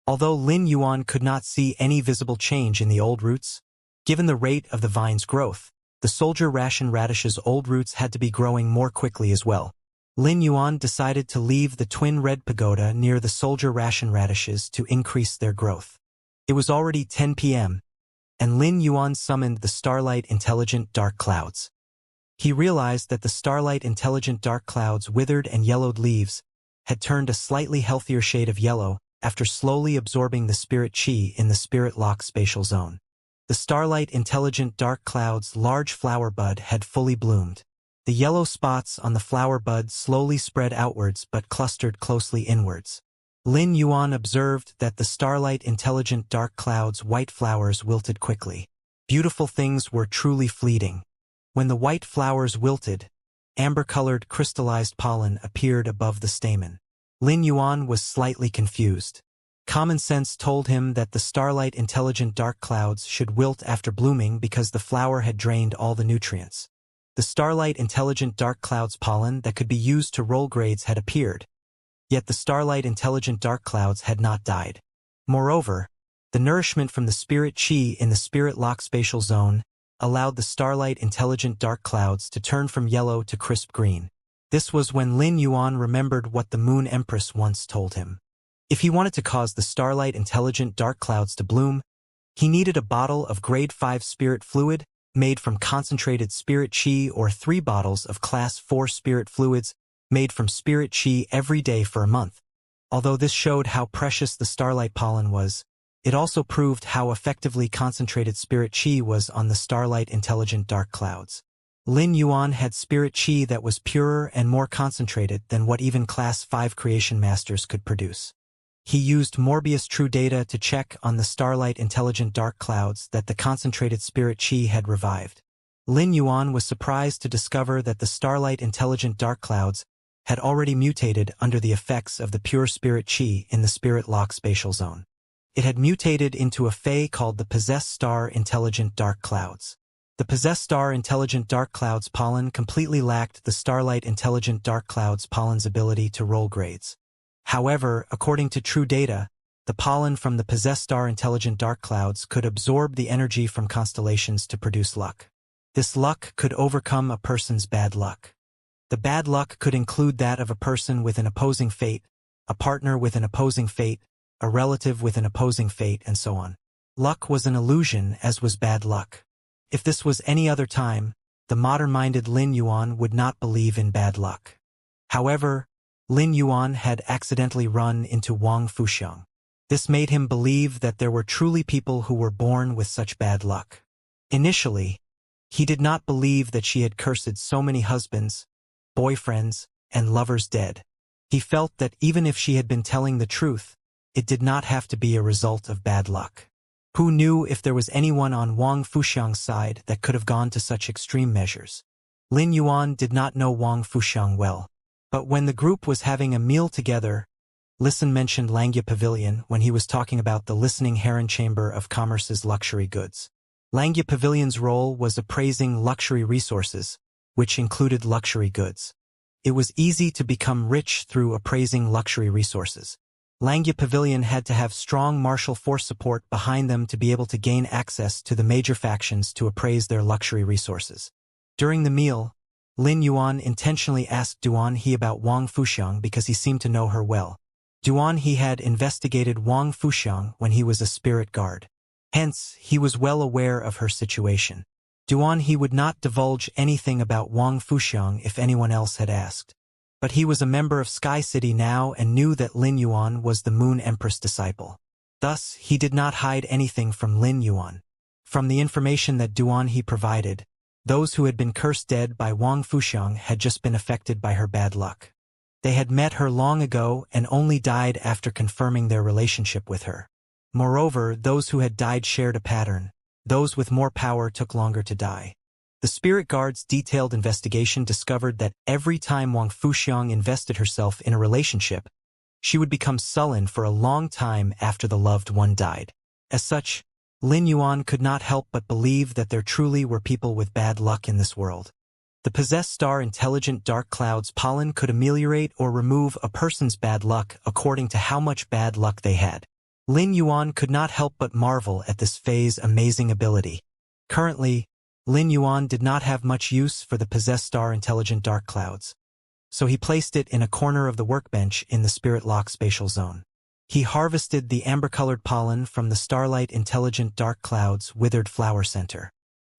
Although Lin Yuan could not see any visible change in the old roots, given the rate of the vine's growth, the soldier ration radish's old roots had to be growing more quickly as well. Lin Yuan decided to leave the twin red pagoda near the soldier ration radishes to increase their growth. It was already 10 p.m., and Lin Yuan summoned the Starlight Intelligent Dark Clouds. He realized that the Starlight Intelligent Dark Clouds' withered and yellowed leaves had turned a slightly healthier shade of yellow after slowly absorbing the spirit qi in the Spirit Lock spatial zone. The Starlight Intelligent Dark Clouds' large flower bud had fully bloomed. The yellow spots on the flower bud slowly spread outwards but clustered closely inwards. Lin Yuan observed that the Starlight Intelligent Dark Clouds' white flowers wilted quickly. Beautiful things were truly fleeting. When the white flowers wilted, amber-colored crystallized pollen appeared above the stamen. Lin Yuan was slightly confused. Common sense told him that the Starlight Intelligent Dark Clouds should wilt after blooming because the flower had drained all the nutrients. The Starlight Intelligent Dark Clouds pollen that could be used to roll grades had appeared, yet the Starlight Intelligent Dark Clouds had not died. Moreover, the nourishment from the spirit qi in the Spirit Lock spatial zone allowed the Starlight Intelligent Dark Clouds to turn from yellow to crisp green. This was when Lin Yuan remembered what the Moon Empress once told him. If he wanted to cause the Starlight Intelligent Dark Clouds to bloom, he needed a bottle of grade 5 spirit fluid made from concentrated spirit qi or 3 bottles of class 4 spirit fluids made from spirit qi every day for a month. Although this showed how precious the starlight pollen was, it also proved how effectively concentrated spirit qi was on the Starlight Intelligent Dark Clouds. Lin Yuan had spirit qi that was purer and more concentrated than what even class 5 creation masters could produce. He used Morbius True Data to check on the Starlight Intelligent Dark Clouds that the concentrated spirit qi had revived. Lin Yuan was surprised to discover that the Starlight Intelligent Dark Clouds had already mutated under the effects of the pure spirit qi in the Spirit Lock spatial zone. It had mutated into a fae called the Possessed Star Intelligent Dark Clouds. The Possessed Star Intelligent Dark Clouds pollen completely lacked the Starlight Intelligent Dark Clouds pollen's ability to roll grades. However, according to True Data, The pollen from the possessed star-intelligent dark clouds could absorb the energy from constellations to produce luck. This luck could overcome a person's bad luck. The bad luck could include that of a person with an opposing fate, a partner with an opposing fate, a relative with an opposing fate, and so on. Luck was an illusion, as was bad luck. If this was any other time, the modern-minded Lin Yuan would not believe in bad luck. However, Lin Yuan had accidentally run into Wang Fuxiang. This made him believe that there were truly people who were born with such bad luck. Initially, he did not believe that she had cursed so many husbands, boyfriends, and lovers dead. He felt that even if she had been telling the truth, it did not have to be a result of bad luck. Who knew if there was anyone on Wang Fuxiang's side that could have gone to such extreme measures? Lin Yuan did not know Wang Fuxiang well. But when the group was having a meal together, Listen mentioned Langya Pavilion when he was talking about the listening heron chamber of commerce's luxury goods. Langya Pavilion's role was appraising luxury resources, which included luxury goods. It was easy to become rich through appraising luxury resources. Langya Pavilion had to have strong martial force support behind them to be able to gain access to the major factions to appraise their luxury resources. During the meal, Lin Yuan intentionally asked Duan He about Wang Fuxiang because he seemed to know her well. Duan He had investigated Wang Fuxiang when he was a spirit guard. Hence, he was well aware of her situation. Duan He would not divulge anything about Wang Fuxiang if anyone else had asked. But he was a member of Sky City now and knew that Lin Yuan was the Moon Empress disciple. Thus, he did not hide anything from Lin Yuan. From the information that Duan He provided, those who had been cursed dead by Wang Fuxiang had just been affected by her bad luck. They had met her long ago and only died after confirming their relationship with her. Moreover, those who had died shared a pattern. Those with more power took longer to die. The spirit guard's detailed investigation discovered that every time Wang Fuxiang invested herself in a relationship, she would become sullen for a long time after the loved one died. As such, Lin Yuan could not help but believe that there truly were people with bad luck in this world. The possessed star-intelligent dark cloud's pollen could ameliorate or remove a person's bad luck according to how much bad luck they had. Lin Yuan could not help but marvel at this Fei's amazing ability. Currently, Lin Yuan did not have much use for the possessed star-intelligent dark clouds, so he placed it in a corner of the workbench in the Spirit Lock spatial zone. He harvested the amber-colored pollen from the starlight-intelligent dark cloud's withered flower center.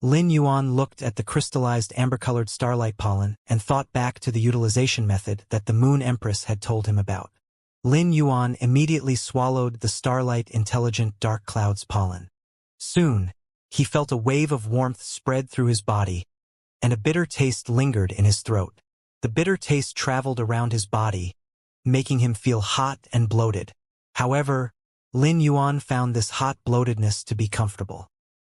Lin Yuan looked at the crystallized amber-colored starlight pollen and thought back to the utilization method that the Moon Empress had told him about. Lin Yuan immediately swallowed the starlight-intelligent dark cloud's pollen. Soon, he felt a wave of warmth spread through his body, and a bitter taste lingered in his throat. The bitter taste traveled around his body, making him feel hot and bloated. However, Lin Yuan found this hot bloatedness to be comfortable.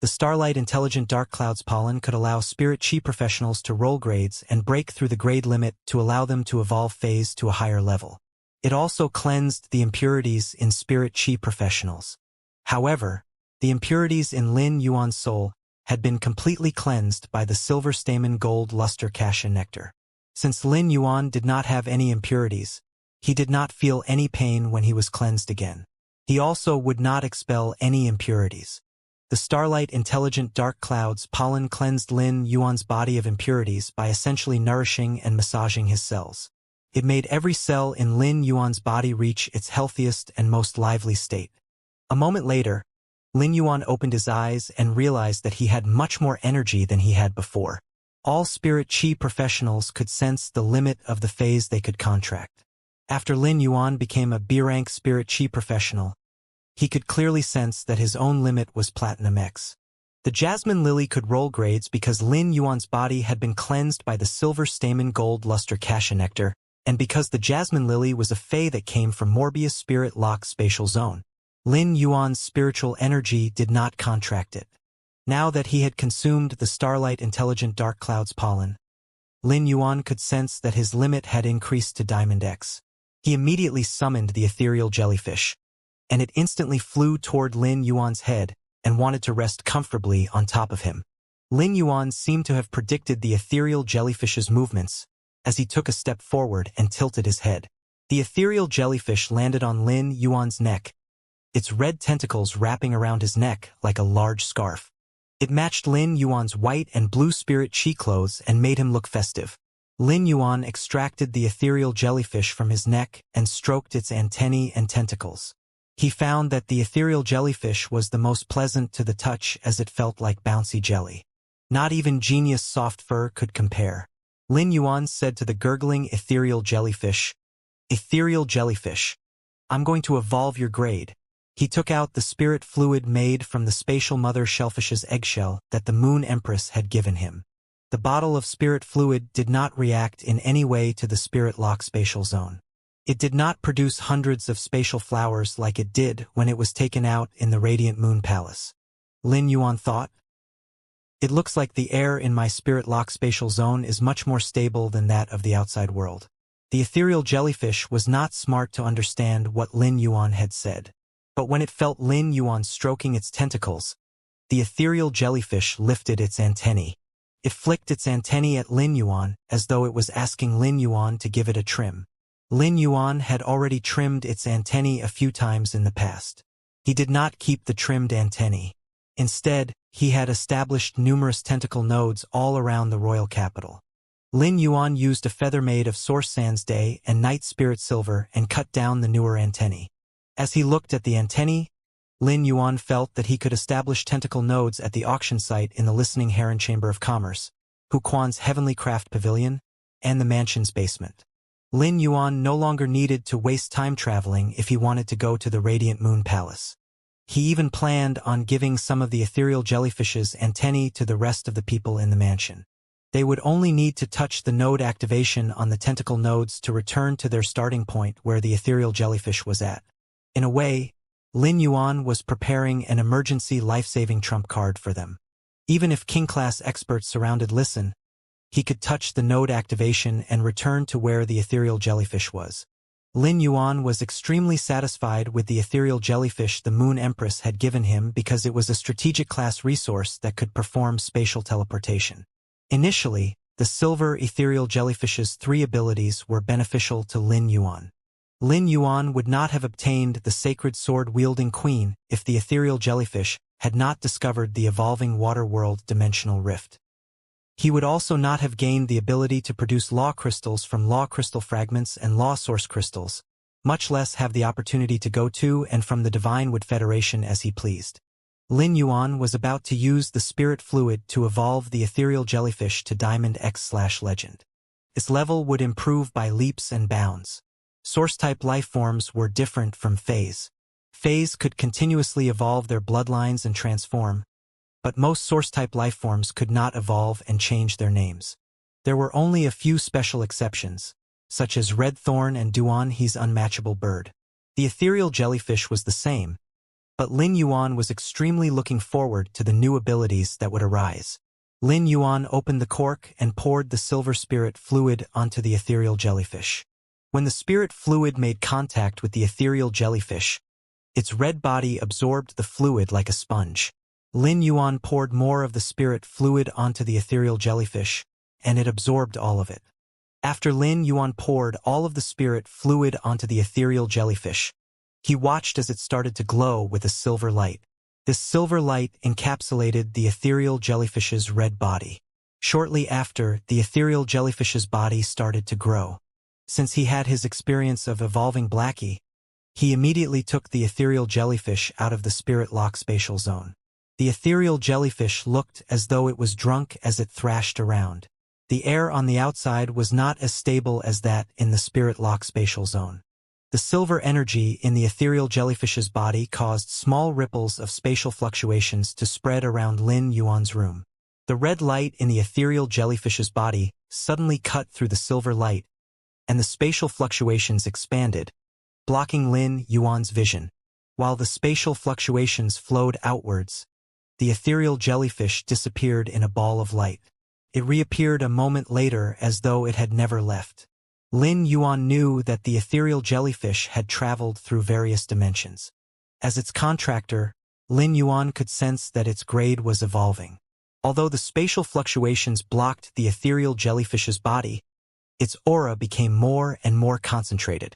The starlight-intelligent dark clouds pollen could allow spirit chi professionals to roll grades and break through the grade limit to allow them to evolve phase to a higher level. It also cleansed the impurities in spirit chi professionals. However, the impurities in Lin Yuan's soul had been completely cleansed by the silver stamen gold luster cassia nectar. Since Lin Yuan did not have any impurities, he did not feel any pain when he was cleansed again. He also would not expel any impurities. The starlight-intelligent dark clouds pollen cleansed Lin Yuan's body of impurities by essentially nourishing and massaging his cells. It made every cell in Lin Yuan's body reach its healthiest and most lively state. A moment later, Lin Yuan opened his eyes and realized that he had much more energy than he had before. All spirit chi professionals could sense the limit of the phase they could contract. After Lin Yuan became a B-rank spirit chi professional, he could clearly sense that his own limit was Platinum X. The Jasmine Lily could roll grades because Lin Yuan's body had been cleansed by the silver stamen gold luster cassia nectar, and because the Jasmine Lily was a Fey that came from Morbius Spirit Lock spatial zone. Lin Yuan's spiritual energy did not contract it. Now that he had consumed the starlight-intelligent dark clouds pollen, Lin Yuan could sense that his limit had increased to Diamond X. He immediately summoned the ethereal jellyfish, and it instantly flew toward Lin Yuan's head and wanted to rest comfortably on top of him. Lin Yuan seemed to have predicted the ethereal jellyfish's movements as he took a step forward and tilted his head. The ethereal jellyfish landed on Lin Yuan's neck its red tentacles wrapping around his neck like a large scarf. It matched Lin Yuan's white and blue spirit chi clothes and made him look festive. Lin Yuan extracted the ethereal jellyfish from his neck and stroked its antennae and tentacles. He found that the ethereal jellyfish was the most pleasant to the touch as it felt like bouncy jelly. Not even genius soft fur could compare. Lin Yuan said to the gurgling ethereal jellyfish, "Ethereal jellyfish, I'm going to evolve your grade." He took out the spirit fluid made from the spatial mother shellfish's eggshell that the Moon Empress had given him. The bottle of spirit fluid did not react in any way to the spirit lock spatial zone. It did not produce hundreds of spatial flowers like it did when it was taken out in the Radiant Moon Palace. Lin Yuan thought, "It looks like the air in my spirit lock spatial zone is much more stable than that of the outside world." The ethereal jellyfish was not smart to understand what Lin Yuan had said. But when it felt Lin Yuan stroking its tentacles, the ethereal jellyfish lifted its antennae. It flicked its antennae at Lin Yuan as though it was asking Lin Yuan to give it a trim. Lin Yuan had already trimmed its antennae a few times in the past. He did not keep the trimmed antennae. Instead, he had established numerous tentacle nodes all around the royal capital. Lin Yuan used a feather made of source sands day and night spirit silver and cut down the newer antennae. As he looked at the antennae, Lin Yuan felt that he could establish tentacle nodes at the auction site in the Listening Heron Chamber of Commerce, Hu Quan's Heavenly Craft Pavilion, and the mansion's basement. Lin Yuan no longer needed to waste time traveling if he wanted to go to the Radiant Moon Palace. He even planned on giving some of the ethereal jellyfish's antennae to the rest of the people in the mansion. They would only need to touch the node activation on the tentacle nodes to return to their starting point where the ethereal jellyfish was at. In a way, Lin Yuan was preparing an emergency life-saving trump card for them. Even if king-class experts surrounded Listen, he could touch the node activation and return to where the ethereal jellyfish was. Lin Yuan was extremely satisfied with the ethereal jellyfish the Moon Empress had given him because it was a strategic class resource that could perform spatial teleportation. Initially, the silver ethereal jellyfish's 3 abilities were beneficial to Lin Yuan. Lin Yuan would not have obtained the sacred sword-wielding queen if the ethereal jellyfish had not discovered the evolving water world dimensional rift. He would also not have gained the ability to produce law crystals from law crystal fragments and law source crystals, much less have the opportunity to go to and from the Divine Wood Federation as he pleased. Lin Yuan was about to use the spirit fluid to evolve the ethereal jellyfish to Diamond X/Legend. Its level would improve by leaps and bounds. Source-type lifeforms were different from phase. Phase could continuously evolve their bloodlines and transform, but most source-type lifeforms could not evolve and change their names. There were only a few special exceptions, such as Red Thorn and Duan He's unmatchable bird. The ethereal jellyfish was the same, but Lin Yuan was extremely looking forward to the new abilities that would arise. Lin Yuan opened the cork and poured the silver spirit fluid onto the ethereal jellyfish. When the spirit fluid made contact with the ethereal jellyfish, its red body absorbed the fluid like a sponge. Lin Yuan poured more of the spirit fluid onto the ethereal jellyfish, and it absorbed all of it. After Lin Yuan poured all of the spirit fluid onto the ethereal jellyfish, he watched as it started to glow with a silver light. This silver light encapsulated the ethereal jellyfish's red body. Shortly after, the ethereal jellyfish's body started to grow. Since he had his experience of evolving Blackie, he immediately took the ethereal jellyfish out of the spirit lock spatial zone. The ethereal jellyfish looked as though it was drunk as it thrashed around. The air on the outside was not as stable as that in the spirit lock spatial zone. The silver energy in the ethereal jellyfish's body caused small ripples of spatial fluctuations to spread around Lin Yuan's room. The red light in the ethereal jellyfish's body suddenly cut through the silver light, and the spatial fluctuations expanded, blocking Lin Yuan's vision. While the spatial fluctuations flowed outwards, the ethereal jellyfish disappeared in a ball of light. It reappeared a moment later as though it had never left. Lin Yuan knew that the ethereal jellyfish had traveled through various dimensions. As its contractor, Lin Yuan could sense that its grade was evolving. Although the spatial fluctuations blocked the ethereal jellyfish's body, its aura became more and more concentrated.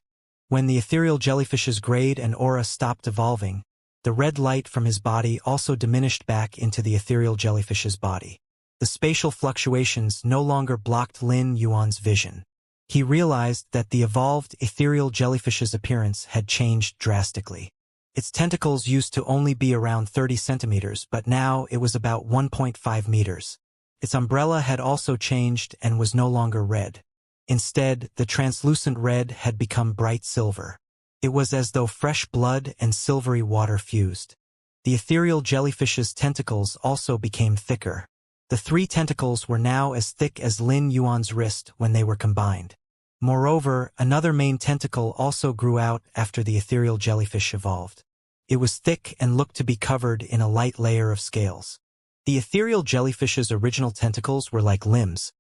When the ethereal jellyfish's grade and aura stopped evolving, The red light from his body also diminished back into the ethereal jellyfish's body. The spatial fluctuations no longer blocked Lin Yuan's vision. He realized that the evolved ethereal jellyfish's appearance had changed drastically. Its tentacles used to only be around 30 centimeters, but now it was about 1.5 meters. Its umbrella had also changed and was no longer red. Instead, the translucent red had become bright silver. It was as though fresh blood and silvery water fused. The ethereal jellyfish's tentacles also became thicker. The 3 tentacles were now as thick as Lin Yuan's wrist when they were combined. Moreover, another main tentacle also grew out after the ethereal jellyfish evolved. It was thick and looked to be covered in a light layer of scales. The ethereal jellyfish's original tentacles were like limbs,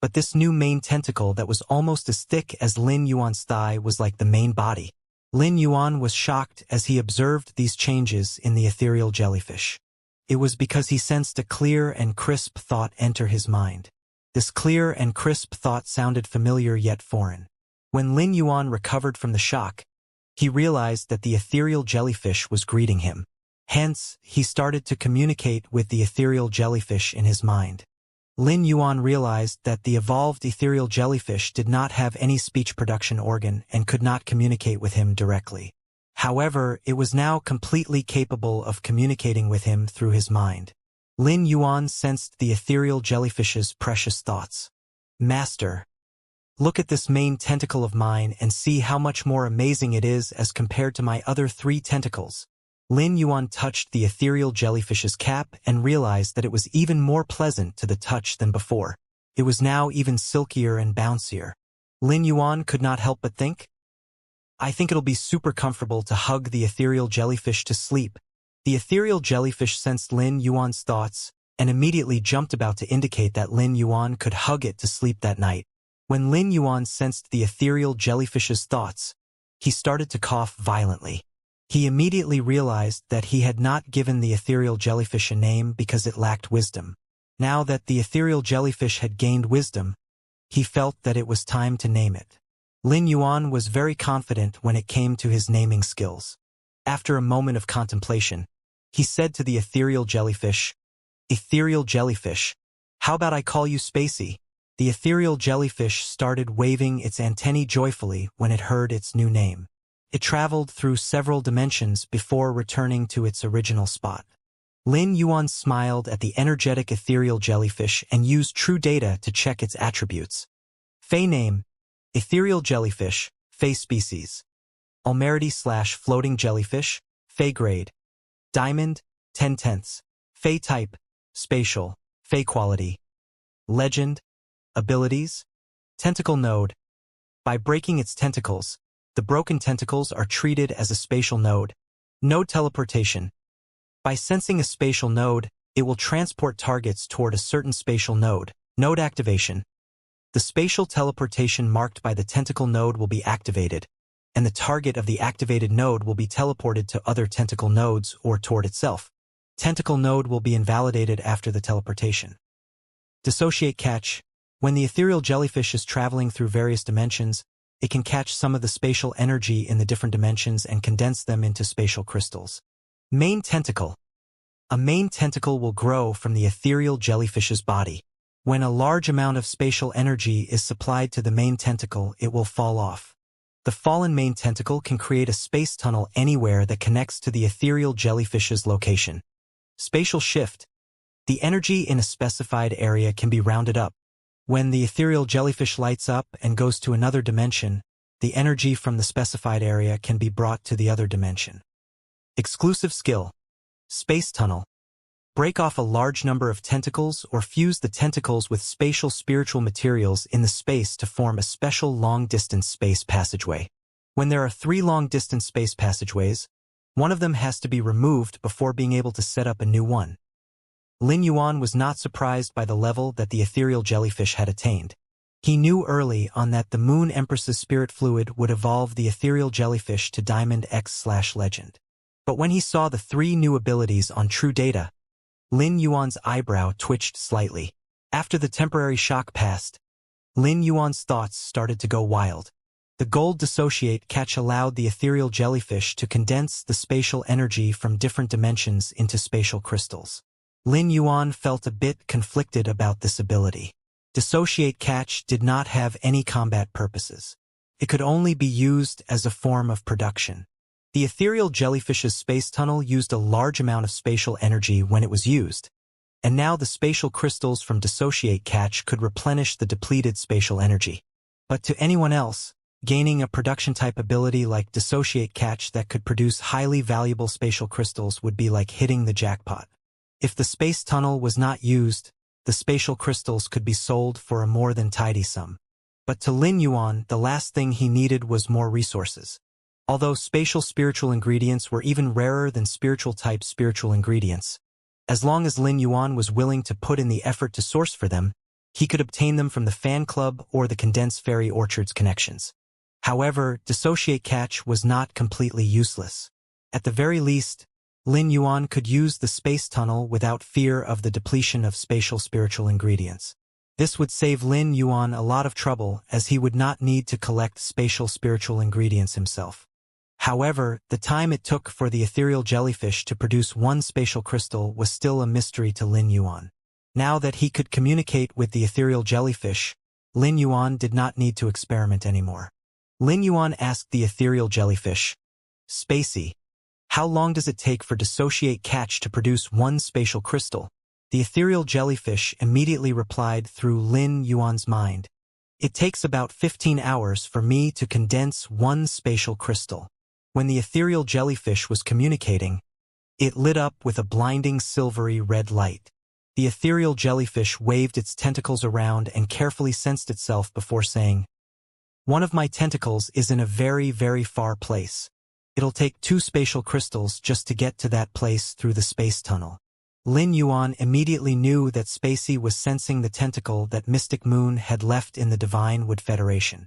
but this new main tentacle that was almost as thick as Lin Yuan's thigh was like the main body. Lin Yuan was shocked as he observed these changes in the ethereal jellyfish. It was because he sensed a clear and crisp thought enter his mind. This clear and crisp thought sounded familiar yet foreign. When Lin Yuan recovered from the shock, he realized that the ethereal jellyfish was greeting him. Hence, he started to communicate with the ethereal jellyfish in his mind. Lin Yuan realized that the evolved ethereal jellyfish did not have any speech production organ and could not communicate with him directly. However, it was now completely capable of communicating with him through his mind. Lin Yuan sensed the ethereal jellyfish's precious thoughts. Master, look at this main tentacle of mine and see how much more amazing it is as compared to my other 3 tentacles. Lin Yuan touched the ethereal jellyfish's cap and realized that it was even more pleasant to the touch than before. It was now even silkier and bouncier. Lin Yuan could not help but think, I think it'll be super comfortable to hug the ethereal jellyfish to sleep. The ethereal jellyfish sensed Lin Yuan's thoughts and immediately jumped about to indicate that Lin Yuan could hug it to sleep that night. When Lin Yuan sensed the ethereal jellyfish's thoughts, he started to cough violently. He immediately realized that he had not given the ethereal jellyfish a name because it lacked wisdom. Now that the ethereal jellyfish had gained wisdom, he felt that it was time to name it. Lin Yuan was very confident when it came to his naming skills. After a moment of contemplation, he said to the ethereal jellyfish, Ethereal jellyfish, how about I call you Spacey? The ethereal jellyfish started waving its antennae joyfully when it heard its new name. It traveled through several dimensions before returning to its original spot. Lin Yuan smiled at the energetic ethereal jellyfish and used true data to check its attributes. Fey name, ethereal jellyfish, Fey species. Almerity/floating jellyfish, Fey grade. Diamond, 10/10. Fey type, spatial, Fey quality. Legend, abilities, tentacle node. By breaking its tentacles, the broken tentacles are treated as a spatial node. Node teleportation. By sensing a spatial node, it will transport targets toward a certain spatial node. Node activation. The spatial teleportation marked by the tentacle node will be activated, and the target of the activated node will be teleported to other tentacle nodes or toward itself. Tentacle node will be invalidated after the teleportation. Dissociate catch. When the ethereal jellyfish is traveling through various dimensions, it can catch some of the spatial energy in the different dimensions and condense them into spatial crystals. Main tentacle. A main tentacle will grow from the ethereal jellyfish's body. When a large amount of spatial energy is supplied to the main tentacle, it will fall off. The fallen main tentacle can create a space tunnel anywhere that connects to the ethereal jellyfish's location. Spatial shift. The energy in a specified area can be rounded up. When the ethereal jellyfish lights up and goes to another dimension, the energy from the specified area can be brought to the other dimension. Exclusive skill. Space tunnel. Break off a large number of tentacles or fuse the tentacles with spatial spiritual materials in the space to form a special long-distance space passageway. When there are 3 long-distance space passageways, one of them has to be removed before being able to set up a new one. Lin Yuan was not surprised by the level that the ethereal jellyfish had attained. He knew early on that the Moon Empress's spirit fluid would evolve the ethereal jellyfish to Diamond X/Legend. But when he saw the 3 new abilities on true data, Lin Yuan's eyebrow twitched slightly. After the temporary shock passed, Lin Yuan's thoughts started to go wild. The gold dissociate catch allowed the ethereal jellyfish to condense the spatial energy from different dimensions into spatial crystals. Lin Yuan felt a bit conflicted about this ability. Dissociate catch did not have any combat purposes. It could only be used as a form of production. The ethereal jellyfish's space tunnel used a large amount of spatial energy when it was used, and now the spatial crystals from dissociate catch could replenish the depleted spatial energy. But to anyone else, gaining a production-type ability like dissociate catch that could produce highly valuable spatial crystals would be like hitting the jackpot. If the space tunnel was not used, the spatial crystals could be sold for a more than tidy sum. But to Lin Yuan, the last thing he needed was more resources. Although spatial spiritual ingredients were even rarer than spiritual-type spiritual ingredients, as long as Lin Yuan was willing to put in the effort to source for them, he could obtain them from the fan club or the condensed fairy orchards connections. However, dissociate catch was not completely useless. At the very least, Lin Yuan could use the space tunnel without fear of the depletion of spatial spiritual ingredients. This would save Lin Yuan a lot of trouble, as he would not need to collect spatial spiritual ingredients himself. However, the time it took for the ethereal jellyfish to produce one spatial crystal was still a mystery to Lin Yuan. Now that he could communicate with the ethereal jellyfish, Lin Yuan did not need to experiment anymore. Lin Yuan asked the ethereal jellyfish, "Spacey, how long does it take for dissociate catch to produce one spatial crystal?" The ethereal jellyfish immediately replied through Lin Yuan's mind, "It takes about 15 hours for me to condense one spatial crystal." When the ethereal jellyfish was communicating, it lit up with a blinding silvery red light. The ethereal jellyfish waved its tentacles around and carefully sensed itself before saying, "One of my tentacles is in a very, very far place. It'll take 2 spatial crystals just to get to that place through the space tunnel." Lin Yuan immediately knew that Spacey was sensing the tentacle that Mystic Moon had left in the Divine Wood Federation.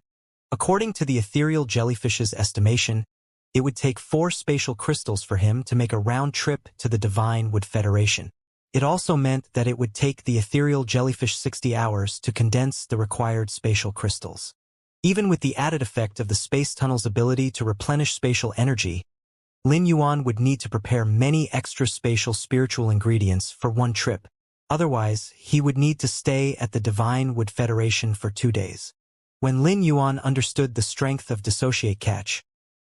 According to the ethereal jellyfish's estimation, it would take 4 spatial crystals for him to make a round trip to the Divine Wood Federation. It also meant that it would take the ethereal jellyfish 60 hours to condense the required spatial crystals. Even with the added effect of the space tunnel's ability to replenish spatial energy, Lin Yuan would need to prepare many extra spatial spiritual ingredients for one trip. Otherwise, he would need to stay at the Divine Wood Federation for 2 days. When Lin Yuan understood the strength of dissociate catch,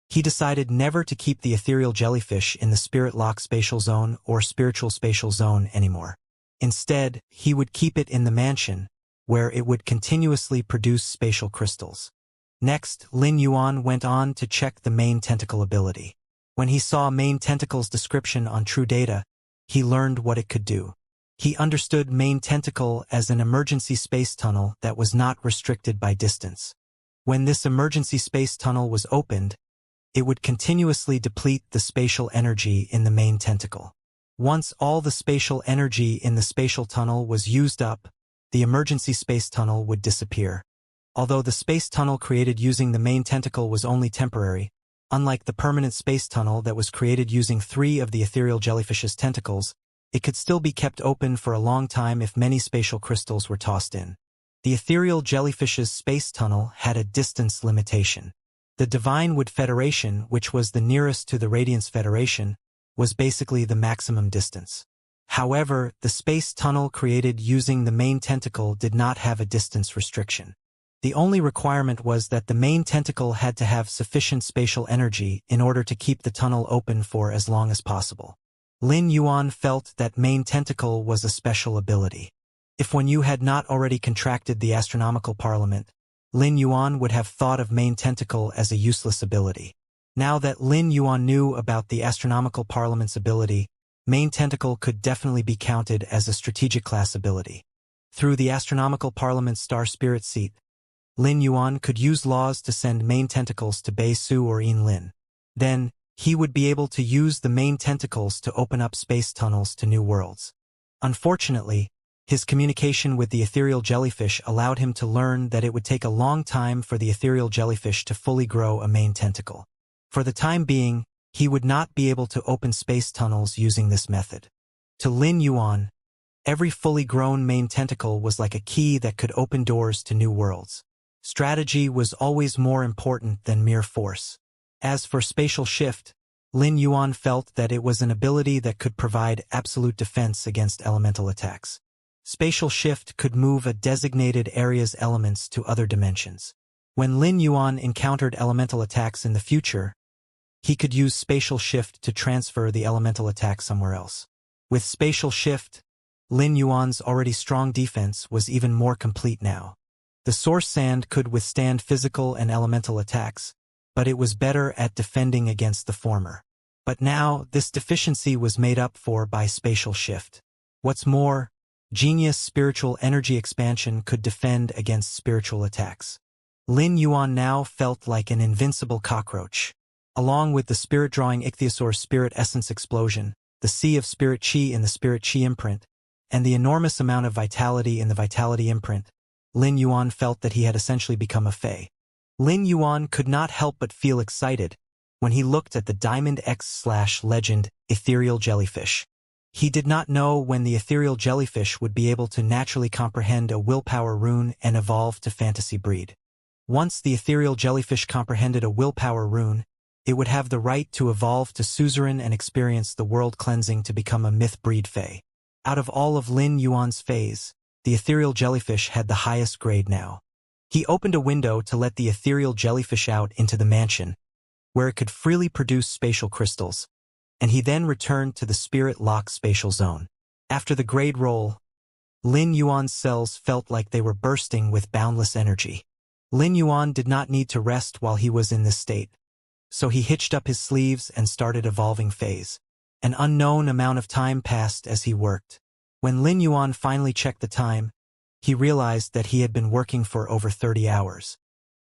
he decided never to keep the ethereal jellyfish in the spirit lock spatial zone or spiritual spatial zone anymore. Instead, he would keep it in the mansion, where it would continuously produce spatial crystals. Next, Lin Yuan went on to check the main tentacle ability. When he saw main tentacle's description on True Data, he learned what it could do. He understood main tentacle as an emergency space tunnel that was not restricted by distance. When this emergency space tunnel was opened, it would continuously deplete the spatial energy in the main tentacle. Once all the spatial energy in the spatial tunnel was used up, the emergency space tunnel would disappear. Although the space tunnel created using the main tentacle was only temporary, unlike the permanent space tunnel that was created using 3 of the ethereal jellyfish's tentacles, it could still be kept open for a long time if many spatial crystals were tossed in. The ethereal jellyfish's space tunnel had a distance limitation. The Divine Wood Federation, which was the nearest to the Radiance Federation, was basically the maximum distance. However, the space tunnel created using the main tentacle did not have a distance restriction. The only requirement was that the main tentacle had to have sufficient spatial energy in order to keep the tunnel open for as long as possible. Lin Yuan felt that main tentacle was a special ability. If Wen Yu had not already contracted the astronomical parliament, Lin Yuan would have thought of main tentacle as a useless ability. Now that Lin Yuan knew about the astronomical parliament's ability, main tentacle could definitely be counted as a strategic class ability. Through the astronomical parliament's star spirit seat, Lin Yuan could use laws to send main tentacles to Bei Su or Yin Lin. Then, he would be able to use the main tentacles to open up space tunnels to new worlds. Unfortunately, his communication with the ethereal jellyfish allowed him to learn that it would take a long time for the ethereal jellyfish to fully grow a main tentacle. For the time being, he would not be able to open space tunnels using this method. To Lin Yuan, every fully grown main tentacle was like a key that could open doors to new worlds. Strategy was always more important than mere force. As for spatial shift, Lin Yuan felt that it was an ability that could provide absolute defense against elemental attacks. Spatial shift could move a designated area's elements to other dimensions. When Lin Yuan encountered elemental attacks in the future, he could use spatial shift to transfer the elemental attack somewhere else. With spatial shift, Lin Yuan's already strong defense was even more complete now. The source sand could withstand physical and elemental attacks, but it was better at defending against the former. But now, this deficiency was made up for by spatial shift. What's more, genius spiritual energy expansion could defend against spiritual attacks. Lin Yuan now felt like an invincible cockroach. Along with the spirit-drawing ichthyosaur spirit essence explosion, the sea of spirit chi in the spirit chi imprint, and the enormous amount of vitality in the vitality imprint, Lin Yuan felt that he had essentially become a fae. Lin Yuan could not help but feel excited when he looked at the Diamond X/Legend ethereal jellyfish. He did not know when the ethereal jellyfish would be able to naturally comprehend a willpower rune and evolve to fantasy breed. Once the ethereal jellyfish comprehended a willpower rune, it would have the right to evolve to suzerain and experience the world cleansing to become a myth breed fae. Out of all of Lin Yuan's fays, the ethereal jellyfish had the highest grade now. He opened a window to let the ethereal jellyfish out into the mansion, where it could freely produce spatial crystals, and he then returned to the spirit-locked spatial zone. After the grade roll, Lin Yuan's cells felt like they were bursting with boundless energy. Lin Yuan did not need to rest while he was in this state, so he hitched up his sleeves and started evolving phase. An unknown amount of time passed as he worked. When Lin Yuan finally checked the time, he realized that he had been working for over 30 hours.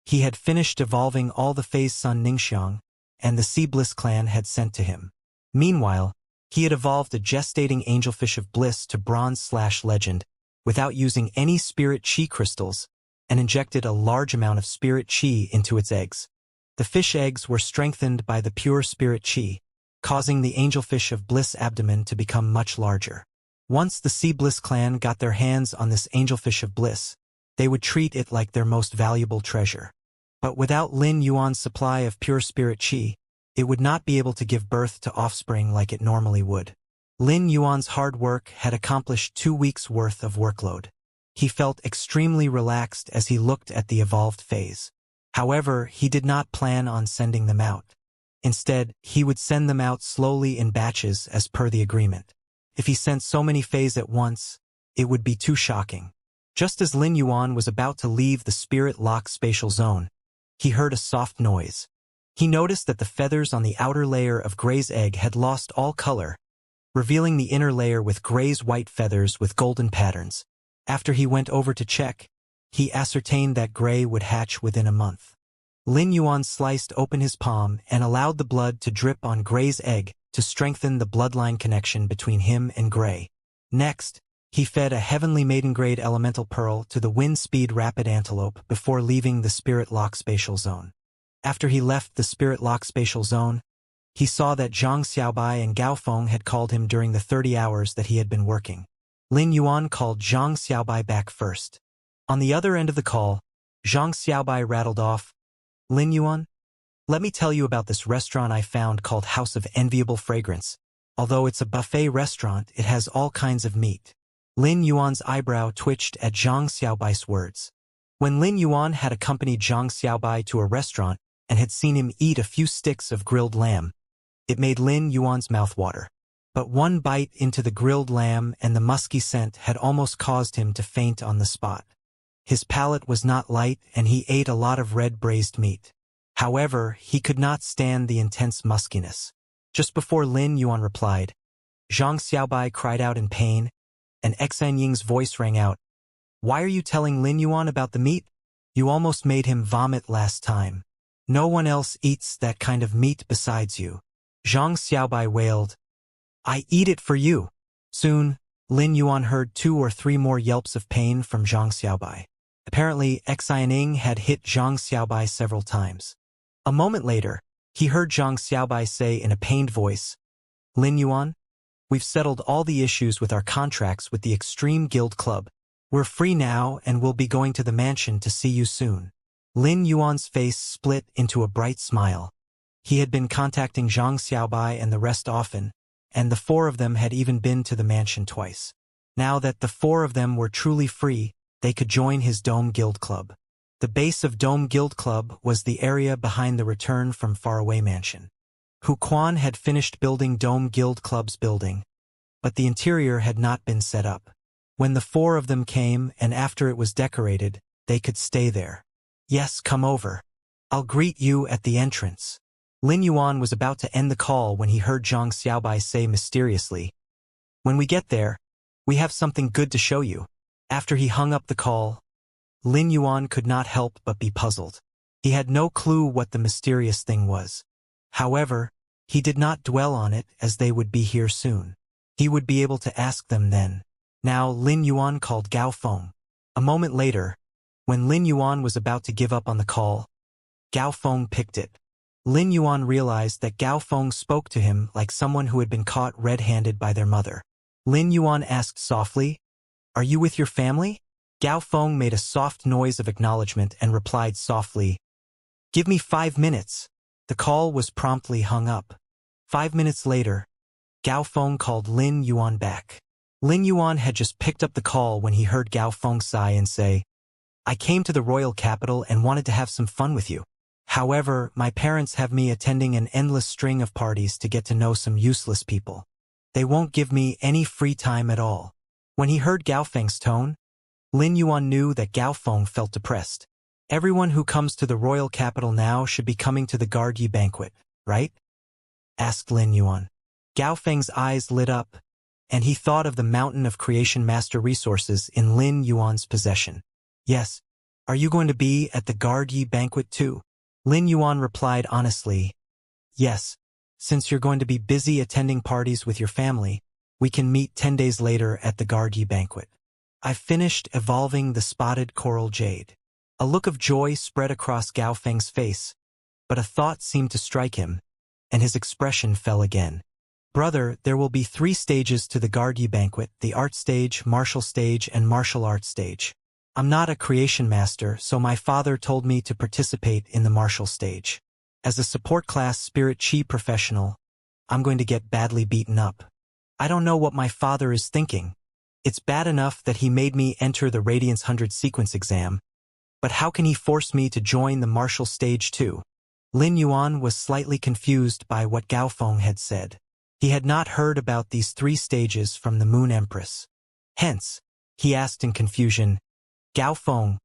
He had finished evolving all the phase Sun Ningxiang, and the Sea Bliss clan had sent to him. Meanwhile, he had evolved a gestating angelfish of bliss to bronze/legend without using any spirit chi crystals, and injected a large amount of spirit chi into its eggs. The fish eggs were strengthened by the pure spirit chi, causing the angelfish of bliss abdomen to become much larger. Once the Sea Bliss clan got their hands on this angelfish of bliss, they would treat it like their most valuable treasure. But without Lin Yuan's supply of pure spirit chi, it would not be able to give birth to offspring like it normally would. Lin Yuan's hard work had accomplished 2 weeks' worth of workload. He felt extremely relaxed as he looked at the evolved phase. However, he did not plan on sending them out. Instead, he would send them out slowly in batches as per the agreement. If he sent so many phase at once, it would be too shocking. Just as Lin Yuan was about to leave the spirit-locked spatial zone, he heard a soft noise. He noticed that the feathers on the outer layer of Gray's egg had lost all color, revealing the inner layer with Gray's white feathers with golden patterns. After he went over to check, he ascertained that Gray would hatch within a month. Lin Yuan sliced open his palm and allowed the blood to drip on Gray's egg to strengthen the bloodline connection between him and Gray. Next, he fed a heavenly maiden-grade elemental pearl to the wind-speed rapid antelope before leaving the spirit-lock spatial zone. After he left the spirit-lock spatial zone, he saw that Zhang Xiaobai and Gao Feng had called him during the 30 hours that he had been working. Lin Yuan called Zhang Xiaobai back first. On the other end of the call, Zhang Xiaobai rattled off, "Lin Yuan, let me tell you about this restaurant I found called House of Enviable Fragrance. Although it's a buffet restaurant, it has all kinds of meat." Lin Yuan's eyebrow twitched at Zhang Xiaobai's words. When Lin Yuan had accompanied Zhang Xiaobai to a restaurant and had seen him eat a few sticks of grilled lamb, it made Lin Yuan's mouth water. But one bite into the grilled lamb and the musky scent had almost caused him to faint on the spot. His palate was not light and he ate a lot of red braised meat. However, he could not stand the intense muskiness. Just before Lin Yuan replied, Zhang Xiaobai cried out in pain, and Xan Ying's voice rang out, "Why are you telling Lin Yuan about the meat? You almost made him vomit last time. No one else eats that kind of meat besides you." Zhang Xiaobai wailed, "I eat it for you." Soon, Lin Yuan heard 2 or 3 more yelps of pain from Zhang Xiaobai. Apparently, Xiaoning had hit Zhang Xiaobai several times. A moment later, he heard Zhang Xiaobai say in a pained voice, "Lin Yuan, we've settled all the issues with our contracts with the Extreme Guild Club. We're free now and we'll be going to the mansion to see you soon." Lin Yuan's face split into a bright smile. He had been contacting Zhang Xiaobai and the rest often, and the four of them had even been to the mansion twice. Now that the four of them were truly free, they could join his Dome Guild Club. The base of Dome Guild Club was the area behind the return from faraway mansion. Hu Quan had finished building Dome Guild Club's building, but the interior had not been set up. When the four of them came and after it was decorated, they could stay there. Yes, come over. I'll greet you at the entrance. Lin Yuan was about to end the call when he heard Zhang Xiaobai say mysteriously, "When we get there, we have something good to show you." After he hung up the call, Lin Yuan could not help but be puzzled. He had no clue what the mysterious thing was. However, he did not dwell on it as they would be here soon. He would be able to ask them then. Now Lin Yuan called Gao Feng. A moment later, when Lin Yuan was about to give up on the call, Gao Feng picked it. Lin Yuan realized that Gao Feng spoke to him like someone who had been caught red-handed by their mother. Lin Yuan asked softly, "Are you with your family?" Gao Feng made a soft noise of acknowledgement and replied softly, "Give me 5 minutes." The call was promptly hung up. 5 minutes later, Gao Feng called Lin Yuan back. Lin Yuan had just picked up the call when he heard Gao Feng sigh and say, "I came to the royal capital and wanted to have some fun with you. However, my parents have me attending an endless string of parties to get to know some useless people. They won't give me any free time at all." When he heard Gao Feng's tone, Lin Yuan knew that Gao Feng felt depressed. "Everyone who comes to the royal capital now should be coming to the Guard Yi banquet, right?" asked Lin Yuan. Gao Feng's eyes lit up, and he thought of the mountain of creation master resources in Lin Yuan's possession. "Yes. Are you going to be at the Guard Yi banquet too?" Lin Yuan replied honestly, "Yes. Since you're going to be busy attending parties with your family, we can meet 10 days later at the Guard Yi banquet. I've finished evolving the spotted coral jade." A look of joy spread across Gao Feng's face, but a thought seemed to strike him, and his expression fell again. "Brother, there will be 3 stages to the Guard Yi banquet: the art stage, martial stage, and martial arts stage. I'm not a creation master, so my father told me to participate in the martial stage. As a support class spirit chi professional, I'm going to get badly beaten up. I don't know what my father is thinking. It's bad enough that he made me enter the Radiance 100 sequence exam, but how can he force me to join the martial stage too?" Lin Yuan was slightly confused by what Gao Feng had said. He had not heard about these 3 stages from the Moon Empress. Hence, he asked in confusion, "Gao Feng,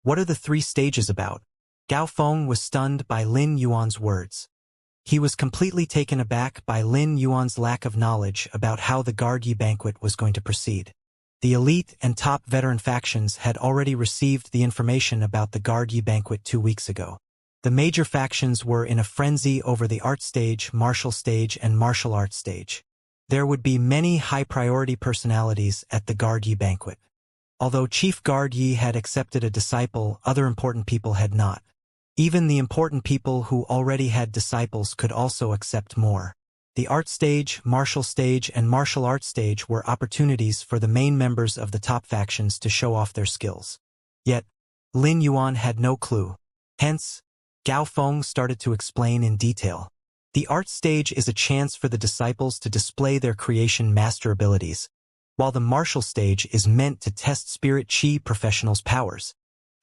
what are the 3 stages about?" Gao Feng was stunned by Lin Yuan's words. He was completely taken aback by Lin Yuan's lack of knowledge about how the Guard Yi banquet was going to proceed. The elite and top veteran factions had already received the information about the Guard Yi banquet 2 weeks ago. The major factions were in a frenzy over the art stage, martial stage, and martial arts stage. There would be many high-priority personalities at the Guard Yi banquet. Although Chief Guard Yi had accepted a disciple, other important people had not. Even the important people who already had disciples could also accept more. The art stage, martial stage, and martial arts stage were opportunities for the main members of the top factions to show off their skills. Yet, Lin Yuan had no clue. Hence, Gao Feng started to explain in detail. The art stage is a chance for the disciples to display their creation master abilities, while the martial stage is meant to test spirit chi professionals' powers.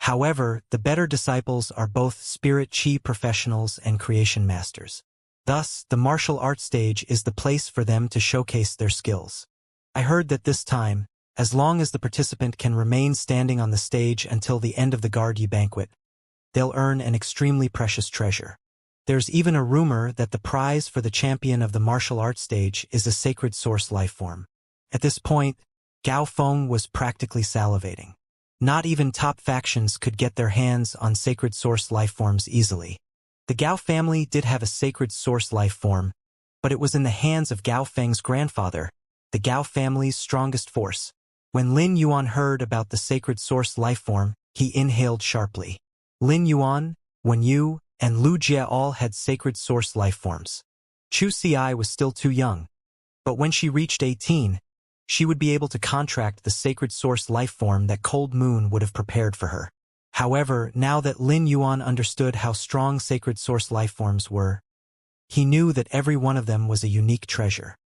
However, the better disciples are both spirit chi professionals and creation masters. Thus, the martial arts stage is the place for them to showcase their skills. I heard that this time, as long as the participant can remain standing on the stage until the end of the Guard Yi banquet, they'll earn an extremely precious treasure. There's even a rumor that the prize for the champion of the martial arts stage is a sacred source lifeform. At this point, Gao Feng was practically salivating. Not even top factions could get their hands on sacred source lifeforms easily. The Gao family did have a sacred source lifeform, but it was in the hands of Gao Feng's grandfather, the Gao family's strongest force. When Lin Yuan heard about the sacred source lifeform, he inhaled sharply. Lin Yuan, Wen Yu, and Lu Jie all had sacred source lifeforms. Chu Ci was still too young, but when she reached 18, she would be able to contract the sacred source lifeform that Cold Moon would have prepared for her. However, now that Lin Yuan understood how strong sacred source lifeforms were, he knew that every one of them was a unique treasure.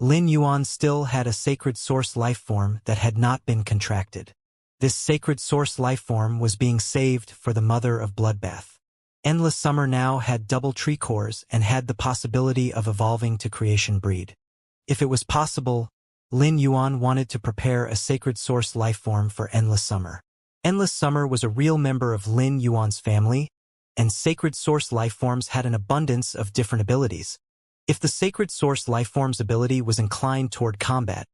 Lin Yuan still had a sacred source lifeform that had not been contracted. This sacred source lifeform was being saved for the mother of Bloodbath. Endless Summer now had double tree cores and had the possibility of evolving to creation breed. If it was possible, Lin Yuan wanted to prepare a sacred source lifeform for Endless Summer. Endless Summer was a real member of Lin Yuan's family, and sacred source lifeforms had an abundance of different abilities. If the sacred source lifeform's ability was inclined toward combat,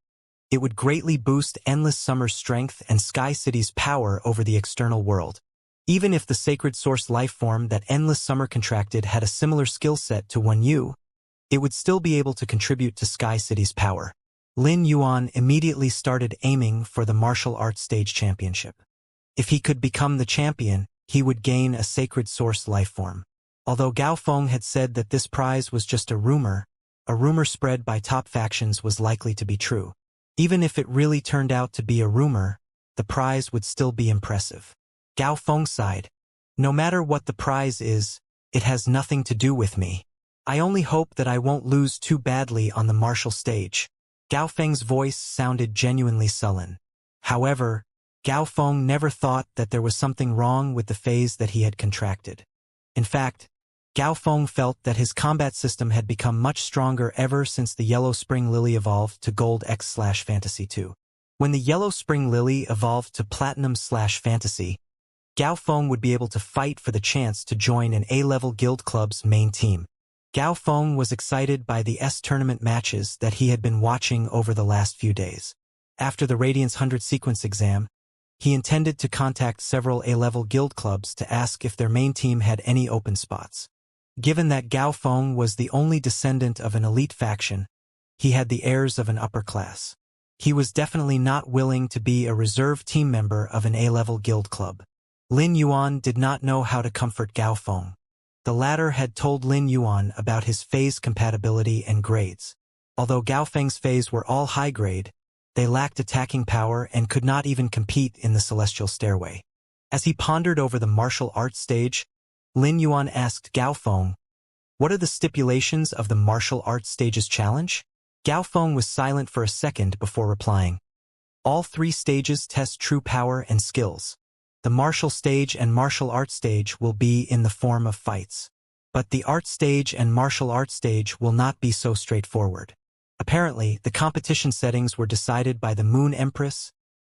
it would greatly boost Endless Summer's strength and Sky City's power over the external world. Even if the sacred source lifeform that Endless Summer contracted had a similar skill set to Wen Yu, it would still be able to contribute to Sky City's power. Lin Yuan immediately started aiming for the martial arts stage championship. If he could become the champion, he would gain a sacred source lifeform. Although Gao Feng had said that this prize was just a rumor spread by top factions was likely to be true. Even if it really turned out to be a rumor, the prize would still be impressive. Gao Feng sighed. No matter what the prize is, it has nothing to do with me. I only hope that I won't lose too badly on the martial stage. Gao Feng's voice sounded genuinely sullen. However, Gao Feng never thought that there was something wrong with the phase that he had contracted. In fact, Gao Feng felt that his combat system had become much stronger ever since the Yellow Spring Lily evolved to Gold X/Fantasy 2. When the Yellow Spring Lily evolved to Platinum/Fantasy, Gao Feng would be able to fight for the chance to join an A-level guild club's main team. Gao Feng was excited by the S-tournament matches that he had been watching over the last few days. After the Radiance 100 sequence exam, he intended to contact several A-level guild clubs to ask if their main team had any open spots. Given that Gao Feng was the only descendant of an elite faction, he had the heirs of an upper class. He was definitely not willing to be a reserve team member of an A-level guild club. Lin Yuan did not know how to comfort Gao Feng. The latter had told Lin Yuan about his phase compatibility and grades. Although Gao Feng's phase were all high grade, they lacked attacking power and could not even compete in the Celestial Stairway. As he pondered over the martial arts stage, Lin Yuan asked Gao Feng, "What are the stipulations of the martial arts stage's challenge?" Gao Feng was silent for a second before replying. All three stages test true power and skills. The martial stage and martial arts stage will be in the form of fights. But the art stage and martial arts stage will not be so straightforward. Apparently, the competition settings were decided by the Moon Empress,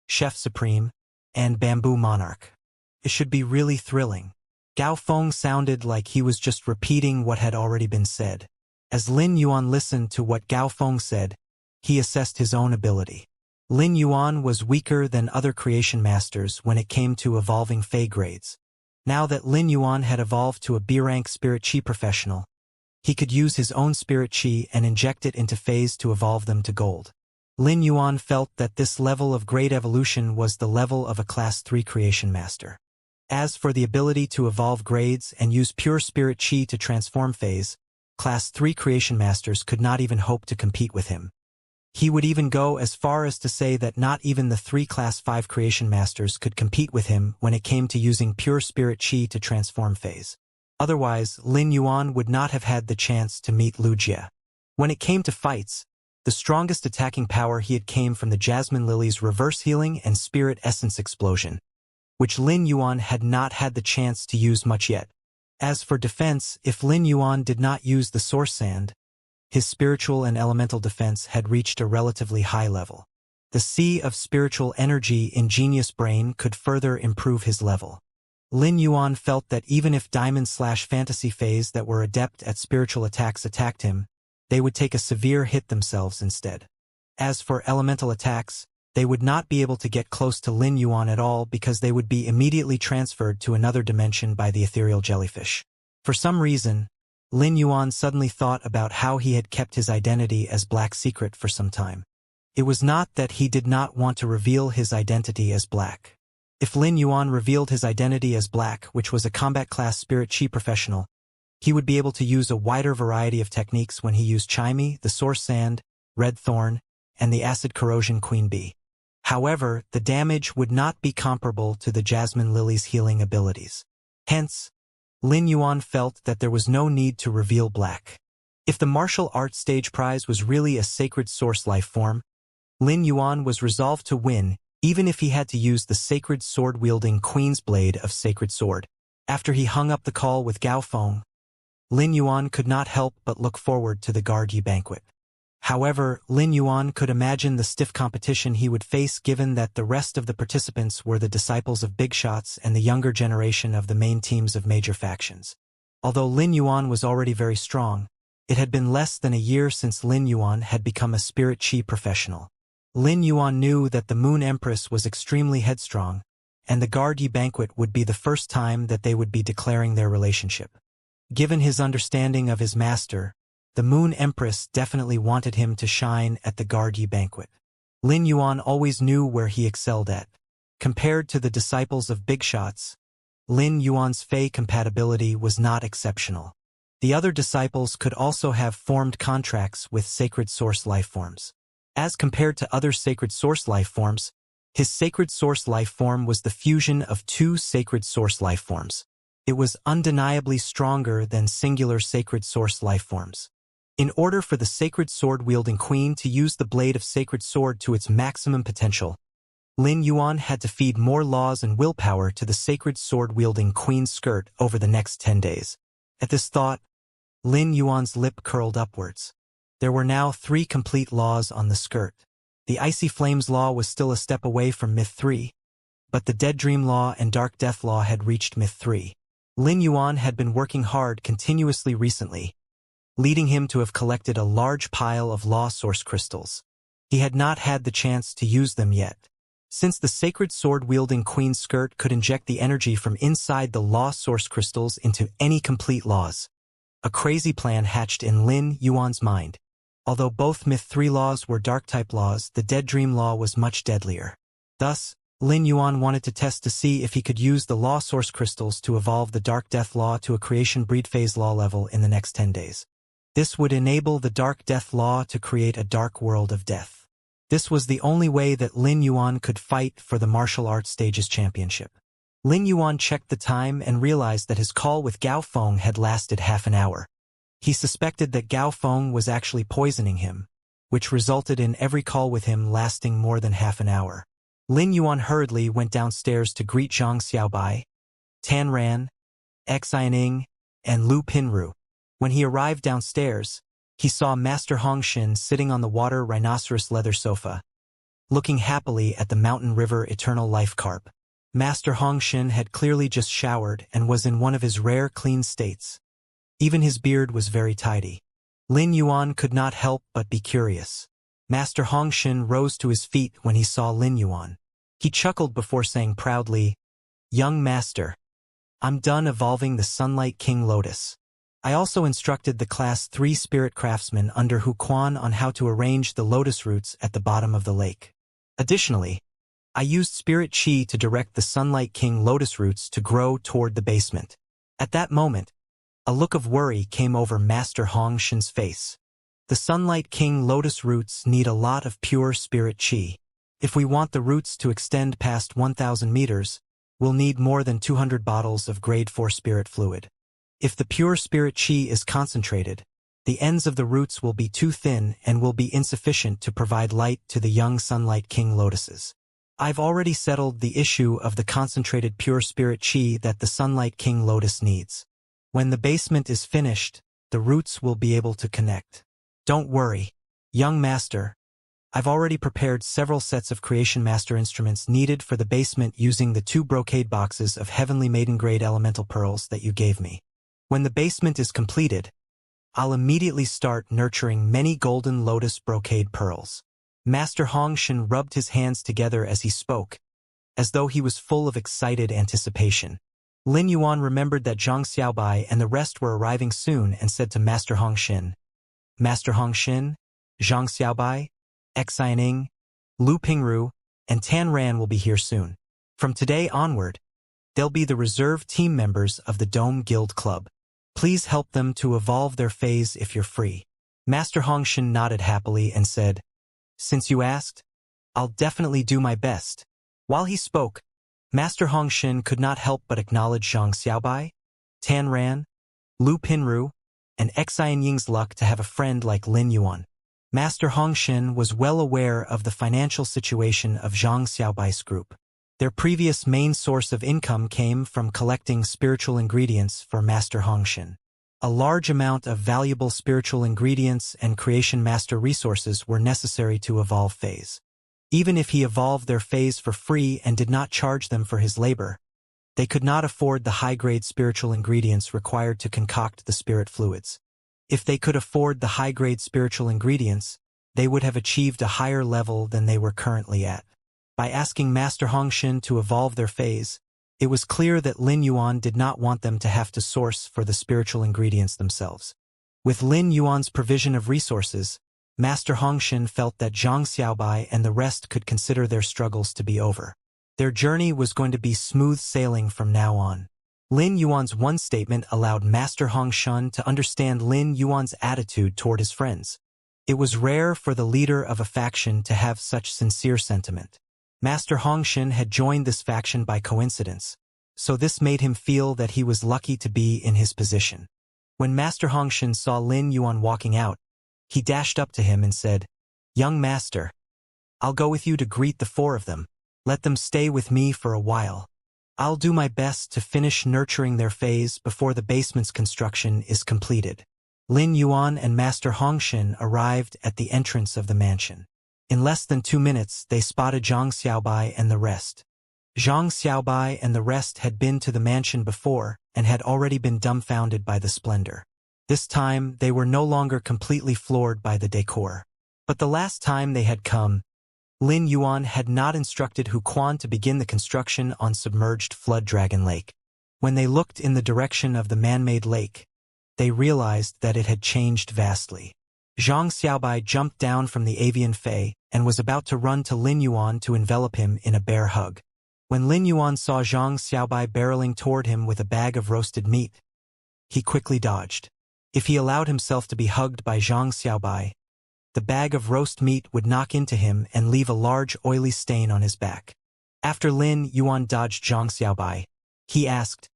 Chef Supreme, and Bamboo Monarch. It should be really thrilling. Gao Feng sounded like he was just repeating what had already been said. As Lin Yuan listened to what Gao Feng said, he assessed his own ability. Lin Yuan was weaker than other creation masters when it came to evolving Fey grades. Now that Lin Yuan had evolved to a B-rank Spirit Chi professional, he could use his own Spirit Chi and inject it into Feys to evolve them to gold. Lin Yuan felt that this level of grade evolution was the level of a Class 3 creation master. As for the ability to evolve grades and use pure Spirit Chi to transform Feys, Class 3 creation masters could not even hope to compete with him. He would even go as far as to say that not even the 3 Class 5 creation masters could compete with him when it came to using pure Spirit Chi to transform Feys. Otherwise, Lin Yuan would not have had the chance to meet Lu Jie. When it came to fights, the strongest attacking power he had came from the Jasmine Lily's reverse healing and Spirit Essence explosion, which Lin Yuan had not had the chance to use much yet. As for defense, if Lin Yuan did not use the Source Sand, his spiritual and elemental defense had reached a relatively high level. The sea of spiritual energy in Genius Brain could further improve his level. Lin Yuan felt that even if Diamond/Fantasy Phase that were adept at spiritual attacks attacked him, they would take a severe hit themselves instead. As for elemental attacks, they would not be able to get close to Lin Yuan at all because they would be immediately transferred to another dimension by the ethereal jellyfish. For some reason, Lin Yuan suddenly thought about how he had kept his identity as Black secret for some time. It was not that he did not want to reveal his identity as Black. If Lin Yuan revealed his identity as Black, which was a combat class Spirit Chi professional, he would be able to use a wider variety of techniques when he used Chimey, the Source Sand, Red Thorn, and the Acid Corrosion Queen Bee. However, the damage would not be comparable to the Jasmine Lily's healing abilities. Hence, Lin Yuan felt that there was no need to reveal black. If the martial arts stage prize was really a sacred source life form, Lin Yuan was resolved to win, even if he had to use the sacred sword-wielding Queen's Blade of Sacred Sword. After he hung up the call with Gao Feng, Lin Yuan could not help but look forward to the Guard banquet. However, Lin Yuan could imagine the stiff competition he would face given that the rest of the participants were the disciples of big shots and the younger generation of the main teams of major factions. Although Lin Yuan was already very strong, it had been less than a year since Lin Yuan had become a spirit chi professional. Lin Yuan knew that the Moon Empress was extremely headstrong, and the Guard banquet would be the first time that they would be declaring their relationship. Given his understanding of his master, the Moon Empress definitely wanted him to shine at the Guard banquet. Lin Yuan always knew where he excelled at. Compared to the disciples of big shots, Lin Yuan's Fey compatibility was not exceptional. The other disciples could also have formed contracts with sacred source lifeforms. As compared to other sacred source lifeforms, his sacred source lifeform was the fusion of two sacred source lifeforms. It was undeniably stronger than singular sacred source lifeforms. In order for the sacred sword-wielding queen to use the blade of sacred sword to its maximum potential, Lin Yuan had to feed more laws and willpower to the sacred sword-wielding queen's skirt over the next 10 days. At this thought, Lin Yuan's lip curled upwards. There were now 3 complete laws on the skirt. The Icy Flames Law was still a step away from Myth 3, but the Dead Dream Law and Dark Death Law had reached Myth 3. Lin Yuan had been working hard continuously recently, leading him to have collected a large pile of law source crystals. He had not had the chance to use them yet. Since the sacred sword-wielding queen's skirt could inject the energy from inside the law source crystals into any complete laws, a crazy plan hatched in Lin Yuan's mind. Although both Myth 3 laws were dark-type laws, the Dead Dream Law was much deadlier. Thus, Lin Yuan wanted to test to see if he could use the law source crystals to evolve the Dark Death Law to a Creation Breed Phase Law level in the next 10 days. This would enable the Dark Death Law to create a dark world of death. This was the only way that Lin Yuan could fight for the martial arts stages championship. Lin Yuan checked the time and realized that his call with Gao Feng had lasted half an hour. He suspected that Gao Feng was actually poisoning him, which resulted in every call with him lasting more than half an hour. Lin Yuan hurriedly went downstairs to greet Zhang Xiaobai, Tan Ran, Xianing, and Lu Pinru. When he arrived downstairs, he saw Master Hongxin sitting on the water rhinoceros leather sofa, looking happily at the Mountain River Eternal Life Carp. Master Hongxin had clearly just showered and was in one of his rare clean states. Even his beard was very tidy. Lin Yuan could not help but be curious. Master Hongxin rose to his feet when he saw Lin Yuan. He chuckled before saying proudly, "Young master, I'm done evolving the Sunlight King Lotus. I also instructed the Class 3 Spirit Craftsman under Hu Quan on how to arrange the lotus roots at the bottom of the lake. Additionally, I used Spirit Chi to direct the Sunlight King lotus roots to grow toward the basement." At that moment, a look of worry came over Master Hongxin's face. The Sunlight King lotus roots need a lot of pure Spirit Chi. If we want the roots to extend past 1,000 meters, we'll need more than 200 bottles of Grade 4 Spirit Fluid. If the pure Spirit Chi is concentrated, the ends of the roots will be too thin and will be insufficient to provide light to the young Sunlight King lotuses. I've already settled the issue of the concentrated pure Spirit Chi that the Sunlight King lotus needs. When the basement is finished, the roots will be able to connect. Don't worry, young master. I've already prepared several sets of Creation Master instruments needed for the basement using the 2 brocade boxes of Heavenly Maiden Grade Elemental Pearls that you gave me. When the basement is completed, I'll immediately start nurturing many golden lotus brocade pearls. Master Hongxin rubbed his hands together as he spoke, as though he was full of excited anticipation. Lin Yuan remembered that Zhang Xiaobai and the rest were arriving soon and said to Master Hongxin, "Master Hongxin, Zhang Xiaobai, Xianing, Lu Pingru, and Tan Ran will be here soon. From today onward, they'll be the reserve team members of the Dome Guild Club. Please help them to evolve their phase if you're free." Master Hongxin nodded happily and said, "Since you asked, I'll definitely do my best. While he spoke, Master Hongshin could not help but acknowledge Zhang Xiaobai, Tan Ran, Lu Pinru, and Xian Ying's luck to have a friend like Lin Yuan. Master Hongshin was well aware of the financial situation of Zhang Xiaobai's group. Their previous main source of income came from collecting spiritual ingredients for Master Hongshin. A large amount of valuable spiritual ingredients and creation master resources were necessary to evolve phase. Even if he evolved their phase for free and did not charge them for his labor, they could not afford the high-grade spiritual ingredients required to concoct the spirit fluids. If they could afford the high-grade spiritual ingredients, they would have achieved a higher level than they were currently at. By asking Master Hongshin to evolve their phase, it was clear that Lin Yuan did not want them to have to source for the spiritual ingredients themselves. With Lin Yuan's provision of resources, Master Hongshin felt that Zhang Xiaobai and the rest could consider their struggles to be over. Their journey was going to be smooth sailing from now on. Lin Yuan's one statement allowed Master Hongshin to understand Lin Yuan's attitude toward his friends. It was rare for the leader of a faction to have such sincere sentiment. Master Hongshin had joined this faction by coincidence, so this made him feel that he was lucky to be in his position. When Master Hongshin saw Lin Yuan walking out, he dashed up to him and said, "Young master, I'll go with you to greet the four of them. Let them stay with me for a while. I'll do my best to finish nurturing their phase before the basement's construction is completed." Lin Yuan and Master Hongshin arrived at the entrance of the mansion. In less than 2 minutes, they spotted Zhang Xiaobai and the rest. Zhang Xiaobai and the rest had been to the mansion before and had already been dumbfounded by the splendor. This time, they were no longer completely floored by the decor. But the last time they had come, Lin Yuan had not instructed Hu Quan to begin the construction on submerged Flood Dragon Lake. When they looked in the direction of the man-made lake, they realized that it had changed vastly. Zhang Xiaobai jumped down from the avian fei and was about to run to Lin Yuan to envelop him in a bear hug. When Lin Yuan saw Zhang Xiaobai barreling toward him with a bag of roasted meat, he quickly dodged. If he allowed himself to be hugged by Zhang Xiaobai, the bag of roast meat would knock into him and leave a large oily stain on his back. After Lin Yuan dodged Zhang Xiaobai, he asked,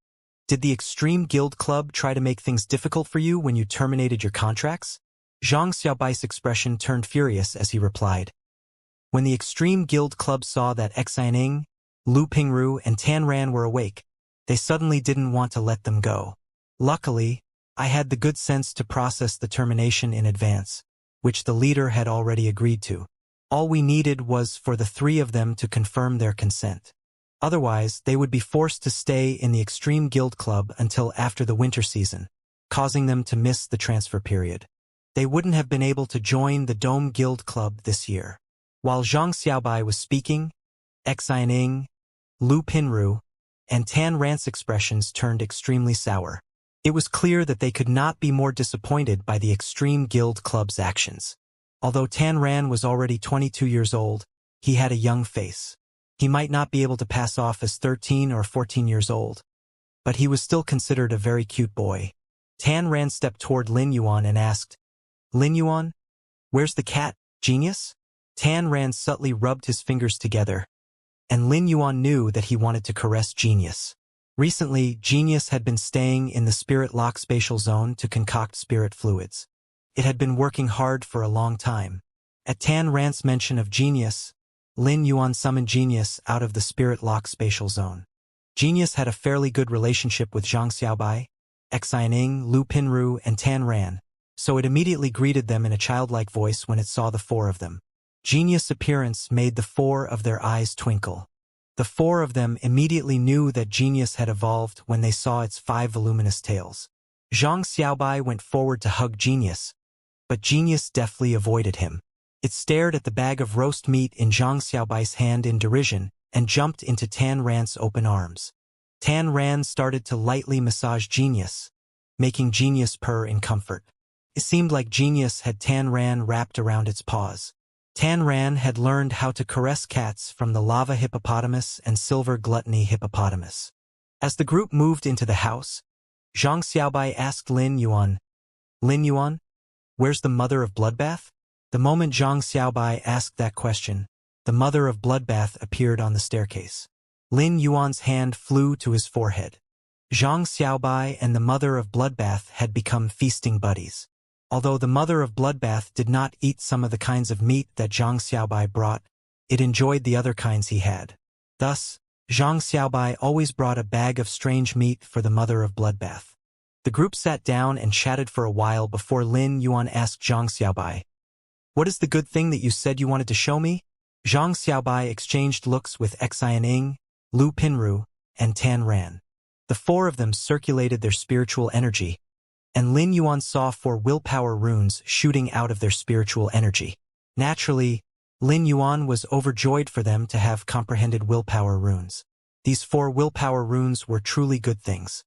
"Did the Extreme Guild Club try to make things difficult for you when you terminated your contracts?" Zhang Xiaobai's expression turned furious as he replied. When the Extreme Guild Club saw that Xianing, Lu Pingru, and Tan Ran were awake, they suddenly didn't want to let them go. Luckily, I had the good sense to process the termination in advance, which the leader had already agreed to. All we needed was for the three of them to confirm their consent. Otherwise, they would be forced to stay in the Extreme Guild Club until after the winter season, causing them to miss the transfer period. They wouldn't have been able to join the Dome Guild Club this year. While Zhang Xiaobai was speaking, Xianing, Lu Pinru, and Tan Ran's expressions turned extremely sour. It was clear that they could not be more disappointed by the Extreme Guild Club's actions. Although Tan Ran was already 22 years old, he had a young face. He might not be able to pass off as 13 or 14 years old, but he was still considered a very cute boy. Tan Ran stepped toward Lin Yuan and asked, "Lin Yuan, where's the cat, genius?" Tan Ran subtly rubbed his fingers together, and Lin Yuan knew that he wanted to caress Genius. Recently, Genius had been staying in the Spirit Lock spatial zone to concoct spirit fluids. It had been working hard for a long time. At Tan Ran's mention of Genius, Lin Yuan summoned Genius out of the Spirit Lock spatial zone. Genius had a fairly good relationship with Zhang Xiaobai, Xianing, Lu Pinru, and Tan Ran, so it immediately greeted them in a childlike voice when it saw the four of them. Genius' appearance made the four of their eyes twinkle. The four of them immediately knew that Genius had evolved when they saw its 5 voluminous tails. Zhang Xiaobai went forward to hug Genius, but Genius deftly avoided him. It stared at the bag of roast meat in Zhang Xiaobai's hand in derision and jumped into Tan Ran's open arms. Tan Ran started to lightly massage Genius, making Genius purr in comfort. It seemed like Genius had Tan Ran wrapped around its paws. Tan Ran had learned how to caress cats from the lava hippopotamus and silver gluttony hippopotamus. As the group moved into the house, Zhang Xiaobai asked Lin Yuan, "Lin Yuan, where's the mother of Bloodbath?" The moment Zhang Xiaobai asked that question, the mother of Bloodbath appeared on the staircase. Lin Yuan's hand flew to his forehead. Zhang Xiaobai and the mother of Bloodbath had become feasting buddies. Although the mother of Bloodbath did not eat some of the kinds of meat that Zhang Xiaobai brought, it enjoyed the other kinds he had. Thus, Zhang Xiaobai always brought a bag of strange meat for the mother of Bloodbath. The group sat down and chatted for a while before Lin Yuan asked Zhang Xiaobai, "What is the good thing that you said you wanted to show me?" Zhang Xiaobai exchanged looks with Xianing, Lu Pinru, and Tan Ran. The four of them circulated their spiritual energy, and Lin Yuan saw 4 willpower runes shooting out of their spiritual energy. Naturally, Lin Yuan was overjoyed for them to have comprehended willpower runes. These 4 willpower runes were truly good things.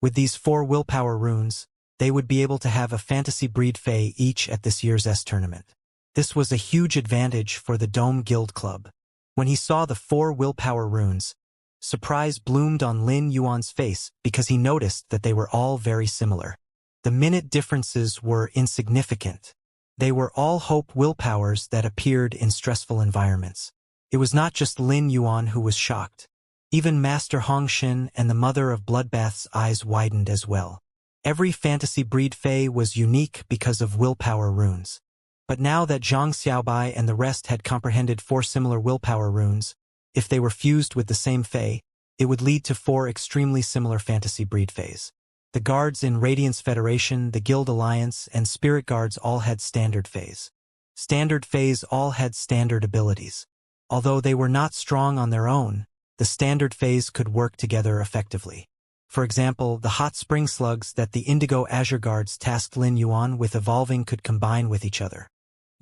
With these 4 willpower runes, they would be able to have a fantasy breed Fae each at this year's S tournament. This was a huge advantage for the Dome Guild Club. When he saw the 4 willpower runes, surprise bloomed on Lin Yuan's face because he noticed that they were all very similar. The minute differences were insignificant. They were all hope willpowers that appeared in stressful environments. It was not just Lin Yuan who was shocked. Even Master Hongshin and the mother of Bloodbath's eyes widened as well. Every fantasy breed Fae was unique because of willpower runes. But now that Zhang Xiaobai and the rest had comprehended 4 similar willpower runes, if they were fused with the same Fae, it would lead to 4 extremely similar fantasy breed Faes. The guards in Radiance Federation, the Guild Alliance, and Spirit Guards all had standard Faes. Standard Faes all had standard abilities. Although they were not strong on their own, the standard Faes could work together effectively. For example, the hot spring slugs that the Indigo Azure Guards tasked Lin Yuan with evolving could combine with each other.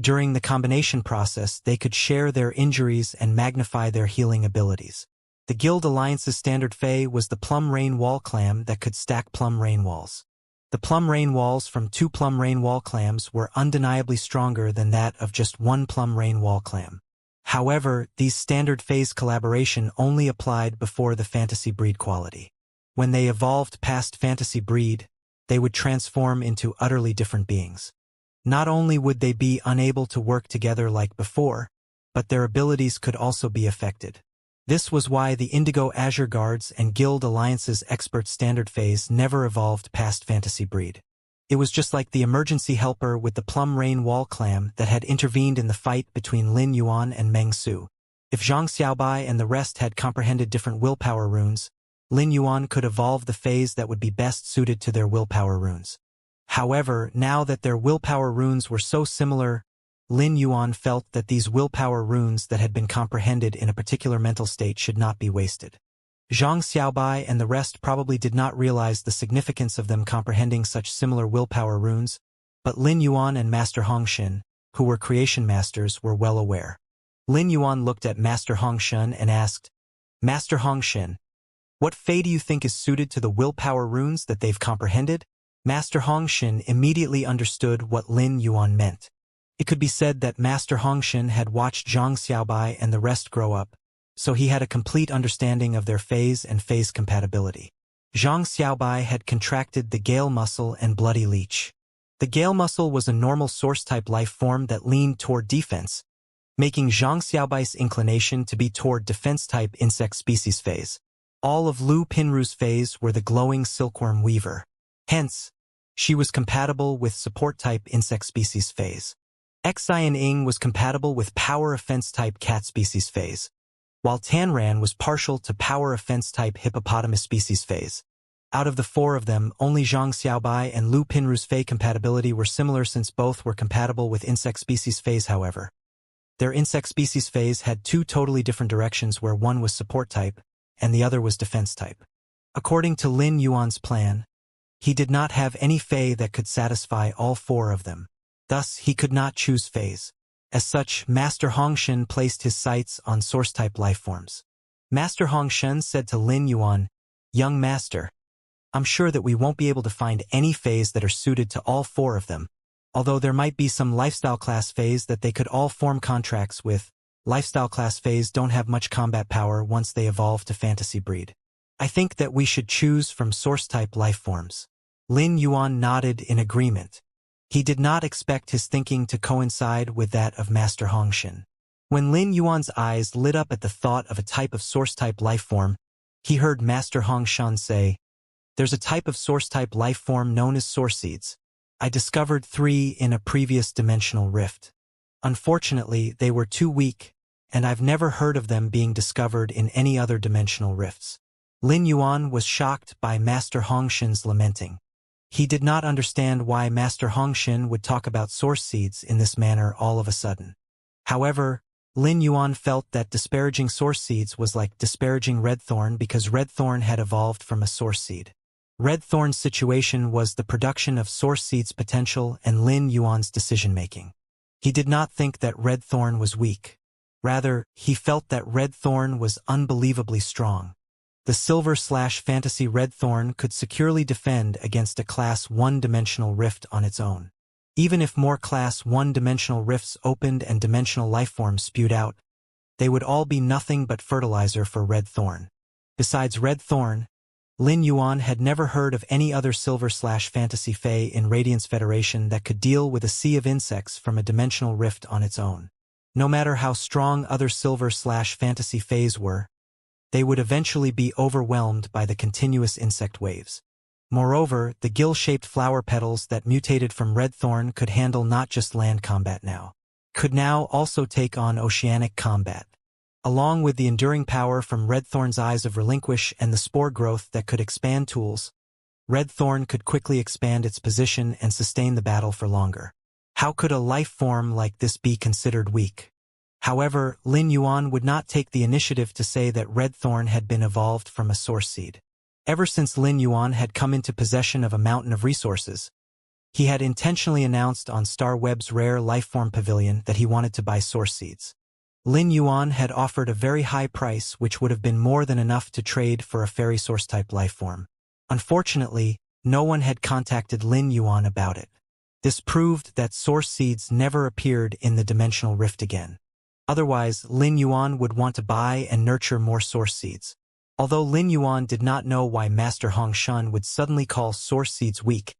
During the combination process, they could share their injuries and magnify their healing abilities. The Guild Alliance's standard Fae was the Plum Rain Wall Clam that could stack Plum Rain Walls. The Plum Rain Walls from 2 Plum Rain Wall Clams were undeniably stronger than that of just 1 Plum Rain Wall Clam. However, these standard Fae's collaboration only applied before the fantasy breed quality. When they evolved past fantasy breed, they would transform into utterly different beings. Not only would they be unable to work together like before, but their abilities could also be affected. This was why the Indigo Azure Guards and Guild Alliance's expert standard Faes never evolved past fantasy breed. It was just like the emergency helper with the Plum Rain Wall Clam that had intervened in the fight between Lin Yuan and Meng Su. If Zhang Xiaobai and the rest had comprehended different willpower runes, Lin Yuan could evolve the Faes that would be best suited to their willpower runes. However, now that their willpower runes were so similar, Lin Yuan felt that these willpower runes that had been comprehended in a particular mental state should not be wasted. Zhang Xiaobai and the rest probably did not realize the significance of them comprehending such similar willpower runes, but Lin Yuan and Master Hongshin, who were creation masters, were well aware. Lin Yuan looked at Master Hongshin and asked, "Master Hongshin, what Fae do you think is suited to the willpower runes that they've comprehended?" Master Hongshin immediately understood what Lin Yuan meant. It could be said that Master Hongshin had watched Zhang Xiaobai and the rest grow up, so he had a complete understanding of their Faes and Faes compatibility. Zhang Xiaobai had contracted the Gale Muscle and Bloody Leech. The Gale Muscle was a normal source-type life form that leaned toward defense, making Zhang Xiaobai's inclination to be toward defense-type insect species Faes. All of Lu Pinru's Faes were the glowing silkworm weaver. Hence, she was compatible with support-type insect species Faes. Xian was compatible with power offense-type cat species Faes, while Tanran was partial to power offense-type hippopotamus species Faes. Out of the 4 of them, only Zhang Xiaobai and Lu Pinru's Fae compatibility were similar since both were compatible with insect species Faes. However, their insect species Faes had 2 totally different directions where one was support-type and the other was defense-type. According to Lin Yuan's plan, he did not have any Fae that could satisfy all 4 of them. Thus, he could not choose Faes. As such, Master Hongshin placed his sights on source-type lifeforms. Master Hongshin said to Lin Yuan, "Young Master, I'm sure that we won't be able to find any Faes that are suited to all 4 of them, although there might be some lifestyle class Faes that they could all form contracts with. Lifestyle class Faes don't have much combat power once they evolve to fantasy breed. I think that we should choose from source-type lifeforms." Lin Yuan nodded in agreement. He did not expect his thinking to coincide with that of Master Hongshin. When Lin Yuan's eyes lit up at the thought of a type of source-type lifeform, he heard Master Hong Shan say, "There's a type of source-type lifeform known as source seeds. I discovered 3 in a previous dimensional rift. Unfortunately, they were too weak, and I've never heard of them being discovered in any other dimensional rifts." Lin Yuan was shocked by Master Hong Shan's lamenting. He did not understand why Master Hong Shan would talk about source seeds in this manner all of a sudden. However, Lin Yuan felt that disparaging source seeds was like disparaging red thorn because red thorn had evolved from a source seed. Red thorn's situation was the production of source seed's potential and Lin Yuan's decision-making. He did not think that red thorn was weak. Rather, he felt that red thorn was unbelievably strong. The silver/fantasy red thorn could securely defend against a class 1-dimensional rift on its own. Even if more class 1-dimensional rifts opened and dimensional lifeforms spewed out, they would all be nothing but fertilizer for red thorn. Besides red thorn, Lin Yuan had never heard of any other silver/fantasy fae in Radiance Federation that could deal with a sea of insects from a dimensional rift on its own. No matter how strong other silver/fantasy faes were, they would eventually be overwhelmed by the continuous insect waves. Moreover, the gill-shaped flower petals that mutated from red thorn could handle not just land combat now, could now also take on oceanic combat. Along with the enduring power from red thorn's eyes of relinquish and the spore growth that could expand tools, red thorn could quickly expand its position and sustain the battle for longer. How could a life form like this be considered weak? However, Lin Yuan would not take the initiative to say that red thorn had been evolved from a source seed. Ever since Lin Yuan had come into possession of a mountain of resources, he had intentionally announced on StarWeb's rare lifeform pavilion that he wanted to buy source seeds. Lin Yuan had offered a very high price which would have been more than enough to trade for a fairy source-type lifeform. Unfortunately, no one had contacted Lin Yuan about it. This proved that source seeds never appeared in the dimensional rift again. Otherwise, Lin Yuan would want to buy and nurture more source seeds. Although Lin Yuan did not know why Master Hong Shan would suddenly call source seeds weak,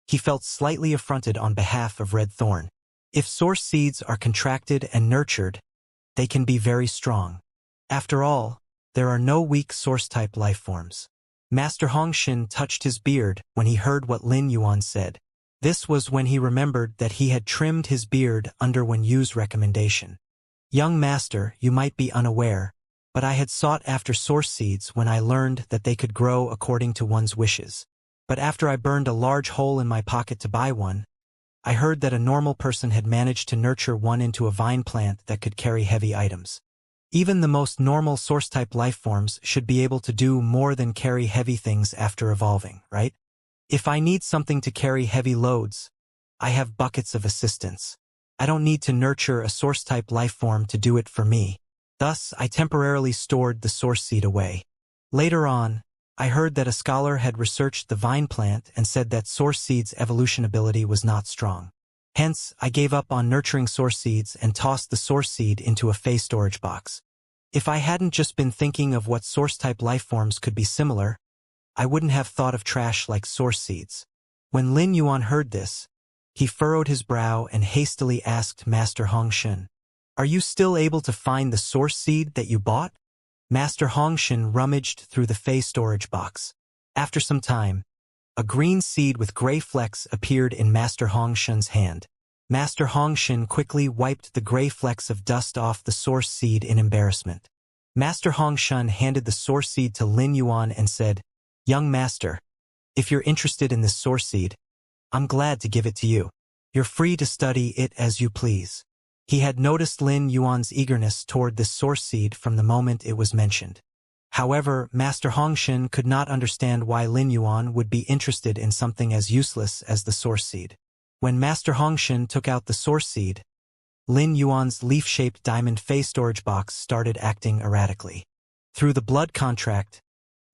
he felt slightly affronted on behalf of red thorn. If source seeds are contracted and nurtured, they can be very strong. After all, there are no weak source-type lifeforms. Master Hong Shan touched his beard when he heard what Lin Yuan said. This was when he remembered that he had trimmed his beard under Wen Yu's recommendation. "Young master, you might be unaware, but I had sought after source seeds when I learned that they could grow according to one's wishes. But after I burned a large hole in my pocket to buy one, I heard that a normal person had managed to nurture one into a vine plant that could carry heavy items. Even the most normal source-type lifeforms should be able to do more than carry heavy things after evolving, right? If I need something to carry heavy loads, I have buckets of assistance. I don't need to nurture a source-type lifeform to do it for me. Thus, I temporarily stored the source seed away. Later on, I heard that a scholar had researched the vine plant and said that source seed's evolution ability was not strong. Hence, I gave up on nurturing source seeds and tossed the source seed into a Fey storage box. If I hadn't just been thinking of what source-type lifeforms could be similar, I wouldn't have thought of trash like source seeds." When Lin Yuan heard this, he furrowed his brow and hastily asked Master Hong Shan, "Are you still able to find the source seed that you bought?" Master Hong Shan rummaged through the Fey storage box. After some time, a green seed with gray flecks appeared in Master Hong Shan's hand. Master Hong Shan quickly wiped the gray flecks of dust off the source seed in embarrassment. Master Hong Shan handed the source seed to Lin Yuan and said, "Young master, if you're interested in this source seed, I'm glad to give it to you. You're free to study it as you please." He had noticed Lin Yuan's eagerness toward this source seed from the moment it was mentioned. However, Master Hong Shan could not understand why Lin Yuan would be interested in something as useless as the source seed. When Master Hong Shan took out the source seed, Lin Yuan's leaf-shaped diamond Fey storage box started acting erratically. Through the blood contract,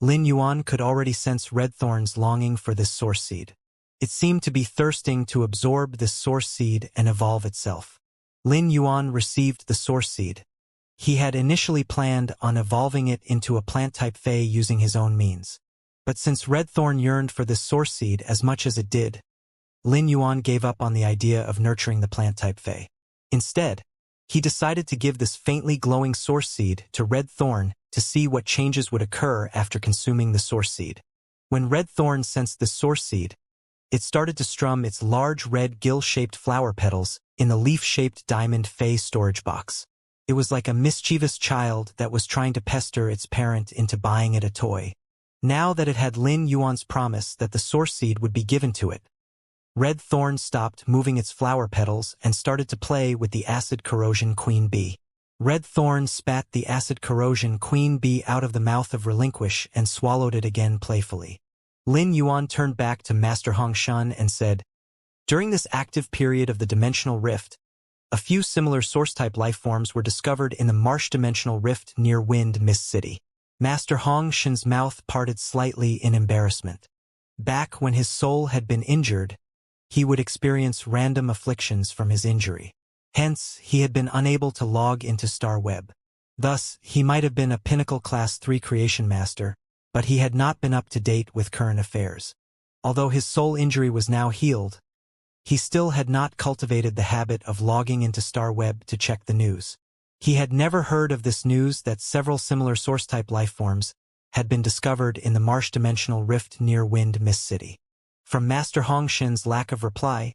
Lin Yuan could already sense Red Thorn's longing for this source seed. It seemed to be thirsting to absorb this source seed and evolve itself. Lin Yuan received the source seed. He had initially planned on evolving it into a plant-type Fey using his own means. But since Red Thorn yearned for this source seed as much as it did, Lin Yuan gave up on the idea of nurturing the plant-type Fey. Instead, He decided to give this faintly glowing source seed to Red Thorn to see what changes would occur after consuming the source seed. When Red Thorn sensed the source seed, it started to strum its large red gill-shaped flower petals in the leaf-shaped diamond fey storage box. It was like a mischievous child that was trying to pester its parent into buying it a toy. Now that it had Lin Yuan's promise that the source seed would be given to it, Red Thorn stopped moving its flower petals and started to play with the acid corrosion queen bee. Red Thorn spat the acid corrosion queen bee out of the mouth of Relinquish and swallowed it again playfully. Lin Yuan turned back to Master Hong Shun and said, "During this active period of the dimensional rift, a few similar source-type lifeforms were discovered in the marsh dimensional rift near Wind Mist City." Master Hong Shun's mouth parted slightly in embarrassment. Back when his soul had been injured, he would experience random afflictions from his injury. Hence, he had been unable to log into Star Web. Thus, he might have been a Pinnacle Class 3 Creation Master, but he had not been up to date with current affairs. Although his soul injury was now healed, he still had not cultivated the habit of logging into Star Web to check the news. He had never heard of this news that several similar source-type lifeforms had been discovered in the marsh dimensional rift near Wind Mist City. From Master Hong Shun's lack of reply,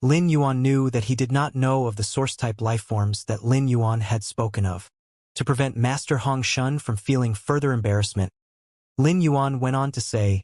Lin Yuan knew that he did not know of the source-type lifeforms that Lin Yuan had spoken of. To prevent Master Hong Shun from feeling further embarrassment, Lin Yuan went on to say,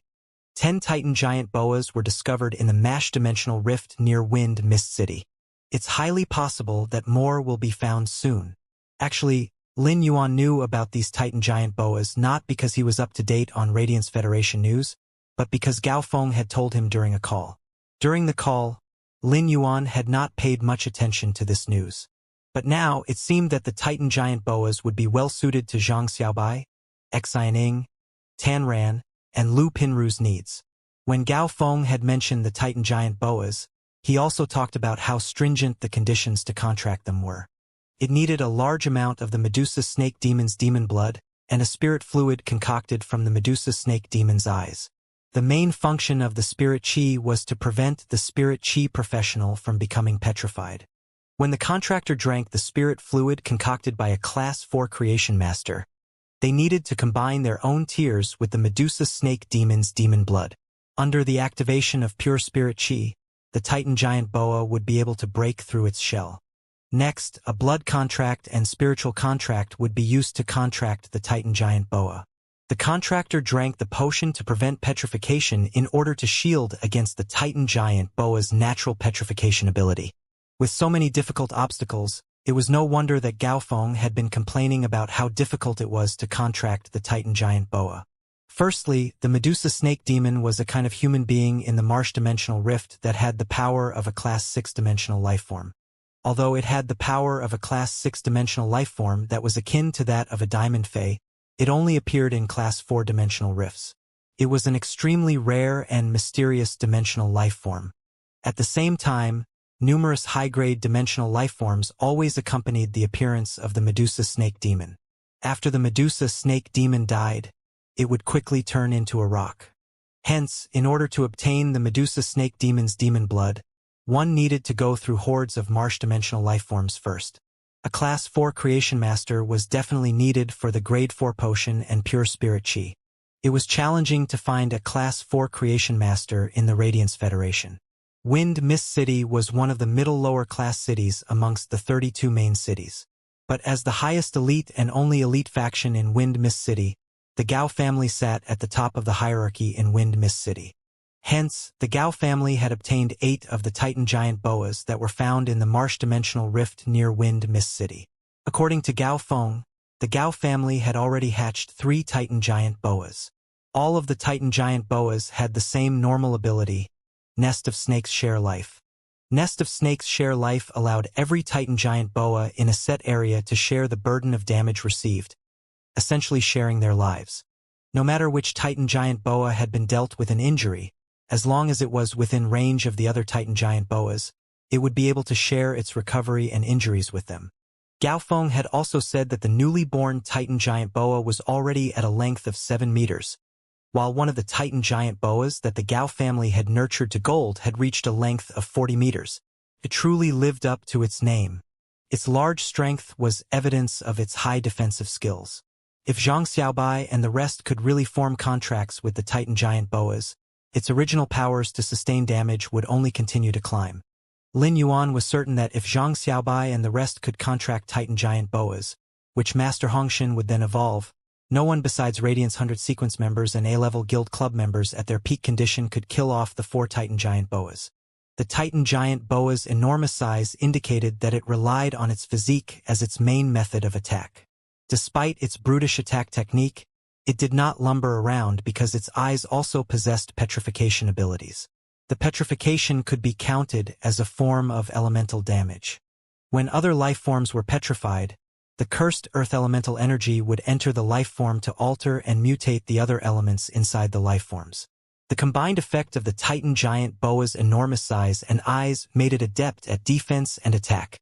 10 Titan giant boas were discovered in the Mash dimensional rift near Wind Mist City. It's highly possible that more will be found soon. Actually, Lin Yuan knew about these Titan giant boas not because he was up to date on Radiance Federation news, but because Gao Feng had told him during a call. During the call, Lin Yuan had not paid much attention to this news. But now it seemed that the Titan giant boas would be well suited to Zhang Xiaobai, Xianing, Tan Ran, and Lu Pinru's needs. When Gao Feng had mentioned the Titan giant boas, he also talked about how stringent the conditions to contract them were. It needed a large amount of the Medusa snake demon's demon blood and a spirit fluid concocted from the Medusa snake demon's eyes. The main function of the spirit chi was to prevent the spirit chi professional from becoming petrified. When the contractor drank the spirit fluid concocted by a Class 4 Creation Master, they needed to combine their own tears with the Medusa snake demon's demon blood. Under the activation of pure spirit chi, the Titan giant boa would be able to break through its shell. Next, a blood contract and spiritual contract would be used to contract the Titan giant boa. The contractor drank the potion to prevent petrification in order to shield against the Titan giant boa's natural petrification ability. With so many difficult obstacles, it was no wonder that Gao Feng had been complaining about how difficult it was to contract the Titan giant boa. Firstly, the Medusa snake demon was a kind of human being in the marsh dimensional rift that had the power of a Class 6 dimensional lifeform. Although it had the power of a Class 6 dimensional lifeform that was akin to that of a diamond fey, it only appeared in Class 4 dimensional rifts. It was an extremely rare and mysterious dimensional lifeform. At the same time, numerous high-grade dimensional lifeforms always accompanied the appearance of the Medusa snake demon. After the Medusa snake demon died, it would quickly turn into a rock. Hence, in order to obtain the Medusa snake demon's demon blood, one needed to go through hordes of marsh dimensional lifeforms first. A Class 4 Creation Master was definitely needed for the Grade 4 potion and pure spirit chi. It was challenging to find a Class 4 Creation Master in the Radiance Federation. Wind Mist City was one of the middle lower class cities amongst the 32 main cities. But as the highest elite and only elite faction in Wind Mist City, the Gao family sat at the top of the hierarchy in Wind Mist City. Hence, the Gao family had obtained 8 of the Titan giant boas that were found in the marsh dimensional rift near Wind Mist City. According to Gao Feng, the Gao family had already hatched 3 Titan giant boas. All of the Titan giant boas had the same normal ability, Nest of Snakes Share Life. Nest of Snakes Share Life allowed every Titan giant boa in a set area to share the burden of damage received, essentially sharing their lives. No matter which Titan giant boa had been dealt with an injury, as long as it was within range of the other Titan giant boas, it would be able to share its recovery and injuries with them. Gao Feng had also said that the newly born Titan giant boa was already at a length of 7 meters, while one of the Titan giant boas that the Gao family had nurtured to gold had reached a length of 40 meters. It truly lived up to its name. Its large strength was evidence of its high defensive skills. If Zhang Xiaobai and the rest could really form contracts with the Titan giant boas, its original powers to sustain damage would only continue to climb. Lin Yuan was certain that if Zhang Xiaobai and the rest could contract Titan giant boas, which Master Hongshan would then evolve, no one besides Radiant's 100 sequence members and A-level guild club members at their peak condition could kill off the 4 Titan giant boas. The Titan giant boa's enormous size indicated that it relied on its physique as its main method of attack. Despite its brutish attack technique, it did not lumber around because its eyes also possessed petrification abilities. The petrification could be counted as a form of elemental damage. When other life forms were petrified, the cursed earth elemental energy would enter the life form to alter and mutate the other elements inside the life forms. The combined effect of the Titan giant boa's enormous size and eyes made it adept at defense and attack.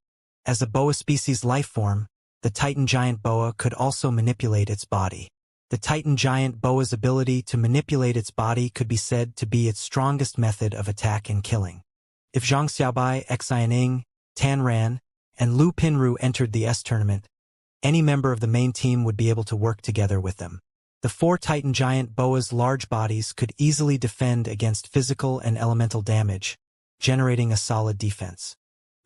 As a boa species life form, the Titan giant boa could also manipulate its body. The Titan giant boa's ability to manipulate its body could be said to be its strongest method of attack and killing. If Zhang Xiaobai, Xiaoning, Tan Ran, and Lu Pinru entered the S tournament, any member of the main team would be able to work together with them. The 4 Titan giant boa's large bodies could easily defend against physical and elemental damage, generating a solid defense.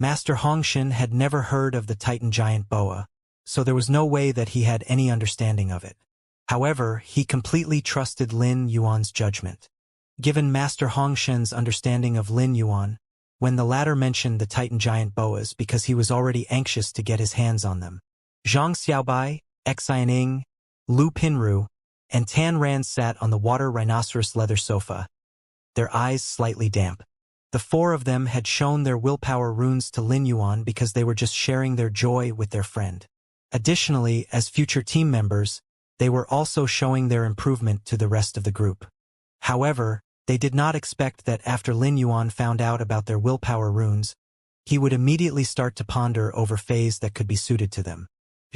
Master Hongshan had never heard of the Titan giant boa, so there was no way that he had any understanding of it. However, he completely trusted Lin Yuan's judgment. Given Master Hongshan's understanding of Lin Yuan, when the latter mentioned the Titan giant boas because he was already anxious to get his hands on them, Zhang Xiaobai, Xiaoning, Lu Pinru, and Tan Ran sat on the water rhinoceros leather sofa, their eyes slightly damp. The 4 of them had shown their willpower runes to Lin Yuan because they were just sharing their joy with their friend. Additionally, as future team members, they were also showing their improvement to the rest of the group. However, they did not expect that after Lin Yuan found out about their willpower runes, he would immediately start to ponder over phase that could be suited to them.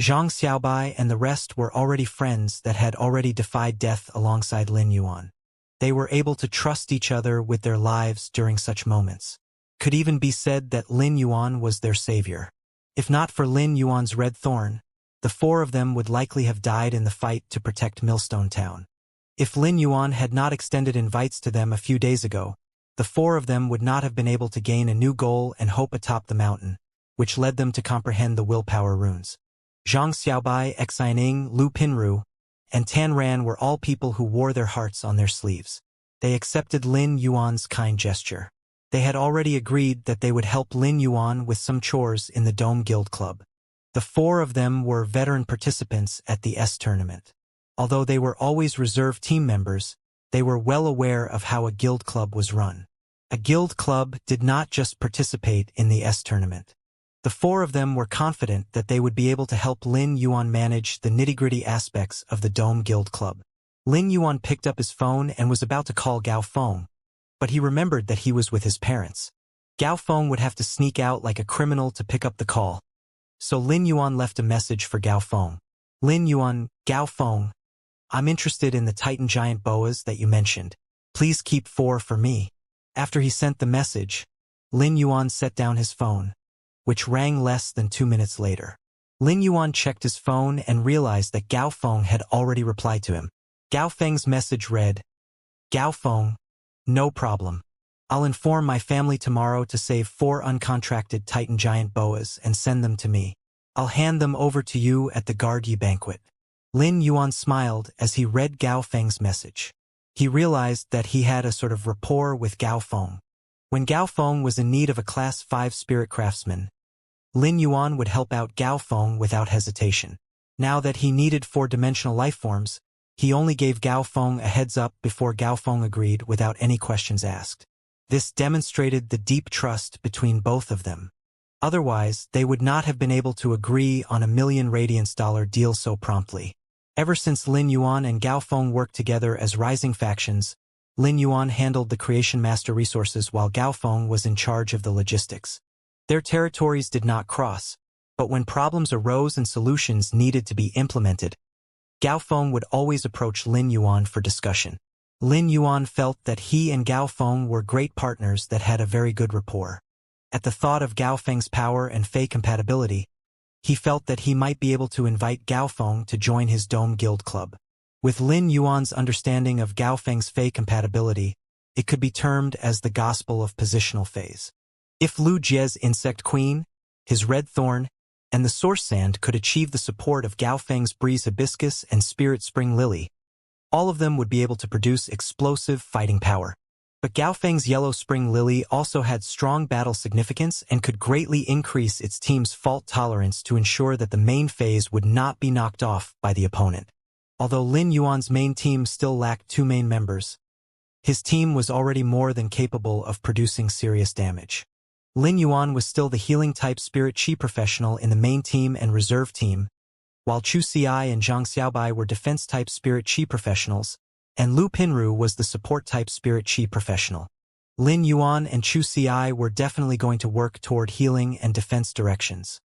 Zhang Xiaobai and the rest were already friends that had already defied death alongside Lin Yuan. They were able to trust each other with their lives during such moments. Could even be said that Lin Yuan was their savior. If not for Lin Yuan's red thorn, the 4 of them would likely have died in the fight to protect Millstone Town. If Lin Yuan had not extended invites to them a few days ago, the 4 of them would not have been able to gain a new goal and hope atop the mountain, which led them to comprehend the willpower runes. Zhang Xiaobai, Xiaoning, Lu Pinru, and Tan Ran were all people who wore their hearts on their sleeves. They accepted Lin Yuan's kind gesture. They had already agreed that they would help Lin Yuan with some chores in the Dome Guild Club. The 4 of them were veteran participants at the S tournament. Although they were always reserve team members, they were well aware of how a guild club was run. A guild club did not just participate in the S tournament. The 4 of them were confident that they would be able to help Lin Yuan manage the nitty-gritty aspects of the Dome Guild Club. Lin Yuan picked up his phone and was about to call Gao Feng, but he remembered that he was with his parents. Gao Feng would have to sneak out like a criminal to pick up the call. So Lin Yuan left a message for Gao Feng. Lin Yuan, Gao Feng, I'm interested in the Titan giant boas that you mentioned. Please keep 4 for me. After he sent the message, Lin Yuan set down his phone, which rang less than 2 minutes later. Lin Yuan checked his phone and realized that Gao Feng had already replied to him. Gao Feng's message read, Gao Feng, no problem. I'll inform my family tomorrow to save 4 uncontracted Titan giant boas and send them to me. I'll hand them over to you at the Guard Yi banquet. Lin Yuan smiled as he read Gao Feng's message. He realized that he had a sort of rapport with Gao Feng. When Gao Feng was in need of a Class 5 spirit craftsman, Lin Yuan would help out Gao Feng without hesitation. Now that he needed 4-dimensional life forms, he only gave Gao Feng a heads up before Gao Feng agreed without any questions asked. This demonstrated the deep trust between both of them. Otherwise, they would not have been able to agree on $1 million Radiance deal so promptly. Ever since Lin Yuan and Gao Feng worked together as rising factions, Lin Yuan handled the Creation Master resources while Gao Feng was in charge of the logistics. Their territories did not cross, but when problems arose and solutions needed to be implemented, Gao Feng would always approach Lin Yuan for discussion. Lin Yuan felt that he and Gao Feng were great partners that had a very good rapport. At the thought of Gao Feng's power and Fey compatibility, He felt that he might be able to invite Gao Feng to join his Dome Guild Club. With Lin Yuan's understanding of Gao Feng's Fei compatibility, it could be termed as the gospel of positional phase. If Lu Jie's Insect Queen, his Red Thorn, and the Source Sand could achieve the support of Gao Feng's Breeze Hibiscus and Spirit Spring Lily, all of them would be able to produce explosive fighting power. But Gao Feng's Yellow Spring Lily also had strong battle significance and could greatly increase its team's fault tolerance to ensure that the main phase would not be knocked off by the opponent. Although Lin Yuan's main team still lacked 2 main members, his team was already more than capable of producing serious damage. Lin Yuan was still the healing-type Spirit Qi professional in the main team and reserve team, while Chu Xiai and Zhang Xiaobai were defense-type Spirit Qi professionals, and Lu Pinru was the support-type Spirit Qi professional. Lin Yuan and Chu Xiai were definitely going to work toward healing and defense directions,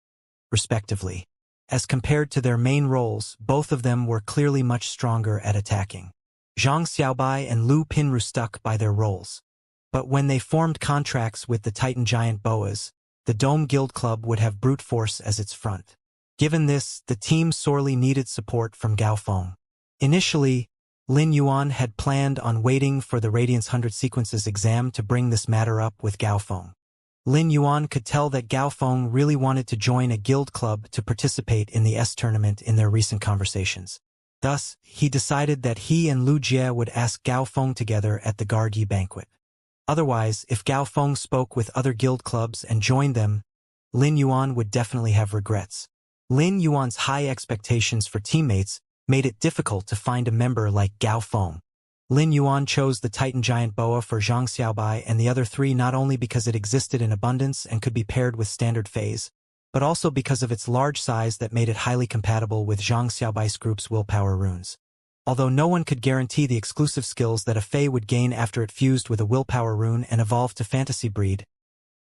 respectively. As compared to their main roles, both of them were clearly much stronger at attacking. Zhang Xiaobai and Lu Pinru stuck by their roles. But when they formed contracts with the Titan Giant Boas, the Dome Guild Club would have brute force as its front. Given this, the team sorely needed support from Gao Feng. Initially, Lin Yuan had planned on waiting for the Radiance 100 Sequences exam to bring this matter up with Gao Feng. Lin Yuan could tell that Gao Feng really wanted to join a guild club to participate in the S tournament in their recent conversations. Thus, he decided that he and Lu Jie would ask Gao Feng together at the Guard Yi banquet. Otherwise, if Gao Feng spoke with other guild clubs and joined them, Lin Yuan would definitely have regrets. Lin Yuan's high expectations for teammates made it difficult to find a member like Gao Feng. Lin Yuan chose the Titan Giant Boa for Zhang Xiaobai and the other 3 not only because it existed in abundance and could be paired with standard phase, but also because of its large size that made it highly compatible with Zhang Xiaobai's group's willpower runes. Although no one could guarantee the exclusive skills that a Fei would gain after it fused with a willpower rune and evolved to Fantasy Breed,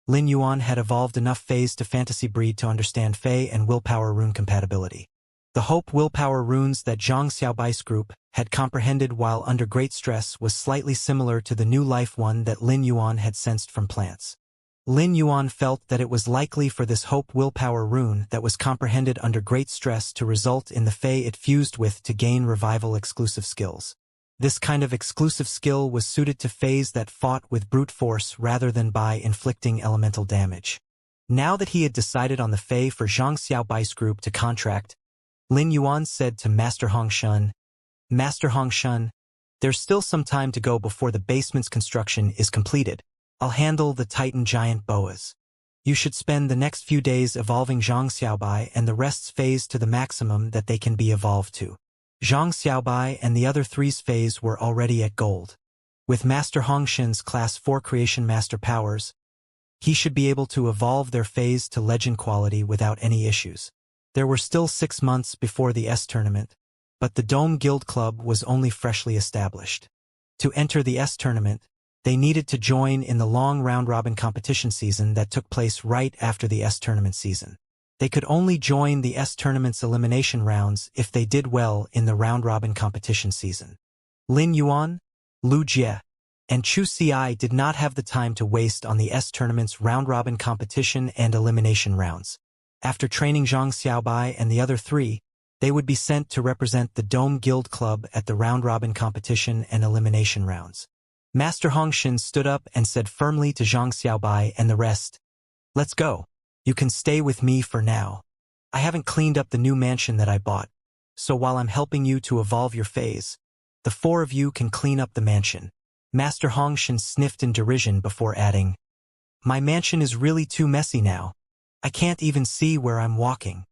Lin Yuan had evolved enough Feis to Fantasy Breed to understand Fei and willpower rune compatibility. The Hope willpower runes that Zhang Xiaobai's group had comprehended while under great stress was slightly similar to the new life one that Lin Yuan had sensed from plants. Lin Yuan felt that it was likely for this Hope willpower rune that was comprehended under great stress to result in the Fei it fused with to gain revival exclusive skills. This kind of exclusive skill was suited to Feis that fought with brute force rather than by inflicting elemental damage. Now that he had decided on the Fei for Zhang Xiaobai's group to contract, Lin Yuan said to Master Hongshun, "Master Hongshun, there's still some time to go before the basement's construction is completed. I'll handle the Titan Giant Boas. You should spend the next few days evolving Zhang Xiaobai and the rest's phase to the maximum that they can be evolved to." Zhang Xiaobai and the other 3's phase were already at gold. With Master Hongshun's Class 4 Creation Master powers, he should be able to evolve their phase to legend quality without any issues. There were still 6 months before the S tournament, but the Dome Guild Club was only freshly established. To enter the S tournament, they needed to join in the long round-robin competition season that took place right after the S tournament season. They could only join the S tournament's elimination rounds if they did well in the round-robin competition season. Lin Yuan, Lu Jie, and Chu Xiai did not have the time to waste on the S tournament's round-robin competition and elimination rounds. After training Zhang Xiaobai and the other 3, they would be sent to represent the Dome Guild Club at the round-robin competition and elimination rounds. Master Hongshun stood up and said firmly to Zhang Xiaobai and the rest, "Let's go. You can stay with me for now. I haven't cleaned up the new mansion that I bought, so while I'm helping you to evolve your phase, the 4 of you can clean up the mansion." Master Hongshun sniffed in derision before adding, "My mansion is really too messy now. I can't even see where I'm walking."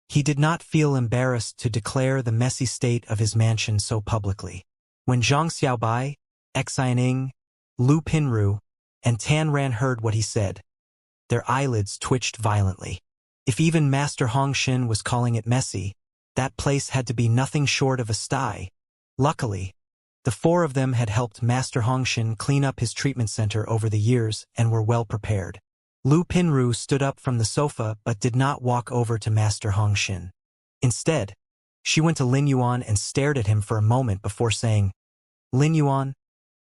He did not feel embarrassed to declare the messy state of his mansion so publicly. When Zhang Xiaobai, Xianing, Lu Pinru, and Tan Ran heard what he said, their eyelids twitched violently. If even Master Hongshun was calling it messy, that place had to be nothing short of a sty. Luckily, the 4 of them had helped Master Hongshun clean up his treatment center over the years and were well prepared. Lu Pinru stood up from the sofa but did not walk over to Master Hongshun. Instead, she went to Lin Yuan and stared at him for a moment before saying, "Lin Yuan,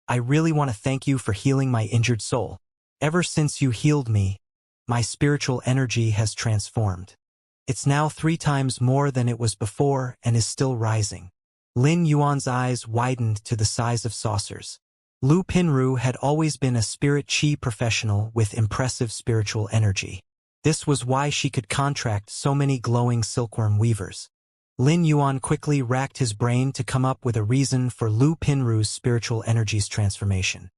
I really want to thank you for healing my injured soul. Ever since you healed me, my spiritual energy has transformed. It's now 3 times more than it was before and is still rising. Lin Yuan's eyes widened to the size of saucers. Lu Pinru had always been a spirit chi professional with impressive spiritual energy. This was why she could contract so many glowing silkworm weavers. Lin Yuan quickly racked his brain to come up with a reason for Lu Pinru's spiritual energy's transformation.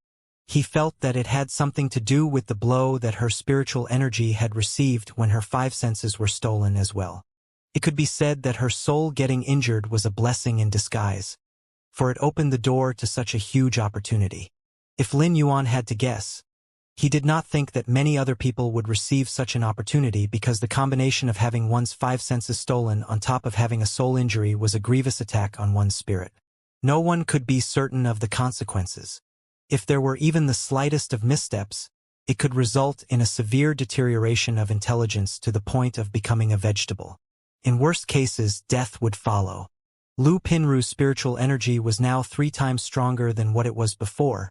He felt that it had something to do with the blow that her spiritual energy had received when her 5 senses were stolen as well. It could be said that her soul getting injured was a blessing in disguise, for it opened the door to such a huge opportunity. If Lin Yuan had to guess, he did not think that many other people would receive such an opportunity because the combination of having one's 5 senses stolen on top of having a soul injury was a grievous attack on one's spirit. No one could be certain of the consequences. If there were even the slightest of missteps, it could result in a severe deterioration of intelligence to the point of becoming a vegetable. In worst cases, death would follow. Lu Pinru's spiritual energy was now 3 times stronger than what it was before,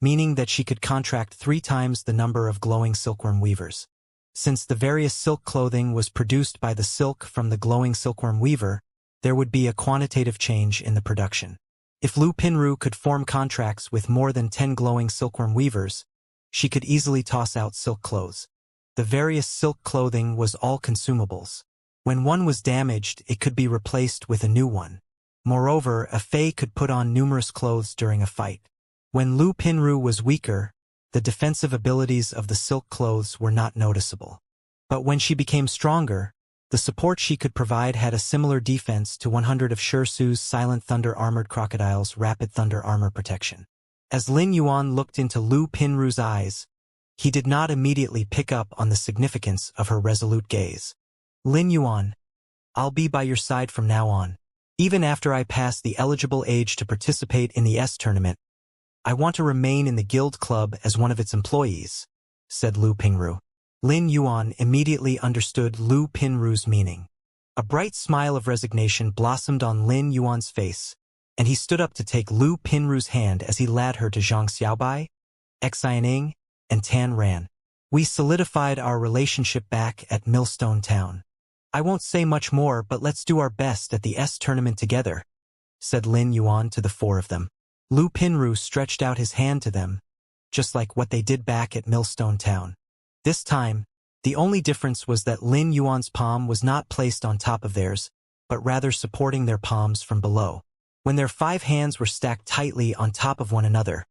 meaning that she could contract 3 times the number of glowing silkworm weavers. Since the various silk clothing was produced by the silk from the glowing silkworm weaver, there would be a quantitative change in the production. If Lu Pinru could form contracts with more than 10 glowing silkworm weavers, she could easily toss out silk clothes. The various silk clothing was all consumables. When one was damaged, it could be replaced with a new one. Moreover, a fae could put on numerous clothes during a fight. When Lu Pinru was weaker, the defensive abilities of the silk clothes were not noticeable. But when she became stronger, the support she could provide had a similar defense to 100 of Shirsu's Silent Thunder Armored Crocodile's Rapid Thunder Armor Protection. As Lin Yuan looked into Lu Pinru's eyes, he did not immediately pick up on the significance of her resolute gaze. Lin Yuan, I'll be by your side from now on. Even after I pass the eligible age to participate in the S tournament, I want to remain in the guild club as one of its employees, said Lu Pinru. Lin Yuan immediately understood Lu Pinru's meaning. A bright smile of resignation blossomed on Lin Yuan's face, and he stood up to take Lu Pinru's hand as he led her to Zhang Xiaobai, Xianing, and Tan Ran. We solidified our relationship back at Millstone Town. I won't say much more, but let's do our best at the S tournament together, said Lin Yuan to the 4 of them. Lu Pinru stretched out his hand to them, just like what they did back at Millstone Town. This time, the only difference was that Lin Yuan's palm was not placed on top of theirs, but rather supporting their palms from below. When their 5 hands were stacked tightly on top of one another,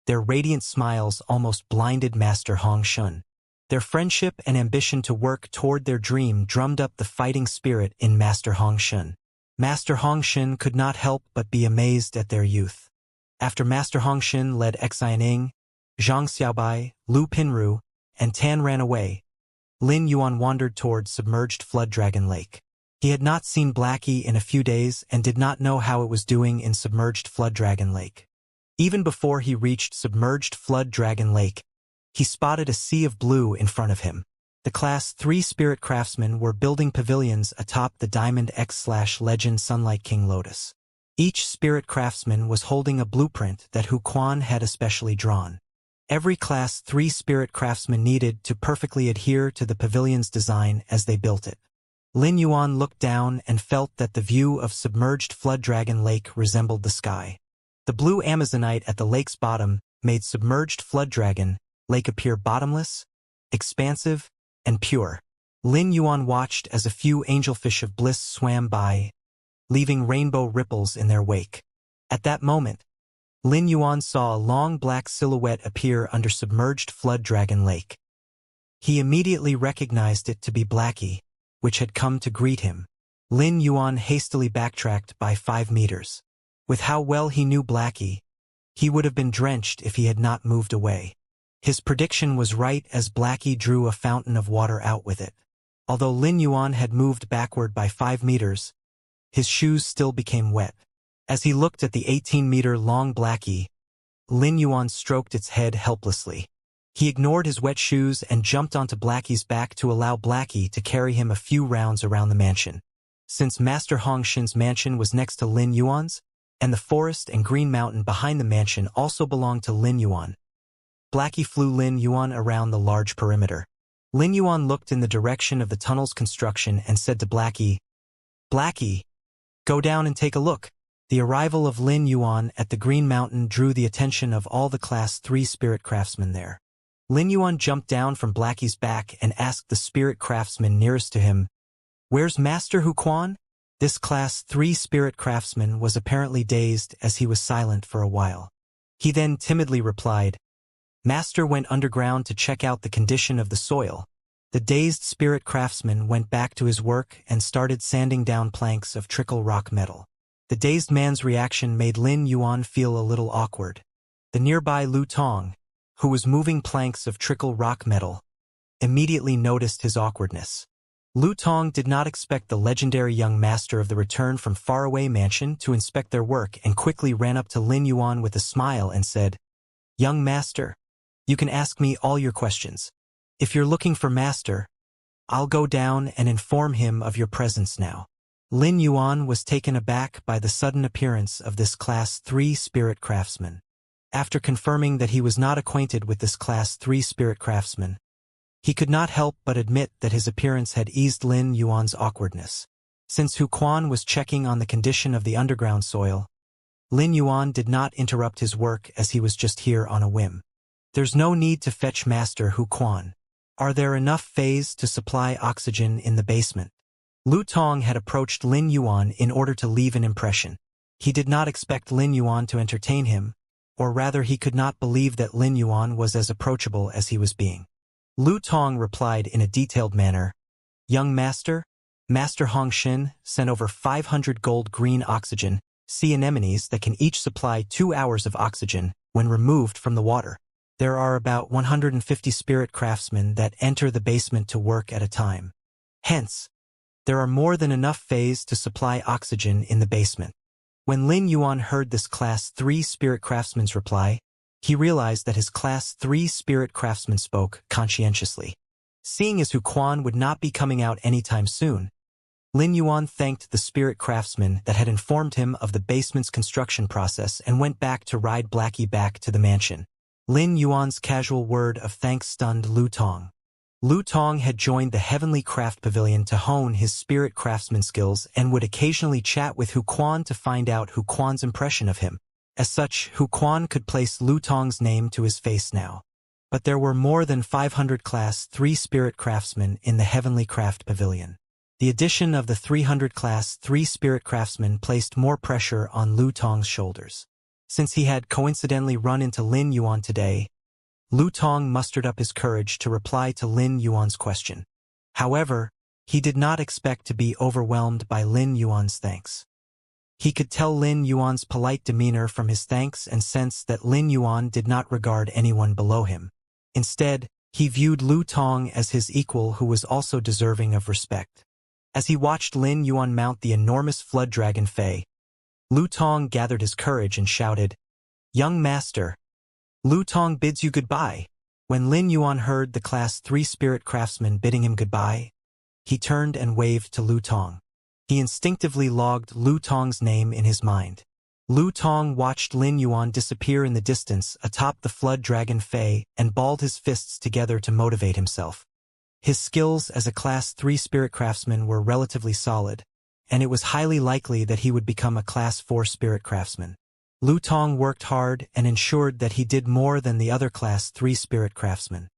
their radiant smiles almost blinded Master Hong Shun. Their friendship and ambition to work toward their dream drummed up the fighting spirit in Master Hong Shun. Master Hong Shun could not help but be amazed at their youth. After Master Hong Shun led Xianing, Zhang Xiaobai, Lu Pinru, and Tan ran away, Lin Yuan wandered toward submerged Flood Dragon Lake. He had not seen Blackie in a few days and did not know how it was doing in submerged Flood Dragon Lake. Even before he reached submerged Flood Dragon Lake, he spotted a sea of blue in front of him. The Class 3 Spirit Craftsmen were building pavilions atop the Diamond X/Legend Sunlight King Lotus. Each Spirit Craftsman was holding a blueprint that Hu Quan had especially drawn. Every Class 3 Spirit Craftsman needed to perfectly adhere to the pavilion's design as they built it. Lin Yuan looked down and felt that the view of submerged Flood Dragon Lake resembled the sky. The blue Amazonite at the lake's bottom made submerged Flood Dragon Lake appear bottomless, expansive, and pure. Lin Yuan watched as a few angelfish of bliss swam by, leaving rainbow ripples in their wake. At that moment, Lin Yuan saw a long black silhouette appear under submerged Flood Dragon Lake. He immediately recognized it to be Blackie, which had come to greet him. Lin Yuan hastily backtracked by 5 meters. With how well he knew Blackie, he would have been drenched if he had not moved away. His prediction was right as Blackie drew a fountain of water out with it. Although Lin Yuan had moved backward by 5 meters, his shoes still became wet. As he looked at the 18-meter-long Blackie, Lin Yuan stroked its head helplessly. He ignored his wet shoes and jumped onto Blackie's back to allow Blackie to carry him a few rounds around the mansion. Since Master Hong Shin's mansion was next to Lin Yuan's, and the forest and green mountain behind the mansion also belonged to Lin Yuan, Blackie flew Lin Yuan around the large perimeter. Lin Yuan looked in the direction of the tunnel's construction and said to Blackie, "Blackie, go down and take a look." The arrival of Lin Yuan at the Green Mountain drew the attention of all the Class 3 spirit craftsmen there. Lin Yuan jumped down from Blackie's back and asked the spirit craftsman nearest to him, "Where's Master Hu Quan?" This Class 3 spirit craftsman was apparently dazed as he was silent for a while. He then timidly replied, "Master went underground to check out the condition of the soil." The dazed spirit craftsman went back to his work and started sanding down planks of trickle rock metal. The dazed man's reaction made Lin Yuan feel a little awkward. The nearby Lu Tong, who was moving planks of trickle rock metal, immediately noticed his awkwardness. Lu Tong did not expect the legendary young master of the return from faraway mansion to inspect their work and quickly ran up to Lin Yuan with a smile and said, "Young master, you can ask me all your questions. If you're looking for master, I'll go down and inform him of your presence now." Lin Yuan was taken aback by the sudden appearance of this Class 3 spirit craftsman. After confirming that he was not acquainted with this Class 3 spirit craftsman, he could not help but admit that his appearance had eased Lin Yuan's awkwardness. Since Hu Quan was checking on the condition of the underground soil, Lin Yuan did not interrupt his work as he was just here on a whim. "There's no need to fetch Master Hu Quan. Are there enough phase to supply oxygen in the basement?" Lu Tong had approached Lin Yuan in order to leave an impression. He did not expect Lin Yuan to entertain him, or rather he could not believe that Lin Yuan was as approachable as he was being. Lu Tong replied in a detailed manner, "Young master, Master Hong Xin sent over 500 gold-green oxygen sea anemones that can each supply 2 hours of oxygen when removed from the water. There are about 150 spirit craftsmen that enter the basement to work at a time. Hence, there are more than enough phase to supply oxygen in the basement." When Lin Yuan heard this Class 3 spirit craftsman's reply, he realized that his Class 3 spirit craftsman spoke conscientiously. Seeing as Hu Quan would not be coming out anytime soon, Lin Yuan thanked the spirit craftsman that had informed him of the basement's construction process and went back to ride Blackie back to the mansion. Lin Yuan's casual word of thanks stunned Lu Tong. Lu Tong had joined the Heavenly Craft Pavilion to hone his spirit craftsman skills and would occasionally chat with Hu Quan to find out Hu Quan's impression of him. As such, Hu Quan could place Lu Tong's name to his face now. But there were more than 500 Class 3 spirit craftsmen in the Heavenly Craft Pavilion. The addition of the 300 Class 3 spirit craftsmen placed more pressure on Lu Tong's shoulders. Since he had coincidentally run into Lin Yuan today, Lu Tong mustered up his courage to reply to Lin Yuan's question. However, he did not expect to be overwhelmed by Lin Yuan's thanks. He could tell Lin Yuan's polite demeanor from his thanks and sensed that Lin Yuan did not regard anyone below him. Instead, he viewed Lu Tong as his equal who was also deserving of respect. As he watched Lin Yuan mount the enormous flood dragon Fei, Lu Tong gathered his courage and shouted, "Young master, Lu Tong bids you goodbye." When Lin Yuan heard the Class 3 spirit craftsman bidding him goodbye, he turned and waved to Lu Tong. He instinctively logged Lu Tong's name in his mind. Lu Tong watched Lin Yuan disappear in the distance atop the flood dragon Fei and balled his fists together to motivate himself. His skills as a Class 3 spirit craftsman were relatively solid, and it was highly likely that he would become a Class 4 spirit craftsman. Lu Tong worked hard and ensured that he did more than the other Class 3 spirit craftsmen.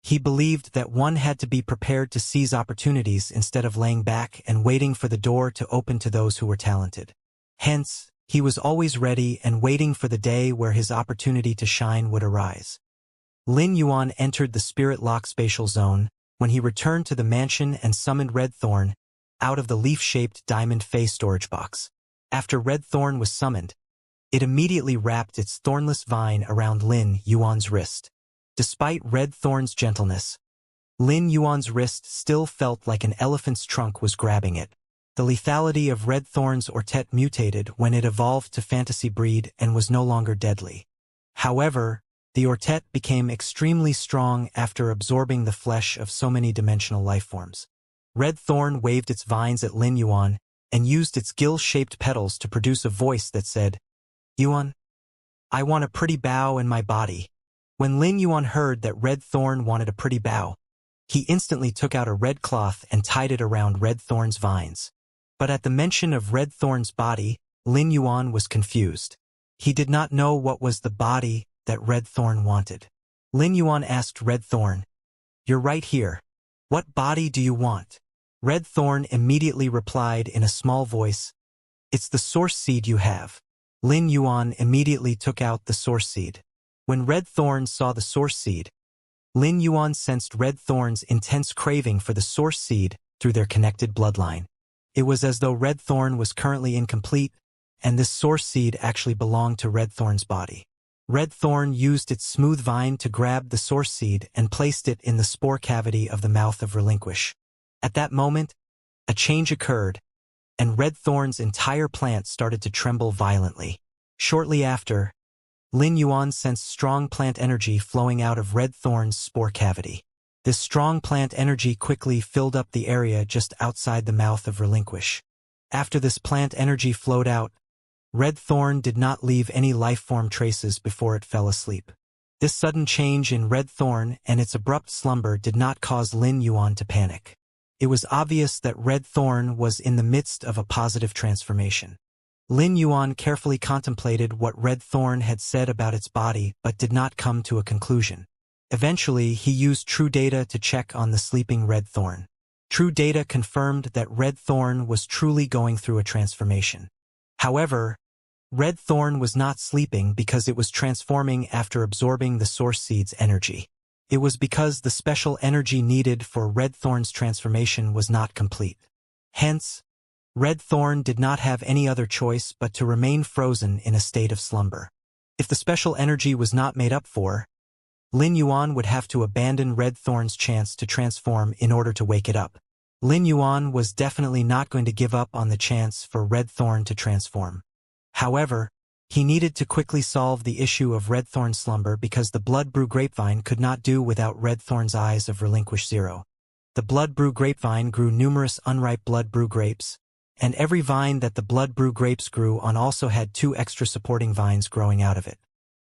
He believed that one had to be prepared to seize opportunities instead of laying back and waiting for the door to open to those who were talented. Hence, he was always ready and waiting for the day where his opportunity to shine would arise. Lin Yuan entered the Spirit Lock spatial zone when he returned to the mansion and summoned Red Thorn out of the leaf-shaped diamond face storage box. After Red Thorn was summoned, it immediately wrapped its thornless vine around Lin Yuan's wrist. Despite Red Thorn's gentleness, Lin Yuan's wrist still felt like an elephant's trunk was grabbing it. The lethality of Red Thorn's Ortet mutated when it evolved to fantasy breed and was no longer deadly. However, the Ortet became extremely strong after absorbing the flesh of so many dimensional lifeforms. Red Thorn waved its vines at Lin Yuan and used its gill-shaped petals to produce a voice that said, "Yuan, I want a pretty bow in my body." When Lin Yuan heard that Red Thorn wanted a pretty bow, He instantly took out a red cloth and tied it around Red Thorn's vines. But at the mention of Red Thorn's body, Lin Yuan was confused. He did not know what was the body that Red Thorn wanted. Lin Yuan asked Red Thorn, "You're right here. What body do you want?" Red Thorn immediately replied in a small voice, "It's the source seed you have." Lin Yuan immediately took out the source seed. When Red Thorn saw the source seed, Lin Yuan sensed Red Thorn's intense craving for the source seed through their connected bloodline. It was as though Red Thorn was currently incomplete, and this source seed actually belonged to Red Thorn's body. Red Thorn used its smooth vine to grab the source seed and placed it in the spore cavity of the mouth of Relinquish. At that moment, a change occurred, and Red Thorn's entire plant started to tremble violently. Shortly after, Lin Yuan sensed strong plant energy flowing out of Red Thorn's spore cavity. This strong plant energy quickly filled up the area just outside the mouth of Relinquish. After this plant energy flowed out, Red Thorn did not leave any life-form traces before it fell asleep. This sudden change in Red Thorn and its abrupt slumber did not cause Lin Yuan to panic. It was obvious that Red Thorn was in the midst of a positive transformation. Lin Yuan carefully contemplated what Red Thorn had said about its body but did not come to a conclusion. Eventually, he used True Data to check on the sleeping Red Thorn. True Data confirmed that Red Thorn was truly going through a transformation. However, Red Thorn was not sleeping because it was transforming after absorbing the source seed's energy. It was because the special energy needed for Red Thorn's transformation was not complete. Hence, Red Thorn did not have any other choice but to remain frozen in a state of slumber. If the special energy was not made up for, Lin Yuan would have to abandon Red Thorn's chance to transform in order to wake it up. Lin Yuan was definitely not going to give up on the chance for Red Thorn to transform. However, he needed to quickly solve the issue of Red Thorn's slumber because the Blood Brew grapevine could not do without Red Thorn's eyes of Relinquish Zero. The Blood Brew grapevine grew numerous unripe Blood Brew grapes, and every vine that the Blood Brew grapes grew on also had 2 extra supporting vines growing out of it.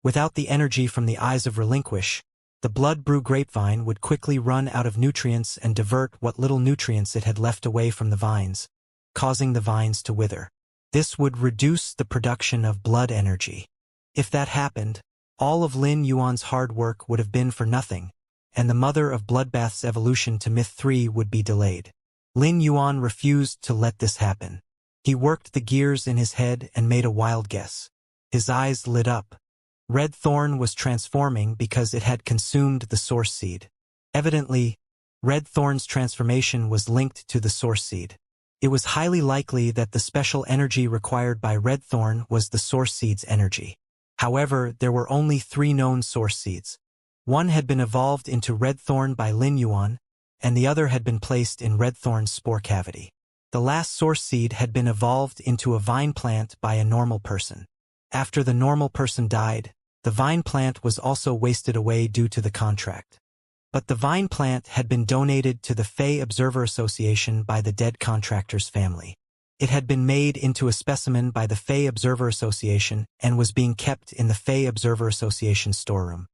Without the energy from the eyes of Relinquish, the Blood Brew grapevine would quickly run out of nutrients and divert what little nutrients it had left away from the vines, causing the vines to wither. This would reduce the production of blood energy. If that happened, all of Lin Yuan's hard work would have been for nothing, and the mother of Bloodbath's evolution to Myth 3 would be delayed. Lin Yuan refused to let this happen. He worked the gears in his head and made a wild guess. His eyes lit up. Red Thorn was transforming because it had consumed the source seed. Evidently, Red Thorn's transformation was linked to the source seed. It was highly likely that the special energy required by Red Thorn was the source seed's energy. However, there were only 3 known source seeds. One had been evolved into Red Thorn by Lin Yuan, and the other had been placed in Red Thorn's spore cavity. The last source seed had been evolved into a vine plant by a normal person. After the normal person died, the vine plant was also wasted away due to the contract. But the vine plant had been donated to the Fey Observer Association by the dead contractor's family. It had been made into a specimen by the Fey Observer Association and was being kept in the Fey Observer Association storeroom.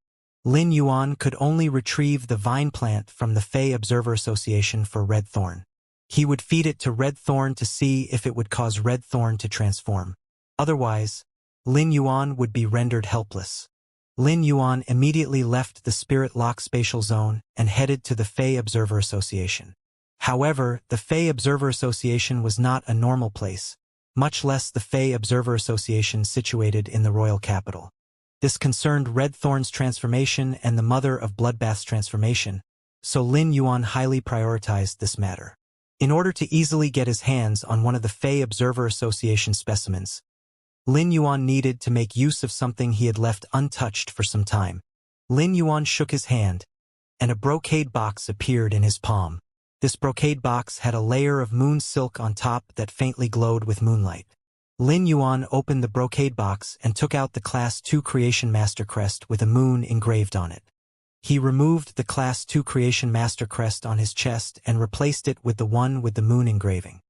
Lin Yuan could only retrieve the vine plant from the Fey Observer Association for Red Thorn. He would feed it to Red Thorn to see if it would cause Red Thorn to transform. Otherwise, Lin Yuan would be rendered helpless. Lin Yuan immediately left the Spirit Lock spatial zone and headed to the Fey Observer Association. However, the Fey Observer Association was not a normal place, much less the Fey Observer Association situated in the royal capital. This concerned Red Thorn's transformation and the mother of Bloodbath's transformation, so Lin Yuan highly prioritized this matter. In order to easily get his hands on one of the Fey Observer Association specimens, Lin Yuan needed to make use of something he had left untouched for some time. Lin Yuan shook his hand, and a brocade box appeared in his palm. This brocade box had a layer of moon silk on top that faintly glowed with moonlight. Lin Yuan opened the brocade box and took out the Class 2 Creation Master Crest with a moon engraved on it. He removed the Class 2 Creation Master Crest on his chest and replaced it with the one with the moon engraving.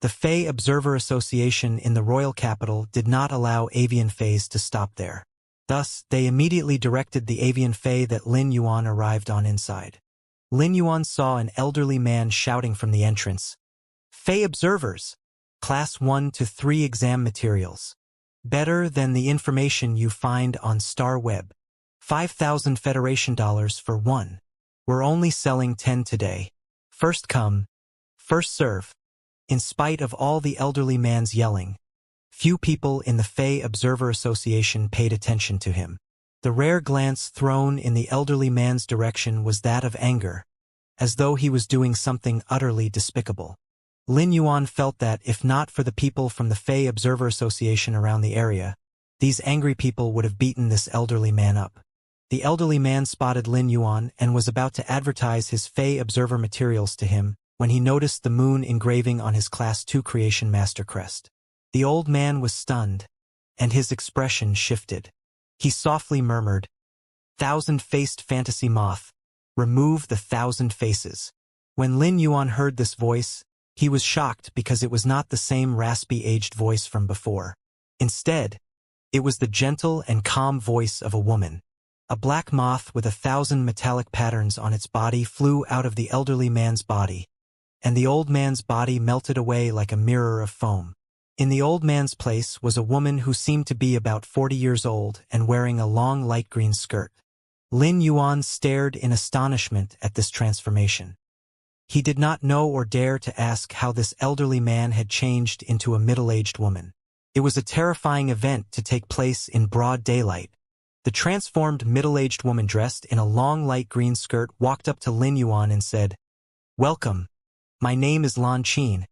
The Fey Observer Association in the royal capital did not allow avian Feys to stop there. Thus, they immediately directed the avian Fey that Lin Yuan arrived on inside. Lin Yuan saw an elderly man shouting from the entrance. Fey observers! Class 1 to 3 exam materials. Better than the information you find on Star Web. 5,000 Federation dollars for one. We're only selling 10 today. First come, first serve. In spite of all the elderly man's yelling, few people in the Fey Observer Association paid attention to him. The rare glance thrown in the elderly man's direction was that of anger, as though he was doing something utterly despicable. Lin Yuan felt that, if not for the people from the Fey Observer Association around the area, these angry people would have beaten this elderly man up. The elderly man spotted Lin Yuan and was about to advertise his Fey Observer materials to him when he noticed the moon engraving on his Class 2 Creation Master crest. The old man was stunned, and his expression shifted. He softly murmured, "Thousand-faced fantasy moth, remove the 1,000 faces." When Lin Yuan heard this voice, he was shocked because it was not the same raspy aged voice from before. Instead, it was the gentle and calm voice of a woman. A black moth with 1,000 metallic patterns on its body flew out of the elderly man's body, and the old man's body melted away like a mirror of foam. In the old man's place was a woman who seemed to be about 40 years old and wearing a long light green skirt. Lin Yuan stared in astonishment at this transformation. He did not know or dare to ask how this elderly man had changed into a middle-aged woman. It was a terrifying event to take place in broad daylight. The transformed middle-aged woman dressed in a long light green skirt walked up to Lin Yuan and said, "Welcome. My name is Lan Qin,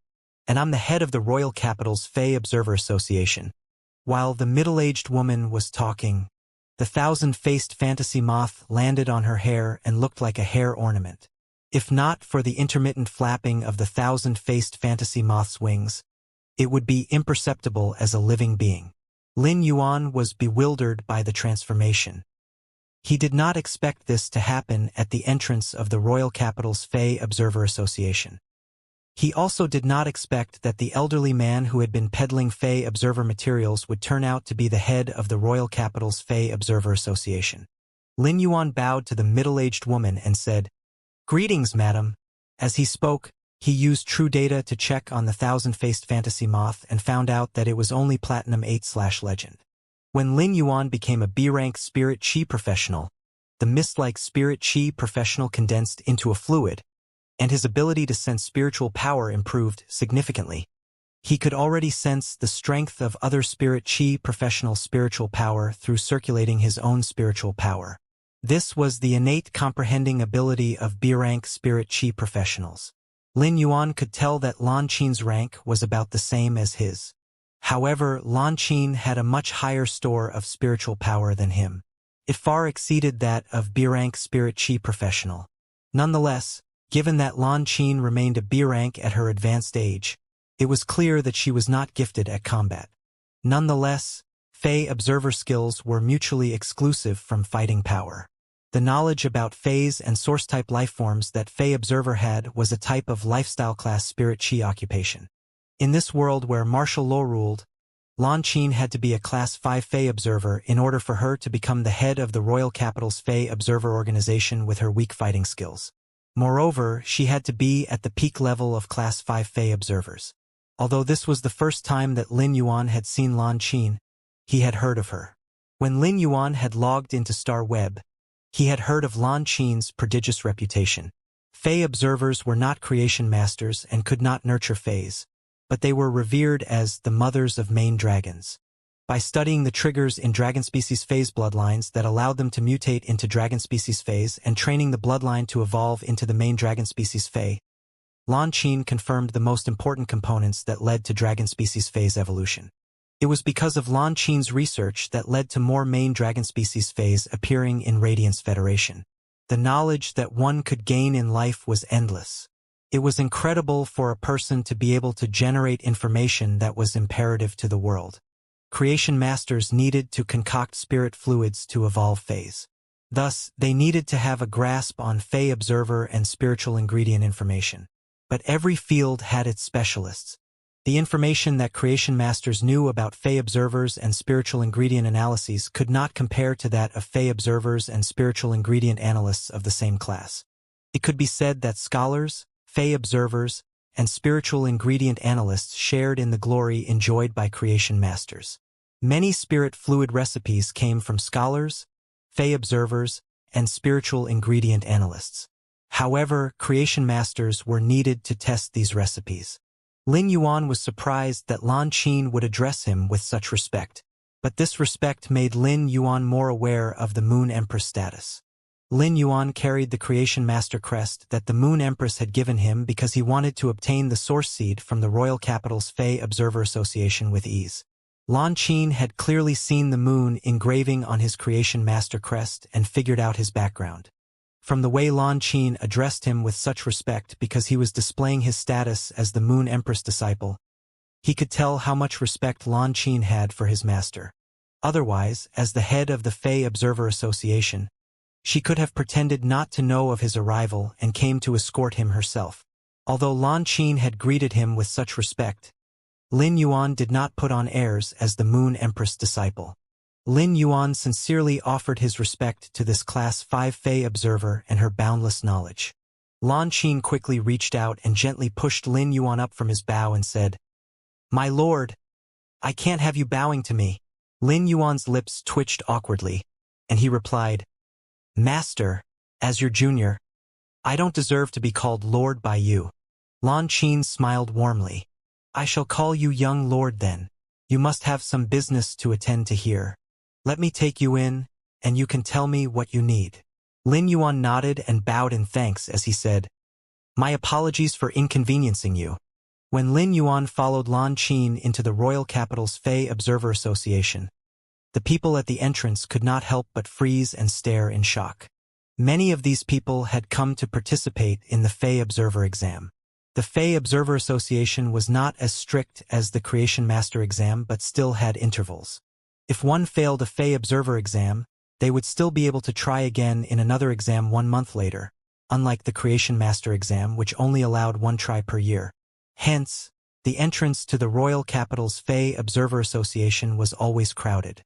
and I'm the head of the Royal Capital's Fey Observer Association." While the middle-aged woman was talking, the 1,000-faced fantasy moth landed on her hair and looked like a hair ornament. If not for the intermittent flapping of the 1,000-faced fantasy moth's wings, it would be imperceptible as a living being. Lin Yuan was bewildered by the transformation. He did not expect this to happen at the entrance of the Royal Capital's Fey Observer Association. He also did not expect that the elderly man who had been peddling Fey Observer materials would turn out to be the head of the Royal Capital's Fey Observer Association. Lin Yuan bowed to the middle-aged woman and said, "Greetings, madam." As he spoke, he used true data to check on the 1,000-faced fantasy moth and found out that it was only Platinum 8/Legend. When Lin Yuan became a B-rank Spirit Chi professional, the mist-like Spirit Chi professional condensed into a fluid, and his ability to sense spiritual power improved significantly. He could already sense the strength of other Spirit Chi professional spiritual power through circulating his own spiritual power. This was the innate comprehending ability of B-rank Spirit Chi professionals. Lin Yuan could tell that Lan Qin's rank was about the same as his. However, Lan Qin had a much higher store of spiritual power than him. It far exceeded that of B-rank Spirit Chi professional. Nonetheless, given that Lan Qin remained a B-rank at her advanced age, it was clear that she was not gifted at combat. Nonetheless, Fey observer skills were mutually exclusive from fighting power. The knowledge about Feys and source-type lifeforms that Fey Observer had was a type of lifestyle class Spirit Chi occupation. In this world where martial law ruled, Lan Qin had to be a Class 5 Fey Observer in order for her to become the head of the Royal Capital's Fey Observer organization with her weak fighting skills. Moreover, she had to be at the peak level of Class 5 Fey Observers. Although this was the first time that Lin Yuan had seen Lan Qin, he had heard of her. When Lin Yuan had logged into Star Web, he had heard of Lan Qin's prodigious reputation. Fey observers were not creation masters and could not nurture Feys, but they were revered as the mothers of main dragons. By studying the triggers in dragon species Feys bloodlines that allowed them to mutate into dragon species Feys and training the bloodline to evolve into the main dragon species Fey, Lan Qin confirmed the most important components that led to dragon species Feys evolution. It was because of Lan Qin's research that led to more main dragon species Feys appearing in Radiance Federation. The knowledge that one could gain in life was endless. It was incredible for a person to be able to generate information that was imperative to the world. Creation masters needed to concoct spirit fluids to evolve Feys. Thus, they needed to have a grasp on Fey observer and spiritual ingredient information. But every field had its specialists. The information that creation masters knew about Fey observers and spiritual ingredient analyses could not compare to that of Fey observers and spiritual ingredient analysts of the same class. It could be said that scholars, Fey observers, and spiritual ingredient analysts shared in the glory enjoyed by creation masters. Many spirit fluid recipes came from scholars, Fey observers, and spiritual ingredient analysts. However, creation masters were needed to test these recipes. Lin Yuan was surprised that Lan Qin would address him with such respect, but this respect made Lin Yuan more aware of the Moon Empress status. Lin Yuan carried the creation master crest that the Moon Empress had given him because he wanted to obtain the source seed from the royal capital's Fey Observer Association with ease. Lan Qin had clearly seen the moon engraving on his creation master crest and figured out his background. From the way Lan Qin addressed him with such respect because he was displaying his status as the Moon Empress disciple, he could tell how much respect Lan Qin had for his master. Otherwise, as the head of the Fey Observer Association, she could have pretended not to know of his arrival and came to escort him herself. Although Lan Qin had greeted him with such respect, Lin Yuan did not put on airs as the Moon Empress disciple. Lin Yuan sincerely offered his respect to this Class 5 Fey observer and her boundless knowledge. Lan Qin quickly reached out and gently pushed Lin Yuan up from his bow and said, "My lord, I can't have you bowing to me." Lin Yuan's lips twitched awkwardly, and he replied, "Master, as your junior, I don't deserve to be called lord by you." Lan Qin smiled warmly. "I shall call you young lord then. You must have some business to attend to here. Let me take you in, and you can tell me what you need." Lin Yuan nodded and bowed in thanks as he said, "My apologies for inconveniencing you." When Lin Yuan followed Lan Qin into the royal capital's Fey Observer Association, the people at the entrance could not help but freeze and stare in shock. Many of these people had come to participate in the Fey Observer exam. The Fey Observer Association was not as strict as the Creation Master exam but still had intervals. If one failed a Fey Observer exam, they would still be able to try again in another exam 1 month later, unlike the Creation Master exam which only allowed 1 try per year. Hence, the entrance to the royal capital's Fey Observer Association was always crowded.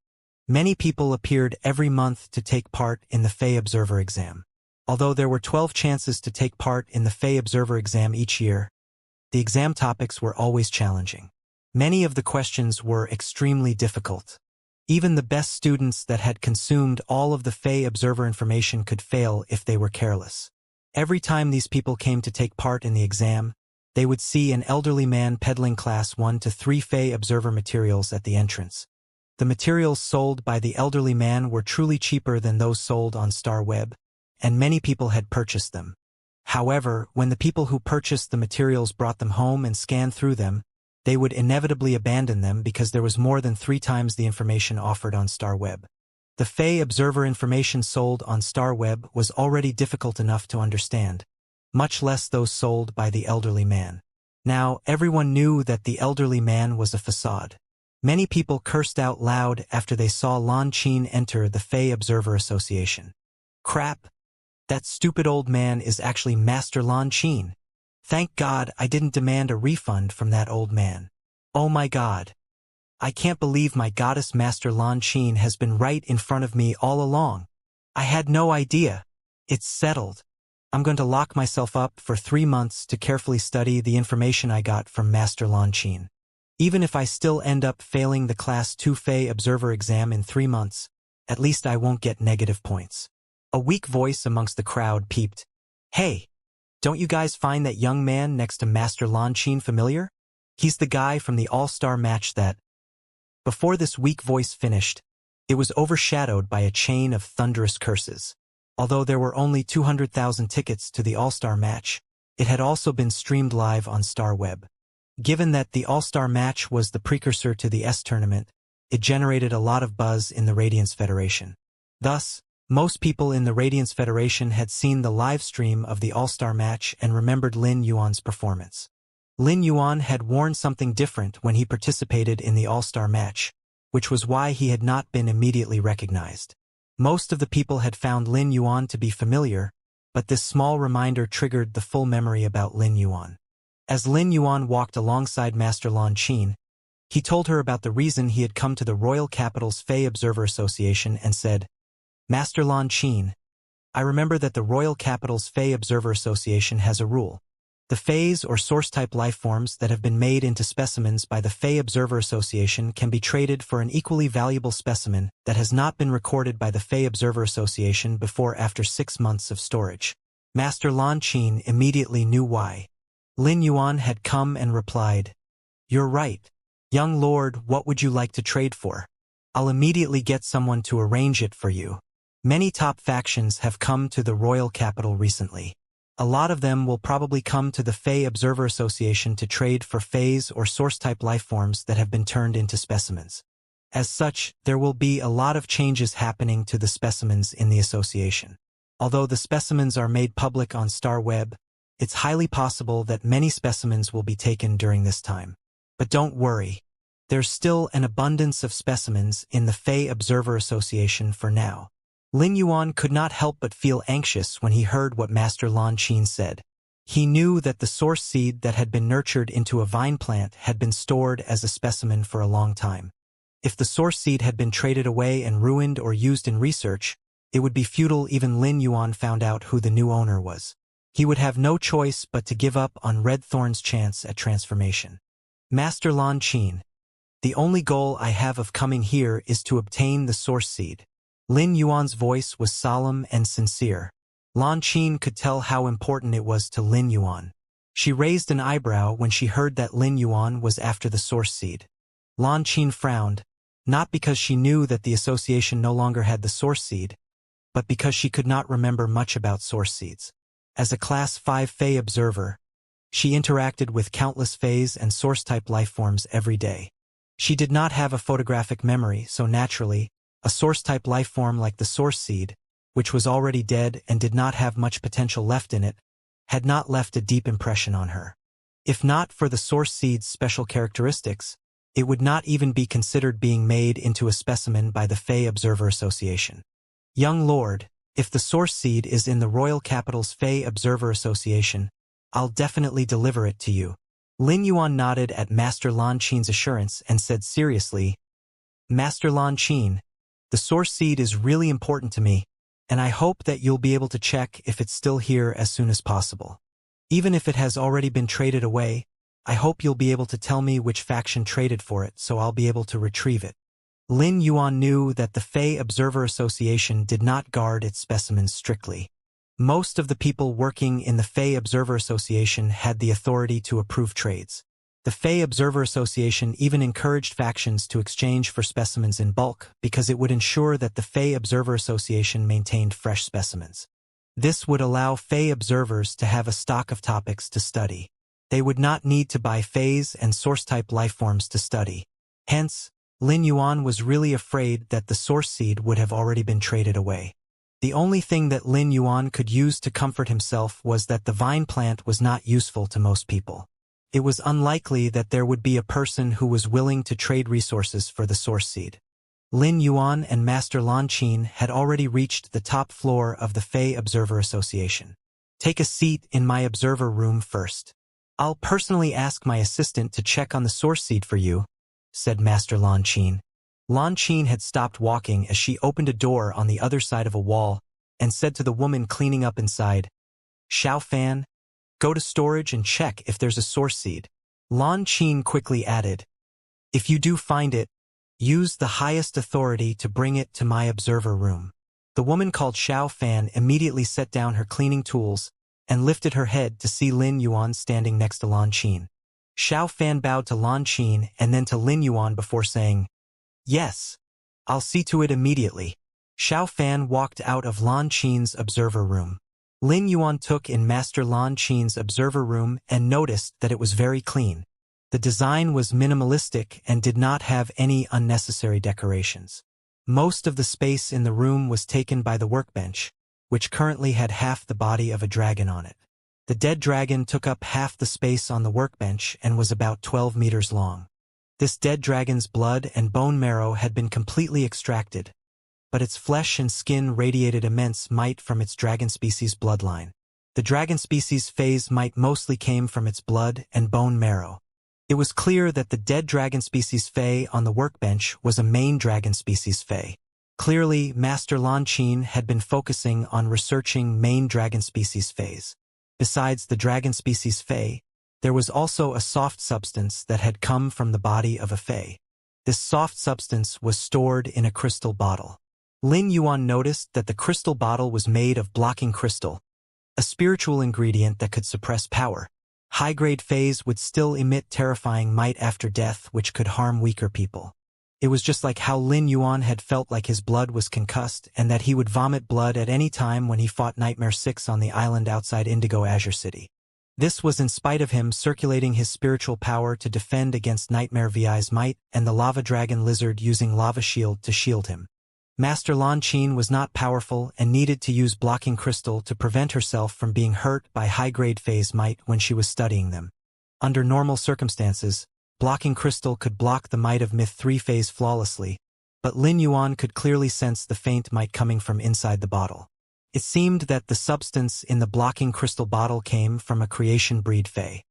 Many people appeared every month to take part in the Fey Observer exam. Although there were 12 chances to take part in the Fey Observer exam each year, the exam topics were always challenging. Many of the questions were extremely difficult. Even the best students that had consumed all of the Fey Observer information could fail if they were careless. Every time these people came to take part in the exam, they would see an elderly man peddling Class 1 to 3 Fey Observer materials at the entrance. The materials sold by the elderly man were truly cheaper than those sold on Star Web, and many people had purchased them. However, when the people who purchased the materials brought them home and scanned through them, they would inevitably abandon them because there was more than 3 times the information offered on Star Web. The Fey Observer information sold on Star Web was already difficult enough to understand, much less those sold by the elderly man. Now, everyone knew that the elderly man was a facade. Many people cursed out loud after they saw Lan Qin enter the Fey Observer Association. "Crap! That stupid old man is actually Master Lan Qin. Thank God I didn't demand a refund from that old man. Oh my God! I can't believe my goddess Master Lan Qin has been right in front of me all along. I had no idea. It's settled. I'm going to lock myself up for 3 months to carefully study the information I got from Master Lan Qin. Even if I still end up failing the Class 2 Fey Observer exam in 3 months, at least I won't get negative points." A weak voice amongst the crowd peeped. "Hey, don't you guys find that young man next to Master Lan Qin familiar? He's the guy from the all-star match that—" Before this weak voice finished, it was overshadowed by a chain of thunderous curses. Although there were only 200,000 tickets to the all-star match, it had also been streamed live on Star Web. Given that the all-star match was the precursor to the S-tournament, it generated a lot of buzz in the Radiance Federation. Thus, most people in the Radiance Federation had seen the live stream of the all-star match and remembered Lin Yuan's performance. Lin Yuan had worn something different when he participated in the all-star match, which was why he had not been immediately recognized. Most of the people had found Lin Yuan to be familiar, but this small reminder triggered the full memory about Lin Yuan. As Lin Yuan walked alongside Master Lan Qin, he told her about the reason he had come to the royal capital's Fey Observer Association and said, "Master Lan Qin, I remember that the Royal Capital's Fey Observer Association has a rule. The Feys or source-type lifeforms that have been made into specimens by the Fey Observer Association can be traded for an equally valuable specimen that has not been recorded by the Fey Observer Association before after 6 months of storage. Master Lan Qin immediately knew why. Lin Yuan had come and replied, "You're right. Young lord, what would you like to trade for? I'll immediately get someone to arrange it for you." Many top factions have come to the Royal Capital recently. A lot of them will probably come to the Fey Observer Association to trade for Feys or source-type lifeforms that have been turned into specimens. As such, there will be a lot of changes happening to the specimens in the association. Although the specimens are made public on StarWeb, it's highly possible that many specimens will be taken during this time. But don't worry. There's still an abundance of specimens in the Fey Observer Association for now. Lin Yuan could not help but feel anxious when he heard what Master Lan Qin said. He knew that the source seed that had been nurtured into a vine plant had been stored as a specimen for a long time. If the source seed had been traded away and ruined or used in research, it would be futile even Lin Yuan found out who the new owner was. He would have no choice but to give up on Red Thorn's chance at transformation. Master Lan Qin, the only goal I have of coming here is to obtain the source seed. Lin Yuan's voice was solemn and sincere. Lan Qin could tell how important it was to Lin Yuan. She raised an eyebrow when she heard that Lin Yuan was after the source seed. Lan Qin frowned, not because she knew that the association no longer had the source seed, but because she could not remember much about source seeds. As a Class 5 Fey observer, she interacted with countless Feys and source-type lifeforms every day. She did not have a photographic memory, so naturally, a source-type lifeform like the source seed, which was already dead and did not have much potential left in it, had not left a deep impression on her. If not for the source seed's special characteristics, it would not even be considered being made into a specimen by the Fey Observer Association. Young lord, if the source seed is in the Royal Capital's Fey Observer Association, I'll definitely deliver it to you. Lin Yuan nodded at Master Lan Qin's assurance and said seriously, "Master Lan Qin, the source seed is really important to me, and I hope that you'll be able to check if it's still here as soon as possible. Even if it has already been traded away, I hope you'll be able to tell me which faction traded for it so I'll be able to retrieve it." Lin Yuan knew that the Fey Observer Association did not guard its specimens strictly. Most of the people working in the Fey Observer Association had the authority to approve trades. The Fey Observer Association even encouraged factions to exchange for specimens in bulk because it would ensure that the Fey Observer Association maintained fresh specimens. This would allow Fey observers to have a stock of topics to study. They would not need to buy Feys and source-type lifeforms to study. Hence, Lin Yuan was really afraid that the source seed would have already been traded away. The only thing that Lin Yuan could use to comfort himself was that the vine plant was not useful to most people. It was unlikely that there would be a person who was willing to trade resources for the source seed. Lin Yuan and Master Lan Qin had already reached the top floor of the Fey Observer Association. "Take a seat in my observer room first. I'll personally ask my assistant to check on the source seed for you," said Master Lan Qin. Lan Qin had stopped walking as she opened a door on the other side of a wall and said to the woman cleaning up inside, "Xiao Fan, go to storage and check if there's a source seed." Lan Qin quickly added, "If you do find it, use the highest authority to bring it to my observer room." The woman called Xiao Fan immediately set down her cleaning tools and lifted her head to see Lin Yuan standing next to Lan Qin. Xiao Fan bowed to Lan Qin and then to Lin Yuan before saying, "Yes, I'll see to it immediately." Xiao Fan walked out of Lan Qin's observer room. Lin Yuan took in Master Lan Qin's observer room and noticed that it was very clean. The design was minimalistic and did not have any unnecessary decorations. Most of the space in the room was taken by the workbench, which currently had half the body of a dragon on it. The dead dragon took up half the space on the workbench and was about 12 meters long. This dead dragon's blood and bone marrow had been completely extracted, but its flesh and skin radiated immense might from its dragon species bloodline. The dragon species phase might mostly came from its blood and bone marrow. It was clear that the dead dragon species Fey on the workbench was a main dragon species Fey. Clearly, Master Lan Qin had been focusing on researching main dragon species phase. Besides the dragon species Fey, there was also a soft substance that had come from the body of a Fey. This soft substance was stored in a crystal bottle. Lin Yuan noticed that the crystal bottle was made of blocking crystal, a spiritual ingredient that could suppress power. High-grade Feys would still emit terrifying might after death, which could harm weaker people. It was just like how Lin Yuan had felt like his blood was concussed and that he would vomit blood at any time when he fought Nightmare 6 on the island outside Indigo Azure City. This was in spite of him circulating his spiritual power to defend against Nightmare VI's might and the Lava Dragon Lizard using Lava Shield to shield him. Master Lan Qin was not powerful and needed to use blocking crystal to prevent herself from being hurt by high-grade phase might when she was studying them. Under normal circumstances, blocking crystal could block the might of Myth 3 phase flawlessly, but Lin Yuan could clearly sense the faint might coming from inside the bottle. It seemed that the substance in the blocking crystal bottle came from a creation breed Fey.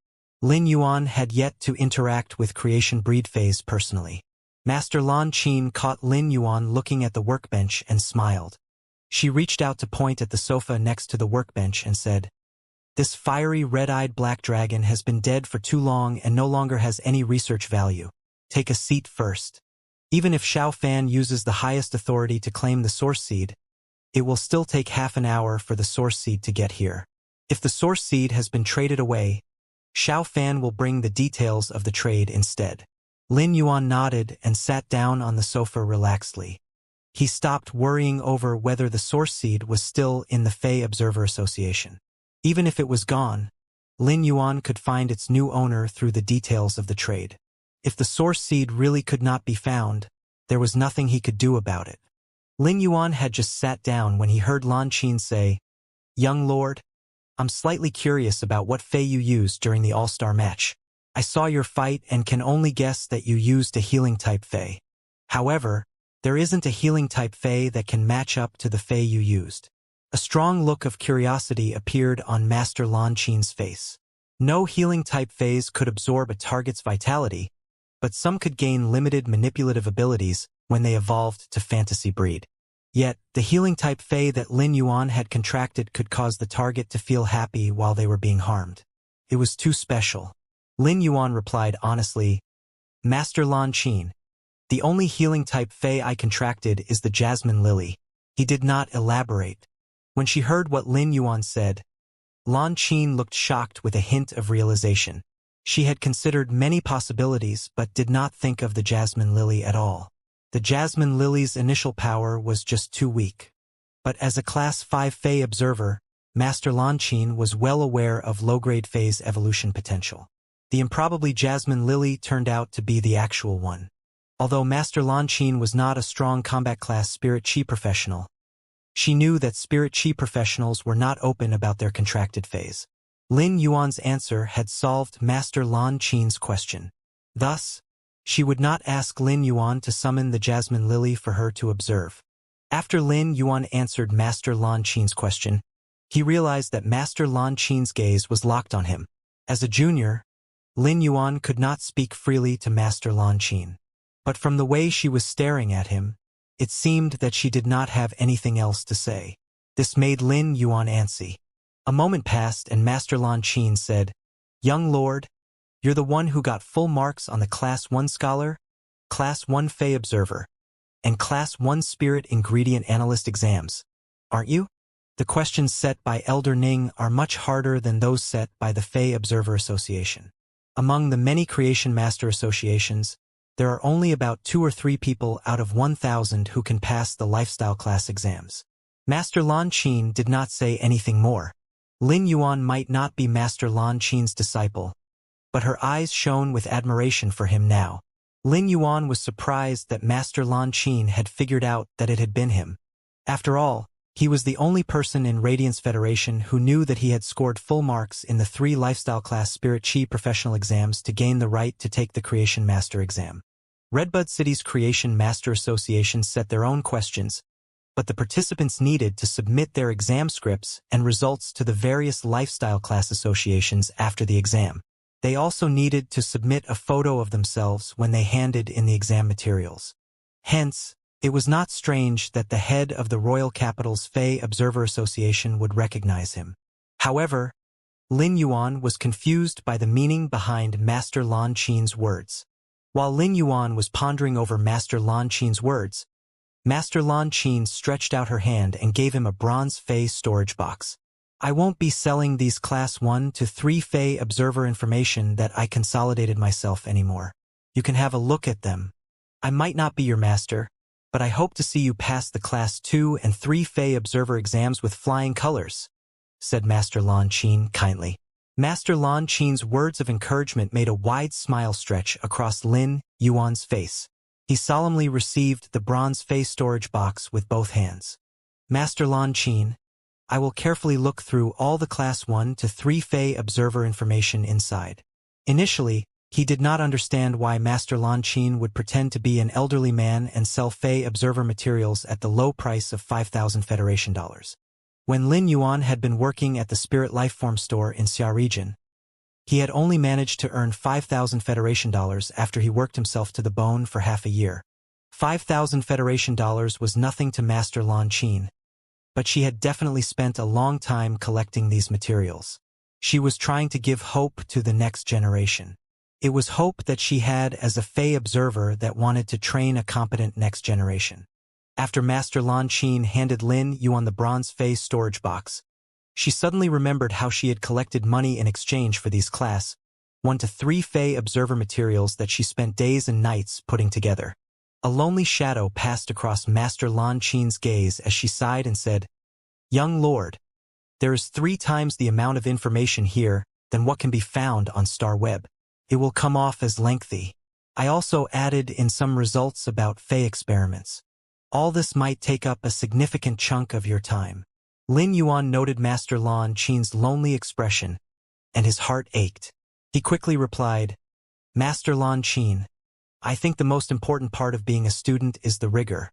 Lin Yuan had yet to interact with creation breed Feys personally. Master Lan Qin caught Lin Yuan looking at the workbench and smiled. She reached out to point at the sofa next to the workbench and said, "This fiery red-eyed black dragon has been dead for too long and no longer has any research value. Take a seat first. Even if Xiao Fan uses the highest authority to claim the source seed, it will still take half an hour for the source seed to get here. If the source seed has been traded away, Xiao Fan will bring the details of the trade instead." Lin Yuan nodded and sat down on the sofa relaxedly. He stopped worrying over whether the source seed was still in the Fey Observer Association. Even if it was gone, Lin Yuan could find its new owner through the details of the trade. If the source seed really could not be found, there was nothing he could do about it. Lin Yuan had just sat down when he heard Lan Qin say, "Young lord, I'm slightly curious about what Fey you used during the All-Star match. I saw your fight and can only guess that you used a healing-type Fey. However, there isn't a healing-type Fey that can match up to the Fey you used." A strong look of curiosity appeared on Master Lan Qin's face. No healing-type Feys could absorb a target's vitality, but some could gain limited manipulative abilities when they evolved to fantasy breed. Yet, the healing-type Fey that Lin Yuan had contracted could cause the target to feel happy while they were being harmed. It was too special. Lin Yuan replied honestly, "Master Lan Qin, the only healing-type Fey I contracted is the Jasmine Lily." He did not elaborate. When she heard what Lin Yuan said, Lan Qin looked shocked with a hint of realization. She had considered many possibilities but did not think of the Jasmine Lily at all. The Jasmine Lily's initial power was just too weak. But as a Class 5 Fey observer, Master Lan Qin was well aware of low-grade Fey's evolution potential. The improbably Jasmine Lily turned out to be the actual one. Although Master Lan Qin was not a strong combat class Spirit Chi professional, she knew that Spirit Chi professionals were not open about their contracted phase. Lin Yuan's answer had solved Master Lan Qin's question. Thus, she would not ask Lin Yuan to summon the Jasmine Lily for her to observe. After Lin Yuan answered Master Lan Qin's question, he realized that Master Lan Qin's gaze was locked on him. As a junior, Lin Yuan could not speak freely to Master Lan Qin. But from the way she was staring at him, it seemed that she did not have anything else to say. This made Lin Yuan antsy. A moment passed and Master Lan Qin said, "Young lord, you're the one who got full marks on the Class 1 Scholar, Class 1 Fey Observer, and Class 1 Spirit Ingredient Analyst exams, aren't you?" The questions set by Elder Ning are much harder than those set by the Fey Observer Association. Among the many Creation Master Associations, there are only about 2 or 3 people out of 1,000 who can pass the lifestyle class exams. Master Lan Qin did not say anything more. Lin Yuan might not be Master Lan Qin's disciple, but her eyes shone with admiration for him now. Lin Yuan was surprised that Master Lan Qin had figured out that it had been him. After all, he was the only person in Radiance Federation who knew that he had scored full marks in the 3 lifestyle class Spirit Chi professional exams to gain the right to take the Creation Master exam. Redbud City's Creation Master Association set their own questions, but the participants needed to submit their exam scripts and results to the various lifestyle class associations after the exam. They also needed to submit a photo of themselves when they handed in the exam materials. Hence, It was not strange that the head of the Royal Capital's Fey Observer Association would recognize him. However, Lin Yuan was confused by the meaning behind Master Lan Qin's words. While Lin Yuan was pondering over Master Lan Qin's words, Master Lan Qin stretched out her hand and gave him a bronze Fey storage box. I won't be selling these Class 1 to 3 Fey Observer information that I consolidated myself anymore. You can have a look at them. I might not be your master, but I hope to see you pass the Class 2 and 3 Fey Observer exams with flying colors, said Master Lan Qin kindly. Master Lan Qin's words of encouragement made a wide smile stretch across Lin Yuan's face. He solemnly received the bronze Fey storage box with both hands. Master Lan Qin, I will carefully look through all the Class 1 to 3 Fey Observer information inside. Initially, he did not understand why Master Lan Qin would pretend to be an elderly man and sell Fey Observer materials at the low price of 5,000 Federation dollars. When Lin Yuan had been working at the Spirit Lifeform store in Xia region, he had only managed to earn 5,000 Federation dollars after he worked himself to the bone for half a year. 5,000 Federation dollars was nothing to Master Lan Qin, but she had definitely spent a long time collecting these materials. She was trying to give hope to the next generation. It was hope that she had as a Fey observer that wanted to train a competent next generation. After Master Lan Qin handed Lin Yuan the bronze Fey storage box, she suddenly remembered how she had collected money in exchange for these Class 1 to 3 Fey observer materials that she spent days and nights putting together. A lonely shadow passed across Master Lan Qin's gaze as she sighed and said, "Young lord, there is 3 times the amount of information here than what can be found on Star Web. It will come off as lengthy. I also added in some results about Fey experiments. All this might take up a significant chunk of your time." Lin Yuan noted Master Lan Qin's lonely expression, and his heart ached. He quickly replied, "Master Lan Qin, I think the most important part of being a student is the rigor.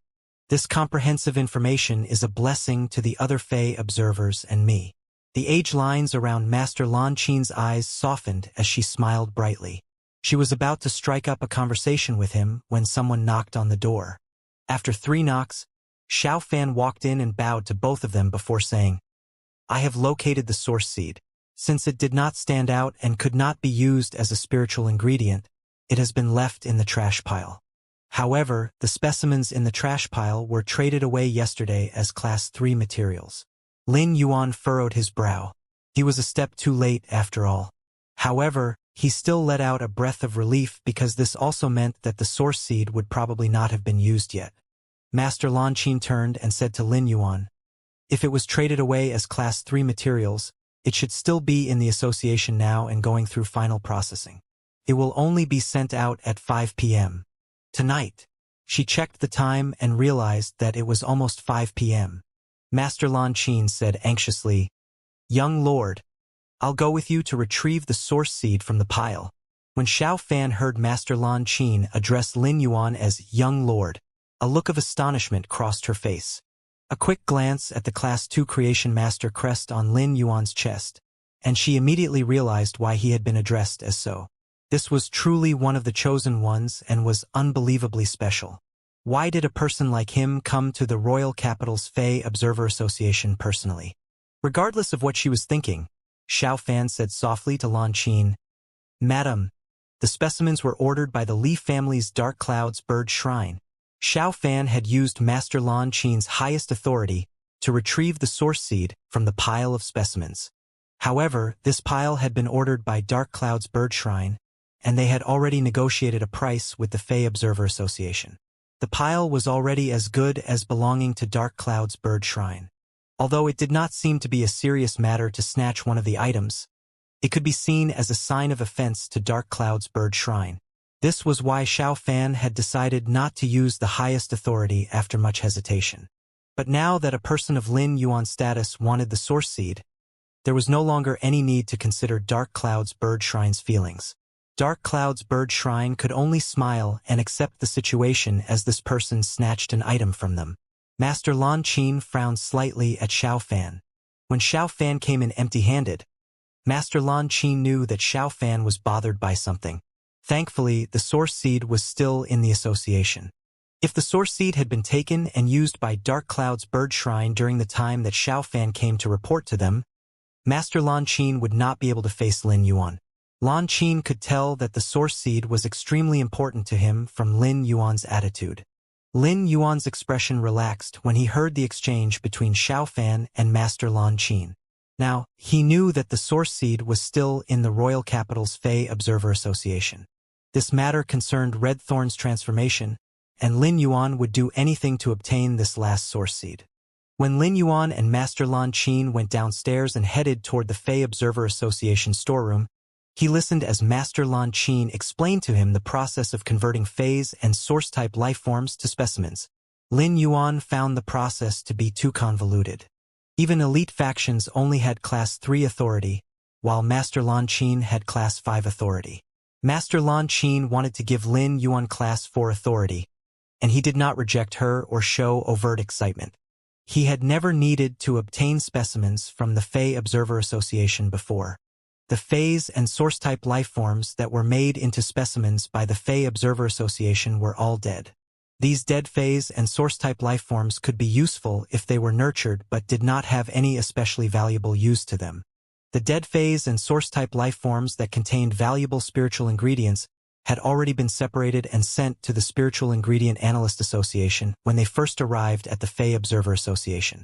This comprehensive information is a blessing to the other Fey observers and me." The age lines around Master Lan Qin's eyes softened as she smiled brightly. She was about to strike up a conversation with him when someone knocked on the door. After 3 knocks, Xiao Fan walked in and bowed to both of them before saying, "I have located the source seed. Since it did not stand out and could not be used as a spiritual ingredient, it has been left in the trash pile. However, the specimens in the trash pile were traded away yesterday as Class 3 materials." Lin Yuan furrowed his brow. He was a step too late after all. However, he still let out a breath of relief because this also meant that the source seed would probably not have been used yet. Master Lan Qin turned and said to Lin Yuan, "If it was traded away as Class 3 materials, it should still be in the association now and going through final processing. It will only be sent out at 5 p.m. tonight." She checked the time and realized that it was almost 5 p.m. Master Lan Qin said anxiously, "Young lord, I'll go with you to retrieve the source seed from the pile." When Xiao Fan heard Master Lan Qin address Lin Yuan as young lord, a look of astonishment crossed her face. A quick glance at the Class 2 Creation Master crest on Lin Yuan's chest, and she immediately realized why he had been addressed as so. This was truly one of the chosen ones and was unbelievably special. Why did a person like him come to the Royal Capital's Fey Observer Association personally? Regardless of what she was thinking, Xiao Fan said softly to Lan Qin, "Madam, the specimens were ordered by the Li family's Dark Clouds Bird Shrine." Xiao Fan had used Master Lan Qin's highest authority to retrieve the source seed from the pile of specimens. However, this pile had been ordered by Dark Clouds Bird Shrine, and they had already negotiated a price with the Fey Observer Association. The pile was already as good as belonging to Dark Cloud's Bird Shrine. Although it did not seem to be a serious matter to snatch one of the items, it could be seen as a sign of offense to Dark Cloud's Bird Shrine. This was why Xiao Fan had decided not to use the highest authority after much hesitation. But now that a person of Lin Yuan's status wanted the source seed, there was no longer any need to consider Dark Cloud's Bird Shrine's feelings. Dark Cloud's Bird Shrine could only smile and accept the situation as this person snatched an item from them. Master Lan Qin frowned slightly at Xiao Fan. When Xiao Fan came in empty-handed, Master Lan Qin knew that Xiao Fan was bothered by something. Thankfully, the source seed was still in the association. If the source seed had been taken and used by Dark Cloud's bird shrine during the time that Xiao Fan came to report to them, Master Lan Qin would not be able to face Lin Yuan. Lan Qin could tell that the source seed was extremely important to him from Lin Yuan's attitude. Lin Yuan's expression relaxed when he heard the exchange between Xiao Fan and Master Lan Qin. Now, he knew that the source seed was still in the royal capital's Fey Observer Association. This matter concerned Red Thorn's transformation, and Lin Yuan would do anything to obtain this last source seed. When Lin Yuan and Master Lan Qin went downstairs and headed toward the Fey Observer Association storeroom, he listened as Master Lan Qin explained to him the process of converting phase and source-type lifeforms to specimens. Lin Yuan found the process to be too convoluted. Even elite factions only had Class 3 authority, while Master Lan Qin had Class 5 authority. Master Lan Qin wanted to give Lin Yuan Class 4 authority, and he did not reject her or show overt excitement. He had never needed to obtain specimens from the Fey Observer Association before. The phase and source-type lifeforms that were made into specimens by the Fey Observer Association were all dead. These dead phase and source-type lifeforms could be useful if they were nurtured but did not have any especially valuable use to them. The dead phase and source-type lifeforms that contained valuable spiritual ingredients had already been separated and sent to the Spiritual Ingredient Analyst Association when they first arrived at the Fey Observer Association.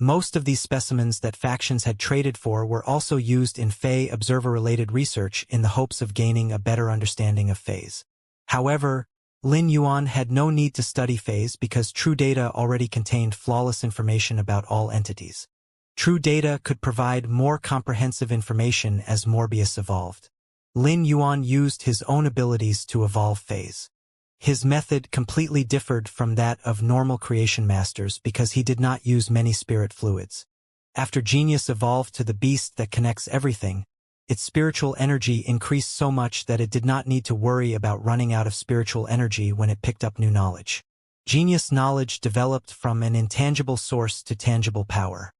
Most of these specimens that factions had traded for were also used in Fey Observer-related research in the hopes of gaining a better understanding of phase. However, Lin Yuan had no need to study phase because True Data already contained flawless information about all entities. True Data could provide more comprehensive information as Morbius evolved. Lin Yuan used his own abilities to evolve phase. His method completely differed from that of normal creation masters because he did not use many spirit fluids. After Genius evolved to the beast that connects everything, its spiritual energy increased so much that it did not need to worry about running out of spiritual energy when it picked up new knowledge. Genius knowledge developed from an intangible source to tangible power.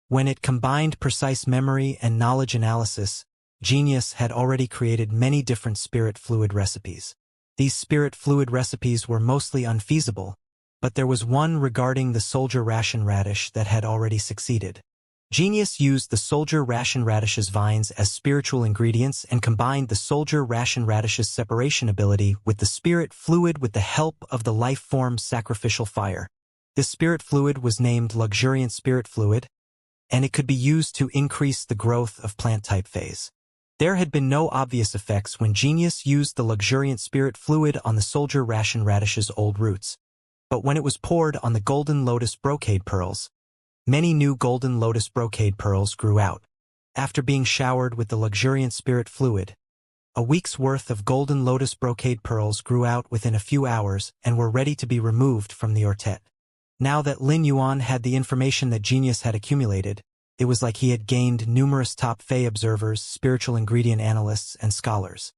When it combined precise memory and knowledge analysis, Genius had already created many different spirit fluid recipes. These spirit fluid recipes were mostly unfeasible, but there was one regarding the soldier ration radish that had already succeeded. Genius used the soldier ration radish's vines as spiritual ingredients and combined the soldier ration radish's separation ability with the spirit fluid with the help of the life form sacrificial fire. This spirit fluid was named luxuriant spirit fluid, and it could be used to increase the growth of plant-type phase. There had been no obvious effects when Genius used the luxuriant spirit fluid on the soldier ration radish's old roots. But when it was poured on the golden lotus brocade pearls, many new golden lotus brocade pearls grew out. After being showered with the luxuriant spirit fluid, a week's worth of golden lotus brocade pearls grew out within a few hours and were ready to be removed from the ortet. Now that Lin Yuan had the information that Genius had accumulated, it was like he had gained numerous top Fey observers, spiritual ingredient analysts, and scholars.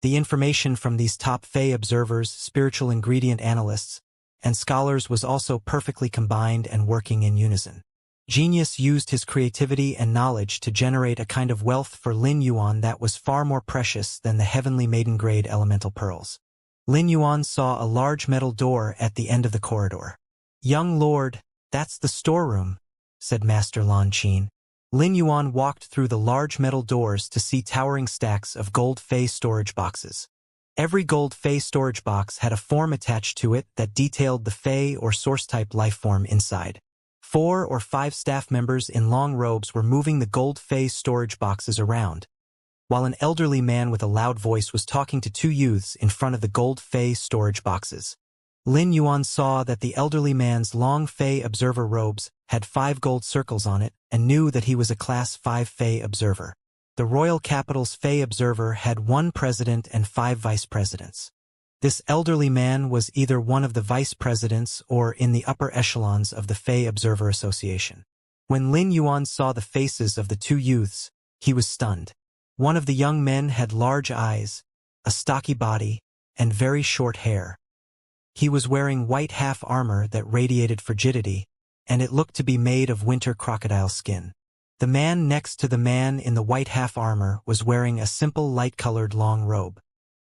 The information from these top Fey observers, spiritual ingredient analysts, and scholars was also perfectly combined and working in unison. Genius used his creativity and knowledge to generate a kind of wealth for Lin Yuan that was far more precious than the heavenly maiden-grade elemental pearls. Lin Yuan saw a large metal door at the end of the corridor. "Young lord, that's the storeroom," said Master Lan Qin. Lin Yuan walked through the large metal doors to see towering stacks of gold Fey storage boxes. Every gold Fey storage box had a form attached to it that detailed the Fey or source-type lifeform inside. 4 or 5 staff members in long robes were moving the gold Fey storage boxes around, while an elderly man with a loud voice was talking to 2 youths in front of the gold Fey storage boxes. Lin Yuan saw that the elderly man's long Fey observer robes had 5 gold circles on it and knew that he was a Class 5 Fey observer. The royal capital's Fey observer had 1 president and 5 vice presidents. This elderly man was either one of the vice presidents or in the upper echelons of the Fey Observer Association. When Lin Yuan saw the faces of the 2 youths, he was stunned. One of the young men had large eyes, a stocky body, and very short hair. He was wearing white half-armor that radiated frigidity, and it looked to be made of winter crocodile skin. The man next to the man in the white half-armor was wearing a simple light-colored long robe.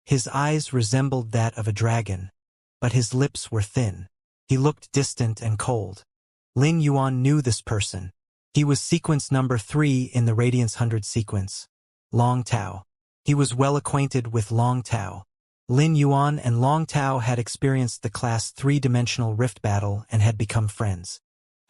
His eyes resembled that of a dragon, but his lips were thin. He looked distant and cold. Lin Yuan knew this person. He was sequence number 3 in the Radiance 100 sequence. Long Tao. He was well acquainted with Long Tao. Lin Yuan and Long Tao had experienced the Class 3-dimensional rift battle and had become friends.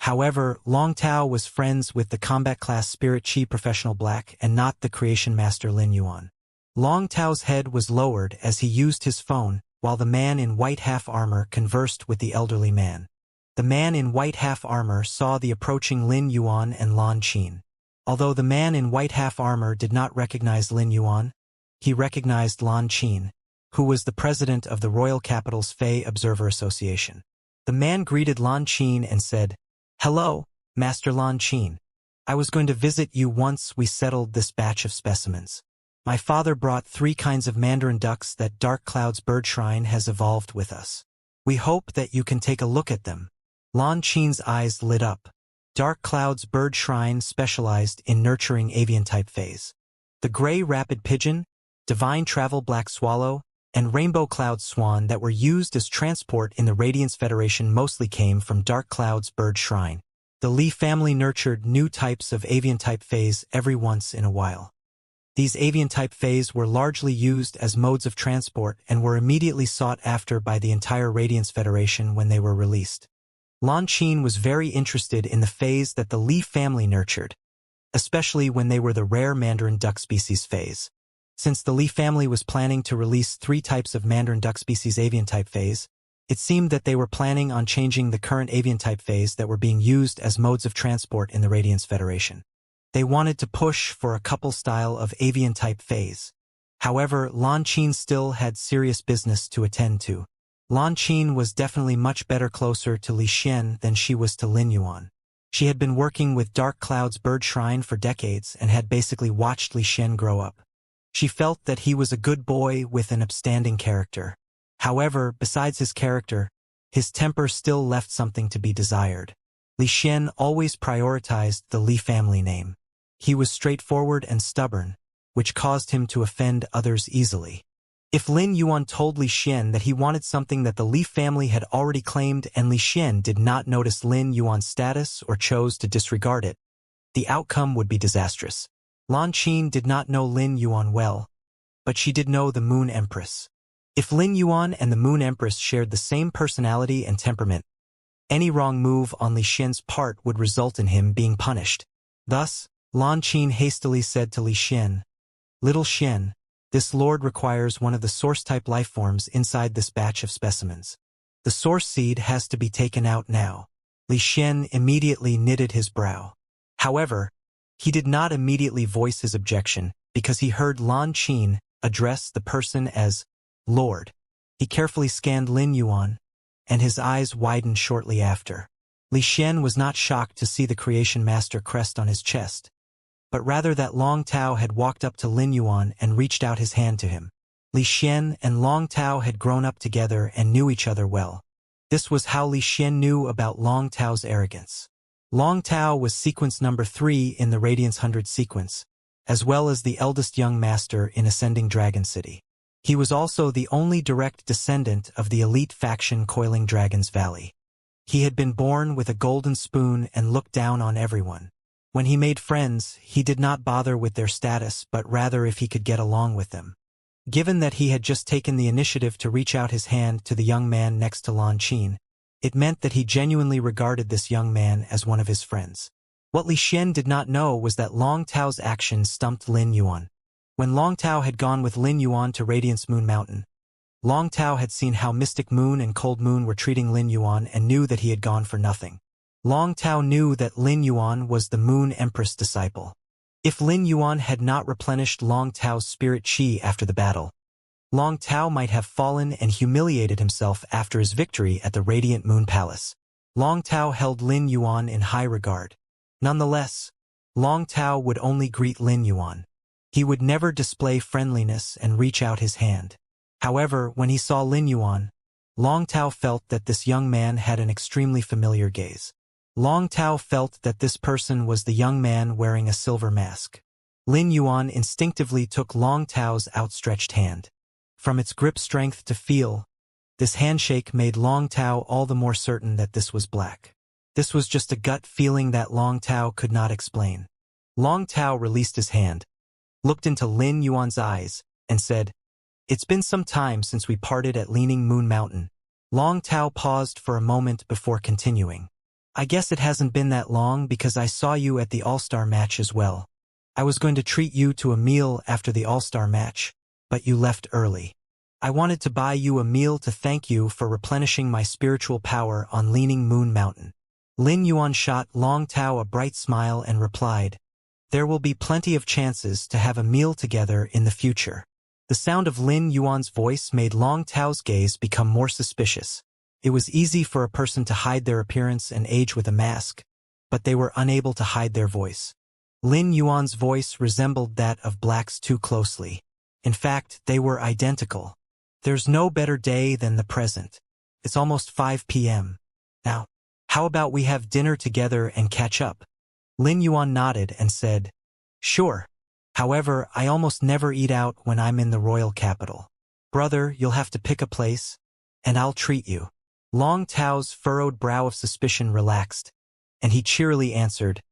However, Long Tao was friends with the Combat Class Spirit Chi Professional Black and not the Creation Master Lin Yuan. Long Tao's head was lowered as he used his phone, while the man in white half-armor conversed with the elderly man. The man in white half-armor saw the approaching Lin Yuan and Lan Qin. Although the man in white half-armor did not recognize Lin Yuan, he recognized Lan Qin, who was the president of the Royal Capital's Fey Observer Association. The man greeted Lan Qin and said, "Hello, Master Lan Qin. I was going to visit you once we settled this batch of specimens. My father brought 3 kinds of mandarin ducks that Dark Cloud's bird shrine has evolved with us. We hope that you can take a look at them." Lan Qin's eyes lit up. Dark Cloud's bird shrine specialized in nurturing avian-type fays. The gray rapid pigeon, divine travel black swallow, and rainbow cloud swan that were used as transport in the Radiance Federation mostly came from Dark Cloud's bird shrine. The Li family nurtured new types of avian-type fays every once in a while. These avian-type fays were largely used as modes of transport and were immediately sought after by the entire Radiance Federation when they were released. Lan Qin was very interested in the fays that the Li family nurtured, especially when they were the rare mandarin duck species fays. Since the Li family was planning to release 3 types of mandarin duck species avian-type fays, it seemed that they were planning on changing the current avian-type fays that were being used as modes of transport in the Radiance Federation. They wanted to push for a couple style of avian-type fays. However, Lan Qin still had serious business to attend to. Lan Qin was definitely much better closer to Li Xian than she was to Lin Yuan. She had been working with Dark Cloud's bird shrine for decades and had basically watched Li Xian grow up. She felt that he was a good boy with an upstanding character. However, besides his character, his temper still left something to be desired. Li Xian always prioritized the Li family name. He was straightforward and stubborn, which caused him to offend others easily. If Lin Yuan told Li Xian that he wanted something that the Li family had already claimed and Li Xian did not notice Lin Yuan's status or chose to disregard it, the outcome would be disastrous. Lan Qin did not know Lin Yuan well, but she did know the Moon Empress. If Lin Yuan and the Moon Empress shared the same personality and temperament, any wrong move on Li Xian's part would result in him being punished. Thus, Lan Qin hastily said to Li Xian, "Little Xian, this lord requires one of the source-type lifeforms inside this batch of specimens. The source seed has to be taken out now." Li Xian immediately knitted his brow. However, he did not immediately voice his objection because he heard Lan Qin address the person as Lord. He carefully scanned Lin Yuan, and his eyes widened shortly after. Li Xian was not shocked to see the Creation Master crest on his chest, but rather that Long Tao had walked up to Lin Yuan and reached out his hand to him. Li Xian and Long Tao had grown up together and knew each other well. This was how Li Xian knew about Long Tao's arrogance. Long Tao was sequence number 3 in the Radiance 100 sequence, as well as the eldest young master in Ascending Dragon City. He was also the only direct descendant of the elite faction Coiling Dragon's Valley. He had been born with a golden spoon and looked down on everyone. When he made friends, he did not bother with their status but rather if he could get along with them. Given that he had just taken the initiative to reach out his hand to the young man next to Lan Qin, it meant that he genuinely regarded this young man as one of his friends. What Li Xian did not know was that Long Tao's actions stumped Lin Yuan. When Long Tao had gone with Lin Yuan to Radiance Moon Mountain, Long Tao had seen how Mystic Moon and Cold Moon were treating Lin Yuan and knew that he had gone for nothing. Long Tao knew that Lin Yuan was the Moon Empress disciple. If Lin Yuan had not replenished Long Tao's spirit chi after the battle, Long Tao might have fallen and humiliated himself after his victory at the Radiant Moon Palace. Long Tao held Lin Yuan in high regard. Nonetheless, Long Tao would only greet Lin Yuan. He would never display friendliness and reach out his hand. However, when he saw Lin Yuan, Long Tao felt that this young man had an extremely familiar gaze. Long Tao felt that this person was the young man wearing a silver mask. Lin Yuan instinctively took Long Tao's outstretched hand. From its grip strength to feel, This handshake made Long Tao all the more certain that this was black. This was just a gut feeling that Long Tao could not explain. Long Tao released his hand, looked into Lin Yuan's eyes, and said, "It's been some time since we parted at Leaning Moon Mountain." Long Tao paused for a moment before continuing. "I guess it hasn't been that long because I saw you at the All-Star match as well. I was going to treat you to a meal after the All-Star match, but you left early. I wanted to buy you a meal to thank you for replenishing my spiritual power on Leaning Moon Mountain." Lin Yuan shot Long Tao a bright smile and replied, "There will be plenty of chances to have a meal together in the future." The sound of Lin Yuan's voice made Long Tao's gaze become more suspicious. It was easy for a person to hide their appearance and age with a mask, but they were unable to hide their voice. Lin Yuan's voice resembled that of Black's too closely. In fact, they were identical. "There's no better day than the present. It's almost 5 p.m. Now, how about we have dinner together and catch up?" Lin Yuan nodded and said, "Sure. However, I almost never eat out when I'm in the royal capital. Brother, you'll have to pick a place, and I'll treat you." Long Tao's furrowed brow of suspicion relaxed, and he cheerily answered,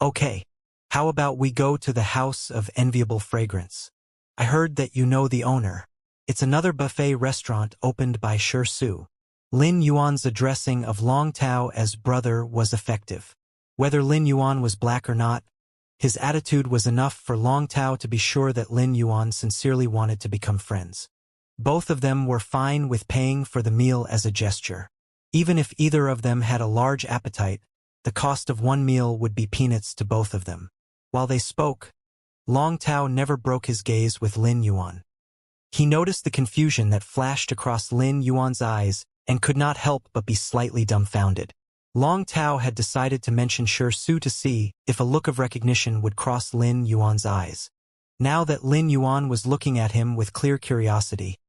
"Okay. How about we go to the House of Enviable Fragrance? I heard that you know the owner. It's another buffet restaurant opened by Shi Su." Lin Yuan's addressing of Long Tao as brother was effective. Whether Lin Yuan was black or not, his attitude was enough for Long Tao to be sure that Lin Yuan sincerely wanted to become friends. Both of them were fine with paying for the meal as a gesture. Even if either of them had a large appetite, the cost of one meal would be peanuts to both of them. While they spoke, Long Tao never broke his gaze with Lin Yuan. He noticed the confusion that flashed across Lin Yuan's eyes and could not help but be slightly dumbfounded. Long Tao had decided to mention Shi Su to see if a look of recognition would cross Lin Yuan's eyes. Now that Lin Yuan was looking at him with clear curiosity,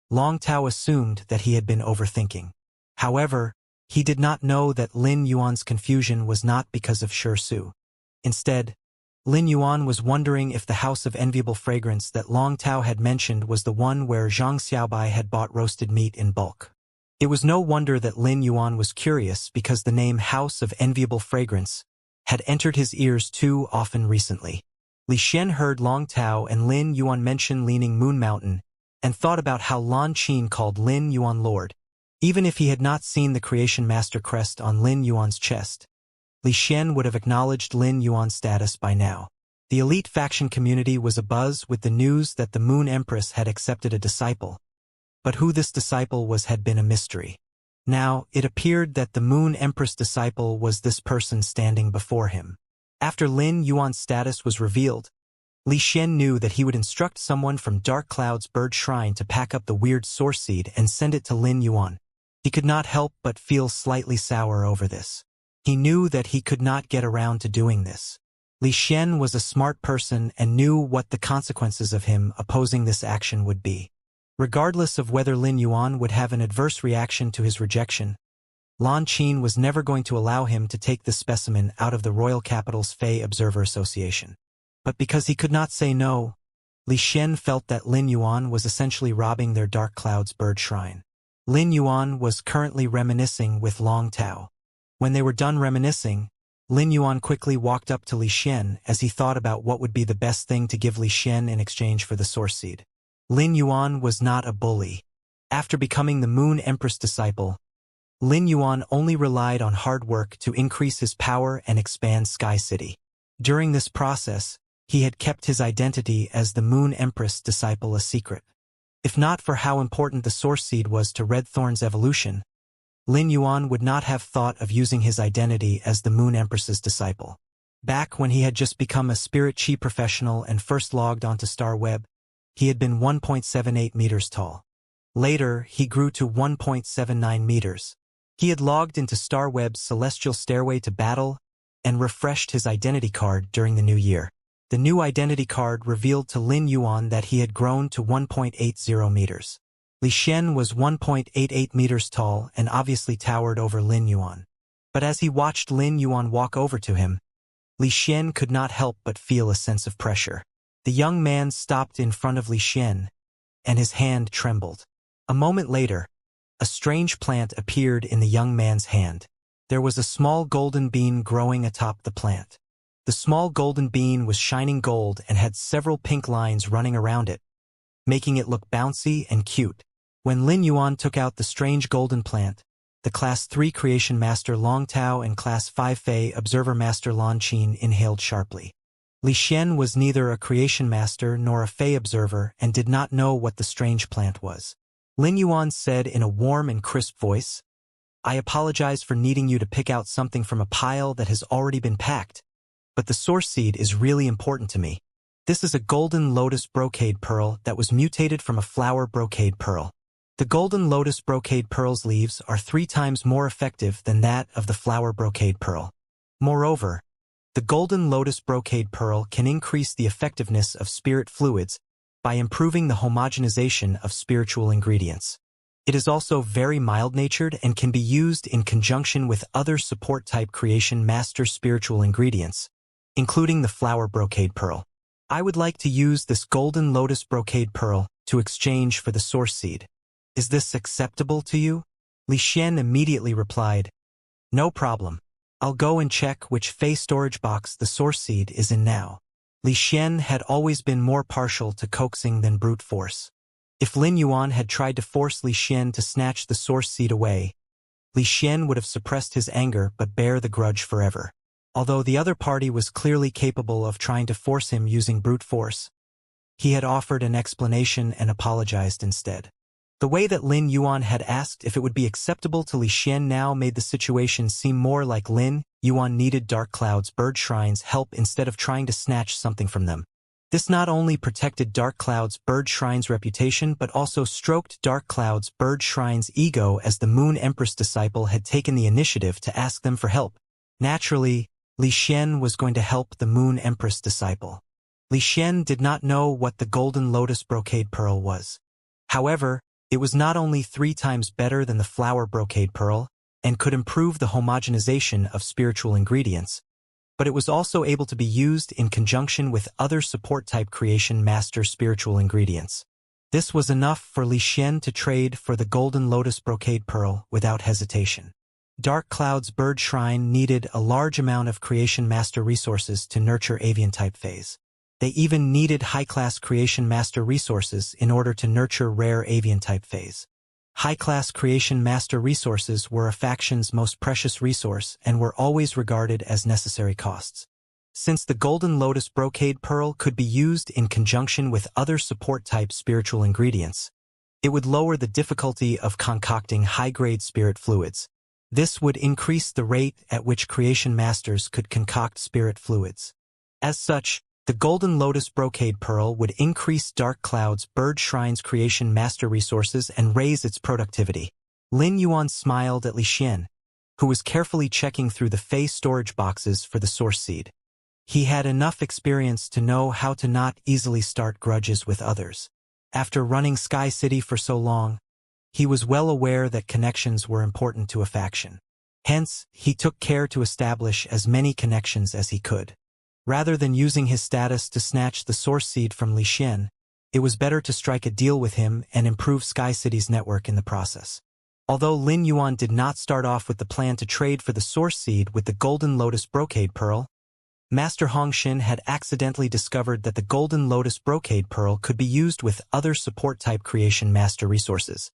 Long Tao assumed that he had been overthinking. However, he did not know that Lin Yuan's confusion was not because of Shi Su. Instead, Lin Yuan was wondering if the House of Enviable Fragrance that Long Tao had mentioned was the one where Zhang Xiaobai had bought roasted meat in bulk. It was no wonder that Lin Yuan was curious because the name House of Enviable Fragrance had entered his ears too often recently. Li Xian heard Long Tao and Lin Yuan mention Leaning Moon Mountain and thought about how Lan Qin called Lin Yuan Lord. Even if he had not seen the Creation Master crest on Lin Yuan's chest, Li Xian would have acknowledged Lin Yuan's status by now. The elite faction community was abuzz with the news that the Moon Empress had accepted a disciple. But who this disciple was had been a mystery. Now, it appeared that the Moon Empress disciple was this person standing before him. After Lin Yuan's status was revealed, Li Xian knew that he would instruct someone from Dark Cloud's Bird Shrine to pack up the weird source seed and send it to Lin Yuan. He could not help but feel slightly sour over this. He knew that he could not get around to doing this. Li Xian was a smart person and knew what the consequences of him opposing this action would be. Regardless of whether Lin Yuan would have an adverse reaction to his rejection, Lan Qin was never going to allow him to take the specimen out of the royal capital's Fey Observer Association. But because he could not say no, Li Xian felt that Lin Yuan was essentially robbing their Dark Cloud's Bird Shrine. Lin Yuan was currently reminiscing with Long Tao. When they were done reminiscing, Lin Yuan quickly walked up to Li Xian as he thought about what would be the best thing to give Li Xian in exchange for the source seed. Lin Yuan was not a bully. After becoming the Moon Empress disciple, Lin Yuan only relied on hard work to increase his power and expand Sky City. During this process, he had kept his identity as the Moon Empress disciple a secret. If not for how important the source seed was to Red Thorn's evolution, Lin Yuan would not have thought of using his identity as the Moon Empress's disciple. Back when he had just become a Spirit Chi professional and first logged onto Star Web, he had been 1.78 meters tall. Later, he grew to 1.79 meters. He had logged into Star Web's Celestial Stairway to Battle and refreshed his identity card during the new year. The new identity card revealed to Lin Yuan that he had grown to 1.80 meters. Li Xian was 1.88 meters tall and obviously towered over Lin Yuan. But as he watched Lin Yuan walk over to him, Li Xian could not help but feel a sense of pressure. The young man stopped in front of Li Xian, and his hand trembled. A moment later, A strange plant appeared in the young man's hand. There was a small golden bean growing atop the plant. The small golden bean was shining gold and had several pink lines running around it, making it look bouncy and cute. When Lin Yuan took out the strange golden plant, the Class 3 Creation Master Long Tao and Class 5 Fei Observer Master Lan Qin inhaled sharply. Li Xian was neither a Creation Master nor a Fei Observer and did not know what the strange plant was. Lin Yuan said in a warm and crisp voice, "I apologize for needing you to pick out something from a pile that has already been packed, but the source seed is really important to me. This is a golden lotus brocade pearl that was mutated from a flower brocade pearl. The golden lotus brocade pearl's leaves are 3 times more effective than that of the flower brocade pearl. Moreover, the golden lotus brocade pearl can increase the effectiveness of spirit fluids by improving the homogenization of spiritual ingredients. It is also very mild-natured and can be used in conjunction with other support-type creation master spiritual ingredients, including the flower brocade pearl. I would like to use this golden lotus brocade pearl to exchange for the source seed. Is this acceptable to you?" Li Xian immediately replied, "No problem. I'll go and check which Fei storage box the source seed is in now." Li Xian had always been more partial to coaxing than brute force. If Lin Yuan had tried to force Li Xian to snatch the source seed away, Li Xian would have suppressed his anger but bear the grudge forever. Although the other party was clearly capable of trying to force him using brute force, he had offered an explanation and apologized instead. The way that Lin Yuan had asked if it would be acceptable to Li Xian now made the situation seem more like Lin Yuan needed Dark Cloud's bird shrine's help instead of trying to snatch something from them. This not only protected Dark Cloud's bird shrine's reputation but also stroked Dark Cloud's bird shrine's ego, as the Moon Empress disciple had taken the initiative to ask them for help. Naturally, Li Xian was going to help the Moon Empress disciple. Li Xian did not know what the golden lotus brocade pearl was. However, it was not only 3 times better than the flower brocade pearl and could improve the homogenization of spiritual ingredients, but it was also able to be used in conjunction with other support-type creation master spiritual ingredients. This was enough for Li Xian to trade for the golden lotus brocade pearl without hesitation. Dark Cloud's bird shrine needed a large amount of creation master resources to nurture avian-type phase. They even needed high-class creation master resources in order to nurture rare avian-type phase. High-class creation master resources were a faction's most precious resource and were always regarded as necessary costs. Since the golden lotus brocade pearl could be used in conjunction with other support-type spiritual ingredients, it would lower the difficulty of concocting high-grade spirit fluids. This would increase the rate at which creation masters could concoct spirit fluids. As such, the golden lotus brocade pearl would increase Dark Cloud's bird shrine's creation master resources and raise its productivity. Lin Yuan smiled at Li Xian, who was carefully checking through the Fei storage boxes for the source seed. He had enough experience to know how to not easily start grudges with others. After running Sky City for so long, he was well aware that connections were important to a faction. Hence, he took care to establish as many connections as he could. Rather than using his status to snatch the source seed from Li Xian, it was better to strike a deal with him and improve Sky City's network in the process. Although Lin Yuan did not start off with the plan to trade for the source seed with the golden lotus brocade pearl, Master Hongxin had accidentally discovered that the golden lotus brocade pearl could be used with other support-type creation master resources.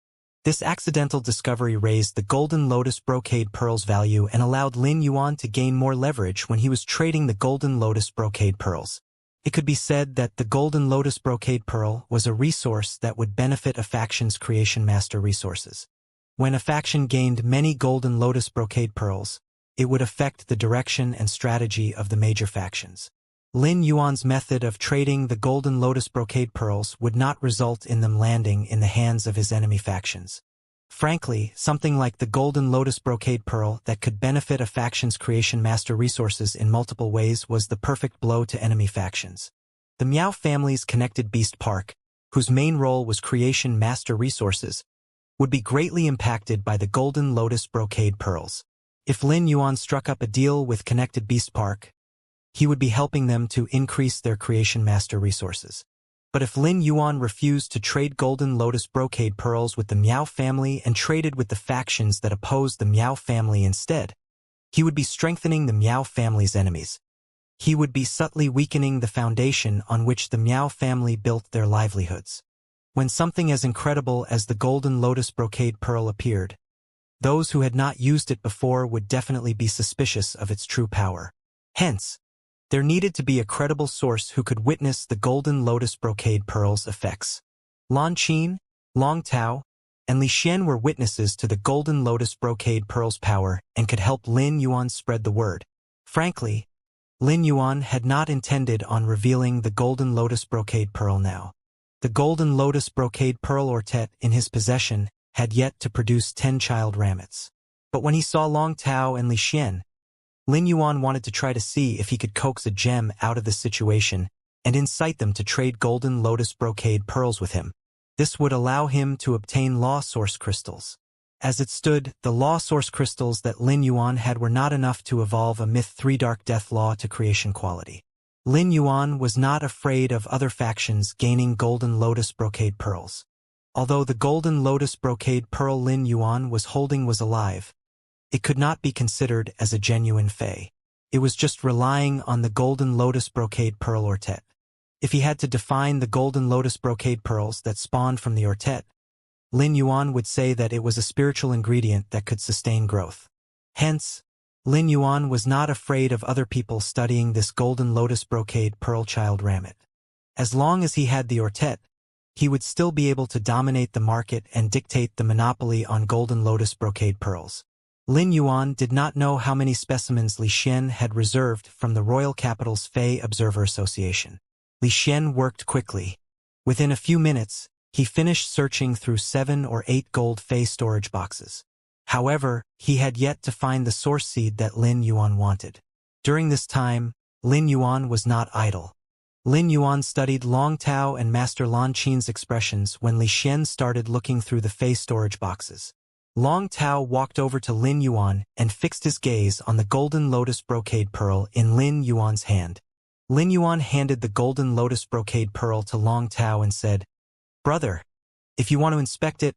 This accidental discovery raised the golden lotus brocade pearl's value and allowed Lin Yuan to gain more leverage when he was trading the golden lotus brocade pearls. It could be said that the golden lotus brocade pearl was a resource that would benefit a faction's creation master resources. When a faction gained many golden lotus brocade pearls, it would affect the direction and strategy of the major factions. Lin Yuan's method of trading the golden lotus brocade pearls would not result in them landing in the hands of his enemy factions. Frankly, something like the golden lotus brocade pearl that could benefit a faction's creation master resources in multiple ways was the perfect blow to enemy factions. The Miao family's connected beast park, whose main role was creation master resources, would be greatly impacted by the golden lotus brocade pearls. If Lin Yuan struck up a deal with Connected Beast Park, he would be helping them to increase their creation master resources. But if Lin Yuan refused to trade golden lotus brocade pearls with the Miao family and traded with the factions that opposed the Miao family instead, he would be strengthening the Miao family's enemies. He would be subtly weakening the foundation on which the Miao family built their livelihoods. When something as incredible as the golden lotus brocade pearl appeared, those who had not used it before would definitely be suspicious of its true power. Hence, there needed to be a credible source who could witness the golden lotus brocade pearl's effects. Lan Qin, Long Tao, and Li Xian were witnesses to the golden lotus brocade pearl's power and could help Lin Yuan spread the word. Frankly, Lin Yuan had not intended on revealing the golden lotus brocade pearl now. The golden lotus brocade pearl Ortet in his possession had yet to produce 10 child ramets. But when he saw Long Tao and Li Xian, Lin Yuan wanted to try to see if he could coax a gem out of the situation and incite them to trade golden lotus brocade pearls with him. This would allow him to obtain law source crystals. As it stood, the law source crystals that Lin Yuan had were not enough to evolve a Myth 3 Dark Death law to creation quality. Lin Yuan was not afraid of other factions gaining golden lotus brocade pearls. Although the golden lotus brocade pearl Lin Yuan was holding was alive, it could not be considered as a genuine Fae. It was just relying on the golden lotus brocade pearl Ortet. If he had to define the golden lotus brocade pearls that spawned from the Ortet, Lin Yuan would say that it was a spiritual ingredient that could sustain growth. Hence, Lin Yuan was not afraid of other people studying this golden lotus brocade pearl child ramet. As long as he had the Ortet, he would still be able to dominate the market and dictate the monopoly on golden lotus brocade pearls. Lin Yuan did not know how many specimens Li Xian had reserved from the Royal Capital's Fae Observer Association. Li Xian worked quickly. Within a few minutes, he finished searching through 7 or 8 gold Fae storage boxes. However, he had yet to find the source seed that Lin Yuan wanted. During this time, Lin Yuan was not idle. Lin Yuan studied Long Tao and Master Lan Qin's expressions when Li Xian started looking through the Fae storage boxes. Long Tao walked over to Lin Yuan and fixed his gaze on the golden lotus brocade pearl in Lin Yuan's hand. Lin Yuan handed the golden lotus brocade pearl to Long Tao and said, "Brother, if you want to inspect it,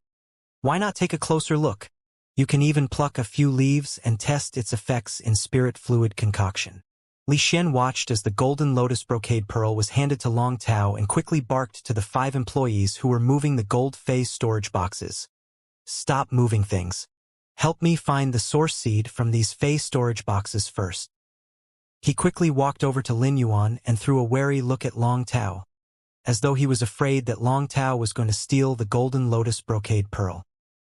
why not take a closer look? You can even pluck a few leaves and test its effects in spirit fluid concoction." Li Xian watched as the golden lotus brocade pearl was handed to Long Tao and quickly barked to the 5 employees who were moving the gold Fae storage boxes. "Stop moving things. Help me find the source seed from these Fae storage boxes first." He quickly walked over to Lin Yuan and threw a wary look at Long Tao, as though he was afraid that Long Tao was going to steal the golden lotus brocade pearl.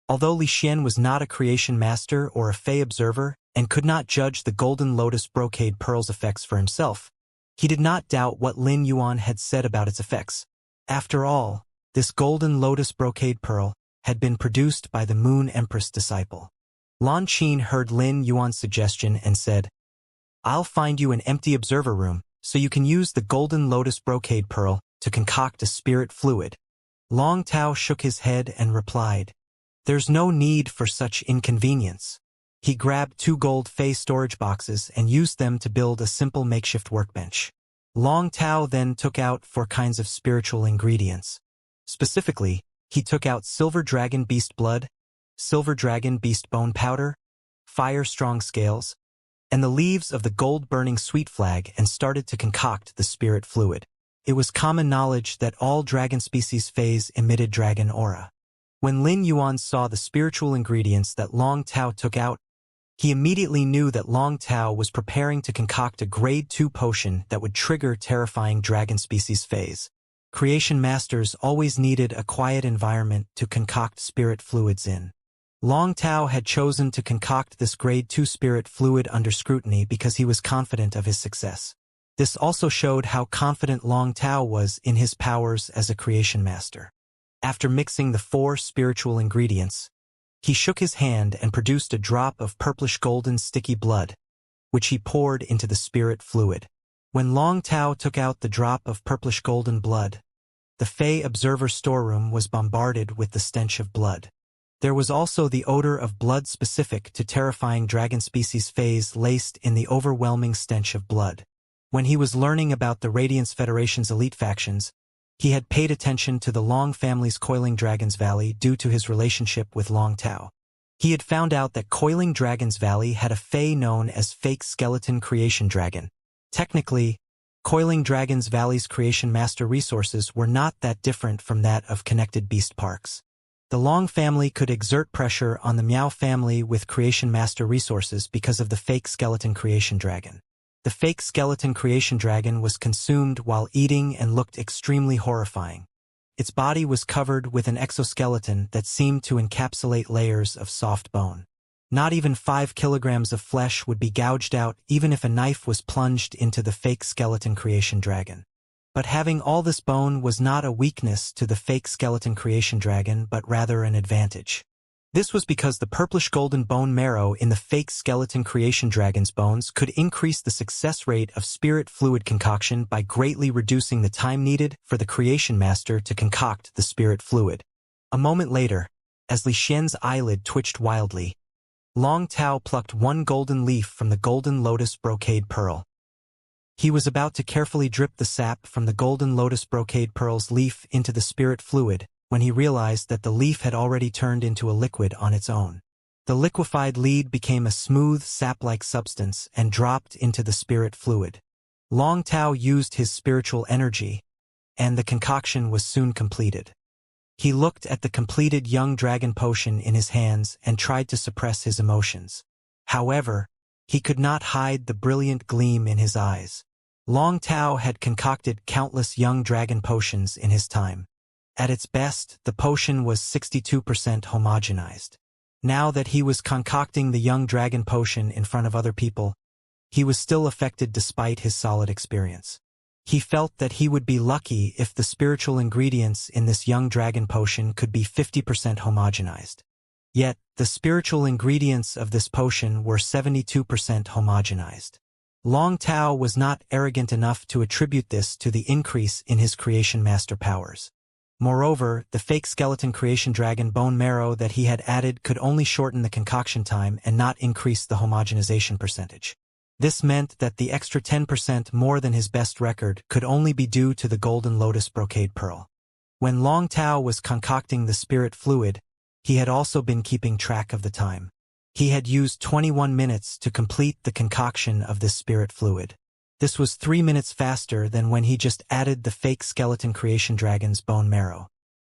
Although Li Xian was not a creation master or a Fae observer and could not judge the golden lotus brocade pearl's effects for himself, he did not doubt what Lin Yuan had said about its effects. After all, this golden lotus brocade pearl had been produced by the Moon Empress disciple. Lan Qin heard Lin Yuan's suggestion and said, "I'll find you an empty observer room so you can use the golden lotus brocade pearl to concoct a spirit fluid." Long Tao shook his head and replied, "There's no need for such inconvenience." He grabbed 2 gold Fae storage boxes and used them to build a simple makeshift workbench. Long Tao then took out 4 kinds of spiritual ingredients. Specifically, he took out silver dragon beast blood, silver dragon beast bone powder, fire strong scales, and the leaves of the gold-burning sweet flag and started to concoct the spirit fluid. It was common knowledge that all dragon species Faes emitted dragon aura. When Lin Yuan saw the spiritual ingredients that Long Tao took out, he immediately knew that Long Tao was preparing to concoct a grade 2 potion that would trigger terrifying dragon species Faes. Creation masters always needed a quiet environment to concoct spirit fluids in. Long Tao had chosen to concoct this grade 2 spirit fluid under scrutiny because he was confident of his success. This also showed how confident Long Tao was in his powers as a creation master. After mixing the 4 spiritual ingredients, he shook his hand and produced a drop of purplish-golden sticky blood, which he poured into the spirit fluid. When Long Tao took out the drop of purplish-golden blood, the Fae observer storeroom was bombarded with the stench of blood. There was also the odor of blood specific to terrifying dragon species Faes laced in the overwhelming stench of blood. When he was learning about the Radiance Federation's elite factions, He had paid attention to the Long family's Coiling Dragons Valley due to his relationship with Long Tao. He had found out that Coiling Dragons Valley had a fae known as Fake Skeleton Creation Dragon. Technically, Coiling Dragons Valley's Creation Master resources were not that different from that of Connected Beast Parks. The Long family could exert pressure on the Meow family with Creation Master resources because of the Fake Skeleton Creation Dragon. The Fake Skeleton Creation Dragon was consumed while eating and looked extremely horrifying. Its body was covered with an exoskeleton that seemed to encapsulate layers of soft bone. Not even 5 kilograms of flesh would be gouged out even if a knife was plunged into the Fake Skeleton Creation Dragon. But having all this bone was not a weakness to the Fake Skeleton Creation Dragon but rather an advantage. This was because the purplish-golden bone marrow in the Fake Skeleton Creation Dragon's bones could increase the success rate of spirit fluid concoction by greatly reducing the time needed for the Creation Master to concoct the spirit fluid. A moment later, as Li Xian's eyelid twitched wildly, Long Tao plucked one golden leaf from the golden lotus brocade pearl. He was about to carefully drip the sap from the golden lotus brocade pearl's leaf into the spirit fluid, when he realized that the leaf had already turned into a liquid on its own. The liquefied lead became a smooth, sap-like substance and dropped into the spirit fluid. Long Tao used his spiritual energy, and the concoction was soon completed. He looked at the completed young dragon potion in his hands and tried to suppress his emotions. However, he could not hide the brilliant gleam in his eyes. Long Tao had concocted countless young dragon potions in his time. At its best, the potion was 62% homogenized. Now that he was concocting the young dragon potion in front of other people, he was still affected despite his solid experience. He felt that he would be lucky if the spiritual ingredients in this young dragon potion could be 50% homogenized. Yet, the spiritual ingredients of this potion were 72% homogenized. Long Tao was not arrogant enough to attribute this to the increase in his Creation Master powers. Moreover, the Fake Skeleton Creation Dragon bone marrow that he had added could only shorten the concoction time and not increase the homogenization percentage. This meant that the extra 10% more than his best record could only be due to the golden lotus brocade pearl. When Long Tao was concocting the spirit fluid, he had also been keeping track of the time. He had used 21 minutes to complete the concoction of this spirit fluid. This was 3 minutes faster than when he just added the Fake Skeleton Creation Dragon's bone marrow.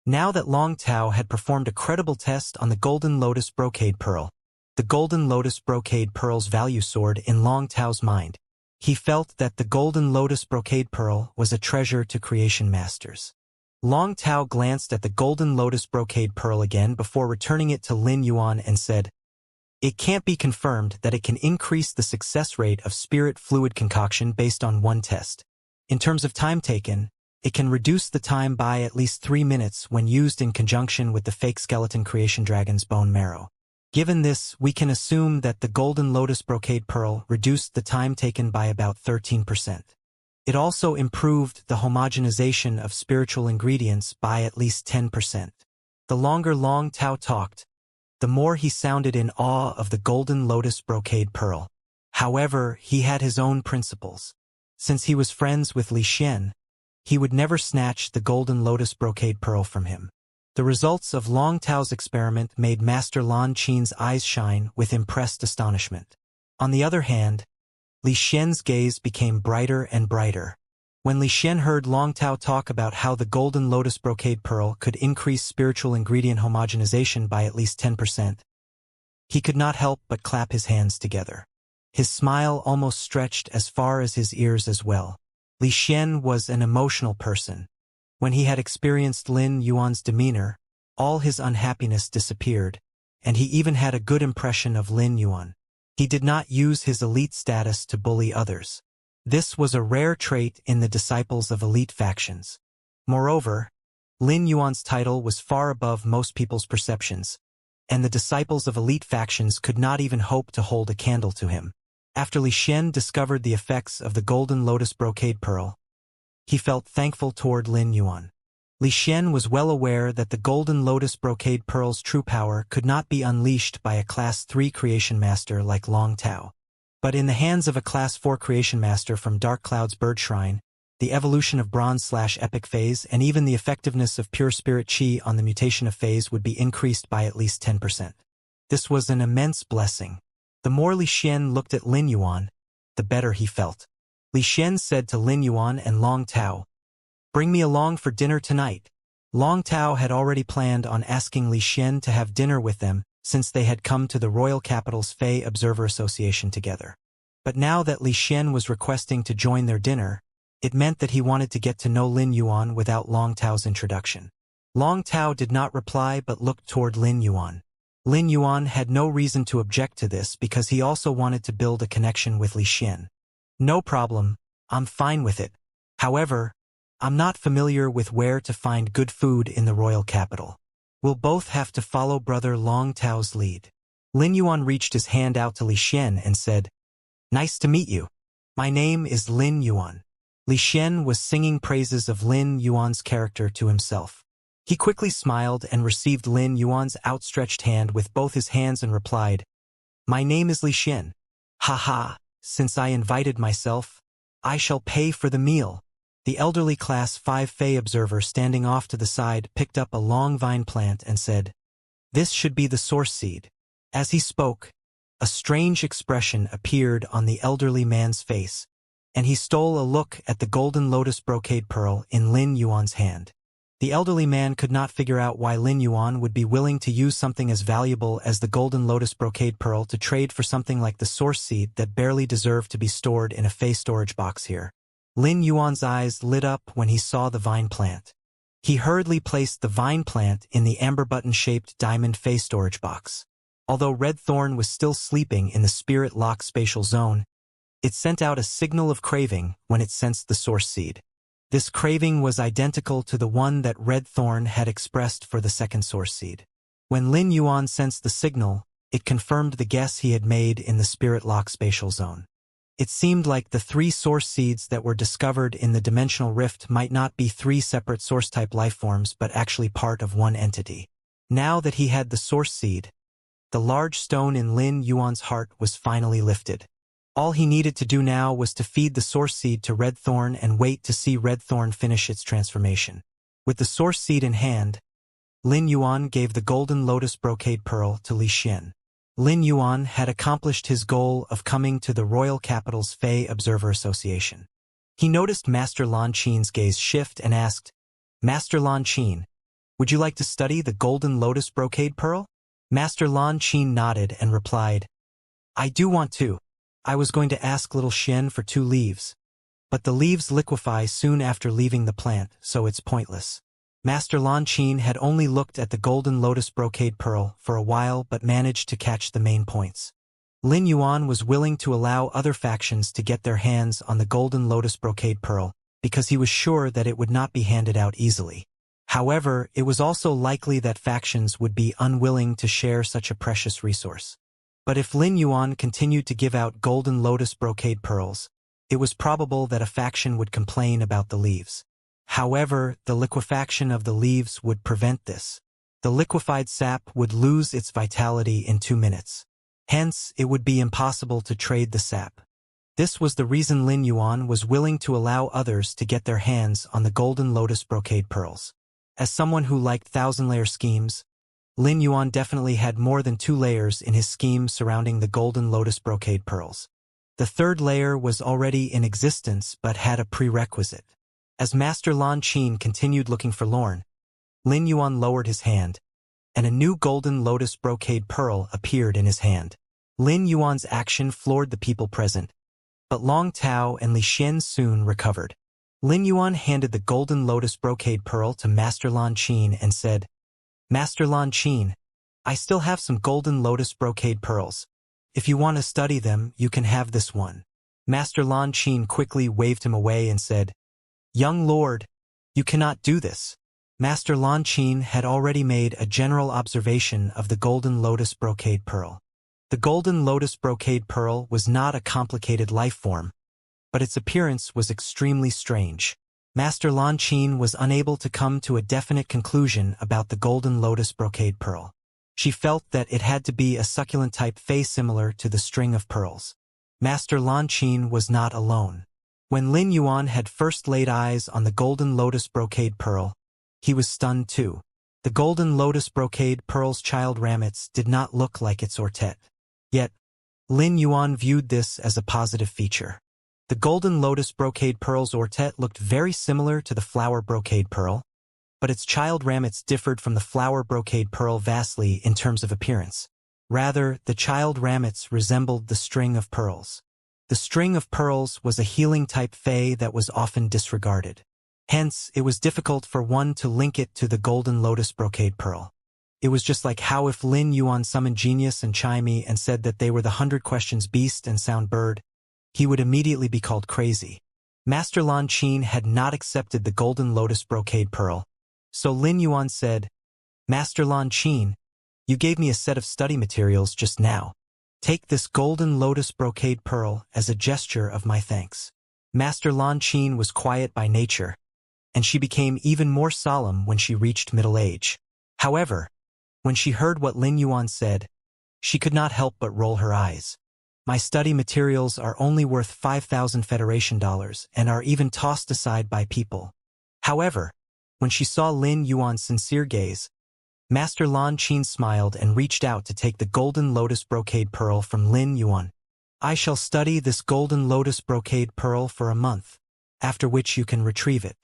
Now that Long Tao had performed a credible test on the Golden Lotus Brocade Pearl, the Golden Lotus Brocade Pearl's value soared in Long Tao's mind. He felt that the Golden Lotus Brocade Pearl was a treasure to Creation Masters. Long Tao glanced at the Golden Lotus Brocade Pearl again before returning it to Lin Yuan and said, "It can't be confirmed that it can increase the success rate of spirit fluid concoction based on one test. In terms of time taken, it can reduce the time by at least 3 minutes when used in conjunction with the Fake Skeleton Creation Dragon's bone marrow. Given this, we can assume that the Golden Lotus Brocade Pearl reduced the time taken by about 13%. It also improved the homogenization of spiritual ingredients by at least 10%. The longer Long Tao talked, the more he sounded in awe of the Golden Lotus Brocade Pearl. However, he had his own principles. Since he was friends with Li Xian, he would never snatch the Golden Lotus Brocade Pearl from him. The results of Long Tao's experiment made Master Lan Qin's eyes shine with impressed astonishment. On the other hand, Li Xian's gaze became brighter and brighter. When Li Xian heard Long Tao talk about how the Golden Lotus Brocade Pearl could increase spiritual ingredient homogenization by at least 10%, he could not help but clap his hands together. His smile almost stretched as far as his ears as well. Li Xian was an emotional person. When he had experienced Lin Yuan's demeanor, all his unhappiness disappeared, and he even had a good impression of Lin Yuan. He did not use his elite status to bully others. This was a rare trait in the disciples of elite factions. Moreover, Lin Yuan's title was far above most people's perceptions, and the disciples of elite factions could not even hope to hold a candle to him. After Li Xian discovered the effects of the Golden Lotus Brocade Pearl, he felt thankful toward Lin Yuan. Li Xian was well aware that the Golden Lotus Brocade Pearl's true power could not be unleashed by a Class 3 Creation Master like Long Tao. But in the hands of a Class 4 Creation Master from Dark Cloud's Bird Shrine, the evolution of bronze/epic phase, and even the effectiveness of pure spirit chi on the mutation of phase would be increased by at least 10%. This was an immense blessing. The more Li Xian looked at Lin Yuan, the better he felt. Li Xian said to Lin Yuan and Long Tao, "Bring me along for dinner tonight." Long Tao had already planned on asking Li Xian to have dinner with them since they had come to the royal capital's Fey Observer Association together. But now that Li Xian was requesting to join their dinner, it meant that he wanted to get to know Lin Yuan without Long Tao's introduction. Long Tao did not reply but looked toward Lin Yuan. Lin Yuan had no reason to object to this because he also wanted to build a connection with Li Xian. "No problem, I'm fine with it. However, I'm not familiar with where to find good food in the royal capital. We'll both have to follow brother Long Tao's lead." Lin Yuan reached his hand out to Li Xian and said, "Nice to meet you. My name is Lin Yuan." Li Xian was singing praises of Lin Yuan's character to himself. He quickly smiled and received Lin Yuan's outstretched hand with both his hands and replied, "My name is Li Xian. Ha, since I invited myself, I shall pay for the meal." The elderly Class 5 Fey observer standing off to the side picked up a long vine plant and said, "This should be the source seed." As he spoke, a strange expression appeared on the elderly man's face, and he stole a look at the golden lotus brocade pearl in Lin Yuan's hand. The elderly man could not figure out why Lin Yuan would be willing to use something as valuable as the golden lotus brocade pearl to trade for something like the source seed that barely deserved to be stored in a Fey storage box here. Lin Yuan's eyes lit up when he saw the vine plant. He hurriedly placed the vine plant in the amber button-shaped diamond Fey storage box. Although Red Thorn was still sleeping in the spirit lock spatial zone, it sent out a signal of craving when it sensed the source seed. This craving was identical to the one that Red Thorn had expressed for the second source seed. When Lin Yuan sensed the signal, it confirmed the guess he had made in the spirit lock spatial zone. It seemed like the 3 source seeds that were discovered in the dimensional rift might not be 3 separate source-type lifeforms but actually part of one entity. Now that he had the source seed, the large stone in Lin Yuan's heart was finally lifted. All he needed to do now was to feed the source seed to Red Thorn and wait to see Red Thorn finish its transformation. With the source seed in hand, Lin Yuan gave the golden lotus brocade pearl to Li Xian. Lin Yuan had accomplished his goal of coming to the royal capital's Fey Observer Association. He noticed Master Lan Qin's gaze shift and asked, "Master Lan Qin, would you like to study the golden lotus brocade pearl?" Master Lan Qin nodded and replied, "I do want to. I was going to ask little Xian for 2 leaves. But the leaves liquefy soon after leaving the plant, so it's pointless." Master Lan Qin had only looked at the golden lotus brocade pearl for a while but managed to catch the main points. Lin Yuan was willing to allow other factions to get their hands on the golden lotus brocade pearl because he was sure that it would not be handed out easily. However, it was also likely that factions would be unwilling to share such a precious resource. But if Lin Yuan continued to give out golden lotus brocade pearls, it was probable that a faction would complain about the leaves. However, the liquefaction of the leaves would prevent this. The liquefied sap would lose its vitality in 2 minutes. Hence, it would be impossible to trade the sap. This was the reason Lin Yuan was willing to allow others to get their hands on the golden lotus brocade pearls. As someone who liked 1,000-layer schemes, Lin Yuan definitely had more than 2 layers in his scheme surrounding the golden lotus brocade pearls. The 3rd layer was already in existence but had a prerequisite. As Master Lan Qin continued looking forlorn, Lin Yuan lowered his hand, and a new golden lotus brocade pearl appeared in his hand. Lin Yuan's action floored the people present, but Long Tao and Li Xian soon recovered. Lin Yuan handed the golden lotus brocade pearl to Master Lan Qin and said, "Master Lan Qin, I still have some golden lotus brocade pearls. If you want to study them, you can have this one." Master Lan Qin quickly waved him away and said, "Young lord, you cannot do this." Master Lan Qin had already made a general observation of the golden lotus brocade pearl. The golden lotus brocade pearl was not a complicated life form, but its appearance was extremely strange. Master Lan Qin was unable to come to a definite conclusion about the golden lotus brocade pearl. She felt that it had to be a succulent-type Fey similar to the string of pearls. Master Lan Qin was not alone. When Lin Yuan had first laid eyes on the golden lotus brocade pearl, he was stunned too. The golden lotus brocade pearl's child ramets did not look like its ortet. Yet, Lin Yuan viewed this as a positive feature. The golden lotus brocade pearl's ortet looked very similar to the flower brocade pearl, but its child ramets differed from the flower brocade pearl vastly in terms of appearance. Rather, the child ramets resembled the string of pearls. The string of pearls was a healing-type fae that was often disregarded. Hence, it was difficult for one to link it to the golden lotus brocade pearl. It was just like how if Lin Yuan summoned Genius and Chimey and said that they were the 100 Questions beast and sound bird, he would immediately be called crazy. Master Lan Qin had not accepted the golden lotus brocade pearl, so Lin Yuan said, "Master Lan Qin, you gave me a set of study materials just now. Take this golden lotus brocade pearl as a gesture of my thanks." Master Lan Qin was quiet by nature, and she became even more solemn when she reached middle age. However, when she heard what Lin Yuan said, she could not help but roll her eyes. "My study materials are only worth 5,000 Federation dollars and are even tossed aside by people." However, when she saw Lin Yuan's sincere gaze, Master Lan Qin smiled and reached out to take the golden lotus brocade pearl from Lin Yuan. "I shall study this golden lotus brocade pearl for a month, after which you can retrieve it."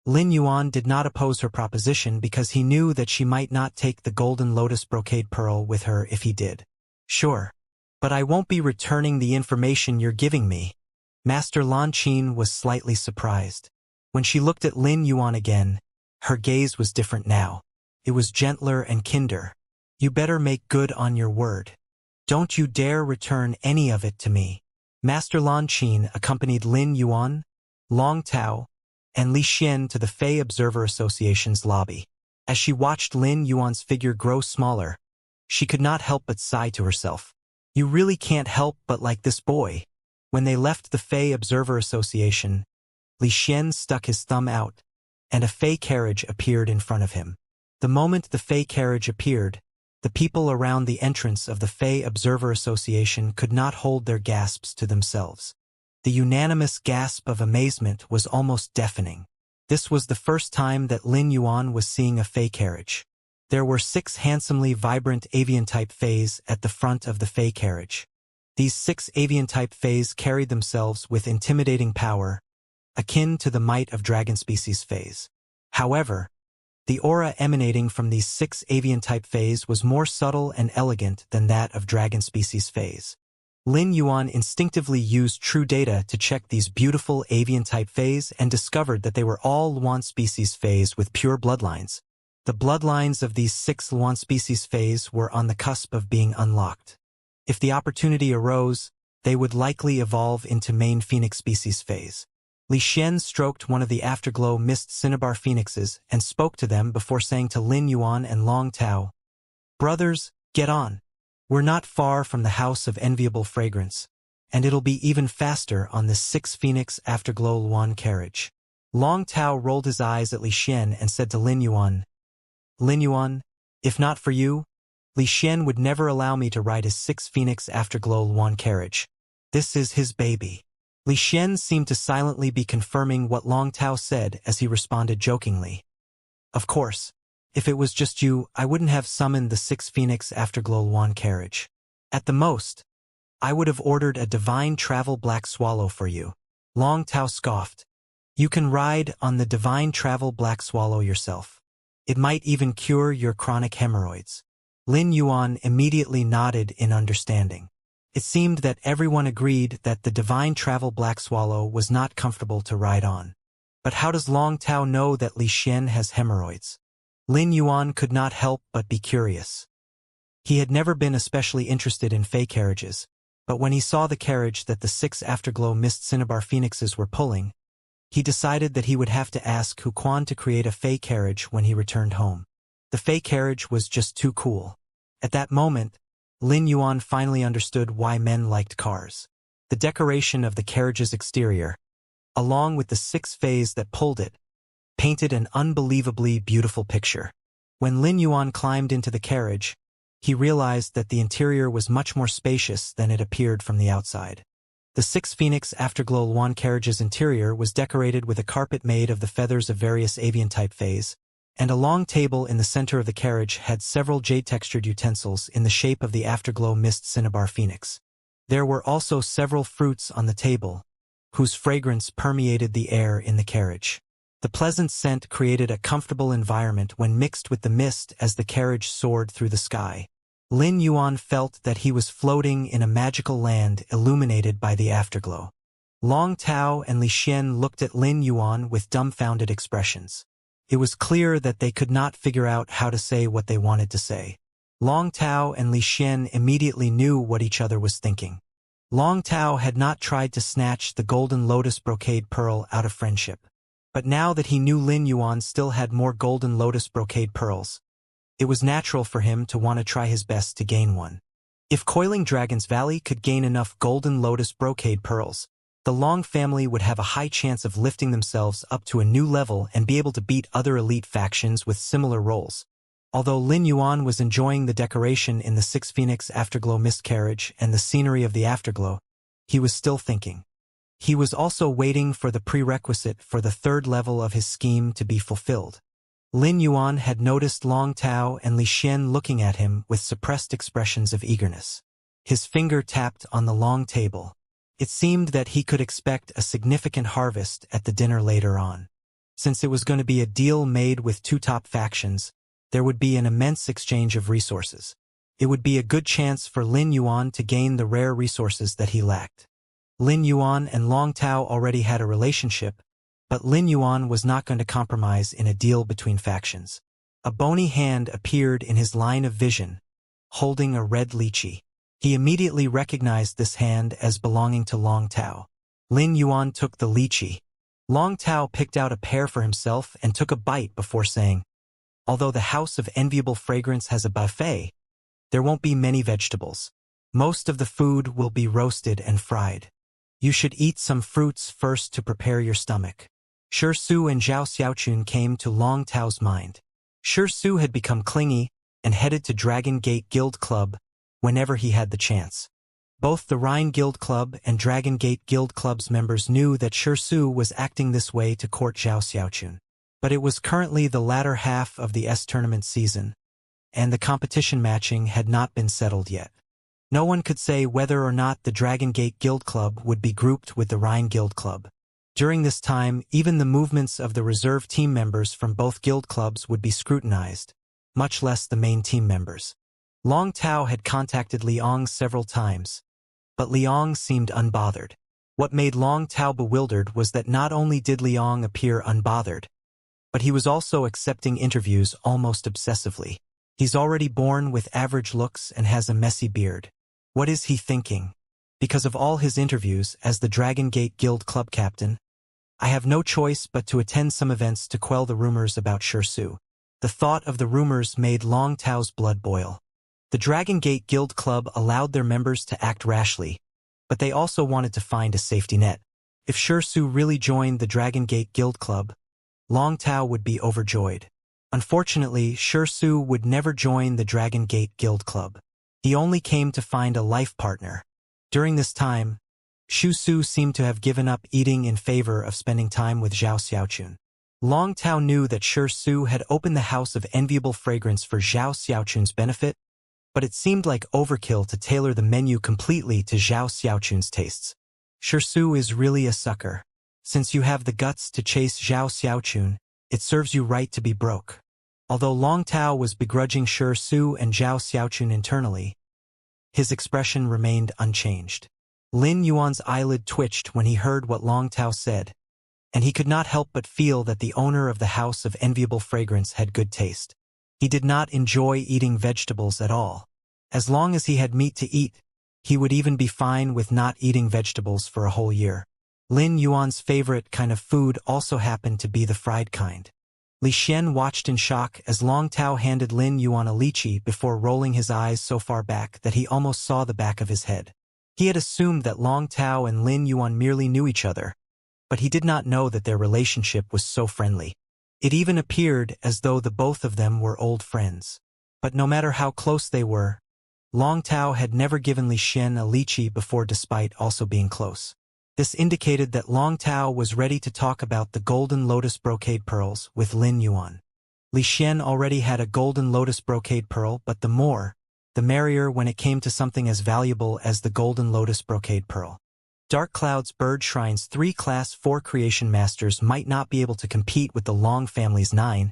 Lin Yuan did not oppose her proposition because he knew that she might not take the golden lotus brocade pearl with her if he did. "Sure, but I won't be returning the information you're giving me." Master Lan Qin was slightly surprised. When she looked at Lin Yuan again, her gaze was different now. It was gentler and kinder. "You better make good on your word. Don't you dare return any of it to me." Master Lan Qin accompanied Lin Yuan, Long Tao, and Li Xian to the Fey Observer Association's lobby. As she watched Lin Yuan's figure grow smaller, she could not help but sigh to herself. "You really can't help but like this boy." When they left the Fey Observer Association, Li Xian stuck his thumb out, and a Fey carriage appeared in front of him. The moment the Fey carriage appeared, the people around the entrance of the Fey Observer Association could not hold their gasps to themselves. The unanimous gasp of amazement was almost deafening. This was the first time that Lin Yuan was seeing a Fey carriage. There were 6 handsomely vibrant avian-type Fays at the front of the Fey carriage. These 6 avian-type Fays carried themselves with intimidating power, akin to the might of dragon species Fays. However, the aura emanating from these 6 avian-type Fays was more subtle and elegant than that of dragon species Fays. Lin Yuan instinctively used true data to check these beautiful avian-type Fays and discovered that they were all Luan species Fays with pure bloodlines. The bloodlines of these 6 Luan species Fays were on the cusp of being unlocked. If the opportunity arose, they would likely evolve into main phoenix species Fays. Li Xian stroked one of the afterglow mist cinnabar phoenixes and spoke to them before saying to Lin Yuan and Long Tao, "Brothers, get on. We're not far from the House of Enviable Fragrance, and it'll be even faster on this 6 Phoenix Afterglow Luan carriage." Long Tao rolled his eyes at Li Xian and said to Lin Yuan, "Lin Yuan, if not for you, Li Xian would never allow me to ride his 6 Phoenix Afterglow Luan carriage. This is his baby." Li Xian seemed to silently be confirming what Long Tao said as he responded jokingly, "Of course, if it was just you, I wouldn't have summoned the 6 Phoenix Afterglow Luan carriage. At the most, I would have ordered a Divine Travel Black Swallow for you." Long Tao scoffed. "You can ride on the Divine Travel Black Swallow yourself. It might even cure your chronic hemorrhoids." Lin Yuan immediately nodded in understanding. It seemed that everyone agreed that the Divine Travel Black Swallow was not comfortable to ride on. But how does Long Tao know that Li Xian has hemorrhoids? Lin Yuan could not help but be curious. He had never been especially interested in Fey carriages, but when he saw the carriage that the 6 Afterglow Mist Cinnabar Phoenixes were pulling, he decided that he would have to ask Hu Quan to create a Fey carriage when he returned home. The Fey carriage was just too cool. At that moment, Lin Yuan finally understood why men liked cars. The decoration of the carriage's exterior, along with the 6 Fays that pulled it, painted an unbelievably beautiful picture. When Lin Yuan climbed into the carriage, he realized that the interior was much more spacious than it appeared from the outside. The Six Phoenix Afterglow Lawn carriage's interior was decorated with a carpet made of the feathers of various avian-type fays, and a long table in the center of the carriage had several jade-textured utensils in the shape of the Afterglow Mist Cinnabar Phoenix. There were also several fruits on the table, whose fragrance permeated the air in the carriage. The pleasant scent created a comfortable environment when mixed with the mist as the carriage soared through the sky. Lin Yuan felt that he was floating in a magical land illuminated by the afterglow. Long Tao and Li Xian looked at Lin Yuan with dumbfounded expressions. It was clear that they could not figure out how to say what they wanted to say. Long Tao and Li Xian immediately knew what each other was thinking. Long Tao had not tried to snatch the golden lotus brocade pearl out of friendship. But now that he knew Lin Yuan still had more golden lotus brocade pearls, it was natural for him to want to try his best to gain one. If Coiling Dragon's Valley could gain enough golden lotus brocade pearls, the Long family would have a high chance of lifting themselves up to a new level and be able to beat other elite factions with similar roles. Although Lin Yuan was enjoying the decoration in the Six Phoenix Afterglow Mist carriage and the scenery of the afterglow, he was still thinking. He was also waiting for the prerequisite for the third level of his scheme to be fulfilled. Lin Yuan had noticed Long Tao and Li Xian looking at him with suppressed expressions of eagerness. His finger tapped on the long table. It seemed that he could expect a significant harvest at the dinner later on. Since it was going to be a deal made with two top factions, there would be an immense exchange of resources. It would be a good chance for Lin Yuan to gain the rare resources that he lacked. Lin Yuan and Long Tao already had a relationship, but Lin Yuan was not going to compromise in a deal between factions. A bony hand appeared in his line of vision, holding a red lychee. He immediately recognized this hand as belonging to Long Tao. Lin Yuan took the lychee. Long Tao picked out a pear for himself and took a bite before saying, "Although the House of Enviable Fragrance has a buffet, there won't be many vegetables. Most of the food will be roasted and fried. You should eat some fruits first to prepare your stomach." Shi Su and Zhao Xiaochun came to Long Tao's mind. Shi Su had become clingy and headed to Dragon Gate Guild Club whenever he had the chance. Both the Rhine Guild Club and Dragon Gate Guild Club's members knew that Shi Su was acting this way to court Zhao Xiaochun. But it was currently the latter half of the S-tournament season, and the competition matching had not been settled yet. No one could say whether or not the Dragon Gate Guild Club would be grouped with the Rhine Guild Club. During this time, even the movements of the reserve team members from both guild clubs would be scrutinized, much less the main team members. Long Tao had contacted Liang several times, but Liang seemed unbothered. What made Long Tao bewildered was that not only did Liang appear unbothered, but he was also accepting interviews almost obsessively. He's already born with average looks and has a messy beard. What is he thinking? Because of all his interviews as the Dragon Gate Guild Club captain, I have no choice but to attend some events to quell the rumors about Shi Su. The thought of the rumors made Long Tao's blood boil. The Dragon Gate Guild Club allowed their members to act rashly, but they also wanted to find a safety net. If Shi Su really joined the Dragon Gate Guild Club, Long Tao would be overjoyed. Unfortunately, Shi Su would never join the Dragon Gate Guild Club. He only came to find a life partner. During this time, Shi Su seemed to have given up eating in favor of spending time with Zhao Xiaochun. Long Tao knew that Shi Su had opened the House of Enviable Fragrance for Zhao Xiaochun's benefit, but it seemed like overkill to tailor the menu completely to Zhao Xiaochun's tastes. Shi Su is really a sucker. Since you have the guts to chase Zhao Xiaochun, it serves you right to be broke. Although Long Tao was begrudging Shi Su and Zhao Xiaochun internally, his expression remained unchanged. Lin Yuan's eyelid twitched when he heard what Long Tao said, and he could not help but feel that the owner of the House of Enviable Fragrance had good taste. He did not enjoy eating vegetables at all. As long as he had meat to eat, he would even be fine with not eating vegetables for a whole year. Lin Yuan's favorite kind of food also happened to be the fried kind. Li Xian watched in shock as Long Tao handed Lin Yuan a lychee before rolling his eyes so far back that he almost saw the back of his head. He had assumed that Long Tao and Lin Yuan merely knew each other, but he did not know that their relationship was so friendly. It even appeared as though the both of them were old friends. But no matter how close they were, Long Tao had never given Li Xian a lychee before despite also being close. This indicated that Long Tao was ready to talk about the golden lotus brocade pearls with Lin Yuan. Li Xian already had a golden lotus brocade pearl, but the more, the merrier when it came to something as valuable as the golden lotus brocade pearl. Dark Cloud's Bird Shrine's 3 Class 4 creation masters might not be able to compete with the Long family's 9,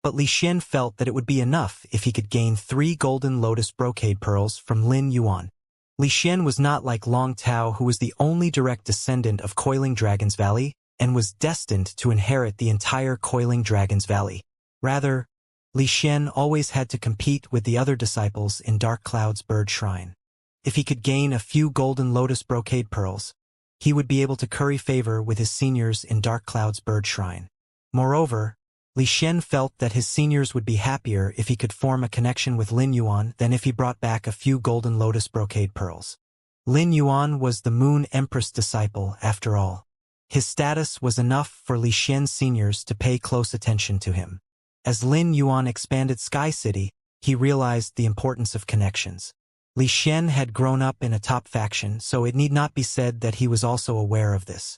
but Li Xian felt that it would be enough if he could gain 3 golden lotus brocade pearls from Lin Yuan. Li Xian was not like Long Tao, who was the only direct descendant of Coiling Dragon's Valley and was destined to inherit the entire Coiling Dragon's Valley. Rather, Li Xian always had to compete with the other disciples in Dark Cloud's Bird Shrine. If he could gain a few golden lotus brocade pearls, he would be able to curry favor with his seniors in Dark Cloud's Bird Shrine. Moreover, Li Xian felt that his seniors would be happier if he could form a connection with Lin Yuan than if he brought back a few golden lotus brocade pearls. Lin Yuan was the Moon Empress disciple, after all. His status was enough for Li Xian's seniors to pay close attention to him. As Lin Yuan expanded Sky City, he realized the importance of connections. Li Xian had grown up in a top faction, so it need not be said that he was also aware of this.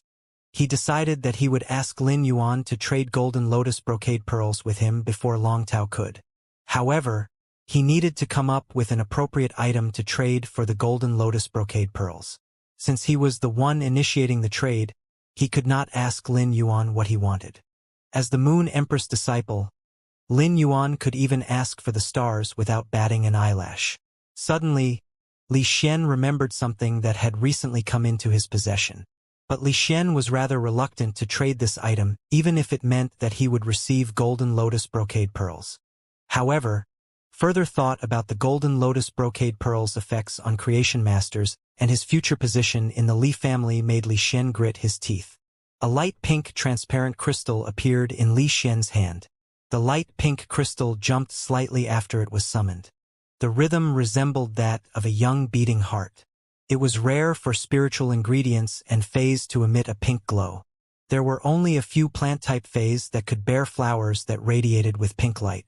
He decided that he would ask Lin Yuan to trade golden lotus brocade pearls with him before Long Tao could. However, he needed to come up with an appropriate item to trade for the golden lotus brocade pearls. Since he was the one initiating the trade, he could not ask Lin Yuan what he wanted. As the Moon Empress disciple, Lin Yuan could even ask for the stars without batting an eyelash. Suddenly, Li Xian remembered something that had recently come into his possession. But Li Xian was rather reluctant to trade this item, even if it meant that he would receive golden lotus brocade pearls. However, further thought about the golden lotus brocade pearls' effects on creation masters and his future position in the Li family made Li Xian grit his teeth. A light pink transparent crystal appeared in Li Xian's hand. The light pink crystal jumped slightly after it was summoned. The rhythm resembled that of a young beating heart. It was rare for spiritual ingredients and phase to emit a pink glow. There were only a few plant-type phase that could bear flowers that radiated with pink light.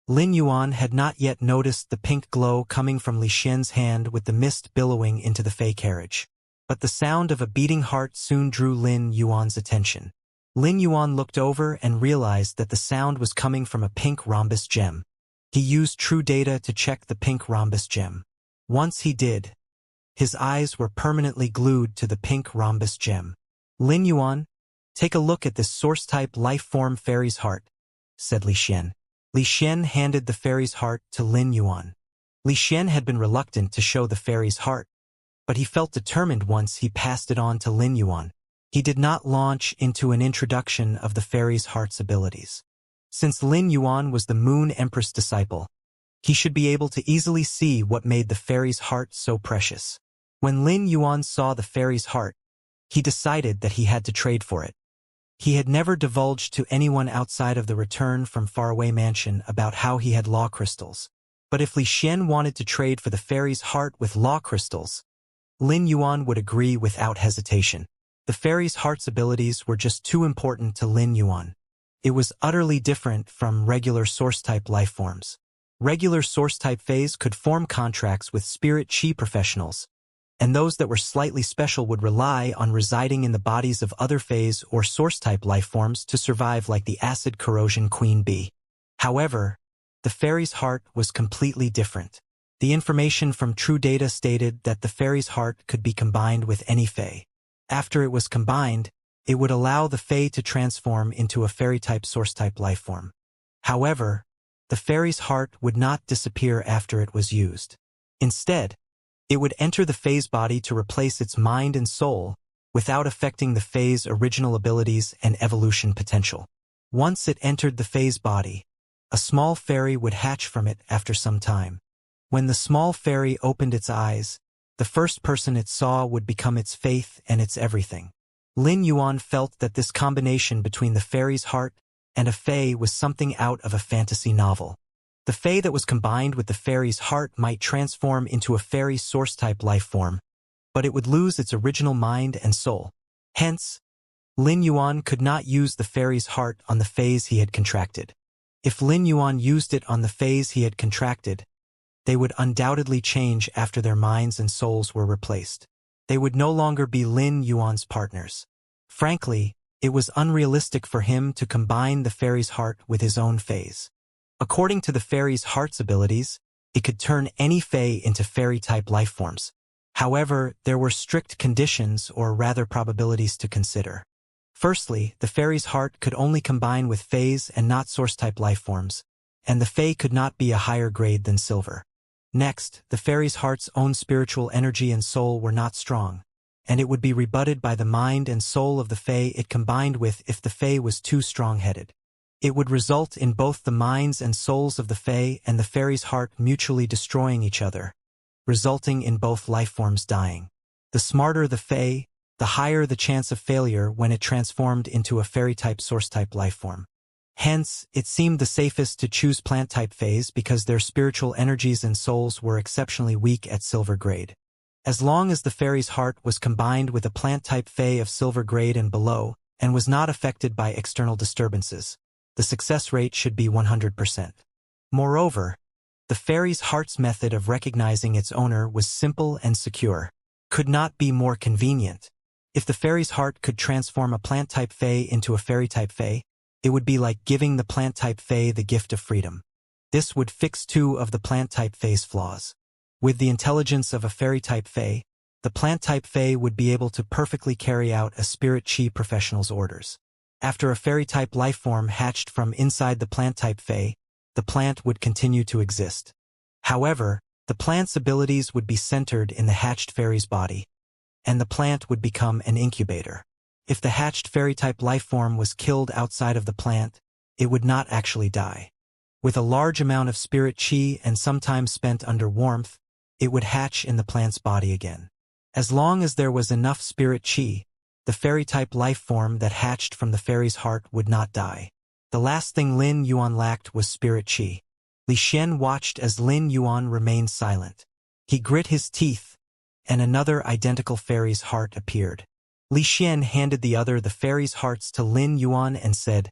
Lin Yuan had not yet noticed the pink glow coming from Li Xian's hand with the mist billowing into the Fey carriage. But the sound of a beating heart soon drew Lin Yuan's attention. Lin Yuan looked over and realized that the sound was coming from a pink rhombus gem. He used true data to check the pink rhombus gem. Once he did, his eyes were permanently glued to the pink rhombus gem. Lin Yuan, take a look at this source-type life-form fairy's heart, said Li Xian. Li Xian handed the fairy's heart to Lin Yuan. Li Xian had been reluctant to show the fairy's heart, but he felt determined once he passed it on to Lin Yuan. He did not launch into an introduction of the fairy's heart's abilities. Since Lin Yuan was the Moon Empress disciple, he should be able to easily see what made the fairy's heart so precious. When Lin Yuan saw the fairy's heart, he decided that he had to trade for it. He had never divulged to anyone outside of the Return from Faraway Mansion about how he had law crystals. But if Li Xian wanted to trade for the fairy's heart with law crystals, Lin Yuan would agree without hesitation. The fairy's heart's abilities were just too important to Lin Yuan. It was utterly different from regular source-type lifeforms. Regular source-type phase could form contracts with spirit chi professionals, and those that were slightly special would rely on residing in the bodies of other phase or source-type lifeforms to survive, like the acid corrosion queen bee. However, the fairy's heart was completely different. The information from True Data stated that the fairy's heart could be combined with any fae. After it was combined, it would allow the fae to transform into a fairy-type source-type lifeform. However, the fairy's heart would not disappear after it was used. Instead, it would enter the fae's body to replace its mind and soul without affecting the fae's original abilities and evolution potential. Once it entered the fae's body, a small fairy would hatch from it after some time. When the small fairy opened its eyes, the first person it saw would become its faith and its everything. Lin Yuan felt that this combination between the fairy's heart and a fae was something out of a fantasy novel. The fae that was combined with the fairy's heart might transform into a fairy source-type lifeform, but it would lose its original mind and soul. Hence, Lin Yuan could not use the fairy's heart on the faes he had contracted. If Lin Yuan used it on the faes he had contracted, they would undoubtedly change after their minds and souls were replaced. They would no longer be Lin Yuan's partners. Frankly, it was unrealistic for him to combine the fairy's heart with his own phase. According to the fairy's heart's abilities, it could turn any fae into fairy-type lifeforms. However, there were strict conditions, or rather probabilities, to consider. Firstly, the fairy's heart could only combine with faes and not source-type lifeforms, and the fae could not be a higher grade than silver. Next, the fairy's heart's own spiritual energy and soul were not strong, and it would be rebutted by the mind and soul of the fae it combined with if the fae was too strong-headed. It would result in both the minds and souls of the fae and the fairy's heart mutually destroying each other, resulting in both lifeforms dying. The smarter the fae, the higher the chance of failure when it transformed into a fairy-type source-type lifeform. Hence, it seemed the safest to choose plant-type faes because their spiritual energies and souls were exceptionally weak at silver grade. As long as the fairy's heart was combined with a plant-type fae of silver grade and below, and was not affected by external disturbances, the success rate should be 100%. Moreover, the fairy's heart's method of recognizing its owner was simple and secure. Could not be more convenient. If the fairy's heart could transform a plant-type fae into a fairy-type fae, it would be like giving the plant-type fae the gift of freedom. This would fix 2 of the plant-type fae's flaws. With the intelligence of a fairy-type fae, the plant-type fae would be able to perfectly carry out a spirit chi professional's orders. After a fairy-type lifeform hatched from inside the plant-type fae, the plant would continue to exist. However, the plant's abilities would be centered in the hatched fairy's body, and the plant would become an incubator. If the hatched fairy-type lifeform was killed outside of the plant, it would not actually die. With a large amount of spirit chi and sometimes spent under warmth, it would hatch in the plant's body again. As long as there was enough spirit chi, the fairy-type lifeform that hatched from the fairy's heart would not die. The last thing Lin Yuan lacked was spirit chi. Li Xian watched as Lin Yuan remained silent. He grit his teeth, and another identical fairy's heart appeared. Li Xian handed the fairy's hearts to Lin Yuan and said,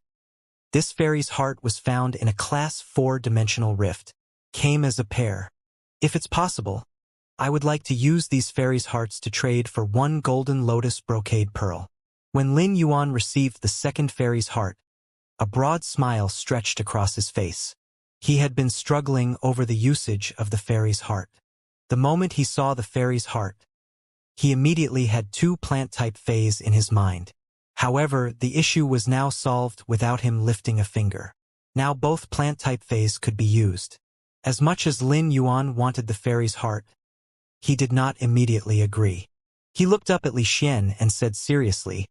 "This fairy's heart was found in a class 4-dimensional rift. Came as a pair. If it's possible, I would like to use these fairy's hearts to trade for 1 golden lotus brocade pearl." When Lin Yuan received the second fairy's heart, a broad smile stretched across his face. He had been struggling over the usage of the fairy's heart. The moment he saw the fairy's heart, he immediately had 2 plant-type faes in his mind. However, the issue was now solved without him lifting a finger. Now both plant-type faes could be used. As much as Lin Yuan wanted the fairy's heart, he did not immediately agree. He looked up at Li Xian and said seriously,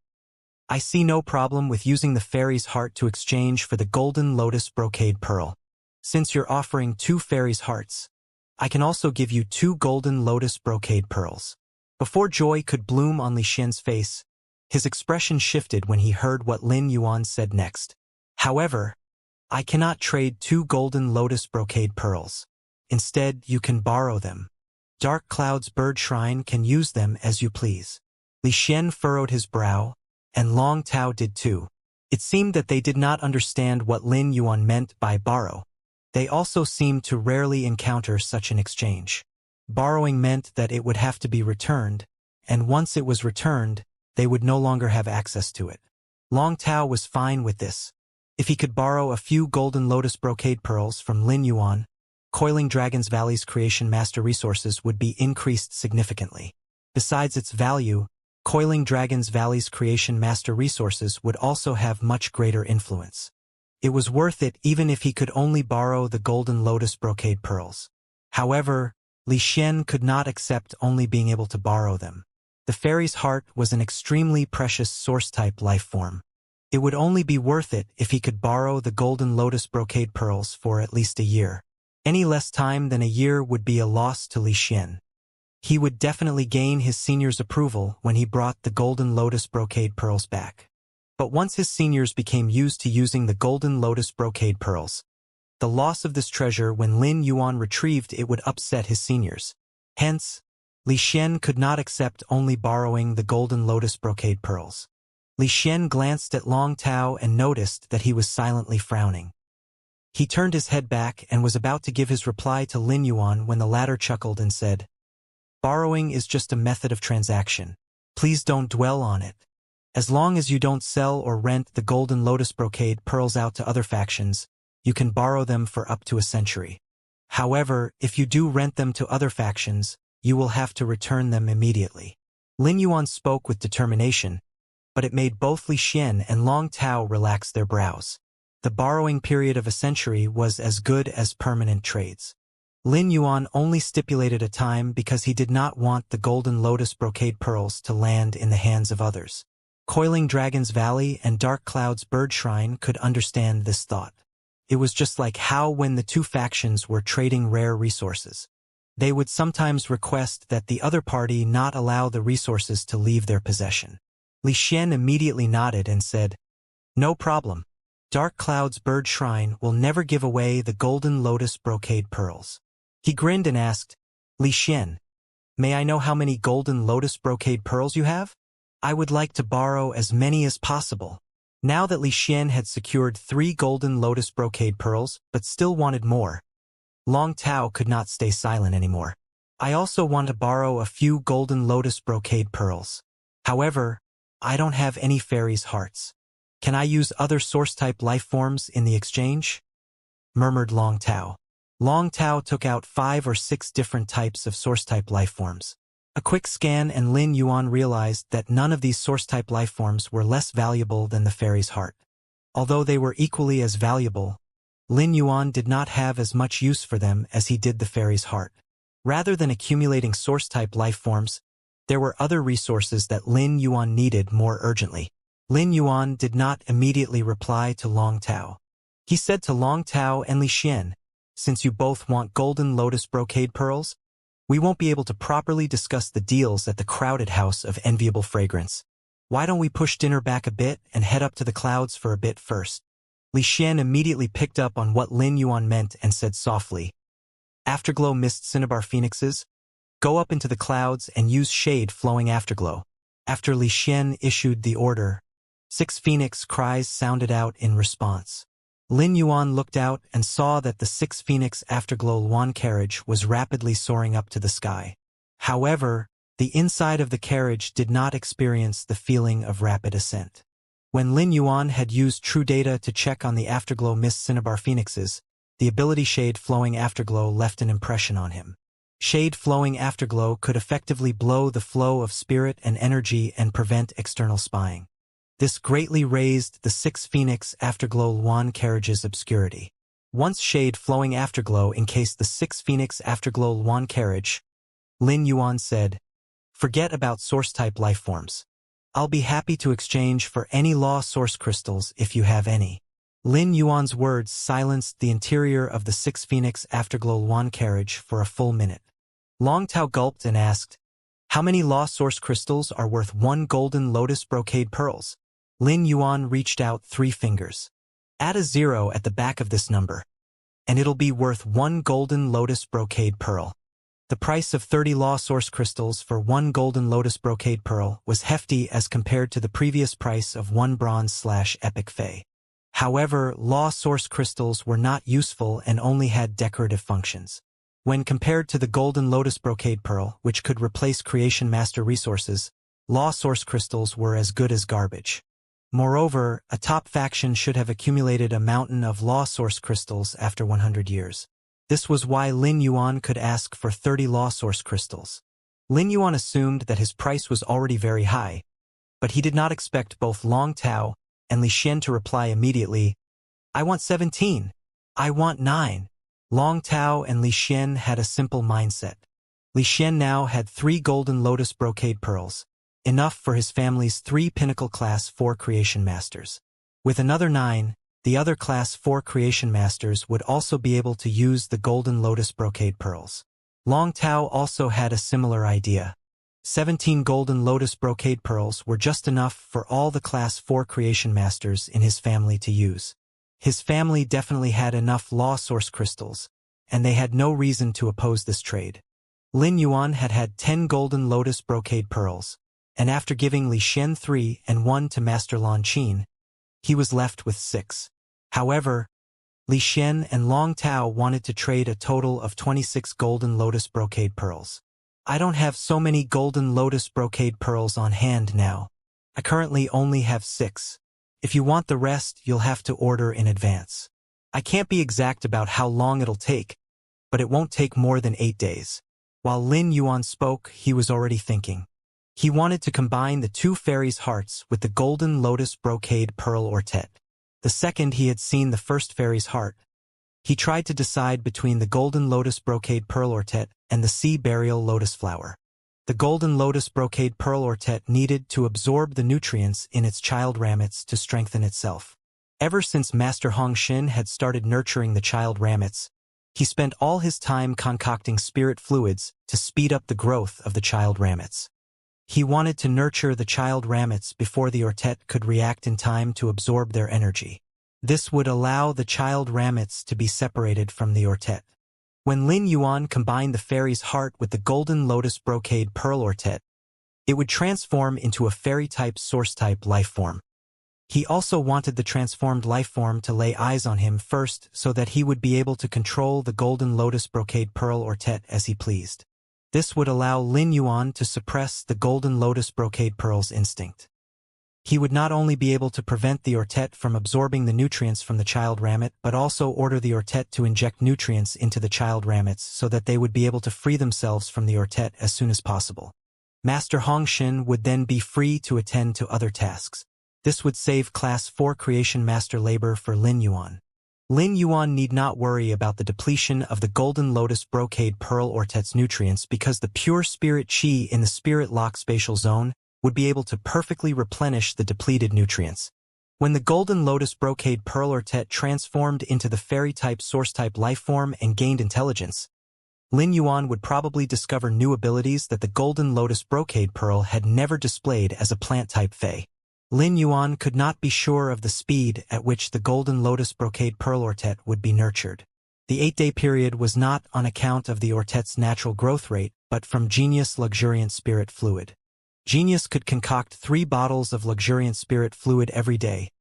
"I see no problem with using the fairy's heart to exchange for the golden lotus brocade pearl. Since you're offering 2 fairy's hearts, I can also give you 2 golden lotus brocade pearls." Before joy could bloom on Li Xian's face, his expression shifted when he heard what Lin Yuan said next. "However, I cannot trade 2 golden lotus brocade pearls. Instead, you can borrow them. Dark Cloud's bird shrine can use them as you please." Li Xian furrowed his brow, and Long Tao did too. It seemed that they did not understand what Lin Yuan meant by borrow. They also seemed to rarely encounter such an exchange. Borrowing meant that it would have to be returned, and once it was returned, they would no longer have access to it. Long Tao was fine with this. If he could borrow a few golden lotus brocade pearls from Lin Yuan, Coiling Dragon's Valley's creation master resources would be increased significantly. Besides its value, Coiling Dragon's Valley's creation master resources would also have much greater influence. It was worth it even if he could only borrow the golden lotus brocade pearls. However, Li Xian could not accept only being able to borrow them. The fairy's heart was an extremely precious source-type life form. It would only be worth it if he could borrow the golden lotus brocade pearls for at least a year. Any less time than a year would be a loss to Li Xian. He would definitely gain his senior's approval when he brought the golden lotus brocade pearls back. But once his seniors became used to using the golden lotus brocade pearls, the loss of this treasure when Lin Yuan retrieved it would upset his seniors. Hence, Li Xian could not accept only borrowing the golden lotus brocade pearls. Li Xian glanced at Long Tao and noticed that he was silently frowning. He turned his head back and was about to give his reply to Lin Yuan when the latter chuckled and said, "Borrowing is just a method of transaction. Please don't dwell on it. As long as you don't sell or rent the golden lotus brocade pearls out to other factions, you can borrow them for up to a century. However, if you do rent them to other factions, you will have to return them immediately." Lin Yuan spoke with determination, but it made both Li Xian and Long Tao relax their brows. The borrowing period of a century was as good as permanent trades. Lin Yuan only stipulated a time because he did not want the golden lotus brocade pearls to land in the hands of others. Coiling Dragon's Valley and Dark Cloud's Bird Shrine could understand this thought. It was just like how when the two factions were trading rare resources, they would sometimes request that the other party not allow the resources to leave their possession. Li Xian immediately nodded and said, "No problem. Dark Cloud's Bird Shrine will never give away the golden lotus brocade pearls." He grinned and asked, "Li Xian, may I know how many golden lotus brocade pearls you have? I would like to borrow as many as possible." Now that Li Xian had secured 3 golden lotus brocade pearls but still wanted more, Long Tao could not stay silent anymore. "I also want to borrow a few golden lotus brocade pearls. However, I don't have any fairies' hearts. Can I use other source-type life forms in the exchange?" murmured Long Tao. Long Tao took out 5 or 6 different types of source-type life forms. A quick scan and Lin Yuan realized that none of these source-type life forms were less valuable than the fairy's heart. Although they were equally as valuable, Lin Yuan did not have as much use for them as he did the fairy's heart. Rather than accumulating source-type life forms, there were other resources that Lin Yuan needed more urgently. Lin Yuan did not immediately reply to Long Tao. He said to Long Tao and Li Xian, "Since you both want golden lotus brocade pearls, we won't be able to properly discuss the deals at the crowded house of enviable fragrance. Why don't we push dinner back a bit and head up to the clouds for a bit first?" Li Xian immediately picked up on what Lin Yuan meant and said softly, "Afterglow mist cinnabar phoenixes, go up into the clouds and use shade flowing afterglow." After Li Xian issued the order, 6 phoenix cries sounded out in response. Lin Yuan looked out and saw that the 6 phoenix afterglow Luan carriage was rapidly soaring up to the sky. However, the inside of the carriage did not experience the feeling of rapid ascent. When Lin Yuan had used true data to check on the afterglow mist cinnabar phoenixes, the ability shade flowing afterglow left an impression on him. Shade flowing afterglow could effectively blow the flow of spirit and energy and prevent external spying. This greatly raised the 6 phoenix afterglow Luan carriage's obscurity. Once shade flowing afterglow encased the 6 phoenix afterglow Luan carriage, Lin Yuan said, "Forget about source-type life forms. I'll be happy to exchange for any law source crystals if you have any." Lin Yuan's words silenced the interior of the 6 phoenix afterglow Luan carriage for a full minute. Long Tao gulped and asked, "How many law source crystals are worth 1 golden lotus brocade pearls?" Lin Yuan reached out 3 fingers. "Add a 0 at the back of this number, and it'll be worth 1 golden lotus brocade pearl." The price of 30 law source crystals for 1 golden lotus brocade pearl was hefty as compared to the previous price of 1 bronze/epic fey. However, law source crystals were not useful and only had decorative functions. When compared to the golden lotus brocade pearl, which could replace creation master resources, law source crystals were as good as garbage. Moreover, a top faction should have accumulated a mountain of law source crystals after 100 years. This was why Lin Yuan could ask for 30 law source crystals. Lin Yuan assumed that his price was already very high, but he did not expect both Long Tao and Li Xian to reply immediately, "I want 17. I want 9. Long Tao and Li Xian had a simple mindset. Li Xian now had 3 golden lotus brocade pearls, enough for his family's 3 pinnacle class 4 creation masters. With another 9, the other class 4 creation masters would also be able to use the golden lotus brocade pearls. Long Tao also had a similar idea. 17 golden lotus brocade pearls were just enough for all the class 4 creation masters in his family to use. His family definitely had enough law source crystals, and they had no reason to oppose this trade. Lin Yuan had had 10 golden lotus brocade pearls, and after giving Li Xian 3 and 1 to Master Lan Qin, he was left with 6. However, Li Xian and Long Tao wanted to trade a total of 26 golden lotus brocade pearls. I don't have so many golden lotus brocade pearls on hand now. I currently only have 6. If you want the rest, you'll have to order in advance. I can't be exact about how long it'll take, but it won't take more than 8 days. While Lin Yuan spoke, he was already thinking. He wanted to combine the 2 fairies' hearts with the golden lotus brocade pearl ortet. The second he had seen the first fairy's heart, he tried to decide between the golden lotus brocade pearl ortet and the sea burial lotus flower. The golden lotus brocade pearl ortet needed to absorb the nutrients in its child ramets to strengthen itself. Ever since Master Hongxin had started nurturing the child ramets, he spent all his time concocting spirit fluids to speed up the growth of the child ramets. He wanted to nurture the child ramets before the ortet could react in time to absorb their energy. This would allow the child ramets to be separated from the ortet. When Lin Yuan combined the fairy's heart with the golden lotus brocade pearl ortet, it would transform into a fairy-type source-type lifeform. He also wanted the transformed lifeform to lay eyes on him first so that he would be able to control the golden lotus brocade pearl ortet as he pleased. This would allow Lin Yuan to suppress the golden lotus brocade pearl's instinct. He would not only be able to prevent the ortet from absorbing the nutrients from the child ramet, but also order the ortet to inject nutrients into the child ramets so that they would be able to free themselves from the ortet as soon as possible. Master Hongxin would then be free to attend to other tasks. This would save Class 4 Creation Master labor for Lin Yuan. Lin Yuan need not worry about the depletion of the golden lotus brocade pearl ortet's nutrients because the pure spirit chi in the spirit lock spatial zone would be able to perfectly replenish the depleted nutrients. When the golden lotus brocade pearl ortet transformed into the fairy-type source-type lifeform and gained intelligence, Lin Yuan would probably discover new abilities that the golden lotus brocade pearl had never displayed as a plant-type fae. Lin Yuan could not be sure of the speed at which the golden lotus brocade pearl ortet would be nurtured. The 8-day period was not on account of the ortet's natural growth rate, but from Genius luxuriant spirit fluid. Genius could concoct 3 bottles of luxuriant spirit fluid every day,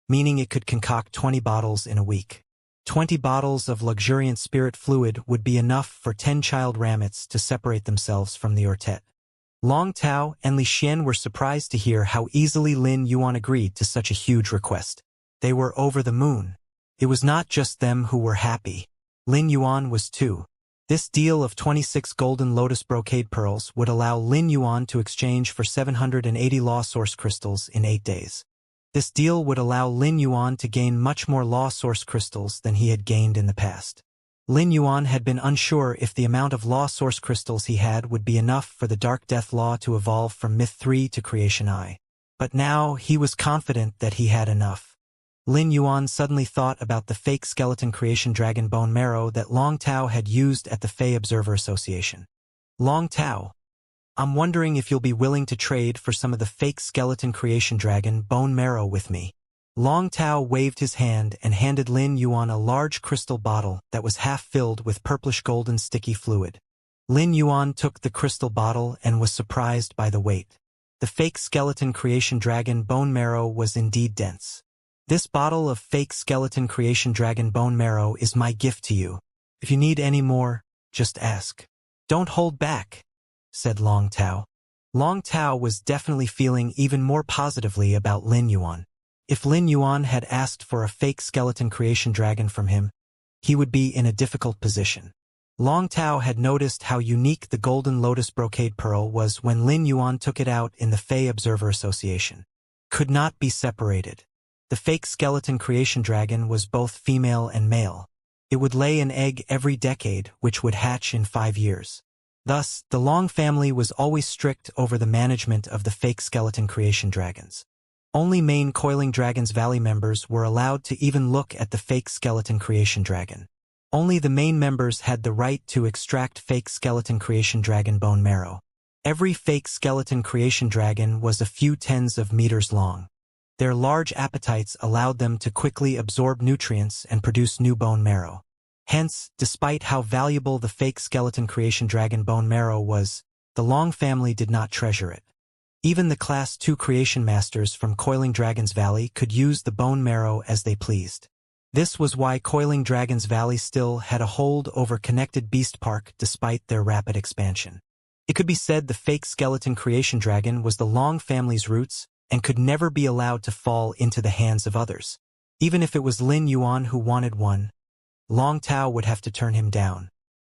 meaning it could concoct 20 bottles in a week. 20 bottles of luxuriant spirit fluid would be enough for 10 child ramets to separate themselves from the ortet. Long Tao and Li Xian were surprised to hear how easily Lin Yuan agreed to such a huge request. They were over the moon. It was not just them who were happy. Lin Yuan was too. This deal of 26 golden lotus brocade pearls would allow Lin Yuan to exchange for 780 law source crystals in 8 days. This deal would allow Lin Yuan to gain much more law source crystals than he had gained in the past. Lin Yuan had been unsure if the amount of law source crystals he had would be enough for the Dark Death Law to evolve from Myth 3 to Creation I. But now he was confident that he had enough. Lin Yuan suddenly thought about the fake skeleton creation dragon bone marrow that Long Tao had used at the Fey Observer Association. Long Tao, I'm wondering if you'll be willing to trade for some of the fake skeleton creation dragon bone marrow with me. Long Tao waved his hand and handed Lin Yuan a large crystal bottle that was half filled with purplish golden sticky fluid. Lin Yuan took the crystal bottle and was surprised by the weight. The fake skeleton creation dragon bone marrow was indeed dense. This bottle of fake skeleton creation dragon bone marrow is my gift to you. If you need any more, just ask. Don't hold back, said Long Tao. Long Tao was definitely feeling even more positively about Lin Yuan. If Lin Yuan had asked for a fake skeleton creation dragon from him, he would be in a difficult position. Long Tao had noticed how unique the golden lotus brocade pearl was when Lin Yuan took it out in the Fey Observer Association. Could not be separated. The fake skeleton creation dragon was both female and male. It would lay an egg every decade, which would hatch in 5 years. Thus, the Long family was always strict over the management of the fake skeleton creation dragons. Only main Coiling Dragons Valley members were allowed to even look at the fake skeleton creation dragon. Only the main members had the right to extract fake skeleton creation dragon bone marrow. Every fake skeleton creation dragon was a few tens of meters long. Their large appetites allowed them to quickly absorb nutrients and produce new bone marrow. Hence, despite how valuable the fake skeleton creation dragon bone marrow was, the Long family did not treasure it. Even the Class 2 creation masters from Coiling Dragons Valley could use the bone marrow as they pleased. This was why Coiling Dragons Valley still had a hold over Connected Beast Park despite their rapid expansion. It could be said the fake skeleton creation dragon was the Long family's roots and could never be allowed to fall into the hands of others. Even if it was Lin Yuan who wanted one, Long Tao would have to turn him down.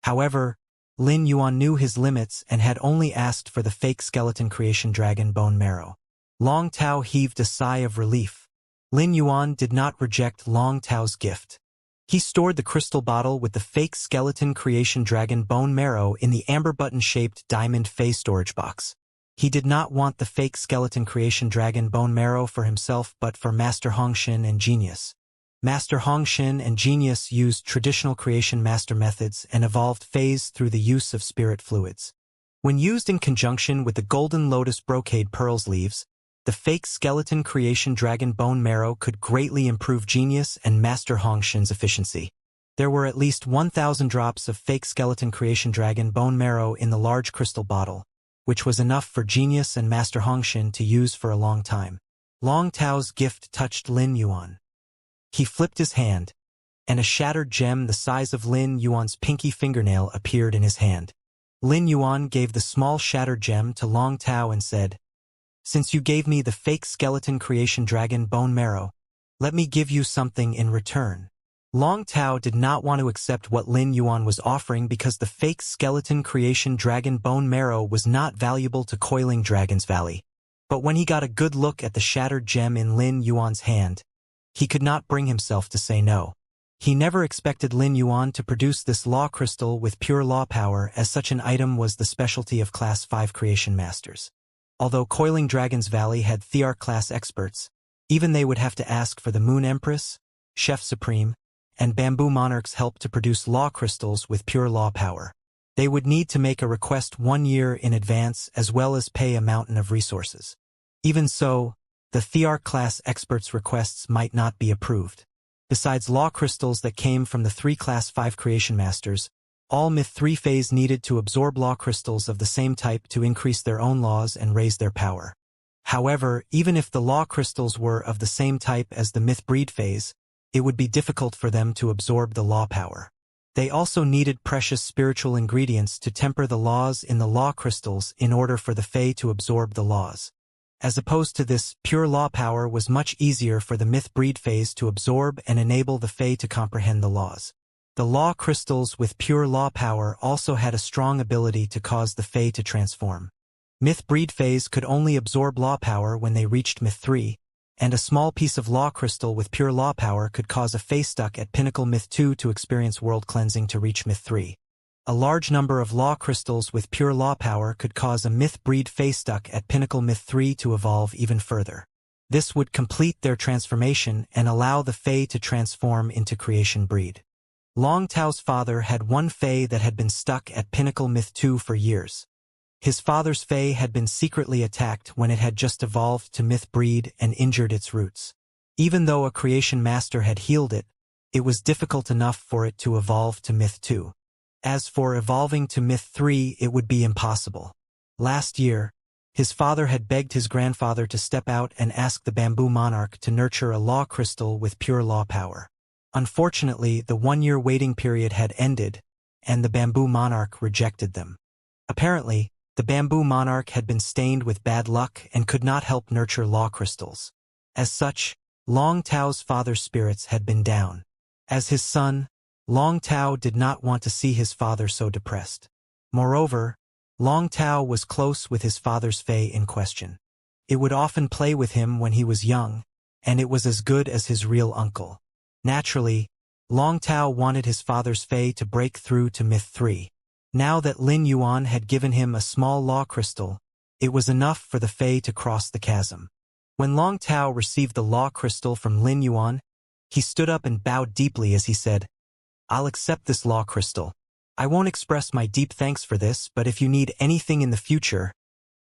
However, Lin Yuan knew his limits and had only asked for the fake skeleton creation dragon bone marrow. Long Tao heaved a sigh of relief. Lin Yuan did not reject Long Tao's gift. He stored the crystal bottle with the fake skeleton creation dragon bone marrow in the amber button-shaped diamond Fey storage box. He did not want the fake skeleton creation dragon bone marrow for himself but for Master Hongxin and Genius. Master Hongxin and Genius used traditional creation master methods and evolved Feys through the use of spirit fluids. When used in conjunction with the golden lotus brocade pearls leaves, the fake skeleton creation dragon bone marrow could greatly improve Genius and Master Hongxin's efficiency. There were at least 1,000 drops of fake skeleton creation dragon bone marrow in the large crystal bottle, which was enough for Genius and Master Hongxin to use for a long time. Long Tao's gift touched Lin Yuan. He flipped his hand, and a shattered gem the size of Lin Yuan's pinky fingernail appeared in his hand. Lin Yuan gave the small shattered gem to Long Tao and said, "Since you gave me the fake skeleton creation dragon bone marrow, let me give you something in return." Long Tao did not want to accept what Lin Yuan was offering because the fake skeleton creation dragon bone marrow was not valuable to Coiling Dragons Valley. But when he got a good look at the shattered gem in Lin Yuan's hand, he could not bring himself to say no. He never expected Lin Yuan to produce this law crystal with pure law power, as such an item was the specialty of Class 5 creation masters. Although Coiling Dragons Valley had Thearch-class experts, even they would have to ask for the Moon Empress, Chef Supreme, and Bamboo Monarch's help to produce law crystals with pure law power. They would need to make a request 1 year in advance as well as pay a mountain of resources. Even so, the Thearch-class experts' requests might not be approved. Besides law crystals that came from the 3 Class 5 creation masters, all Myth 3 Fays needed to absorb law crystals of the same type to increase their own laws and raise their power. However, even if the law crystals were of the same type as the Myth Breed Fays, it would be difficult for them to absorb the law power. They also needed precious spiritual ingredients to temper the laws in the law crystals in order for the Fae to absorb the laws. As opposed to this, pure law power was much easier for the Myth Breed Fays to absorb and enable the Fae to comprehend the laws. The law crystals with pure law power also had a strong ability to cause the Fae to transform. Myth Breed Fays could only absorb law power when they reached Myth 3, and a small piece of law crystal with pure law power could cause a Fae stuck at Pinnacle Myth 2 to experience world cleansing to reach Myth 3. A large number of law crystals with pure law power could cause a Myth Breed Fae stuck at Pinnacle Myth 3 to evolve even further. This would complete their transformation and allow the Fae to transform into Creation Breed. Long Tao's father had one Fae that had been stuck at Pinnacle Myth 2 for years. His father's Fae had been secretly attacked when it had just evolved to Myth Breed and injured its roots. Even though a creation master had healed it, it was difficult enough for it to evolve to Myth 2. As for evolving to Myth 3, it would be impossible. Last year, his father had begged his grandfather to step out and ask the Bamboo Monarch to nurture a law crystal with pure law power. Unfortunately, the 1-year waiting period had ended, and the Bamboo Monarch rejected them. Apparently, the Bamboo Monarch had been stained with bad luck and could not help nurture law crystals. As such, Long Tao's father's spirits had been down. As his son, Long Tao did not want to see his father so depressed. Moreover, Long Tao was close with his father's Fae in question. It would often play with him when he was young, and it was as good as his real uncle. Naturally, Long Tao wanted his father's Fae to break through to Myth 3. Now that Lin Yuan had given him a small law crystal, it was enough for the Fae to cross the chasm. When Long Tao received the law crystal from Lin Yuan, he stood up and bowed deeply as he said, "I'll accept this law crystal. I won't express my deep thanks for this, but if you need anything in the future,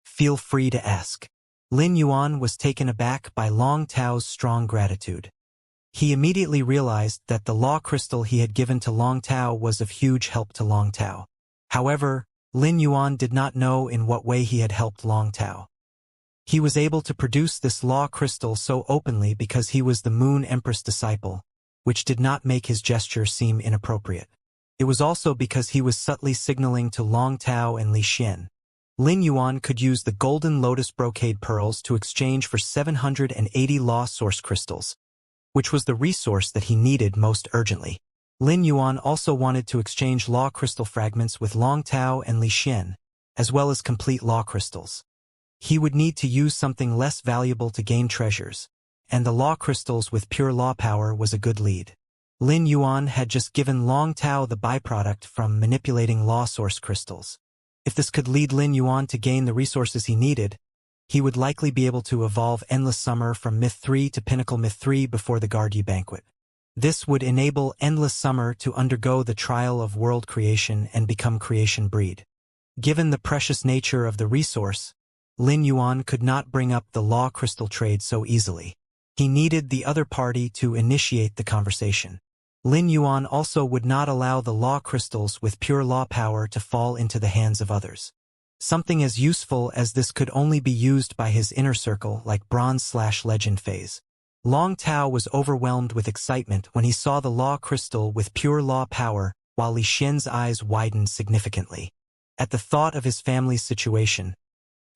feel free to ask." Lin Yuan was taken aback by Long Tao's strong gratitude. He immediately realized that the law crystal he had given to Long Tao was of huge help to Long Tao. However, Lin Yuan did not know in what way he had helped Long Tao. He was able to produce this law crystal so openly because he was the Moon Empress disciple, which did not make his gesture seem inappropriate. It was also because he was subtly signaling to Long Tao and Li Xian. Lin Yuan could use the golden lotus brocade pearls to exchange for 780 law source crystals, which was the resource that he needed most urgently. Lin Yuan also wanted to exchange law crystal fragments with Long Tao and Li Xian, as well as complete law crystals. He would need to use something less valuable to gain treasures, and the law crystals with pure law power was a good lead. Lin Yuan had just given Long Tao the byproduct from manipulating law source crystals. If this could lead Lin Yuan to gain the resources he needed, he would likely be able to evolve Endless Summer from Myth 3 to Pinnacle Myth 3 before the Guardian Banquet. This would enable Endless Summer to undergo the trial of world creation and become creation breed. Given the precious nature of the resource, Lin Yuan could not bring up the law crystal trade so easily. He needed the other party to initiate the conversation. Lin Yuan also would not allow the law crystals with pure law power to fall into the hands of others. Something as useful as this could only be used by his inner circle like Bronze/Legend phase. Long Tao was overwhelmed with excitement when he saw the law crystal with pure law power, while Li Xian's eyes widened significantly. At the thought of his family's situation,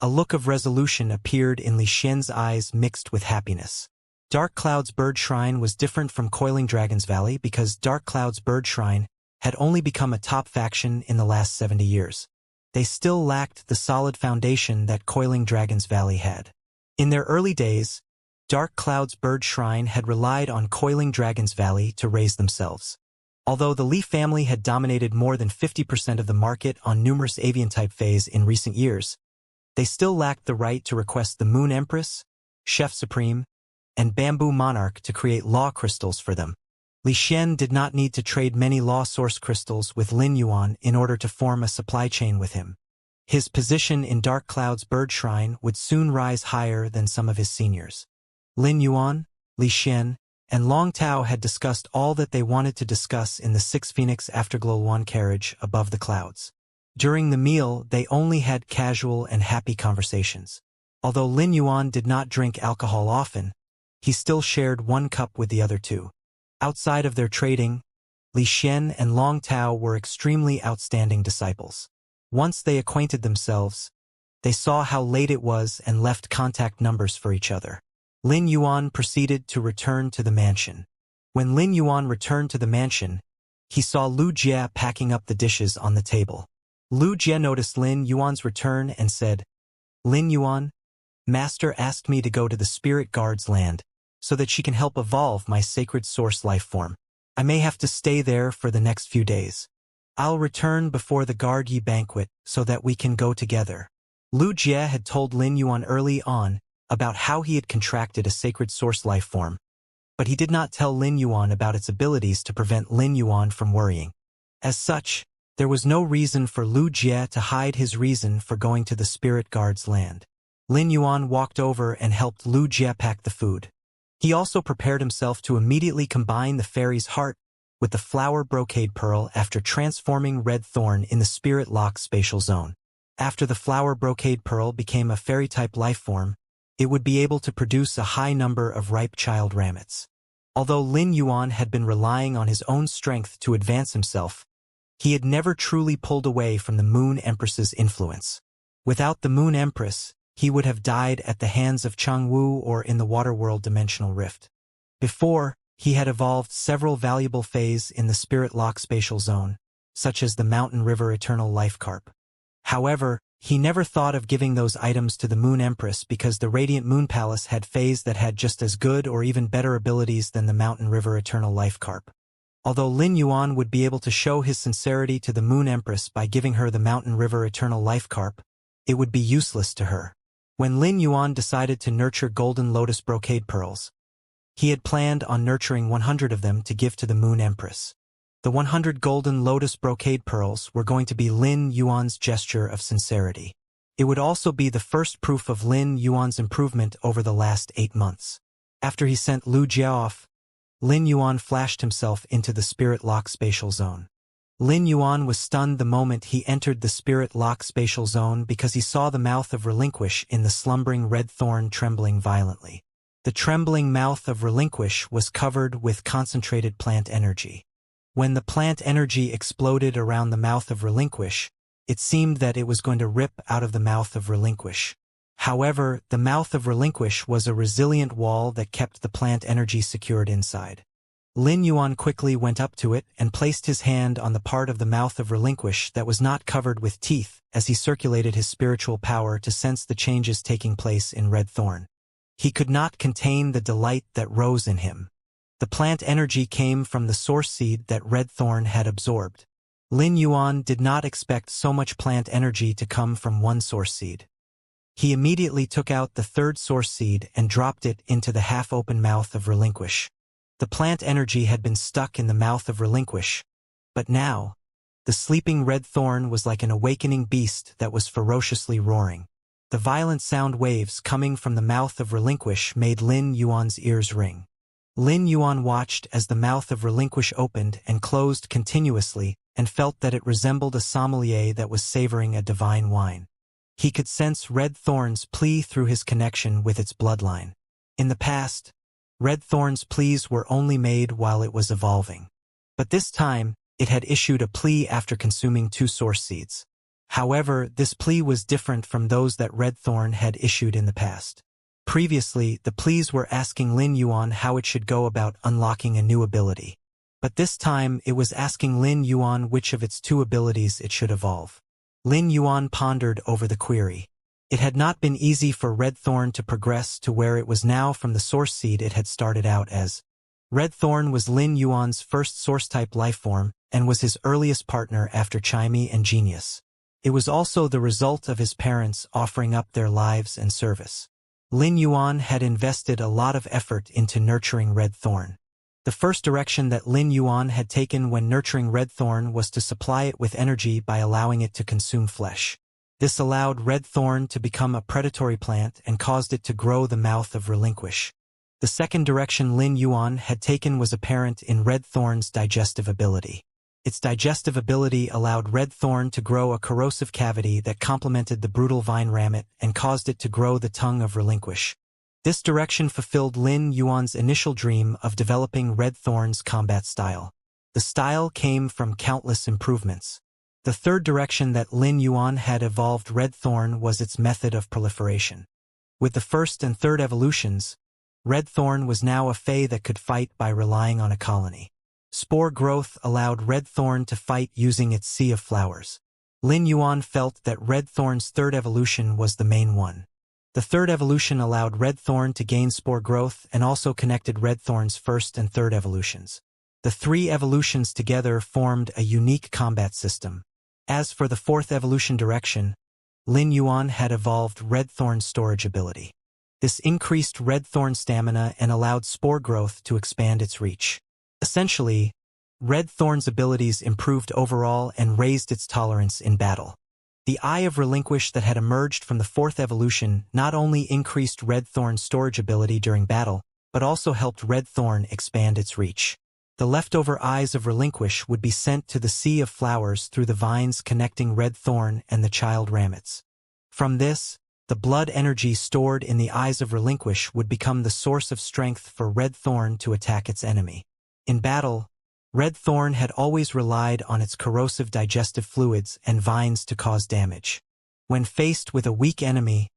a look of resolution appeared in Li Xian's eyes mixed with happiness. Dark Cloud's Bird Shrine was different from Coiling Dragon's Valley because Dark Cloud's Bird Shrine had only become a top faction in the last 70 years. They still lacked the solid foundation that Coiling Dragon's Valley had. In their early days, Dark Cloud's Bird Shrine had relied on Coiling Dragon's Valley to raise themselves. Although the Li family had dominated more than 50% of the market on numerous avian-type phase in recent years, they still lacked the right to request the Moon Empress, Chef Supreme, and Bamboo Monarch to create law crystals for them. Li Xian did not need to trade many law source crystals with Lin Yuan in order to form a supply chain with him. His position in Dark Cloud's Bird Shrine would soon rise higher than some of his seniors. Lin Yuan, Li Xian, and Long Tao had discussed all that they wanted to discuss in the Six Phoenix Afterglow One carriage above the clouds. During the meal, they only had casual and happy conversations. Although Lin Yuan did not drink alcohol often, he still shared one cup with the other two. Outside of their trading, Li Xian and Long Tao were extremely outstanding disciples. Once they acquainted themselves, they saw how late it was and left contact numbers for each other. Lin Yuan proceeded to return to the mansion. When Lin Yuan returned to the mansion, he saw Lu Jie packing up the dishes on the table. Lu Jie noticed Lin Yuan's return and said, "Lin Yuan, Master asked me to go to the Spirit Guard's land, so that she can help evolve my sacred source life form. I may have to stay there for the next few days. I'll return before the Guardian Banquet so that we can go together." Lu Jie had told Lin Yuan early on about how he had contracted a sacred source life form, but he did not tell Lin Yuan about its abilities to prevent Lin Yuan from worrying. As such, there was no reason for Lu Jie to hide his reason for going to the Spirit Guard's land. Lin Yuan walked over and helped Lu Jie pack the food. He also prepared himself to immediately combine the fairy's heart with the flower brocade pearl after transforming Red Thorn in the Spirit Lock spatial zone. After the flower brocade pearl became a fairy-type life form, it would be able to produce a high number of ripe child rammets. Although Lin Yuan had been relying on his own strength to advance himself, he had never truly pulled away from the Moon Empress's influence. Without the Moon Empress, he would have died at the hands of Changwu or in the Waterworld Dimensional Rift. Before, he had evolved several valuable phase in the Spirit Lock spatial zone, such as the Mountain River Eternal Life Carp. However, he never thought of giving those items to the Moon Empress because the Radiant Moon Palace had phase that had just as good or even better abilities than the Mountain River Eternal Life Carp. Although Lin Yuan would be able to show his sincerity to the Moon Empress by giving her the Mountain River Eternal Life Carp, it would be useless to her. When Lin Yuan decided to nurture Golden Lotus Brocade Pearls, he had planned on nurturing 100 of them to give to the Moon Empress. The 100 Golden Lotus Brocade Pearls were going to be Lin Yuan's gesture of sincerity. It would also be the first proof of Lin Yuan's improvement over the last 8 months. After he sent Lu Jie off, Lin Yuan flashed himself into the Spirit Lock spatial zone. Lin Yuan was stunned the moment he entered the Spirit Lock spatial zone because he saw the mouth of Relinquish in the slumbering Red Thorn trembling violently. The trembling mouth of Relinquish was covered with concentrated plant energy. When the plant energy exploded around the mouth of Relinquish, it seemed that it was going to rip out of the mouth of Relinquish. However, the mouth of Relinquish was a resilient wall that kept the plant energy secured inside. Lin Yuan quickly went up to it and placed his hand on the part of the mouth of Relinquish that was not covered with teeth as he circulated his spiritual power to sense the changes taking place in Red Thorn. He could not contain the delight that rose in him. The plant energy came from the source seed that Red Thorn had absorbed. Lin Yuan did not expect so much plant energy to come from one source seed. He immediately took out the third source seed and dropped it into the half-open mouth of Relinquish. The plant energy had been stuck in the mouth of Relinquish, but now, the sleeping Red Thorn was like an awakening beast that was ferociously roaring. The violent sound waves coming from the mouth of Relinquish made Lin Yuan's ears ring. Lin Yuan watched as the mouth of Relinquish opened and closed continuously and felt that it resembled a sommelier that was savoring a divine wine. He could sense Red Thorn's plea through his connection with its bloodline. In the past, Red Thorn's pleas were only made while it was evolving. But this time, it had issued a plea after consuming 2 source seeds. However, this plea was different from those that Red Thorn had issued in the past. Previously, the pleas were asking Lin Yuan how it should go about unlocking a new ability. But this time, it was asking Lin Yuan which of its 2 abilities it should evolve. Lin Yuan pondered over the query. It had not been easy for Red Thorn to progress to where it was now from the source seed it had started out as. Red Thorn was Lin Yuan's first source-type lifeform and was his earliest partner after Chimey and Genius. It was also the result of his parents offering up their lives and service. Lin Yuan had invested a lot of effort into nurturing Red Thorn. The first direction that Lin Yuan had taken when nurturing Red Thorn was to supply it with energy by allowing it to consume flesh. This allowed Red Thorn to become a predatory plant and caused it to grow the mouth of Relinquish. The second direction Lin Yuan had taken was apparent in Red Thorn's digestive ability. Its digestive ability allowed Red Thorn to grow a corrosive cavity that complemented the brutal vine rammet and caused it to grow the tongue of Relinquish. This direction fulfilled Lin Yuan's initial dream of developing Red Thorn's combat style. The style came from countless improvements. The third direction that Lin Yuan had evolved Red Thorn was its method of proliferation. With the first and third evolutions, Red Thorn was now a Fae that could fight by relying on a colony. Spore growth allowed Red Thorn to fight using its sea of flowers. Lin Yuan felt that Red Thorn's third evolution was the main one. The third evolution allowed Red Thorn to gain spore growth and also connected Red Thorn's first and third evolutions. The 3 evolutions together formed a unique combat system. As for the fourth evolution direction, Lin Yuan had evolved Red Thorn's storage ability. This increased Red Thorn's stamina and allowed spore growth to expand its reach. Essentially, Red Thorn's abilities improved overall and raised its tolerance in battle. The Eye of Relinquish that had emerged from the fourth evolution not only increased Red Thorn's storage ability during battle, but also helped Red Thorn expand its reach. The leftover eyes of Relinquish would be sent to the Sea of Flowers through the vines connecting Red Thorn and the child rammets. From this, the blood energy stored in the eyes of Relinquish would become the source of strength for Red Thorn to attack its enemy. In battle, Red Thorn had always relied on its corrosive digestive fluids and vines to cause damage. When faced with a weak enemy,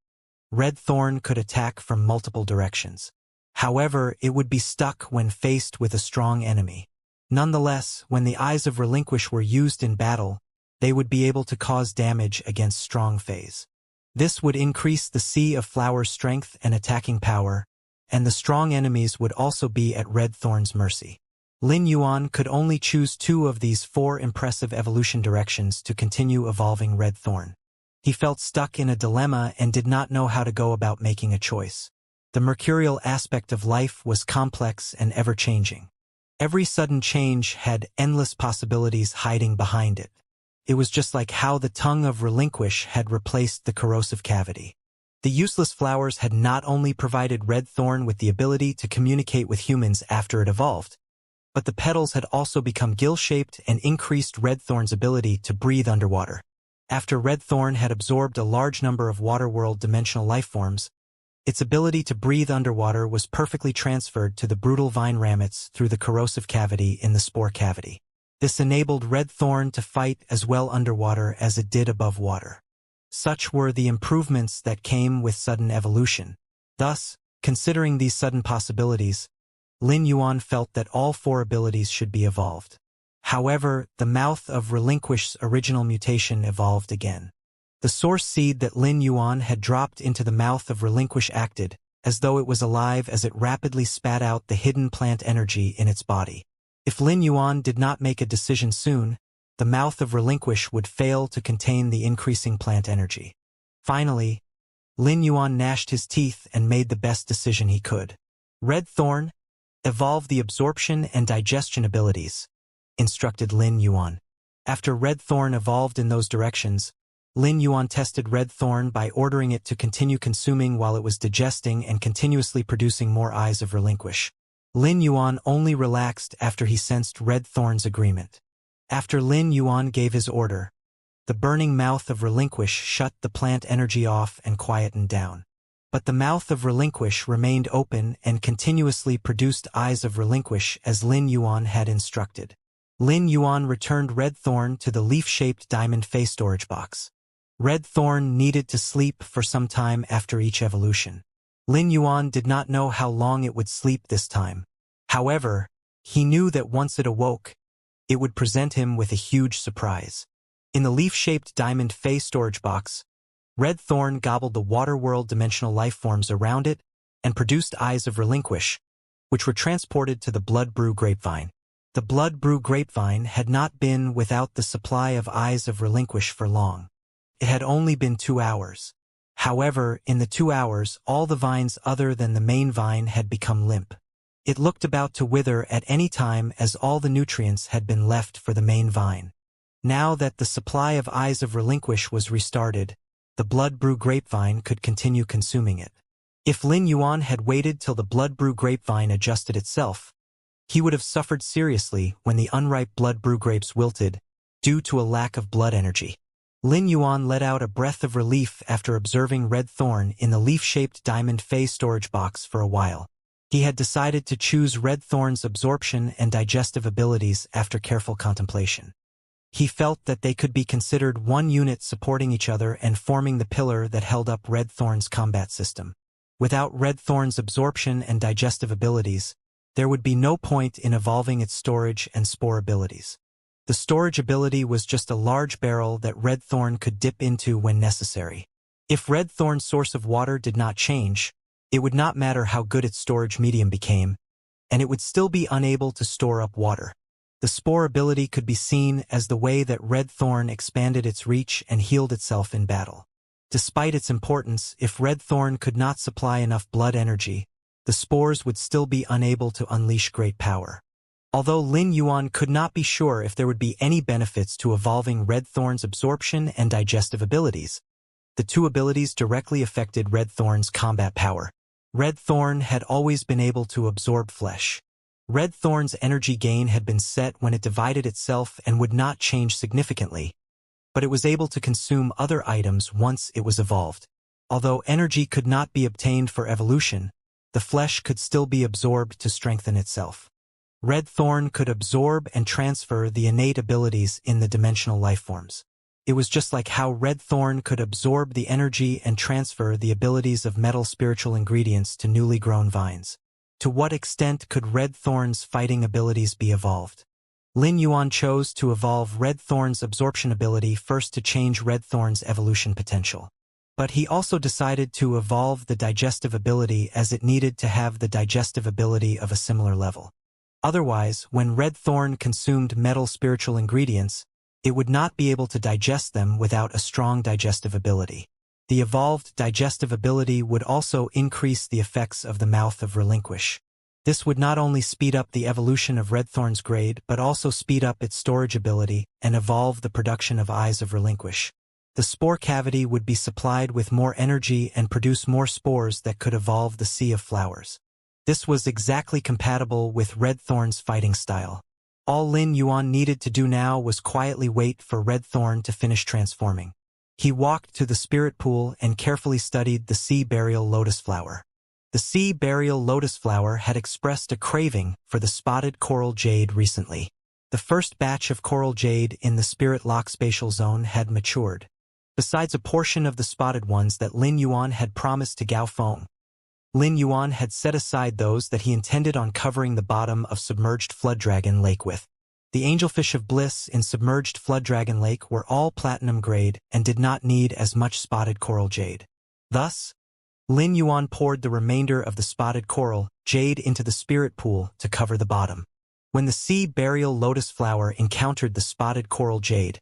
Red Thorn could attack from multiple directions. However, it would be stuck when faced with a strong enemy. Nonetheless, when the eyes of Relinquish were used in battle, they would be able to cause damage against strong Faes. This would increase the Sea of Flowers' strength and attacking power, and the strong enemies would also be at Red Thorn's mercy. Lin Yuan could only choose 2 of these 4 impressive evolution directions to continue evolving Red Thorn. He felt stuck in a dilemma and did not know how to go about making a choice. The mercurial aspect of life was complex and ever-changing. Every sudden change had endless possibilities hiding behind it. It was just like how the tongue of Relinquish had replaced the corrosive cavity. The useless flowers had not only provided Red Thorn with the ability to communicate with humans after it evolved, but the petals had also become gill-shaped and increased Red Thorn's ability to breathe underwater. After Red Thorn had absorbed a large number of water world dimensional lifeforms, Its ability to breathe underwater was perfectly transferred to the brutal vine ramets through the corrosive cavity in the spore cavity. This enabled Red Thorn to fight as well underwater as it did above water. Such were the improvements that came with sudden evolution. Thus, considering these sudden possibilities, Lin Yuan felt that all 4 abilities should be evolved. However, the mouth of Relinquish's original mutation evolved again. The source seed that Lin Yuan had dropped into the mouth of Relinquish acted as though it was alive as it rapidly spat out the hidden plant energy in its body. If Lin Yuan did not make a decision soon, the mouth of Relinquish would fail to contain the increasing plant energy. Finally, Lin Yuan gnashed his teeth and made the best decision he could. Red Thorn, evolve the absorption and digestion abilities, instructed Lin Yuan. After Red Thorn evolved in those directions, Lin Yuan tested Red Thorn by ordering it to continue consuming while it was digesting and continuously producing more eyes of Relinquish. Lin Yuan only relaxed after he sensed Red Thorn's agreement. After Lin Yuan gave his order, the burning mouth of Relinquish shut the plant energy off and quietened down. But the mouth of Relinquish remained open and continuously produced eyes of Relinquish as Lin Yuan had instructed. Lin Yuan returned Red Thorn to the leaf-shaped diamond face storage box. Red Thorn needed to sleep for some time after each evolution. Lin Yuan did not know how long it would sleep this time. However, he knew that once it awoke, it would present him with a huge surprise. In the leaf-shaped diamond face storage box, Red Thorn gobbled the water world dimensional life forms around it and produced eyes of Relinquish, which were transported to the Blood Brew grapevine. The Blood Brew grapevine had not been without the supply of eyes of Relinquish for long. It had only been 2 hours. However, in the 2 hours, all the vines other than the main vine had become limp. It looked about to wither at any time as all the nutrients had been left for the main vine. Now that the supply of eyes of Relinquish was restarted, the Blood Brew grapevine could continue consuming it. If Lin Yuan had waited till the Blood Brew grapevine adjusted itself, he would have suffered seriously when the unripe Blood Brew grapes wilted due to a lack of blood energy. Lin Yuan let out a breath of relief after observing Red Thorn in the leaf-shaped diamond face storage box for a while. He had decided to choose Red Thorn's absorption and digestive abilities after careful contemplation. He felt that they could be considered one unit supporting each other and forming the pillar that held up Red Thorn's combat system. Without Red Thorn's absorption and digestive abilities, there would be no point in evolving its storage and spore abilities. The storage ability was just a large barrel that Red Thorn could dip into when necessary. If Red Thorn's source of water did not change, it would not matter how good its storage medium became, and it would still be unable to store up water. The spore ability could be seen as the way that Red Thorn expanded its reach and healed itself in battle. Despite its importance, if Red Thorn could not supply enough blood energy, the spores would still be unable to unleash great power. Although Lin Yuan could not be sure if there would be any benefits to evolving Red Thorn's absorption and digestive abilities, the two abilities directly affected Red Thorn's combat power. Red Thorn had always been able to absorb flesh. Red Thorn's energy gain had been set when it divided itself and would not change significantly, but it was able to consume other items once it was evolved. Although energy could not be obtained for evolution, the flesh could still be absorbed to strengthen itself. Red Thorn could absorb and transfer the innate abilities in the dimensional lifeforms. It was just like how Red Thorn could absorb the energy and transfer the abilities of metal spiritual ingredients to newly grown vines. To what extent could Red Thorn's fighting abilities be evolved? Lin Yuan chose to evolve Red Thorn's absorption ability first to change Red Thorn's evolution potential. But he also decided to evolve the digestive ability as it needed to have the digestive ability of a similar level. Otherwise, when Red Thorn consumed metal spiritual ingredients, it would not be able to digest them without a strong digestive ability. The evolved digestive ability would also increase the effects of the mouth of Relinquish. This would not only speed up the evolution of Red Thorn's grade, but also speed up its storage ability and evolve the production of eyes of Relinquish. The spore cavity would be supplied with more energy and produce more spores that could evolve the sea of flowers. This was exactly compatible with Red Thorn's fighting style. All Lin Yuan needed to do now was quietly wait for Red Thorn to finish transforming. He walked to the spirit pool and carefully studied the sea burial lotus flower. The sea burial lotus flower had expressed a craving for the spotted coral jade recently. The first batch of coral jade in the spirit lock spatial zone had matured. Besides a portion of the spotted ones that Lin Yuan had promised to Gao Feng, Lin Yuan had set aside those that he intended on covering the bottom of submerged flood dragon lake with. The angelfish of bliss in submerged flood dragon lake were all platinum grade and did not need as much spotted coral jade. Thus, Lin Yuan poured the remainder of the spotted coral jade into the spirit pool to cover the bottom. When the sea burial lotus flower encountered the spotted coral jade,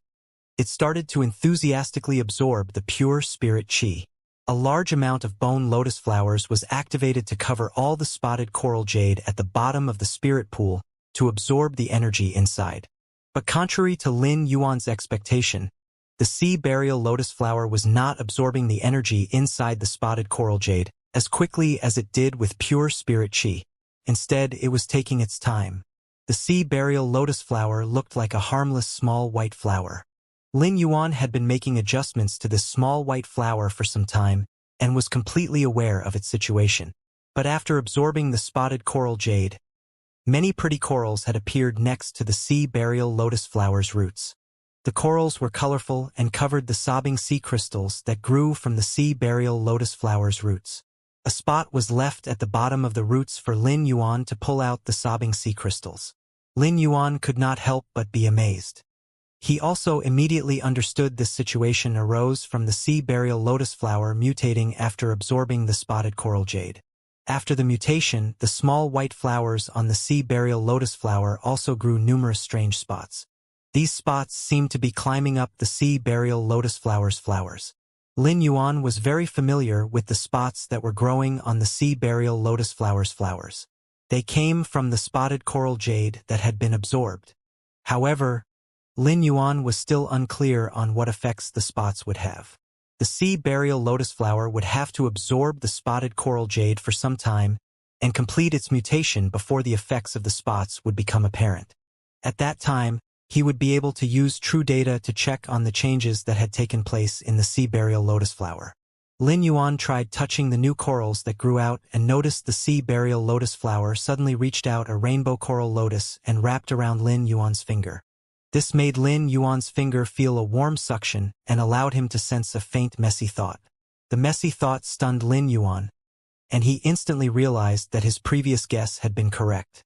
it started to enthusiastically absorb the pure spirit qi. A large amount of bone lotus flowers was activated to cover all the spotted coral jade at the bottom of the spirit pool to absorb the energy inside. But contrary to Lin Yuan's expectation, the sea burial lotus flower was not absorbing the energy inside the spotted coral jade as quickly as it did with pure spirit qi. Instead, it was taking its time. The sea burial lotus flower looked like a harmless small white flower. Lin Yuan had been making adjustments to this small white flower for some time and was completely aware of its situation. But after absorbing the spotted coral jade, many pretty corals had appeared next to the sea burial lotus flower's roots. The corals were colorful and covered the sobbing sea crystals that grew from the sea burial lotus flower's roots. A spot was left at the bottom of the roots for Lin Yuan to pull out the sobbing sea crystals. Lin Yuan could not help but be amazed. He also immediately understood this situation arose from the sea burial lotus flower mutating after absorbing the spotted coral jade. After the mutation, the small white flowers on the sea burial lotus flower also grew numerous strange spots. These spots seemed to be climbing up the sea burial lotus flower's flowers. Lin Yuan was very familiar with the spots that were growing on the sea burial lotus flower's flowers. They came from the spotted coral jade that had been absorbed. However, Lin Yuan was still unclear on what effects the spots would have. The sea burial lotus flower would have to absorb the spotted coral jade for some time and complete its mutation before the effects of the spots would become apparent. At that time, he would be able to use true data to check on the changes that had taken place in the sea burial lotus flower. Lin Yuan tried touching the new corals that grew out and noticed the sea burial lotus flower suddenly reached out a rainbow coral lotus and wrapped around Lin Yuan's finger. This made Lin Yuan's finger feel a warm suction and allowed him to sense a faint messy thought. The messy thought stunned Lin Yuan, and he instantly realized that his previous guess had been correct.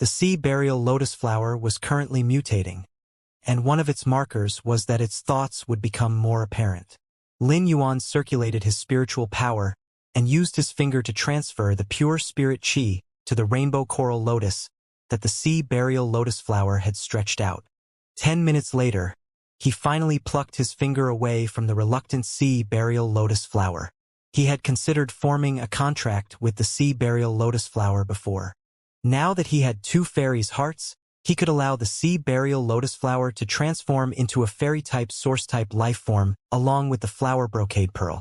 The sea burial lotus flower was currently mutating, and one of its markers was that its thoughts would become more apparent. Lin Yuan circulated his spiritual power and used his finger to transfer the pure spirit qi to the rainbow coral lotus that the sea burial lotus flower had stretched out. 10 minutes later, he finally plucked his finger away from the reluctant sea burial lotus flower. He had considered forming a contract with the sea burial lotus flower before. Now that he had two fairies' hearts, he could allow the sea burial lotus flower to transform into a fairy-type source-type life form along with the flower brocade pearl.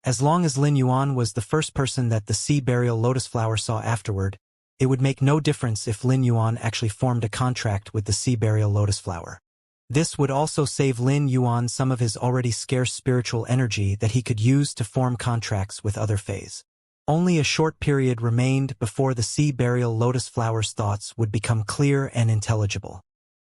As long as Lin Yuan was the first person that the sea burial lotus flower saw afterward, it would make no difference if Lin Yuan actually formed a contract with the sea burial lotus flower. This would also save Lin Yuan some of his already scarce spiritual energy that he could use to form contracts with other fays. Only a short period remained before the sea burial lotus flower's thoughts would become clear and intelligible.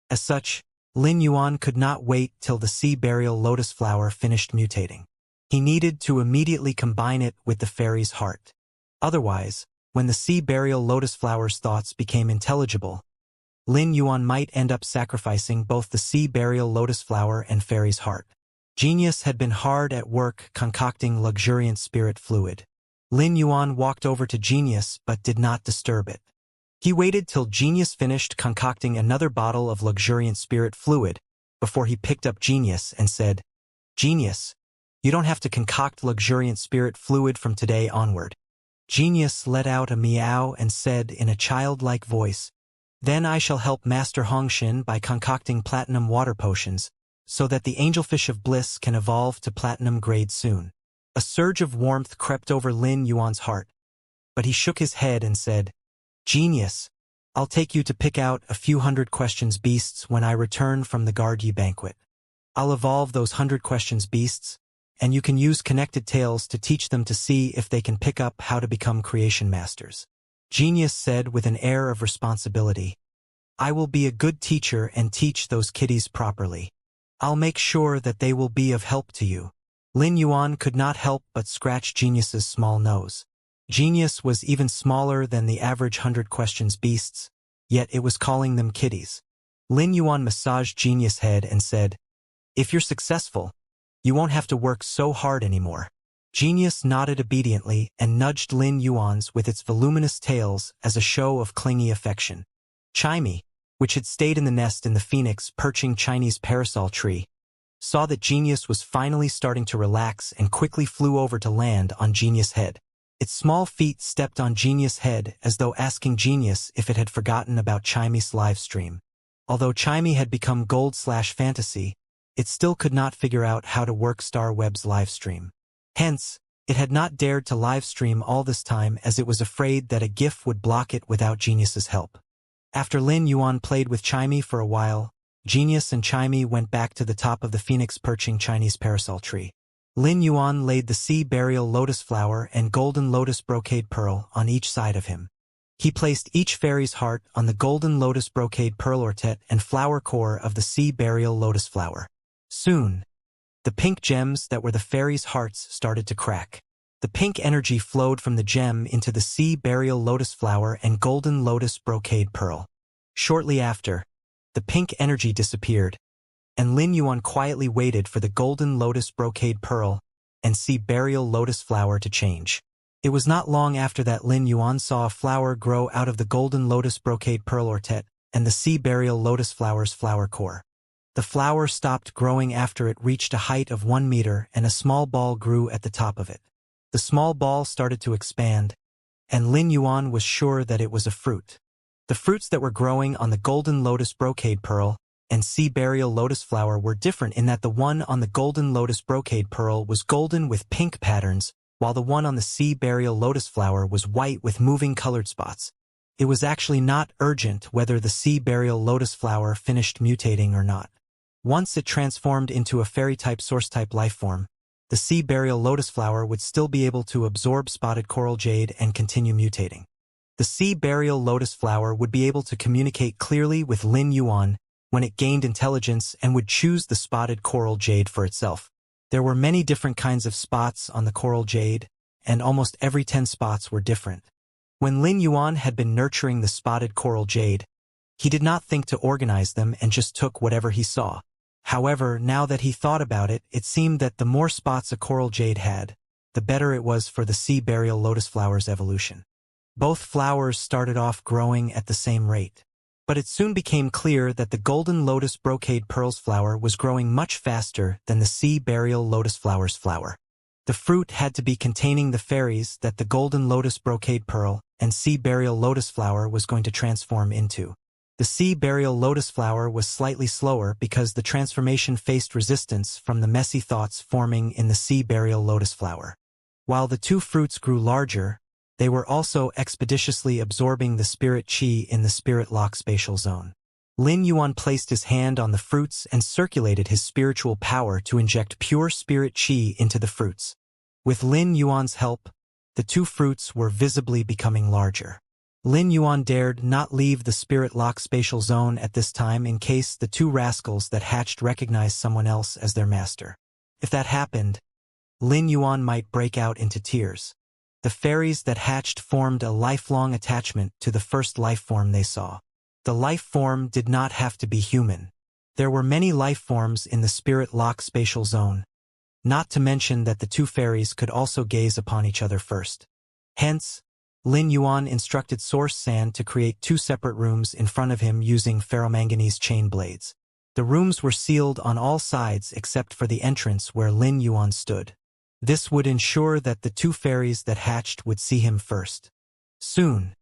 As such, Lin Yuan could not wait till the sea burial lotus flower finished mutating. He needed to immediately combine it with the fairy's heart. Otherwise, when the sea burial lotus flower's thoughts became intelligible, Lin Yuan might end up sacrificing both the sea burial lotus flower and fairy's heart. Genius had been hard at work concocting luxuriant spirit fluid. Lin Yuan walked over to Genius but did not disturb it. He waited till Genius finished concocting another bottle of luxuriant spirit fluid before he picked up Genius and said, "Genius, you don't have to concoct luxuriant spirit fluid from today onward." Genius let out a meow and said in a childlike voice, "Then I shall help Master Hongxin by concocting platinum water potions, so that the angelfish of bliss can evolve to platinum grade soon." A surge of warmth crept over Lin Yuan's heart, but he shook his head and said, "Genius, I'll take you to pick out a few 100 questions beasts when I return from the Guard Yi banquet. I'll evolve those 100 questions beasts, and you can use connected tales to teach them to see if they can pick up how to become creation masters. Genius said with an air of responsibility, I will be a good teacher and teach those kitties properly. I'll make sure that they will be of help to you. Lin Yuan could not help but scratch Genius's small nose. Genius was even smaller than the average 100 questions beasts, yet it was calling them kitties. Lin Yuan massaged Genius' head and said, if you're successful, you won't have to work so hard anymore. Genius nodded obediently and nudged Lin Yuan's with its voluminous tails as a show of clingy affection. Chimey, which had stayed in the nest in the phoenix perching Chinese parasol tree, saw that Genius was finally starting to relax and quickly flew over to land on Genius' head. Its small feet stepped on Genius' head as though asking Genius if it had forgotten about Chimey's live stream. Although Chimey had become gold/fantasy, it still could not figure out how to work StarWeb's live stream. Hence, it had not dared to live stream all this time as it was afraid that a GIF would block it without Genius's help. After Lin Yuan played with Chimey for a while, Genius and Chimey went back to the top of the phoenix perching Chinese parasol tree. Lin Yuan laid the sea burial lotus flower and golden lotus brocade pearl on each side of him. He placed each fairy's heart on the golden lotus brocade pearl ortet and flower core of the sea burial lotus flower. Soon, the pink gems that were the fairies' hearts started to crack. The pink energy flowed from the gem into the sea burial lotus flower and golden lotus brocade pearl. Shortly after, the pink energy disappeared, and Lin Yuan quietly waited for the golden lotus brocade pearl and sea burial lotus flower to change. It was not long after that Lin Yuan saw a flower grow out of the golden lotus brocade pearl ortet and the sea burial lotus flower's flower core. The flower stopped growing after it reached a height of 1 meter and a small ball grew at the top of it. The small ball started to expand, and Lin Yuan was sure that it was a fruit. The fruits that were growing on the golden lotus brocade pearl and sea burial lotus flower were different in that the one on the golden lotus brocade pearl was golden with pink patterns, while the one on the sea burial lotus flower was white with moving colored spots. It was actually not urgent whether the sea burial lotus flower finished mutating or not. Once it transformed into a fairy-type source-type lifeform, the sea burial lotus flower would still be able to absorb spotted coral jade and continue mutating. The sea burial lotus flower would be able to communicate clearly with Lin Yuan when it gained intelligence and would choose the spotted coral jade for itself. There were many different kinds of spots on the coral jade, and almost every 10 spots were different. When Lin Yuan had been nurturing the spotted coral jade, he did not think to organize them and just took whatever he saw. However, now that he thought about it, it seemed that the more spots a coral jade had, the better it was for the sea burial lotus flower's evolution. Both flowers started off growing at the same rate. But it soon became clear that the golden lotus brocade pearl's flower was growing much faster than the sea burial lotus flower's flower. The fruit had to be containing the fairies that the golden lotus brocade pearl and sea burial lotus flower was going to transform into. The sea burial lotus flower was slightly slower because the transformation faced resistance from the messy thoughts forming in the sea burial lotus flower. While the two fruits grew larger, they were also expeditiously absorbing the spirit chi in the spirit lock spatial zone. Lin Yuan placed his hand on the fruits and circulated his spiritual power to inject pure spirit chi into the fruits. With Lin Yuan's help, the two fruits were visibly becoming larger. Lin Yuan dared not leave the spirit lock spatial zone at this time in case the two rascals that hatched recognized someone else as their master. If that happened, Lin Yuan might break out into tears. The fairies that hatched formed a lifelong attachment to the first life form they saw. The life form did not have to be human. There were many life forms in the spirit lock spatial zone, not to mention that the two fairies could also gaze upon each other first. Hence, Lin Yuan instructed Source Sand to create 2 separate rooms in front of him using ferromanganese chain blades. The rooms were sealed on all sides except for the entrance where Lin Yuan stood. This would ensure that the two fairies that hatched would see him first. Soon,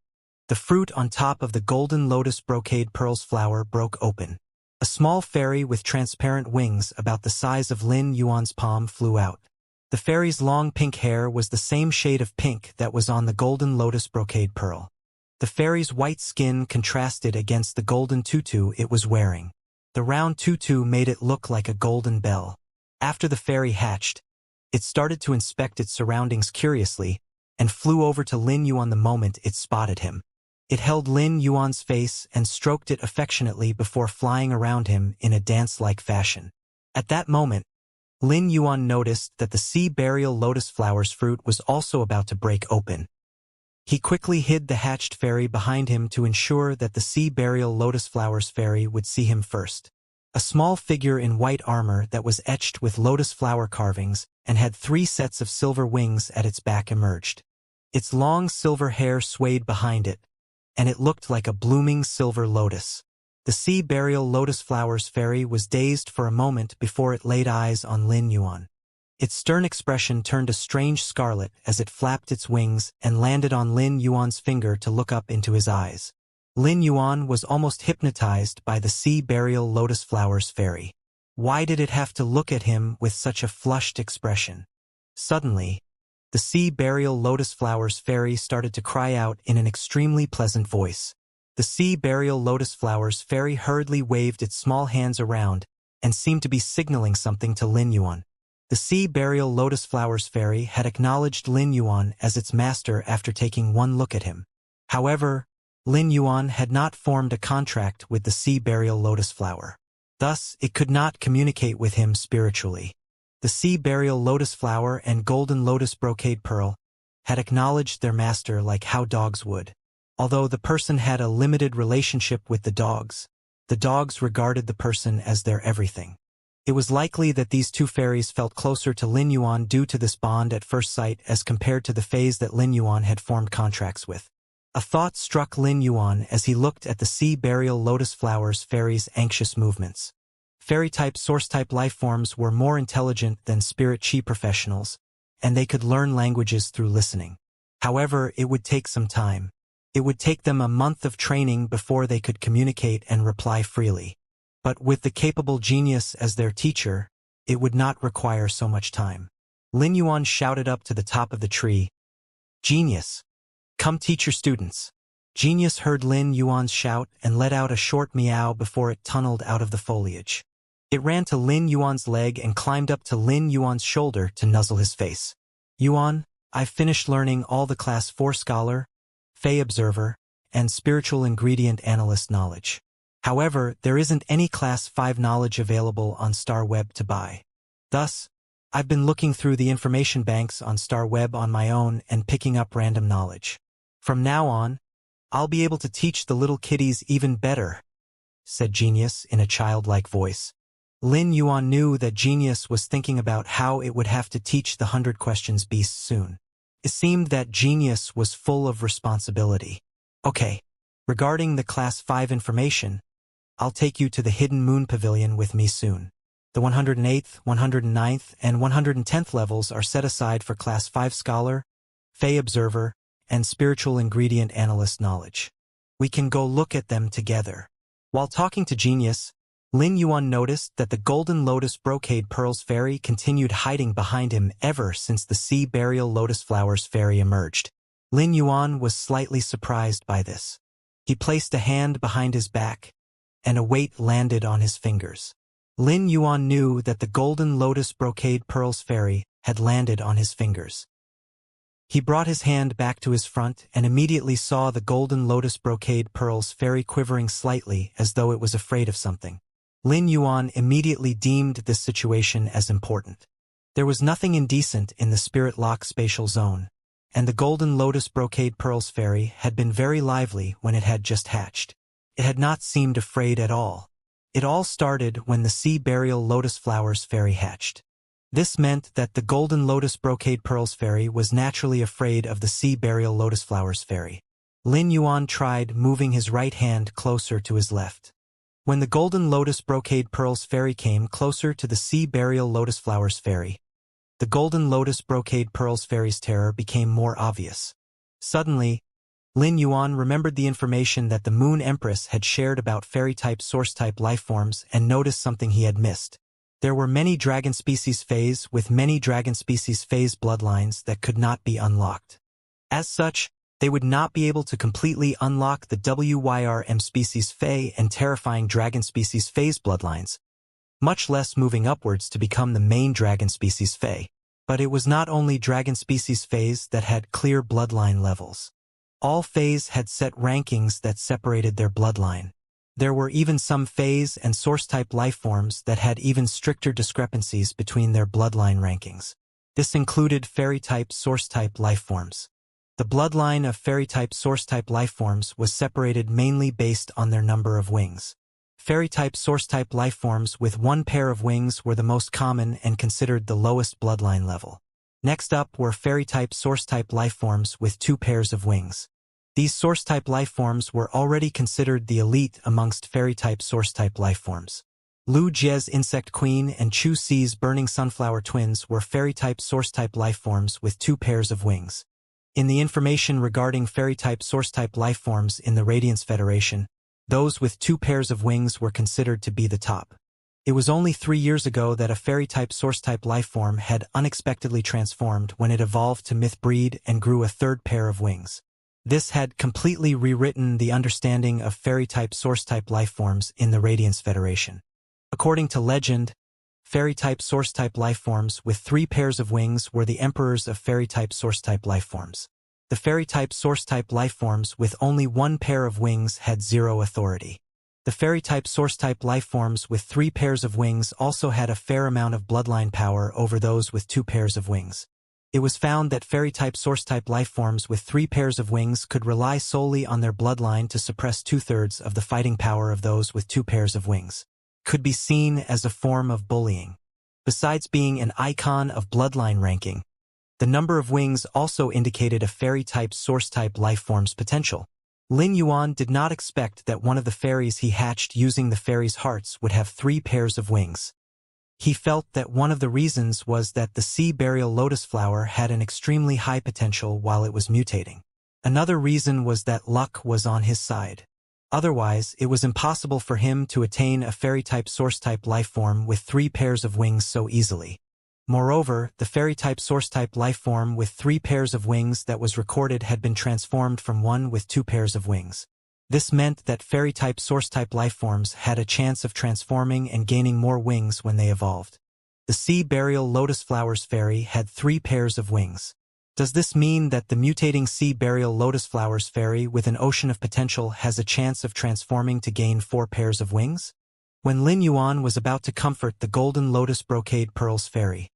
the fruit on top of the golden lotus brocade pearl's flower broke open. A small fairy with transparent wings about the size of Lin Yuan's palm flew out. The fairy's long pink hair was the same shade of pink that was on the golden lotus brocade pearl. The fairy's white skin contrasted against the golden tutu it was wearing. The round tutu made it look like a golden bell. After the fairy hatched, It started to inspect its surroundings curiously, and flew over to Lin Yuan the moment it spotted him. It held Lin Yuan's face and stroked it affectionately before flying around him in a dance-like fashion. At that moment, Lin Yuan noticed that the sea burial lotus flower's fruit was also about to break open. He quickly hid the hatched fairy behind him to ensure that the sea burial lotus flower's fairy would see him first. A small figure in white armor that was etched with lotus flower carvings and had 3 sets of silver wings at its back emerged. Its long silver hair swayed behind it, and it looked like a blooming silver lotus. The sea burial lotus flower's fairy was dazed for a moment before it laid eyes on Lin Yuan. Its stern expression turned a strange scarlet as it flapped its wings and landed on Lin Yuan's finger to look up into his eyes. Lin Yuan was almost hypnotized by the sea burial lotus flower's fairy. Why did it have to look at him with such a flushed expression? Suddenly, the sea burial lotus flower's fairy started to cry out in an extremely pleasant voice. The sea burial lotus flower's fairy hurriedly waved its small hands around and seemed to be signaling something to Lin Yuan. The sea burial lotus flower's fairy had acknowledged Lin Yuan as its master after taking one look at him. However, Lin Yuan had not formed a contract with the sea burial lotus flower. Thus, it could not communicate with him spiritually. The sea burial lotus flower and golden lotus brocade pearl had acknowledged their master like how dogs would. Although the person had a limited relationship with the dogs regarded the person as their everything. It was likely that these two fairies felt closer to Lin Yuan due to this bond at first sight as compared to the fays that Lin Yuan had formed contracts with. A thought struck Lin Yuan as he looked at the sea burial lotus flower's fairies' anxious movements. Fairy-type source-type lifeforms were more intelligent than spirit chi professionals, and they could learn languages through listening. However, it would take some time. It would take them a month of training before they could communicate and reply freely. But with the capable genius as their teacher, it would not require so much time. Lin Yuan shouted up to the top of the tree, "Genius! Come teach your students." Genius heard Lin Yuan's shout and let out a short meow before it tunneled out of the foliage. It ran to Lin Yuan's leg and climbed up to Lin Yuan's shoulder to nuzzle his face. "Yuan, I've finished learning all the Class 4 Scholar, Fey Observer, and Spiritual Ingredient Analyst knowledge. However, there isn't any Class 5 knowledge available on StarWeb to buy. Thus, I've been looking through the information banks on StarWeb on my own and picking up random knowledge. From now on, I'll be able to teach the little kiddies even better," said Genius in a childlike voice. Lin Yuan knew that Genius was thinking about how it would have to teach the 100 Questions Beast soon. It seemed that Genius was full of responsibility. "Okay, regarding the Class 5 information, I'll take you to the Hidden Moon Pavilion with me soon. The 108th, 109th, and 110th levels are set aside for Class 5 Scholar, Fey Observer, and Spiritual Ingredient Analyst knowledge. We can go look at them together." While talking to Genius, Lin Yuan noticed that the Golden Lotus Brocade Pearls fairy continued hiding behind him ever since the Sea Burial Lotus Flowers fairy emerged. Lin Yuan was slightly surprised by this. He placed a hand behind his back, and a weight landed on his fingers. Lin Yuan knew that the Golden Lotus Brocade Pearls fairy had landed on his fingers. He brought his hand back to his front and immediately saw the Golden Lotus Brocade Pearls fairy quivering slightly as though it was afraid of something. Lin Yuan immediately deemed this situation as important. There was nothing indecent in the Spirit Lock spatial zone, and the Golden Lotus Brocade Pearls fairy had been very lively when it had just hatched. It had not seemed afraid at all. It all started when the Sea Burial Lotus Flowers fairy hatched. This meant that the Golden Lotus Brocade Pearls fairy was naturally afraid of the Sea Burial Lotus Flowers fairy. Lin Yuan tried moving his right hand closer to his left. When the Golden Lotus Brocade Pearls fairy came closer to the Sea Burial Lotus Flowers fairy, the Golden Lotus Brocade Pearls fairy's terror became more obvious. Suddenly, Lin Yuan remembered the information that the Moon Empress had shared about fairy-type source-type lifeforms and noticed something he had missed. There were many dragon species fays with many dragon species fays bloodlines that could not be unlocked. As such, they would not be able to completely unlock the WYRM species fey and terrifying dragon species fays bloodlines, much less moving upwards to become the main dragon species fey. But it was not only dragon species Fays that had clear bloodline levels. All Fays had set rankings that separated their bloodline. There were even some Fays and source-type lifeforms that had even stricter discrepancies between their bloodline rankings. This included fairy-type source-type lifeforms. The bloodline of fairy-type source-type lifeforms was separated mainly based on their number of wings. Fairy-type source-type lifeforms with one pair of wings were the most common and considered the lowest bloodline level. Next up were fairy-type source-type lifeforms with two pairs of wings. These source-type lifeforms were already considered the elite amongst fairy-type source-type lifeforms. Lu Jie's Insect Queen and Chu Si's Burning Sunflower Twins were fairy-type source-type lifeforms with two pairs of wings. In the information regarding fairy-type source-type lifeforms in the Radiance Federation, those with two pairs of wings were considered to be the top. It was only 3 years ago that a fairy-type source-type lifeform had unexpectedly transformed when it evolved to myth-breed and grew a third pair of wings. This had completely rewritten the understanding of fairy-type source-type lifeforms in the Radiance Federation. According to legend, fairy-type source-type lifeforms with 3 pairs of wings were the emperors of fairy-type source-type lifeforms. The fairy-type source-type lifeforms with only 1 pair of wings had 0 authority. The fairy-type source-type lifeforms with 3 pairs of wings also had a fair amount of bloodline power over those with 2 pairs of wings. It was found that fairy-type source-type lifeforms with 3 pairs of wings could rely solely on their bloodline to suppress 2/3 of the fighting power of those with 2 pairs of wings. Could be seen as a form of bullying. Besides being an icon of bloodline ranking, the number of wings also indicated a fairy-type source-type lifeform's potential. Lin Yuan did not expect that one of the fairies he hatched using the fairies' hearts would have 3 pairs of wings. He felt that one of the reasons was that the sea burial lotus flower had an extremely high potential while it was mutating. Another reason was that luck was on his side. Otherwise, it was impossible for him to attain a fairy-type source-type lifeform with 3 pairs of wings so easily. Moreover, the fairy-type source-type lifeform with 3 pairs of wings that was recorded had been transformed from one with 2 pairs of wings. This meant that fairy-type source-type lifeforms had a chance of transforming and gaining more wings when they evolved. The sea burial lotus flowers fairy had 3 pairs of wings. Does this mean that the mutating sea burial lotus flowers fairy with an ocean of potential has a chance of transforming to gain 4 pairs of wings? When Lin Yuan was about to comfort the golden lotus brocade pearls fairy,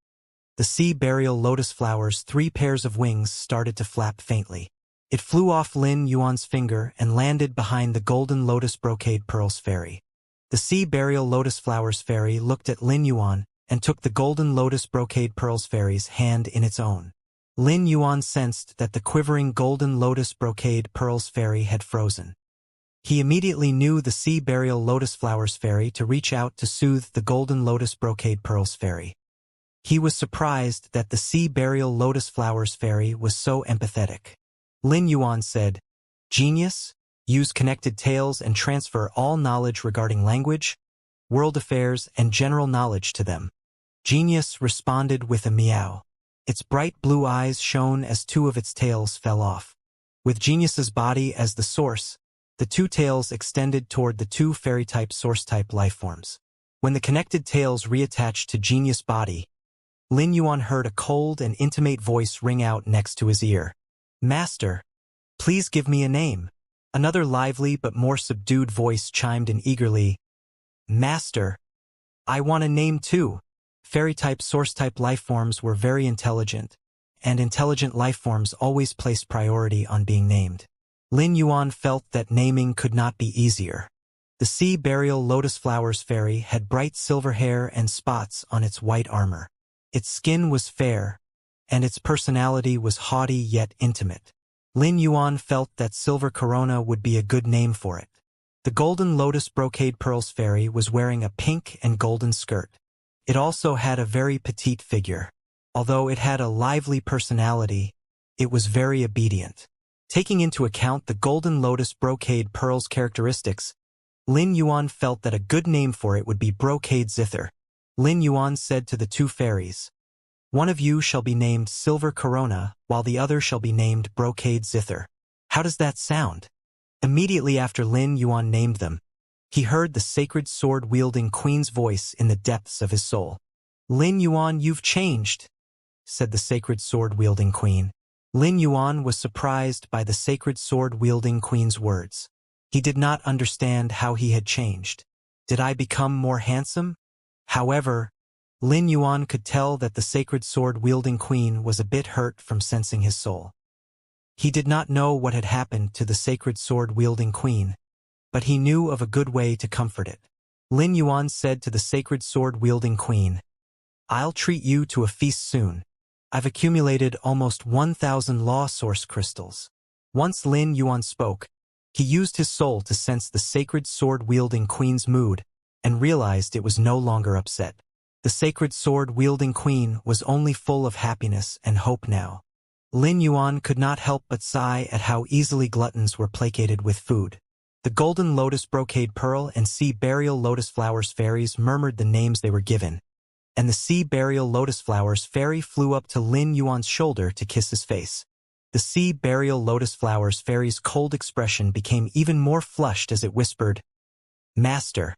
the sea burial lotus flower's 3 pairs of wings started to flap faintly. It flew off Lin Yuan's finger and landed behind the golden lotus brocade pearls fairy. The sea burial lotus flowers fairy looked at Lin Yuan and took the golden lotus brocade pearls fairy's hand in its own. Lin Yuan sensed that the quivering golden lotus brocade pearls fairy had frozen. He immediately knew the sea burial lotus flowers fairy to reach out to soothe the golden lotus brocade pearls fairy. He was surprised that the sea burial lotus flowers fairy was so empathetic. Lin Yuan said, "Genius, use connected tales and transfer all knowledge regarding language, world affairs, and general knowledge to them." Genius responded with a meow. Its bright blue eyes shone as 2 of its tails fell off. With Genius's body as the source, the 2 tails extended toward the 2 fairy-type source-type lifeforms. When the connected tails reattached to Genius' body, Lin Yuan heard a cold and intimate voice ring out next to his ear. "Master, please give me a name." Another lively but more subdued voice chimed in eagerly. "Master, I want a name too." Fairy-type source-type lifeforms were very intelligent, and intelligent lifeforms always placed priority on being named. Lin Yuan felt that naming could not be easier. The sea burial lotus flowers fairy had bright silver hair and spots on its white armor. Its skin was fair, and its personality was haughty yet intimate. Lin Yuan felt that Silver Corona would be a good name for it. The golden lotus brocade pearls fairy was wearing a pink and golden skirt. It also had a very petite figure. Although it had a lively personality, it was very obedient. Taking into account the golden lotus brocade pearls characteristics, Lin Yuan felt that a good name for it would be Brocade Zither. Lin Yuan said to the 2 fairies, "One of you shall be named Silver Corona, while the other shall be named Brocade Zither." How does that sound? Immediately after Lin Yuan named them, he heard the sacred sword-wielding queen's voice in the depths of his soul. "Lin Yuan, you've changed. said the sacred sword-wielding queen. Lin Yuan was surprised by the sacred sword-wielding queen's words. He did not understand how he had changed. Did I become more handsome? However, Lin Yuan could tell that the sacred sword-wielding queen was a bit hurt from sensing his soul. He did not know what had happened to the sacred sword-wielding queen, but he knew of a good way to comfort it. Lin Yuan said to the sacred sword-wielding queen, "I'll treat you to a feast soon. I've accumulated almost 1,000 law source crystals." Once Lin Yuan spoke, he used his soul to sense the sacred sword-wielding queen's mood and realized it was no longer upset. The sacred sword-wielding queen was only full of happiness and hope now. Lin Yuan could not help but sigh at how easily gluttons were placated with food. The golden lotus brocade pearl and sea burial lotus flowers fairies murmured the names they were given, and the sea burial lotus flowers fairy flew up to Lin Yuan's shoulder to kiss his face. The sea burial lotus flowers fairy's cold expression became even more flushed as it whispered, "Master,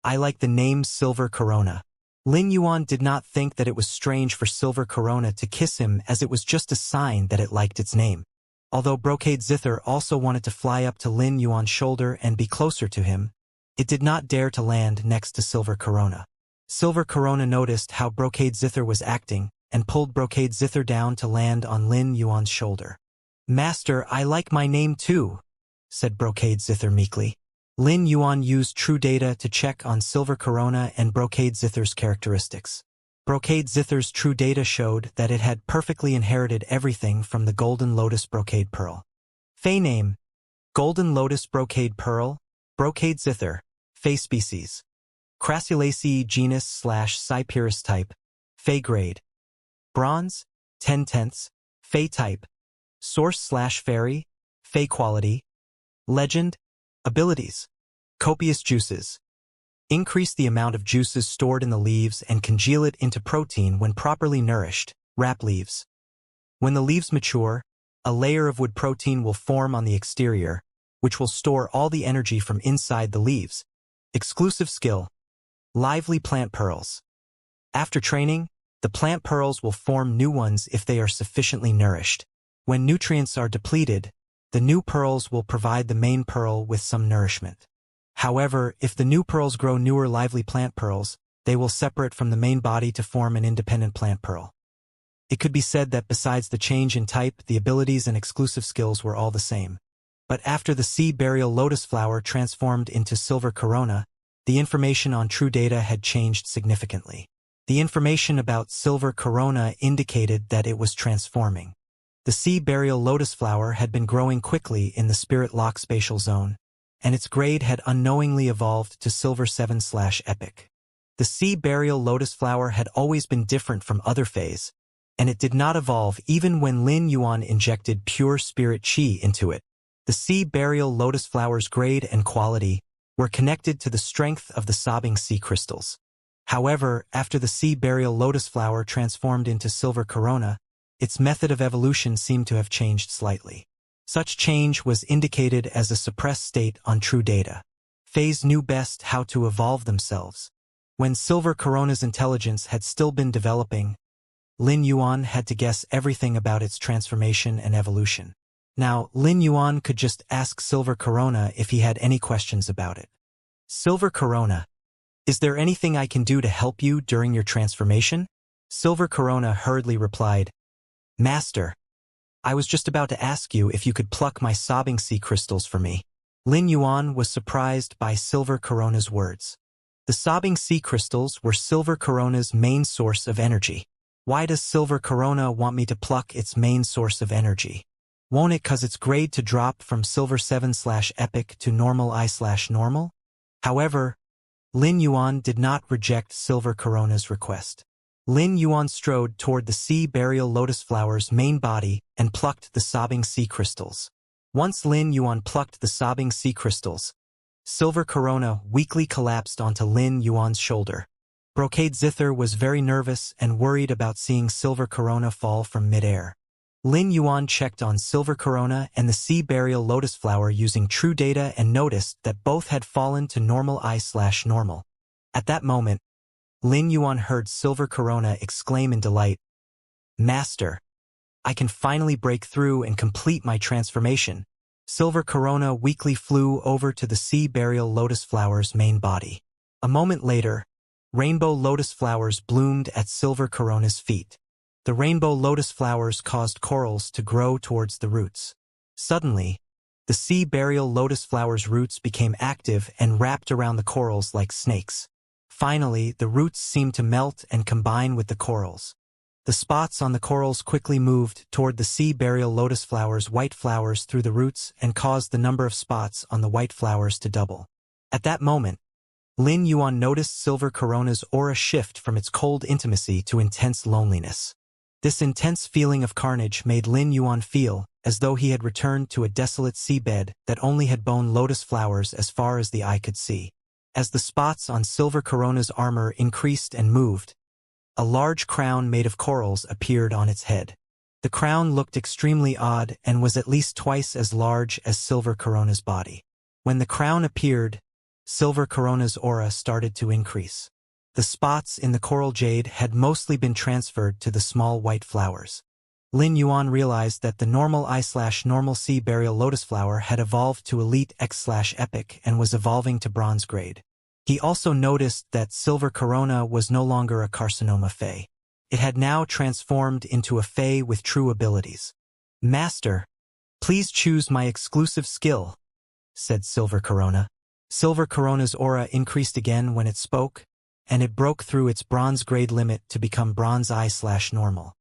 I like the name Silver Corona." Lin Yuan did not think that it was strange for Silver Corona to kiss him, as it was just a sign that it liked its name. Although Brocade Zither also wanted to fly up to Lin Yuan's shoulder and be closer to him, it did not dare to land next to Silver Corona. Silver Corona noticed how Brocade Zither was acting and pulled Brocade Zither down to land on Lin Yuan's shoulder. "Master, I like my name too," said Brocade Zither meekly. Lin Yuan used true data to check on Silver Corona and Brocade Zither's characteristics. Brocade Zither's true data showed that it had perfectly inherited everything from the Golden Lotus Brocade Pearl. Fey name: Golden Lotus Brocade Pearl, Brocade Zither, Fey species. Crassulaceae genus/Cypirus type, Fey grade. Bronze, 10/10, Fey type. Source/Fairy, Fey quality. Legend: Abilities: Copious juices. Increase the amount of juices stored in the leaves and congeal it into protein when properly nourished. Wrap leaves. When the leaves mature, a layer of wood protein will form on the exterior, which will store all the energy from inside the leaves. Exclusive skill: Lively plant pearls. After training, the plant pearls will form new ones if they are sufficiently nourished. When nutrients are depleted, the new pearls will provide the main pearl with some nourishment. However, if the new pearls grow newer lively plant pearls, they will separate from the main body to form an independent plant pearl. It could be said that besides the change in type, the abilities and exclusive skills were all the same. But after the sea burial lotus flower transformed into Silver Corona, the information on true data had changed significantly. The information about Silver Corona indicated that it was transforming. The sea burial lotus flower had been growing quickly in the Spirit Lock spatial zone, and its grade had unknowingly evolved to Silver 7/Epic. The sea burial lotus flower had always been different from other Fays, and it did not evolve even when Lin Yuan injected pure spirit chi into it. The sea burial lotus flower's grade and quality were connected to the strength of the sobbing sea crystals. However, after the sea burial lotus flower transformed into Silver Corona, its method of evolution seemed to have changed slightly. Such change was indicated as a suppressed state on true data. Fays knew best how to evolve themselves. When Silver Corona's intelligence had still been developing, Lin Yuan had to guess everything about its transformation and evolution. Now, Lin Yuan could just ask Silver Corona if he had any questions about it. "Silver Corona, is there anything I can do to help you during your transformation?" Silver Corona hurriedly replied, "Master, I was just about to ask you if you could pluck my sobbing sea crystals for me." Lin Yuan was surprised by Silver Corona's words. The sobbing sea crystals were Silver Corona's main source of energy. Why does Silver Corona want me to pluck its main source of energy? Won't it cause its grade to drop from Silver 7/Epic to Normal I/Normal? However, Lin Yuan did not reject Silver Corona's request. Lin Yuan strode toward the sea burial lotus flower's main body and plucked the sobbing sea crystals. Once Lin Yuan plucked the sobbing sea crystals, Silver Corona weakly collapsed onto Lin Yuan's shoulder. Brocade Zither was very nervous and worried about seeing Silver Corona fall from midair. Lin Yuan checked on Silver Corona and the sea burial lotus flower using true data and noticed that both had fallen to Normal I/Normal. At that moment, Lin Yuan heard Silver Corona exclaim in delight, Master, I can finally break through and complete my transformation. Silver Corona weakly flew over to the sea burial lotus flower's main body. A moment later, rainbow lotus flowers bloomed at Silver Corona's feet. The rainbow lotus flowers caused corals to grow towards the roots. Suddenly, the sea burial lotus flower's roots became active and wrapped around the corals like snakes. Finally, the roots seemed to melt and combine with the corals. The spots on the corals quickly moved toward the sea burial lotus flower's white flowers through the roots and caused the number of spots on the white flowers to double. At that moment, Lin Yuan noticed Silver Corona's aura shift from its cold intimacy to intense loneliness. This intense feeling of carnage made Lin Yuan feel as though he had returned to a desolate seabed that only had blown lotus flowers as far as the eye could see. As the spots on Silver Corona's armor increased and moved, a large crown made of corals appeared on its head. The crown looked extremely odd and was at least twice as large as Silver Corona's body. When the crown appeared, Silver Corona's aura started to increase. The spots in the coral jade had mostly been transferred to the small white flowers. Lin Yuan realized that the normal I/normal sea burial lotus flower had evolved to elite X/epic and was evolving to bronze grade. He also noticed that Silver Corona was no longer a carcinoma fae. It had now transformed into a fae with true abilities. Master, please choose my exclusive skill, said Silver Corona. Silver Corona's aura increased again when it spoke, and it broke through its bronze grade limit to become bronze I/normal.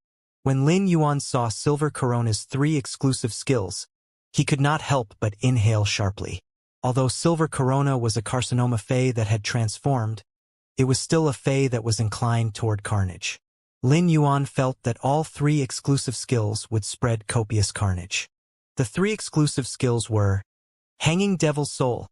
When Lin Yuan saw Silver Corona's 3 exclusive skills, he could not help but inhale sharply. Although Silver Corona was a carcinoma fae that had transformed, it was still a fae that was inclined toward carnage. Lin Yuan felt that all 3 exclusive skills would spread copious carnage. The 3 exclusive skills were Hanging Devil's Soul.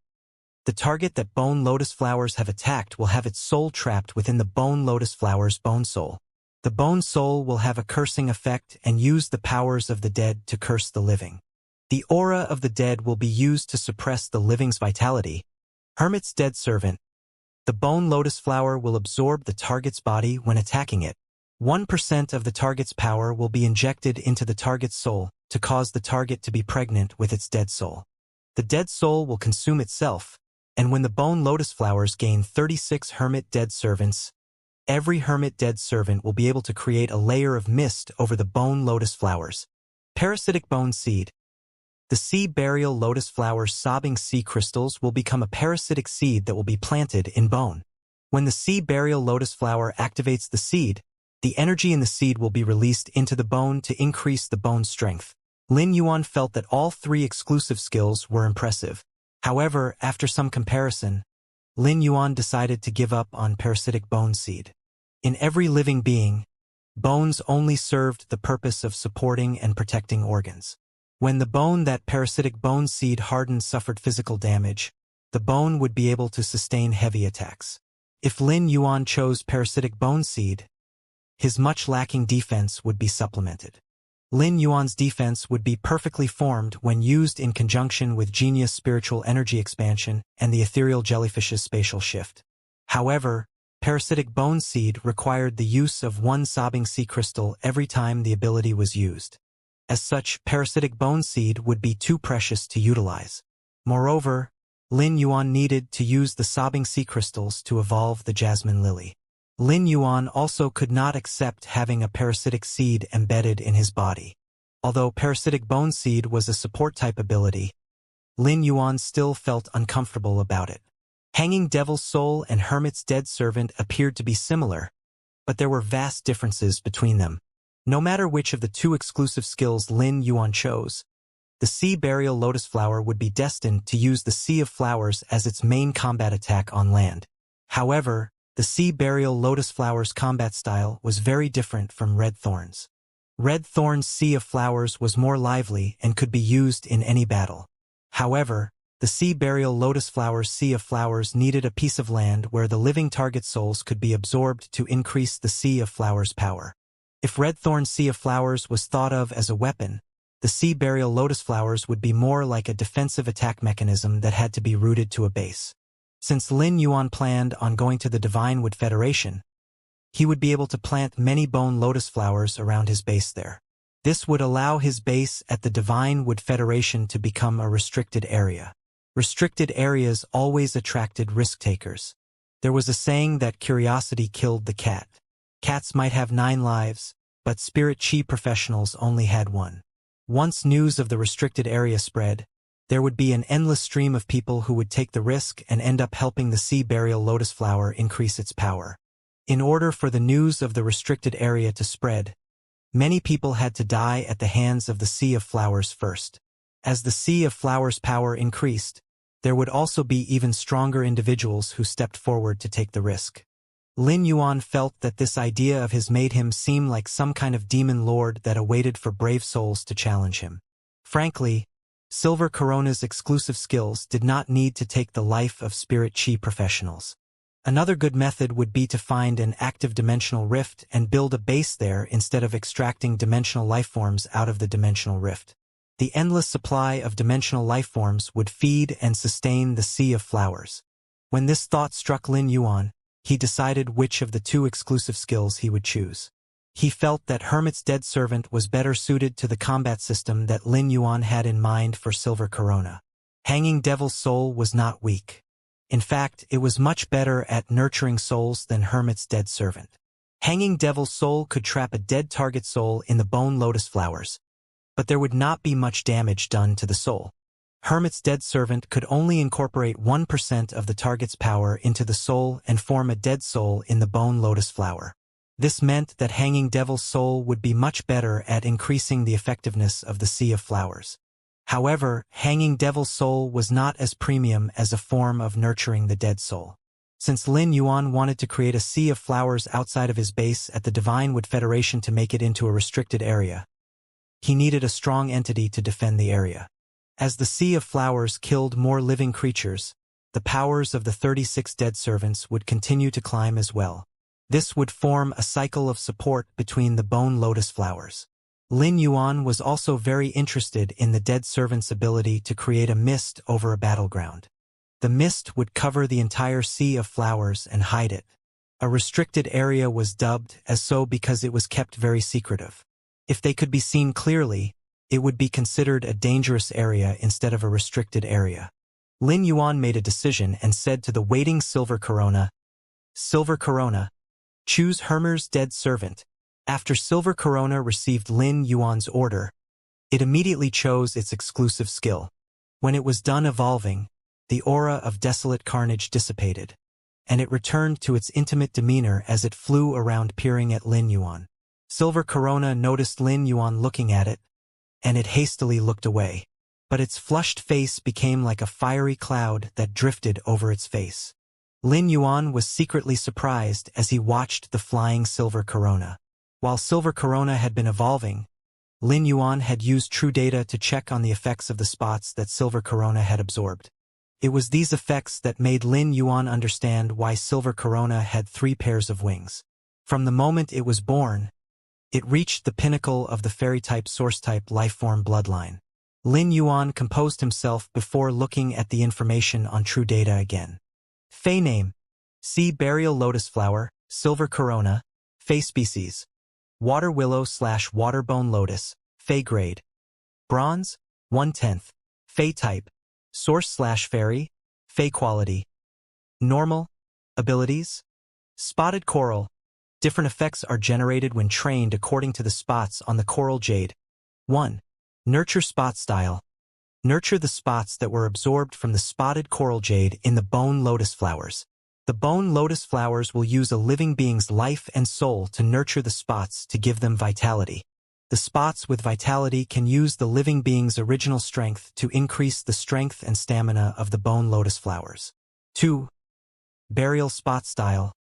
The target that bone lotus flowers have attacked will have its soul trapped within the bone lotus flower's bone soul. The bone soul will have a cursing effect and use the powers of the dead to curse the living. The aura of the dead will be used to suppress the living's vitality. Hermit's Dead Servant. The bone lotus flower will absorb the target's body when attacking it. 1% of the target's power will be injected into the target's soul to cause the target to be pregnant with its dead soul. The dead soul will consume itself, and when the bone lotus flowers gain 36 Hermit Dead Servants, every Hermit Dead Servant will be able to create a layer of mist over the bone lotus flowers. Parasitic Bone Seed. The sea burial lotus flower's sobbing sea crystals will become a parasitic seed that will be planted in bone. When the sea burial lotus flower activates the seed, the energy in the seed will be released into the bone to increase the bone's strength. Lin Yuan felt that all 3 exclusive skills were impressive. However, after some comparison, Lin Yuan decided to give up on parasitic bone seed. In every living being, bones only served the purpose of supporting and protecting organs. When the bone that parasitic bone seed hardened suffered physical damage, the bone would be able to sustain heavy attacks. If Lin Yuan chose parasitic bone seed, his much lacking defense would be supplemented. Lin Yuan's defense would be perfectly formed when used in conjunction with Genius Spiritual Energy Expansion and the Ethereal Jellyfish's Spatial Shift. However, parasitic bone seed required the use of 1 sobbing sea crystal every time the ability was used. As such, parasitic bone seed would be too precious to utilize. Moreover, Lin Yuan needed to use the sobbing sea crystals to evolve the jasmine lily. Lin Yuan also could not accept having a parasitic seed embedded in his body. Although parasitic bone seed was a support-type ability, Lin Yuan still felt uncomfortable about it. Hanging Devil's Soul and Hermit's Dead Servant appeared to be similar, but there were vast differences between them. No matter which of the 2 exclusive skills Lin Yuan chose, the sea burial lotus flower would be destined to use the Sea of Flowers as its main combat attack on land. However, the sea burial lotus flower's combat style was very different from Red Thorn's. Red Thorn's Sea of Flowers was more lively and could be used in any battle. However, the sea burial lotus flower's Sea of Flowers needed a piece of land where the living target souls could be absorbed to increase the Sea of Flowers' power. If Red Thorn's Sea of Flowers was thought of as a weapon, the sea burial lotus flowers would be more like a defensive attack mechanism that had to be rooted to a base. Since Lin Yuan planned on going to the Divine Wood Federation, he would be able to plant many bone lotus flowers around his base there. This would allow his base at the Divine Wood Federation to become a restricted area. Restricted areas always attracted risk-takers. There was a saying that curiosity killed the cat. Cats might have 9 lives, but spirit chi professionals only had 1. Once news of the restricted area spread, there would be an endless stream of people who would take the risk and end up helping the sea burial lotus flower increase its power. In order for the news of the restricted area to spread, many people had to die at the hands of the Sea of Flowers first. As the Sea of Flowers' power increased, there would also be even stronger individuals who stepped forward to take the risk. Lin Yuan felt that this idea of his made him seem like some kind of demon lord that awaited for brave souls to challenge him. Frankly, Silver Corona's exclusive skills did not need to take the life of spirit chi professionals. Another good method would be to find an active dimensional rift and build a base there instead of extracting dimensional lifeforms out of the dimensional rift. The endless supply of dimensional lifeforms would feed and sustain the Sea of Flowers. When this thought struck Lin Yuan, he decided which of the 2 exclusive skills he would choose. He felt that Hermit's Dead Servant was better suited to the combat system that Lin Yuan had in mind for Silver Corona. Hanging Devil's Soul was not weak. In fact, it was much better at nurturing souls than Hermit's Dead Servant. Hanging Devil's Soul could trap a dead target soul in the bone lotus flowers, but there would not be much damage done to the soul. Hermit's Dead Servant could only incorporate 1% of the target's power into the soul and form a dead soul in the bone lotus flower. This meant that Hanging Devil's Soul would be much better at increasing the effectiveness of the Sea of Flowers. However, Hanging Devil's Soul was not as premium as a form of nurturing the dead soul. Since Lin Yuan wanted to create a Sea of Flowers outside of his base at the Divine Wood Federation to make it into a restricted area, he needed a strong entity to defend the area. As the Sea of Flowers killed more living creatures, the powers of the 36 dead servants would continue to climb as well. This would form a cycle of support between the bone lotus flowers. Lin Yuan was also very interested in the dead servant's ability to create a mist over a battleground. The mist would cover the entire Sea of Flowers and hide it. A restricted area was dubbed as so because it was kept very secretive. If they could be seen clearly, it would be considered a dangerous area instead of a restricted area. Lin Yuan made a decision and said to the waiting Silver Corona, "Silver Corona, choose Hermit's Dead Servant." After Silver Corona received Lin Yuan's order, it immediately chose its exclusive skill. When it was done evolving, the aura of desolate carnage dissipated, and it returned to its intimate demeanor as it flew around peering at Lin Yuan. Silver Corona noticed Lin Yuan looking at it, and it hastily looked away. But its flushed face became like a fiery cloud that drifted over its face. Lin Yuan was secretly surprised as he watched the flying Silver Corona. While Silver Corona had been evolving, Lin Yuan had used true data to check on the effects of the spots that Silver Corona had absorbed. It was these effects that made Lin Yuan understand why Silver Corona had 3 pairs of wings. From the moment it was born, it reached the pinnacle of the fairy-type source-type lifeform bloodline. Lin Yuan composed himself before looking at the information on true data again. Fey name: Sea Burial Lotus Flower, Silver Corona. Fey species: Water Willow / Waterbone Lotus. Fey grade: Bronze, 1/10. Fey type: Source / Fairy. Fey quality: Normal. Abilities: Spotted Coral. Different effects are generated when trained according to the spots on the coral jade. 1. Nurture spot style. Nurture the spots that were absorbed from the spotted coral jade in the bone lotus flowers. The bone lotus flowers will use a living being's life and soul to nurture the spots to give them vitality. The spots with vitality can use the living being's original strength to increase the strength and stamina of the bone lotus flowers. 2. Burial spot style.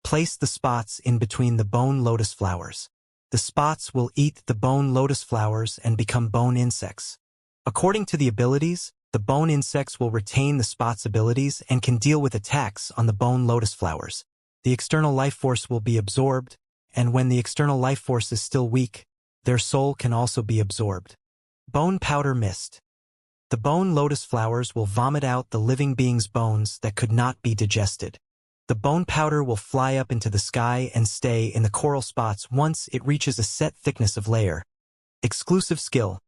Place the spots in between the bone lotus flowers. The spots will eat the bone lotus flowers and become bone insects. According to the abilities, the bone insects will retain the spots' abilities and can deal with attacks on the bone lotus flowers. The external life force will be absorbed, and when the external life force is still weak, their soul can also be absorbed. Bone powder mist. The bone lotus flowers will vomit out the living being's bones that could not be digested. The bone powder will fly up into the sky and stay in the coral spots once it reaches a set thickness of layer. Exclusive skill.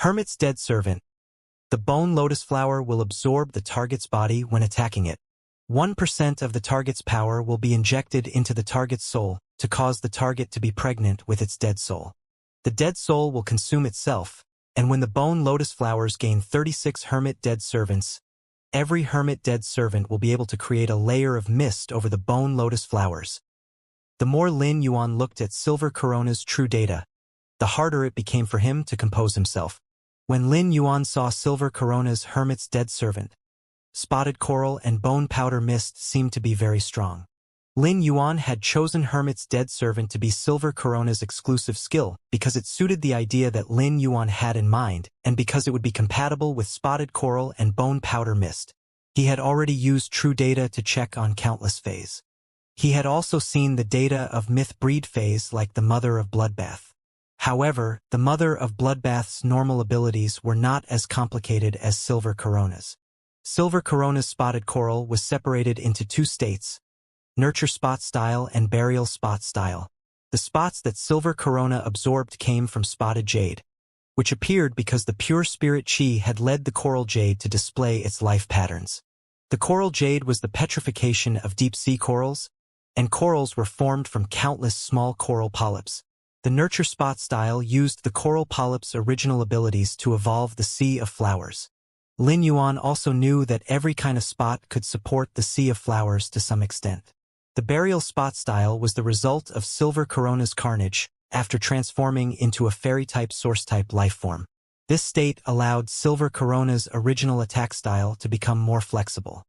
Hermit's Dead Servant. The bone lotus flower will absorb the target's body when attacking it. 1% of the target's power will be injected into the target's soul to cause the target to be pregnant with its dead soul. The dead soul will consume itself, and when the bone lotus flowers gain 36 Hermit Dead Servants, every Hermit Dead Servant will be able to create a layer of mist over the bone lotus flowers. The more Lin Yuan looked at Silver Corona's true data, the harder it became for him to compose himself. When Lin Yuan saw Silver Corona's Hermit's Dead Servant, spotted coral and bone powder mist seemed to be very strong. Lin Yuan had chosen Hermit's Dead Servant to be Silver Corona's exclusive skill because it suited the idea that Lin Yuan had in mind and because it would be compatible with spotted coral and bone powder mist. He had already used true data to check on countless phase. He had also seen the data of myth breed phase like the Mother of Bloodbath. However, the Mother of Bloodbath's normal abilities were not as complicated as Silver Corona's. Silver Corona's spotted coral was separated into two states, Nurture Spot Style and Burial Spot Style. The spots that Silver Corona absorbed came from spotted jade, which appeared because the pure spirit chi had led the coral jade to display its life patterns. The coral jade was the petrification of deep-sea corals, and corals were formed from countless small coral polyps. The Nurture Spot Style used the coral polyps' original abilities to evolve the Sea of Flowers. Lin Yuan also knew that every kind of spot could support the Sea of Flowers to some extent. The Burial Spot Style was the result of Silver Corona's carnage after transforming into a fairy-type source-type lifeform. This state allowed Silver Corona's original attack style to become more flexible.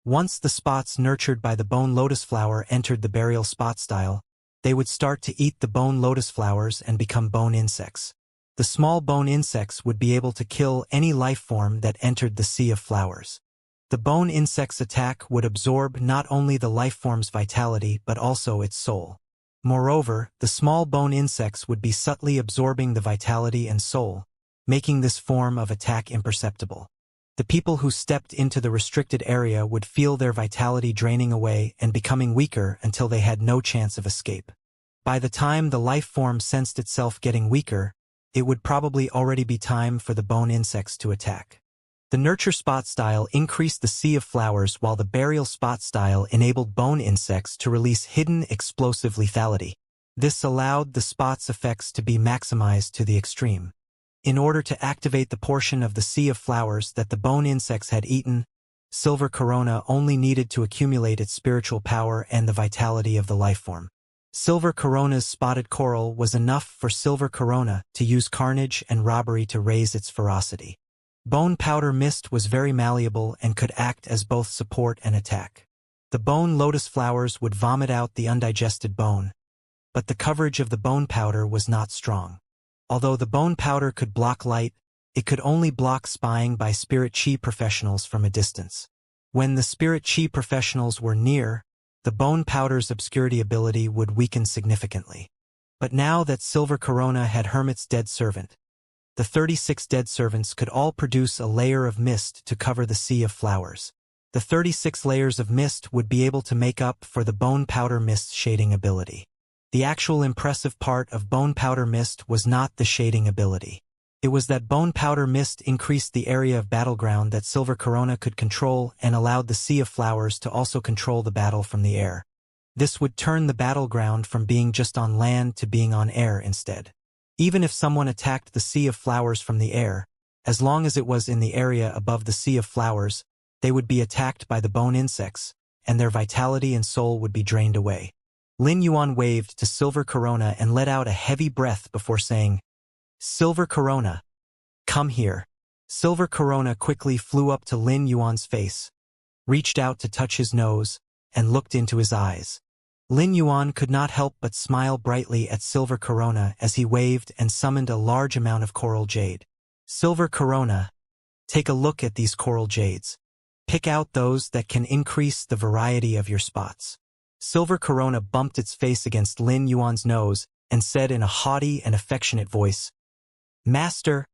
Once the spots nurtured by the bone lotus flower entered the Burial Spot Style, they would start to eat the bone lotus flowers and become bone insects. The small bone insects would be able to kill any life form that entered the Sea of Flowers. The bone insect's attack would absorb not only the life form's vitality but also its soul. Moreover, the small bone insects would be subtly absorbing the vitality and soul, making this form of attack imperceptible. The people who stepped into the restricted area would feel their vitality draining away and becoming weaker until they had no chance of escape. By the time the life form sensed itself getting weaker, it would probably already be time for the bone insects to attack. The Nurture Spot Style increased the Sea of Flowers while the Burial Spot Style enabled bone insects to release hidden explosive lethality. This allowed the spot's effects to be maximized to the extreme. In order to activate the portion of the Sea of Flowers that the bone insects had eaten, Silver Corona only needed to accumulate its spiritual power and the vitality of the lifeform. Silver Corona's spotted coral was enough for Silver Corona to use carnage and robbery to raise its ferocity. Bone powder mist was very malleable and could act as both support and attack. The bone lotus flowers would vomit out the undigested bone, but the coverage of the bone powder was not strong. Although the bone powder could block light, it could only block spying by spirit chi professionals from a distance. When the spirit chi professionals were near, the bone powder's obscurity ability would weaken significantly. But now that Silver Corona had Hermit's Dead Servant, the 36 dead servants could all produce a layer of mist to cover the Sea of Flowers. The 36 layers of mist would be able to make up for the bone powder mist shading ability. The actual impressive part of bone powder mist was not the shading ability. It was that bone powder mist increased the area of battleground that Silver Corona could control and allowed the Sea of Flowers to also control the battle from the air. This would turn the battleground from being just on land to being on air instead. Even if someone attacked the Sea of Flowers from the air, as long as it was in the area above the Sea of Flowers, they would be attacked by the bone insects, and their vitality and soul would be drained away. Lin Yuan waved to Silver Corona and let out a heavy breath before saying, "Silver Corona, come here." Silver Corona quickly flew up to Lin Yuan's face, reached out to touch his nose, and looked into his eyes. Lin Yuan could not help but smile brightly at Silver Corona as he waved and summoned a large amount of coral jade. "Silver Corona, take a look at these coral jades. Pick out those that can increase the variety of your spots." Silver Corona bumped its face against Lin Yuan's nose and said in a haughty and affectionate voice, "Master,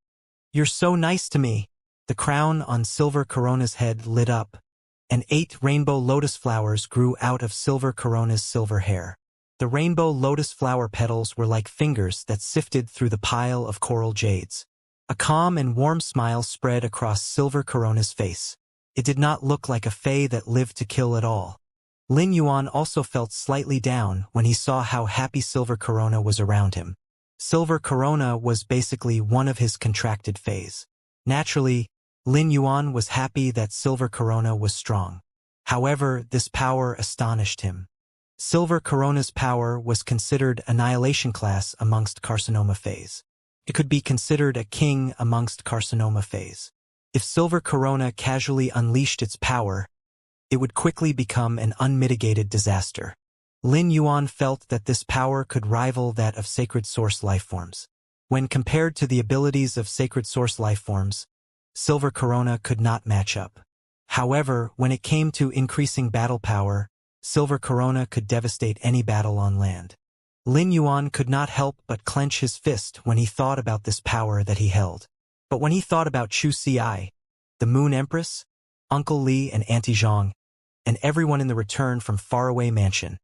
you're so nice to me." The crown on Silver Corona's head lit up, and 8 rainbow lotus flowers grew out of Silver Corona's silver hair. The rainbow lotus flower petals were like fingers that sifted through the pile of coral jades. A calm and warm smile spread across Silver Corona's face. It did not look like a fae that lived to kill at all. Lin Yuan also felt slightly down when he saw how happy Silver Corona was around him. Silver Corona was basically one of his contracted fays. Naturally, Lin Yuan was happy that Silver Corona was strong. However, this power astonished him. Silver Corona's power was considered annihilation class amongst carcinoma fays. It could be considered a king amongst carcinoma fays. If Silver Corona casually unleashed its power, it would quickly become an unmitigated disaster. Lin Yuan felt that this power could rival that of Sacred Source lifeforms. When compared to the abilities of Sacred Source lifeforms, Silver Corona could not match up. However, when it came to increasing battle power, Silver Corona could devastate any battle on land. Lin Yuan could not help but clench his fist when he thought about this power that he held. But when he thought about Chu Ci, the Moon Empress, Uncle Li and Auntie Zhang, and everyone in the return from faraway mansion,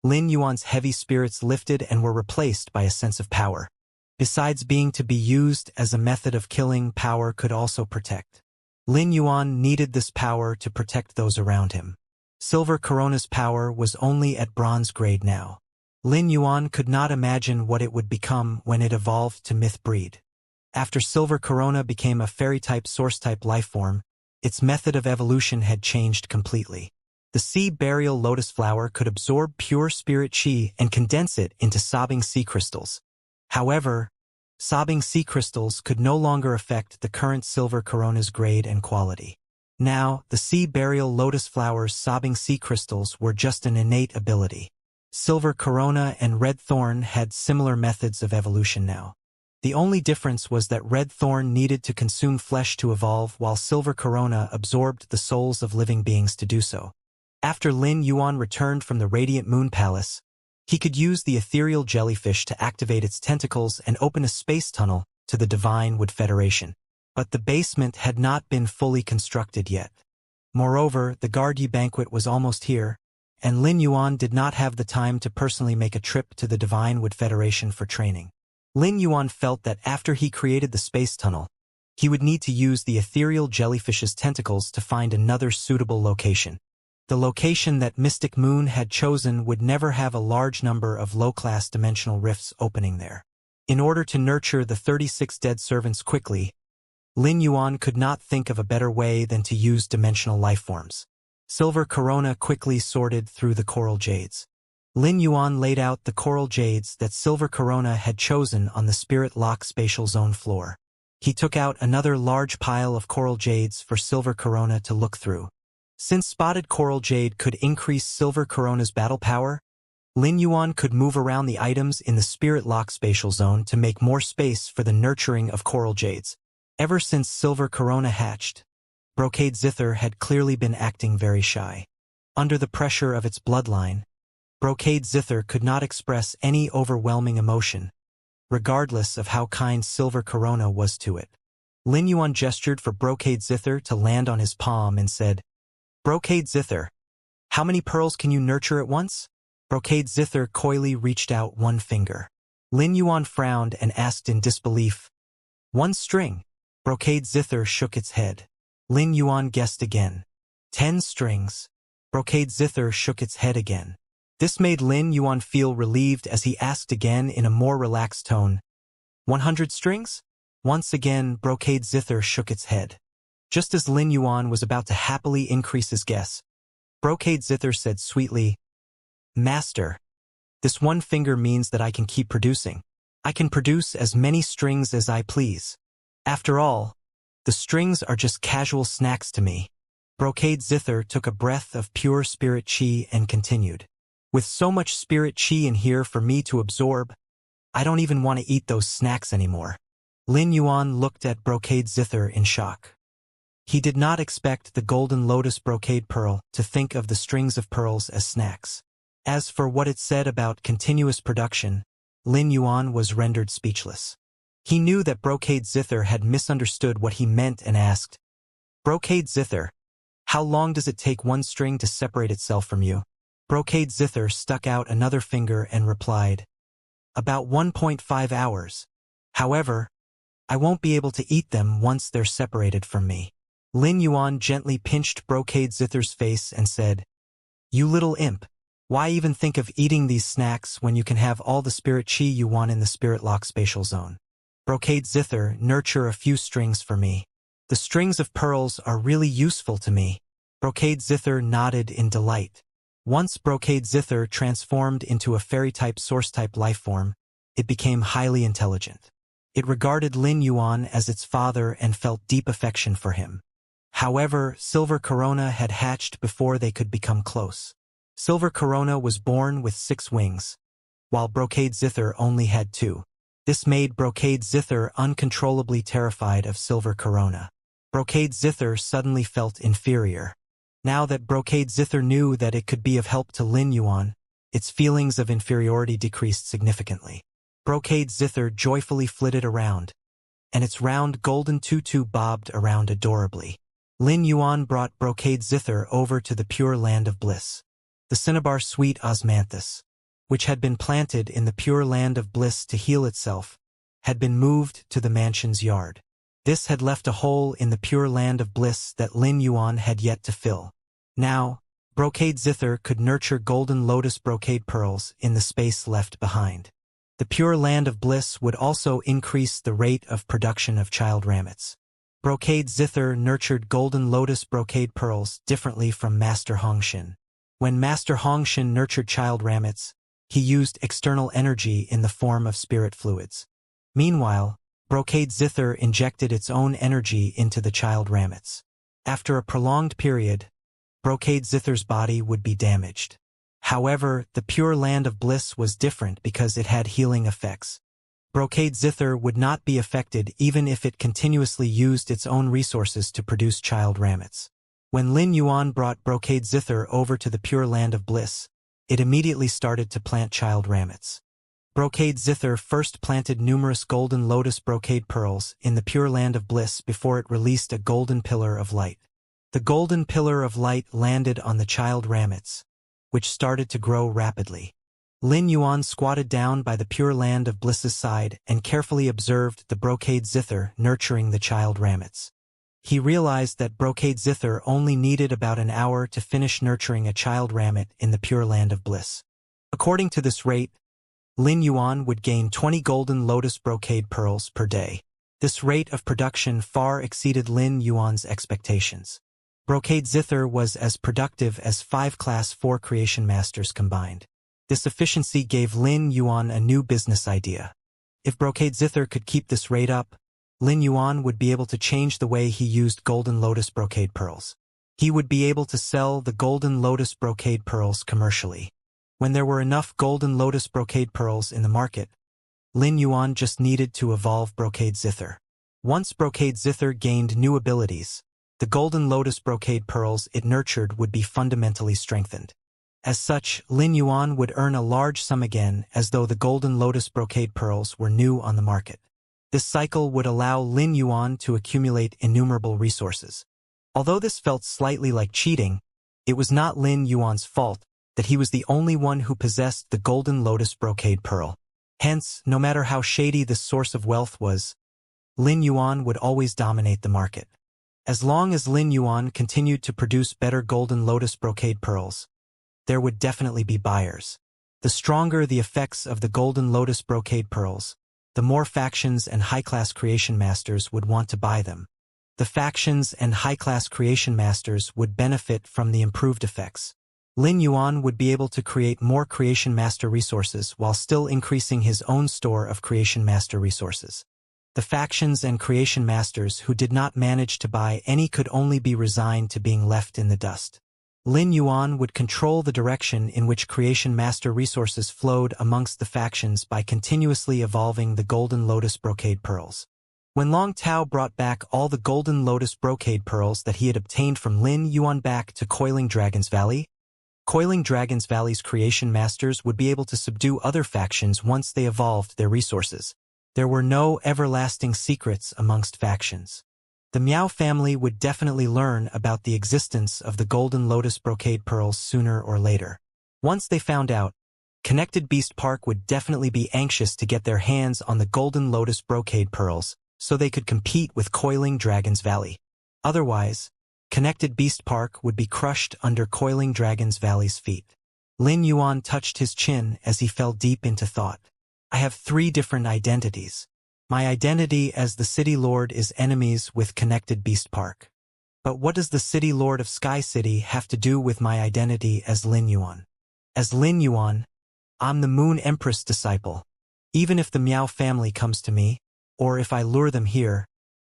Lin Yuan's heavy spirits lifted and were replaced by a sense of power. Besides being to be used as a method of killing, power could also protect. Lin Yuan needed this power to protect those around him. Silver Corona's power was only at bronze grade now. Lin Yuan could not imagine what it would become when it evolved to myth breed. After Silver Corona became a fairy-type source-type lifeform, its method of evolution had changed completely. The sea burial lotus flower could absorb pure spirit chi and condense it into sobbing sea crystals. However, sobbing sea crystals could no longer affect the current Silver Corona's grade and quality. Now, the sea burial lotus flower's sobbing sea crystals were just an innate ability. Silver Corona and Red Thorn had similar methods of evolution now. The only difference was that Red Thorn needed to consume flesh to evolve, while Silver Corona absorbed the souls of living beings to do so. After Lin Yuan returned from the Radiant Moon Palace, he could use the ethereal jellyfish to activate its tentacles and open a space tunnel to the Divine Wood Federation. But the basement had not been fully constructed yet. Moreover, the Gargi banquet was almost here, and Lin Yuan did not have the time to personally make a trip to the Divine Wood Federation for training. Lin Yuan felt that after he created the space tunnel, he would need to use the ethereal jellyfish's tentacles to find another suitable location. The location that Mystic Moon had chosen would never have a large number of low-class dimensional rifts opening there. In order to nurture the 36 dead servants quickly, Lin Yuan could not think of a better way than to use dimensional lifeforms. Silver Corona quickly sorted through the coral jades. Lin Yuan laid out the coral jades that Silver Corona had chosen on the Spirit Lock spatial zone floor. He took out another large pile of coral jades for Silver Corona to look through. Since spotted coral jade could increase Silver Corona's battle power, Lin Yuan could move around the items in the Spirit Lock spatial zone to make more space for the nurturing of coral jades. Ever since Silver Corona hatched, Brocade Zither had clearly been acting very shy. Under the pressure of its bloodline, Brocade Zither could not express any overwhelming emotion, regardless of how kind Silver Corona was to it. Lin Yuan gestured for Brocade Zither to land on his palm and said, "Brocade Zither, how many pearls can you nurture at once?" Brocade Zither coyly reached out one finger. Lin Yuan frowned and asked in disbelief, "1 string?" Brocade Zither shook its head. Lin Yuan guessed again. 10 strings. Brocade Zither shook its head again. This made Lin Yuan feel relieved as he asked again in a more relaxed tone, 100 strings? Once again, Brocade Zither shook its head. Just as Lin Yuan was about to happily increase his guess, Brocade Zither said sweetly, "Master, this 1 finger means that I can keep producing. I can produce as many strings as I please. After all, the strings are just casual snacks to me." Brocade Zither took a breath of pure spirit chi and continued, "With so much spirit chi in here for me to absorb, I don't even want to eat those snacks anymore." Lin Yuan looked at Brocade Zither in shock. He did not expect the Golden Lotus Brocade Pearl to think of the strings of pearls as snacks. As for what it said about continuous production, Lin Yuan was rendered speechless. He knew that Brocade Zither had misunderstood what he meant and asked, "Brocade Zither, How long does it take one string to separate itself from you? Brocade Zither stuck out another finger and replied, about 1.5 hours. However, I won't be able to eat them once they're separated from me. Lin Yuan gently pinched Brocade Zither's face and said, you little imp. Why even think of eating these snacks when you can have all the spirit chi you want in the spirit lock spatial zone? Brocade Zither, nurture a few strings for me. The strings of pearls are really useful to me. Brocade Zither nodded in delight. Once Brocade Zither transformed into a fairy-type source-type lifeform, it became highly intelligent. It regarded Lin Yuan as its father and felt deep affection for him. However, Silver Corona had hatched before they could become close. Silver Corona was born with 6 wings, while Brocade Zither only had 2. This made Brocade Zither uncontrollably terrified of Silver Corona. Brocade Zither suddenly felt inferior. Now that Brocade Zither knew that it could be of help to Lin Yuan, its feelings of inferiority decreased significantly. Brocade Zither joyfully flitted around, and its round golden tutu bobbed around adorably. Lin Yuan brought Brocade Zither over to the Pure Land of Bliss. The cinnabar sweet osmanthus, which had been planted in the Pure Land of Bliss to heal itself, had been moved to the mansion's yard. This had left a hole in the Pure Land of Bliss that Lin Yuan had yet to fill. Now, Brocade Zither could nurture golden lotus brocade pearls in the space left behind. The Pure Land of Bliss would also increase the rate of production of child ramets. Brocade Zither nurtured golden lotus brocade pearls differently from Master Hongshin. When Master Hongshin nurtured child ramets, he used external energy in the form of spirit fluids. Meanwhile, Brocade Zither injected its own energy into the child ramets. After a prolonged period, Brocade Zither's body would be damaged. However, the Pure Land of Bliss was different because it had healing effects. Brocade Zither would not be affected even if it continuously used its own resources to produce child ramets. When Lin Yuan brought Brocade Zither over to the Pure Land of Bliss, it immediately started to plant child ramets. Brocade Zither first planted numerous golden lotus brocade pearls in the Pure Land of Bliss before it released a golden pillar of light. The golden pillar of light landed on the child ramets, which started to grow rapidly. Lin Yuan squatted down by the Pure Land of Bliss's side and carefully observed the Brocade Zither nurturing the child ramets. He realized that Brocade Zither only needed about an hour to finish nurturing a child ramet in the Pure Land of Bliss. According to this rate, Lin Yuan would gain 20 golden lotus brocade pearls per day. This rate of production far exceeded Lin Yuan's expectations. Brocade Zither was as productive as 5 Class 4 Creation Masters combined. This efficiency gave Lin Yuan a new business idea. If Brocade Zither could keep this rate up, Lin Yuan would be able to change the way he used golden lotus brocade pearls. He would be able to sell the golden lotus brocade pearls commercially. When there were enough golden lotus brocade pearls in the market, Lin Yuan just needed to evolve Brocade Zither. Once Brocade Zither gained new abilities, the golden lotus brocade pearls it nurtured would be fundamentally strengthened. As such, Lin Yuan would earn a large sum again as though the golden lotus brocade pearls were new on the market. This cycle would allow Lin Yuan to accumulate innumerable resources. Although this felt slightly like cheating, it was not Lin Yuan's fault that he was the only one who possessed the golden lotus brocade pearl. Hence, no matter how shady this source of wealth was, Lin Yuan would always dominate the market. As long as Lin Yuan continued to produce better golden lotus brocade pearls, there would definitely be buyers. The stronger the effects of the golden lotus brocade pearls, the more factions and high-class creation masters would want to buy them. The factions and high-class creation masters would benefit from the improved effects. Lin Yuan would be able to create more creation master resources while still increasing his own store of creation master resources. The factions and creation masters who did not manage to buy any could only be resigned to being left in the dust. Lin Yuan would control the direction in which creation master resources flowed amongst the factions by continuously evolving the golden lotus brocade pearls. When Long Tao brought back all the golden lotus brocade pearls that he had obtained from Lin Yuan back to Coiling Dragon's Valley, Coiling Dragon's Valley's creation masters would be able to subdue other factions once they evolved their resources. There were no everlasting secrets amongst factions. The Miao family would definitely learn about the existence of the golden lotus brocade pearls sooner or later. Once they found out, Connected Beast Park would definitely be anxious to get their hands on the golden lotus brocade pearls so they could compete with Coiling Dragon's Valley. Otherwise, Connected Beast Park would be crushed under Coiling Dragon's Valley's feet. Lin Yuan touched his chin as he fell deep into thought. I have 3 different identities. My identity as the City Lord is enemies with Connected Beast Park. But what does the City Lord of Sky City have to do with my identity as Lin Yuan? As Lin Yuan, I'm the Moon Empress disciple. Even if the Miao family comes to me, or if I lure them here,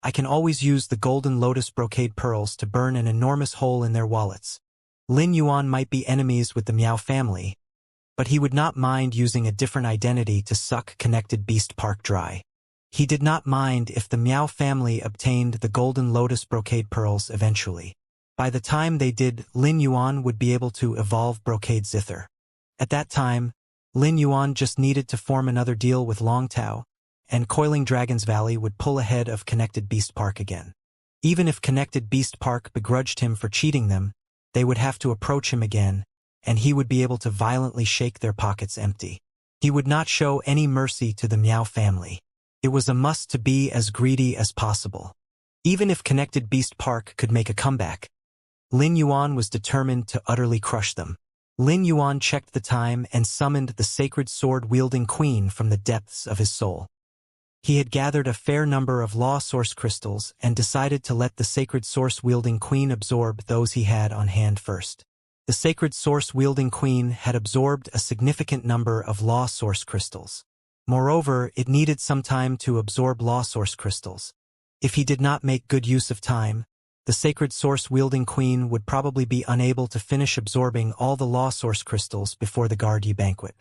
I can always use the golden lotus brocade pearls to burn an enormous hole in their wallets. Lin Yuan might be enemies with the Miao family, but he would not mind using a different identity to suck Connected Beast Park dry. He did not mind if the Miao family obtained the golden lotus brocade pearls eventually. By the time they did, Lin Yuan would be able to evolve brocade zither. At that time, Lin Yuan just needed to form another deal with Long Tao, and Coiling Dragon's Valley would pull ahead of Connected Beast Park again. Even if Connected Beast Park begrudged him for cheating them, they would have to approach him again, and he would be able to violently shake their pockets empty. He would not show any mercy to the Miao family. It was a must to be as greedy as possible. Even if Connected Beast Park could make a comeback, Lin Yuan was determined to utterly crush them. Lin Yuan checked the time and summoned the sacred sword-wielding queen from the depths of his soul. He had gathered a fair number of law source crystals and decided to let the sacred source-wielding queen absorb those he had on hand first. The sacred source-wielding queen had absorbed a significant number of law source crystals. Moreover, it needed some time to absorb law source crystals. If he did not make good use of time, the sacred source-wielding queen would probably be unable to finish absorbing all the law source crystals before the Guardian banquet.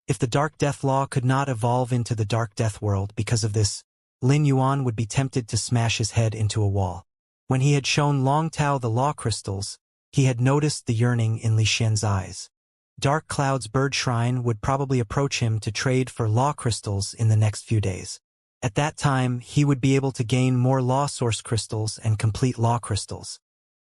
If the Dark Death Law could not evolve into the Dark Death world because of this, Lin Yuan would be tempted to smash his head into a wall. When he had shown Long Tao the law crystals, he had noticed the yearning in Li Xian's eyes. Dark Cloud's bird shrine would probably approach him to trade for law crystals in the next few days. At that time, he would be able to gain more law source crystals and complete law crystals.